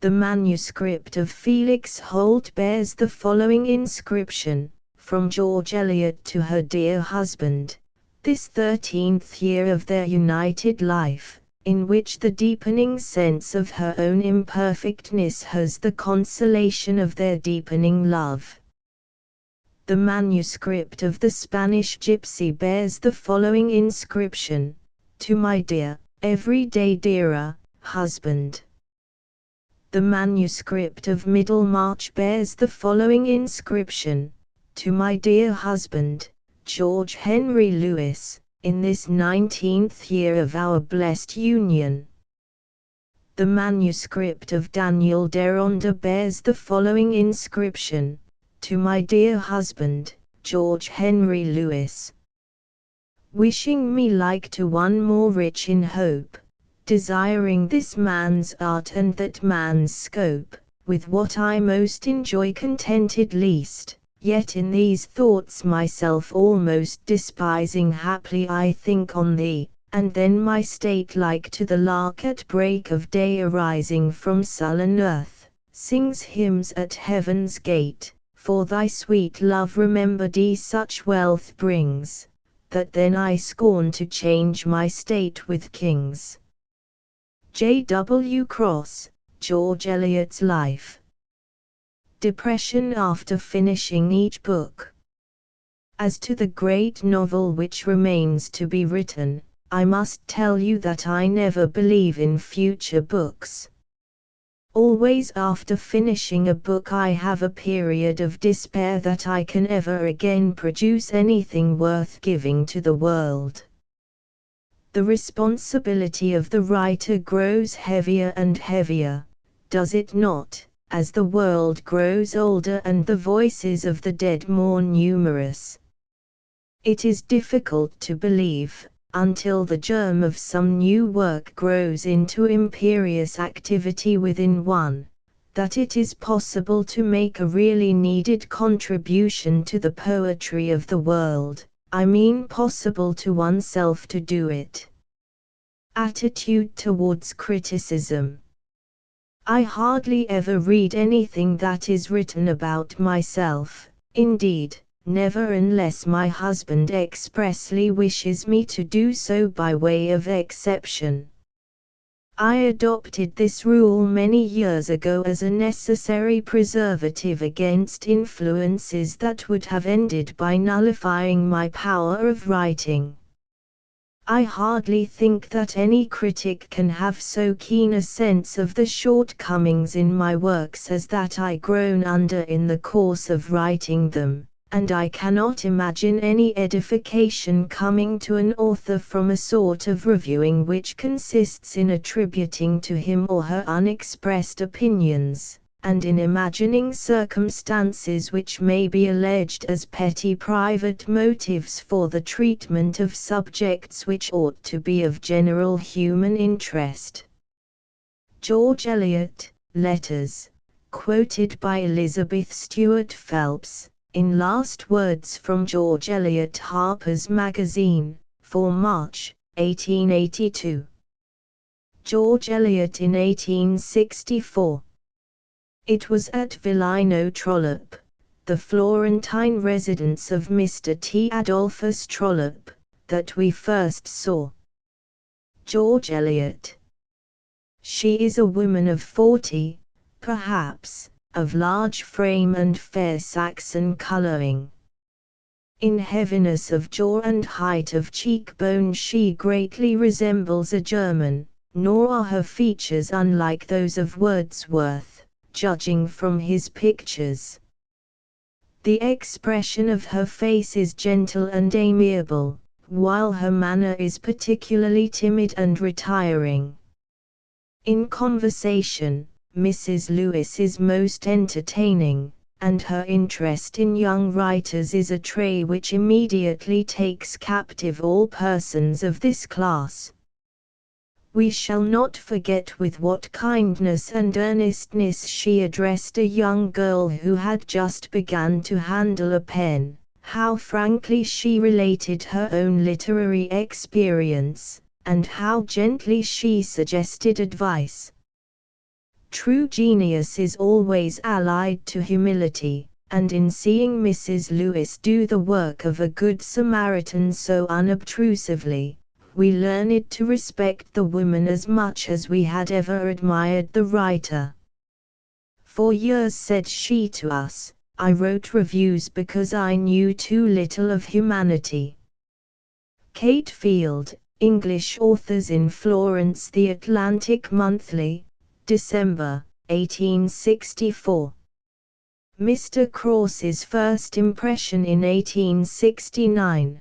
Speaker 1: The manuscript of Felix Holt bears the following inscription: "From George Eliot to her dear husband, this 13th year of their united life, in which the deepening sense of her own imperfectness has the consolation of their deepening love." The manuscript of the Spanish Gypsy bears the following inscription: "To my dear, everyday dearer, husband." The manuscript of Middlemarch bears the following inscription: "To my dear husband, George Henry Lewis, in this 19th year of our blessed union." The manuscript of Daniel Deronda bears the following inscription: "To my dear husband, George Henry Lewis. Wishing me like to one more rich in hope, desiring this man's art and that man's scope, with what I most enjoy contented least. Yet in these thoughts myself almost despising, haply I think on thee, and then my state like to the lark at break of day arising from sullen earth, sings hymns at heaven's gate, for thy sweet love remembered such wealth brings, that then I scorn to change my state with kings." J. W. Cross, George Eliot's Life. Depression after finishing each book. As to the great novel which remains to be written, I must tell you that I never believe in future books. Always after finishing a book I have a period of despair that I can ever again produce anything worth giving to the world. The responsibility of the writer grows heavier and heavier, does it not, as the world grows older and the voices of the dead more numerous? It is difficult to believe, until the germ of some new work grows into imperious activity within one, that it is possible to make a really needed contribution to the poetry of the world, I mean possible to oneself to do it. Attitude towards criticism. I hardly ever read anything that is written about myself, indeed, never unless my husband expressly wishes me to do so by way of exception. I adopted this rule many years ago as a necessary preservative against influences that would have ended by nullifying my power of writing. I hardly think that any critic can have so keen a sense of the shortcomings in my works as that I groan under in the course of writing them, and I cannot imagine any edification coming to an author from a sort of reviewing which consists in attributing to him or her unexpressed opinions, and in imagining circumstances which may be alleged as petty private motives for the treatment of subjects which ought to be of general human interest. George Eliot, Letters, quoted by Elizabeth Stuart Phelps, in Last Words from George Eliot, Harper's Magazine, for March, 1882. George Eliot in 1864. It was at Villino Trollope, the Florentine residence of Mr. T. Adolphus Trollope, that we first saw George Eliot. She is a woman of 40, perhaps, of large frame and fair Saxon colouring. In heaviness of jaw and height of cheekbone she greatly resembles a German, nor are her features unlike those of Wordsworth, judging from his pictures. The expression of her face is gentle and amiable, while her manner is particularly timid and retiring. In conversation, Mrs. Lewis is most entertaining, and her interest in young writers is a trait which immediately takes captive all persons of this class. We shall not forget with what kindness and earnestness she addressed a young girl who had just begun to handle a pen, how frankly she related her own literary experience, and how gently she suggested advice. True genius is always allied to humility, and in seeing Mrs. Lewis do the work of a good Samaritan so unobtrusively, we learned to respect the woman as much as we had ever admired the writer. For years, said she to us, I wrote reviews because I knew too little of humanity. Kate Field, English Authors in Florence, The Atlantic Monthly, December, 1864. Mr. Cross's first impression in 1869.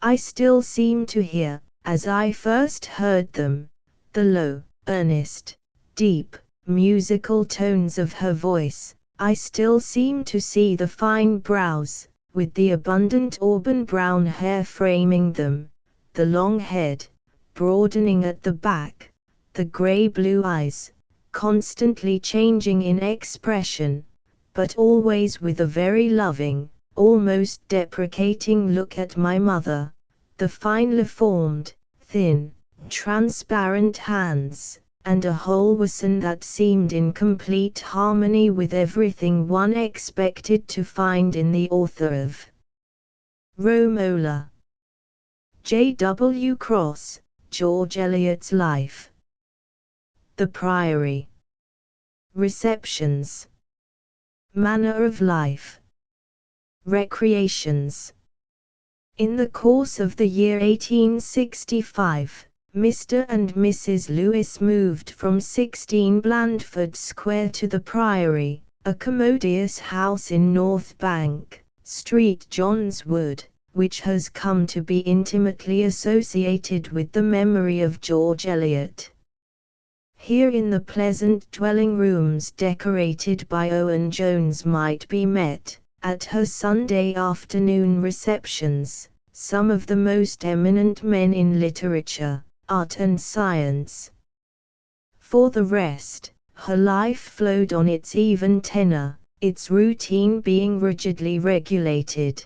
Speaker 1: I still seem to hear, as I first heard them, the low, earnest, deep, musical tones of her voice. I still seem to see the fine brows, with the abundant auburn brown hair framing them, the long head, broadening at the back, the grey-blue eyes, constantly changing in expression, but always with a very loving, almost deprecating look at my mother, the finely formed, thin, transparent hands, and a whole person that seemed in complete harmony with everything one expected to find in the author of Romola. J. W. Cross, George Eliot's Life. The Priory. Receptions. Manner of life. Recreations. In the course of the year 1865, Mr. and Mrs. Lewis moved from 16 Blandford Square to the Priory, a commodious house in North Bank Street, John's Wood, which has come to be intimately associated with the memory of George Eliot. Here in the pleasant dwelling rooms decorated by Owen Jones might be met, at her Sunday afternoon receptions, some of the most eminent men in literature, art and science. For the rest, her life flowed on its even tenor, its routine being rigidly regulated.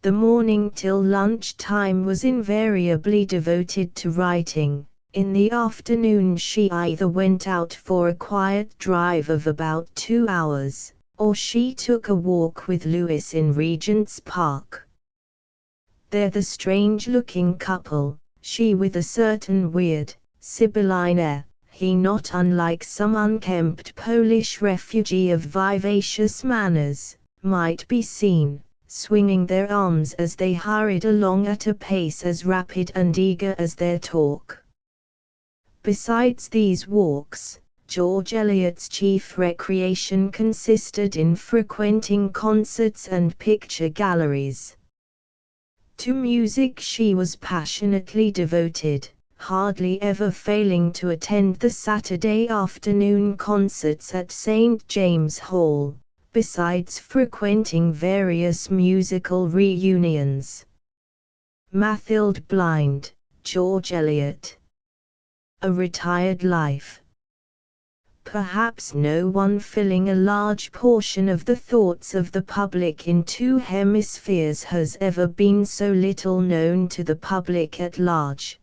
Speaker 1: The morning till lunch time was invariably devoted to writing. In the afternoon she either went out for a quiet drive of about 2 hours, or she took a walk with Lewis in Regent's Park. They're the strange-looking couple, she with a certain weird, Sibylline air, he not unlike some unkempt Polish refugee of vivacious manners, might be seen, swinging their arms as they hurried along at a pace as rapid and eager as their talk. Besides these walks, George Eliot's chief recreation consisted in frequenting concerts and picture galleries. To music she was passionately devoted, hardly ever failing to attend the Saturday afternoon concerts at St. James' Hall, besides frequenting various musical reunions. Mathilde Blind, George Eliot. A retired life. Perhaps no one filling a large portion of the thoughts of the public in two hemispheres has ever been so little known to the public at large.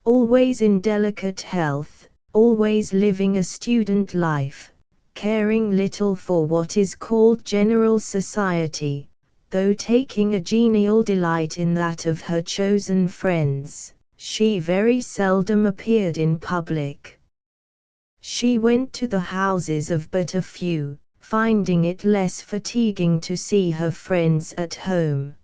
Speaker 1: Always in delicate health, always living a student life, caring little for what is called general society, though taking a genial delight in that of her chosen friends, she very seldom appeared in public. She went to the houses of but a few, finding it less fatiguing to see her friends at home.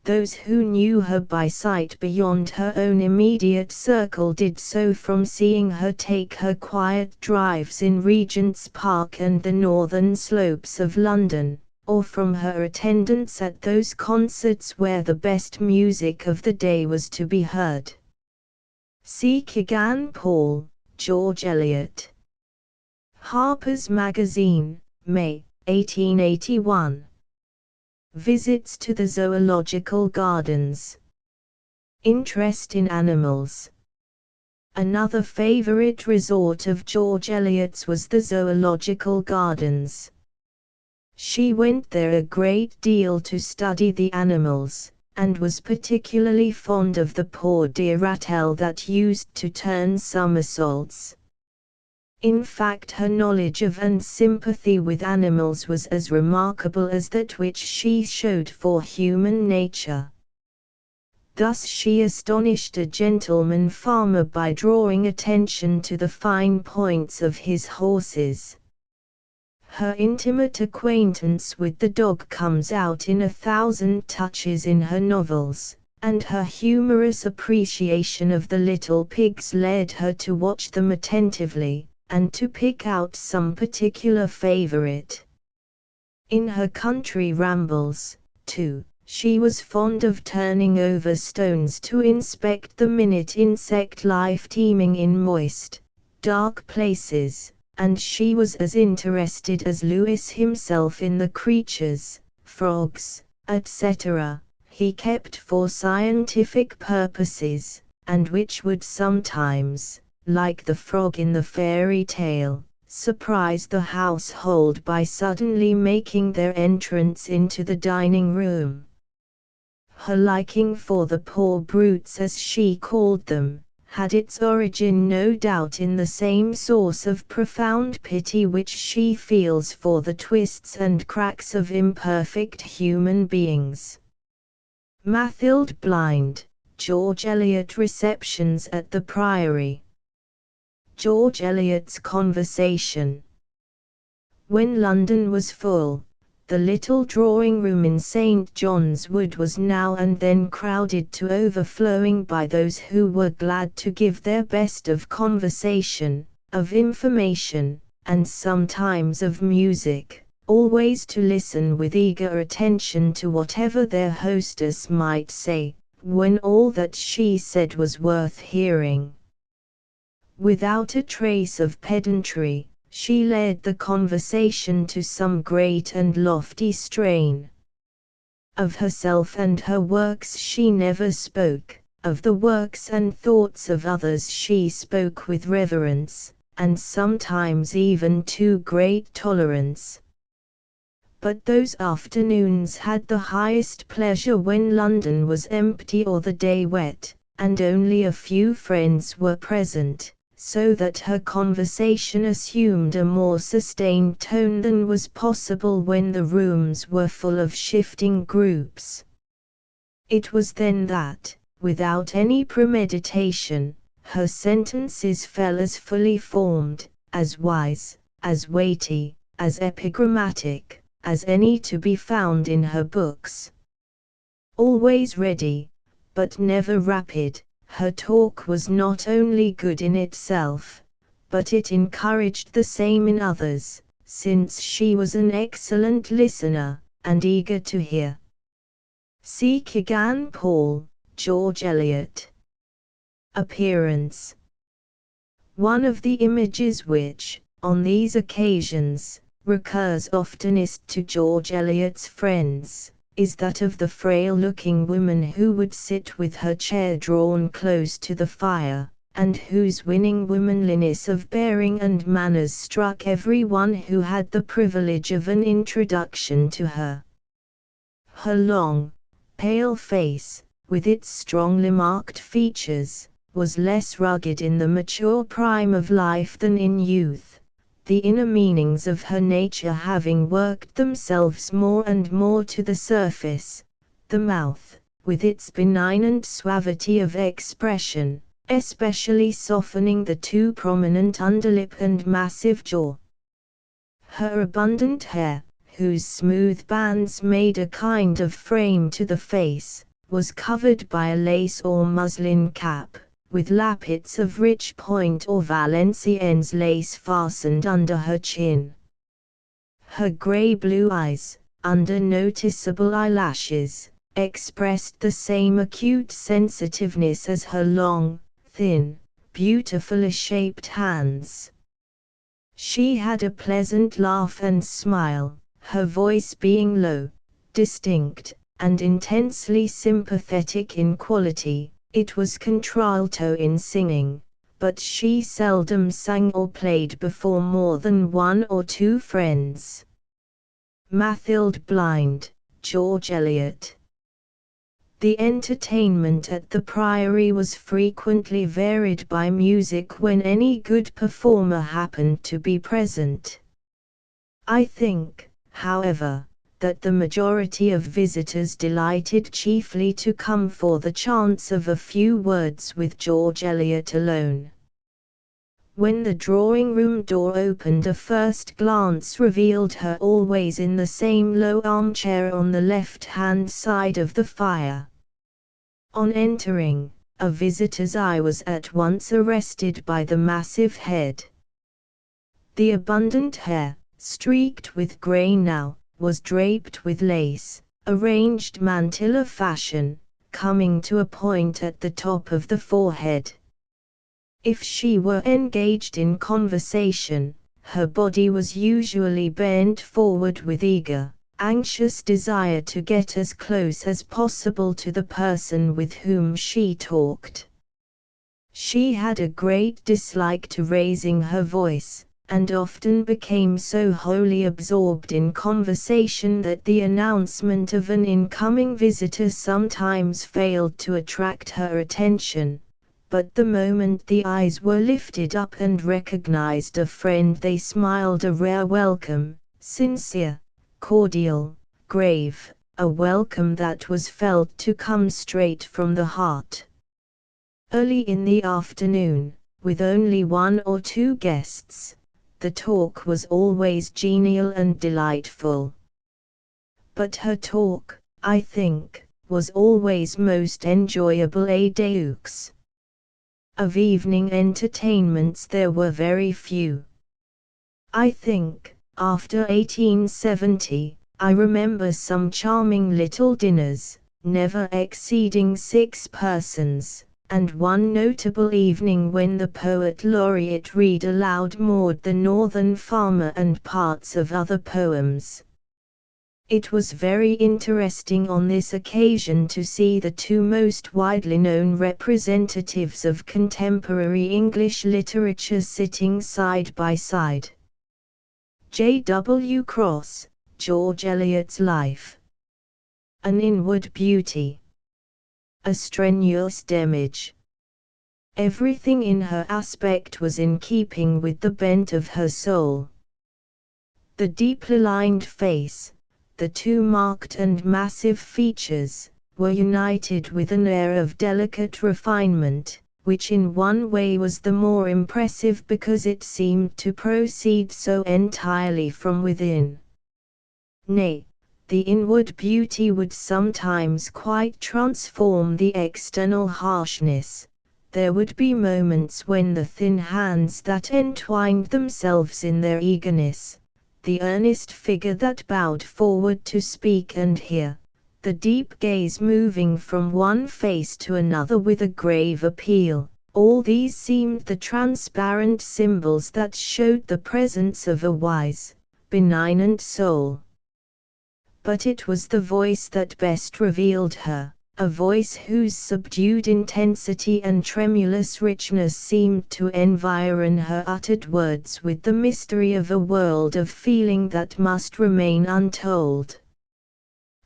Speaker 1: Those who knew her by sight beyond her own immediate circle did so from seeing her take her quiet drives in Regent's Park and the northern slopes of London, or from her attendance at those concerts where the best music of the day was to be heard. C. Kegan Paul, George Eliot. Harper's Magazine, May, 1881. Visits to the Zoological Gardens. Interest in animals. Another favorite resort of George Eliot's was the Zoological Gardens. She went there a great deal to study the animals, and was particularly fond of the poor dear ratel that used to turn somersaults. In fact, her knowledge of and sympathy with animals was as remarkable as that which she showed for human nature. Thus she astonished a gentleman farmer by drawing attention to the fine points of his horses. Her intimate acquaintance with the dog comes out in 1,000 touches in her novels, and her humorous appreciation of the little pigs led her to watch them attentively, and to pick out some particular favorite. In her country rambles, too, she was fond of turning over stones to inspect the minute insect life teeming in moist, dark places, and she was as interested as Lewis himself in the creatures, frogs, etc., he kept for scientific purposes, and which would sometimes, like the frog in the fairy tale, surprise the household by suddenly making their entrance into the dining room. Her liking for the poor brutes, as she called them, had its origin no doubt in the same source of profound pity which she feels for the twists and cracks of imperfect human beings. Mathilde Blind, George Eliot. Receptions at the Priory. George Eliot's conversation. When London was full, the little drawing-room in St. John's Wood was now and then crowded to overflowing by those who were glad to give their best of conversation, of information, and sometimes of music, always to listen with eager attention to whatever their hostess might say, when all that she said was worth hearing. Without a trace of pedantry, she led the conversation to some great and lofty strain. Of herself and her works she never spoke, of the works and thoughts of others she spoke with reverence, and sometimes even too great tolerance. but those afternoons had the highest pleasure when London was empty or the day wet, and only a few friends were present, so that her conversation assumed a more sustained tone than was possible when the rooms were full of shifting groups. It was then that, without any premeditation, her sentences fell as fully formed, as wise, as weighty, as epigrammatic, as any to be found in her books. Always ready, but never rapid, her talk was not only good in itself, but it encouraged the same in others, since she was an excellent listener, and eager to hear. See Kegan Paul, George Eliot. Appearance. One of the images which, on these occasions, recurs oftenest to George Eliot's friends, is that of the frail-looking woman who would sit with her chair drawn close to the fire, and whose winning womanliness of bearing and manners struck every one who had the privilege of an introduction to her. Her long, pale face, with its strongly marked features, was less rugged in the mature prime of life than in youth, the inner meanings of her nature having worked themselves more and more to the surface. The mouth, with its benignant suavity of expression, especially softening the too prominent underlip and massive jaw. Her abundant hair, whose smooth bands made a kind of frame to the face, was covered by a lace or muslin cap, with lappets of rich point or Valenciennes lace fastened under her chin. Her grey-blue eyes, under noticeable eyelashes, expressed the same acute sensitiveness as her long, thin, beautifully shaped hands. She had a pleasant laugh and smile, her voice being low, distinct, and intensely sympathetic in quality. It was contralto in singing, but she seldom sang or played before more than one or two friends. Mathilde Blind, George Eliot. The entertainment at the Priory was frequently varied by music when any good performer happened to be present. I think, however, that the majority of visitors delighted chiefly to come for the chance of a few words with George Eliot alone. When the drawing-room door opened, a first glance revealed her always in the same low armchair on the left-hand side of the fire. On entering, a visitor's eye was at once arrested by the massive head. The abundant hair, streaked with grey now, was draped with lace, arranged mantilla fashion, coming to a point at the top of the forehead. If she were engaged in conversation, her body was usually bent forward with eager, anxious desire to get as close as possible to the person with whom she talked. She had a great dislike to raising her voice, and often became so wholly absorbed in conversation that the announcement of an incoming visitor sometimes failed to attract her attention, but the moment the eyes were lifted up and recognized a friend, they smiled a rare welcome, sincere, cordial, grave, a welcome that was felt to come straight from the heart. Early in the afternoon, with only one or two guests, the talk was always genial and delightful. But her talk, I think, was always most enjoyable à deux. Of evening entertainments there were very few. I think, after 1870, I remember some charming little dinners, never exceeding 6 persons, and one notable evening when the poet laureate read aloud Maud the Northern Farmer and parts of other poems. It was very interesting on this occasion to see the two most widely known representatives of contemporary English literature sitting side by side. J. W. Cross, George Eliot's life. An inward beauty. A strenuous damage. Everything in her aspect was in keeping with the bent of her soul. The deeply lined face, the too marked and massive features, were united with an air of delicate refinement, which in one way was the more impressive because it seemed to proceed so entirely from within. Nay, the inward beauty would sometimes quite transform the external harshness. There would be moments when the thin hands that entwined themselves in their eagerness, the earnest figure that bowed forward to speak and hear, the deep gaze moving from one face to another with a grave appeal, all these seemed the transparent symbols that showed the presence of a wise, benignant soul. But it was the voice that best revealed her, a voice whose subdued intensity and tremulous richness seemed to environ her uttered words with the mystery of a world of feeling that must remain untold.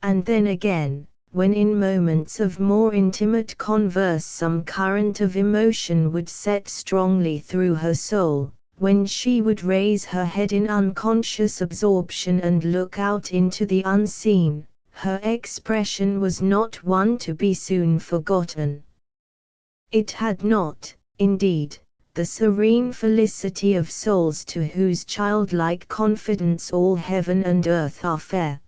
Speaker 1: And then again, when in moments of more intimate converse some current of emotion would set strongly through her soul, when she would raise her head in unconscious absorption and look out into the unseen, her expression was not one to be soon forgotten. It had not, indeed, the serene felicity of souls to whose childlike confidence all heaven and earth are fair.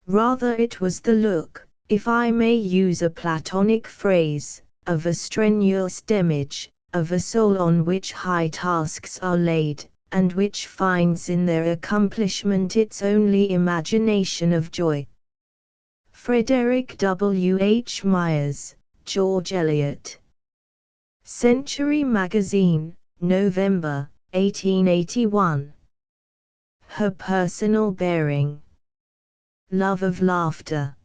Speaker 1: Rather it was the look, if I may use a Platonic phrase, of a strenuous damage, of a soul on which high tasks are laid, and which finds in their accomplishment its only imagination of joy. Frederick W. H. Myers, George Eliot. Century Magazine, November, 1881. Her personal bearing. Love of laughter.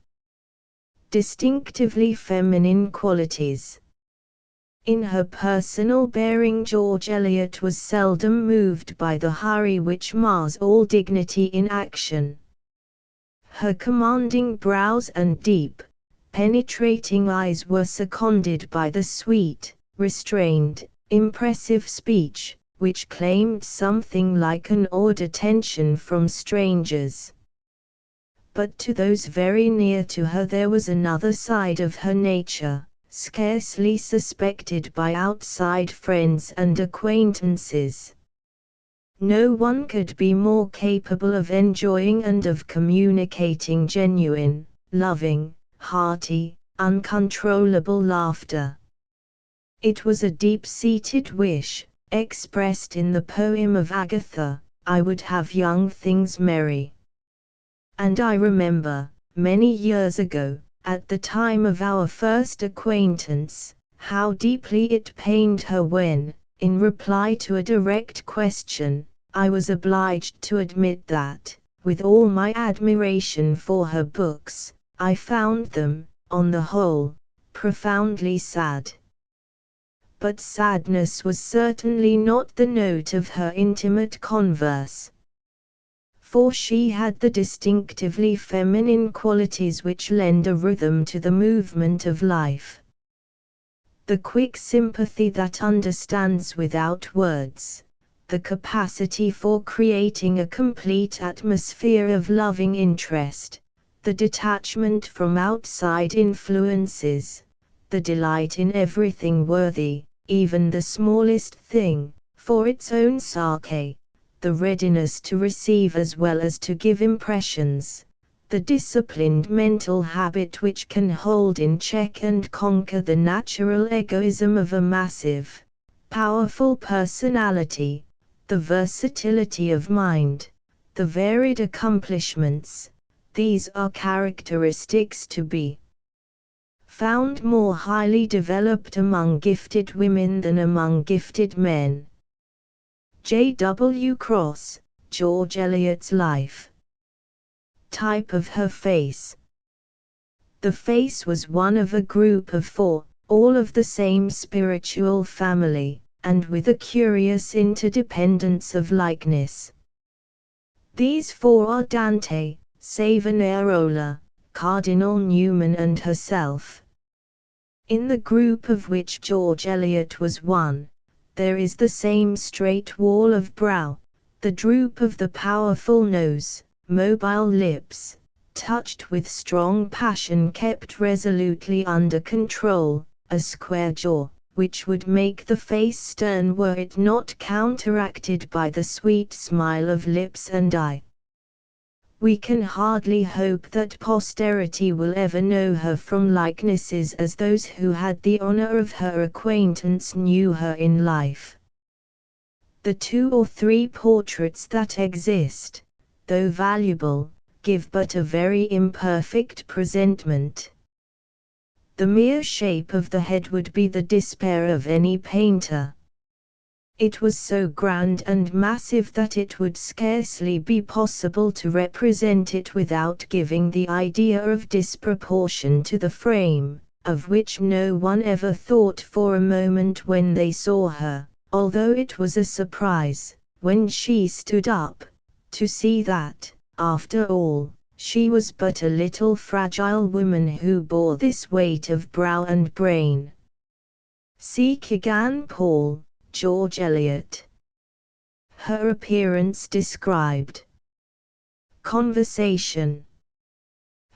Speaker 1: Distinctively feminine qualities. In her personal bearing George Eliot was seldom moved by the hurry which mars all dignity in action. Her commanding brows and deep, penetrating eyes were seconded by the sweet, restrained, impressive speech, which claimed something like an awed attention from strangers. But to those very near to her there was another side of her nature, scarcely suspected by outside friends and acquaintances. No one could be more capable of enjoying and of communicating genuine, loving, hearty, uncontrollable laughter. It was a deep-seated wish, expressed in the poem of Agatha, I would have young things merry. And I remember, many years ago, at the time of our first acquaintance, how deeply it pained her when, in reply to a direct question, I was obliged to admit that, with all my admiration for her books, I found them, on the whole, profoundly sad. But sadness was certainly not the note of her intimate converse. For she had the distinctively feminine qualities which lend a rhythm to the movement of life. The quick sympathy that understands without words, the capacity for creating a complete atmosphere of loving interest, the detachment from outside influences, the delight in everything worthy, even the smallest thing, for its own sake, the readiness to receive as well as to give impressions, the disciplined mental habit which can hold in check and conquer the natural egoism of a massive, powerful personality, the versatility of mind, the varied accomplishments, these are characteristics to be found more highly developed among gifted women than among gifted men. J. W. Cross, George Eliot's Life. Type of her face. The face was one of a group of four, all of the same spiritual family, and with a curious interdependence of likeness. These four are Dante, Savonarola, Cardinal Newman and herself. In the group of which George Eliot was one, there is the same straight wall of brow, the droop of the powerful nose, mobile lips, touched with strong passion kept resolutely under control, a square jaw, which would make the face stern were it not counteracted by the sweet smile of lips and eye. We can hardly hope that posterity will ever know her from likenesses as those who had the honor of her acquaintance knew her in life. The 2 or 3 portraits that exist, though valuable, give but a very imperfect presentment. The mere shape of the head would be the despair of any painter. It was so grand and massive that it would scarcely be possible to represent it without giving the idea of disproportion to the frame, of which no one ever thought for a moment when they saw her, although it was a surprise, when she stood up, to see that, after all, she was but a little fragile woman who bore this weight of brow and brain. See Kegan Paul, George Eliot. Her appearance described. Conversation.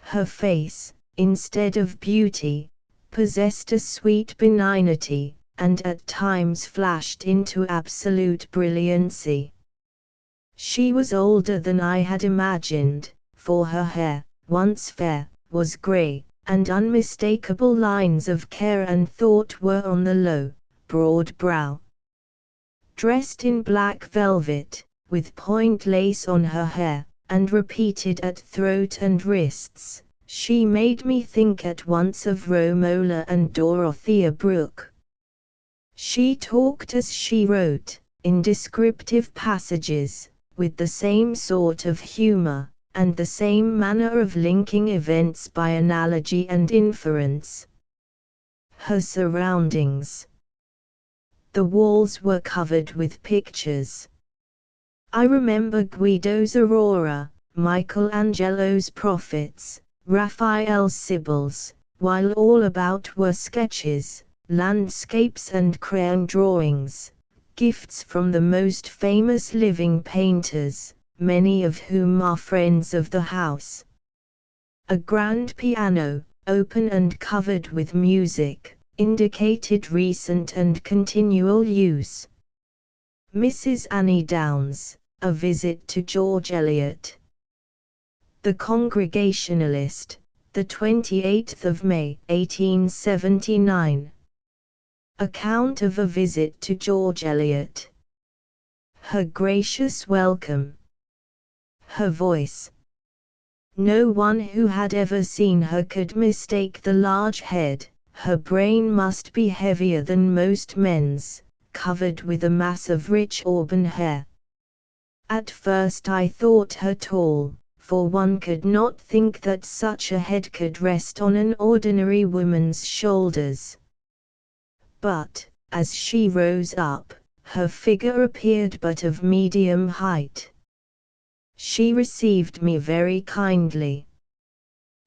Speaker 1: Her face, instead of beauty, possessed a sweet benignity, and at times flashed into absolute brilliancy. She was older than I had imagined, for her hair, once fair, was grey, and unmistakable lines of care and thought were on the low, broad brow. Dressed in black velvet, with point lace on her hair, and repeated at throat and wrists, she made me think at once of Romola and Dorothea Brooke. She talked as she wrote, in descriptive passages, with the same sort of humor, and the same manner of linking events by analogy and inference. Her surroundings. The walls were covered with pictures. I remember Guido's Aurora, Michelangelo's Prophets, Raphael's Sibyls, while all about were sketches, landscapes and crayon drawings, gifts from the most famous living painters, many of whom are friends of the house. A grand piano, open and covered with music, indicated recent and continual use. Mrs. Annie Downes, A Visit to George Eliot. The Congregationalist, the 28th of May, 1879. Account of a visit to George Eliot. Her gracious welcome. Her voice. No one who had ever seen her could mistake the large head. Her brain must be heavier than most men's, covered with a mass of rich auburn hair. At first I thought her tall, for one could not think that such a head could rest on an ordinary woman's shoulders. But, as she rose up, her figure appeared but of medium height. She received me very kindly.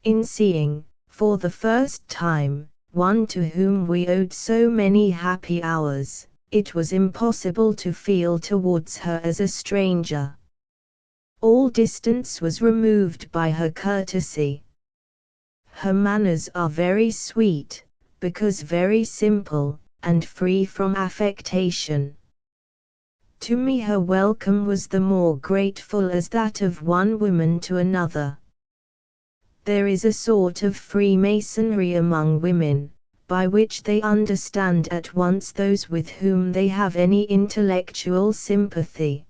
Speaker 1: In seeing, for the first time, one to whom we owed so many happy hours, it was impossible to feel towards her as a stranger. All distance was removed by her courtesy. Her manners are very sweet, because very simple, and free from affectation. To me her welcome was the more grateful as that of one woman to another. There is a sort of Freemasonry among women, by which they understand at once those with whom they have any intellectual sympathy.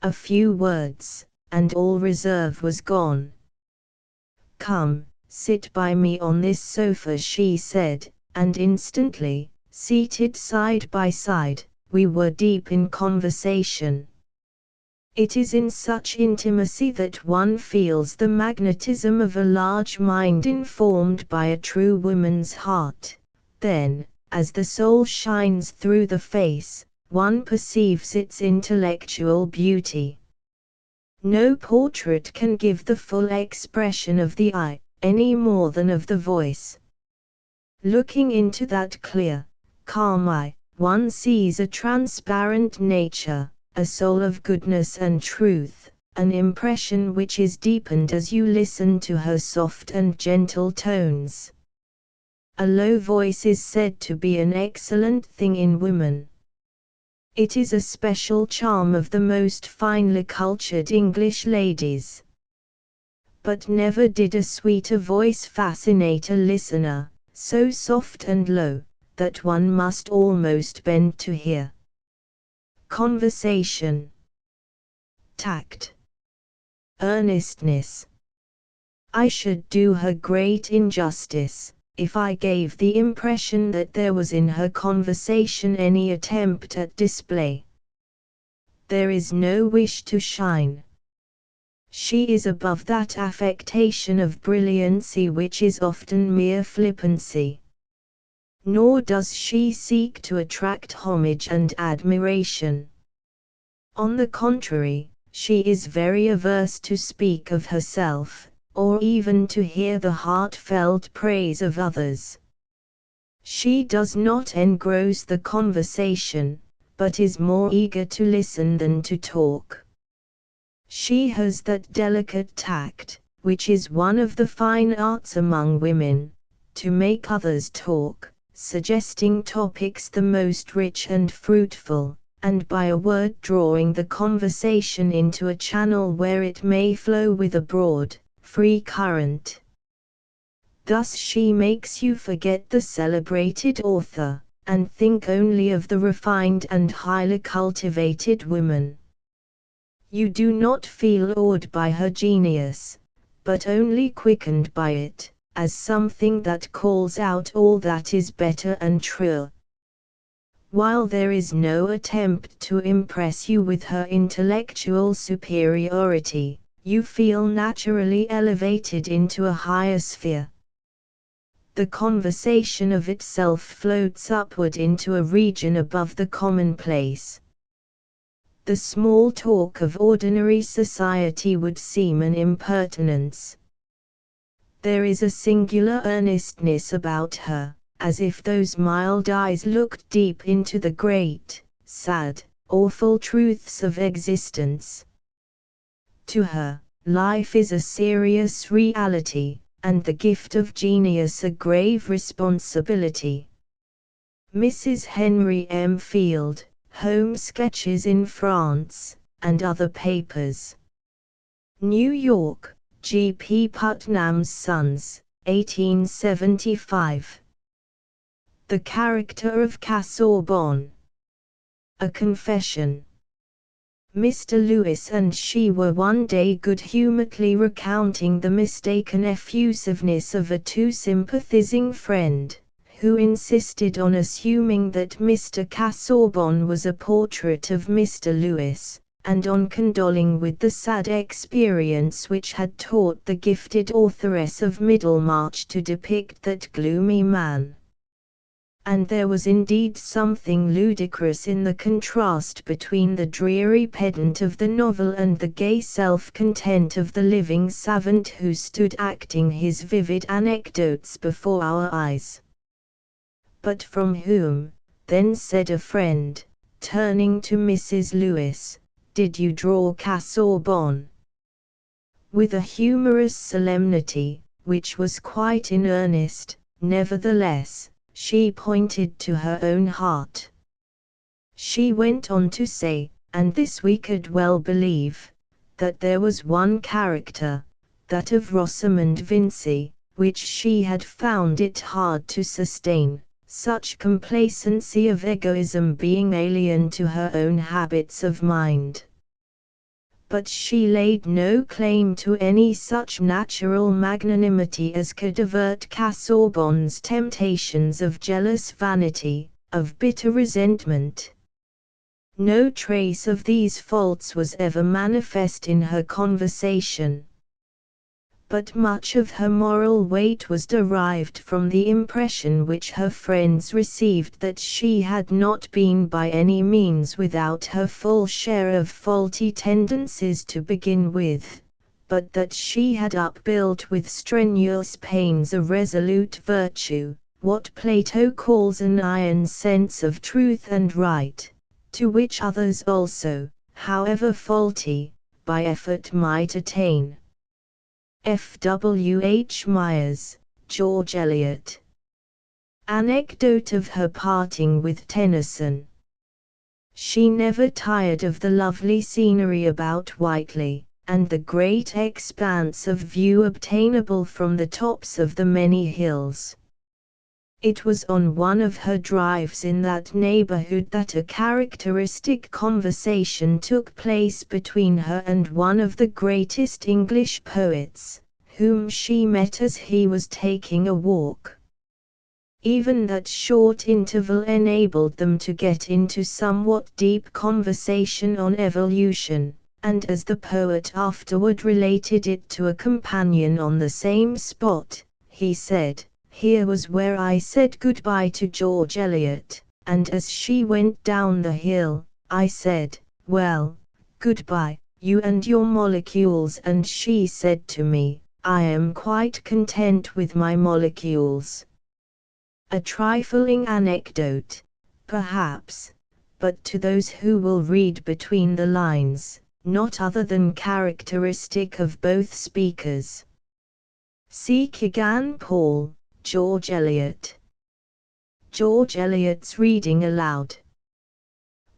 Speaker 1: A few words, and all reserve was gone. "Come, sit by me on this sofa," she said, and instantly, seated side by side, we were deep in conversation. It is in such intimacy that one feels the magnetism of a large mind informed by a true woman's heart. Then, as the soul shines through the face, one perceives its intellectual beauty. No portrait can give the full expression of the eye, any more than of the voice. Looking into that clear, calm eye, one sees a transparent nature, a soul of goodness and truth, an impression which is deepened as you listen to her soft and gentle tones. A low voice is said to be an excellent thing in women. It is a special charm of the most finely cultured English ladies. But never did a sweeter voice fascinate a listener, so soft and low, that one must almost bend to hear. Conversation. Tact. Earnestness. I should do her great injustice if I gave the impression that there was in her conversation any attempt at display. There is no wish to shine. She is above that affectation of brilliancy which is often mere flippancy. Nor does she seek to attract homage and admiration. On the contrary, she is very averse to speak of herself, or even to hear the heartfelt praise of others. She does not engross the conversation, but is more eager to listen than to talk. She has that delicate tact, which is one of the fine arts among women, to make others talk, suggesting topics the most rich and fruitful, and by a word drawing the conversation into a channel where it may flow with a broad, free current. Thus she makes you forget the celebrated author, and think only of the refined and highly cultivated woman. You do not feel awed by her genius, but only quickened by it, as something that calls out all that is better and true. While there is no attempt to impress you with her intellectual superiority, you feel naturally elevated into a higher sphere. The conversation of itself floats upward into a region above the commonplace. The small talk of ordinary society would seem an impertinence. There is a singular earnestness about her, as if those mild eyes looked deep into the great, sad, awful truths of existence. To her, life is a serious reality, and the gift of genius a grave responsibility. Mrs. Henry M. Field, Home Sketches in France, and Other Papers. New York, G. P. Putnam's Sons, 1875. The Character of Casaubon. A Confession. Mr. Lewis and she were one day good-humoredly recounting the mistaken effusiveness of a too sympathizing friend, who insisted on assuming that Mr. Casaubon was a portrait of Mr. Lewis, and on condoling with the sad experience which had taught the gifted authoress of Middlemarch to depict that gloomy man. And there was indeed something ludicrous in the contrast between the dreary pedant of the novel and the gay self-content of the living savant who stood acting his vivid anecdotes before our eyes. But from whom, then said a friend, turning to Mrs. Lewis, did you draw Casaubon? With a humorous solemnity, which was quite in earnest, nevertheless, she pointed to her own heart. She went on to say, and this we could well believe, that there was one character, that of Rosamond Vincy, which she had found it hard to sustain, such complacency of egoism being alien to her own habits of mind. But she laid no claim to any such natural magnanimity as could avert Casaubon's temptations of jealous vanity, of bitter resentment. No trace of these faults was ever manifest in her conversation. but much of her moral weight was derived from the impression which her friends received that she had not been by any means without her full share of faulty tendencies to begin with, but that she had upbuilt with strenuous pains a resolute virtue, what Plato calls an iron sense of truth and right, to which others also, however faulty, by effort might attain. F. W. H. Myers, George Eliot. Anecdote of her parting with Tennyson. She never tired of the lovely scenery about Whiteley, and the great expanse of view obtainable from the tops of the many hills. It was on one of her drives in that neighborhood that a characteristic conversation took place between her and one of the greatest English poets, whom she met as he was taking a walk. Even that short interval enabled them to get into somewhat deep conversation on evolution, and as the poet afterward related it to a companion on the same spot, he said, "Here was where I said goodbye to George Eliot, and as she went down the hill, I said, 'Well, goodbye, you and your molecules,' and she said to me, 'I am quite content with my molecules.'" A trifling anecdote, perhaps, but to those who will read between the lines, not other than characteristic of both speakers. C. Kegan Paul, George Eliot. George Eliot's reading aloud.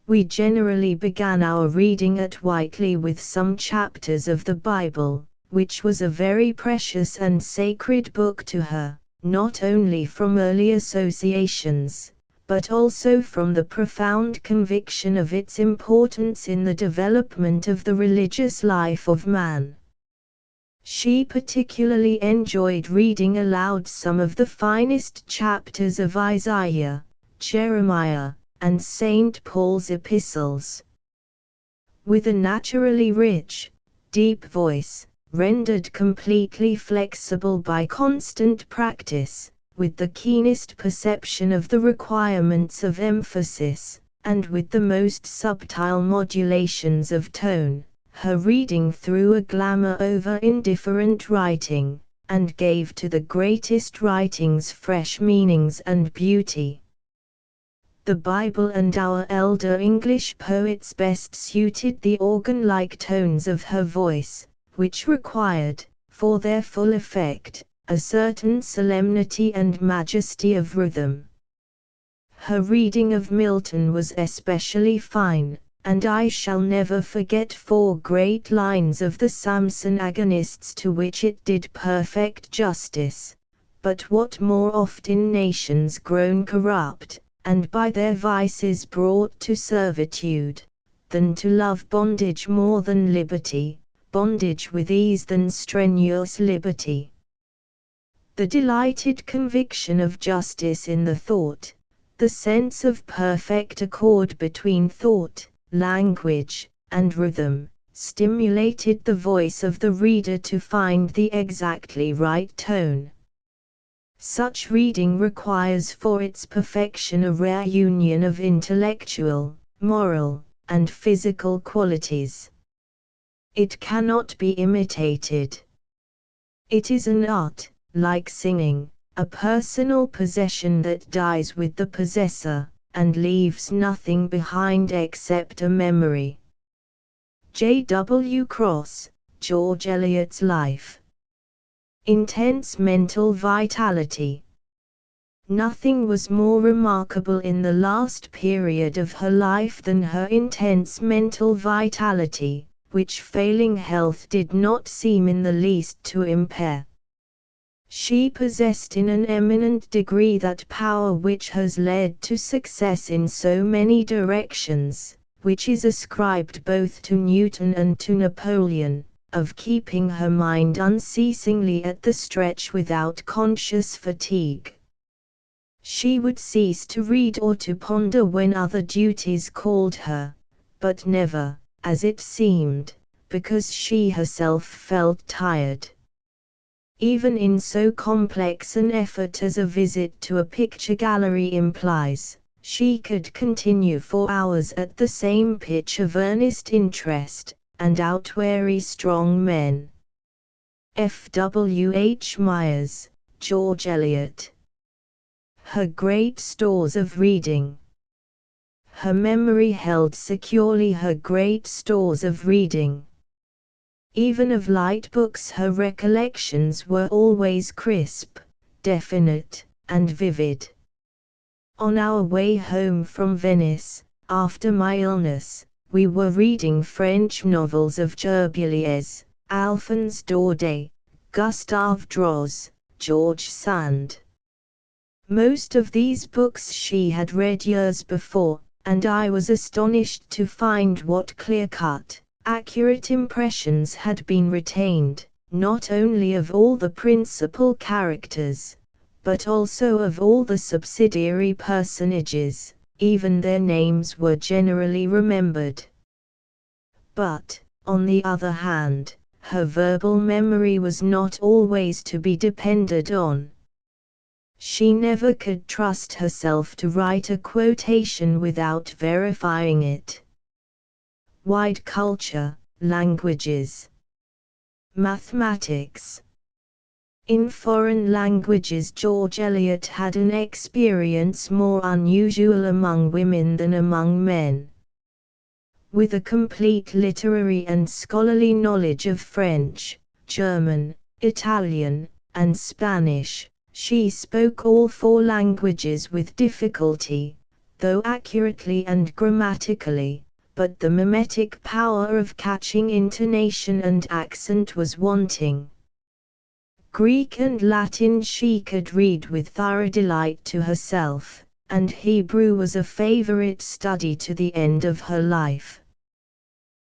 Speaker 1: We generally began our reading at Whiteley with some chapters of the Bible, which was a very precious and sacred book to her, not only from early associations, but also from the profound conviction of its importance in the development of the religious life of man. She particularly enjoyed reading aloud some of the finest chapters of Isaiah, Jeremiah, and St. Paul's epistles. With a naturally rich, deep voice, rendered completely flexible by constant practice, with the keenest perception of the requirements of emphasis, and with the most subtle modulations of tone, her reading threw a glamour over indifferent writing, and gave to the greatest writings fresh meanings and beauty. The Bible and our elder English poets best suited the organ-like tones of her voice, which required, for their full effect, a certain solemnity and majesty of rhythm. Her reading of Milton was especially fine, and I shall never forget 4 great lines of the Samson agonists to which it did perfect justice. "But what more oft in nations grown corrupt, and by their vices brought to servitude, than to love bondage more than liberty, bondage with ease than strenuous liberty." The delighted conviction of justice in the thought, the sense of perfect accord between thought, language, and rhythm, stimulated the voice of the reader to find the exactly right tone. Such reading requires for its perfection a rare union of intellectual, moral, and physical qualities. It cannot be imitated. It is an art, like singing, a personal possession that dies with the possessor, and leaves nothing behind except a memory. J. W. Cross, George Eliot's Life. Intense mental vitality. Nothing was more remarkable in the last period of her life than her intense mental vitality, which failing health did not seem in the least to impair. She possessed in an eminent degree that power which has led to success in so many directions, which is ascribed both to Newton and to Napoleon, of keeping her mind unceasingly at the stretch without conscious fatigue. She would cease to read or to ponder when other duties called her, but never, as it seemed, because she herself felt tired. even in so complex an effort as a visit to a picture gallery implies, she could continue for hours at the same pitch of earnest interest, and outweary strong men. F. W. H. Myers, George Eliot. Her great stores of reading. Her memory held securely her great stores of reading. Even of light books her recollections were always crisp, definite, and vivid. On our way home from Venice, after my illness, we were reading French novels of Gerbuliez, Alphonse Daudet, Gustave Droz, George Sand. Most of these books she had read years before, and I was astonished to find what clear-cut, accurate impressions had been retained, not only of all the principal characters, but also of all the subsidiary personages. Even their names were generally remembered. But, on the other hand, her verbal memory was not always to be depended on. She never could trust herself to write a quotation without verifying it. Wide culture, languages, mathematics. In foreign languages George Eliot had an experience more unusual among women than among men. With a complete literary and scholarly knowledge of French, German, Italian, and Spanish, she spoke all four languages with difficulty, though accurately and grammatically, but the mimetic power of catching intonation and accent was wanting. Greek and Latin she could read with thorough delight to herself, and Hebrew was a favorite study to the end of her life.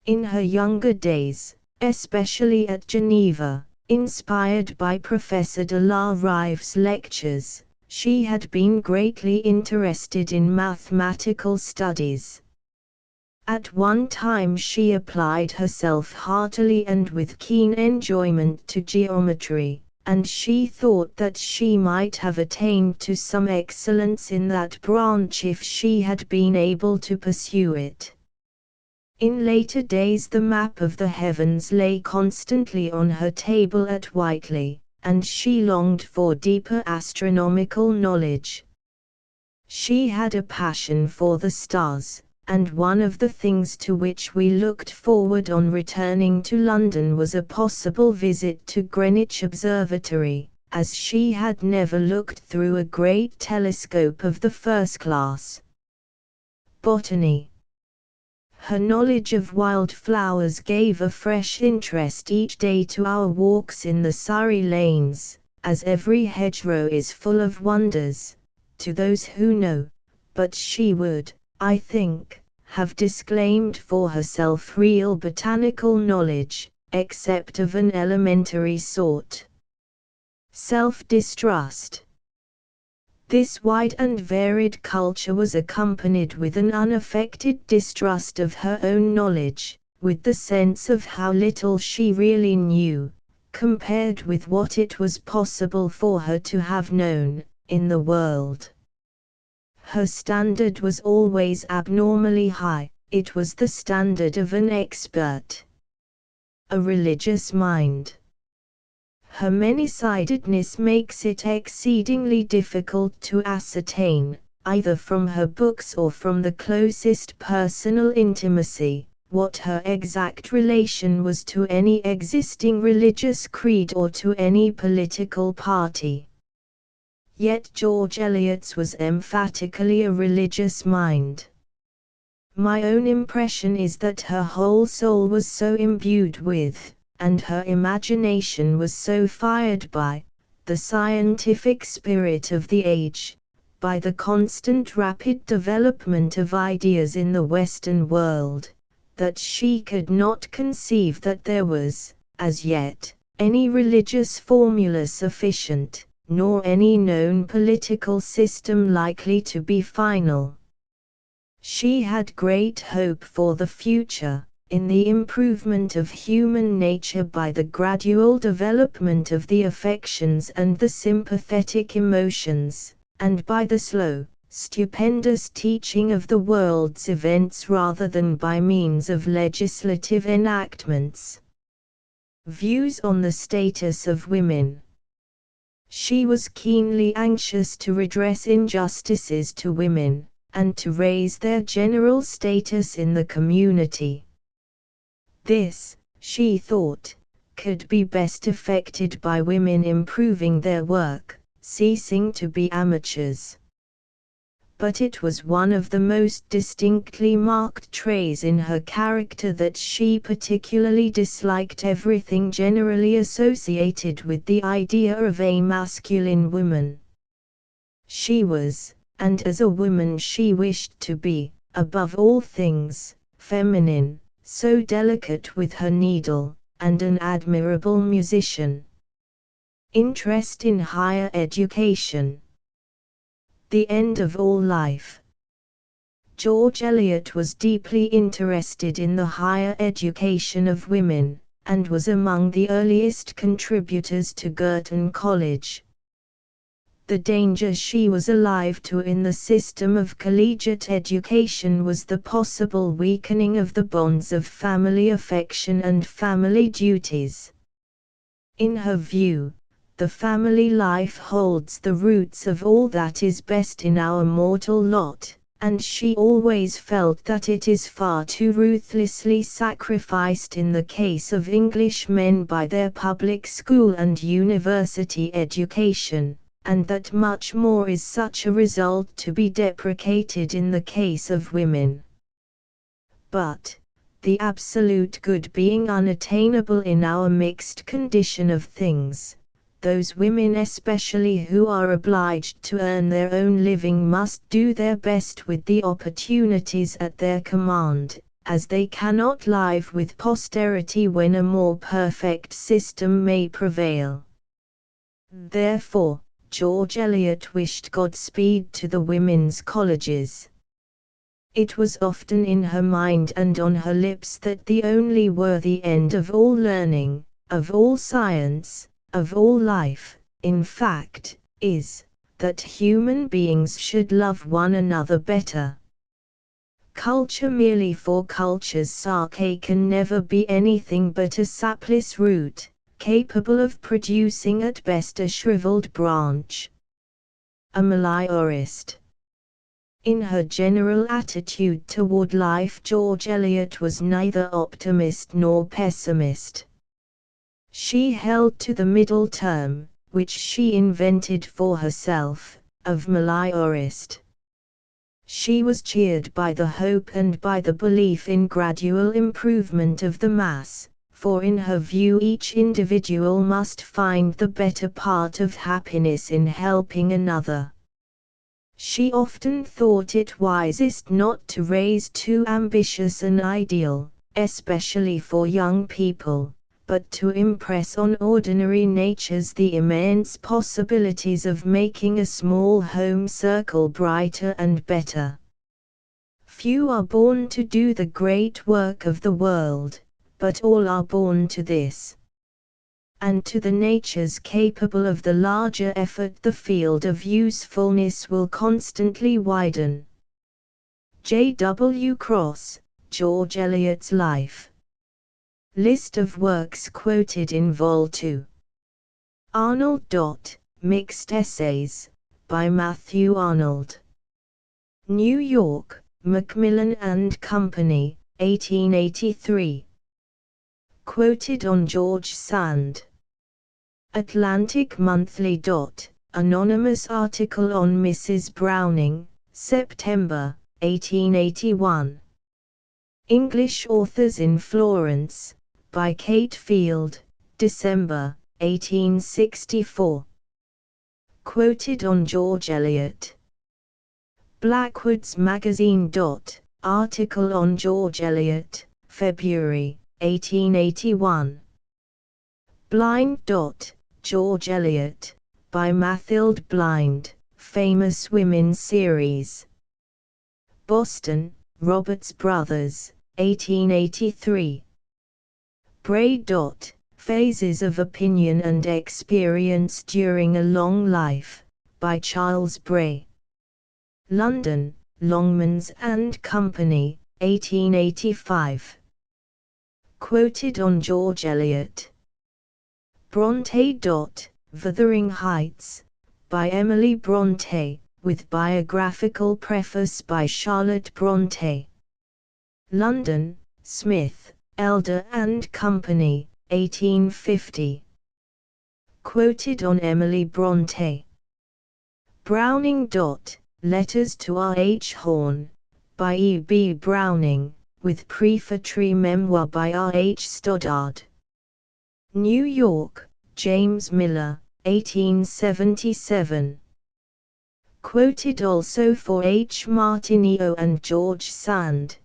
Speaker 1: In her younger days, especially at Geneva, inspired by Professor de la Rive's lectures, she had been greatly interested in mathematical studies. At one time she applied herself heartily and with keen enjoyment to geometry, and she thought that she might have attained to some excellence in that branch if she had been able to pursue it. In later days the map of the heavens lay constantly on her table at Whiteley, and she longed for deeper astronomical knowledge. She had a passion for the stars, and one of the things to which we looked forward on returning to London was a possible visit to Greenwich Observatory, as she had never looked through a great telescope of the first class. Botany. Her knowledge of wild flowers gave a fresh interest each day to our walks in the Surrey lanes, as every hedgerow is full of wonders, to those who know, but she would, I think, have disclaimed for herself real botanical knowledge, except of an elementary sort. Self-distrust. This wide and varied culture was accompanied with an unaffected distrust of her own knowledge, with the sense of how little she really knew, compared with what it was possible for her to have known, in the world. Her standard was always abnormally high, it was the standard of an expert. A religious mind. Her many-sidedness makes it exceedingly difficult to ascertain, either from her books or from the closest personal intimacy, what her exact relation was to any existing religious creed or to any political party. Yet George Eliot's was emphatically a religious mind. My own impression is that her whole soul was so imbued with, and her imagination was so fired by, the scientific spirit of the age, by the constant rapid development of ideas in the Western world, that she could not conceive that there was, as yet, any religious formula sufficient, nor any known political system likely to be final. She had great hope for the future, in the improvement of human nature by the gradual development of the affections and the sympathetic emotions, and by the slow, stupendous teaching of the world's events rather than by means of legislative enactments. Views on the status of women. She was keenly anxious to redress injustices to women, and to raise their general status in the community. This, she thought, could be best effected by women improving their work, ceasing to be amateurs. But it was one of the most distinctly marked traits in her character that she particularly disliked everything generally associated with the idea of a masculine woman. She was, and as a woman she wished to be, above all things, feminine, so delicate with her needle, and an admirable musician. Interest in higher education. The end of all life. George Eliot was deeply interested in the higher education of women, and was among the earliest contributors to Girton College. The danger she was alive to in the system of collegiate education was the possible weakening of the bonds of family affection and family duties. In her view, the family life holds the roots of all that is best in our mortal lot, and she always felt that it is far too ruthlessly sacrificed in the case of English men by their public school and university education, and that much more is such a result to be deprecated in the case of women. But, the absolute good being unattainable in our mixed condition of things, those women especially who are obliged to earn their own living must do their best with the opportunities at their command, as they cannot live with posterity when a more perfect system may prevail. Therefore, George Eliot wished Godspeed to the women's colleges. It was often in her mind and on her lips that the only worthy end of all learning, of all science, of all life, in fact, is, that human beings should love one another better. Culture merely for culture's sake can never be anything but a sapless root, capable of producing at best a shriveled branch. A meliorist. In her general attitude toward life George Eliot was neither optimist nor pessimist. She held to the middle term, which she invented for herself, of meliorist. She was cheered by the hope and by the belief in gradual improvement of the mass, for in her view each individual must find the better part of happiness in helping another. She often thought it wisest not to raise too ambitious an ideal, especially for young people, but to impress on ordinary natures the immense possibilities of making a small home circle brighter and better. Few are born to do the great work of the world, but all are born to this. And to the natures capable of the larger effort the field of usefulness will constantly widen. J. W. Cross, George Eliot's Life. List of works quoted in Vol. 2. Arnold. Mixed Essays, by Matthew Arnold. New York, Macmillan and Company, 1883. Quoted on George Sand. Atlantic Monthly. Anonymous article on Mrs. Browning, September, 1881. English Authors in Florence, by Kate Field, December, 1864. Quoted on George Eliot. Blackwood's Magazine. Article on George Eliot, February, 1881. Blind. George Eliot, by Mathilde Blind, Famous Women Series. Boston, Roberts Brothers, 1883. Bray. Phases of Opinion and Experience During a Long Life, by Charles Bray. London, Longmans and Company, 1885. Quoted on George Eliot. Bronte. Wuthering Heights, by Emily Bronte, with biographical preface by Charlotte Bronte. London, Smith, Elder and Company, 1850. Quoted on Emily Bronte. Browning. Letters to R. H. Horne, by E. B. Browning, with prefatory memoir by R. H. Stoddard. New York, James Miller, 1877. Quoted also for H. Martineau and George Sand.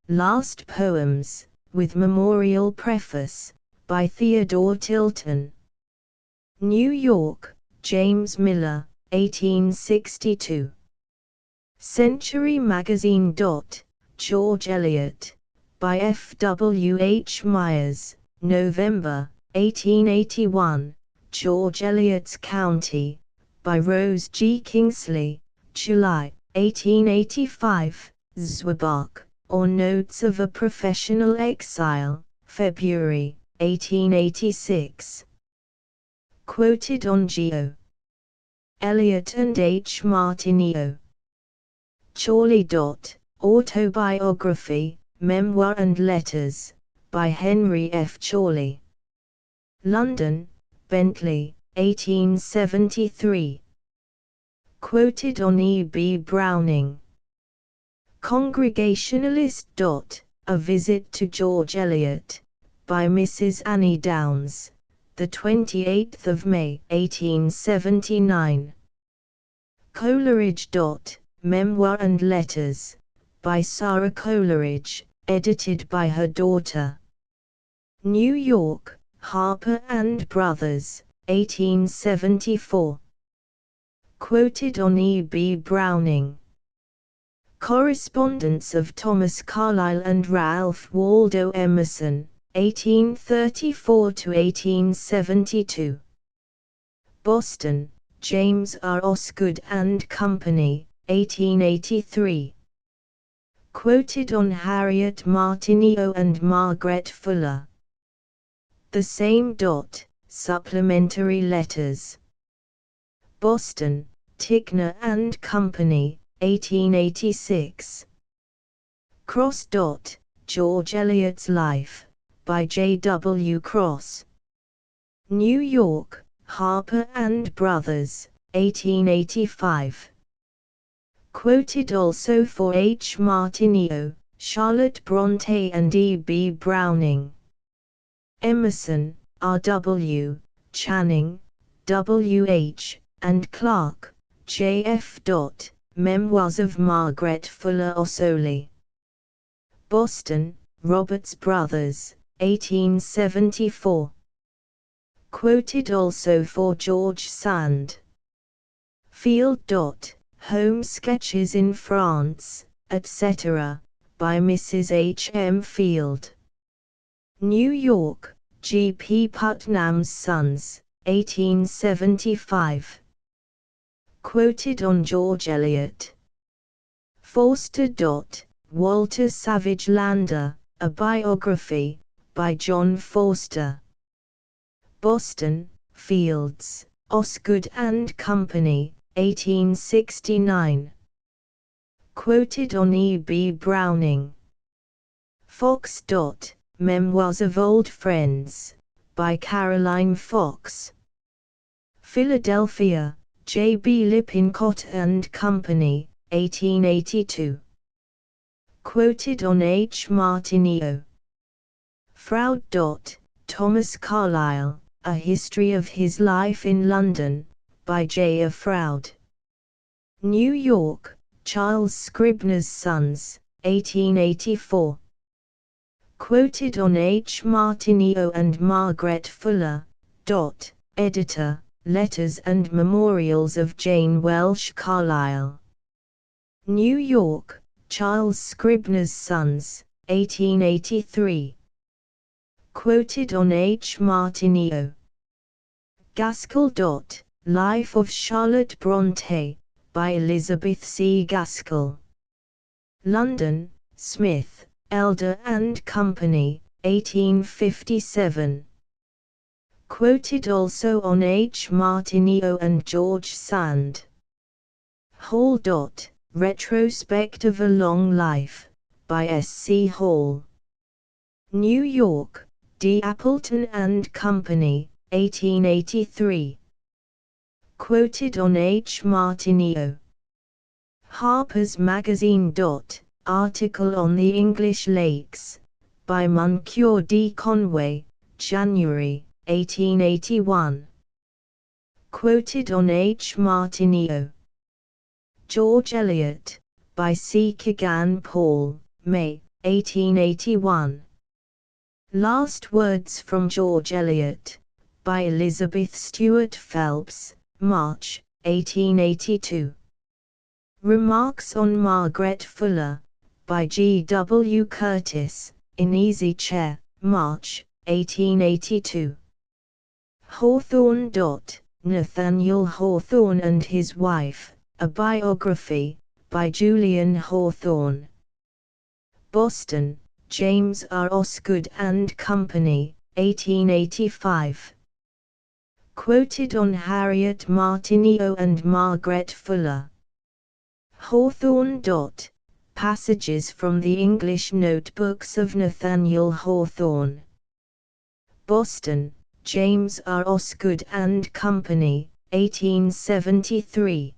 Speaker 1: Last Poems, with memorial preface, by Theodore Tilton. New York, James Miller, 1862. Century Magazine. George Eliot, by F. W. H. Myers, November, 1881. George Eliot's County, by Rose G. Kingsley, July, 1885. Zweibach, or Notes of a Professional Exile, February, 1886. Quoted on Geo. Eliot and H. Martineau. Chorley. Autobiography, Memoir and Letters, by Henry F. Chorley. London, Bentley, 1873. Quoted on E. B. Browning. Congregationalist. A Visit to George Eliot, by Mrs. Annie Downs, the 28th of May, 1879. Coleridge. Memoir and Letters, by Sarah Coleridge, edited by her daughter. New York, Harper and Brothers, 1874. Quoted on E. B. Browning. Correspondence of Thomas Carlyle and Ralph Waldo Emerson, 1834 to 1872. Boston, James R. Osgood and Company, 1883. Quoted on Harriet Martineau and Margaret Fuller. The same. Supplementary letters. Boston, Ticknor and Company, 1886. Cross. George Eliot's Life, by J. W. Cross. New York, Harper and Brothers, 1885. Quoted also for H. Martineau, Charlotte Bronte and E. B. Browning. Emerson, R. W., Channing, W. H., and Clark, J. F. Memoirs of Margaret Fuller Ossoli. Boston, Roberts Brothers, 1874. Quoted also for George Sand. Field. Home Sketches in France, etc., by Mrs. H. M. Field. New York, G. P. Putnam's Sons, 1875. Quoted on George Eliot. Forster. Walter Savage Landor, A Biography, by John Forster. Boston, Fields, Osgood and Company, 1869. Quoted on E. B. Browning. Fox. Memoirs of Old Friends, by Caroline Fox. Philadelphia, J. B. Lippincott and Company, 1882. Quoted on H. Martineau. Froude. Thomas Carlyle, A History of His Life in London, by J. A. Froude. New York, Charles Scribner's Sons, 1884. Quoted on H. Martineau and Margaret Fuller. Editor, Letters and Memorials of Jane Welsh Carlyle. New York, Charles Scribner's Sons, 1883. Quoted on H. Martineau. Gaskell. Life of Charlotte Brontë, by Elizabeth C. Gaskell. London, Smith, Elder and Company, 1857. Quoted also on H. Martineau and George Sand. Hall. Retrospect of a Long Life, by S. C. Hall. New York, D. Appleton and Company, 1883. Quoted on H. Martineau. Harper's Magazine. Article on the English Lakes, by Moncure D. Conway, January, 1881. Quoted on H. Martineau. George Eliot, by C. Kegan Paul, May, 1881. Last Words from George Eliot, by Elizabeth Stuart Phelps, March, 1882. Remarks on Margaret Fuller, by G. W. Curtis, in Easy Chair, March, 1882. Hawthorne. Nathaniel Hawthorne and His Wife, A Biography, by Julian Hawthorne. Boston, James R. Osgood and Company, 1885. Quoted on Harriet Martineau and Margaret Fuller. Hawthorne. Passages from the English Notebooks of Nathaniel Hawthorne. Boston, James R. Osgood and Company, 1873.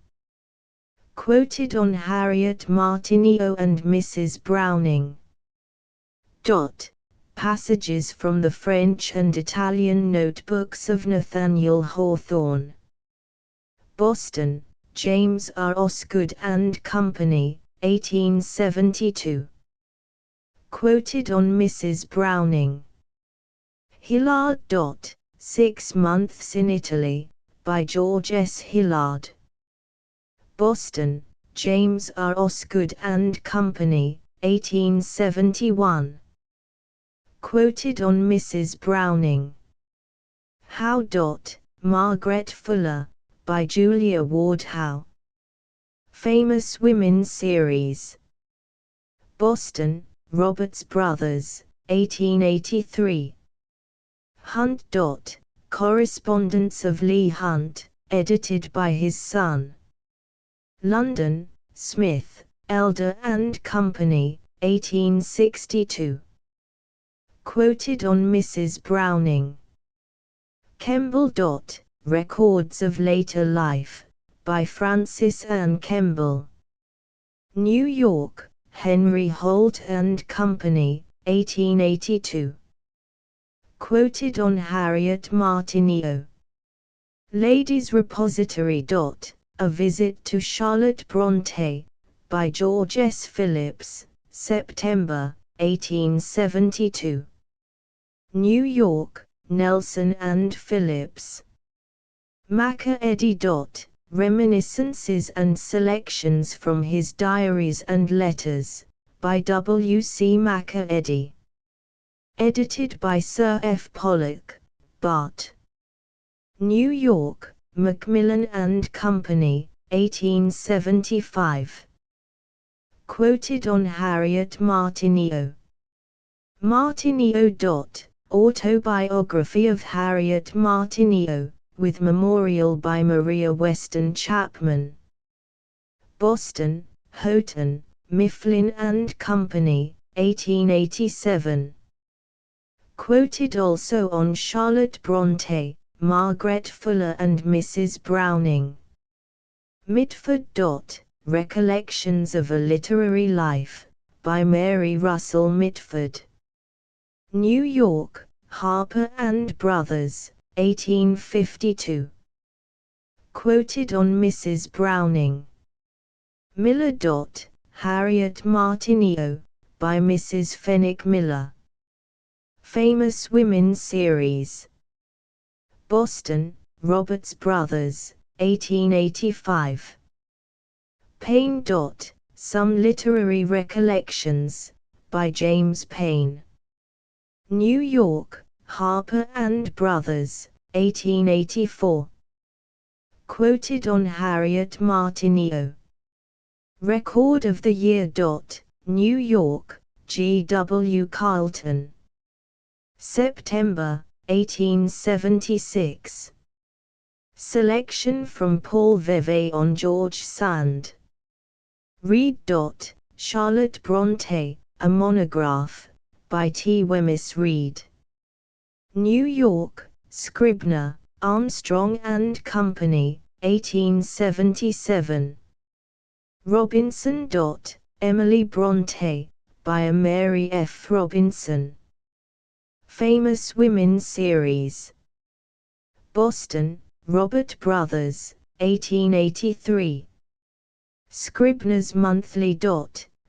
Speaker 1: Quoted on Harriet Martineau and Mrs. Browning. Passages from the French and Italian Notebooks of Nathaniel Hawthorne. Boston, James R. Osgood and Company, 1872. Quoted on Mrs. Browning. Hillard. 6 Months in Italy, by George S. Hillard. Boston, James R. Osgood and Company, 1871. Quoted on Mrs. Browning. Howe. Margaret Fuller, by Julia Ward Howe. Famous Women Series. Boston, Roberts Brothers, 1883. Hunt. Correspondence of Leigh Hunt, edited by his son. London, Smith, Elder and Company, 1862. Quoted on Mrs. Browning. Kemble. Records of Later Life, by Frances Anne Kemble. New York, Henry Holt and Company, 1882. Quoted on Harriet Martineau. Ladies' Repository. A Visit to Charlotte Brontë, by George S. Phillips, September, 1872. New York, Nelson and Phillips. Macca-Eddy. Reminiscences and Selections from His Diaries and Letters, by W. C. Macca-Eddy. Edited by Sir F. Pollock, Bart. New York, Macmillan and Company, 1875. Quoted on Harriet Martineau. Martineau. Autobiography of Harriet Martineau, with memorial by Maria Weston Chapman. Boston, Houghton, Mifflin and Company, 1887. Quoted also on Charlotte Brontë, Margaret Fuller and Mrs. Browning. Mitford. Recollections of a Literary Life, by Mary Russell Mitford. New York, Harper and Brothers, 1852. Quoted on Mrs. Browning. Miller. Harriet Martineau, by Mrs. Fenwick Miller. Famous Women Series. Boston, Roberts Brothers, 1885. Payne. Some Literary Recollections, by James Payn. New York, Harper and Brothers, 1884. Quoted on Harriet Martineau. Record of the Year. New York, G. W. Carleton. September, 1876. Selection from Paul Vevey on George Sand. Read. Charlotte Bronte, A Monograph, by T. Wemyss Reid. New York, Scribner, Armstrong and Company, 1877. Robinson. Emily Bronte, by Mary F. Robinson. Famous Women Series. Boston, Robert Brothers, 1883. Scribner's Monthly.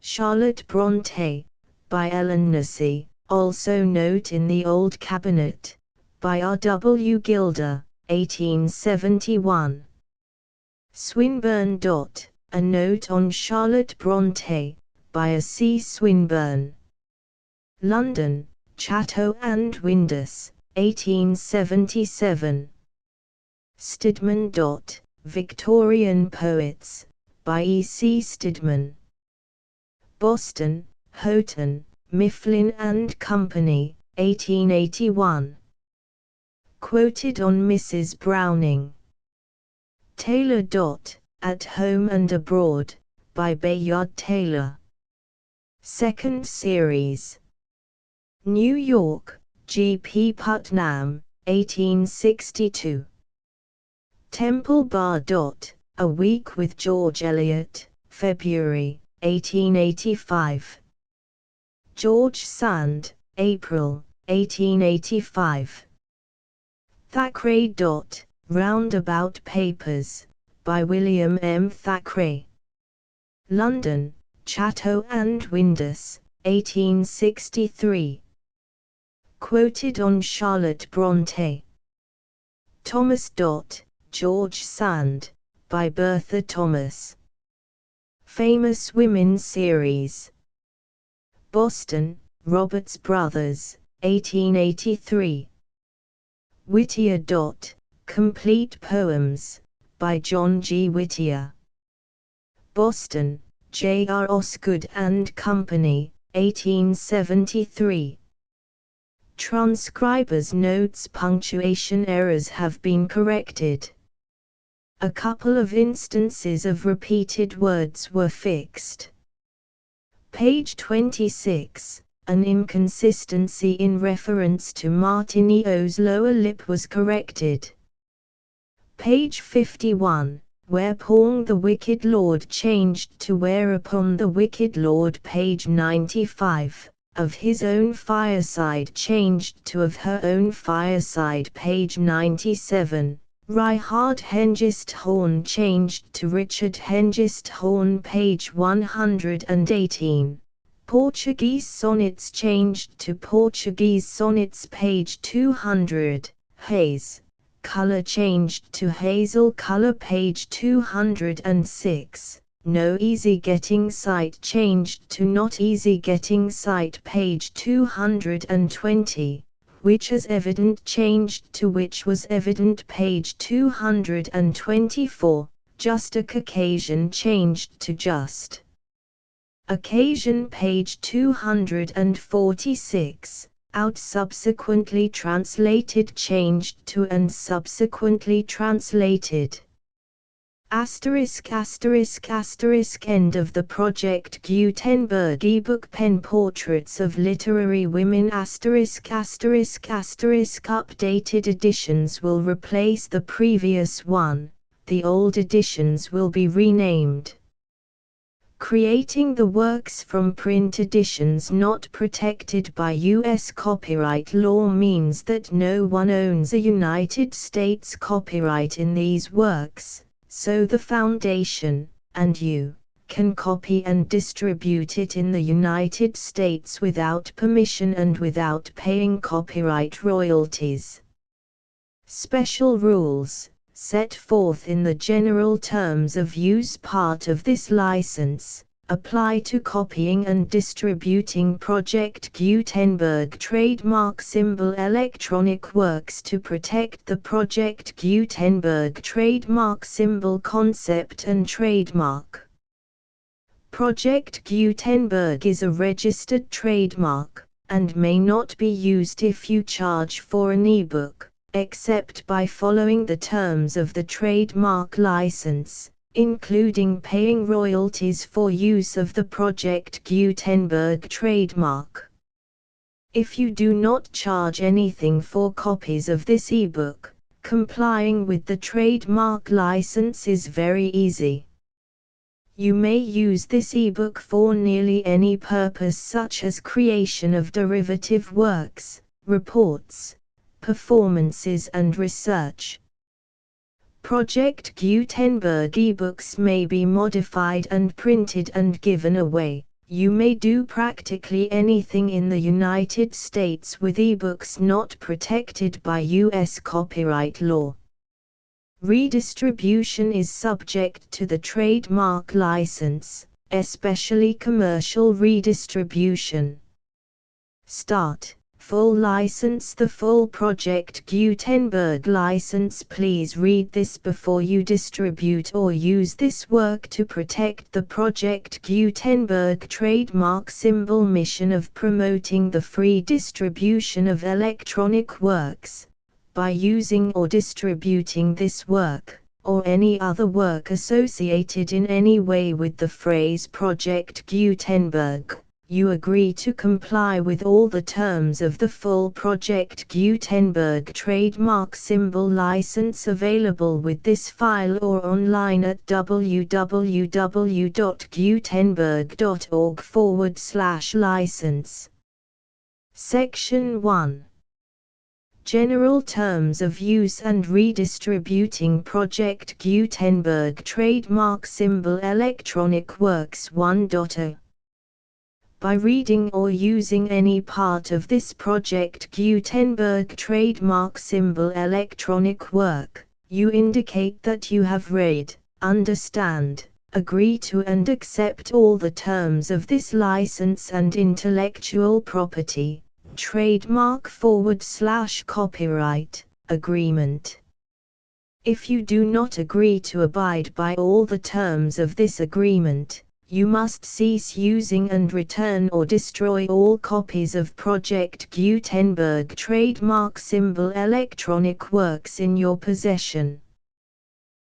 Speaker 1: Charlotte Bronte, by Ellen Nussey, also Note in the Old Cabinet, by R. W. Gilder, 1871. Swinburne. A Note on Charlotte Bronte, by A. C. Swinburne. London, Chatto and Windus, 1877. Stidman. Victorian Poets, by E. C. Stidman. Boston, Houghton, Mifflin and Company, 1881. Quoted on Mrs. Browning. Taylor. At Home and Abroad, by Bayard Taylor. Second Series. New York, G. P. Putnam, 1862. Temple Bar. A Week with George Eliot, February, 1885. George Sand, April, 1885. Thackeray. Roundabout Papers, by William M. Thackeray. London, Chatto and Windus, 1863. Quoted on Charlotte Bronte. Thomas. George Sand, by Bertha Thomas. Famous Women Series. Boston, Roberts Brothers, 1883. Whittier. Complete Poems, by John G. Whittier. Boston, J. R. Osgood and Company, 1873. Transcriber's notes: punctuation errors have been corrected. A couple of instances of repeated words were fixed. Page 26, an inconsistency in reference to Martineau's lower lip was corrected. Page 51, whereupon the wicked lord changed to whereupon the wicked lord. Page 95, of his own fireside changed to of her own fireside. Page 97, Richard Hengist Horn changed to Richard Hengist Horn. Page 118, Portuguese sonnets changed to Portuguese sonnets. Page 200, Haze, color changed to hazel color. Page 206, No Easy Getting Sight changed to Not Easy Getting Sight. Page 220, Which is Evident changed to Which was Evident. Page 224, Just a Caucasian changed to Just Occasion. Page 246, Out subsequently translated changed to and subsequently translated. Asterisk asterisk asterisk. End of the Project Gutenberg ebook Pen Portraits of Literary Women. Asterisk asterisk asterisk. Updated editions will replace the previous one, the old editions will be renamed. Creating the works from print editions not protected by U.S. copyright law means that no one owns a United States copyright in these works, so the Foundation, and you, can copy and distribute it in the United States without permission and without paying copyright royalties. Special rules, set forth in the general terms of use part of this license, apply to copying and distributing Project Gutenberg trademark symbol electronic works to protect the Project Gutenberg trademark symbol concept and trademark. Project Gutenberg is a registered trademark, and may not be used if you charge for an ebook, except by following the terms of the trademark license, including paying royalties for use of the Project Gutenberg trademark. If you do not charge anything for copies of this ebook, complying with the trademark license is very easy. You may use this ebook for nearly any purpose, such as creation of derivative works, reports, performances and research. Project Gutenberg ebooks may be modified and printed and given away. You may do practically anything in the United States with ebooks not protected by U.S. copyright law. Redistribution is subject to the trademark license, especially commercial redistribution. Start. Full license. The full Project Gutenberg license. Please read this before you distribute or use this work to protect the Project Gutenberg trademark symbol mission of promoting the free distribution of electronic works. By using or distributing this work, or any other work associated in any way with the phrase Project Gutenberg, you agree to comply with all the terms of the full Project Gutenberg trademark symbol license available with this file or online at www.gutenberg.org/license. Section 1. General Terms of Use and Redistributing Project Gutenberg Trademark Symbol Electronic Works 1.0. By reading or using any part of this Project Gutenberg trademark symbol electronic work, you indicate that you have read, understand, agree to and accept all the terms of this license and intellectual property, trademark/copyright, agreement. If you do not agree to abide by all the terms of this agreement, you must cease using and return or destroy all copies of Project Gutenberg trademark symbol electronic works in your possession.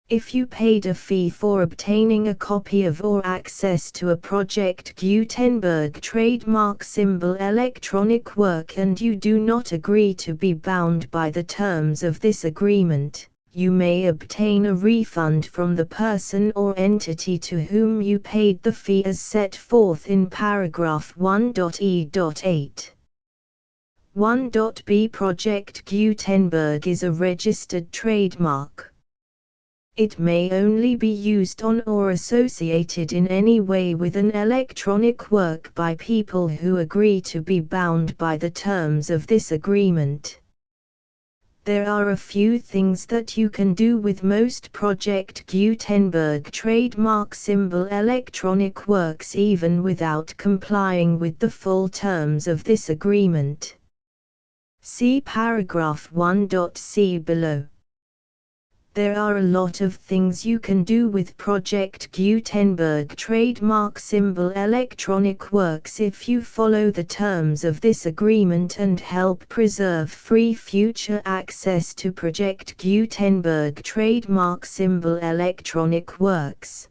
Speaker 1: If you paid a fee for obtaining a copy of or access to a Project Gutenberg trademark symbol electronic work and you do not agree to be bound by the terms of this agreement, you may obtain a refund from the person or entity to whom you paid the fee as set forth in paragraph 1.e.8. 1.b Project Gutenberg is a registered trademark. It may only be used on or associated in any way with an electronic work by people who agree to be bound by the terms of this agreement. There are a few things that you can do with most Project Gutenberg trademark symbol electronic works even without complying with the full terms of this agreement. See paragraph 1.c below. There are a lot of things you can do with Project Gutenberg trademark symbol electronic works if you follow the terms of this agreement and help preserve free future access to Project Gutenberg trademark symbol electronic works.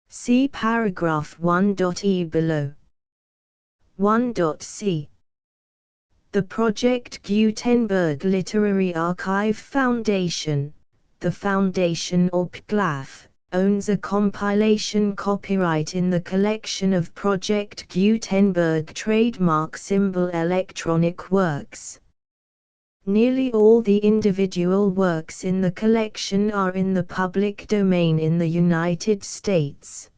Speaker 1: See paragraph 1.e below. 1.c. The Project Gutenberg Literary Archive Foundation, the Foundation or PGLAF, owns a compilation copyright in the collection of Project Gutenberg trademark symbol electronic works. Nearly all the individual works in the collection are in the public domain in the United States.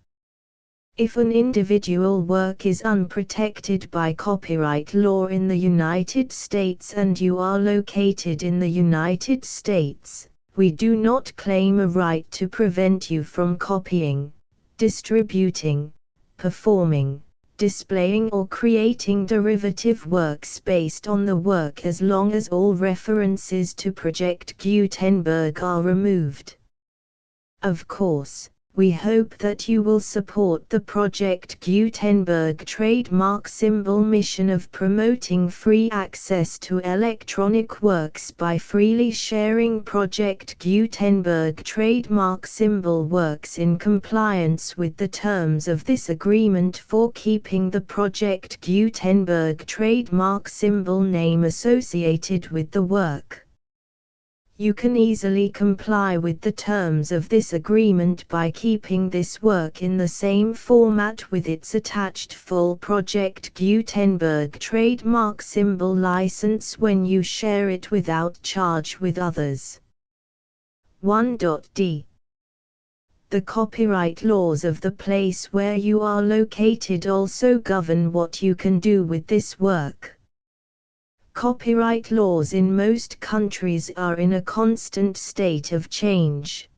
Speaker 1: If an individual work is unprotected by copyright law in the United States and you are located in the United States, we do not claim a right to prevent you from copying, distributing, performing, displaying or creating derivative works based on the work as long as all references to Project Gutenberg are removed. Of course, we hope that you will support the Project Gutenberg trademark symbol mission of promoting free access to electronic works by freely sharing Project Gutenberg trademark symbol works in compliance with the terms of this agreement for keeping the Project Gutenberg trademark symbol name associated with the work. You can easily comply with the terms of this agreement by keeping this work in the same format with its attached full Project Gutenberg trademark symbol license when you share it without charge with others. 1.d. The copyright laws of the place where you are located also govern what you can do with this work. Copyright laws in most countries are in a constant state of change.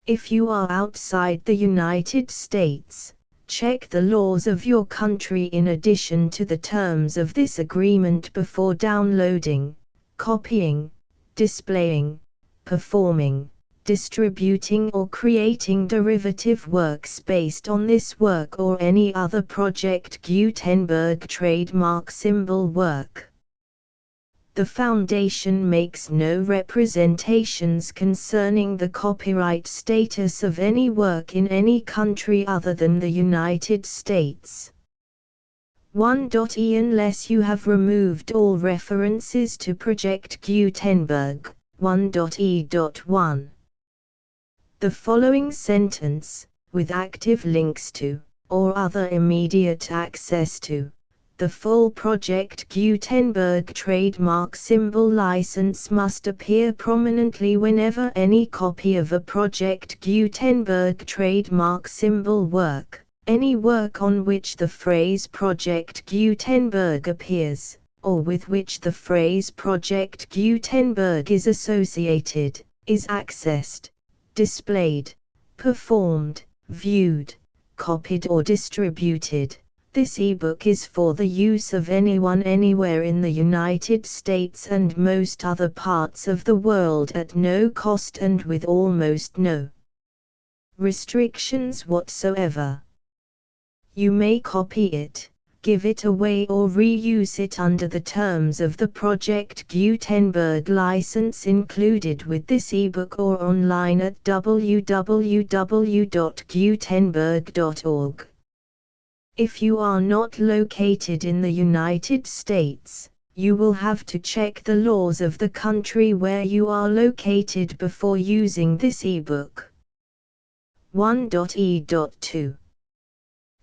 Speaker 1: If you are outside the United States, check the laws of your country in addition to the terms of this agreement before downloading, copying, displaying, performing, distributing or creating derivative works based on this work or any other Project Gutenberg trademark symbol work. The Foundation makes no representations concerning the copyright status of any work in any country other than the United States. 1.e. Unless you have removed all references to Project Gutenberg, 1.e.1. The following sentence, with active links to, or other immediate access to, the full Project Gutenberg trademark symbol license must appear prominently whenever any copy of a Project Gutenberg trademark symbol work, any work on which the phrase Project Gutenberg appears, or with which the phrase Project Gutenberg is associated, is accessed, displayed, performed, viewed, copied or distributed. This ebook is for the use of anyone anywhere in the United States and most other parts of the world at no cost and with almost no restrictions whatsoever. You may copy it, give it away or reuse it under the terms of the Project Gutenberg license included with this ebook or online at www.gutenberg.org. If you are not located in the United States, you will have to check the laws of the country where you are located before using this ebook. 1.e.2.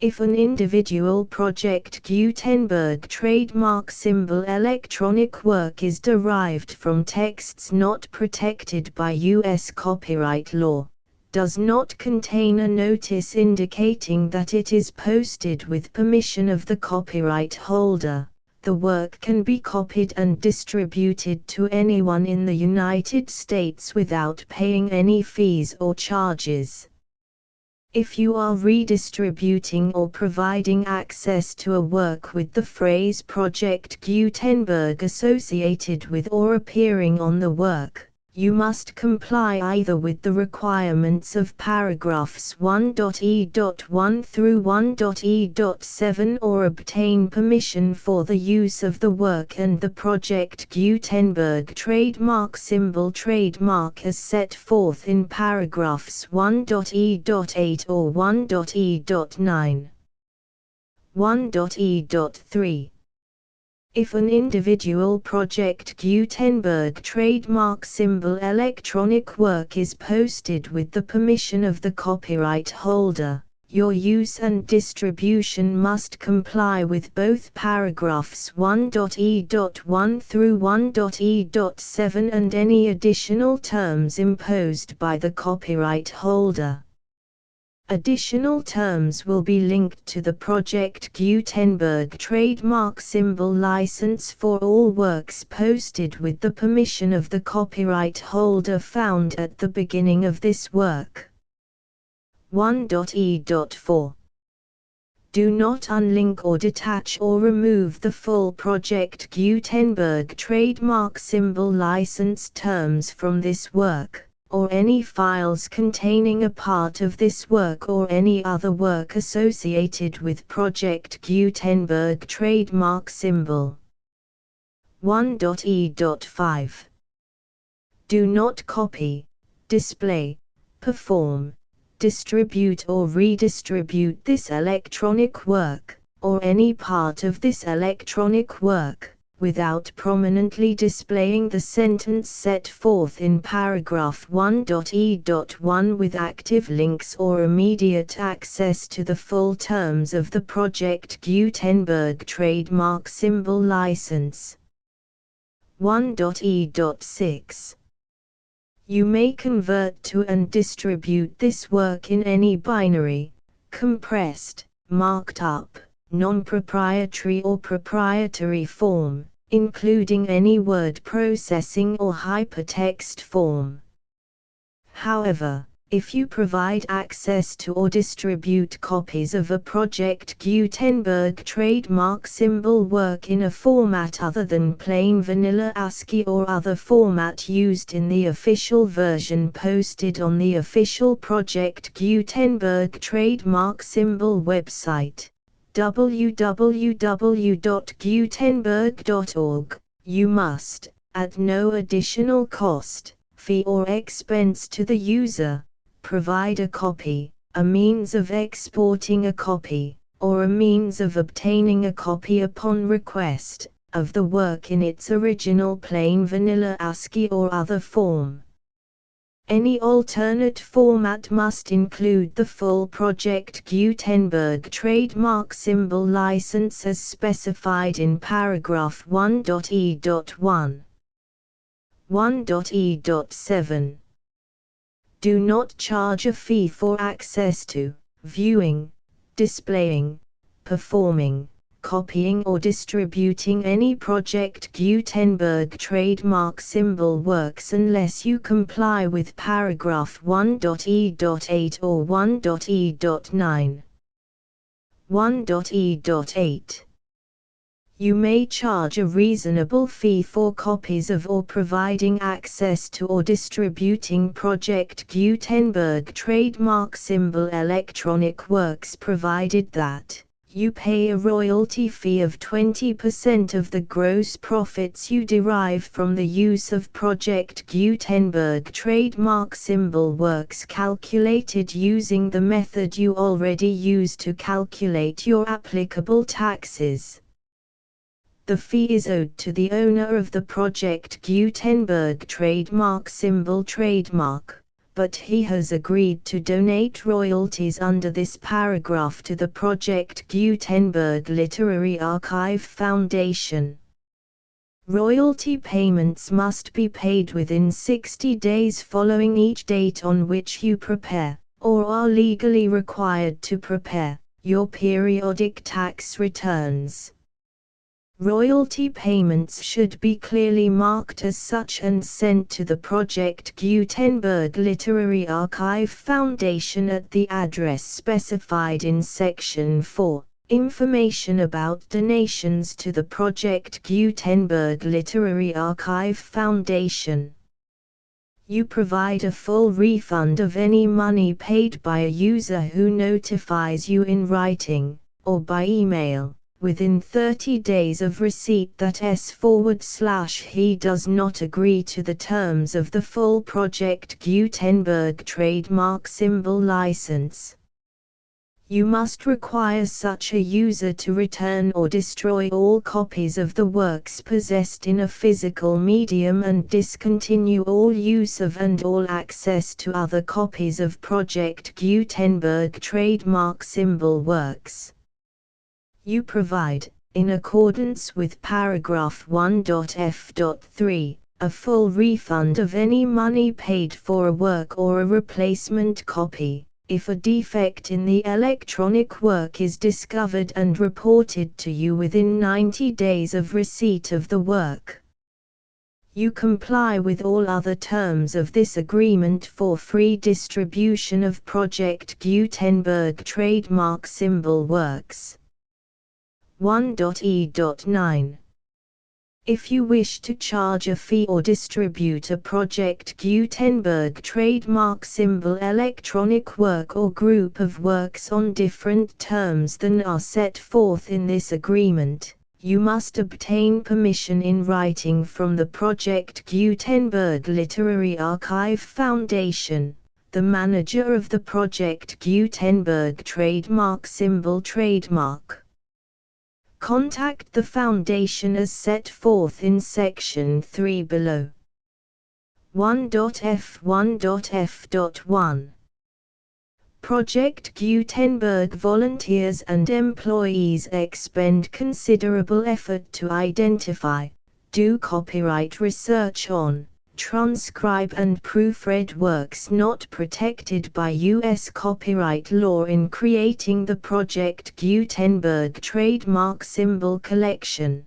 Speaker 1: If an individual Project Gutenberg trademark symbol electronic work is derived from texts not protected by U.S. copyright law, does not contain a notice indicating that it is posted with permission of the copyright holder, the work can be copied and distributed to anyone in the United States without paying any fees or charges. If you are redistributing or providing access to a work with the phrase Project Gutenberg associated with or appearing on the work, you must comply either with the requirements of paragraphs 1.e.1 through 1.e.7 or obtain permission for the use of the work and the Project Gutenberg trademark symbol trademark as set forth in paragraphs 1.e.8 or 1.e.9. 1.e.3. If an individual Project Gutenberg trademark symbol electronic work is posted with the permission of the copyright holder, your use and distribution must comply with both paragraphs 1.e.1 through 1.e.7 and any additional terms imposed by the copyright holder. Additional terms will be linked to the Project Gutenberg trademark symbol license for all works posted with the permission of the copyright holder found at the beginning of this work. 1.e.4. Do not unlink or detach or remove the full Project Gutenberg trademark symbol license terms from this work, or any files containing a part of this work or any other work associated with Project Gutenberg trademark symbol. 1.e.5. Do not copy, display, perform, distribute or redistribute this electronic work, or any part of this electronic work, without prominently displaying the sentence set forth in paragraph 1.e.1 with active links or immediate access to the full terms of the Project Gutenberg trademark symbol license. 1.e.6. You may convert to and distribute this work in any binary, compressed, marked up, non-proprietary or proprietary form, including any word processing or hypertext form. However, if you provide access to or distribute copies of a Project Gutenberg trademark symbol work in a format other than plain vanilla ASCII or other format used in the official version posted on the official Project Gutenberg trademark symbol website, www.gutenberg.org, you must, at no additional cost, fee or expense to the user, provide a copy, a means of exporting a copy, or a means of obtaining a copy upon request, of the work in its original plain vanilla ASCII or other form. Any alternate format must include the full Project Gutenberg trademark symbol license as specified in paragraph 1.e.1. 1.e.7. Do not charge a fee for access to, viewing, displaying, performing, copying or distributing any Project Gutenberg trademark symbol works unless you comply with paragraph 1.e.8 or 1.e.9. 1.e.8. You may charge a reasonable fee for copies of or providing access to or distributing Project Gutenberg trademark symbol electronic works provided that you pay a royalty fee of 20% of the gross profits you derive from the use of Project Gutenberg trademark symbol works calculated using the method you already use to calculate your applicable taxes. The fee is owed to the owner of the Project Gutenberg trademark symbol trademark, but he has agreed to donate royalties under this paragraph to the Project Gutenberg Literary Archive Foundation. Royalty payments must be paid within 60 days following each date on which you prepare, or are legally required to prepare, your periodic tax returns. Royalty payments should be clearly marked as such and sent to the Project Gutenberg Literary Archive Foundation at the address specified in Section 4, Information about donations to the Project Gutenberg Literary Archive Foundation. You provide a full refund of any money paid by a user who notifies you in writing, or by email, within 30 days of receipt that he does not agree to the terms of the full Project Gutenberg trademark symbol license. You must require such a user to return or destroy all copies of the works possessed in a physical medium and discontinue all use of and all access to other copies of Project Gutenberg trademark symbol works. You provide, in accordance with paragraph 1.f.3, a full refund of any money paid for a work or a replacement copy, if a defect in the electronic work is discovered and reported to you within 90 days of receipt of the work. You comply with all other terms of this agreement for free distribution of Project Gutenberg trademark symbol works. 1.e.9. If you wish to charge a fee or distribute a Project Gutenberg trademark symbol electronic work or group of works on different terms than are set forth in this agreement, you must obtain permission in writing from the Project Gutenberg Literary Archive Foundation, the manager of the Project Gutenberg trademark symbol trademark. Contact the Foundation as set forth in Section 3 below. 1.f1.f.1 Project Gutenberg volunteers and employees expend considerable effort to identify, do copyright research on, transcribe and proofread works not protected by U.S. copyright law in creating the Project Gutenberg trademark symbol collection.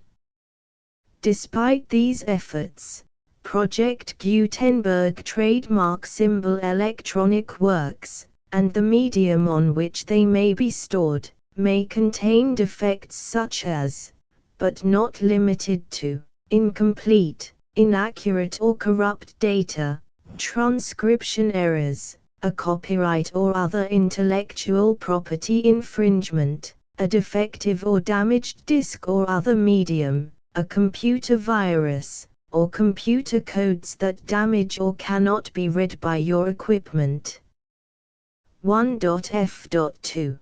Speaker 1: Despite these efforts, Project Gutenberg trademark symbol electronic works, and the medium on which they may be stored, may contain defects such as, but not limited to, incomplete, inaccurate or corrupt data, transcription errors, a copyright or other intellectual property infringement, a defective or damaged disk or other medium, a computer virus, or computer codes that damage or cannot be read by your equipment. 1.f.2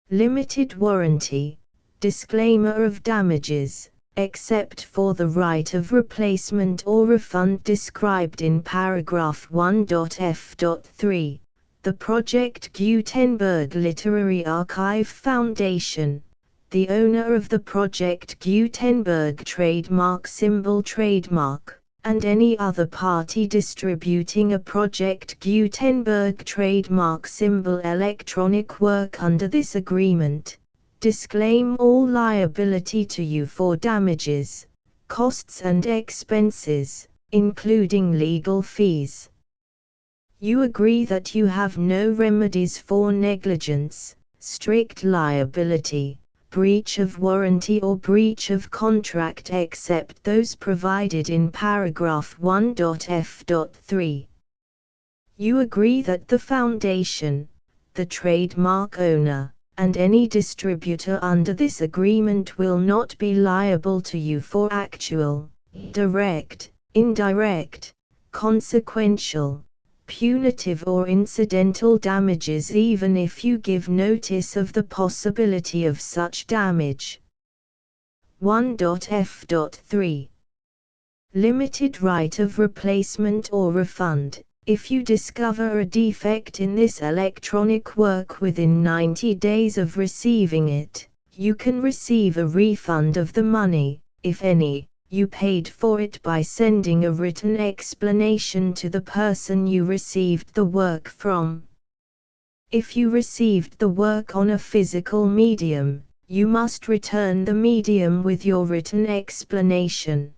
Speaker 1: Limited warranty, disclaimer of damages, except for the right of replacement or refund described in paragraph 1.f.3, the Project Gutenberg Literary Archive Foundation, the owner of the Project Gutenberg trademark symbol trademark, and any other party distributing a Project Gutenberg trademark symbol electronic work under this agreement, disclaim all liability to you for damages, costs and expenses, including legal fees. You agree that you have no remedies for negligence, strict liability, breach of warranty or breach of contract except those provided in paragraph 1.f.3. You agree that the Foundation, the trademark owner, and any distributor under this agreement will not be liable to you for actual, direct, indirect, consequential, punitive or incidental damages even if you give notice of the possibility of such damage. 1.f.3 Limited right of replacement or refund. If you discover a defect in this electronic work within 90 days of receiving it, you can receive a refund of the money, if any, you paid for it by sending a written explanation to the person you received the work from. If you received the work on a physical medium, you must return the medium with your written explanation.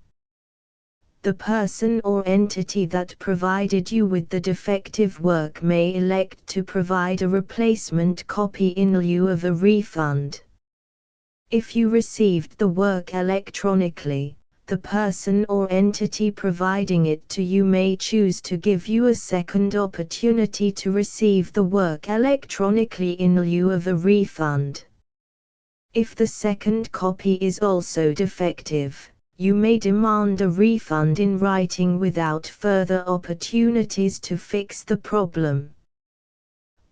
Speaker 1: The person or entity that provided you with the defective work may elect to provide a replacement copy in lieu of a refund. If you received the work electronically, the person or entity providing it to you may choose to give you a second opportunity to receive the work electronically in lieu of a refund. If the second copy is also defective, you may demand a refund in writing without further opportunities to fix the problem.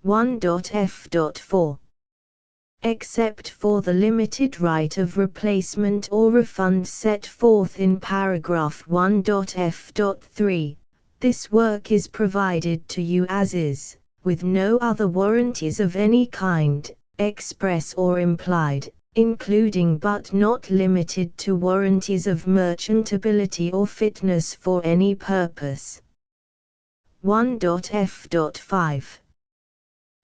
Speaker 1: 1.f.4 Except for the limited right of replacement or refund set forth in paragraph 1.f.3, this work is provided to you as is, with no other warranties of any kind, express or implied, including but not limited to warranties of merchantability or fitness for any purpose. 1.f.5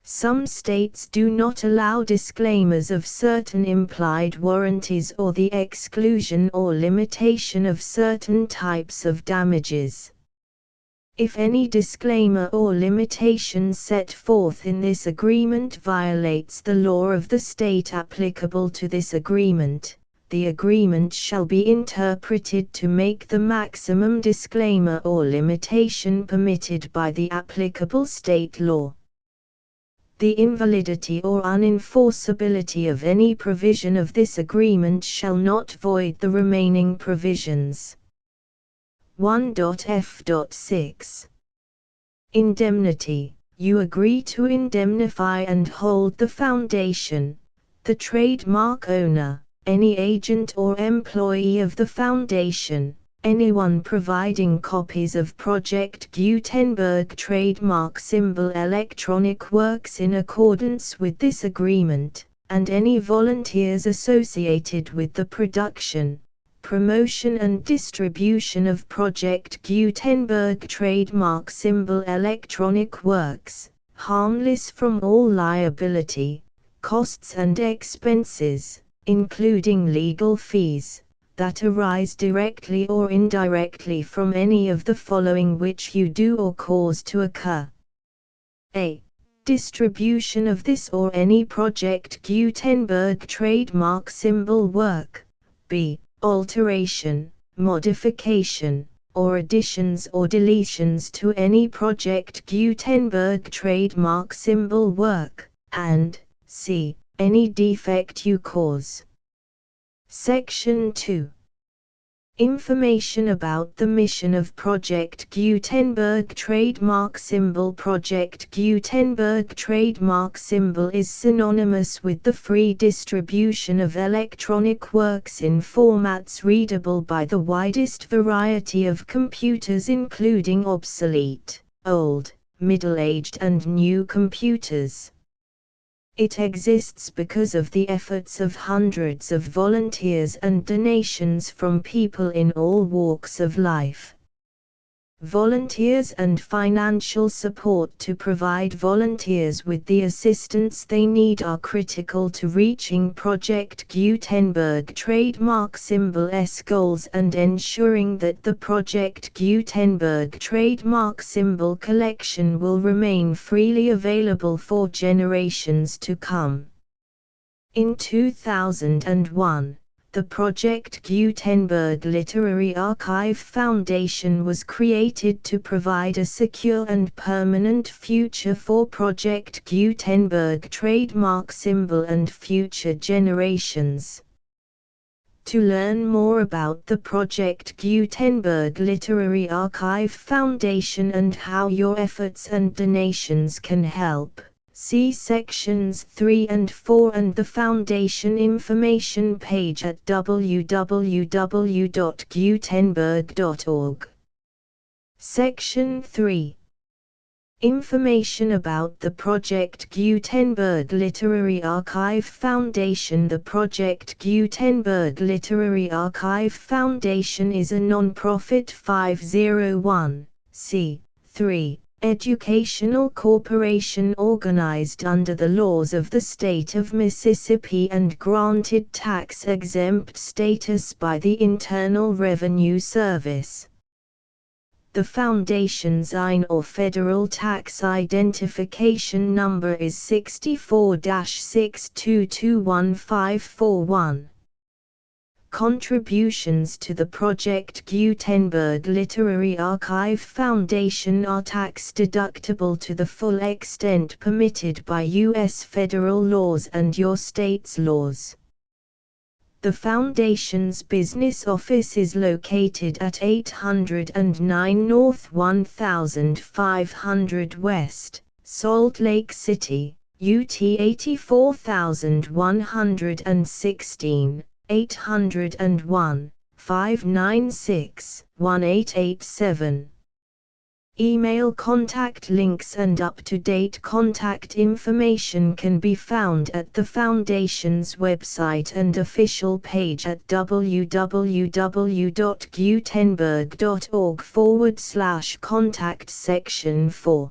Speaker 1: Some states do not allow disclaimers of certain implied warranties or the exclusion or limitation of certain types of damages. If any disclaimer or limitation set forth in this agreement violates the law of the state applicable to this agreement, the agreement shall be interpreted to make the maximum disclaimer or limitation permitted by the applicable state law. The invalidity or unenforceability of any provision of this agreement shall not void the remaining provisions. 1.f.6 Indemnity. You agree to indemnify and hold the foundation, the trademark owner, any agent or employee of the foundation, anyone providing copies of Project Gutenberg trademark symbol electronic works in accordance with this agreement, and any volunteers associated with the production, promotion and distribution of Project Gutenberg trademark symbol electronic works, harmless from all liability, costs and expenses, including legal fees, that arise directly or indirectly from any of the following which you do or cause to occur. A. Distribution of this or any Project Gutenberg trademark symbol work. B. Alteration, modification, or additions or deletions to any Project Gutenberg trademark symbol work, and C. Any defect you cause. Section 2. Information about the mission of Project Gutenberg trademark symbol. Project Gutenberg trademark symbol is synonymous with the free distribution of electronic works in formats readable by the widest variety of computers, including obsolete, old, middle-aged and new computers. It exists because of the efforts of hundreds of volunteers and donations from people in all walks of life. Volunteers and financial support to provide volunteers with the assistance they need are critical to reaching Project Gutenberg trademark symbol's goals and ensuring that the Project Gutenberg trademark symbol collection will remain freely available for generations to come. In 2001, the Project Gutenberg Literary Archive Foundation was created to provide a secure and permanent future for Project Gutenberg trademark symbol and future generations. To learn more about the Project Gutenberg Literary Archive Foundation and how your efforts and donations can help, see sections 3 and 4 and the Foundation information page at www.gutenberg.org. Section 3. Information about the Project Gutenberg Literary Archive Foundation. The Project Gutenberg Literary Archive Foundation is a non-profit 501(c)(3) educational corporation organized under the laws of the state of Mississippi and granted tax-exempt status by the Internal Revenue Service. The Foundation's IN or Federal Tax Identification Number is 64-6221541. Contributions to the Project Gutenberg Literary Archive Foundation are tax-deductible to the full extent permitted by U.S. federal laws and your state's laws. The Foundation's business office is located at 809 North 1500 West, Salt Lake City, UT 84116, 801-596-1887. Email contact links and up-to-date contact information can be found at the Foundation's website and official page at www.gutenberg.org/contact section 4.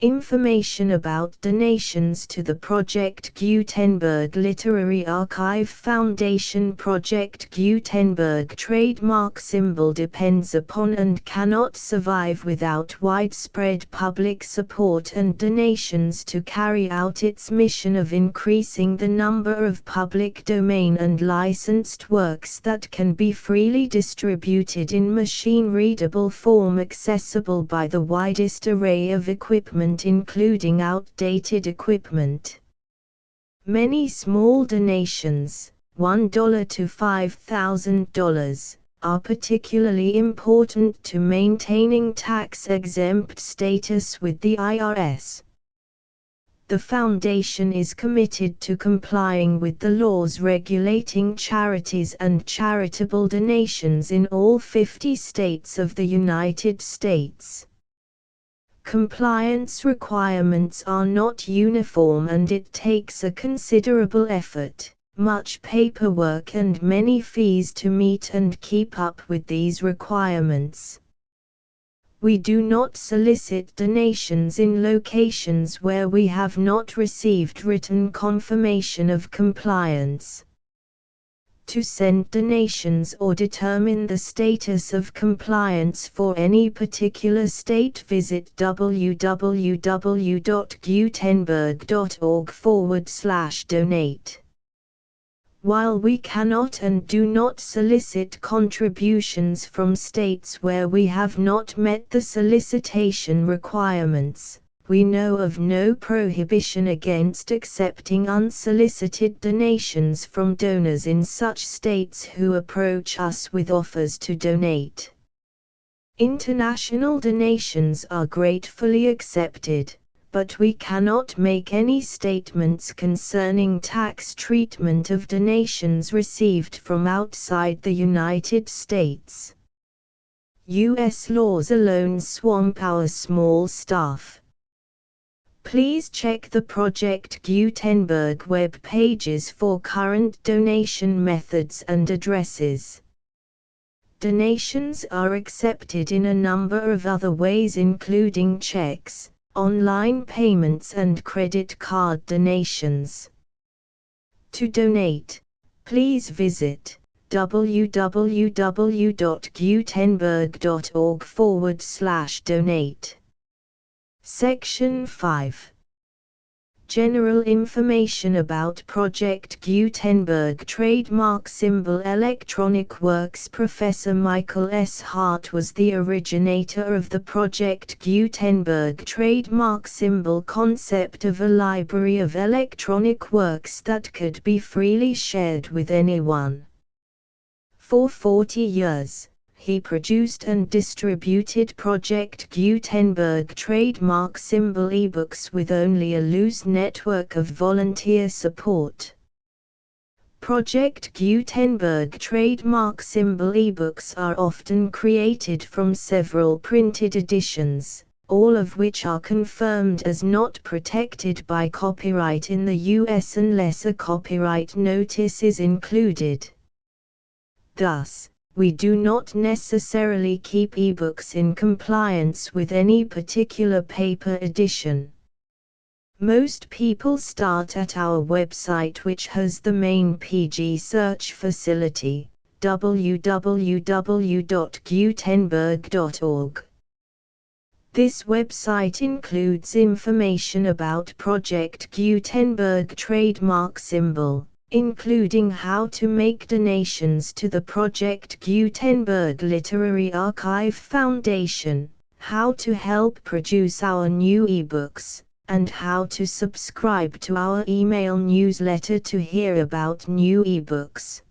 Speaker 1: Information about donations to the Project Gutenberg Literary Archive Foundation. Project Gutenberg trademark symbol depends upon and cannot survive without widespread public support and donations to carry out its mission of increasing the number of public domain and licensed works that can be freely distributed in machine-readable form accessible by the widest array of equipment, including outdated equipment. Many small donations, $1 to $5,000, are particularly important to maintaining tax-exempt status with the IRS. The Foundation is committed to complying with the laws regulating charities and charitable donations in all 50 states of the United States. Compliance requirements are not uniform and it takes a considerable effort, much paperwork and many fees to meet and keep up with these requirements. We do not solicit donations in locations where we have not received written confirmation of compliance. To send donations or determine the status of compliance for any particular state, visit www.gutenberg.org/donate. While we cannot and do not solicit contributions from states where we have not met the solicitation requirements, we know of no prohibition against accepting unsolicited donations from donors in such states who approach us with offers to donate. International donations are gratefully accepted, but we cannot make any statements concerning tax treatment of donations received from outside the United States. U.S. laws alone swamp our small staff. Please check the Project Gutenberg web pages for current donation methods and addresses. Donations are accepted in a number of other ways, including checks, online payments and credit card donations. To donate, please visit www.gutenberg.org/donate. Section 5. General information about Project Gutenberg trademark symbol. Electronic Works. Professor Michael S. Hart was the originator of the Project Gutenberg trademark symbol concept of a library of electronic works that could be freely shared with anyone. For 40 years, he produced and distributed Project Gutenberg trademark symbol ebooks with only a loose network of volunteer support. Project Gutenberg trademark symbol ebooks are often created from several printed editions, all of which are confirmed as not protected by copyright in the US unless a copyright notice is included. Thus, we do not necessarily keep ebooks in compliance with any particular paper edition. Most people start at our website, which has the main PG search facility, www.gutenberg.org. This website includes information about Project Gutenberg trademark symbol, including how to make donations to the Project Gutenberg Literary Archive Foundation, how to help produce our new ebooks, and how to subscribe to our email newsletter to hear about new ebooks.